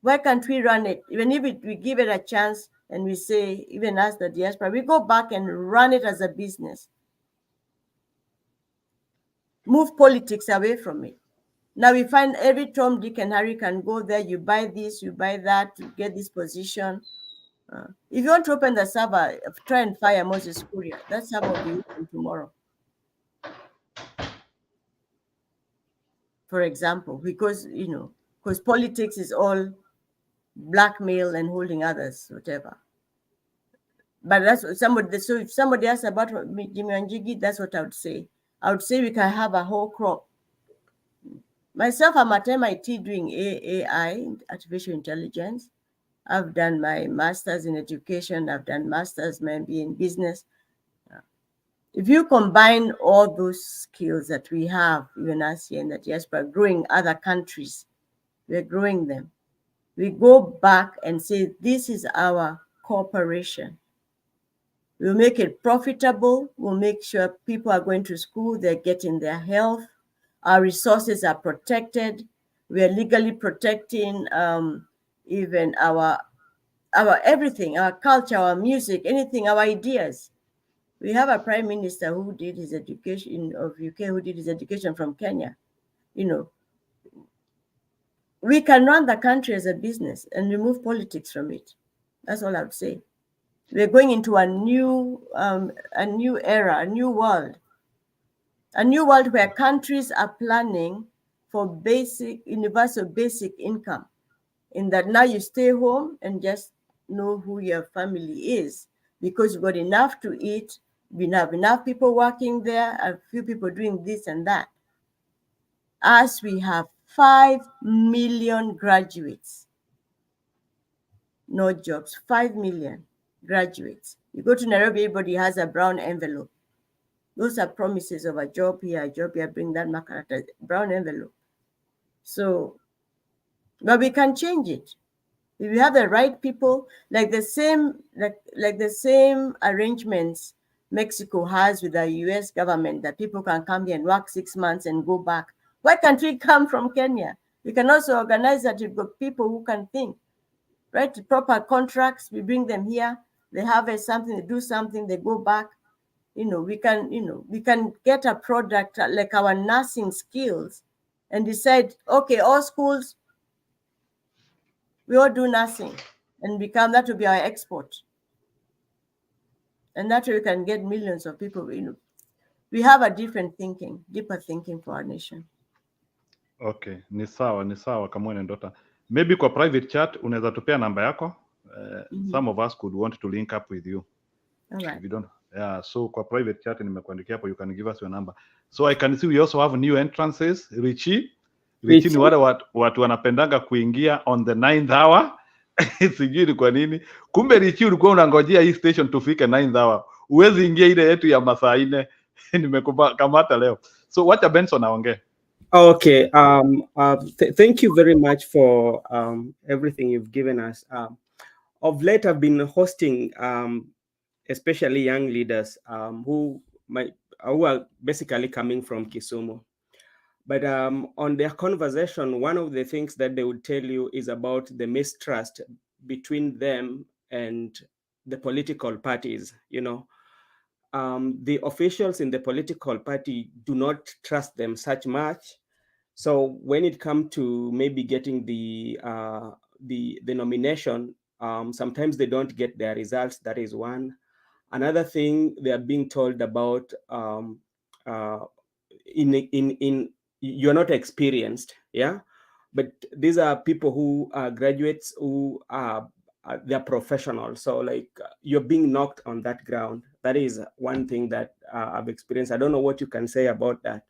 Why can't we run it? Even if we give it a chance and we say, even us, the diaspora, we go back and run it as a business. Move politics away from it. Now we find every Tom, Dick, and Harry can go there. You buy this, you buy that to get this position. If you want to open the server, try and fire Moses Kuria. That server will be open tomorrow. For example, because, you know, because politics is all blackmail and holding others, whatever. But that's what somebody, so if somebody asks about Jimmy Wanjigi, that's what I would say. I would say we can have a whole crop. Myself, I'm at MIT doing AI, artificial intelligence. I've done my master's in education. I've done master's maybe in business. If you combine all those skills that we have, even us here in the diaspora, growing other countries, we're growing them. We go back and say, this is our corporation. We'll make it profitable. We'll make sure people are going to school, they're getting their health. Our resources are protected. We are legally protecting even our everything, our culture, our music, anything, our ideas. We have a prime minister who did his education of UK, who did his education from Kenya. You know, we can run the country as a business and remove politics from it. That's all I would say. We're going into a new era, a new world where countries are planning for basic, universal basic income. In that now you stay home and just know who your family is, because you've got enough to eat, we have enough people working there, a few people doing this and that. As we have 5 million graduates, no jobs, 5 million graduates. You go to Nairobi, everybody has a brown envelope. Those are promises of a job here, bring that Makarata, brown envelope. So, but we can change it. If we have the right people, like the same arrangements Mexico has with the US government, that people can come here and work 6 months and go back. Why can't we come from Kenya? We can also organize that. We've got people who can think, right? Proper contracts, we bring them here, they have something, they do something, they go back. We can get a product like our nursing skills and decide, okay, all schools, we all do nursing and that will be our export. And that way we can get millions of people. We have a different thinking, deeper thinking for our nation. Okay, ni sawa Kamwene Ndota. Maybe kwa private chat unaweza tupea namba yako. Some of us could want to link up with you. All right. If you don't, yeah, so kwa private chat nimekuandikia hapo, you can give us your number. So I can see we also have new entrances. Richie ni wale watu wanapendanga kuingia on the 9th hour. Sijui ni kwa nini. Kumbe Richie ulikuwa unangojea hii station tufike 9th hour. Uwezi ingia ile yetu ya masaa 4. Nimekukamata leo. So wacha Benson aongee. Okay. Thank you very much for everything you've given us. Of late, I've been hosting, especially young leaders who are basically coming from Kisumu. But on their conversation, one of the things that they would tell you is about the mistrust between them and the political parties. The officials in the political party do not trust them such much. So when it comes to maybe getting the nomination, sometimes they don't get their results. That is one. Another thing they are being told about in you're not experienced, yeah, but these are people who are graduates who are they're professionals. So like you're being knocked on that ground. That is one thing that I've experienced. I don't know what you can say about that.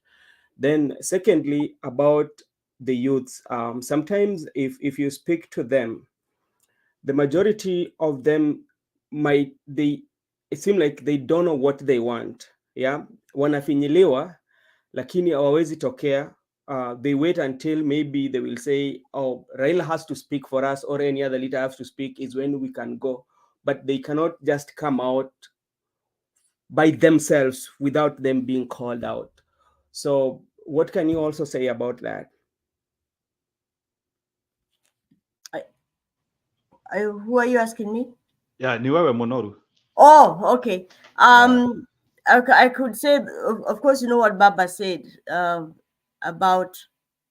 Then secondly, about the youths, sometimes if you speak to them, the majority of them might it seem like they don't know what they want, yeah, wanafinyiliwa lakini hawawezi tokea. They wait until maybe they will say, oh, Raila has to speak for us or any other leader has to speak, is when we can go, but they cannot just come out by themselves without them being called out. So what can you also say about that? Who are you asking me? Yeah, ni wewe Monoru. Oh, okay. I could say, of course, you know what Baba said about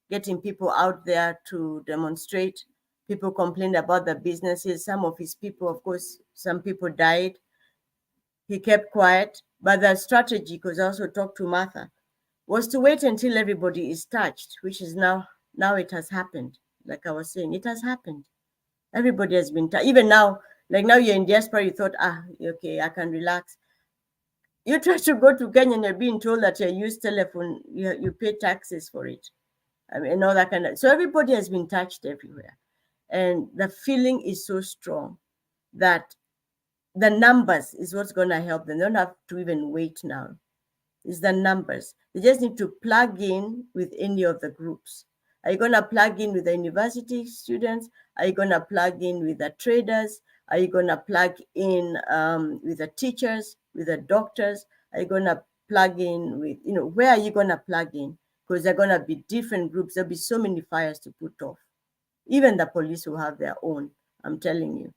getting people out there to demonstrate. People complained about the businesses. Some of his people, of course, some people died. He kept quiet. But the strategy, because I also talked to Martha, was to wait until everybody is touched, which is now it has happened. Like I was saying, it has happened. Everybody has been touched. Even now, like now you're in diaspora, you thought, okay, I can relax. You try to go to Kenya and you're being told that you use telephone, you pay taxes for it. I mean, all that kind of. So everybody has been touched everywhere. And the feeling is so strong that the numbers is what's going to help them. They don't have to even wait now. It's the numbers. They just need to plug in with any of the groups. Are you going to plug in with the university students? Are you going to plug in with the traders? Are you going to plug in with the teachers, with the doctors? Are you going to plug in with, where are you going to plug in? Because they're going to be different groups. There'll be so many fires to put off. Even the police will have their own, I'm telling you.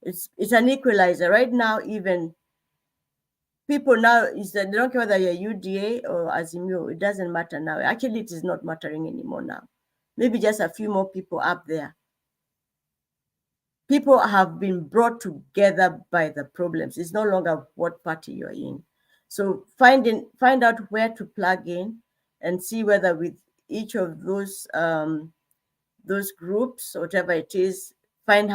It's an equalizer. Right now, even people now, they don't care whether you're UDA or Azimio. It doesn't matter now. Actually, it is not mattering anymore now. Maybe just a few more people up there. People have been brought together by the problems. It's no longer what party you're in. So find out where to plug in and see whether with each of those groups, whatever it is, find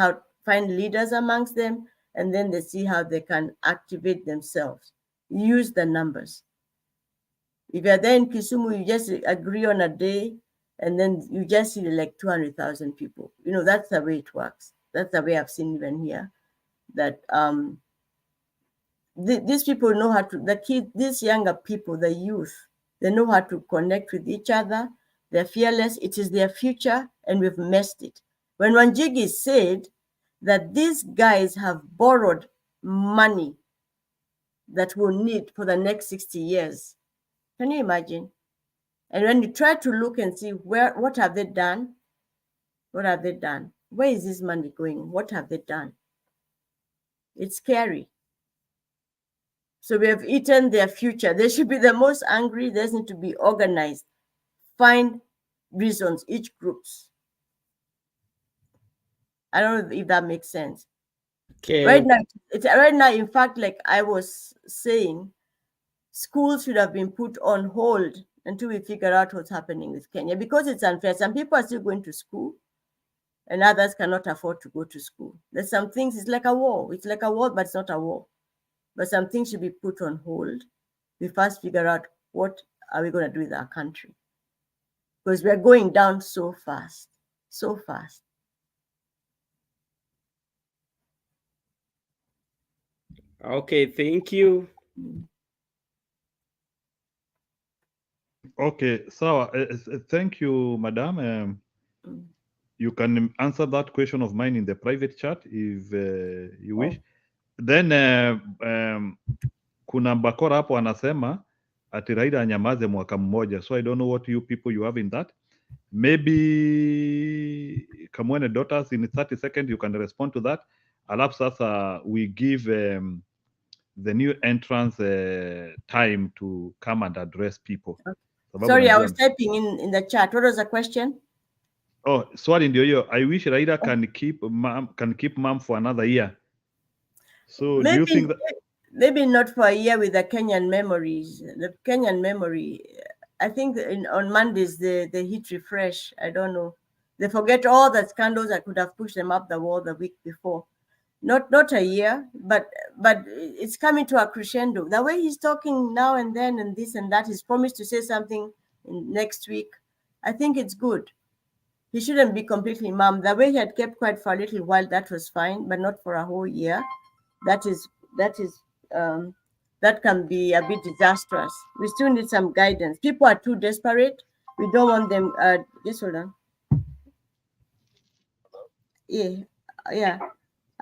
leaders amongst them, and then they see how they can activate themselves. Use the numbers. If you're there in Kisumu, you just agree on a day, and then you just see like 200,000 people. That's the way it works. That's the way I've seen even here. That these people know how to, these younger people, the youth, they know how to connect with each other. They're fearless. It is their future, and we've messed it. When Wanjigi said that these guys have borrowed money that we'll need for the next 60 years, can you imagine? And when you try to look and see what have they done? What have they done? Where is this money going? What have they done? It's scary. So we have eaten their future. They should be the most angry. They need to be organized. Find reasons, each groups. I don't know if that makes sense. Okay. Right now, in fact, like I was saying, schools should have been put on hold until we figure out what's happening with Kenya, because it's unfair. Some people are still going to school and others cannot afford to go to school. There's some things, it's like a war. It's like a war, but it's not a war. But some things should be put on hold. We first figure out what are we going to do with our country. Because we're going down so fast, so fast. Okay, thank you. Okay, so thank you, Madam. You can answer that question of mine in the private chat if you wish. Then kuna Bakora hapo anasema ati Raila anyamaze mwaka mmoja. So I don't know what you people you have in that. Maybe Kamwene Daughters in 30 seconds you can respond to that. Alafu sasa we give the new entrance time to come and address people. Sorry, I was typing in the chat. What was the question? Oh, swali ndio hiyo. I wish Raila can keep mom for another year. So maybe, do you think that maybe not for a year with the Kenyan memories? The Kenyan memory, I think on Mondays they hit refresh. I don't know. They forget all the scandals that could have pushed them up the wall the week before. Not a year, but it's coming to a crescendo. The way he's talking now and then and this and that, he's promised to say something next week. I think it's good. He shouldn't be completely mum. The way he had kept quiet for a little while, that was fine, but not for a whole year. That can be a bit disastrous. We still need some guidance. People are too desperate. We don't want them. Just hold on. Yeah.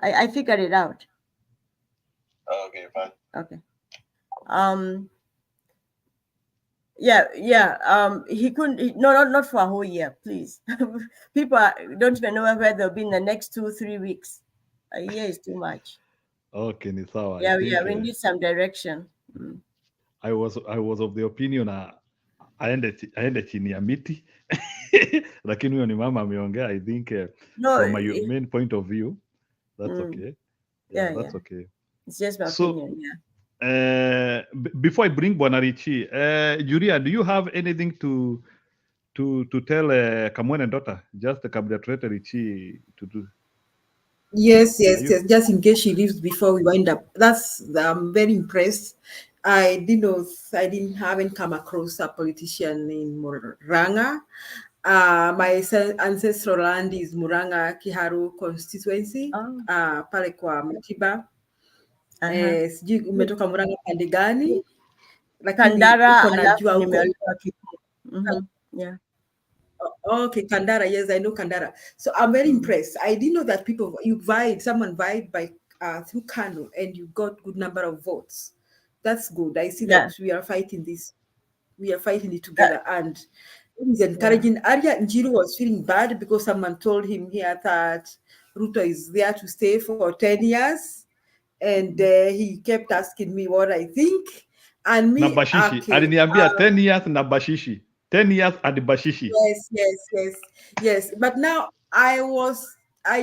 I figured it out. Okay, fine. Okay. He couldn't. No, not for a whole year, please. People don't even know where they'll be in the next 2-3 weeks. A year is too much. Okay, ni sawa. Yeah, I think, we need some direction. I was of the opinion aende chini ya miti lakini huyo ni mama ameongea. I think from my main point of view that's okay. That's okay. It's just my opinion. Before I bring Bwana Richi, Julia, do you have anything to tell Kamwene daughter just kabla tulete Richi to do? Yes. Just in case she leaves before we wind up. I'm very impressed. I haven't come across a politician in Murang'a. My ancestral land is Murang'a Kiharu constituency. Pale kwa Mtiba. Sijui umetoka Murang'a pande gani? Kandara, alafu nimeolewa Kikuyu. Yeah. Okay, Kandara. Yes, I know Kandara. So I'm very impressed. I didn't know that someone vied by through Kano and you got good number of votes. That's good. I see that we are fighting this. We are fighting it together, and it is encouraging. Arya Njiru was feeling bad because someone told him here that Ruto is there to stay for 10 years, and he kept asking me what I think. And me, na bashishi aliniambia 10 years na bashishi, 10 years at bashishi. Yes. But now I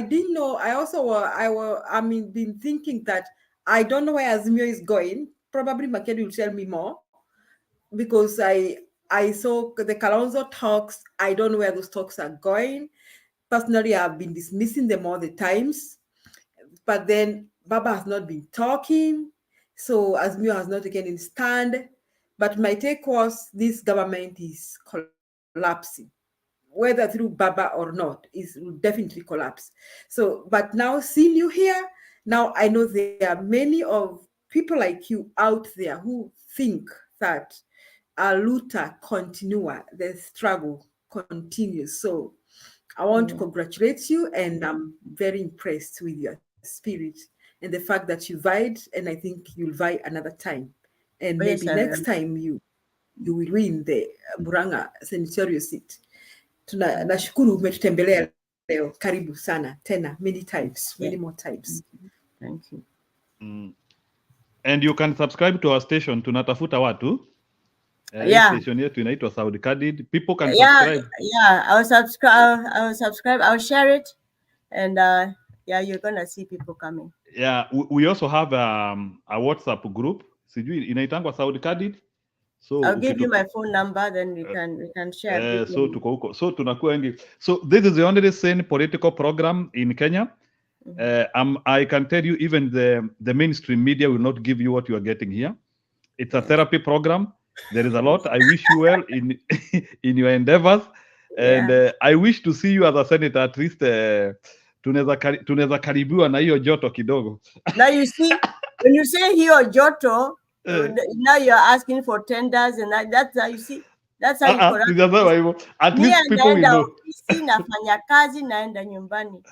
didn't know. Been thinking that I don't know where Azimio is going. Probably Makedi will tell me more, because I saw the Kalonzo talks. I don't know where those talks are going. Personally, I've been dismissing them all the times. But then Baba has not been talking, so Azimio has not taken in stand. But my take was this government is collapsing. Whether through Baba or not, it will definitely collapse. So, but now seeing you here, now I know there are many of people like you out there who think that Luta continua, the struggle continues. So I want to congratulate you, and I'm very impressed with your spirit and the fact that you vied, and I think you'll vie another time. And maybe next time you will win the Murang'a senatorial seat. Nashukuru umetutembelea leo. Karibu sana tena, many times, many more times. Thank you. And you can subscribe to our station. Tunatafuta watu. Station yetu inaitwa Saudi Kadid. People can subscribe. I will subscribe. I'll share it, and you're gonna see people coming. We also have a WhatsApp group. Sijui inaitangwa Saudi Kadid. So I'll give you my phone number, then we can share. So tuko huko. So tunakuwa wengi. So this is the only sane political program in Kenya. I can tell you, even the mainstream media will not give you what you are getting here. It's a therapy program. There is a lot. I wish you well in your endeavors, and I wish to see you as a senator. At least tunaweza karibiwa na hiyo joto kidogo. Now you see, when you say hiyo joto, now you're asking for tenders, and that's how you see. That's how you at least people will know. Nafanya kazi, naenda nyumbani.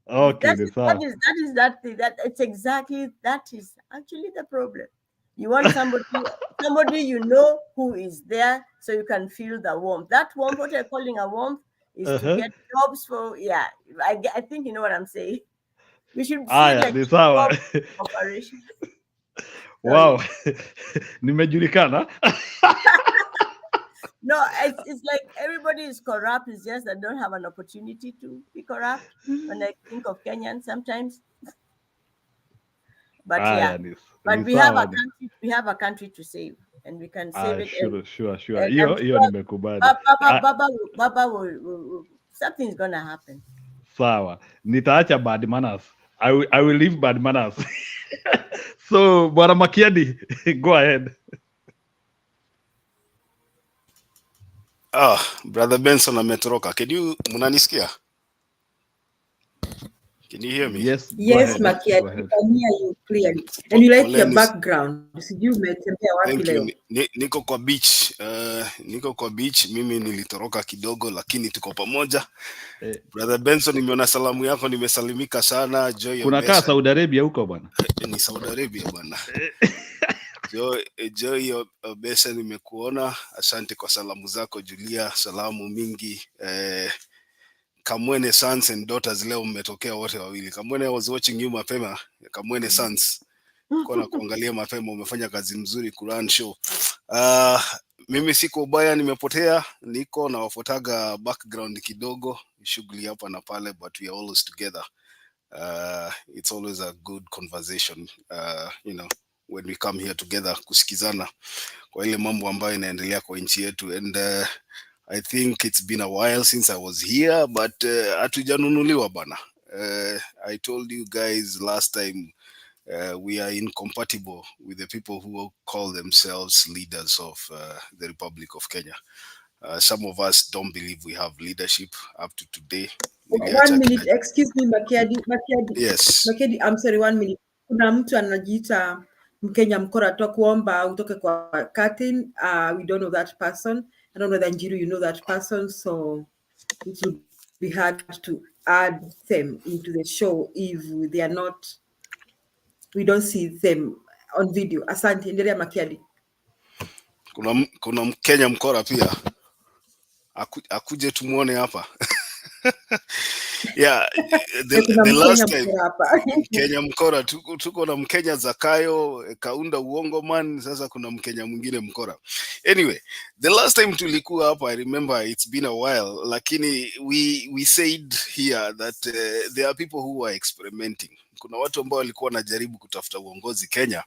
Okay, that it's exactly, that is actually the problem. You want somebody you know who is there, so you can feel the warmth. That warmth, what you're calling a warmth, is to get jobs for. I think you know what I'm saying. We should see operation. Wow, nimejulikana. No, it's like everybody is corrupt. It's just that don't have an opportunity to be corrupt. When I think of Kenyans sometimes, but we have a country to save, and we can save it. And, Sure. and Hiyo I'm hiyo sure nimekubali. Baba will something's gonna happen. Sawa, nitaacha bad manners. I will leave bad manners. So Bwana Makiadi, go ahead. Brother Benson ametoroka. Munanisikia? Can you hear me? Yes, Yes, Makia, we can hear you clearly. And you like your background. Sijui umetembea wapi Thank you. leo? Niko kwa beach. Niko kwa beach. Mimi nilitoroka kidogo lakini tuko pamoja. Brother Benson, nimeona salamu yako, nimesalimika sana. Joy Kunakaa Saudi Arabia huko bwana. Ni Saudi Arabia bwana. Joy Obesa, nimekuona. Asante kwa salamu zako Julia. Salamu mingi. Kamwene sons and daughters leo mmetokea wote wawili. Kamwene, I was watching you mapema. Kamwene sons. Kwa kuangalia mapema, umefanya kazi mzuri Quran show. Mimi siko ubaya, nimepotea, niko na wafotaga background kidogo, shughuli hapa na pale, but we are always together. It's always a good conversation, when we come here together kusikizana kwa ile mambo ambayo inaendelea kwa nchi yetu. And I think it's been a while since I was here, but hatujanunuliwa bana. I told you guys last time, we are incompatible with the people who call themselves leaders of the Republic of Kenya. Some of us don't believe we have leadership up to today. 1 minute, excuse me, Makiadi. Yes. Makiadi, I'm sorry, 1 minute. Kuna mtu anajiita Mkenya mkora tu kuomba utoke kwa curtain. We don't know that person. I don't know that Njiru, you know that person, so it would be hard to add them into the show if they are not, we don't see them on video. Asante, endelea Makiadi. Kuna Mkenya mkora pia. Akuje tumuone hapa. Yeah, the last time Kenya mkora tuko na Mkenya Zakayo kaunda uongo man, sasa kuna Mkenya mwingine mkora. Anyway, the last time tulikuwa hapa, I remember it's been a while, lakini we said here that there are people who are experimenting. Kuna watu ambao walikuwa wanajaribu kutafuta uongozi Kenya.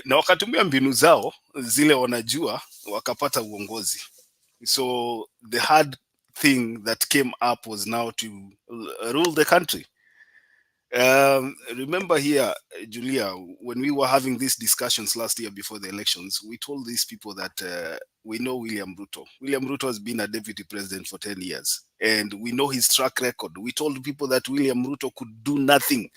Na wakatumia mbinu zao zile wanajua, wakapata uongozi. So the hard thing that came up was now to rule the country. Remember here, Julia, when we were having these discussions last year before the elections, we told these people that we know William Ruto. William Ruto has been a deputy president for 10 years, and we know his track record. We told people that William Ruto could do nothing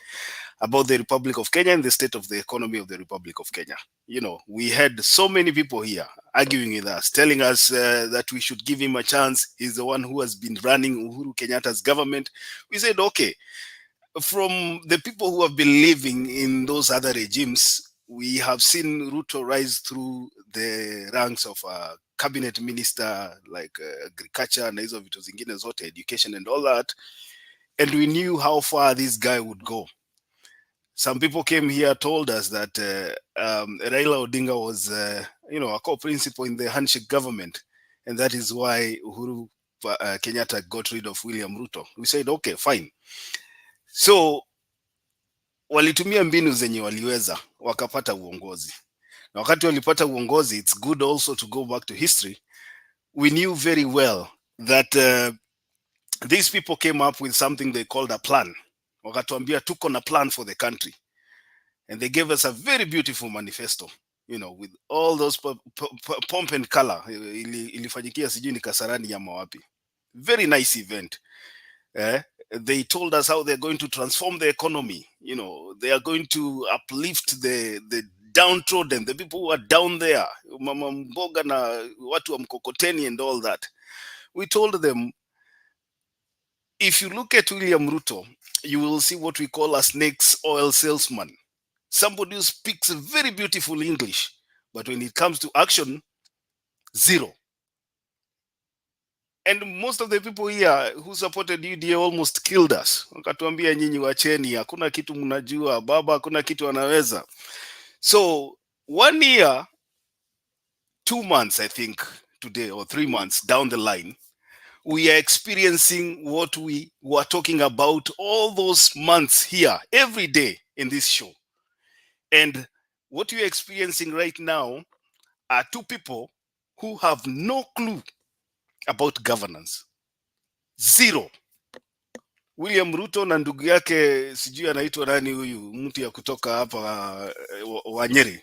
about the Republic of Kenya and the state of the economy of the Republic of Kenya. You know, we had so many people here arguing with us, telling us that we should give him a chance. He's the one who has been running Uhuru Kenyatta's government. We said, okay, from the people who have been living in those other regimes, we have seen Ruto rise through the ranks of a cabinet minister like agriculture and hizo vitu zingine zote, education and all that. And we knew how far this guy would go. Some people came here, told us that Raila Odinga was, a core principle in the handshake government. And that is why Uhuru Kenyatta got rid of William Ruto. We said, okay, fine. So, walitumia mbinu zenye waliweza, wakapata uongozi. Na wakati walipata uongozi, it's good also to go back to history. We knew very well that these people came up with something they called a plan. Wakatuambia tuko na plan for the country. And they gave us a very beautiful manifesto, with all those pomp and color. Ilifanyikia sijui ni Kasarani ya mawapi. Very nice event. They told us how they're going to transform the economy. They are going to uplift the downtrodden, the people who are down there, mama mboga na watu wa mkokoteni and all that. We told them, if you look at William Ruto, you will see what we call a snake's oil salesman. Somebody who speaks very beautiful English, but when it comes to action, zero. And most of the people here who supported UDA almost killed us. Wakatuambia nyinyi wacheni, hakuna kitu mnajua, baba hakuna kitu anaweza. So 1 year, 2 months, I think, today, or 3 months down the line, we are experiencing what we were talking about all those months here, every day in this show. And what you're experiencing right now are two people who have no clue about governance. Zero. William Ruto na ndugu yake sijui anaitwa nani huyu mtu ya kutoka hapa wa Nyeri,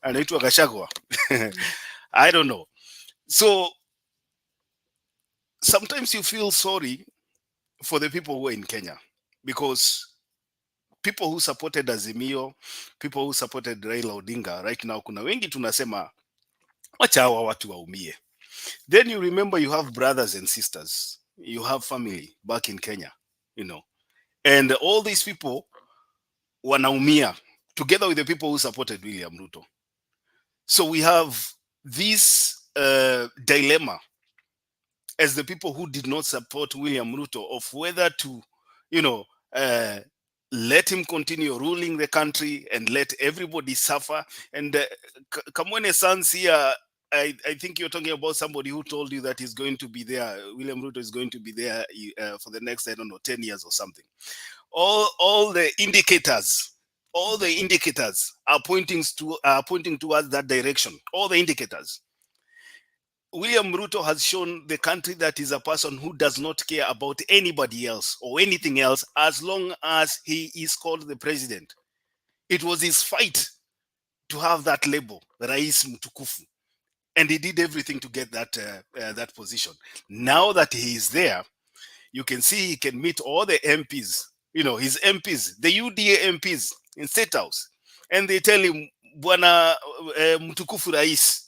anaitwa Gachagua. I don't know. So sometimes you feel sorry for the people who are in Kenya, because people who supported Azimio, people who supported Raila Odinga, right now kuna wengi tunasema wacha hawa watu waumie. Then you remember you have brothers and sisters, you have family back in Kenya, you know, and all these people wanaumia together with the people who supported William Ruto. So we have this dilemma as the people who did not support William Ruto of whether to, you know, let him continue ruling the country and let everybody suffer. And Kamwene Sans here, I think you're talking about somebody who told you that he's going to be there. William Ruto is going to be there for the next, I don't know, 10 years or something. All the indicators are pointing towards that direction. All the indicators. William Ruto has shown the country that is a person who does not care about anybody else or anything else as long as he is called the president. It was his fight to have that label, Rais Mtukufu, and he did everything to get that position. Now that he is there, you can see he can meet all the MPs, you know, his MPs, the UDA MPs in State House, and they tell him, Bwana Mtukufu Rais,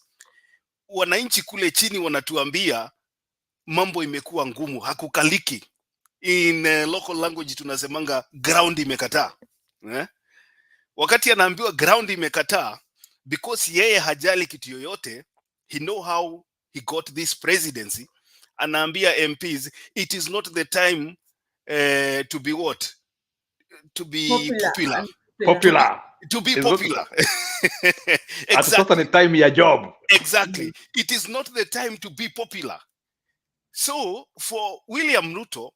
wananchi kule chini wanatuambia mambo imekuwa ngumu, hakukaliki. In local language tunasemanga ground imekataa. Wakati anaambiwa ground imekataa, because yeye hajali kitu yoyote, he know how he got this presidency, anaambia MPs, it is not the time to be what? To be popular. To be popular. Exactly. Time ya job. Exactly. It is not the time to be popular. So for William Ruto,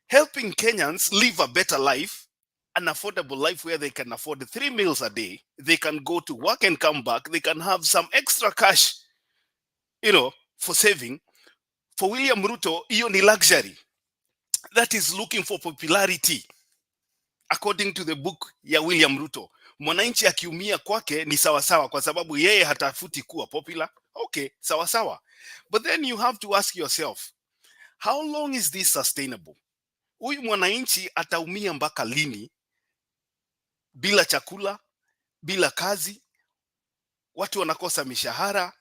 helping Kenyans live a better life, an affordable life where they can afford 3 meals a day, they can go to work and come back, they can have some extra cash, you know, for saving. For William Ruto, hiyo ni luxury. That is looking for popularity. According to the book ya William Ruto, mwananchi akiumia kwake ni sawasawa kwa sababu yeye hatafuti kuwa popular. Okay, sawasawa. But then you have to ask yourself, how long is this sustainable? Huyu mwananchi ataumia mpaka lini? Bila chakula, bila kazi, watu wanakosa mishahara,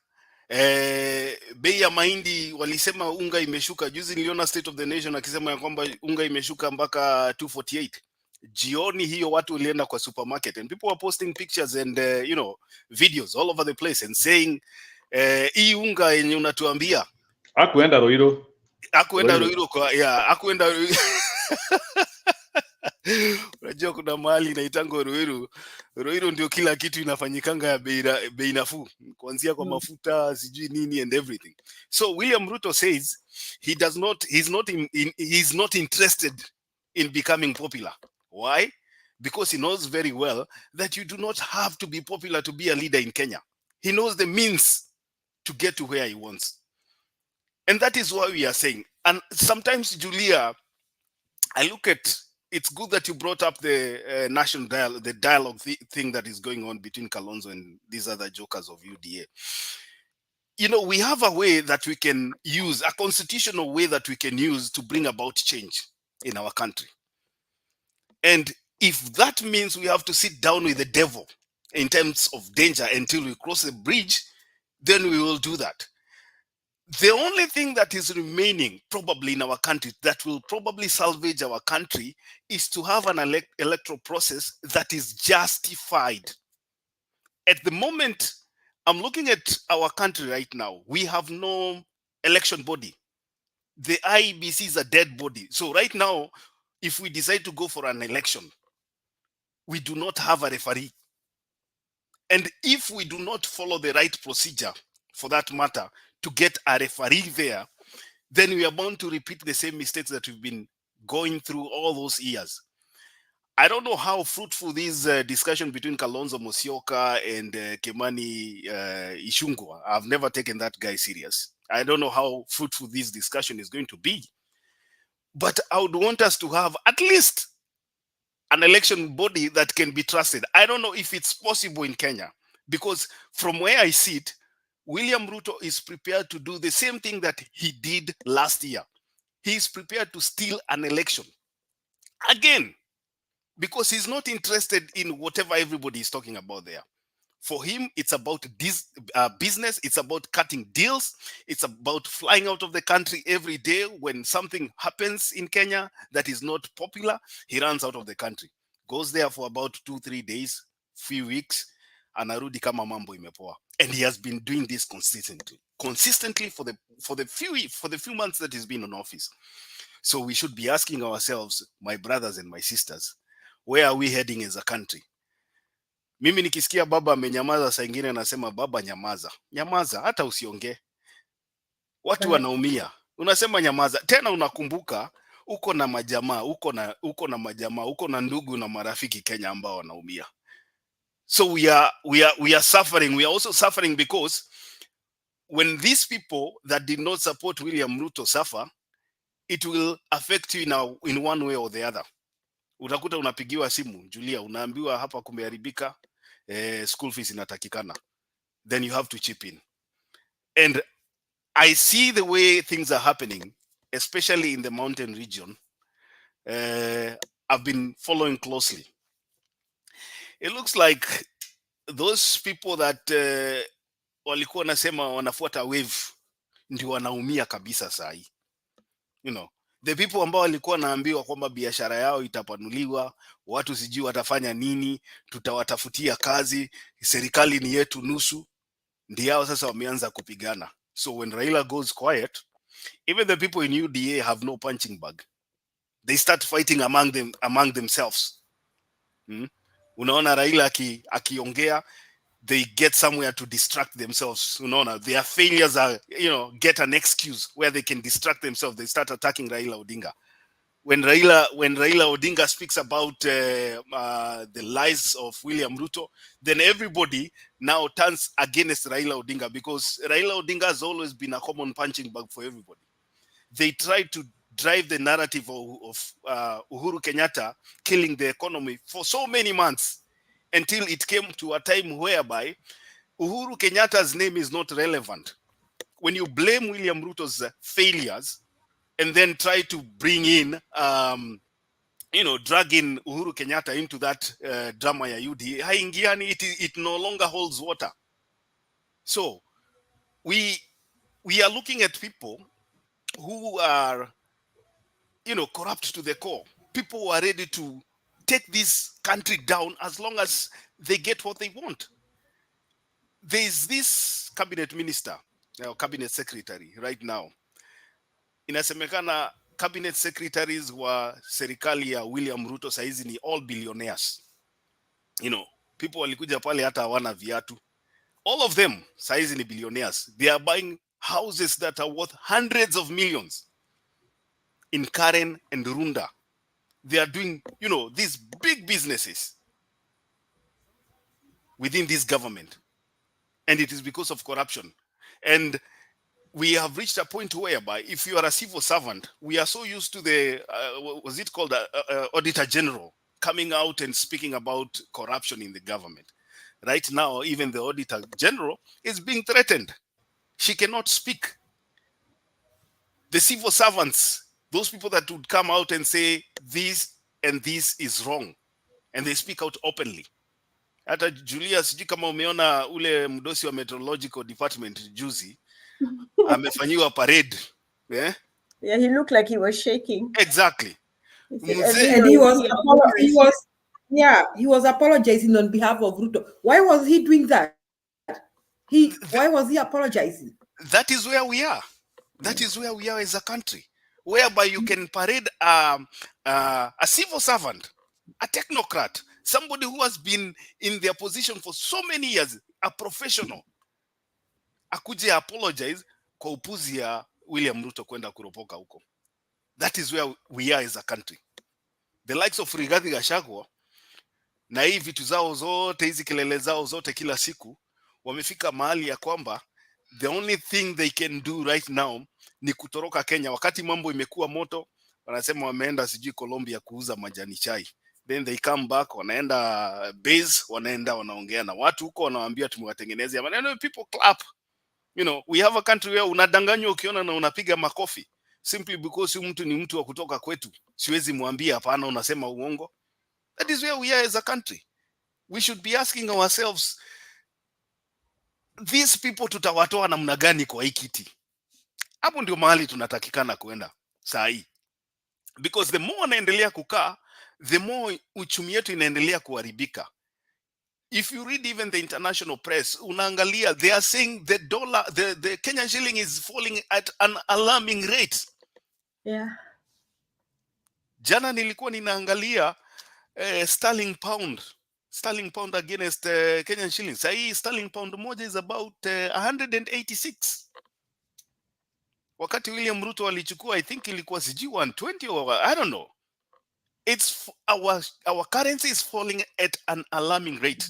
bei ya mahindi walisema unga imeshuka. Juzi niliona State of the Nation akisema ya kwamba unga imeshuka mpaka 248. Jioni hiyo watu walienda kwa supermarket and people were posting pictures and you know, videos all over the place and saying hii unga yenye unatuambia hakuenda Ruiru. Hakuenda Ruiru kwa hakuenda unajua kuna mahali inaitango Ruiru. Ruiru ndio kila kitu inafanyikanga ya bei nafuu, kuanzia kwa mafuta sijui nini and everything. So William Ruto says he's not interested in becoming popular. Why? Because he knows very well that you do not have to be popular to be a leader in Kenya. He knows the means to get to where he wants. And that is why we are saying, and sometimes, Julia, I look at, it's good that you brought up the national dialogue, the dialogue thing that is going on between Kalonzo and these other jokers of UDA. You know, we have a way that we can use, a constitutional way that we can use to bring about change in our country. And if that means we have to sit down with the devil in terms of danger until we cross the bridge, then we will do that. The only thing that is remaining probably in our country that will probably salvage our country is to have an electoral process that is justified. At the moment, I'm looking at our country right now. We have no election body. The IEBC is a dead body. So right now, if we decide to go for an election, we do not have a referee. And if we do not follow the right procedure, for that matter, to get a referee there, then we are bound to repeat the same mistakes that we've been going through all those years. I don't know how fruitful this discussion between Kalonzo Musyoka and Kimani Ichung'wah. I've never taken that guy serious. I don't know how fruitful this discussion is going to be. But I would want us to have at least an election body that can be trusted. I don't know if it's possible in Kenya, because from where I sit, William Ruto is prepared to do the same thing that he did last year. He is prepared to steal an election again, because he's not interested in whatever everybody is talking about there. For him, it's about this business. It's about cutting deals. It's about flying out of the country every day. When something happens in Kenya that is not popular, he runs out of the country, goes there for about 2-3 days, few weeks, anarudi kama mambo imepoa. And he has been doing this consistently for the few months that he's been in office. So we should be asking ourselves, my brothers and my sisters, where are we heading as a country? Mimi nikisikia baba amenyamaza, saa ingine anasema baba nyamaza. Nyamaza, hata usiongee. Watu wanaumia. Unasema nyamaza. Tena unakumbuka uko na majamaa, uko na ndugu na marafiki Kenya ambao wanaumia. So we are suffering. We are also suffering because when these people that did not support William Ruto suffer, it will affect you in one way or the other. Utakuta unapigiwa simu, Julia, unaambiwa hapa kumeharibika, school fees inatakikana. Then you have to chip in. And I see the way things are happening, especially in the mountain region. I've been following closely. It looks like those people that walikuwa nasema wanafuata wave ndio wanaumia kabisa sahi. You know, the people ambao walikuwa naambiwa kwamba biashara yao itapanuliwa, watu sijui watafanya nini, tutawatafutia kazi, serikali ni yetu nusu, ndio sasa wameanza kupigana. So when Raila goes quiet, even the people in UDA have no punching bag. They start fighting among themselves. Unaona Raila akiongea, they get somewhere to distract themselves. Unaona, their failures are, get an excuse where they can distract themselves. They start attacking Raila Odinga. When Raila Odinga speaks about the lies of William Ruto, then everybody now turns against Raila Odinga, because Raila Odinga has always been a common punching bag for everybody. They tried to drive the narrative of Uhuru Kenyatta killing the economy for so many months, until it came to a time whereby Uhuru Kenyatta's name is not relevant. When you blame William Ruto's failures and then try to bring in, drag in Uhuru Kenyatta into that drama ya UDA, haingiani, it no longer holds water. So we are looking at people who are, corrupt to the core. People who are ready to take this country down as long as they get what they want. There is this cabinet minister, cabinet secretary right now. Inasemekana cabinet secretaries wa serikali ya William Ruto saizi ni all billionaires. People walikuja pale hata hawana viatu. All of them saizi ni billionaires. They are buying houses that are worth hundreds of millions in Karen and Runda. They are doing, these big businesses within this government. And it is because of corruption. And we have reached a point whereby if you are a civil servant, we are so used to the, was it called Auditor General coming out and speaking about corruption in the government. Right now, even the Auditor General is being threatened. She cannot speak. The civil servants, those people that would come out and say this and this is wrong, and they speak out openly. Hata Julia, sijui kama umeona ule mdosi wa meteorological department juzi amefanyiwa parade. Yeah, he looked like he was shaking. Exactly. And he was apologizing on behalf of Ruto. Why was he doing that? Why was he apologizing? That is where we are. That is where we are as a country, whereby you can parade a civil servant, a technocrat, somebody who has been in their position for so many years, a professional, akuje apologize kwa upuzi ya William Ruto kwenda kuropoka huko. That is where we are as a country. the likes of Rigathi Gachagua na hii vitu zao zote, hizi kelele zao zote kila siku, wamefika mahali ya kwamba the only thing they can do right now ni kutoroka Kenya. Wakati mambo imekuwa moto, wanasema wameenda sijui Colombia kuuza majani chai, then they come back, wanaenda base, wanaenda wanaongea na watu huko, wanawaambia tumewatengenezea maneno, people clap. You know, we have a country where unadanganywa ukiona na unapiga makofi simply because mtu ni mtu wa kutoka kwetu, siwezi mwambia hapana, unasema uongo. That is where we are as a country. We should be asking ourselves, these people tutawatoa namna gani kwa hii kiti? Hapo ndio mahali tunatakikana kuenda saa hii, because the more wanaendelea kukaa, the more uchumi yetu inaendelea kuharibika. If you read even the international press, unaangalia, they are saying the dollar, the Kenyan shilling is falling at an alarming rate. Yeah. Jana nilikuwa ninaangalia sterling pound against Kenyan shilling. Sasa hii sterling pound moja is about 186. Wakati William Ruto alichukua, I think ilikuwa sijui 120 or I don't know. It's our currency is falling at an alarming rate.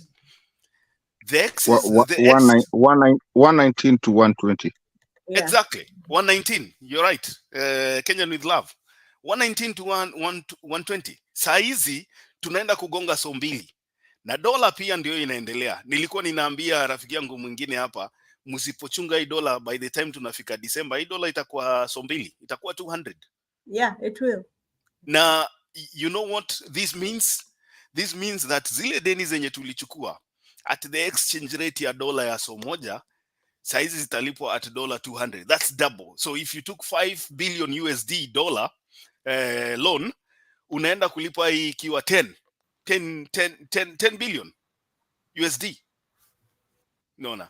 The excess, 119 to 120. Yeah. Exactly. 119. You're right. Kenyan with love. 119 to 120. Saa hizi tunaenda kugonga so mbili. Na dola pia ndio inaendelea. Nilikuwa ninaambia rafiki yangu mwingine hapa, msipochunga hii dola, by the time tunafika December, hii dola itakuwa so mbili, itakuwa 200. Yeah, it will. Na you know what this means? This means that zile deni zenye tulichukua at the exchange rate ya dola ya so moja, saizi zitalipwa at $200. That's double. So if you took 5 billion USD dollar loan, unaenda kulipa hii ikiwa 10 billion USD. Unaona?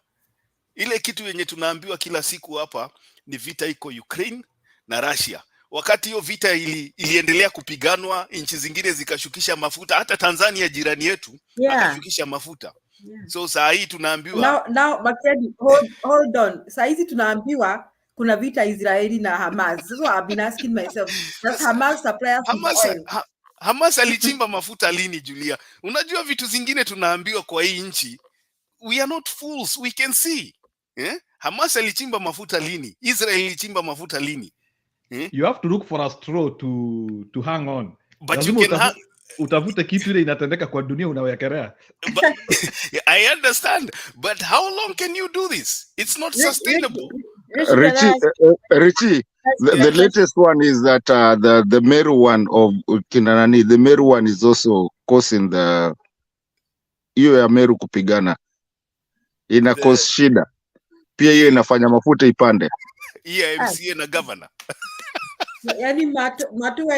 Ile kitu yenye tunaambiwa kila siku hapa ni vita iko Ukraine na Russia. Wakati hiyo vita iliendelea kupiganwa, nchi zingine zikashukisha mafuta, hata Tanzania jirani yetu akashukisha mafuta. Yeah. So saa hii tunaambiwa now Makedi, hold on. Saa hizi tunaambiwa kuna vita Israeli na Hamas. So I've been asking myself, does Hamas supply us with oil? Hamas alichimba mafuta lini, Julia? Unajua vitu zingine tunaambiwa kwa hii nchi, we are not fools, we can see. Hamas alichimba mafuta lini? Israel ilichimba mafuta lini? You have to look for a straw to hang on. But you can utafute kitu ile inatendeka kwa dunia unawekelea. I understand, but how long can you do this? It's not sustainable. Richie, the latest one is that the Meru one of Kinanani, the Meru one is also causing the hiyo ya Meru kupigana. Ina cause shida. Pia hiyo inafanya mafuta ipande. MCA na governor. Yani Matu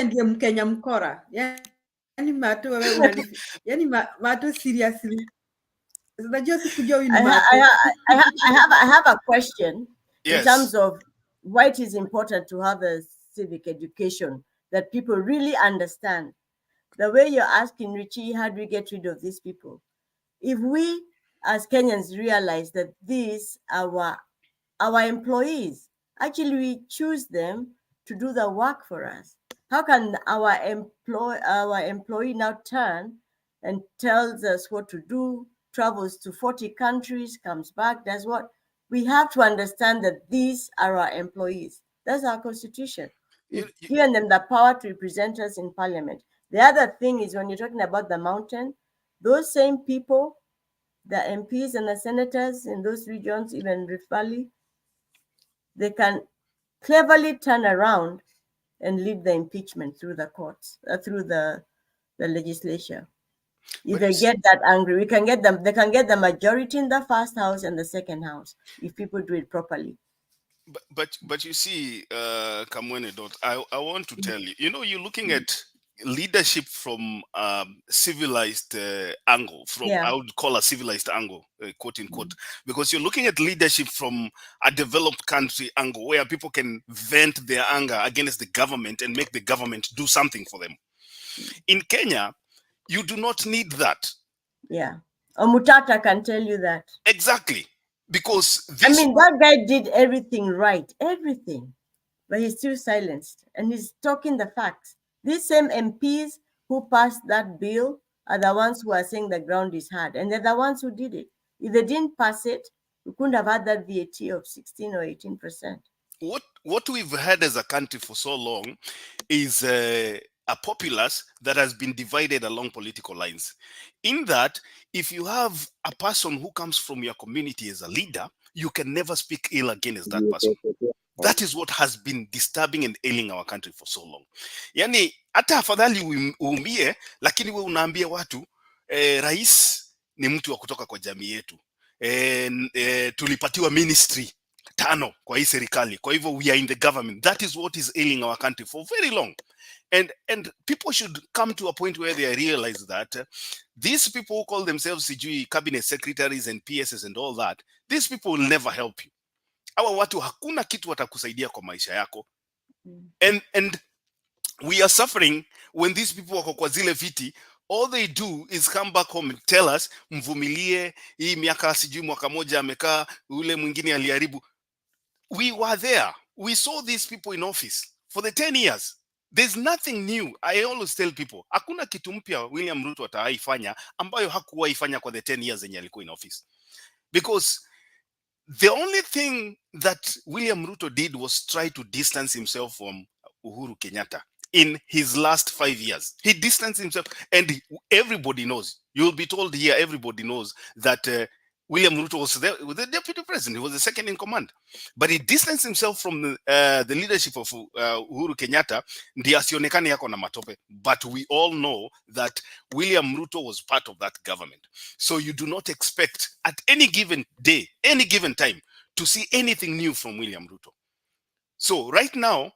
ndiye Mkenya mkora. Yani Matu wewe yani Matu seriously. Unajua sikujua huyu ni Matu. I have a question. Yes. In terms of why it is important to have a civic education that people really understand. The way you're asking, Richie, how do we get rid of these people? If we as Kenyans realize that these are our employees, actually we choose them to do the work for us. How can our employee now turn and tells us what to do, travels to 40 countries, comes back, does what? We have to understand that these are our employees. That's our constitution. We've given them the power to represent us in parliament. The other thing is when you're talking about the mountain, those same people, the MPs and the senators in those regions, even Rift Valley, they can cleverly turn around and lead the impeachment through the courts, through the legislature. If they get that angry, we can get them. They can get the majority in the first house and the second house if people do it properly. But you see, Kamwene, I want to tell you. You know, you're looking at leadership from civilized angle. I would call a civilized angle, quote unquote, because you're looking at leadership from a developed country angle where people can vent their anger against the government and make the government do something for them. In Kenya, you do not need that. Yeah. Omutata can tell you that. Exactly. Because that guy did everything right, everything, but he's still silenced and he's talking the facts. These same MPs who passed that bill are the ones who are saying the ground is hard, and they're the ones who did it. If they didn't pass it, we couldn't have had that VAT of 16 or 18%. What we've had as a country for so long is a populace that has been divided along political lines. In that, if you have a person who comes from your community as a leader, you can never speak ill against that person. That is what has been disturbing and ailing our country for so long. Yani hata afadhali uumie, lakini we unaambia watu rais ni mtu wa kutoka kwa jamii yetu. Tulipatiwa ministry 5 kwa hii serikali, kwa hivyo we are in the government. That is what is ailing our country for very long. And people should come to a point where they realize that these people who call themselves cabinet secretaries and PSs and all that, these people will never help you. Hawa watu hakuna kitu watakusaidia kwa maisha yako. And we are suffering when these people wako kwa zile viti. All they do is come back home and tell us, mvumilie, hii miaka sijui mwaka moja amekaa, ule mwingine aliharibu. We were there. We saw these people in office for the 10 years. There's nothing new. I always tell people, hakuna kitu mpya William Ruto ataifanya ambayo hakuwahi fanya kwa the 10 years zenye alikuwa in office. Because the only thing that William Ruto did was try to distance himself from Uhuru Kenyatta in his last 5 years. He distanced himself, and everybody knows, you'll be told here, everybody knows that William Ruto was the deputy president. He was the second in command. But he distanced himself from the leadership of Uhuru Kenyatta. Ndiye asionekane yako na matope. But we all know that William Ruto was part of that government. So you do not expect at any given day, any given time, to see anything new from William Ruto. So right now,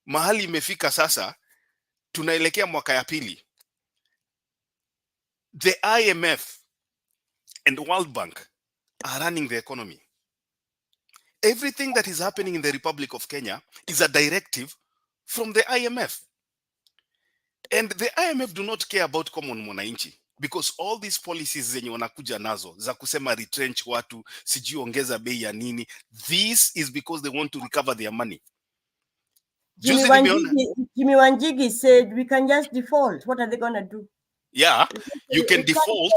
mahali imefika sasa, tunaelekea mwaka ya pili. The IMF and the World Bank are running the economy. Everything that is happening in the Republic of Kenya is a directive from the IMF. And the IMF do not care about common mwananchi, because all these policies zenye wanakuja nazo za kusema retrench watu, sijui ongeza bei ya nini, this is because they want to recover their money. Jimmy Wanjigi said we can just default. What are they going to do? Yeah, you can default,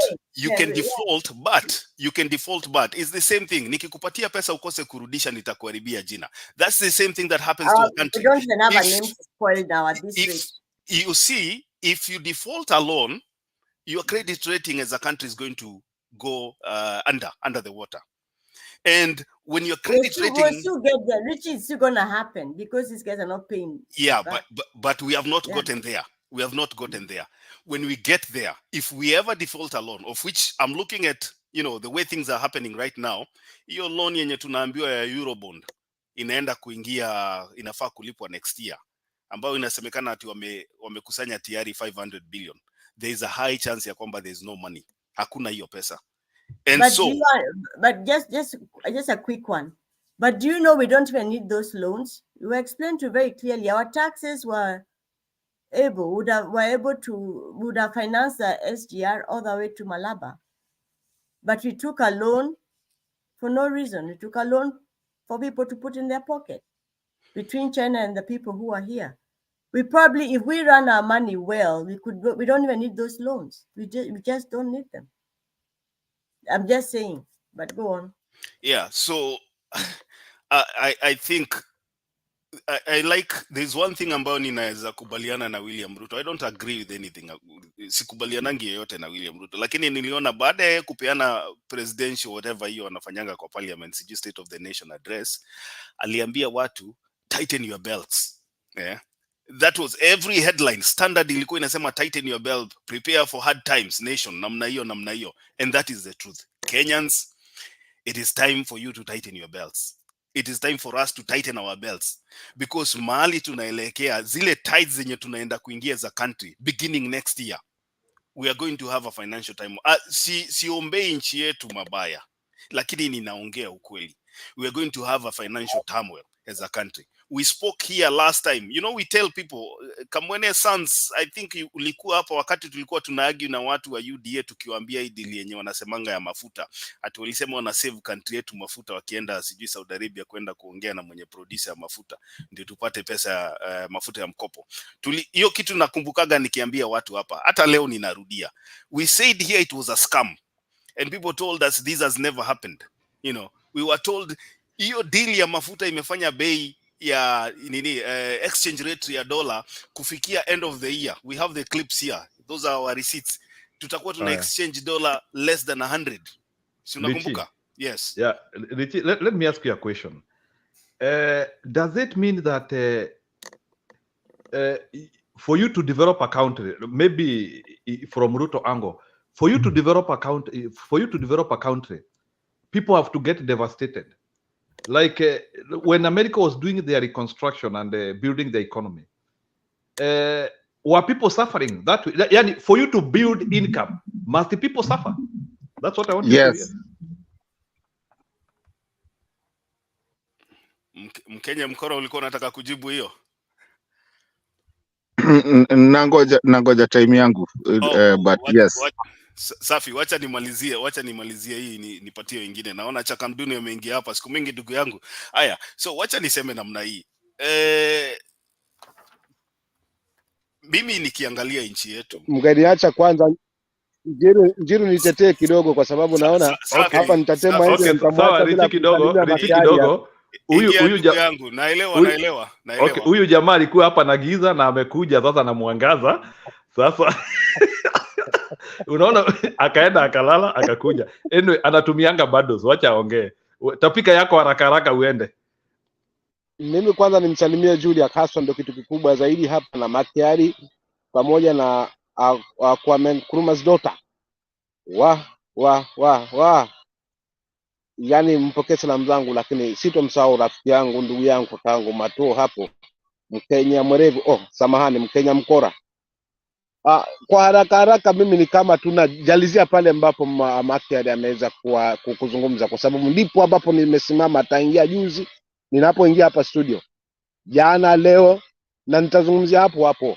but it's the same thing. Nikikupatia pesa ukose kurudisha nitakuharibia jina. That's the same thing that happens to a country. We don't even have a name spoiled now at this rate. You see, if you default alone, your credit rating as a country is going to go under the water. And when your credit rating, we'll still get there. Richie, it's still going to happen because these guys are not paying. Yeah, but we have not gotten there. We have not gotten there. When we get there, if we ever default a loan, of which I'm looking at, the way things are happening right now, hiyo loan yenye tunaambiwa ya Eurobond inaenda kuingia, inafaa kulipwa next year, ambayo inasemekana ati wamekusanya tayari 500 billion. There is a high chance ya kwamba there is no money. Hakuna hiyo pesa. And but just a quick one. But do you know we don't even need those loans? We were explained to very clearly. Our taxes would have financed the SGR all the way to Malaba. But we took a loan for no reason. We took a loan for people to put in their pocket between China and the people who are here. We probably, if we run our money well, we don't even need those loans. We just don't need them. I'm just saying, but go on. Yeah, so I think I like, there's one thing ambayo ninaweza kubaliana na William Ruto. I don't agree with anything. Sikubalianangi yoyote na William Ruto. Lakini niliona baada ya kupeana presidential whatever hiyo wanafanyanga kwa parliament, sijui State of the Nation address, aliambia watu tighten your belts. Yeah. That was every headline. Standard ilikuwa inasema tighten your belt, prepare for hard times, nation, namna hiyo. And that is the truth. Kenyans, it is time for you to tighten your belts. It is time for us to tighten our belts, because mahali tunaelekea, zile tides zenye tunaenda kuingia as a country beginning next year, we are going to have a financial time. Siombei nchi yetu mabaya, lakini ninaongea ukweli. We are going to have a financial turmoil as a country. We spoke here last time. You know, we tell people, Kamwene Sons, I think ulikuwa hapa wakati tulikuwa tunaargue na watu wa UDA tukiwaambia hii deal yenye wanasemanga ya mafuta. Ati walisema wana save country yetu mafuta wakienda sijui Saudi Arabia kwenda kuongea na mwenye producer ya mafuta ndio tupate pesa mafuta ya mkopo. Hiyo kitu nakumbukaga nikiambia watu hapa. Hata leo ninarudia. We said here it was a scam. And people told us this has never happened. You know, we were told hiyo deal ya mafuta imefanya bei ya exchange rate ya dollar kufikia end of the year. We have the clips here. Those are our receipts. Tutakuwa tuna exchange dollar less than 100. Si unakumbuka? Yes. Yeah, Richie, let me ask you a question. Does it mean that for you to develop a country, maybe from Ruto angle, for you to develop a country, people have to get devastated. Like when America was doing their reconstruction and building the economy, were people suffering that way? Yani, for you to build income, must the people suffer? That's what I want to hear. Mkenya Mkora, ulikuwa unataka kujibu hiyo? Nangoja time yangu. But yes. Safi, wacha nimalizie hii nipatie wengine. Naona Chakamduni ameingia hapa siku mingi ndugu yangu. Haya, so wacha niseme namna hii. Mimi nikiangalia nchi yetu. Mgeniacha kwanza Njiru nitetee kidogo kwa sababu naona hapa nitatemwa hizo nitamwacha bila kidogo. Yangu naelewa. Okay, huyu jamaa alikuwa hapa na giza na amekuja sasa na mwangaza. Sasa unaona akaenda akalala akakuja. Anyway, anatumianga bado, wacha aongee. Tapika yako haraka uende. Mimi kwanza nimsalimie Julia Castro, ndio kitu kikubwa zaidi hapa, na Makiari pamoja na kwa Nkrumah's daughter. Yani mpokee salamu zangu, lakini sitomsahau rafiki yangu, ndugu yangu, tangu Mato hapo, Mkenya mwerevu, samahani, Mkenya mkora. Kwa haraka mimi ni kama tunajalizia pale ambapo Makiari ameweza kuzungumza, kwa sababu ndipo ambapo nimesimama tangia juzi ninapoingia hapa studio, jana, leo, na nitazungumzia hapo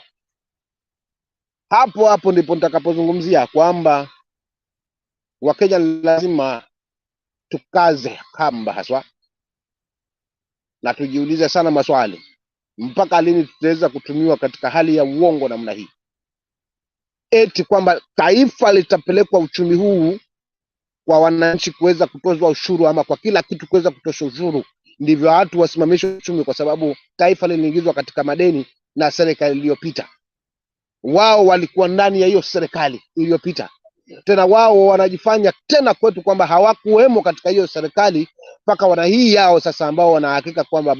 ndipo nitakapozungumzia kwamba Wakenya lazima tukaze kamba haswa na tujiulize sana maswali, mpaka lini tutaweza kutumiwa katika hali ya uongo namna hii, eti kwamba taifa litapelekwa uchumi huu kwa wananchi kuweza kutozwa ushuru, ama kwa kila kitu kuweza kutosha ushuru ndivyo watu wasimamishe uchumi, kwa sababu taifa liliingizwa katika madeni na serikali iliyopita. Wao walikuwa ndani ya hiyo serikali iliyopita, tena wao wanajifanya tena kwetu kwamba hawakuwemo katika hiyo serikali, mpaka wana hii yao sasa ambao wanahakika kwamba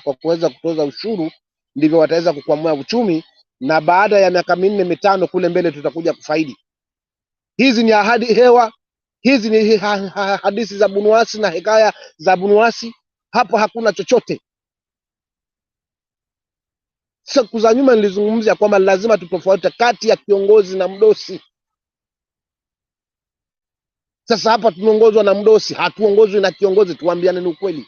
kwa kuweza kutoza ushuru ndivyo wataweza kukwamua uchumi, na baada ya miaka 4-5 kule mbele tutakuja kufaidi. Hizi ni ahadi hewa, hizi ni hadithi za bunuasi na hekaya za bunuasi. Hapo hakuna chochote. Siku za nyuma nilizungumzia kwamba lazima tutofautishe kati ya kiongozi na mdosi. Sasa hapa tunaongozwa na mdosi, hatuongozwi na kiongozi. Tuambiane ni ukweli.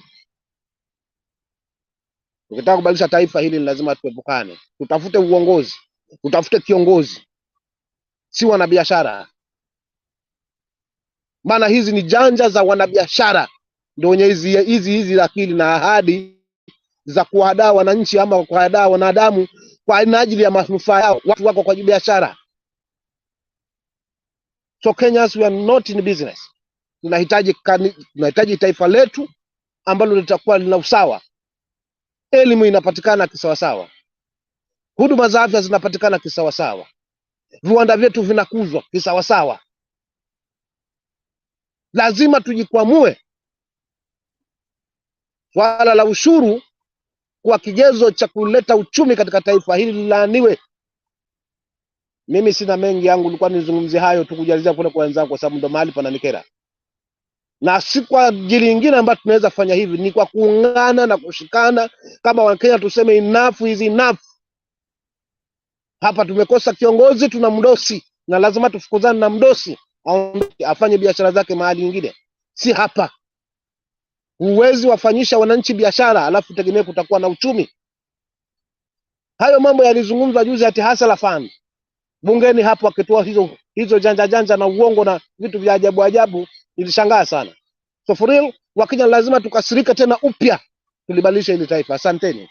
Ukitaka kubadilisha taifa hili lazima tuepukane, tutafute uongozi, tutafute kiongozi, si wanabiashara. Maana hizi ni janja za wanabiashara, ndio wenye hizi akili na ahadi za kuwahadaa wananchi ama kuwahadaa wanadamu kwa ajili ya manufaa yao. Watu wako kwa biashara. So Kenyans, we are not in business. Tunahitaji taifa letu ambalo litakuwa lina usawa. Elimu inapatikana kisawasawa, huduma za afya zinapatikana kisawasawa, viwanda vyetu vinakuzwa kisawasawa. Lazima tujikwamue. Swala la ushuru kwa kigezo cha kuleta uchumi katika taifa hili lilaaniwe. Mimi sina mengi yangu, nilikuwa nizungumzie hayo tu kujalizia kule kwa wenzangu, kwa sababu ndo mahali pananikera. Na si kwa ajili nyingine ambayo tunaweza fanya hivi, ni kwa kuungana na kushikana kama Wakenya, tuseme enough is enough. Hapa tumekosa kiongozi, tuna mdosi, na lazima tufukuzane na mdosi afanye biashara zake mahali nyingine. si hapa. Huwezi wafanyisha wananchi biashara alafu tegemea kutakuwa na uchumi. Hayo mambo yalizungumzwa juzi ati hasala fund bungeni hapo, akitoa hizo janja na uongo na vitu vya ajabu ajabu. Nilishangaa sana. So for real, Wakenya lazima tukasirika tena upya, tulibadilisha hili taifa. Asanteni.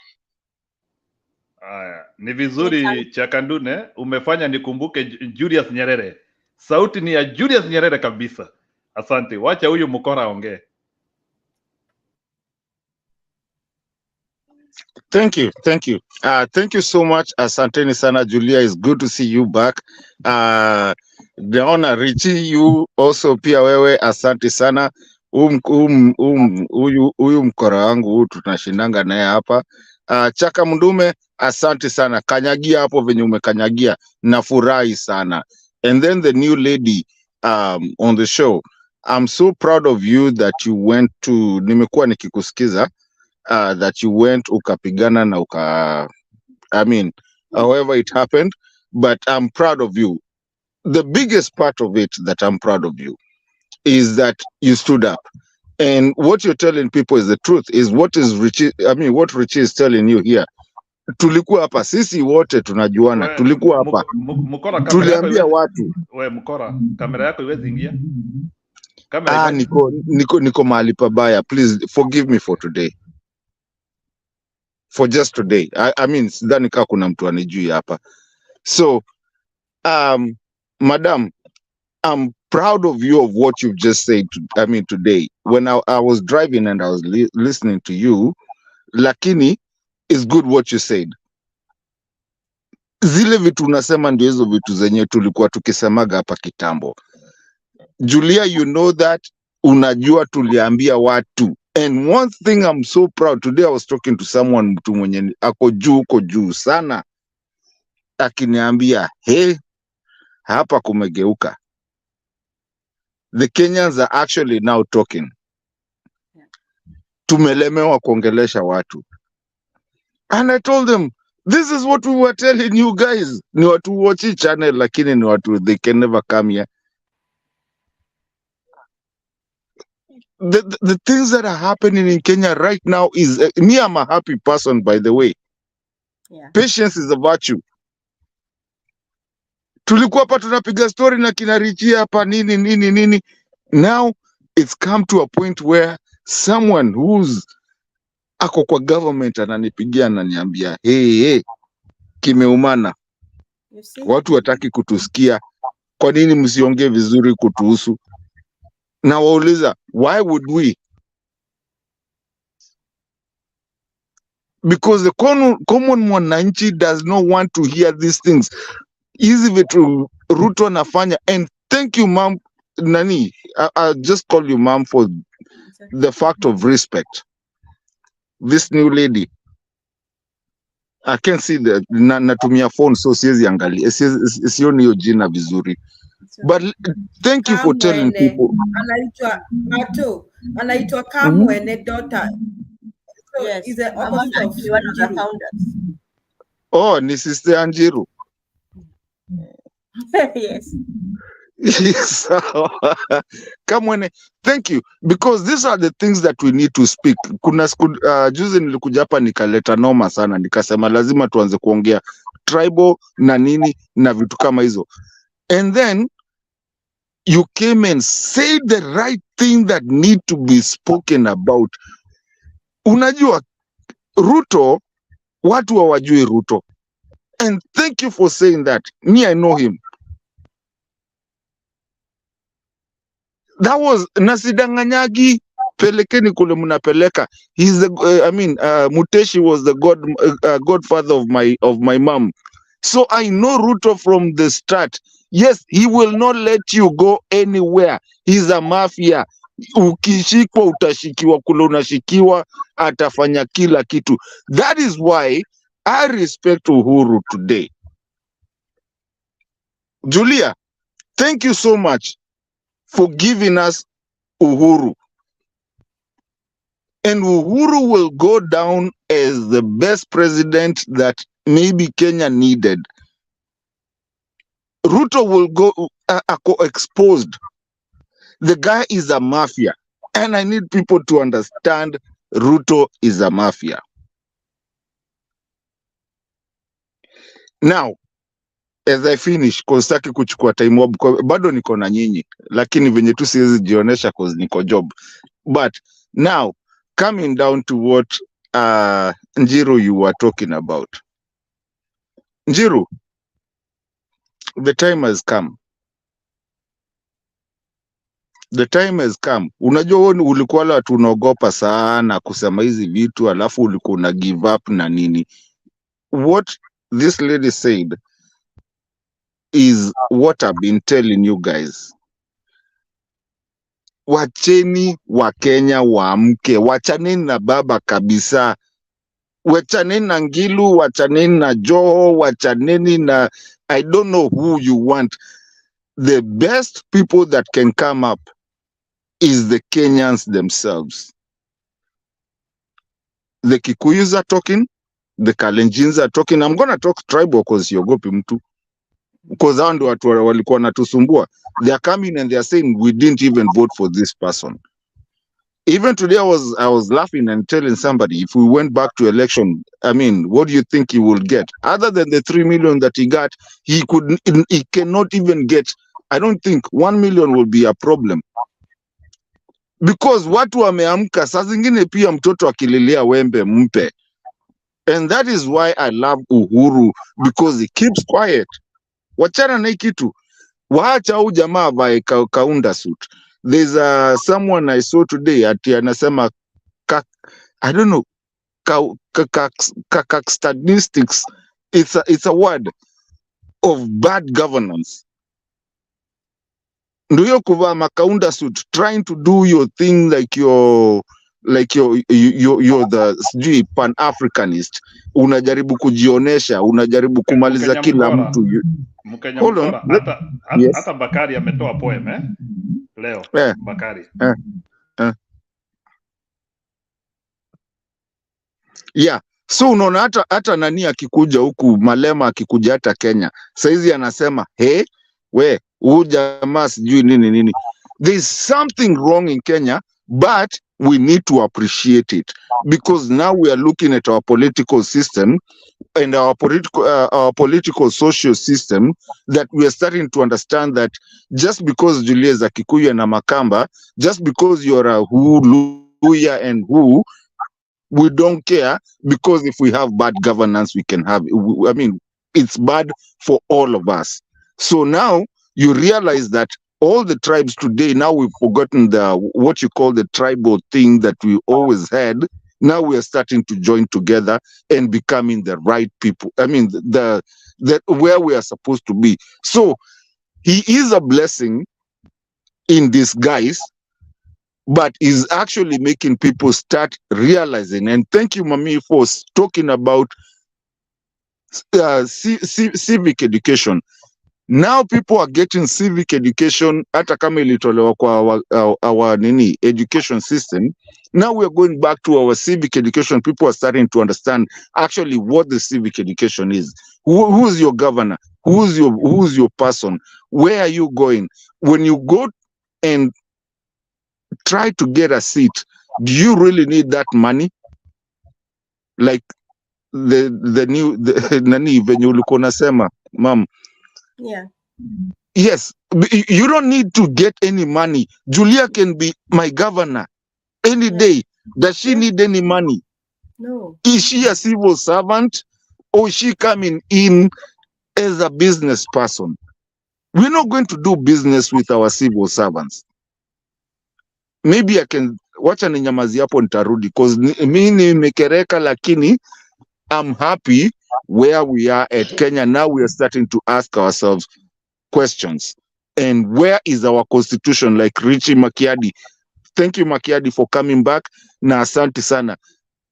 Haya, ni vizuri Chakandune, umefanya nikumbuke Julius Nyerere. Sauti ni ya Julius Nyerere kabisa. Asante, wacha huyu mkora aongee. Thank you. Thank you so much. Asanteni sana, Julia. It's good to see you back. Naona Richie, you also pia wewe, asante sana. Huyu mkora wangu huyu tunashindanga naye hapa. Chaka Mndume, asante sana. Kanyagia hapo venye umekanyagia. Nafurahi sana. And then the new lady on the show. I'm so proud of you that you went to, nimekuwa nikikusikiza, that you went ukapigana na however it happened, but I'm proud of you. The biggest part of it that I'm proud of you is that you stood up. And what you're telling people is the truth, is what Richie is telling you here. Tulikuwa hapa sisi wote tunajuana, tulikuwa hapa. Tuliambia watu. We mkora, kamera yako iwezi ingia. Niko mahali pabaya. Please forgive me for today. For just today. Sidhani kaa kuna mtu anijui hapa. So, Madam, I'm proud of you of what you've just said. Today, when I was driving and I was listening to you, lakini it's good what you said. Zile vitu unasema ndio hizo vitu zenye tulikuwa tukisemaga hapa kitambo. Julia, you know that, unajua tuliambia watu. And one thing I'm so proud, today I was talking to someone mtu mwenye ako juu sana, akiniambia, hey, hapa kumegeuka. The Kenyans are actually now talking. Tumelemewa kuongelesha watu. And I told them, this is what we were telling you guys. Ni watu watch channel, lakini ni watu, they can never come here. The things that are happening in Kenya right now is, me, I'm a happy person, by the way. Yeah. Patience is a virtue. Tulikuwa hapa tunapiga story na kina Richie hapa nini. Now it's come to a point where someone who's ako kwa government ananipigia ananiambia, hey, kimeumana. Watu wataki kutusikia. Kwa nini msiongee vizuri kutuhusu? Na wauliza, why would we? Because the common mwananchi does not want to hear these things. Hizi vitu Ruto anafanya. And thank you, ma'am. Nani, I'll just call you ma'am for the fact of respect. This new lady, I can't see the natumia phone, so siwezi angalia, sioni hiyo jina vizuri. But thank you for telling people. Anaitwa Kamwene daughter. So Yes, is the I'm opposite of actually one of the Njiru. founders. Oh, ni Sister Anjiru. Yes. So, Kamwene, thank you, because these are the things that we need to speak. Kuna juzi nilikuja hapa nikaleta noma sana, nikasema lazima tuanze kuongea tribal na nini na vitu kama hizo. And then you came and said the right thing that need to be spoken about. Unajua Ruto, watu hawajui Ruto. And thank you for saying that. Me, I know him. That was nasidanganyagi, pelekeni kule mnapeleka. He's the Muteshi was the godfather of my mom. So I know Ruto from the start. Yes, he will not let you go anywhere. He's a mafia. Ukishikwa utashikiwa, kule unashikiwa, atafanya kila kitu. That is why I respect Uhuru today. Julia, thank you so much for giving us Uhuru. And Uhuru will go down as the best president that maybe Kenya needed. Ruto will go exposed. The guy is a mafia. And I need people to understand Ruto is a mafia. Now, as I finish, cause sitaki kuchukua time mob, bado niko na nyinyi, lakini venye tu siwezi jionesha cause niko job. But now, coming down to what Njiru you were talking about. Njiru, the time has come. The time has come. Unajua wewe ulikuwa la tunaogopa sana kusema hizi vitu alafu ulikuwa una give up na nini. What this lady said is what I've been telling you guys. Wacheni wa Kenya waamke, wachaneni na baba kabisa. Wachaneni na Ngilu, wachaneni na Joho, wachaneni na I don't know who you want. The best people that can come up is the Kenyans themselves. The Kikuyus are talking, the Kalenjins are talking. I'm going to talk tribal because siogopi mtu. Because hao ndio watu walikuwa wanatusumbua. They are coming and they are saying we didn't even vote for this person. Even today I was laughing and telling somebody if we went back to election, I mean, what do you think he will get? Other than the 3 million that he got, he cannot even get, I don't think 1 million will be a problem. Because watu wameamka, saa zingine pia mtoto akililia wembe mpe. And that is why I love Uhuru, because he keeps quiet. Wachana na hii kitu. Waacha huyu jamaa avae kaunda suit. There's someone I saw today ati anasema I don't know, statistics. It's a word of bad governance. Ndio hiyo kuvaa makaunda suit, trying to do your thing like you're the sijui pan-Africanist. Unajaribu kujionesha, unajaribu kumaliza Mkenya kila mkora. mtu. Mkenya Hold on. mkora. Yes. Hata Bakari ametoa poem leo. Bakari. Yeah. So unaona hata nani akikuja huku, Malema akikuja hata Kenya, saizi anasema we huyu jamaa sijui nini. There's something wrong in Kenya, but we need to appreciate it because now we are looking at our political system and our political social system, that we are starting to understand that just because Julia is a Kikuyu and a Makamba, just because you're a who, Luya and who, we don't care, because if we have bad governance, we can have, I mean, it's bad for all of us. So now you realize that all the tribes today, now we've forgotten what you call the tribal thing that we always had. Now we are starting to join together and becoming the right people. I mean, the where we are supposed to be. So he is a blessing in disguise, but is actually making people start realizing. And thank you, Mami, for talking about civic education. Now people are getting civic education, hata kama ilitolewa kwa our education system. Now we are going back to our civic education. People are starting to understand actually what the civic education is. Who's your governor? Who's your person? Where are you going? When you go and try to get a seat, do you really need that money? Like the nani venye ulikuwa unasema, mom. Yeah. Yes, you don't need to get any money. Julia can be my governor any day. Does she need any money? No. Is she a civil servant, or is she coming in as a business person? We're not going to do business with our civil servants. Maybe I can wacha ninyamazi hapo nitarudi, because mi nimekereka, lakini I'm happy where we are at Kenya. Now we are starting to ask ourselves questions. And where is our constitution? Like Richie Makiadi. Thank you, Makiadi, for coming back. Na asante sana.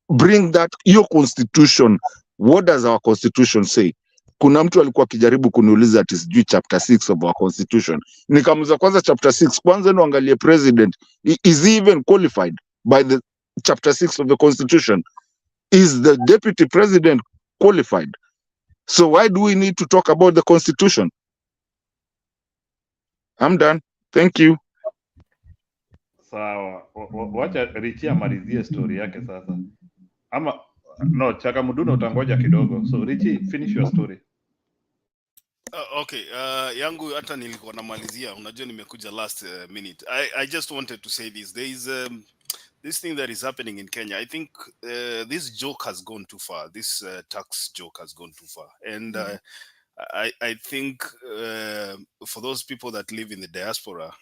Bring that, your constitution. What does our constitution say? Kuna mtu alikuwa akijaribu kuniuliza ati sijui chapter 6 of our constitution. Nikamuza kwanza chapter 6. Kwanza nuangalie president. Is he even qualified by the chapter 6 of the constitution? Is the deputy president qualified? So why do we need to talk about the constitution? I'm done. Thank you. Sawa, wacha Richie amalizie story yake sasa, ama no, Chaka Muduna utangoja kidogo. So Richie, finish your story. Okay, yangu hata nilikuwa namalizia, unajua nimekuja last minute. I just wanted to say this. There is this thing that is happening in Kenya. I think this joke has gone too far. This tax joke has gone too far. And I think for those people that live in the diaspora,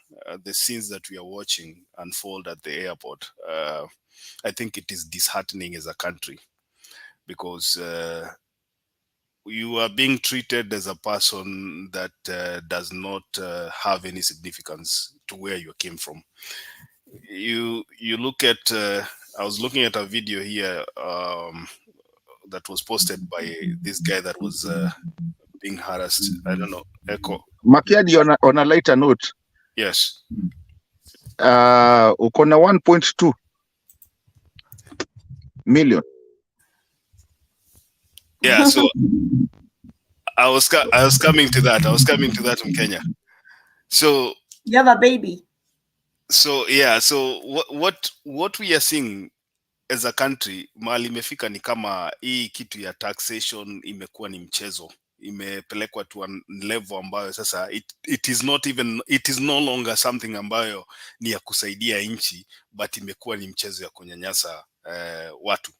the scenes that we are watching unfold at the airport, I think it is disheartening as a country, because you are being treated as a person that does not have any significance to where you came from. You look at, I was looking at a video here that was posted by this guy that was being harassed. I don't know, Echo. Makiadi, on a lighter note. Yes. Uko na 1.2 million. Yeah, so I was coming to that. I was coming to that in Kenya. So you have a baby. So yeah, so what we are seeing as a country, mahali imefika ni kama hii kitu ya taxation imekuwa ni mchezo, imepelekwa to a level ambayo sasa it is no longer something ambayo ni ya kusaidia nchi, but imekuwa ni mchezo ya kunyanyasa watu.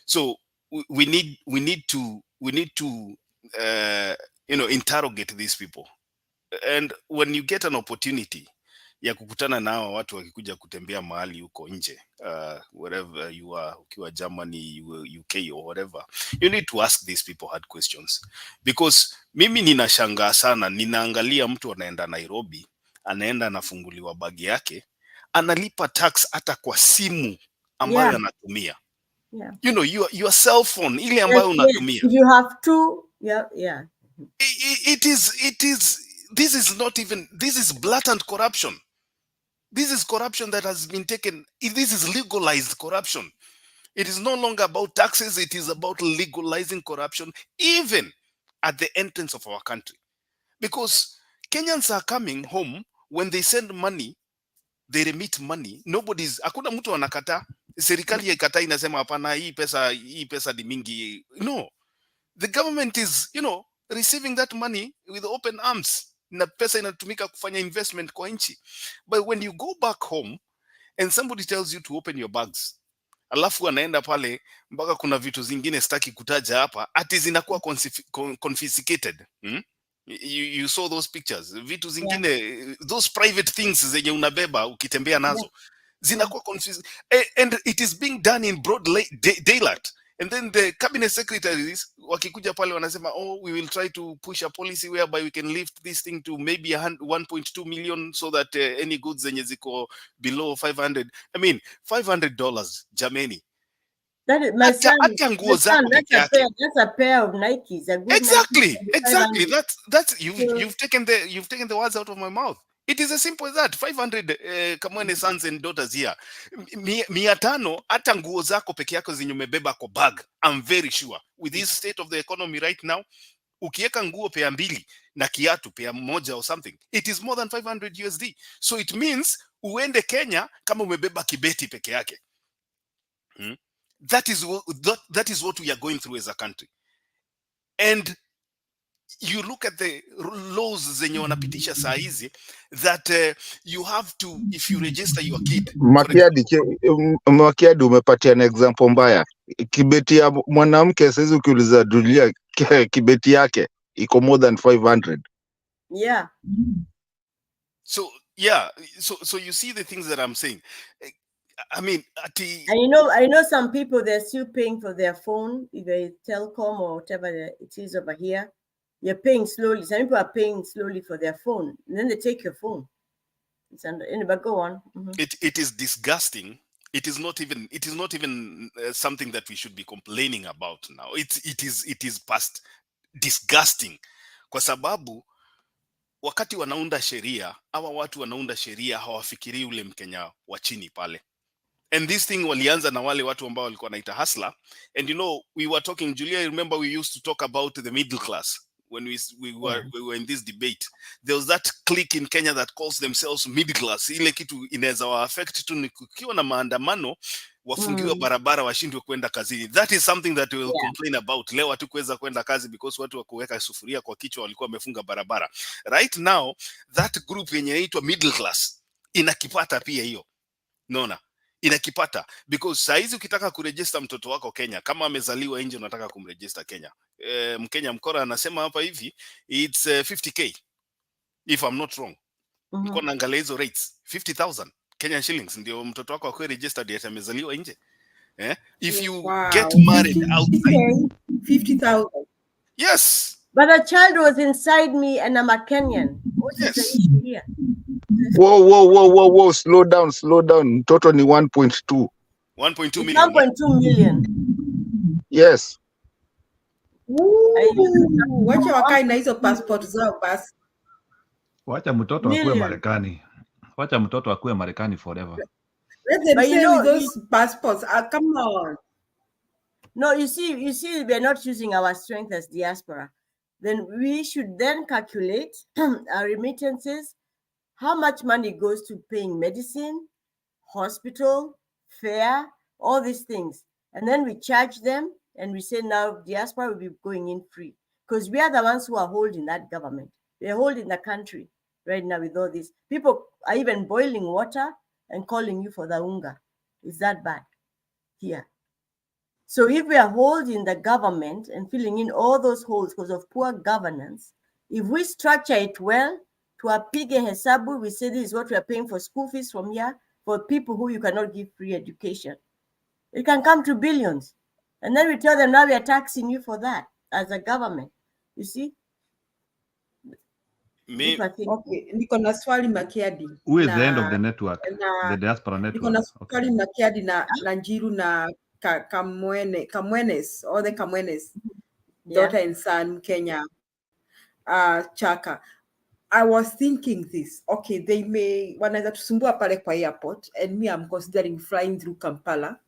So we need to interrogate these people, and when you get an opportunity ya kukutana na hawa watu wakikuja kutembea mahali huko nje, wherever you are, ukiwa Germany, UK or whatever, you need to ask these people hard questions, because mimi ninashangaa sana, ninaangalia mtu anaenda Nairobi, anaenda anafunguliwa bagi yake, analipa tax hata kwa simu ambayo anatumia. Yeah. You know, your cell phone ile ambayo unatumia. If you have two, yeah. This is blatant corruption. This is corruption that has been taken. This is legalized corruption. It is no longer about taxes. It is about legalizing corruption, even at the entrance of our country. Because Kenyans are coming home, when they send money, they remit money. Hakuna mtu anakata. Serikali ikata inasema hapana, hii pesa ni mingi. No. The government is, receiving that money with open arms. Na pesa inatumika kufanya investment kwa nchi. But when you go back home and somebody tells you to open your bags, alafu anaenda pale mpaka kuna vitu zingine sitaki kutaja hapa, ati zinakuwa confiscated. You saw those pictures. Vitu zingine, those private things zenye unabeba ukitembea nazo, zinakuwa confiscated. And it is being done in broad daylight. And then the cabinet secretaries wakikuja pale wanasema, we will try to push a policy whereby we can lift this thing to maybe 1.2 million so that any goods zenye ziko below 500. I mean, $500, jameni. That is my son. That's a pair of Nikes. A good exactly. Nike, Exactly. That's you've taken the words out of my mouth. It is as simple as that. 500 Kamwene sons and daughters here. 500 hata nguo zako peke yako zenye umebeba kwa bag. I'm very sure with this state of the economy right now, ukieka nguo pea 2 na kiatu pea 1 or something, it is more than 500 USD. So it means uende Kenya kama umebeba kibeti peke yake. That is what we are going through as a country. And you look at the laws zenye wanapitisha saa hizi that you have to, if you register your kid. Makiadi umepatia an example mbaya. Kibeti ya mwanamke sasa ukiuliza Julia kibeti yake iko more than 500. Yeah. So yeah, so you see the things that I'm saying. I mean, I know some people, they're still paying for their phone, either telecom or whatever it is over here. You're paying slowly. Some people are paying slowly for their phone, and then they take your phone. But go on. It is disgusting. It is not even something that we should be complaining about now. It is past disgusting, kwa sababu wakati wanaunda sheria, hawa watu wanaunda sheria hawafikiri ule Mkenya wa chini pale. And this thing walianza na wale watu ambao walikuwa naita hustler. And we were talking, Julia, remember we used to talk about the middle class. when we were in this debate, there was that clique in Kenya that calls themselves middle class. Ile kitu inaweza wa affect tu ni kukiwa na maandamano wafungiwe barabara washindwe kwenda kazini. That is something that we will complain about. Leo watu kuweza kwenda kazi because watu wakuweka sufuria kwa kichwa walikuwa wamefunga barabara. Right now that group yenye inaitwa middle class inakipata pia hiyo. Naona inakipata because saizi ukitaka kuregister mtoto wako Kenya, kama amezaliwa nje unataka kumregister Kenya, Mkenya mkora anasema hapa hivi it's 50k if I'm not wrong. Niko naangalia hizo rates 50,000 Kenyan shillings ndio mtoto wako akwe registered yet amezaliwa nje. If you get married outside 50,000. Yes. But a child was inside me and I'm a Kenyan. What is the issue here? Whoa, slow down. Mtoto ni 1.2. 1.2 million. 1.2 million. Yes. Wacha wakae na hizo passport zao basi. Wacha mtoto akue Marekani. Wacha mtoto akue Marekani forever. Let them stay with those passports. Come on. No, you see, we're not using our strength as diaspora. Then we should then calculate our remittances, how much money goes to paying medicine, hospital, fare, all these things. And then we charge them and we say now diaspora will be going in free because we are the ones who are holding that government. They're holding the country right now with all this. People are even boiling water and calling you for the unga. Is that bad here? So if we are holding the government and filling in all those holes because of poor governance, if we structure it well, to a pig hesabu, we say this is what we are paying for school fees from here for people who you cannot give free education. It can come to billions. And then we tell them now we are taxing you for that as a government. You see? Okay, niko na swali Makiadi. Who is the end of the network? The diaspora network. Niko na swali Makiadi na Njiru na Kamwenes, or the Kamwenes, daughter and son, Kenya, Chaka. I was thinking this, okay, they may, wanaweza tusumbua pale kwa airport, and me, I'm considering flying through Kampala.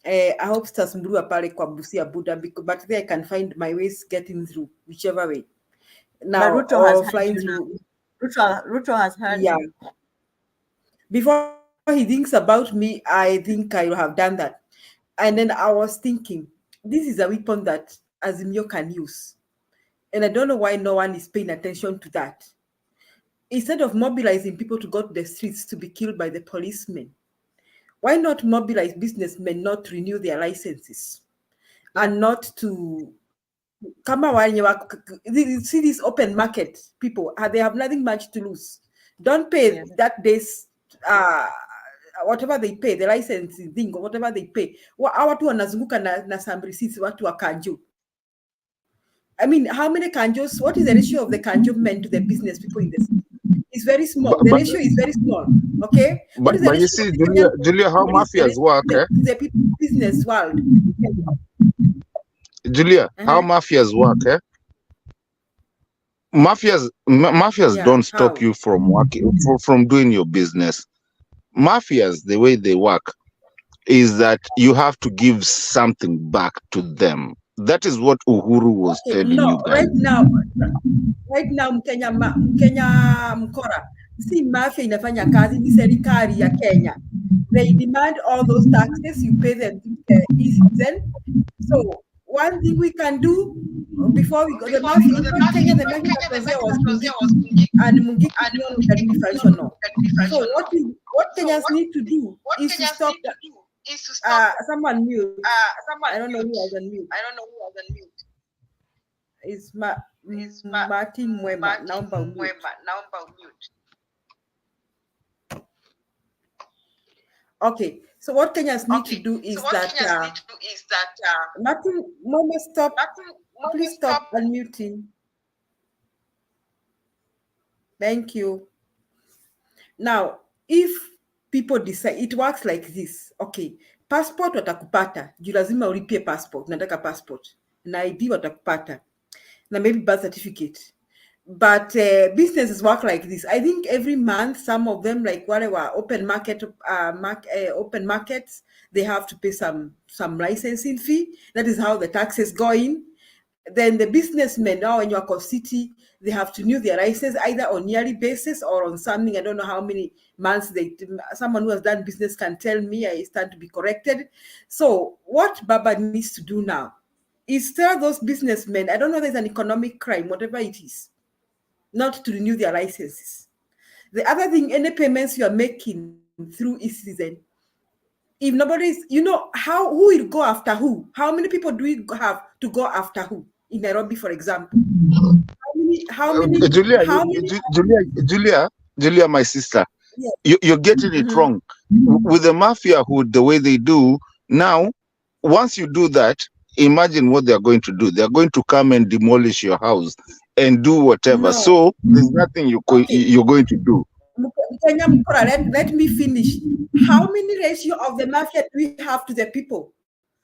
I hope sitasumbuliwa pale kwa Busia Buda, but there I can find my ways getting through, whichever way. Now, Ruto has flying through. Ruto has heard you. Before he thinks about me, I think I will have done that. And then I was thinking, this is a weapon that Azimio can use. And I don't know why no one is paying attention to that. Instead of mobilizing people to go to the streets to be killed by the policemen, why not mobilize businessmen not to renew their licenses and not to come out? See this open market people, they have nothing much to lose. Don't pay that day's whatever they pay, the licensing thing or whatever they pay. Watu wanazunguka na some receipts, watu wa kanjo. I mean, how many kanjos? What is the ratio of the kanjo men to the business people in the city? It's very small. The ratio is very small. Okay. But you see, Julia, how mafias work? The people business world. Julia, how mafias work? Mafias don't stop you from working, from doing your business. Mafias, the way they work is that you have to give something back to them. That is what Uhuru was telling you guys. Right now, Mkenya mkora. Si mafia inafanya kazi, ni serikali ya Kenya. They demand all those taxes, you pay them e-citizen. So one thing we can do before we go, the mafia in Kenya, the mafia was Mungiki, and Mungiki non-traditional. So what Kenyans need to do is to stop that. Someone mute. I don't know who was on mute. It's Martin Mwema. Naomba mute. Okay. So what Kenyans need to do is that Martin Mwema, stop. Please stop unmuting. Thank you. Now, if people decide, it works like this. Okay, passport watakupata, juu lazima ulipie passport, nataka passport, na ID watakupata, na maybe birth certificate. But businesses work like this. I think every month, some of them, like whatever open markets, they have to pay some licensing fee. That is how the taxes go in. then the businessmen now when you are city, they have to renew their license either on yearly basis or on something. I don't know how many months someone who has done business can tell me. I stand to be corrected. So what Baba needs to do now is tell those businessmen, I don't know, there's an economic crime, whatever it is, not to renew their licenses. The other thing, any payments you are making through eCitizen, if nobody's, who will go after who? How many people do we have to go after who? In Nairobi, for example. Julia, my sister, Yes. you're getting it wrong. With the mafia hood, the way they do now, once you do that, imagine what they're going to do. They're going to come and demolish your house and do whatever. No. So there's nothing you're going to do. Let me finish. How many ratio of the mafia do we have to the people?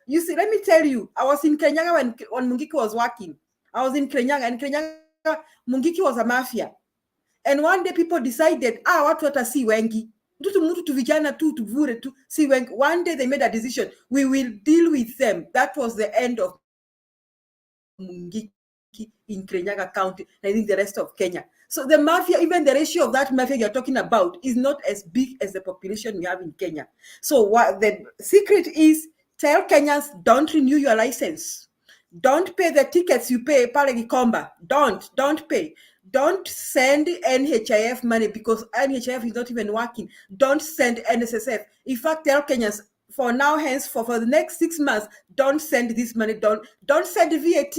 You see, let me tell you, I was in Kenya when Mungiki was working. I was in Kenya, and Mungiki was a mafia. And one day people decided, watu si wengi. Mtu vijana tu tuvure tu si wengi. One day they made a decision, we will deal with them. That was the end of Mungiki in Kirinyaga County, I think the rest of Kenya. So the mafia, even the ratio of that mafia you're talking about is not as big as the population we have in Kenya. So what the secret is, tell Kenyans, don't renew your license. Don't pay the tickets you pay, Palegikomba. Don't pay. Don't send NHIF money because NHIF is not even working. Don't send NSSF. In fact, tell Kenyans, for now, for the next 6 months, don't send this money. Don't send VAT.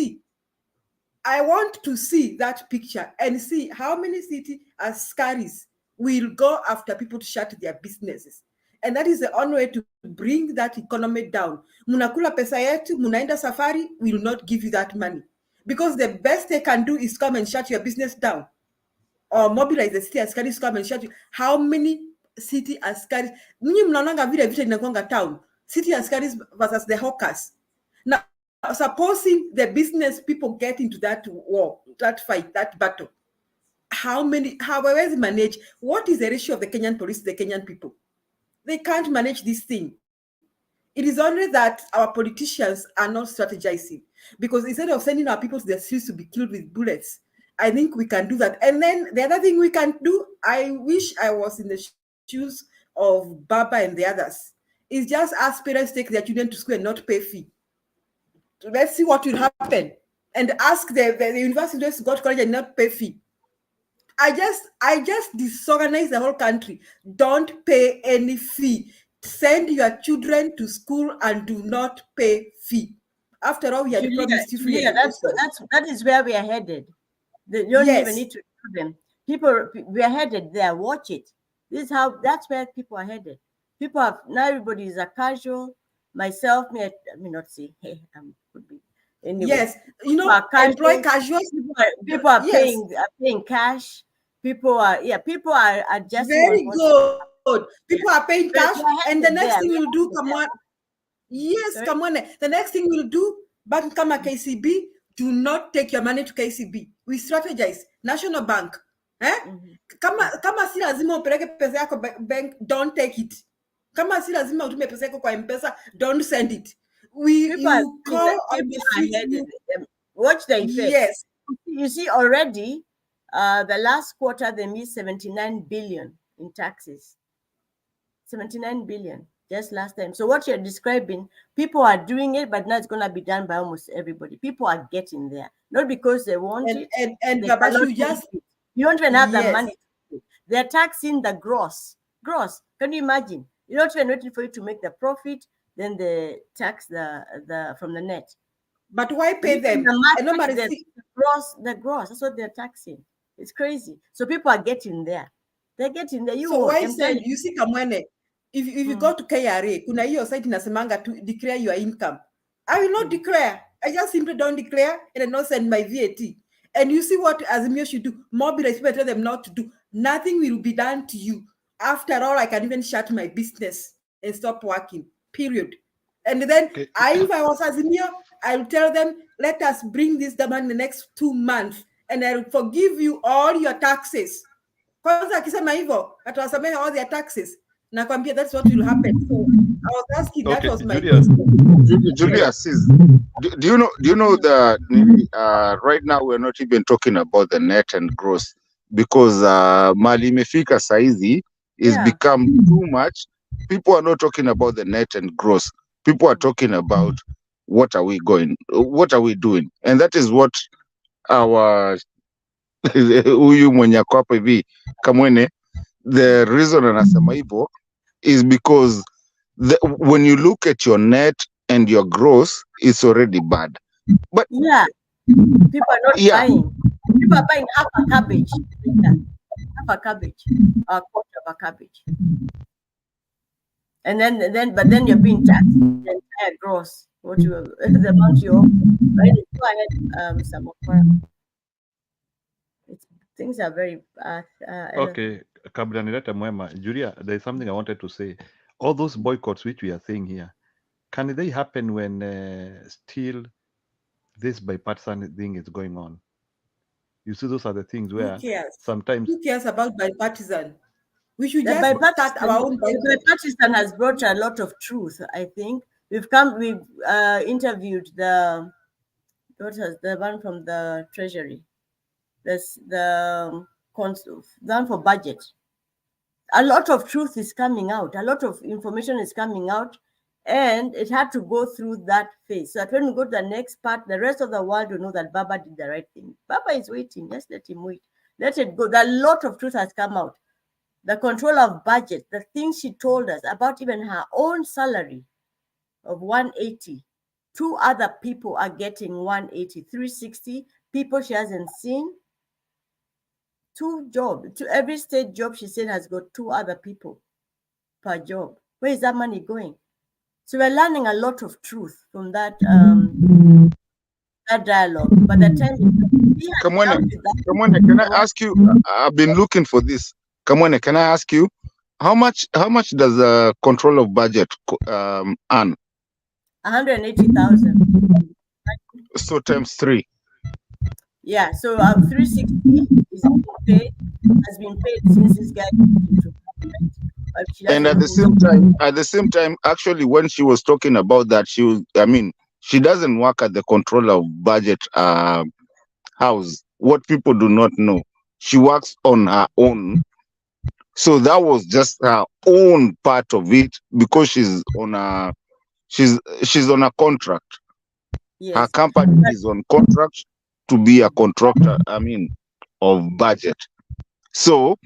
I want to see that picture and see how many city askaris will go after people to shut their businesses. And that is the only way to bring that economy down. Munakula pesa yetu, munaenda safari, will not give you that money. Because the best they can do is come and shut your business down. Or mobilize the city askaris, come and shut you. How many city askaris? Ninyi mnaonanga vile vita inakuanga town. City askaris versus the hawkers. Now, supposing the business people get into that war, that fight, that battle, how will they manage? What is the ratio of the Kenyan police to the Kenyan people? They can't manage this thing. It is only that our politicians are not strategizing, because instead of sending our people to the streets to be killed with bullets, I think we can do that. And then the other thing we can do, I wish I was in the shoes of Baba and the others, is just ask parents to take their children to school and not pay fee. So let's see what will happen. And ask the university to go to college and not pay fee. I just disorganize the whole country. Don't pay any fee. Send your children to school and do not pay fee. After all, we are promised you free. That is where we are headed. You don't even need to do them. People, we are headed there. Watch it. That's where people are headed. People have, now everybody is a casual. Myself, I may not say, hey, could be. Anyway, yes, employ casuals. People are paying cash. People are just very good. People are paying cash, and the next thing we'll do, come on. Yes, come on. The next thing we'll do, bank come at KCB, do not take your money to KCB. We strategize. National Bank. Kama si lazima upeleke pesa yako bank, don't take it. Kama si lazima utume pesa yako kwa M-Pesa, don't send it. Watch the effects. Yes. You see, already, the last quarter, they missed 79 billion in taxes. 79 billion just last time. So what you're describing, people are doing it, but now it's going to be done by almost everybody. People are getting there, not because they want it. And Baba, you don't even have the money. They're taxing the gross. Can you imagine? You're not even waiting for you to make the profit, then they tax the from the net. But why pay them? The gross. That's what they're taxing. It's crazy. So people are getting there. They're getting there. So why say, you see, Kamwane, if you go to KRA, kuna hiyo site inasemanga to declare your income. I will not declare. I just simply don't declare and I don't send my VAT. And you see what Azimio should do? Mobilize people, tell them not to do. Nothing will be done to you. After all, I can even shut my business and stop working. Period. And then if I was Azimio, I'll tell them, let us bring this down in the next 2 months and I'll forgive you all your taxes. Kwanza akisema hivyo, atawasamehe all their taxes. Nakwambia that's what will happen. So I was asking, that Okay, was my Julius. question. Julius, do you know the right now we're not even talking about the net and gross because mali imefika saizi is Yeah. become too much. People are not talking about the net and gross. People are talking about what are we doing, and that is what our huyu mwenye ako hapa hivi Kamwene, the reason anasema hivyo is because when you look at your net and your gross, it's already bad. But Yeah. People are not yeah, buying. People are buying half a cabbage. Yeah. Half a cabbage. A quarter of a cabbage. And then you're being taxed the entire gross. What you the amount you owe. Right? Go ahead, Samokora. Things are very Okay, kabla nilete Mwema, Julia, there is something I wanted to say. All those boycotts which we are saying here, can they happen when still this bipartisan thing is going on? You see, those are the things Who where cares? sometimes Who cares about bipartisan? We should the just start our own bipartisan, boycott. bipartisan has brought a lot of truth. I think we've interviewed the one from the Treasury, the one for budget. A lot of truth is coming out. A lot of information is coming out, and it had to go through that phase. So that when we go to the next part, the rest of the world will know that Baba did the right thing. Baba is waiting. Just let him wait. Let it go. A lot of truth has come out. The control of budget, the things she told us about even her own salary of 180. 2 other people are getting 180, 360 people she hasn't seen. 2 jobs. To every state job she said has got 2 other people per job. Where is that money going? So we're learning a lot of truth from that that dialogue. But the time Kamwene, can I ask you? I've been looking for this. Kamwene, can I ask you how much does the control of budget earn? 180,000. So times 3. Yeah, so 360 is paid, has been paid since this guy came into government. But she And doesn't at the same time, actually, when she was talking about that, she doesn't work at the control of budget house. What people do not know, she works on her own. So that was just her own part of it because she's on a contract. Yes. Her company is on contract to be a contractor, of budget. So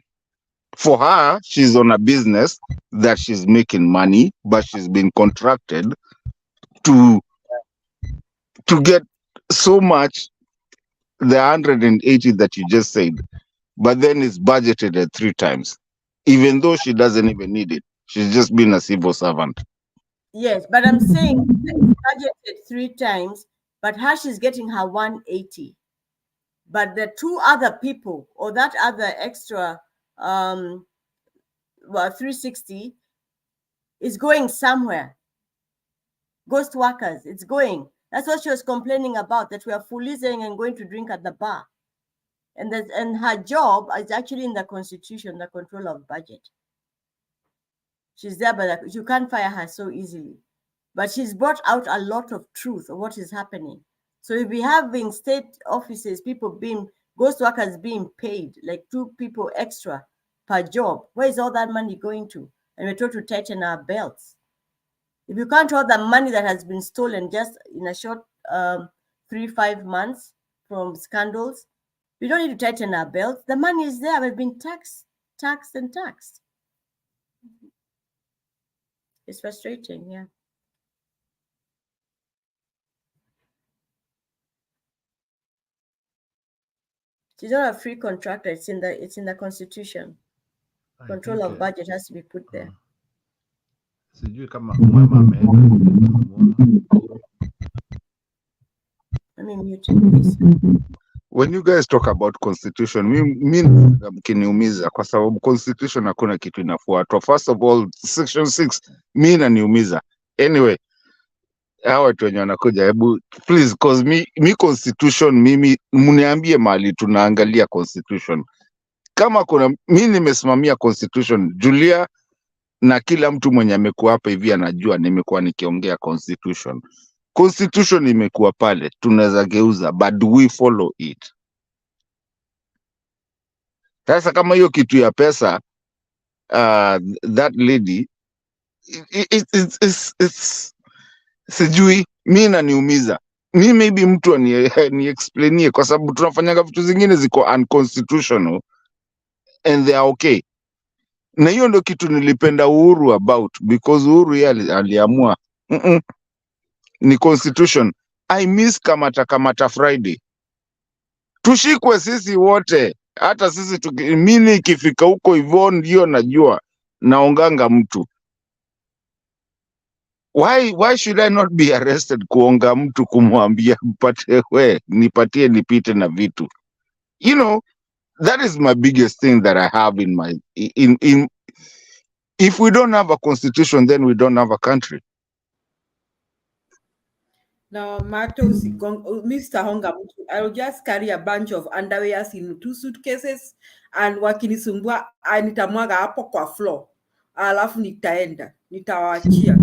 for her, she's on a business that she's making money, but she's been contracted to get so much, the 180 that you just said, but then it's budgeted at 3 times, even though she doesn't even need it. She's just been a civil servant. Yes, but I'm saying it's budgeted 3 times, but her she's getting her 180. But the 2 other people or that other extra 360 is going somewhere. Ghost workers, it's going. That's what she was complaining about, that we are fulizing and going to drink at the bar. And her job is actually in the constitution, the control of budget. She's there, but you can't fire her so easily. But she's brought out a lot of truth of what is happening. So if we having state offices, ghost workers being paid, like 2 people extra per job, where is all that money going to? And we're told to tighten our belts. If you can't hold the money that has been stolen just in a short 3-5 months from scandals, we don't need to tighten our belts. The money is there. We've been taxed. It's frustrating, yeah. She's not a free contractor. It's in the constitution. Control of budget has to be put there. Sijui kama Mwema ameenda. Let me mute it, please. When you guys talk about constitution, mi mkiniumiza kwa sababu constitution hakuna kitu inafuatwa. First of all, section 6 mi inaniumiza. Anyway, hawa watu wenye wanakuja, hebu please, cause mi constitution, mimi mniambie mahali tunaangalia constitution. Kama kuna mi nimesimamia constitution, Julia na kila mtu mwenye amekuwa hapa hivi anajua nimekuwa nikiongea constitution. Constitution imekuwa pale, tunaweza geuza, but do we follow it? Sasa kama hiyo kitu ya pesa, that lady it's sijui, mi naniumiza mi, maybe mtu ni explainie, kwa sababu tunafanyanga vitu zingine ziko unconstitutional and they are okay. Na hiyo ndo kitu nilipenda Uhuru about, because Uhuru yeye aliamua ni constitution. I miss kamata Friday, tushikwe sisi wote, hata sisi mimi ikifika huko hivyo ndio najua naonganga mtu. Why should I not be arrested kuonga mtu, kumwambia nipatie nipite na vitu? You know, that is my biggest thing that I have in my if we don't have a constitution, then we don't have a country. Now, Mr. Honga, I'll just carry a bunch of underwears in 2 suitcases and wakinisumbua nitamwaga hapo kwa floor. Alafu nitawaachia.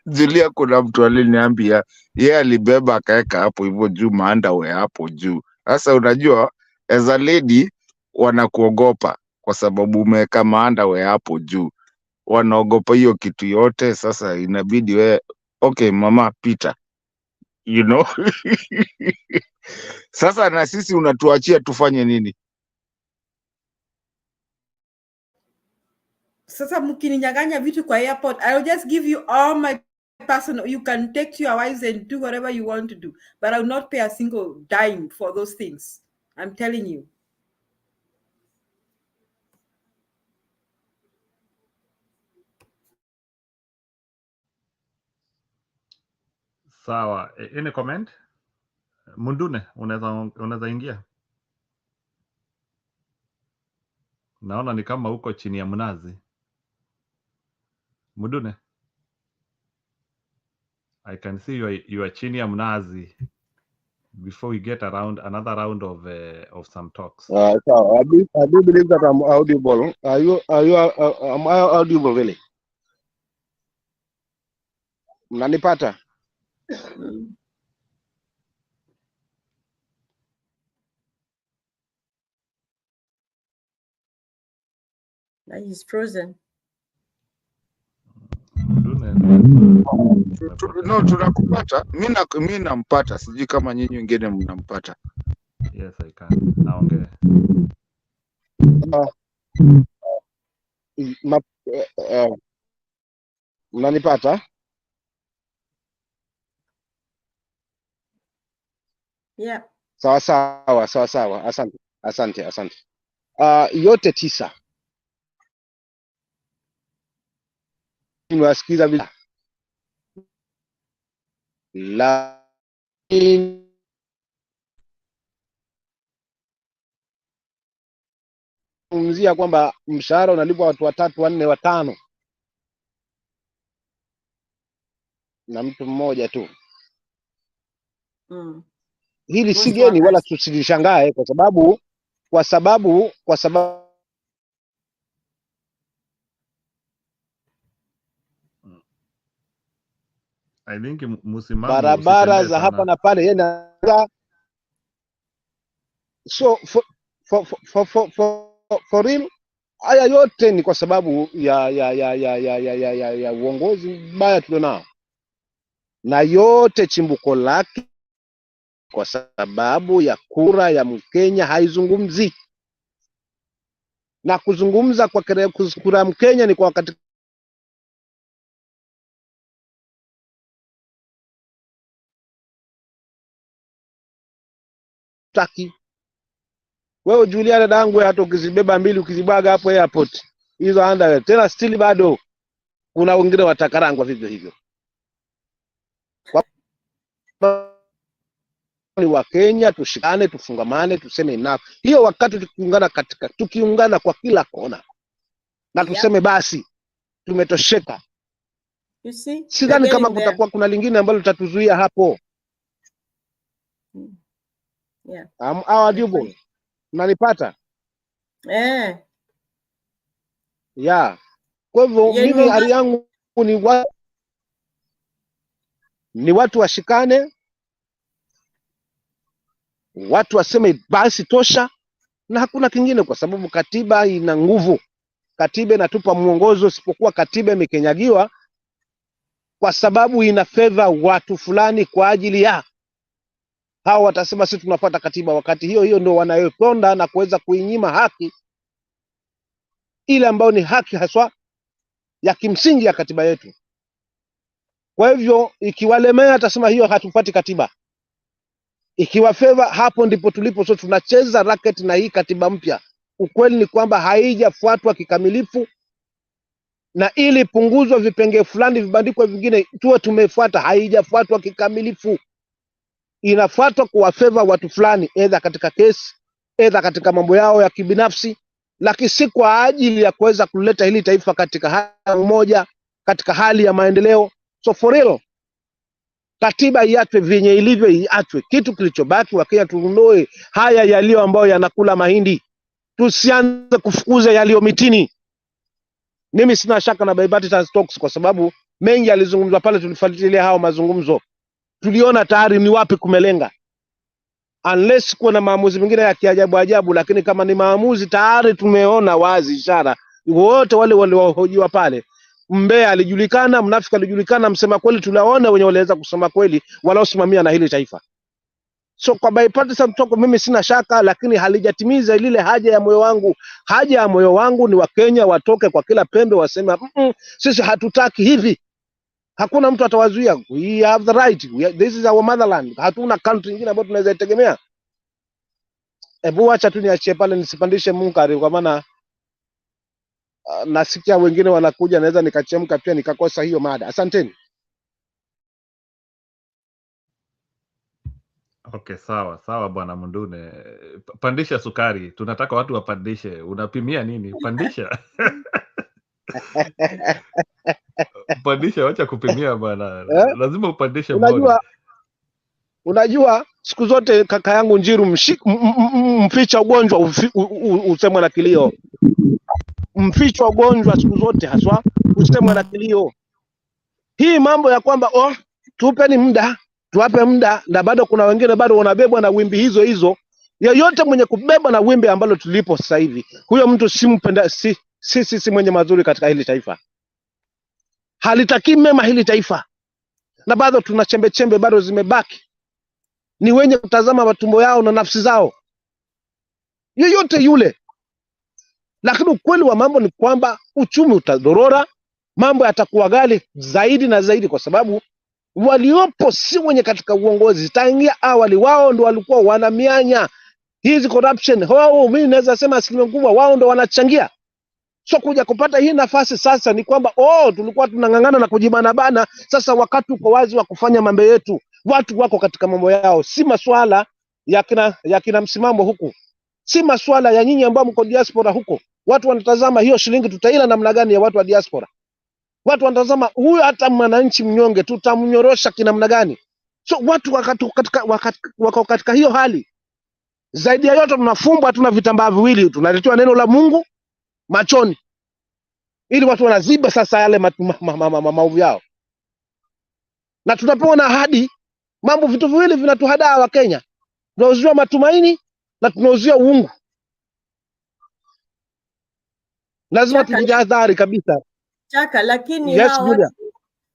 Julia, kuna mtu aliniambia yeye alibeba akaeka hapo hivyo juu, maandawe hapo juu. Sasa unajua as a lady wanakuogopa kwa sababu umeweka maandawe hapo juu, wanaogopa hiyo kitu yote. Sasa inabidi we okay mama pita, you know. Sasa na sisi unatuachia tufanye nini? Sasa mkininyang'anya vitu kwa airport, I'll just give you all my personal, you can take to your wives and do whatever you want to do, but I will not pay a single dime for those things. I'm telling you. Sawa, any comment? Mundune, unaweza ingia? Naona ni kama uko chini ya mnazi. Mundune, I can see you are chini ya mnazi before we get around another round of some talks. So I do believe that I'm audible. Am I audible really? Mnanipata? Now he's frozen. No, tunakupata. Mimi nampata, sijui kama nyinyi wengine mnampata. Yes, I can. Naongea. Mnanipata? Yeah. Sawa. Asante. Yote 9 nimewasikiza vile, lakini zungumzia kwamba mshahara unalipwa watu 3, 4, 5 na mtu mmoja tu. Hili si geni wala tusilishangae, kwa sababu I think msimamo barabara za hapa na pale so for real, haya yote ni kwa sababu ya uongozi mbaya tulionao, na yote chimbuko lake kwa sababu ya kura ya Mkenya haizungumzi, na kuzungumza kwa kura ya Mkenya ni kwa wakati taki. Wewe Julia dadangu, hata ukizibeba 2 ukizibwaga hapo airport hizo underwear tena still bado kuna wengine watakarangwa vivyo hivyo. Ni wa Kenya, tushikane, tufungamane, tuseme enough. Hiyo wakati tukiungana kwa kila kona na tuseme basi tumetosheka. You see? Sidhani kama kutakuwa kuna lingine ambalo litatuzuia hapo. Yeah. Audible. Mnanipata? Yeah. Kwa hivyo mimi ari yangu ni watu washikane, watu waseme basi tosha, na hakuna kingine, kwa sababu katiba ina nguvu. Katiba inatupa mwongozo, isipokuwa katiba imekenyagiwa kwa sababu ina favor watu fulani kwa ajili ya hao. Watasema sisi tunafuata katiba, wakati hiyo ndio wanayoponda na kuweza kuinyima haki ile ambayo ni haki haswa ya kimsingi ya katiba yetu. Kwa hivyo ikiwalemea atasema hiyo hatufuati katiba, ikiwa favor, hapo ndipo tulipo. So tunacheza racket na hii katiba mpya. Ukweli ni kwamba haijafuatwa kikamilifu, na ili punguzwa vipengee fulani vibandikwe vingine tuwe tumefuata, haijafuatwa kikamilifu. Inafuatwa kwa favor watu fulani, either katika kesi, either katika mambo yao ya kibinafsi, lakini si kwa ajili ya kuweza kuleta hili taifa katika hali moja, katika hali ya maendeleo. So for real, katiba iachwe vyenye ilivyo, iachwe. Kitu kilichobaki Wakenya tuondoe haya yaliyo ambayo yanakula mahindi, tusianze kufukuza yaliyo mitini. Mimi sina shaka na bipartisan talks, kwa sababu mengi yalizungumzwa pale, tulifuatilia hao mazungumzo, tuliona tayari ni wapi kumelenga, unless kuna maamuzi mengine ya kiajabu ajabu, lakini kama ni maamuzi tayari tumeona wazi ishara. Wote wale waliohojiwa pale, mbea alijulikana, mnafiki alijulikana, msema kweli tunaona wenye waliweza kusema kweli walaosimamia na hili taifa. So kwa bipartisan talk mimi sina shaka, lakini halijatimiza lile haja ya moyo wangu. Haja ya moyo wangu ni Wakenya watoke kwa kila pembe wasema sisi hatutaki hivi. Hakuna mtu atawazuia. We have the right. This is our motherland. Hatuna country nyingine ambayo tunaweza itegemea. Hebu acha tu niachie pale, nisipandishe munkari, kwa maana nasikia wengine wanakuja, naweza nikachemka pia nikakosa hiyo mada. Asanteni. Okay, sawa bwana Mundune, pandisha sukari, tunataka watu wapandishe. Unapimia nini? Pandisha. Pandisha, wacha kupimia bwana. Lazima upandishe bodi. Unajua siku zote kaka yangu Njiru, mficha ugonjwa usemwe na kilio. Mficha ugonjwa siku zote haswa usemwe na kilio. Hii mambo ya kwamba tupeni muda, tuwape muda, na bado kuna wengine bado wanabebwa na wimbi hizo. Yeyote mwenye kubebwa na wimbi ambalo tulipo sasa hivi, huyo mtu simpenda, si mwenye mazuri katika hili taifa. Halitaki mema hili taifa, na bado tuna chembe bado zimebaki, ni wenye kutazama matumbo yao na nafsi zao, yeyote yule. Lakini ukweli wa mambo ni kwamba uchumi utadorora, mambo yatakuwa ghali zaidi na zaidi, kwa sababu waliopo si wenye katika uongozi. Tangia awali wao ndo walikuwa wana mianya hizi corruption. Mimi naweza sema asilimia kubwa wao ndo wanachangia. So kuja kupata hii nafasi sasa ni kwamba tulikuwa tunang'ang'ana na kujibana bana. Sasa wakati uko wazi wa kufanya mambo yetu. Watu wako katika mambo yao, si masuala ya kina msimamo huku, si masuala ya nyinyi ambao mko diaspora huko. Watu wanatazama hiyo shilingi tutaila namna gani ya watu wa diaspora. Watu wanatazama huyu hata mwananchi mnyonge tutamnyorosha kinamna gani. So watu wako katika hiyo hali. Zaidi ya yote tunafumba, tuna vitambaa viwili, tunaletewa neno la Mungu machoni, ili watu wanaziba sasa yale maovu yao, na tunapewa na ahadi. Vitu viwili vinatuhadaa wa Kenya, tunauziwa matumaini na tunauziwa uungu. Lazima tujihadhari kabisa. Chaka, lakini Yes,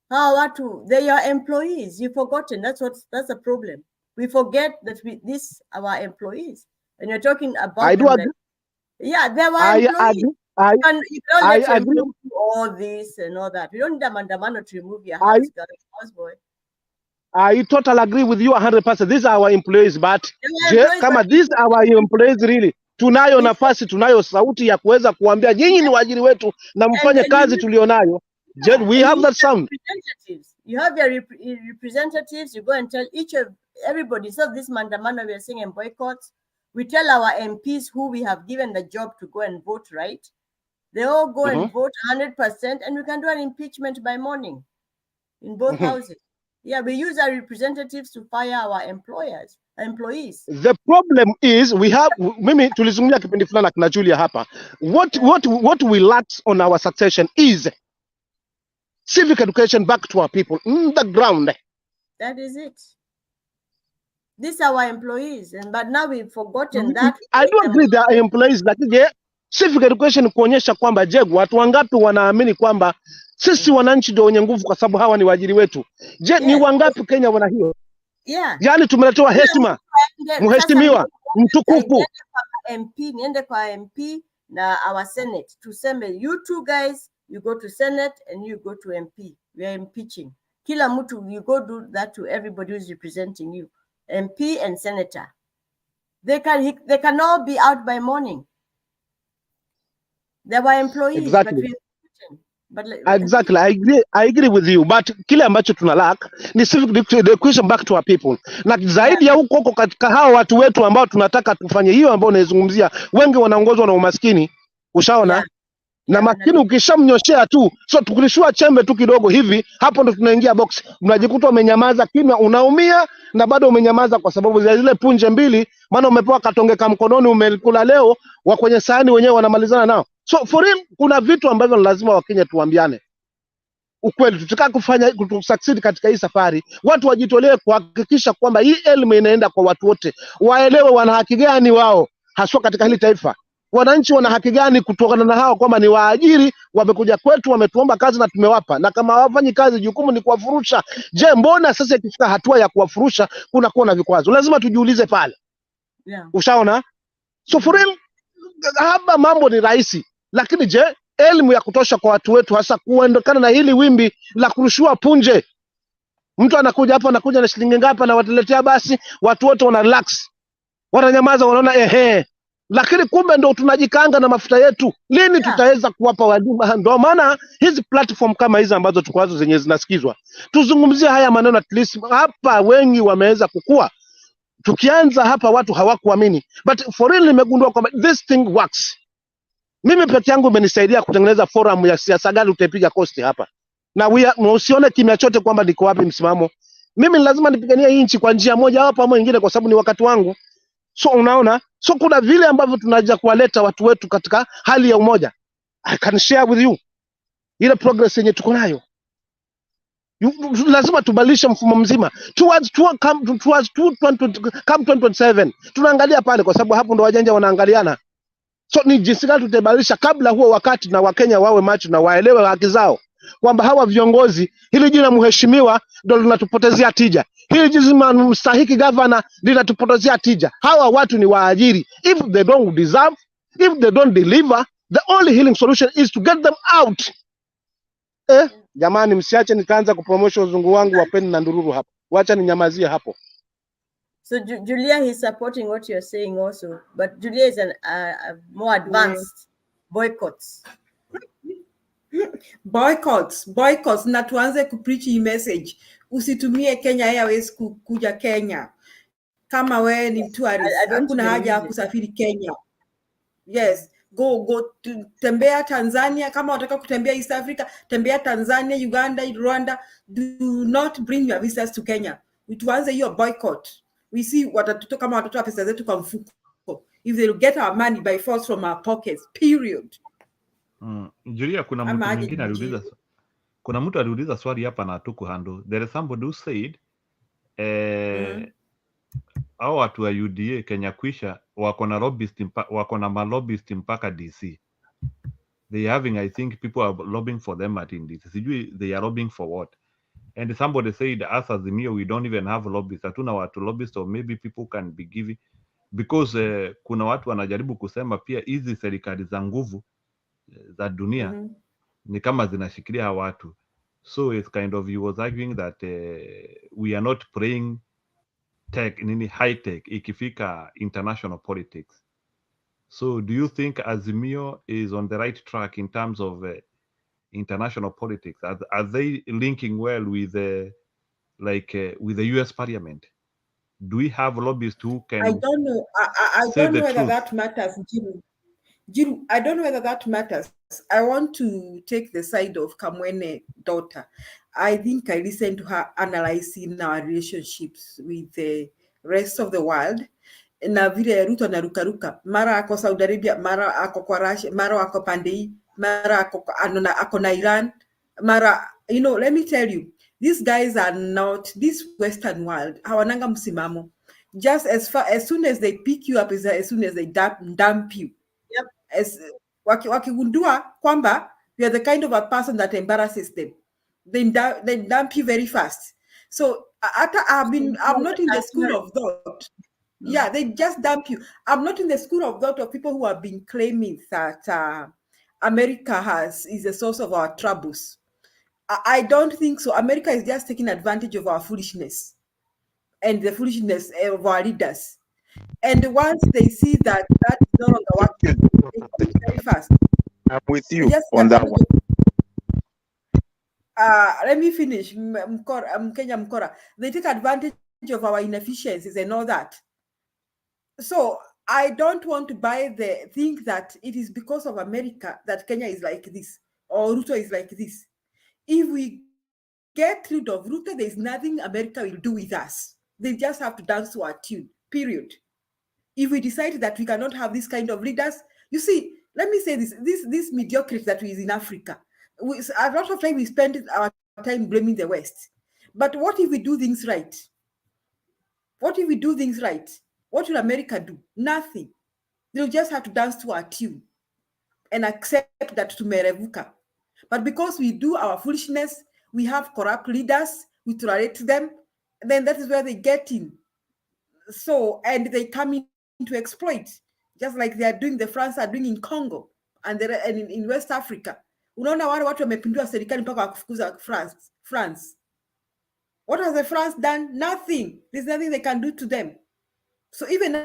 hawa watu, they are employees. You've forgotten. That's the problem. We forget that these are our employees, and you're talking about. I do agree. Yeah, they were employees. You don't let your employees do all this and all that. We don't need a mandamano to remove your houseboy. I totally agree with you 100%. These are our employees, but kama these are our employees really, tunayo nafasi, tunayo sauti ya kuweza kuambia nyinyi ni waajiri wetu na mfanye kazi tulionayo. We have that sound. You have your representatives. You go and tell everybody. So this mandamano we are saying and boycotts, we tell our MPs who we have given the job to go and vote, right? They all go and vote 100%, and we can do an impeachment by morning in both houses. Yeah, we use our representatives to fire our employees. The problem is we have, mimi tulizungumzia kipindi fulani na kina Julia hapa. What we lack on our succession is civic education back to our people on the ground. That is it. These are our employees, but now we've forgotten that. I do agree they are employees, lakini civic education kuonyesha kwamba je, watu wangapi wanaamini kwamba sisi wananchi ndio wenye nguvu kwa sababu hawa ni waajiri wetu. Je, ni wangapi Kenya wana hiyo? Yeah. Yaani tumeletewa heshima, mheshimiwa, mtukufu. Niende kwa MP na our Senate tuseme, you two guys, you go to Senate and you go to MP. We are impeaching. Kila mtu, you go do that to everybody who's representing you. MP and Senator. They can all be out by morning. They were employees. Exactly. But Exactly, I agree with you, but kile ambacho tuna lack ni civic education back to our people. Na zaidi ya huko katika hao watu wetu ambao tunataka tufanye hiyo ambao unaizungumzia, wengi wanaongozwa na umaskini, ushaona? Na maskini ukishamnyoshea tu, so tukilishua chembe tu kidogo hivi, hapo ndo tunaingia box. Mnajikuta umenyamaza kimya, unaumia na bado umenyamaza kwa sababu za zile punje mbili, maana umepewa katonge ka mkononi, umekula leo, wa kwenye sahani wenyewe wanamalizana nao. So for real, kuna vitu ambavyo lazima Wakenya tuambiane ukweli. Tutaka kufanya succeed katika hii safari, watu wajitolee kuhakikisha kwamba hii elimu inaenda kwa watu wote, waelewe wana haki gani wao haswa katika hili taifa. Wananchi wana haki gani kutokana na hao kwamba ni waajiri, wamekuja kwetu, wametuomba kazi na tumewapa, na kama hawafanyi kazi jukumu ni kuwafurusha. Je, mbona sasa ikifika hatua ya kuwafurusha kuna kuwa na vikwazo? Lazima tujiulize pale. Yeah. Ushaona? So for real, haba mambo ni rahisi, lakini je, elimu ya kutosha kwa watu wetu, hasa kuondokana na hili wimbi la kurushua punje. Mtu anakuja hapa, anakuja na shilingi ngapi na wataletea, basi watu wote wana relax, wananyamaza, wanaona lakini kumbe ndo tunajikanga na mafuta yetu. Lini tutaweza kuwapa walimu? Ndio maana hizi platform kama hizi ambazo tuko nazo zenye zinasikizwa, tuzungumzie haya maneno, at least hapa wengi wameweza kukua. Tukianza hapa watu hawakuamini, but for real nimegundua kwamba this thing works. Mimi peke yangu imenisaidia kutengeneza forum ya siasa gani utaipiga kosti hapa, na usione kimya chote kwamba niko wapi msimamo. Mimi lazima nipiganie hii nchi kwa njia moja au ama nyingine, kwa sababu ni wakati wangu. So unaona, so kuna vile ambavyo tunaja kuwaleta watu wetu katika hali ya umoja. I can share with you ile progress yenye tuko nayo. Lazima tubadilishe mfumo mzima towards 2027. Tunaangalia pale kwa sababu hapo ndo wajanja wanaangaliana. So ni jinsi gani tutabadilisha kabla huo wakati, na Wakenya wawe macho na waelewe haki zao, kwamba hawa viongozi, hili jina mheshimiwa ndo linatupotezea tija, hili jina mstahiki governor linatupotezea tija. Hawa watu ni waajiri. If they don't deserve, if they don't deliver, the only healing solution is to get them out. Jamani, msiache nikaanza kupromosha uzungu wangu wa peni na ndururu hapa. Wacha ninyamazie hapo. So Julia, he's supporting what you're saying also, but Julia is more advanced. Boycotts. Boycotts na tuanze kupreach hii message. Usitumie Kenya Airways kuja Kenya kama wewe ni tourist. Hakuna haja ya kusafiri Kenya. Yes, go tembea Tanzania. Kama unataka kutembea East Africa, tembea Tanzania, Uganda, Rwanda. Do not bring your visitors to Kenya. Tuanze hiyo boycott. We see watatoto kama watatoa pesa zetu kwa mfuko. If they will get our money by force from our pockets, period. Julia, kuna mtu mwingine aliuliza, kuna mtu aliuliza swali hapa na hatuku handle. There is somebody who said hao watu wa UDA Kenya Kwisha wako na malobbyist mpaka DC. They having, I think people are lobbying for them at DC. Sijui they are lobbying for what. And somebody said, us as Azimio, we don't even have lobbyists. Hatuna watu lobbyists, or maybe people can be giving, because kuna watu wanajaribu kusema pia hizi serikali za nguvu za dunia ni kama zinashikilia watu. So it's kind of, he was arguing that we are not playing high tech ikifika international politics. So do you think Azimio is on the right track in terms of international politics? Are they linking well with with the US Parliament? Do we have lobbyists who can? I don't know. I don't know whether that matters, Jiru. I don't know whether that matters. I want to take the side of Kamwene daughter. I think I listened to her analyzing our relationships with the rest of the world. Na vile Ruto anarukaruka, mara ako Saudi Arabia, mara ako kwa Russia, mara ako Pandei, mara ako na Iran, mara, you know, let me tell you, these guys are not, this Western world, hawananga msimamo. Just as soon as they pick you up, is as soon as they dump you. Yep. As wakigundua kwamba you are the kind of a person that embarrasses them, they dump you very fast. So I'm not in the school of thought. Yeah, they just dump you. I'm not in the school of thought of people who have been claiming that America is the source of our troubles. I don't think so. America is just taking advantage of our foolishness and the foolishness of our leaders. And once they see that that is no longer working, they quit very fast. I'm with you on that one. Let me finish. Kenya Mkora. They take advantage of our inefficiencies and all that. So I don't want to think that it is because of America that Kenya is like this or Ruto is like this. If we get rid of Ruto, there is nothing America will do with us. They just have to dance to our tune, period. If we decide that we cannot have this kind of leaders, you see, let me say this mediocrity that is in Africa. A lot of time we spend our time blaming the West. But what if we do things right? What if we do things right? What will America do? Nothing. They'll just have to dance to our tune and accept that tumerevuka. But because we do our foolishness, we have corrupt leaders, we tolerate them, then that is where they get in. So, and they come in to exploit, just like they are doing, the France are doing in Congo and in West Africa. Unaona wale watu wamepindua serikali mpaka wakufukuza France. What has the France done? Nothing. There's nothing they can do to them. So even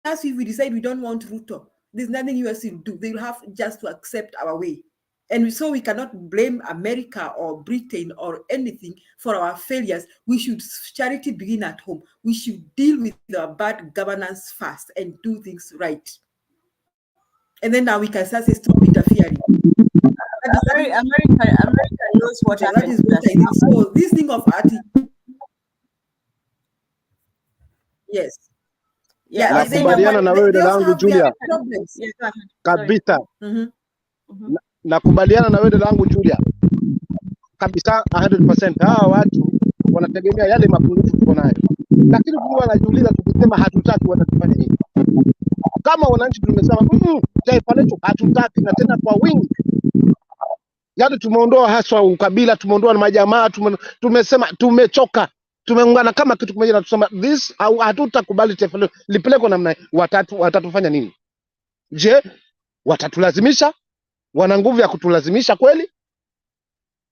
as if we decide we don't want Ruto, there's nothing US will do. They will have just to accept our way. And so we cannot blame America or Britain or anything for our failures. We should charity begin at home. We should deal with the bad governance first and do things right. And then now we can start to stop interfering. America knows what that is what I think. So this thing of yes. Yeah, nakubaliana na wewe dadangu Julia kabisa. Nakubaliana na wewe dadangu Julia kabisa 100%. Hawa watu wanategemea yale mapungufu tuko nayo, lakini kwa wanajiuliza, tukisema hatutaki watatufanya nini? Kama wananchi tumesema taifa letu hatutaki, na tena kwa wingi, yaani tumeondoa haswa ukabila, tumeondoa na majamaa, tumesema tumechoka, tumeungana kama kitu kimoja na tusema this hatutakubali taifa letu lipelekwe namna. Watatufanya nini? Je, watatulazimisha? Wana nguvu ya kutulazimisha kweli?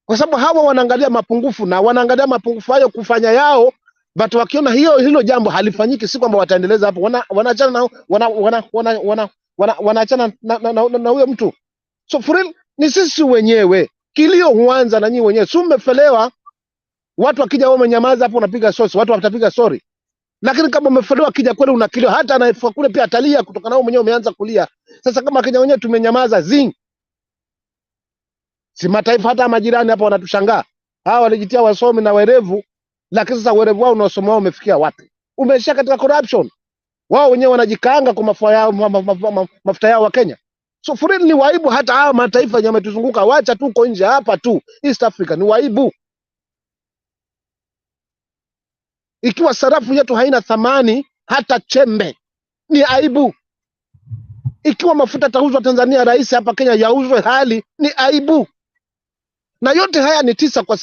Kwa sababu hawa wanaangalia mapungufu, na wanaangalia mapungufu hayo kufanya yao, but wakiona hilo jambo halifanyiki, si kwamba wataendeleza hapo, wanaachana wanaachana na huyo mtu. So for real, ni sisi wenyewe kilio huanza na nyinyi wenyewe. Si umefelewa, watu wakija wao wamenyamaza hapo, unapiga sosi, watu watapiga sorry. Lakini kama umefelewa, kija kweli una kilio, hata anayefua kule pia atalia kutokana nao mwenyewe umeanza kulia. Sasa kama kija wenyewe tumenyamaza zing, si mataifa hata majirani hapa wanatushangaa. Hawa walijitia wasomi na werevu, lakini sasa werevu wao na wasomi wao umefikia wapi? Umeishia katika corruption. Wao wenyewe wanajikaanga kwa mafuta yao wa Kenya. So for real, ni waibu hata hawa mataifa yenye yametuzunguka, wacha tu uko nje, hapa tu East Africa ni waibu. Ikiwa sarafu yetu haina thamani hata chembe, ni aibu. Ikiwa mafuta tauzwa Tanzania, rais hapa Kenya yauzwe hali, ni aibu. Na yote haya ni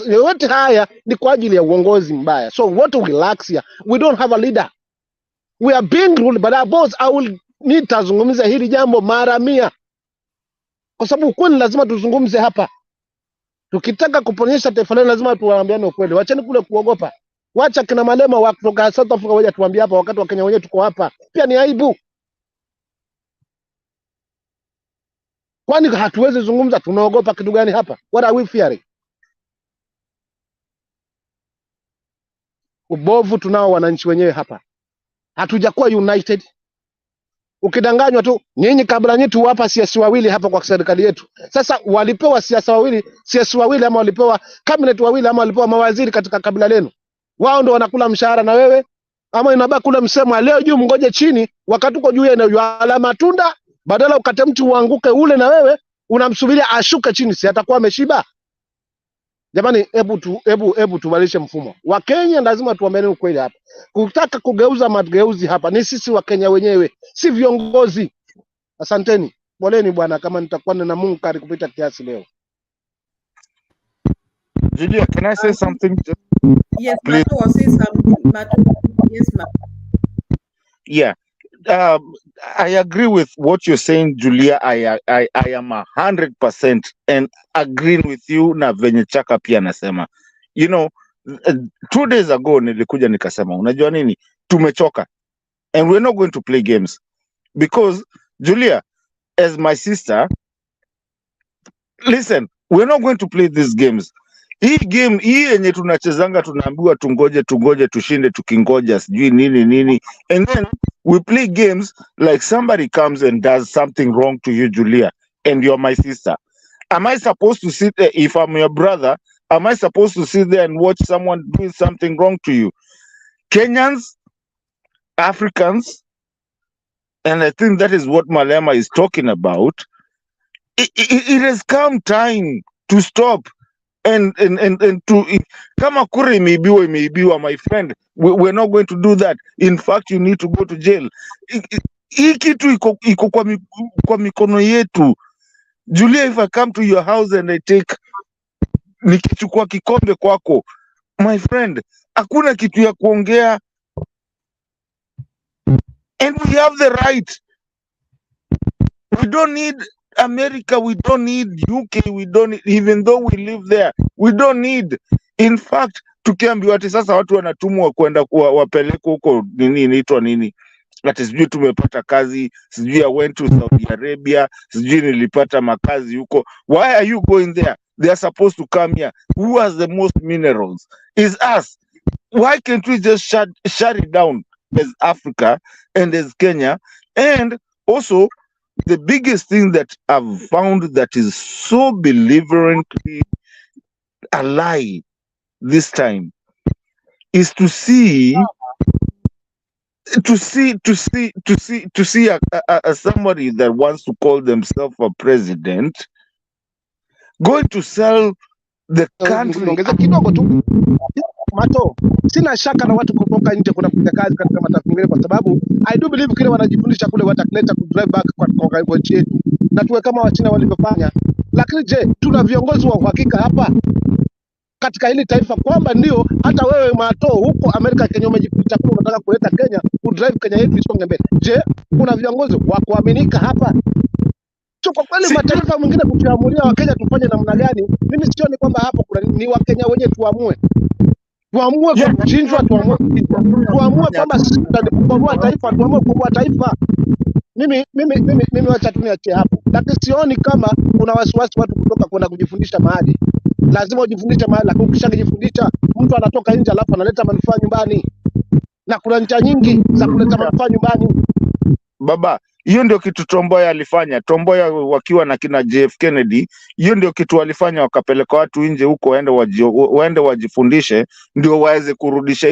yote haya ni kwa ajili ya uongozi mbaya. So what we lack here, we don't have a leader. We are being ruled by our boss. I will need tazungumza hili jambo mara 100. Kwa sababu ukweli lazima tuzungumze hapa. Tukitaka kuponyesha taifa letu lazima tuwaambiane ukweli. Wacheni kule kuogopa. Wacha kina Malema wa kutoka South Africa waje tuambie hapa, wakati wa Kenya wenyewe tuko hapa. Pia ni aibu. Kwani hatuwezi zungumza? Tunaogopa kitu gani hapa? What are we fearing? Ubovu tunao wananchi wenyewe hapa. Hatujakuwa united. ukidanganywa tu. Nyinyi kabla nyinyi tuwapa siasa wawili hapa kwa serikali yetu. Sasa walipewa siasa wawili ama walipewa cabinet wawili ama walipewa mawaziri katika kabila lenu. Wao ndio wanakula mshahara na wewe ama inabaki kule msemo leo juu mngoje chini wakati uko juu ya ala matunda, badala ukate mti uanguke ule na wewe unamsubiria ashuke chini, si atakuwa ameshiba? Jamani, hebu tubadilishe mfumo. Wakenya lazima tuambiane ukweli hapa. Kutaka kugeuza mageuzi hapa ni sisi Wakenya wenyewe, si viongozi. Asanteni. Poleni bwana kama nitakuwa na Mungu kari kupita kiasi leo. Julia, can I say something? Yes, Please. Mato was saying something. Mato. Yes, Mato. Yeah. I agree with what you're saying, Julia. I am 100% and agreeing with you na venye Chaka pia nasema. You know, 2 days ago nilikuja nikasema, unajua nini? Tumechoka. And we're not going to play games. Because, Julia, as my sister, listen, we're not going to play these games. Hii game hii yenye tunachezanga tunaambiwa tungoje tushinde tukingoja sijui nini and then we play games like somebody comes and does something wrong to you, Julia, and you're my sister. Am I supposed to sit there? If I'm your brother, am I supposed to sit there and watch someone doing something wrong to you? Kenyans, Africans, and I think that is what Malema is talking about. It has come time to stop and to kama kura imeibiwa, my friend, we're not going to do that. In fact, you need to go to jail. Hii kitu iko kwa mikono yetu. Julia, if I come to your house and I take nikichukua kikombe kwako, my friend, hakuna kitu ya kuongea, and we have the right. We don't need America, we don't need UK, we don't need, even though we live there, we don't need. In fact, tukiambiwa ati sasa watu wanatumwa kwenda wapeleke huko nini inaitwa nini, ati sijui tumepata kazi, sijui I went to Saudi Arabia, sijui nilipata makazi huko. Why are you going there? They are supposed to come here. Who has the most minerals? Is us. Why can't we just shut it down as Africa and as Kenya? And also, the biggest thing that I've found that is so belligerently a lie this time is to see somebody that wants to call themselves a president going to sell the country. Niongeze kidogo tu Mato, sina shaka na watu kutoka nje kuna kufanya kazi katika mataifa mengine, kwa sababu I do believe kile wanajifundisha kule watakileta ku drive back kwa nchi yetu na tuwe kama Wachina walivyofanya. Lakini je, tuna viongozi wa uhakika hapa katika hili taifa kwamba ndio hata wewe Mato huko Amerika, Kenya umejificha kule, unataka kuleta Kenya ku drive Kenya yetu isonge mbele? Je, kuna viongozi wa kuaminika hapa? So kwa kweli mataifa mengine kutuamulia Wakenya tufanye namna gani, mimi sioni kwamba hapo kuna ni Wakenya wenyewe tuamue kwa kuchinjwa, tuamue kwamba sisi tunakomboa taifa, tuamue kukomboa taifa. Mimi wacha tu niachie hapo, lakini sioni kama kuna wasiwasi watu kutoka kwenda kujifundisha mahali. Lazima ujifundishe mahali, lakini ukishajifundisha mtu anatoka nje alafu analeta manufaa nyumbani, na kuna njia nyingi za kuleta manufaa nyumbani. Baba, hiyo ndio kitu Tomboya alifanya. Tomboya wakiwa na kina JF Kennedy, hiyo ndio kitu walifanya, wakapeleka watu nje huko waende wajifundishe, ndio waweze kurudisha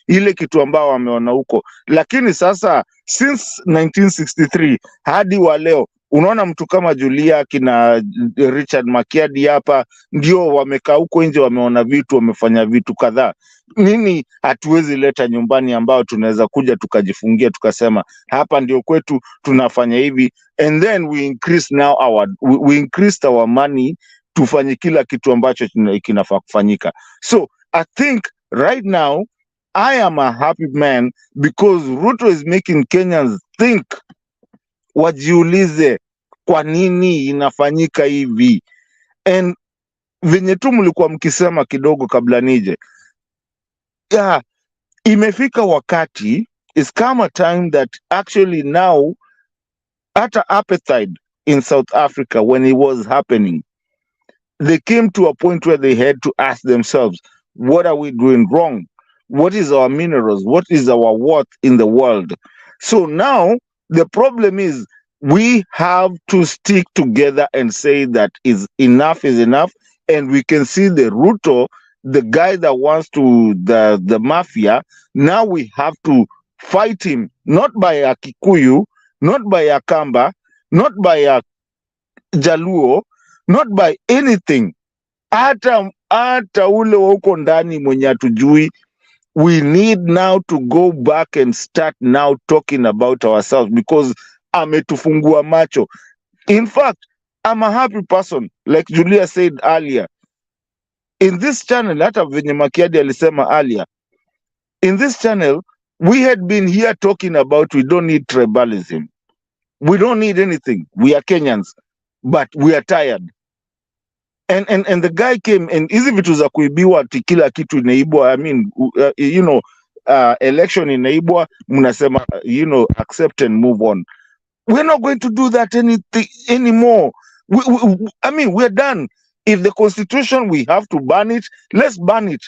ile kitu ambao wameona huko. Lakini sasa since 1963 hadi wa leo, unaona mtu kama Julia, kina Richard Makiadi hapa ndio wamekaa huko nje, wameona vitu, wamefanya vitu kadhaa. Nini hatuwezi leta nyumbani ambao tunaweza kuja tukajifungia tukasema hapa ndio kwetu tunafanya hivi, and then we increased our money tufanye kila kitu ambacho kinafaa kufanyika. So I think right now I am a happy man because Ruto is making Kenyans think, wajiulize kwa nini inafanyika hivi. And venye tu mlikuwa mkisema kidogo kabla nije, yeah, imefika wakati, it's come a time that actually now hata apartheid in South Africa, when it was happening, they came to a point where they had to ask themselves, what are we doing wrong? What is our minerals? What is our worth in the world? So now The problem is we have to stick together and say that is enough, and we can see the Ruto, the guy that wants to the mafia. Now we have to fight him, not by a Kikuyu, not by a Kamba, not by a Jaluo, not by anything. Hata ule wa huko ndani mwenye hatujui. We need now to go back and start now talking about ourselves, because ametufungua macho. In fact, I'm a happy person, like Julia said earlier. In this channel, hata venye Makiadi alisema earlier, in this channel, we had been here talking about we don't need tribalism. We don't need anything. We are Kenyans, but we are tired. And the guy came, and hizi vitu za kuibiwa ati kila kitu inaibwa, I mean, election inaibwa, mnasema, accept and move on. We're not going to do that anymore. I mean, we're done. If the constitution, we have to ban it, let's ban it.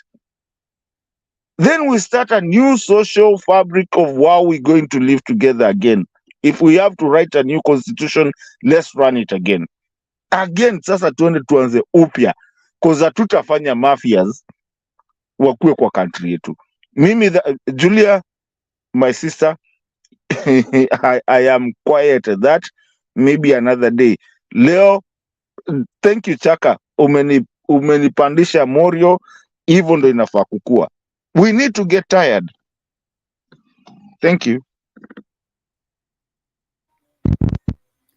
Then we start a new social fabric of how we're going to live together again. If we have to write a new constitution, let's run it again. Again, sasa tuanze upya, because hatutafanya mafias wakue kwa country yetu. Mimi, Julia, my sister, I am quiet at that. Maybe another day. Leo, thank you Chaka, umenipandisha morio, hivyo ndo inafaa kukua. We need to get tired. Thank you.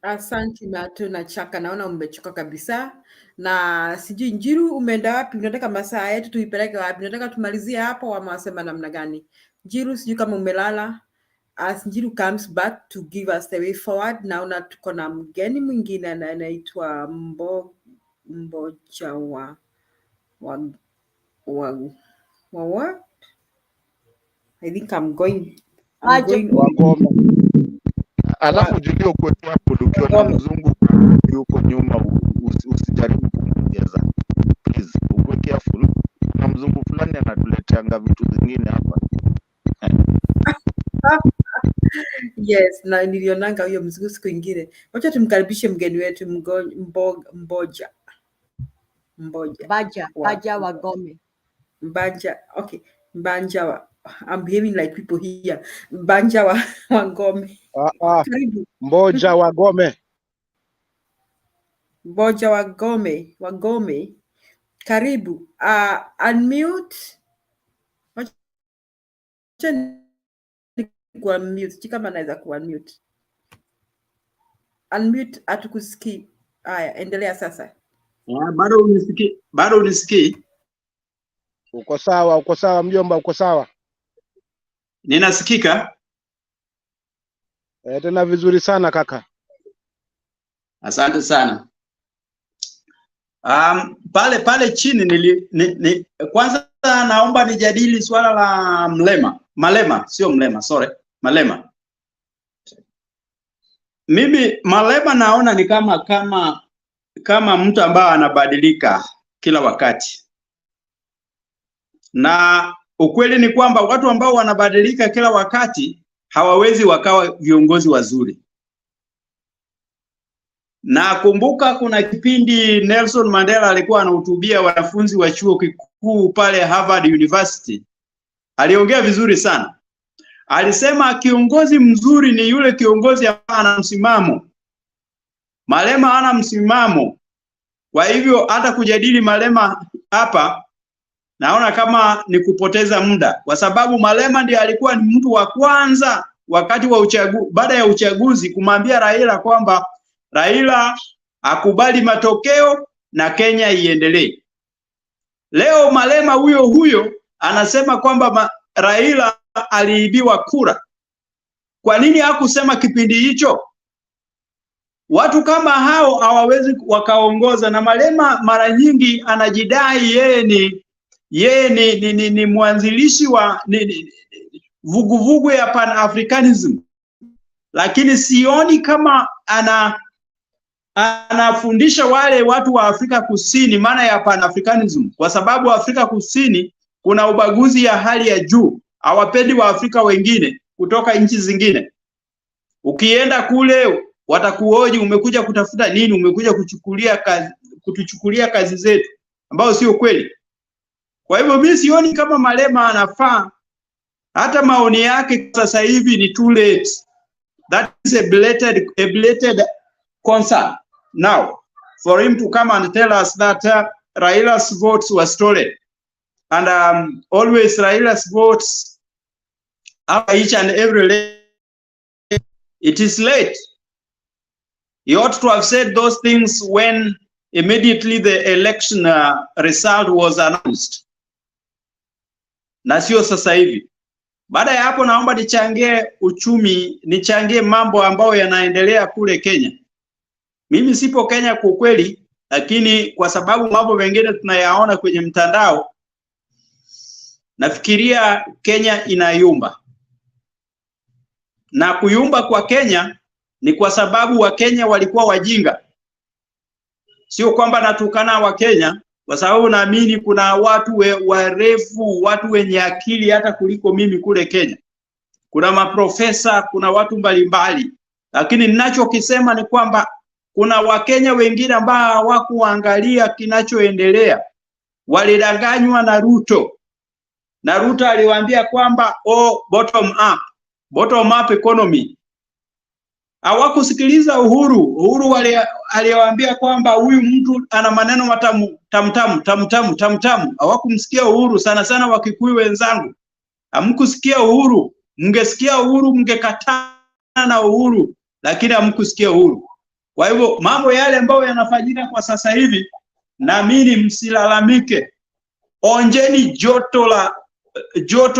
Asante Mato na Chaka, naona umechoka kabisa. Na sijui Njiru umeenda wapi? Unataka masaa yetu tuipeleke wapi? Unataka tumalizie hapo ama wasema namna gani? Njiru, sijui kama umelala. As Njiru comes back to give us the way forward, naona tuko na mgeni mwingine anaitwa Mboja wa what? I think I'm going Wagome. Alafu Julia kwetu hapo ukiwa na mzungu yuko nyuma, usijaribu kumwongeza. Please, uwe careful. Na mzungu fulani anatuleteanga vitu zingine hapa. Yes, na nilionanga huyo mzungu siku ingine. Wacha tumkaribishe mgeni wetu Mboja. Baja Wagome. Mbanja, okay. Mbanja I'm behaving like people here. Mbanja Wagome. Karibu. Mboja Wagome. Mboja Wagome. Karibu. Unmute. Wacha unmute. Kama naweza unmute. Unmute atukusikii. Haya, endelea sasa. Bado unisikii? Uko sawa mjomba, uko sawa? Ninasikika? Tena vizuri sana kaka. Asante sana. Pale chini kwanza naomba nijadili swala la Malema. Mimi Malema naona ni kama mtu ambaye anabadilika kila wakati. Na ukweli ni kwamba watu ambao wanabadilika kila wakati hawawezi wakawa viongozi wazuri. Na kumbuka kuna kipindi Nelson Mandela alikuwa anahutubia wanafunzi wa chuo kikuu pale Harvard University. Aliongea vizuri sana. Alisema kiongozi mzuri ni yule kiongozi ambaye ana msimamo. Malema hana msimamo. Kwa hivyo hata kujadili Malema hapa naona kama ni kupoteza muda, kwa sababu Malema ndiye alikuwa ni mtu wa kwanza wakati wa baada ya uchaguzi kumwambia Raila kwamba Raila akubali matokeo na Kenya iendelee. Leo Malema huyo anasema kwamba Raila aliibiwa kura. Kwa nini hakusema kipindi hicho? Watu kama hao hawawezi wakaongoza, na Malema mara nyingi anajidai yeye ni mwanzilishi wa vuguvugu ya Pan-Africanism, lakini sioni kama anafundisha wale watu wa Afrika Kusini maana ya Pan-Africanism, kwa sababu Afrika Kusini kuna ubaguzi ya hali ya juu. Hawapendi wa Afrika wengine kutoka nchi zingine. Ukienda kule watakuoji umekuja kutafuta nini, umekuja kutuchukulia kazi zetu, ambao sio kweli. Kwa hivyo mimi sioni kama Malema anafaa. Hata maoni yake sasa hivi ni too late. That is a belated concern now for him to come and tell us that Raila's votes were stolen. And always Raila's votes after each and every election, it is late. He ought to have said those things when immediately the election result was announced. Na sio sasa hivi. Baada ya hapo, naomba nichangie uchumi, nichangie mambo ambayo yanaendelea kule Kenya. Mimi sipo Kenya kwa kweli, lakini kwa sababu mambo mengine tunayaona kwenye mtandao, nafikiria Kenya inayumba. Na kuyumba kwa Kenya ni kwa sababu Wakenya walikuwa wajinga. Sio kwamba natukana Wakenya, kwa sababu naamini kuna watu warefu, watu wenye akili hata kuliko mimi kule Kenya. Kuna maprofesa, kuna watu mbalimbali. Lakini ninachokisema ni kwamba kuna Wakenya wengine ambao hawakuangalia kinachoendelea. Walidanganywa na Ruto. Na Ruto aliwaambia kwamba bottom up economy. Hawakusikiliza Uhuru. Uhuru aliwaambia kwamba huyu mtu ana maneno matamu tamtamu. Hawakumsikia Uhuru. Sana sana Wakikuyu wenzangu, hamkusikia Uhuru. Mngesikia Uhuru mngekatana na Uhuru, lakini hamkusikia Uhuru. Kwa hivyo mambo yale ambayo yanafanyika kwa sasa hivi, naamini msilalamike. Onjeni joto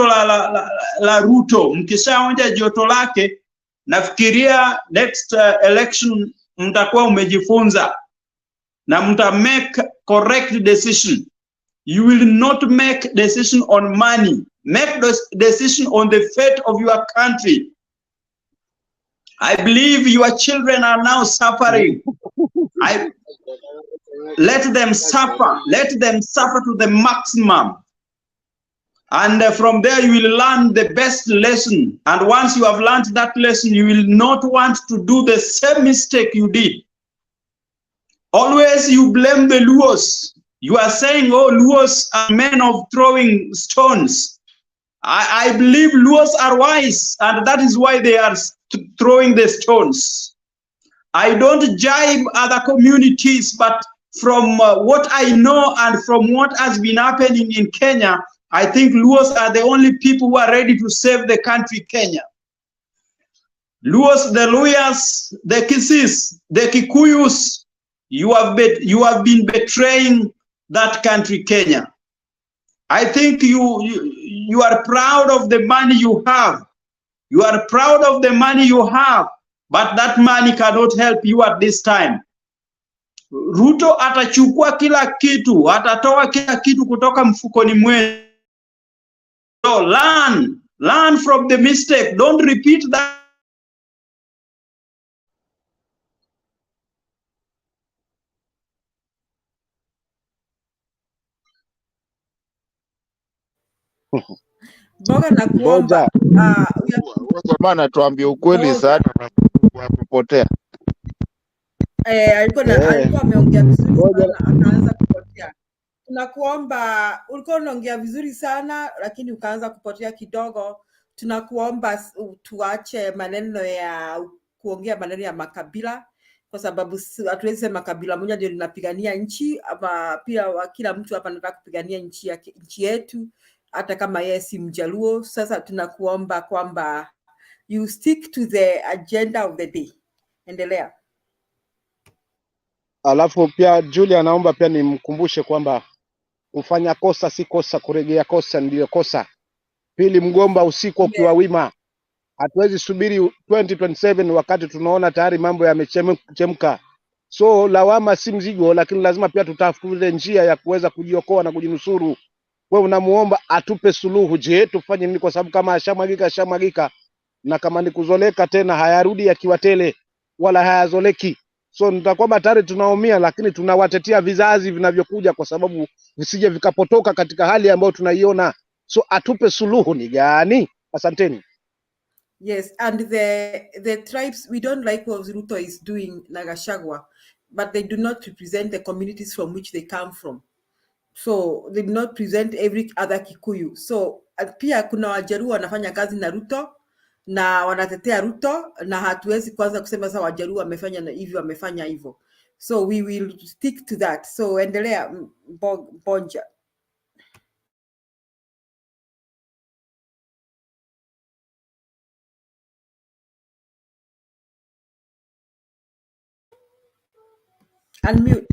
la Ruto. Mkishaonja joto lake, nafikiria next election mtakuwa umejifunza na mta make correct decision. You will not make decision on money. Make decision on the fate of your country. I believe your children are now suffering. Let them suffer. Let them suffer to the maximum. And from there you will learn the best lesson. And once you have learned that lesson, you will not want to do the same mistake you did. Always you blame the Luos. You are saying, oh, Luos are men of throwing stones. I believe Luos are wise, and that is why they are throwing the stones. I don't jibe other communities, but from what I know and from what has been happening in Kenya, I think Luos are the only people who are ready to save the country, Kenya. Luos, the Luyas, the Kisis, the Kikuyus, you have been betraying that country, Kenya. I think you are proud of the money you have. You are proud of the money you have, but that money cannot help you at this time. Ruto atachukua kila kitu, atatoa kila kitu kutoka mfukoni mwenu. So learn from the mistake. Don't repeat that. Boga na kuomba jamaa anatuambia ukweli sana wa kupotea. Alikuwa ameongea vizuri sana akaanza kupotea. Tunakuomba, ulikuwa unaongea vizuri sana lakini ukaanza kupotea kidogo. Tunakuomba tuache maneno ya kuongea maneno ya makabila, kwa sababu hatuwezi sema kabila moja ndio linapigania nchi, ama pia kila mtu hapa anataka kupigania nchi yetu, hata kama yeye si Mjaluo. Sasa tunakuomba kwamba you stick to the agenda of the day. Endelea. Alafu pia Julia anaomba pia nimkumbushe kwamba kufanya kosa si kosa, kurejea kosa ndio kosa. Pili, mgomba usiku ukiwa wima. Hatuwezi subiri 2027 wakati tunaona tayari mambo yamechemka. So lawama si mzigo, lakini lazima pia tutafute njia ya kuweza kujiokoa na kujinusuru. Wewe unamuomba atupe suluhu. Je, tufanye nini? Kwa sababu kama ashamwagika na kama ni kuzoleka tena hayarudi yakiwa tele wala hayazoleki. So nitakwamba tayari tunaumia, lakini tunawatetea vizazi vinavyokuja kwa sababu visije vikapotoka katika hali ambayo tunaiona. So atupe suluhu ni gani? Asanteni. Yes, and the tribes, we don't like what Ruto is doing, Gachagua, but they do not represent the communities from which they come from. So they do not present every other Kikuyu. So pia kuna Wajaruo wanafanya kazi na Ruto na wanatetea Ruto, na hatuwezi kwanza kusema sasa Wajaruo wamefanya hivyo. So we will stick to that. So endelea Bonja. Unmute.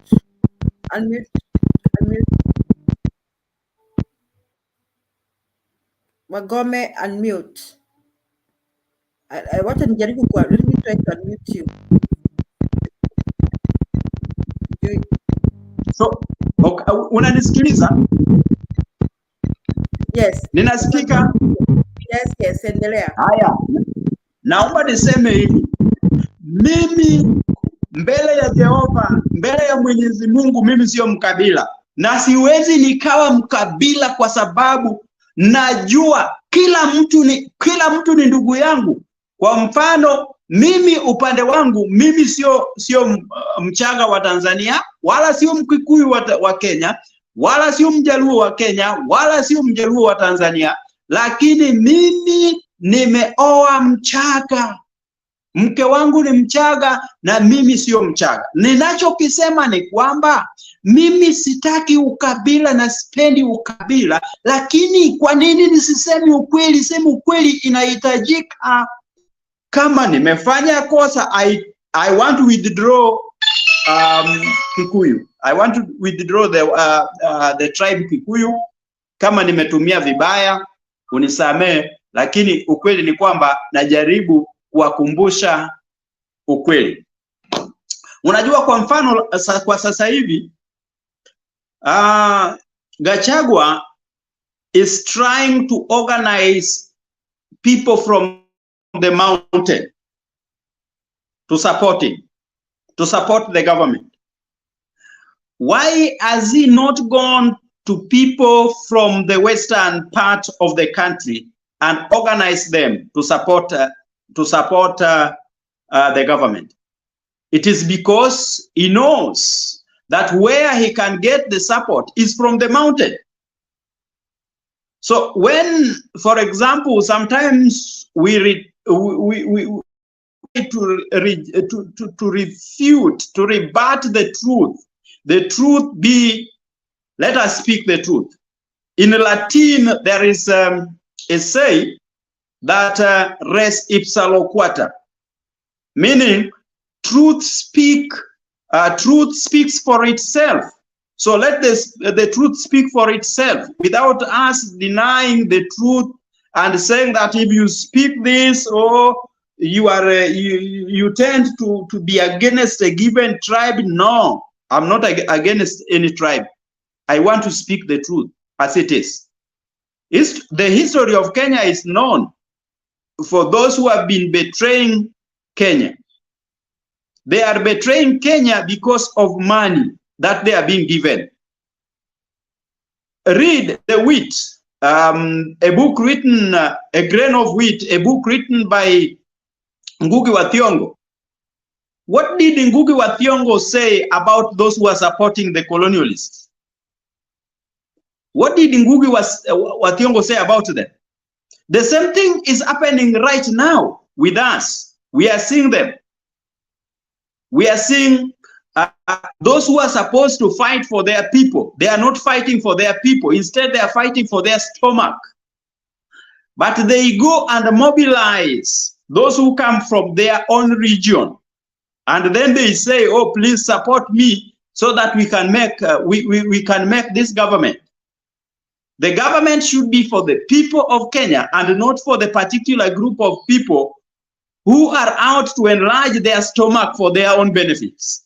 Magome, unmute. Wacha nijaribu kwa, let me try to unmute you. So, okay, unanisikiliza? Yes. Ninasikika? Yes, endelea. Haya. Naomba niseme hivi. Mimi mbele ya Jehova, mbele ya Mwenyezi Mungu, mimi sio mkabila. Na siwezi nikawa mkabila kwa sababu najua kila mtu ni ndugu yangu. Kwa mfano, mimi upande wangu, mimi sio Mchaga wa Tanzania, wala sio Mkikuyu wa Kenya, wala sio Mjaluo wa Kenya, wala sio Mjaluo wa Tanzania, lakini mimi nimeoa Mchaga. Mke wangu ni Mchaga na mimi sio Mchaga. Ninachokisema ni kwamba mimi sitaki ukabila na sipendi ukabila, lakini kwa nini nisisemi ukweli? Sema ukweli inahitajika. Kama nimefanya kosa, I want to withdraw Kikuyu. I want to withdraw the tribe Kikuyu. Kama nimetumia vibaya, unisamee, lakini ukweli ni kwamba najaribu kuwakumbusha ukweli. Unajua, kwa mfano kwa sasa hivi Gachagua is trying to organize people from the mountain to support him, to support the government. Why has he not gone to people from the western part of the country and organize them to support the government? It is because he knows that where he can get the support is from the mountain. So when, for example, sometimes we refute, to rebut the truth be, let us speak the truth. In Latin, there is a say that res ipsa loquata, meaning truth speaks for itself. So let the truth speak for itself without us denying the truth and saying that if you speak this, or you tend to be against a given tribe. No, I'm not against any tribe. I want to speak the truth as it is. The history of Kenya is known for those who have been betraying Kenya. They are betraying Kenya because of money that they are being given. Read The Wheat, a book written, A Grain of Wheat, a book written by Ngugi wa Thiong'o. What did Ngugi wa Thiong'o say about those who are supporting the colonialists? What did Ngugi wa Thiong'o say about them? The same thing is happening right now with us. We are seeing them. We are seeing those who are supposed to fight for their people. They are not fighting for their people. Instead, they are fighting for their stomach. But they go and mobilize those who come from their own region. And then they say, oh, please support me so that we can make we can make this government. The government should be for the people of Kenya and not for the particular group of people who are out to enlarge their stomach for their own benefits.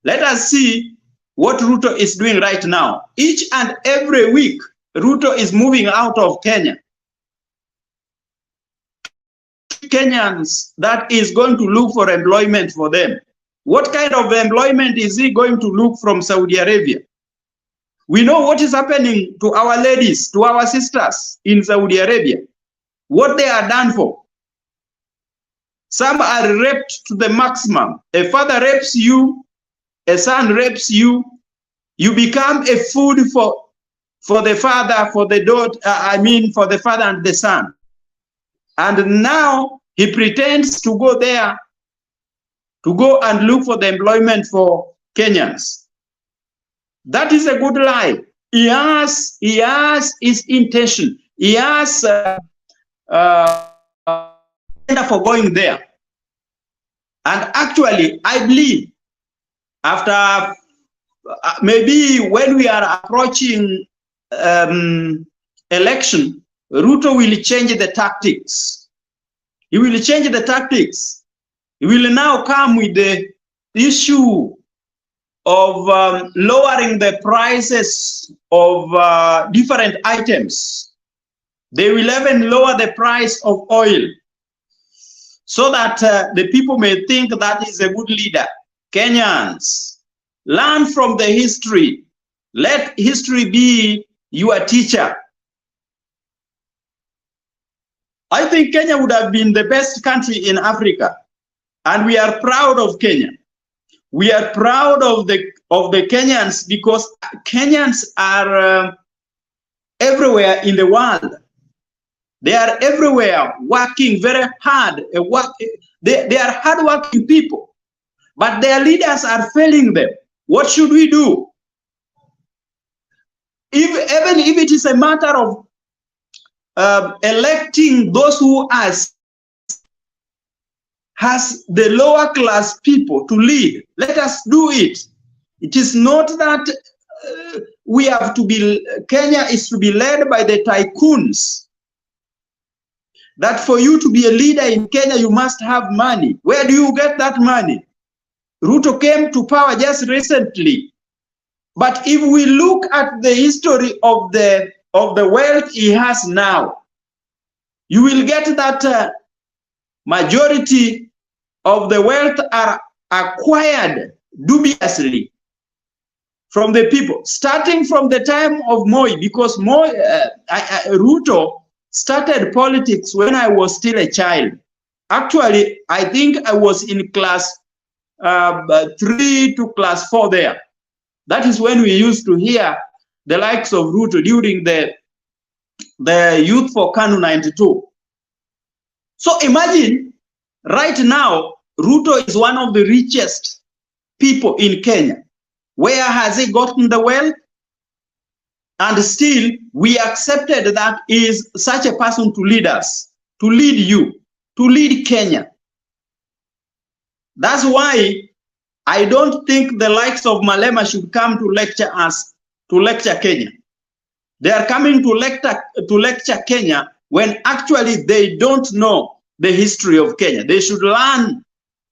Let us see what Ruto is doing right now. Each and every week, Ruto is moving out of Kenya. Kenyans that is going to look for employment for them. What kind of employment is he going to look from Saudi Arabia? We know what is happening to our ladies, to our sisters in Saudi Arabia. what they are done for. Some are raped to the maximum. A father rapes you, a son rapes you, you become a food for the father, for the daughter, for the father and the son. And now he pretends to go there, to go and look for the employment for Kenyans. That is a good lie. He has his intention. He has for going there. And actually, I believe after maybe when we are approaching election, Ruto will change the tactics. He will change the tactics. He will now come with the issue of lowering the prices of different items. They will even lower the price of oil so that the people may think that is a good leader. Kenyans, learn from the history. Let history be your teacher. I think Kenya would have been the best country in Africa, and we are proud of Kenya. We are proud of the Kenyans because Kenyans are everywhere in the world. They are everywhere working very hard. They are hardworking people, but their leaders are failing them. What should we do? Even if it is a matter of electing those who has the lower class people to lead, let us do it. It is not that we have to be, Kenya is to be led by the tycoons. That for you to be a leader in Kenya, you must have money. Where do you get that money? Ruto came to power just recently. But if we look at the history of the wealth he has now, you will get that majority of the wealth are acquired dubiously from the people, starting from the time of Moi, because Ruto started politics when I was still a child. Actually, I think I was in class 3 to class 4 there. That is when we used to hear the likes of Ruto during the Youth for KANU 92. So imagine right now, Ruto is one of the richest people in Kenya. Where has he gotten the wealth? And still, we accepted that he is such a person to lead us, to lead you, to lead Kenya. That's why I don't think the likes of Malema should come to lecture us, to lecture Kenya. They are coming to lecture Kenya when actually they don't know the history of Kenya. They should learn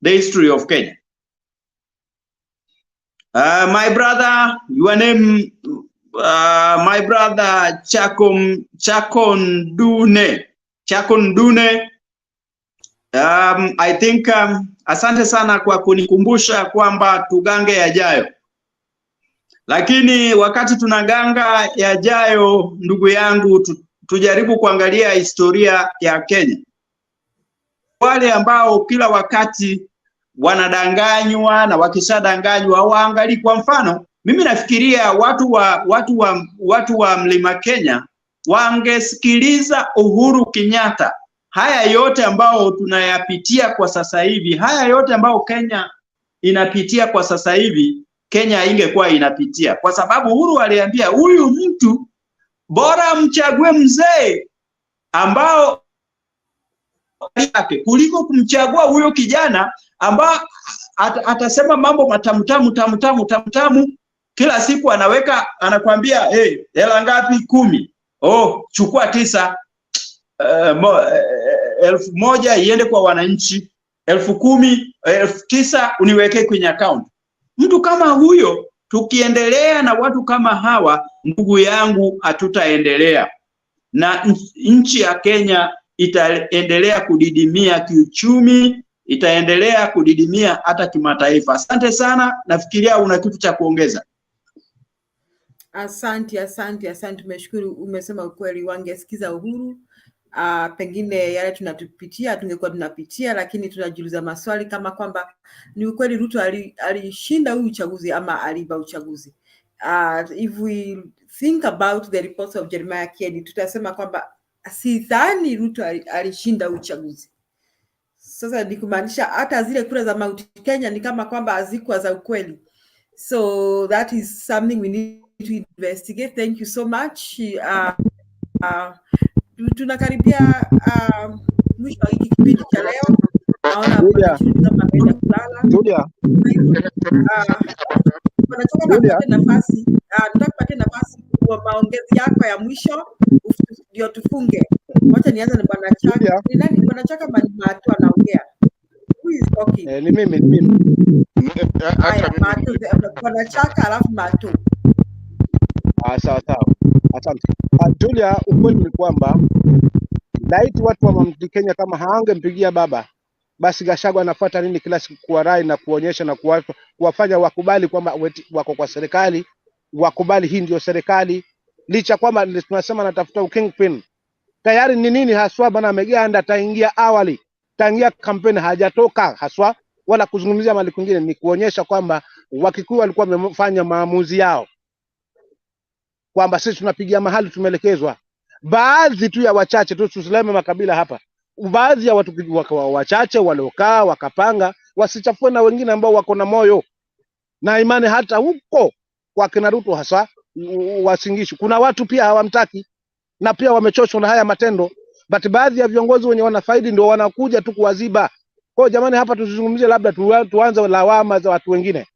the history of Kenya. My brother, your name, my brother Chakon Dune. I think asante sana kwa kunikumbusha kwamba tugange yajayo. Lakini wakati tunaganga yajayo, ndugu yangu, tujaribu kuangalia historia ya Kenya. Wale ambao kila wakati wanadanganywa na wakishadanganywa waangalie. Kwa mfano, mimi nafikiria watu wa Mlima Kenya wangesikiliza Uhuru Kenyatta. Haya yote ambao tunayapitia kwa sasa hivi, haya yote ambao Kenya inapitia kwa sasa hivi, Kenya ingekuwa inapitia, kwa sababu Uhuru aliambia huyu mtu bora mchague mzee ambao yake kuliko kumchagua huyo kijana ambao atasema mambo matamu kila siku, anakwambia hela ngapi? 10. Oh, chukua 9. 1,000 iende kwa wananchi, 10,000, 9,000 uniweke kwenye account. Mtu kama huyo, tukiendelea na watu kama hawa, ndugu yangu, hatutaendelea na nchi ya Kenya itaendelea kudidimia kiuchumi, itaendelea kudidimia hata kimataifa. Asante sana, nafikiria una kitu cha kuongeza. Asante. Tumeshukuru, umesema ukweli, wangesikiza Uhuru pengine yale tunatupitia tungekuwa tunapitia, lakini tunajiuliza maswali kama kwamba ni ukweli Ruto alishinda huu uchaguzi ama aliiba uchaguzi. If we think about the reports of Jeremiah Kieni, tutasema kwamba sidhani Ruto alishinda uchaguzi. Sasa ni kumaanisha hata zile kura za Mount Kenya ni kama kwamba hazikuwa za ukweli. So that is something we need to investigate. Thank you so much. Tunakaribia mwisho wa hiki kipindi cha leo. Naona Bwana Judy kama ameenda kulala. Nataka nipate nafasi, kwa maongezi yako ya mwisho ndio tufunge. Wacha nianze na Bwana Chaka. Ni nani Bwana Chaka Mato anaongea? Who is talking? Ni mimi. Haya, Mato, Bwana Chaka alafu Mato. Sawa. Asante. Julia, ukweli ni kwamba laiti watu wa Mount Kenya kama haangempigia baba, basi Gachagua anafuata nini kila siku kuwarai na kuonyesha na kuwafanya wakubali kwamba wako kwa serikali, wakubali hii ndio serikali, licha kwamba tunasema natafuta kingpin. Tayari ni nini haswa bana ameganda taingia awali, taingia kampeni hajatoka haswa wala kuzungumzia mali kwingine, ni kuonyesha kwamba Wakikuyu walikuwa wamefanya maamuzi yao kwamba sisi tunapigia mahali tumeelekezwa. Baadhi tu ya wachache tu, tusileme makabila hapa, baadhi ya watu wachache waliokaa wakapanga wasichafue na wengine ambao wako na moyo na imani hata huko kwa kina Ruto hasa wasingishi. Kuna watu pia hawamtaki na pia wamechoshwa na haya matendo, but baadhi ya viongozi wenye wanafaidi ndio wanakuja tu kuwaziba. Kwa jamani, hapa tusizungumzie labda tuanze lawama za watu wengine.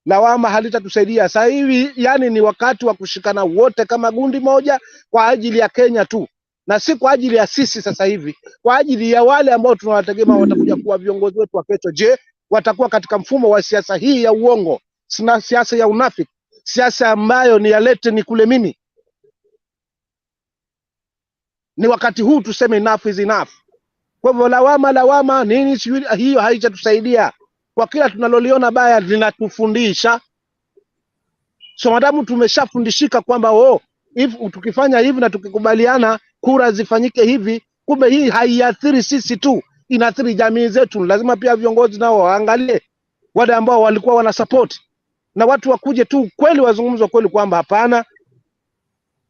Lawama halitatusaidia. Sasa hivi yani ni wakati wa kushikana wote kama gundi moja kwa ajili ya Kenya tu, na si kwa ajili ya sisi sasa hivi, kwa ajili ya wale ambao tunawategemea watakuja kuwa viongozi wetu wa kesho. Je, watakuwa katika mfumo wa siasa hii ya uongo, sina siasa ya unafiki, siasa ambayo ni yalete ni kule mimi? Ni wakati huu tuseme enough is enough. Kwa hivyo lawama nini hiyo haitatusaidia. Kwa kila tunaloliona baya linatufundisha. So madamu tumeshafundishika kwamba tukifanya hivi na tukikubaliana kura zifanyike hivi, kumbe hii haiathiri sisi tu, inaathiri jamii zetu. Lazima pia viongozi nao waangalie wale ambao walikuwa wana support, na watu wakuje tu kweli wazungumze kweli kwamba hapana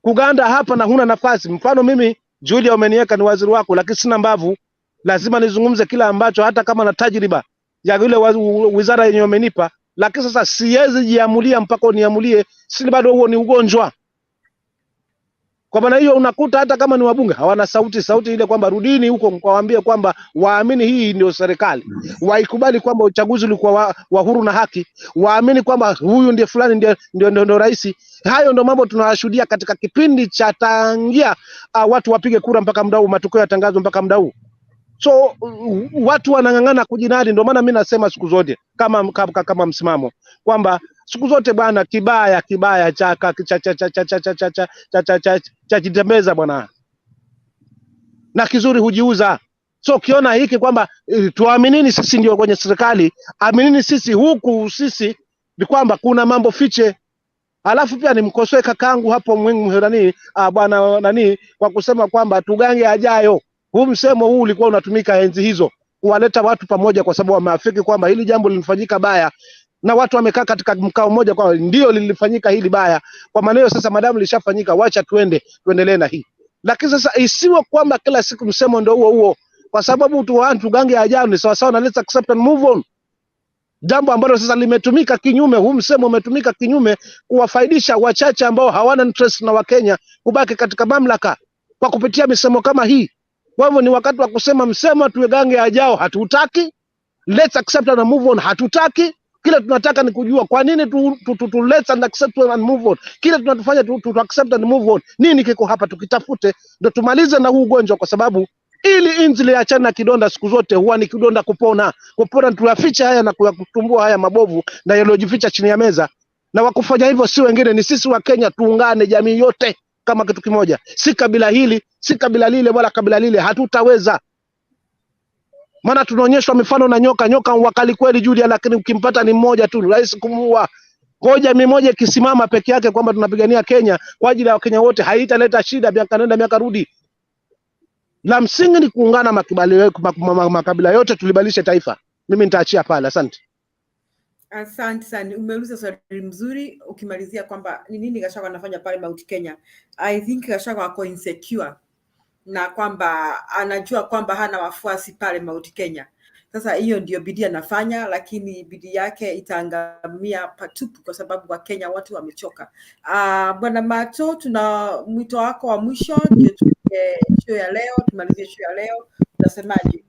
kuganda hapa na huna nafasi. Mfano mimi Julia umeniweka ni waziri wako, lakini sina mbavu, lazima nizungumze kila ambacho hata kama na tajriba ya ile wizara yenye umenipa, lakini sasa siwezi jiamulia mpaka uniamulie, si bado huo ni ugonjwa. Kwa maana hiyo unakuta hata kama ni wabunge hawana sauti ile kwamba rudini huko mkawaambie kwamba waamini hii ndio serikali, waikubali kwamba uchaguzi ulikuwa wa huru na haki, waamini kwamba huyu ndiye fulani ndio rais. Hayo ndio mambo tunayashuhudia katika kipindi cha tangia watu wapige kura mpaka muda huu, matokeo yatangazwe mpaka muda huu. So watu wanang'ang'ana kujinadi. Ndio maana mimi nasema siku zote kama msimamo kwamba siku zote bwana, kibaya cha kitembeza bwana, na kizuri hujiuza. So ukiona hiki kwamba tuaminini sisi ndio kwenye serikali, aminini sisi huku, sisi ni kwamba kuna mambo fiche. Alafu pia nimkosoe kakangu hapo bwana nani kwa kusema kwamba tugange ajayo. Huu msemo huu ulikuwa unatumika enzi hizo kuwaleta watu pamoja, kwa sababu wameafiki kwamba hili jambo lilifanyika baya na watu wamekaa katika mkao mmoja kwa ndio lilifanyika hili baya. Kwa maana hiyo sasa madamu lishafanyika, wacha tuendelee na hii. Lakini sasa isiwe kwamba kila siku msemo ndio huo, kwa sababu tugange ajayo ni sawa sawa na let's accept and move on. Jambo ambalo sasa limetumika kinyume, huu msemo umetumika kinyume kuwafaidisha wachache ambao hawana interest na Wakenya kubaki katika mamlaka kwa kupitia misemo kama hii. Kwa hivyo ni wakati wa kusema msemo tugange ajao hatutaki, let's accept and move on hatutaki. Kile tunataka ni kujua kwa nini let's accept and move on. Kile tunatufanya tu accept and move on, nini kiko hapa, tukitafute ndio tumalize na huu ugonjwa, kwa sababu ili injili ya chana kidonda siku zote huwa ni kidonda kupona tuyaficha haya na kutumbua haya mabovu na yaliyojificha chini ya meza. Na wakufanya hivyo si wengine, ni sisi wa Kenya. Tuungane jamii yote kama kitu kimoja, si kabila hili si kabila lile wala kabila lile, hatutaweza. Maana tunaonyeshwa mifano na nyoka wakali kweli Julia, lakini ukimpata ni mmoja tu, rais kumuua. Kwa jamii moja ikisimama peke yake kwamba tunapigania Kenya kwa ajili ya Wakenya wote, haitaleta shida miaka nenda miaka rudi. La msingi ni kuungana makabila yote tulibadilishe taifa. Mimi nitaachia pale, asante. Asante sana, umeuliza swali mzuri ukimalizia kwamba ni nini Gachagua anafanya pale Mount Kenya. I think Gachagua ako insecure na kwamba anajua kwamba hana wafuasi pale Mount Kenya. Sasa hiyo ndio bidii anafanya, lakini bidii yake itaangamia patupu kwa sababu wa Kenya watu wamechoka. Bwana Mato, tuna mwito wako wa mwisho ndio show ya leo, tumalizie show ya leo. Unasemaje?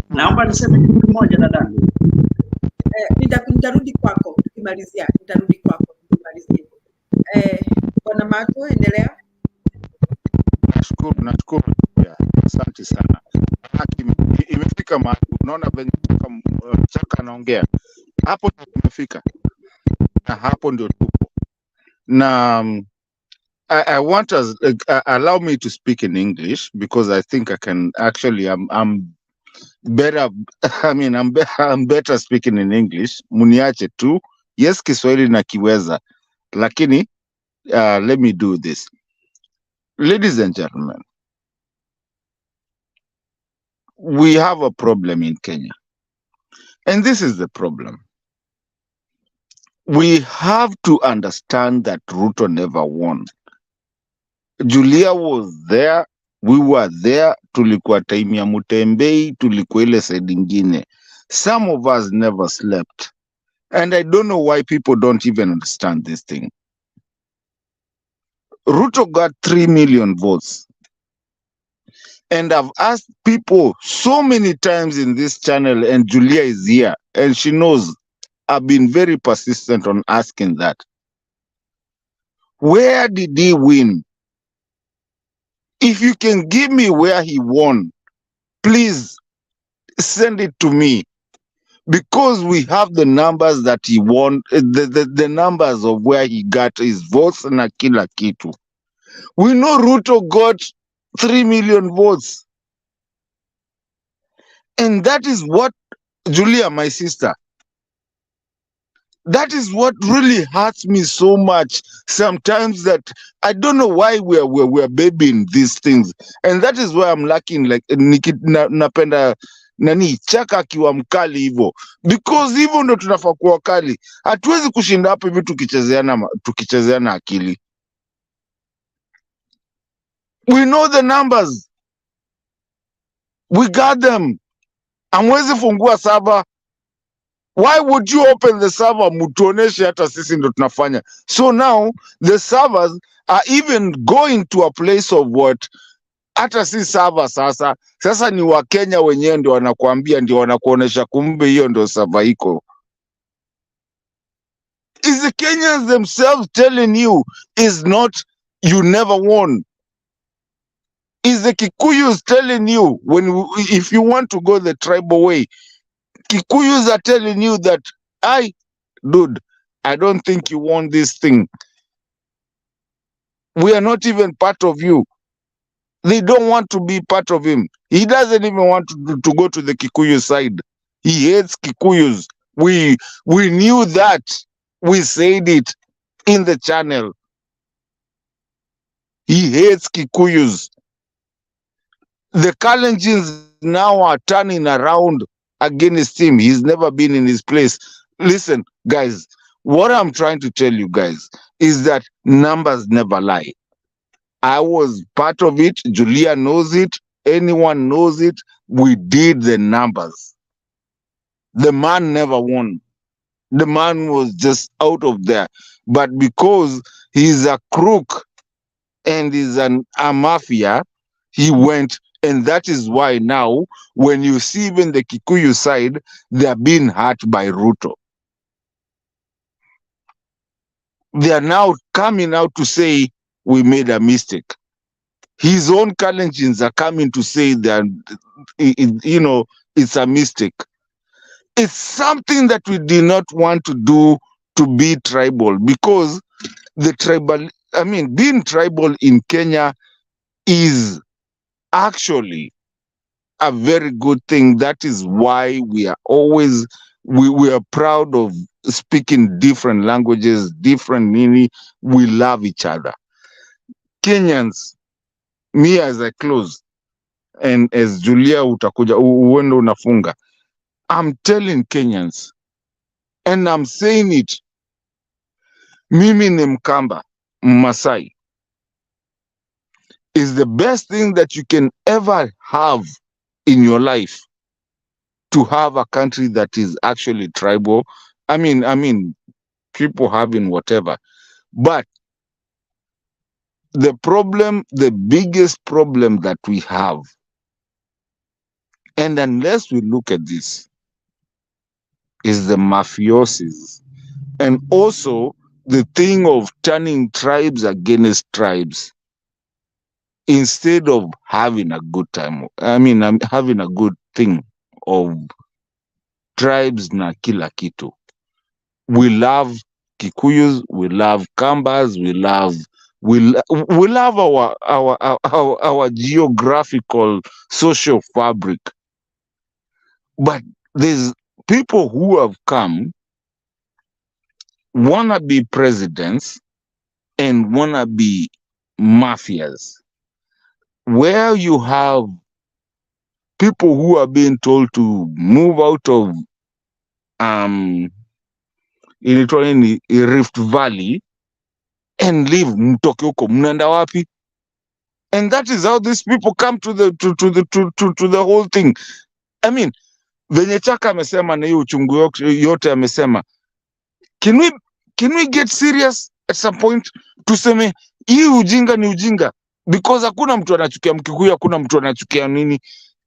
Naomba niseme kitu kimoja dadangu. Nitarudi kwako tukimalizia, nitarudi kwako tukimalizia. Bwana Mato, endelea. Nashukuru. Asante sana. Imefika mahali unaona venye Chaka anaongea. Hapo tumefika. Na hapo ndio tupo. Na I want us allow me to speak in English because I think I can actually I'm better. I mean I'm better speaking in English. Muniache tu. Yes, Kiswahili nakiweza. Lakini let me do this. Ladies and gentlemen, we have a problem in Kenya. And this is the problem. We have to understand that Ruto never won. Julia was there. We were there. Tulikuwa time ya Mutembei. Tulikuwa ile side ingine. Some of us never slept. And I don't know why people don't even understand this thing. Ruto got 3 million votes. And I've asked people so many times in this channel, and Julia is here, and she knows I've been very persistent on asking that. Where did he win? If you can give me where he won, please send it to me. Because we have the numbers that he won, the numbers of where he got his votes na kila kitu. We know Ruto got 3 million votes. And that is what, Julia, my sister, that is what really hurts me so much sometimes, that I don't know why we're babying these things. And that is why I'm lacking, like, napenda nani Chaka akiwa mkali hivyo, because hivyo ndo tunafaa kuwa kali. Hatuwezi kushinda hapo hivi tukichezeana akili. We know the numbers. We got them. Amwezi fungua server. Why would you open the server? Mutuoneshe hata sisi ndo tunafanya. So now the servers are even going to a place of what? Hata si server sasa. Sasa ni Wakenya wenyewe ndio wanakuambia, ndio wanakuonesha kumbe hiyo ndio server iko. Is the Kenyans themselves telling you is not, you never won? Is the Kikuyus telling you if you want to go the tribal way, Kikuyus are telling you that, dude, I don't think you won this thing. We are not even part of you. They don't want to be part of him. He doesn't even want to go to the Kikuyu side. He hates Kikuyus. We knew that. We said it in the channel. He hates Kikuyus. The Kalenjins now are turning around against him. He's never been in his place. Listen, guys, what I'm trying to tell you guys is that numbers never lie. I was part of it. Julia knows it. Anyone knows it. We did the numbers. The man never won. The man was just out of there. But because he's a crook and he's a mafia, he went. And that is why now, when you see even the Kikuyu side, they are being hurt by Ruto. They are now coming out to say, we made a mistake. His own Kalenjins are coming to say that, it's a mistake. It's something that we did not want to do, to be tribal, because being tribal in Kenya is actually a very good thing. That is why we are always, we are proud of speaking different languages, different meaning. We love each other. Kenyans, me as I close and as Julia utakuja uende unafunga, I'm telling Kenyans and I'm saying it, mimi ni Mkamba, Masai, is the best thing that you can ever have in your life, to have a country that is actually tribal. I mean, people having whatever, but the biggest problem that we have, and unless we look at this, is the mafiosis, and also the thing of turning tribes against tribes instead of having a good time. I'm having a good thing of tribes na kila kitu. We love Kikuyus, we love Kambas, we love our geographical social fabric. But there's people who have come, wanna be presidents and wanna be mafias, where you have people who are being told to move out of inaitwa nini, Rift Valley, and leave, mtoke huko, mnaenda wapi? And that is how these people come to the whole thing. I mean, venye Chaka amesema na hiyo uchungu yote amesema, can we get serious at some point? Tuseme hii ujinga ni ujinga, because hakuna mtu anachukia Mkikuyu, hakuna mtu anachukia nini.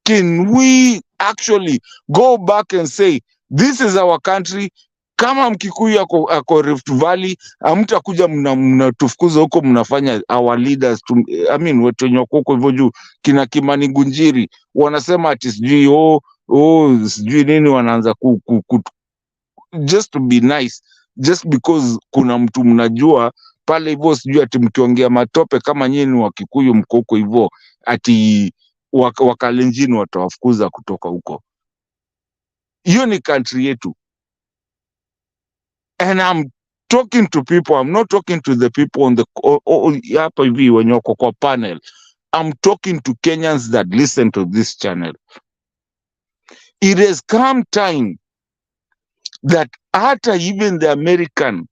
Can we actually go back and say this is our country? Kama Mkikuyu ako Rift Valley, hamtakuja mnatufukuza huko, mnafanya our leaders wetu wenye wako huko hivyo juu, kina Kimani Gunjiri wanasema ati sijui sijui nini, wanaanza just to be nice, just because kuna mtu mnajua pale hivyo, sijui ati mkiongea matope kama nyinyi ni Wakikuyu mko huko hivyo, ati Wakalenjin watawafukuza kutoka huko. Hiyo ni country yetu. And I'm talking to people, I'm not talking to the people on the hapa hivi wenye wako kwa panel. I'm talking to Kenyans that listen to this channel. It has come time that hata even the American,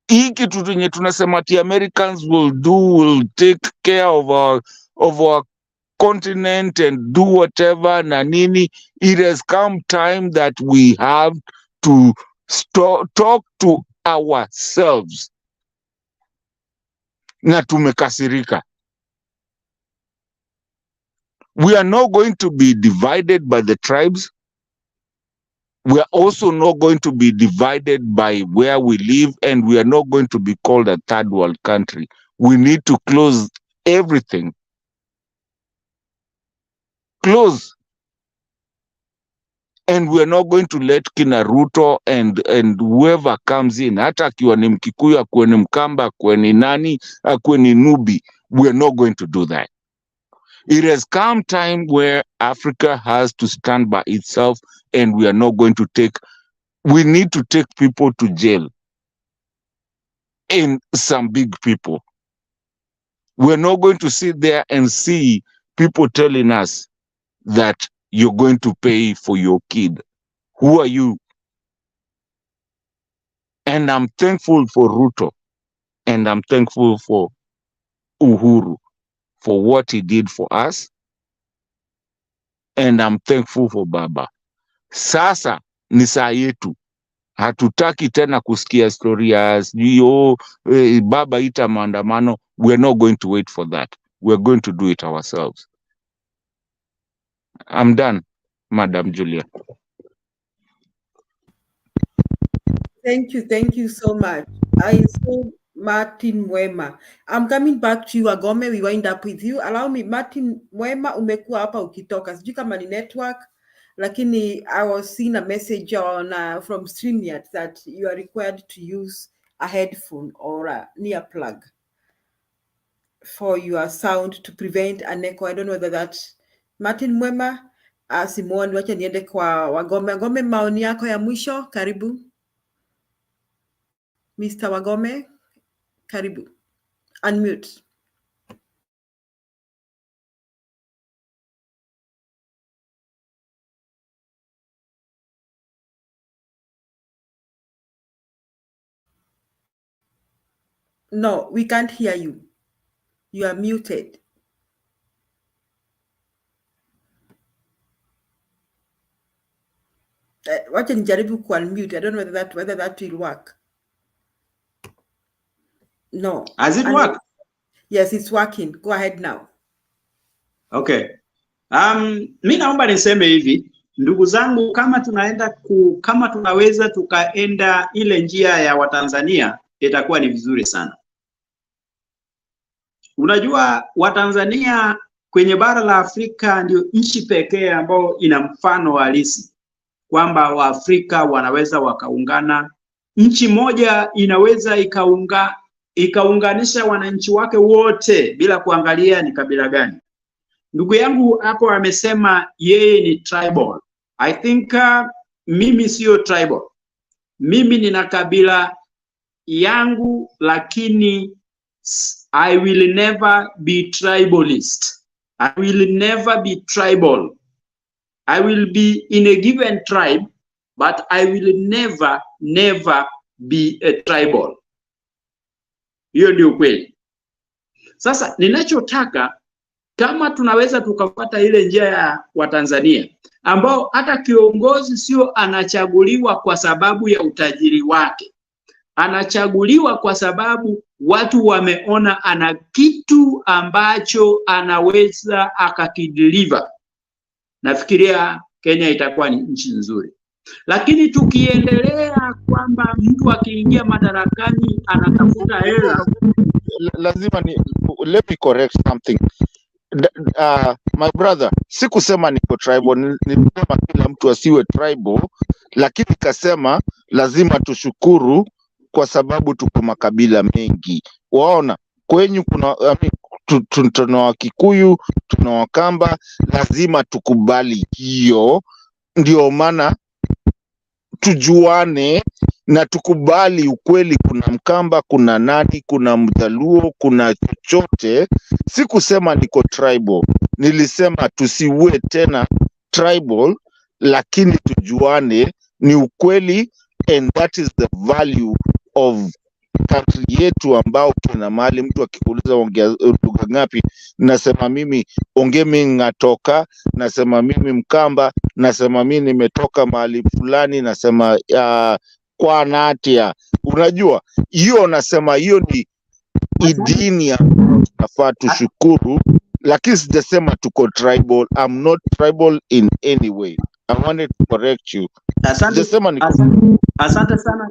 hii kitu tunye tunasema ati Americans will take care of our continent and do whatever na nini, it has come time that we have to talk to ourselves. Na tumekasirika. We are not going to be divided by the tribes. We are also not going to be divided by where we live, and we are not going to be called a third world country. We need to close everything. Close. And we are not going to let kina Ruto and whoever comes in, hata akiwa ni Mkikuyu, akuwe ni Mkamba, akuwe ni nani, akuwe ni Nubi, we are not going to do that. It has come time where Africa has to stand by itself, and we are not going to we need to take people to jail, and some big people. We're not going to sit there and see people telling us that you're going to pay for your kid. Who are you? And I'm thankful for Ruto, and I'm thankful for Uhuru for what he did for us, and I'm thankful for Baba. Sasa ni saa yetu. Hatutaki tena kusikia storia sijui Baba ita maandamano. We're not going to wait for that. We're going to do it ourselves. I'm done, Madam Julia. Thank you so much. I saw Martin Mwema. I'm coming back to you, Agome. We wind up with you. Allow me, Martin Mwema, umekuwa hapa ukitoka. Sijui kama ni network, lakini I was seeing a message on from StreamYard that you are required to use a headphone or a near plug for your sound to prevent an echo. I don't know whether that Martin Mwema Simon, wacha niende kwa Wagome. Wagome, maoni yako ya mwisho, karibu. Mr. Wagome, karibu. Unmute. No, we can't hear you. You are muted. Wacha nijaribu ku-unmute. I don't know whether that will work. No. Has it worked? Yes, it's working. Go ahead now. Okay. Mi naomba niseme hivi, ndugu zangu, kama tunaweza tukaenda ile njia ya Watanzania itakuwa ni vizuri sana. Unajua Watanzania kwenye bara la Afrika ndio nchi pekee ambayo ina mfano halisi kwamba Waafrika wanaweza wakaungana. Nchi moja inaweza ikaunganisha wananchi wake wote bila kuangalia ni kabila gani. Ndugu yangu hapo amesema yeye ni tribal. I think mimi sio tribal. Mimi nina kabila yangu, lakini I will never be tribalist. I will never be tribal. I will be in a given tribe, but I will never be a tribal. Hiyo ndio kweli. Sasa ninachotaka, kama tunaweza tukapata ile njia ya Watanzania ambao hata kiongozi sio anachaguliwa kwa sababu ya utajiri wake, anachaguliwa kwa sababu watu wameona ana kitu ambacho anaweza akakideliver, nafikiria Kenya itakuwa ni nchi nzuri. Lakini tukiendelea kwamba mtu akiingia madarakani anatafuta hela, lazima let me correct something. My brother, sikusema niko tribal, nilisema kila mtu asiwe tribal, lakini kasema lazima tushukuru kwa sababu tuko makabila mengi. Waona kwenyu kuna tuna Wakikuyu, tuna Wakamba, lazima tukubali hiyo. Ndio maana tujuane na tukubali ukweli, kuna Mkamba, kuna nani, kuna Mjaluo, kuna chochote. Sikusema niko tribal, nilisema tusiwe tena tribal, lakini tujuane ni ukweli, and that is the value of country yetu, ambao kuna mahali mtu akikuuliza ongea lugha ngapi, nasema mimi ongemi ngatoka, nasema mimi Mkamba, nasema mimi nimetoka mahali fulani, nasema kwa natia. Unajua hiyo, nasema hiyo ni idini ya tunafaa tushukuru, lakini sijasema tuko tribal. I'm not tribal in any way. I wanted to correct you. Asante sana.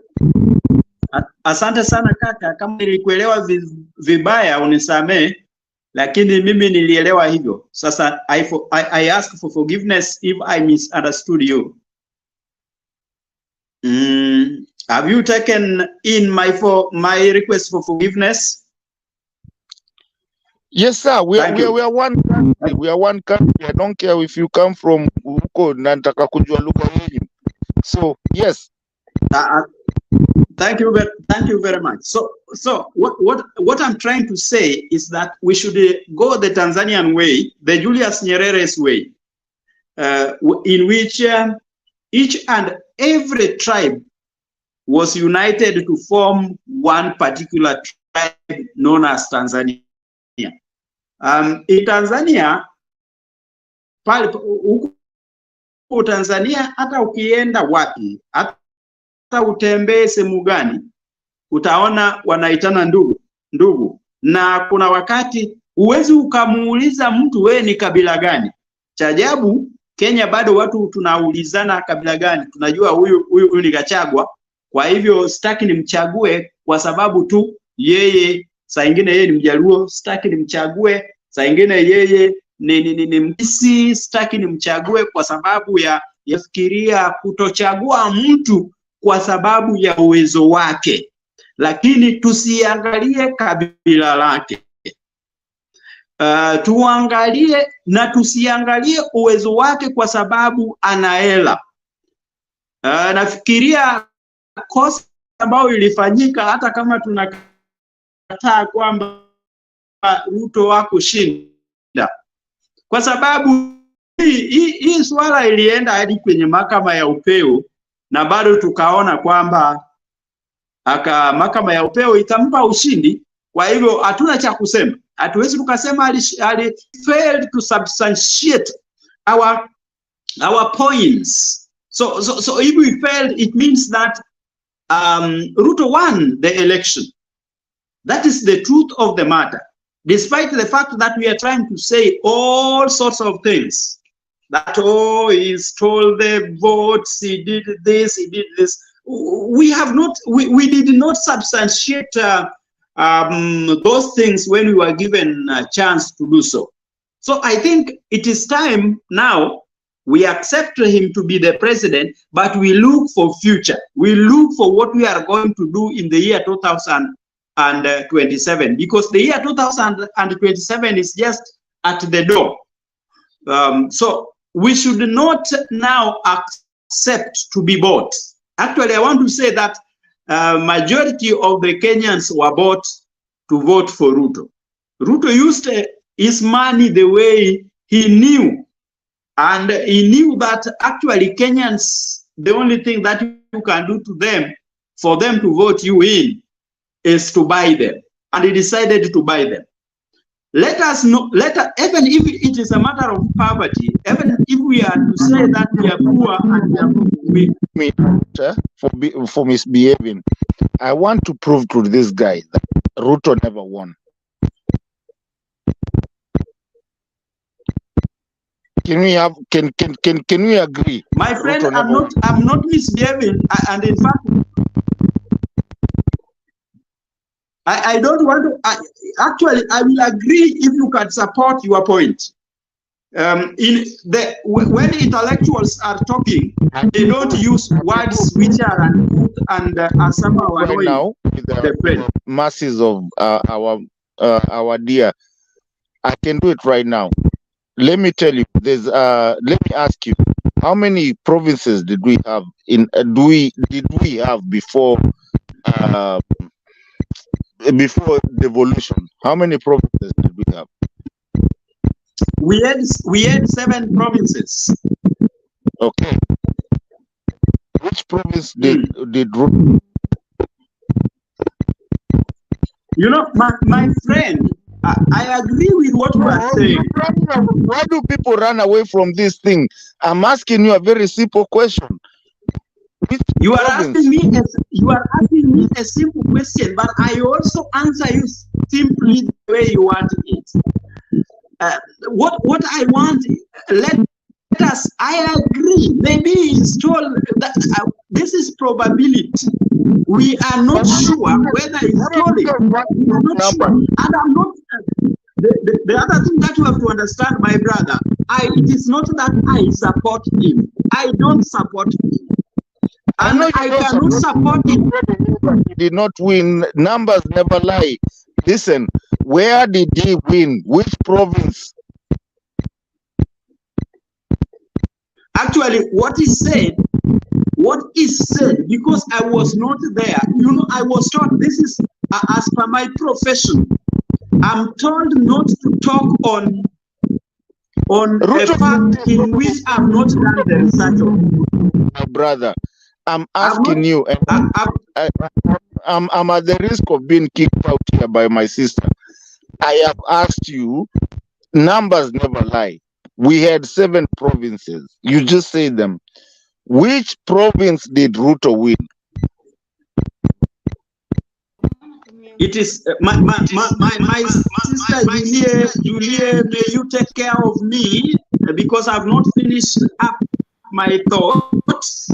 Asante sana kaka, kama nilikuelewa vibaya unisamee, lakini mimi nilielewa hivyo. Sasa I ask for forgiveness if I misunderstood you. Have you taken in my request for forgiveness? Yes sir, we are one country. We are one country. I don't care if you come from huko na nataka kujua lugha yenu. So yes. Thank you very much. So what I'm trying to say is that we should go the Tanzanian way, the Julius Nyerere's way, in which each and every tribe was united to form one particular tribe known as Tanzania. In Tanzania, huko Tanzania, hata ukienda wapi, hata utembee sehemu gani, utaona wanaitana ndugu. Na kuna wakati huwezi ukamuuliza mtu wewe ni kabila gani. Cha ajabu, Kenya bado watu tunaulizana kabila gani. Tunajua huyu ni Gachagua, kwa hivyo sitaki nimchague kwa sababu tu yeye saa nyingine yeye ni Mjaluo, sitaki nimchague. Saa nyingine yeye ni Mkisi, sitaki nimchague kwa sababu ya fikiria kutochagua mtu kwa sababu ya uwezo wake, lakini tusiangalie kabila lake. Tuangalie na tusiangalie uwezo wake kwa sababu ana hela. Nafikiria kosa ambayo ilifanyika, hata kama tunakataa kwamba Ruto wako shinda, kwa sababu hii swala ilienda hadi kwenye mahakama ya upeo, na bado tukaona kwamba mahakama ya upeo ikampa ushindi. Kwa hivyo hatuna cha kusema, hatuwezi tukasema ali failed to substantiate our points. So if we failed, it means that Ruto won the election. That is the truth of the matter. Despite the fact that we are trying to say all sorts of things, that, oh, he stole the votes, he did this, we did not substantiate those things when we were given a chance to do so. So I think it is time now we accept him to be the president, but we look for future. We look for what we are going to do in the year 2027, because the year 2027 is just at the door. So we should not now accept to be bought. Actually, I want to say that majority of the Kenyans were bought to vote for Ruto. Ruto used his money the way he knew. And he knew that actually Kenyans, the only thing that you can do to them, for them to vote you in, is to buy them. And he decided to buy them. Let us know, even if it is a matter of poverty, even if we are to say that we are poor and we are for misbehaving, I want to prove to this guy that Ruto never won. Can we agree? My friend, I'm not misbehaving, and in fact, I don't want to. Actually, I will agree if you can support your point. When intellectuals are talking, they don't use words which are uncouth and somehow right now with the masses of our dear. I can do it right now. Let me tell you, let me ask you, how many provinces did we have did we have before devolution? How many provinces did we have? We had 7 provinces. Okay. Which province did Ruto? You know, my friend, I agree with what you are saying. Why do people run away from this thing? I'm asking you a very simple question. You are asking me a simple question, but I also answer you simply the way you want it. What I want, I agree. Maybe it's told that this is probability. We are not sure whether it's stolen. We are not sure. And I'm not. The other thing that you have to understand, my brother, it is not that I support him. I don't support him. And I cannot support him. He did not win. Numbers never lie. Listen, where did he win? Which province? Actually, what is said, because I was not there, you know, I was taught, this is as per my profession, I'm told not to talk on a fact in which I've not done the research on. My brother, I'm asking you, and I'm at the risk of being kicked out here by my sister. I have asked you, numbers never lie. We had 7 provinces. You just say them. Which province did Ruto win? It is my sister Julie, may you take care of me because I've not finished up my thoughts.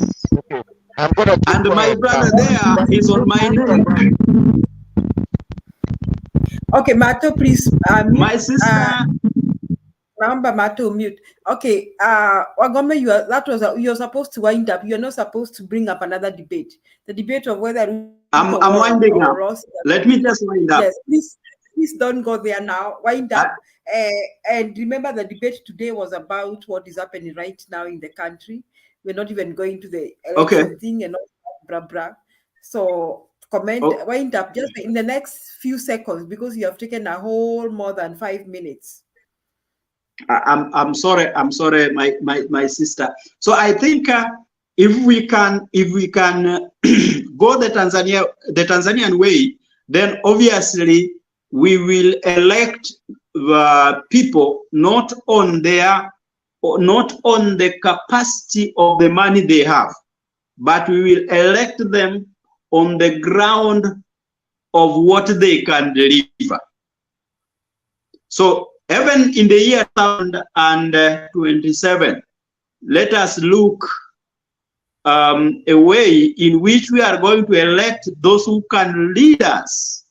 And my brother there is on my neck. Okay, Mato, please. My sister. Remember, Mato, mute. Okay, Wagome, you're supposed to wind up. You're not supposed to bring up another debate. The debate of whether I'm winding up. Let me just wind up. Yes, please don't go there now. Wind up. And remember, the debate today was about what is happening right now in the country. We're not even going to the election thing and all blah blah. So wind up just in the next few seconds because you have taken a whole more than 5 minutes. I'm sorry, my sister. So I think if we can go the Tanzanian way, then obviously we will elect the people not on the capacity of the money they have, but we will elect them on the ground of what they can deliver. So even in the year 2027, let us look a way in which we are going to elect those who can lead us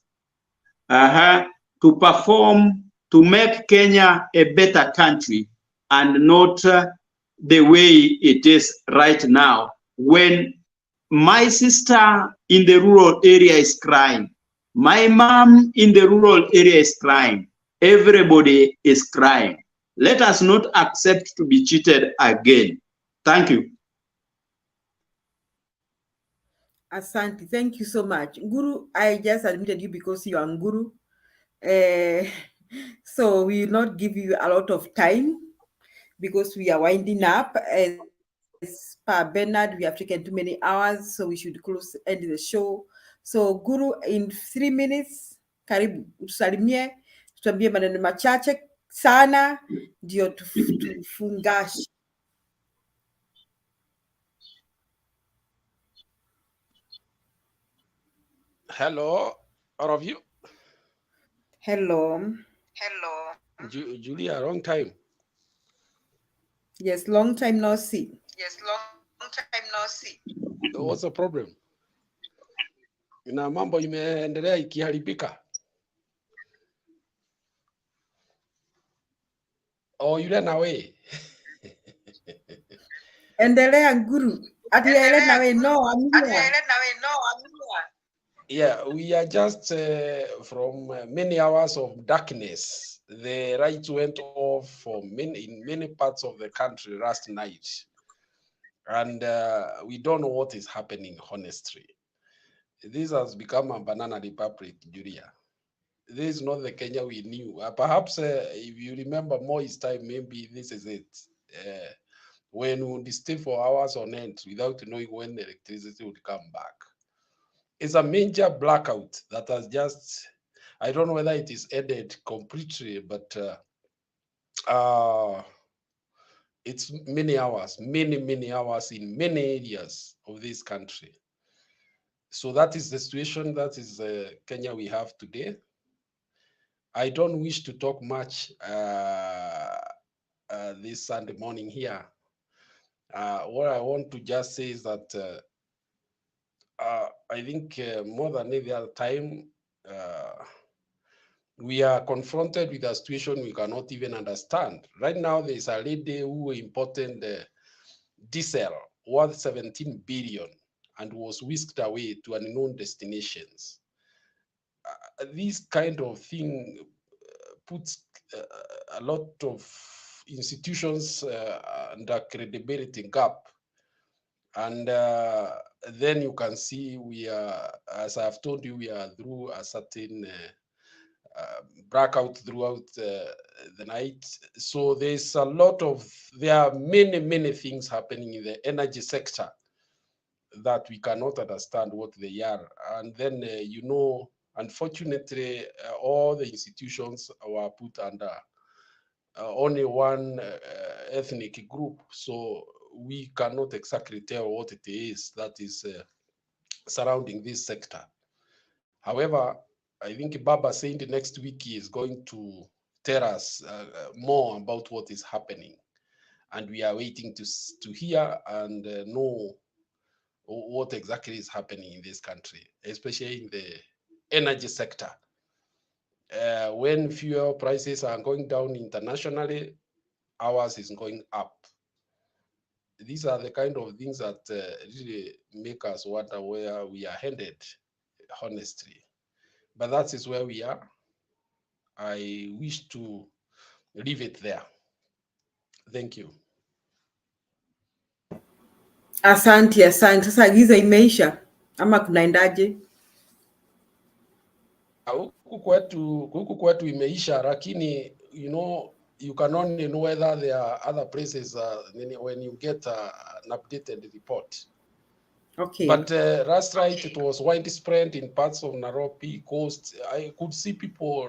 to perform, to make Kenya a better country, and not the way it is right now, when my sister in the rural area is crying, my mom in the rural area is crying, everybody is crying. Let us not accept to be cheated again. Thank you. Asante, thank you so much. Guru, I just admitted you because you are Guru. So we will not give you a lot of time because we are winding up. As per Bernard, we have taken too many hours, so we should end the show. So Guru, in 3 minutes, karibu utusalimie, tuambie maneno machache sana ndio tufungashe. Hello, all of you. Hello. Hello. Julia, long time. Yes, long time no see. Yes, long time no see. What's the problem? Na mambo imeendelea ikiharibika. Oh, you ran away. Endelea Guru. Endelea nawe, no, I'm here. Yeah, we are just from many hours of darkness. The lights went off for in many parts of the country last night. And we don't know what is happening, honestly. This has become a banana republic, Julia. This is not the Kenya we knew. Perhaps if you remember Moi's time, maybe this is it. When we would stay for hours on end without knowing when the electricity would come back. It's a major blackout that has just, I don't know whether it is ended completely, but it's many hours, many hours in many areas of this country. So that is the situation, that is Kenya we have today. I don't wish to talk much this Sunday morning here. What I want to just say is that I think more than any other time, we are confronted with a situation we cannot even understand. Right now, there is a lady who imported diesel worth 17 billion and was whisked away to unknown destinations. This kind of thing puts a lot of institutions under credibility gap. And then you can see we are, as I've told you, we are through a certain blackout throughout the night. So there's a lot of, there are many things happening in the energy sector that we cannot understand what they are. And then, you know, unfortunately, all the institutions were put under only one ethnic group. So we cannot exactly tell what it is that is surrounding this sector. However, I think Baba said next week he is going to tell us more about what is happening. And we are waiting to hear and know what exactly is happening in this country, especially in the energy sector. When fuel prices are going down internationally, ours is going up. These are the kind of things that really make us wonder where we are headed, honestly. But that is where we are. I wish to leave it there. Thank you. Asante. Sasa giza imeisha ama kunaendaje? Huku kwetu imeisha, lakini you know, you can only know whether there are other places when you get an updated report. Okay. But last night it was widespread in parts of Nairobi Coast. I could see people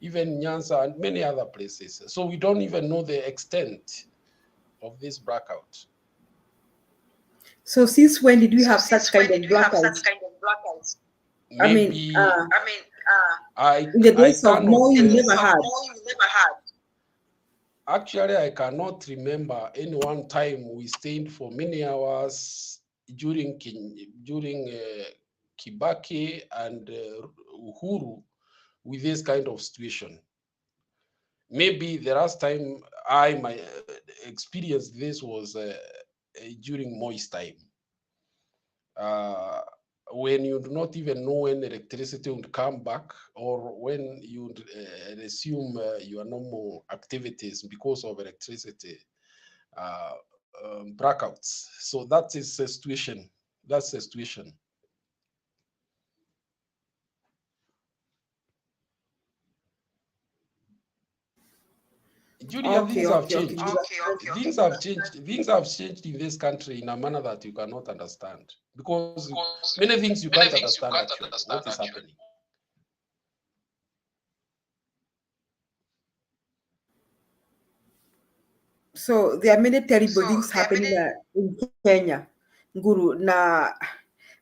even Nyanza and many other places. So we don't even know the extent of this blackout. So since when did we have such kind of blackouts? Maybe in the days of Moi, you never had. Actually, I cannot remember any one time we stayed for many hours during Kibaki and Uhuru with this kind of situation. Maybe the last time I experienced this was during Moi's time. When you do not even know when electricity would come back or when you would resume your normal activities because of electricity blackouts. So that is the situation. That's the situation. Julia, Okay, things have okay, changed. okay. Things have changed. Things have changed in this country in a manner that you cannot understand because many things you can't understand actually what is happening. So there are many terrible things happening in Kenya, Guru. Na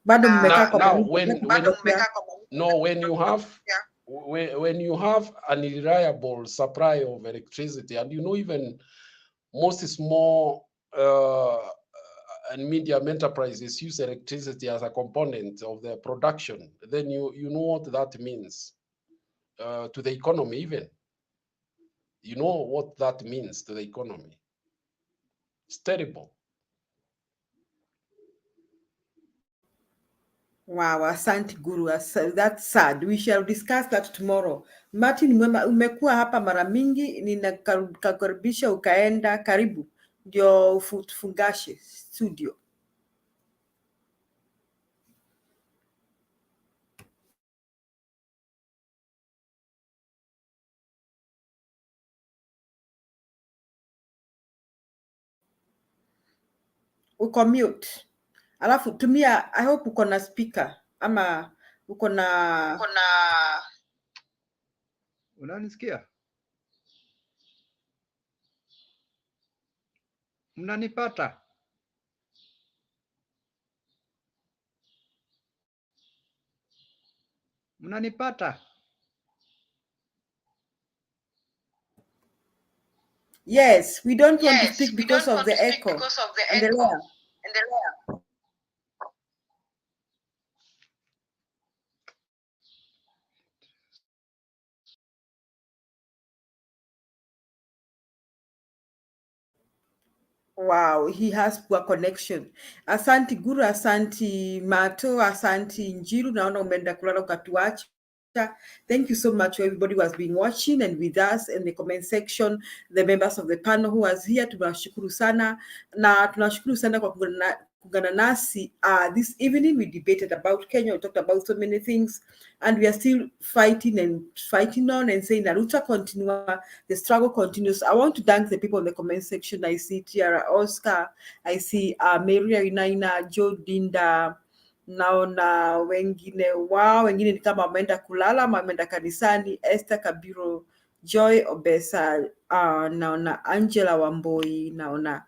bado mmekaa kwa Now, when you have an reliable supply of electricity, and you know even most small and medium enterprises use electricity as a component of their production, then you know what that means to the economy. Even you know what that means to the economy. It's terrible. Wow, asante Guru. That's sad. We shall discuss that tomorrow. Martin Mwema, umekuwa hapa mara mingi, ninakukaribisha ukaenda, karibu ndio ufungashe studio. Uko mute. Alafu tumia, I hope uko na speaker ama uko na Unanisikia? Mnanipata? Mnanipata? Yes, we don't want to speak because of the echo. Endelea. Wow, he has poor connection. Asanti Guru, asanti Mato, asanti Njiru, naona umeenda kulala ukatuacha. Thank you so much for everybody who has been watching and with us in the comment section, the members of the panel who was here. Tunashukuru sana na tunashukuru sana kwa kuungana nasi. This evening we debated about Kenya, we talked about so many things, and we are still fighting on and saying Naruto continua, the struggle continues. I want to thank the people in the comment section. I see Tiara Oscar, I see Maria Inaina, Joe Dinda, naona wengine wengine ni kama wameenda kulala ama wameenda kanisani. Esther Kabiro, Joy Obesa, naona Angela Wamboi, naona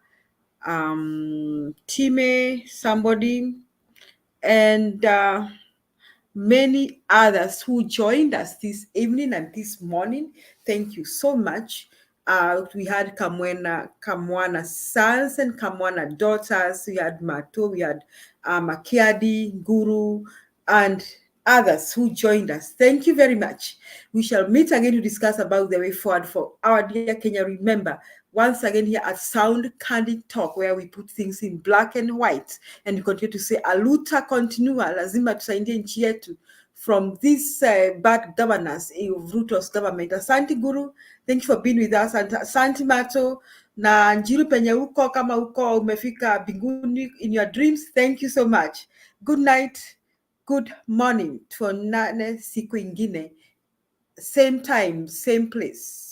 Time somebody, and many others who joined us this evening and this morning. Thank you so much. We had Kamwana sons and Kamwana daughters. We had Mato, we had Makiadi, Guru, and others who joined us. Thank you very much. We shall meet again to discuss about the way forward for our dear Kenya. Remember, once again here at Sound Candid Talk, where we put things in black and white, and we continue to say aluta continua, lazima tusaidie nchi yetu from this bad governance of Ruto's government. Asante Guru, thank you for being with us, and asante Mato na Njiru penye uko, kama uko umefika binguni in your dreams. Thank you so much. Good night, good morning, tuonane siku ingine, same time, same place.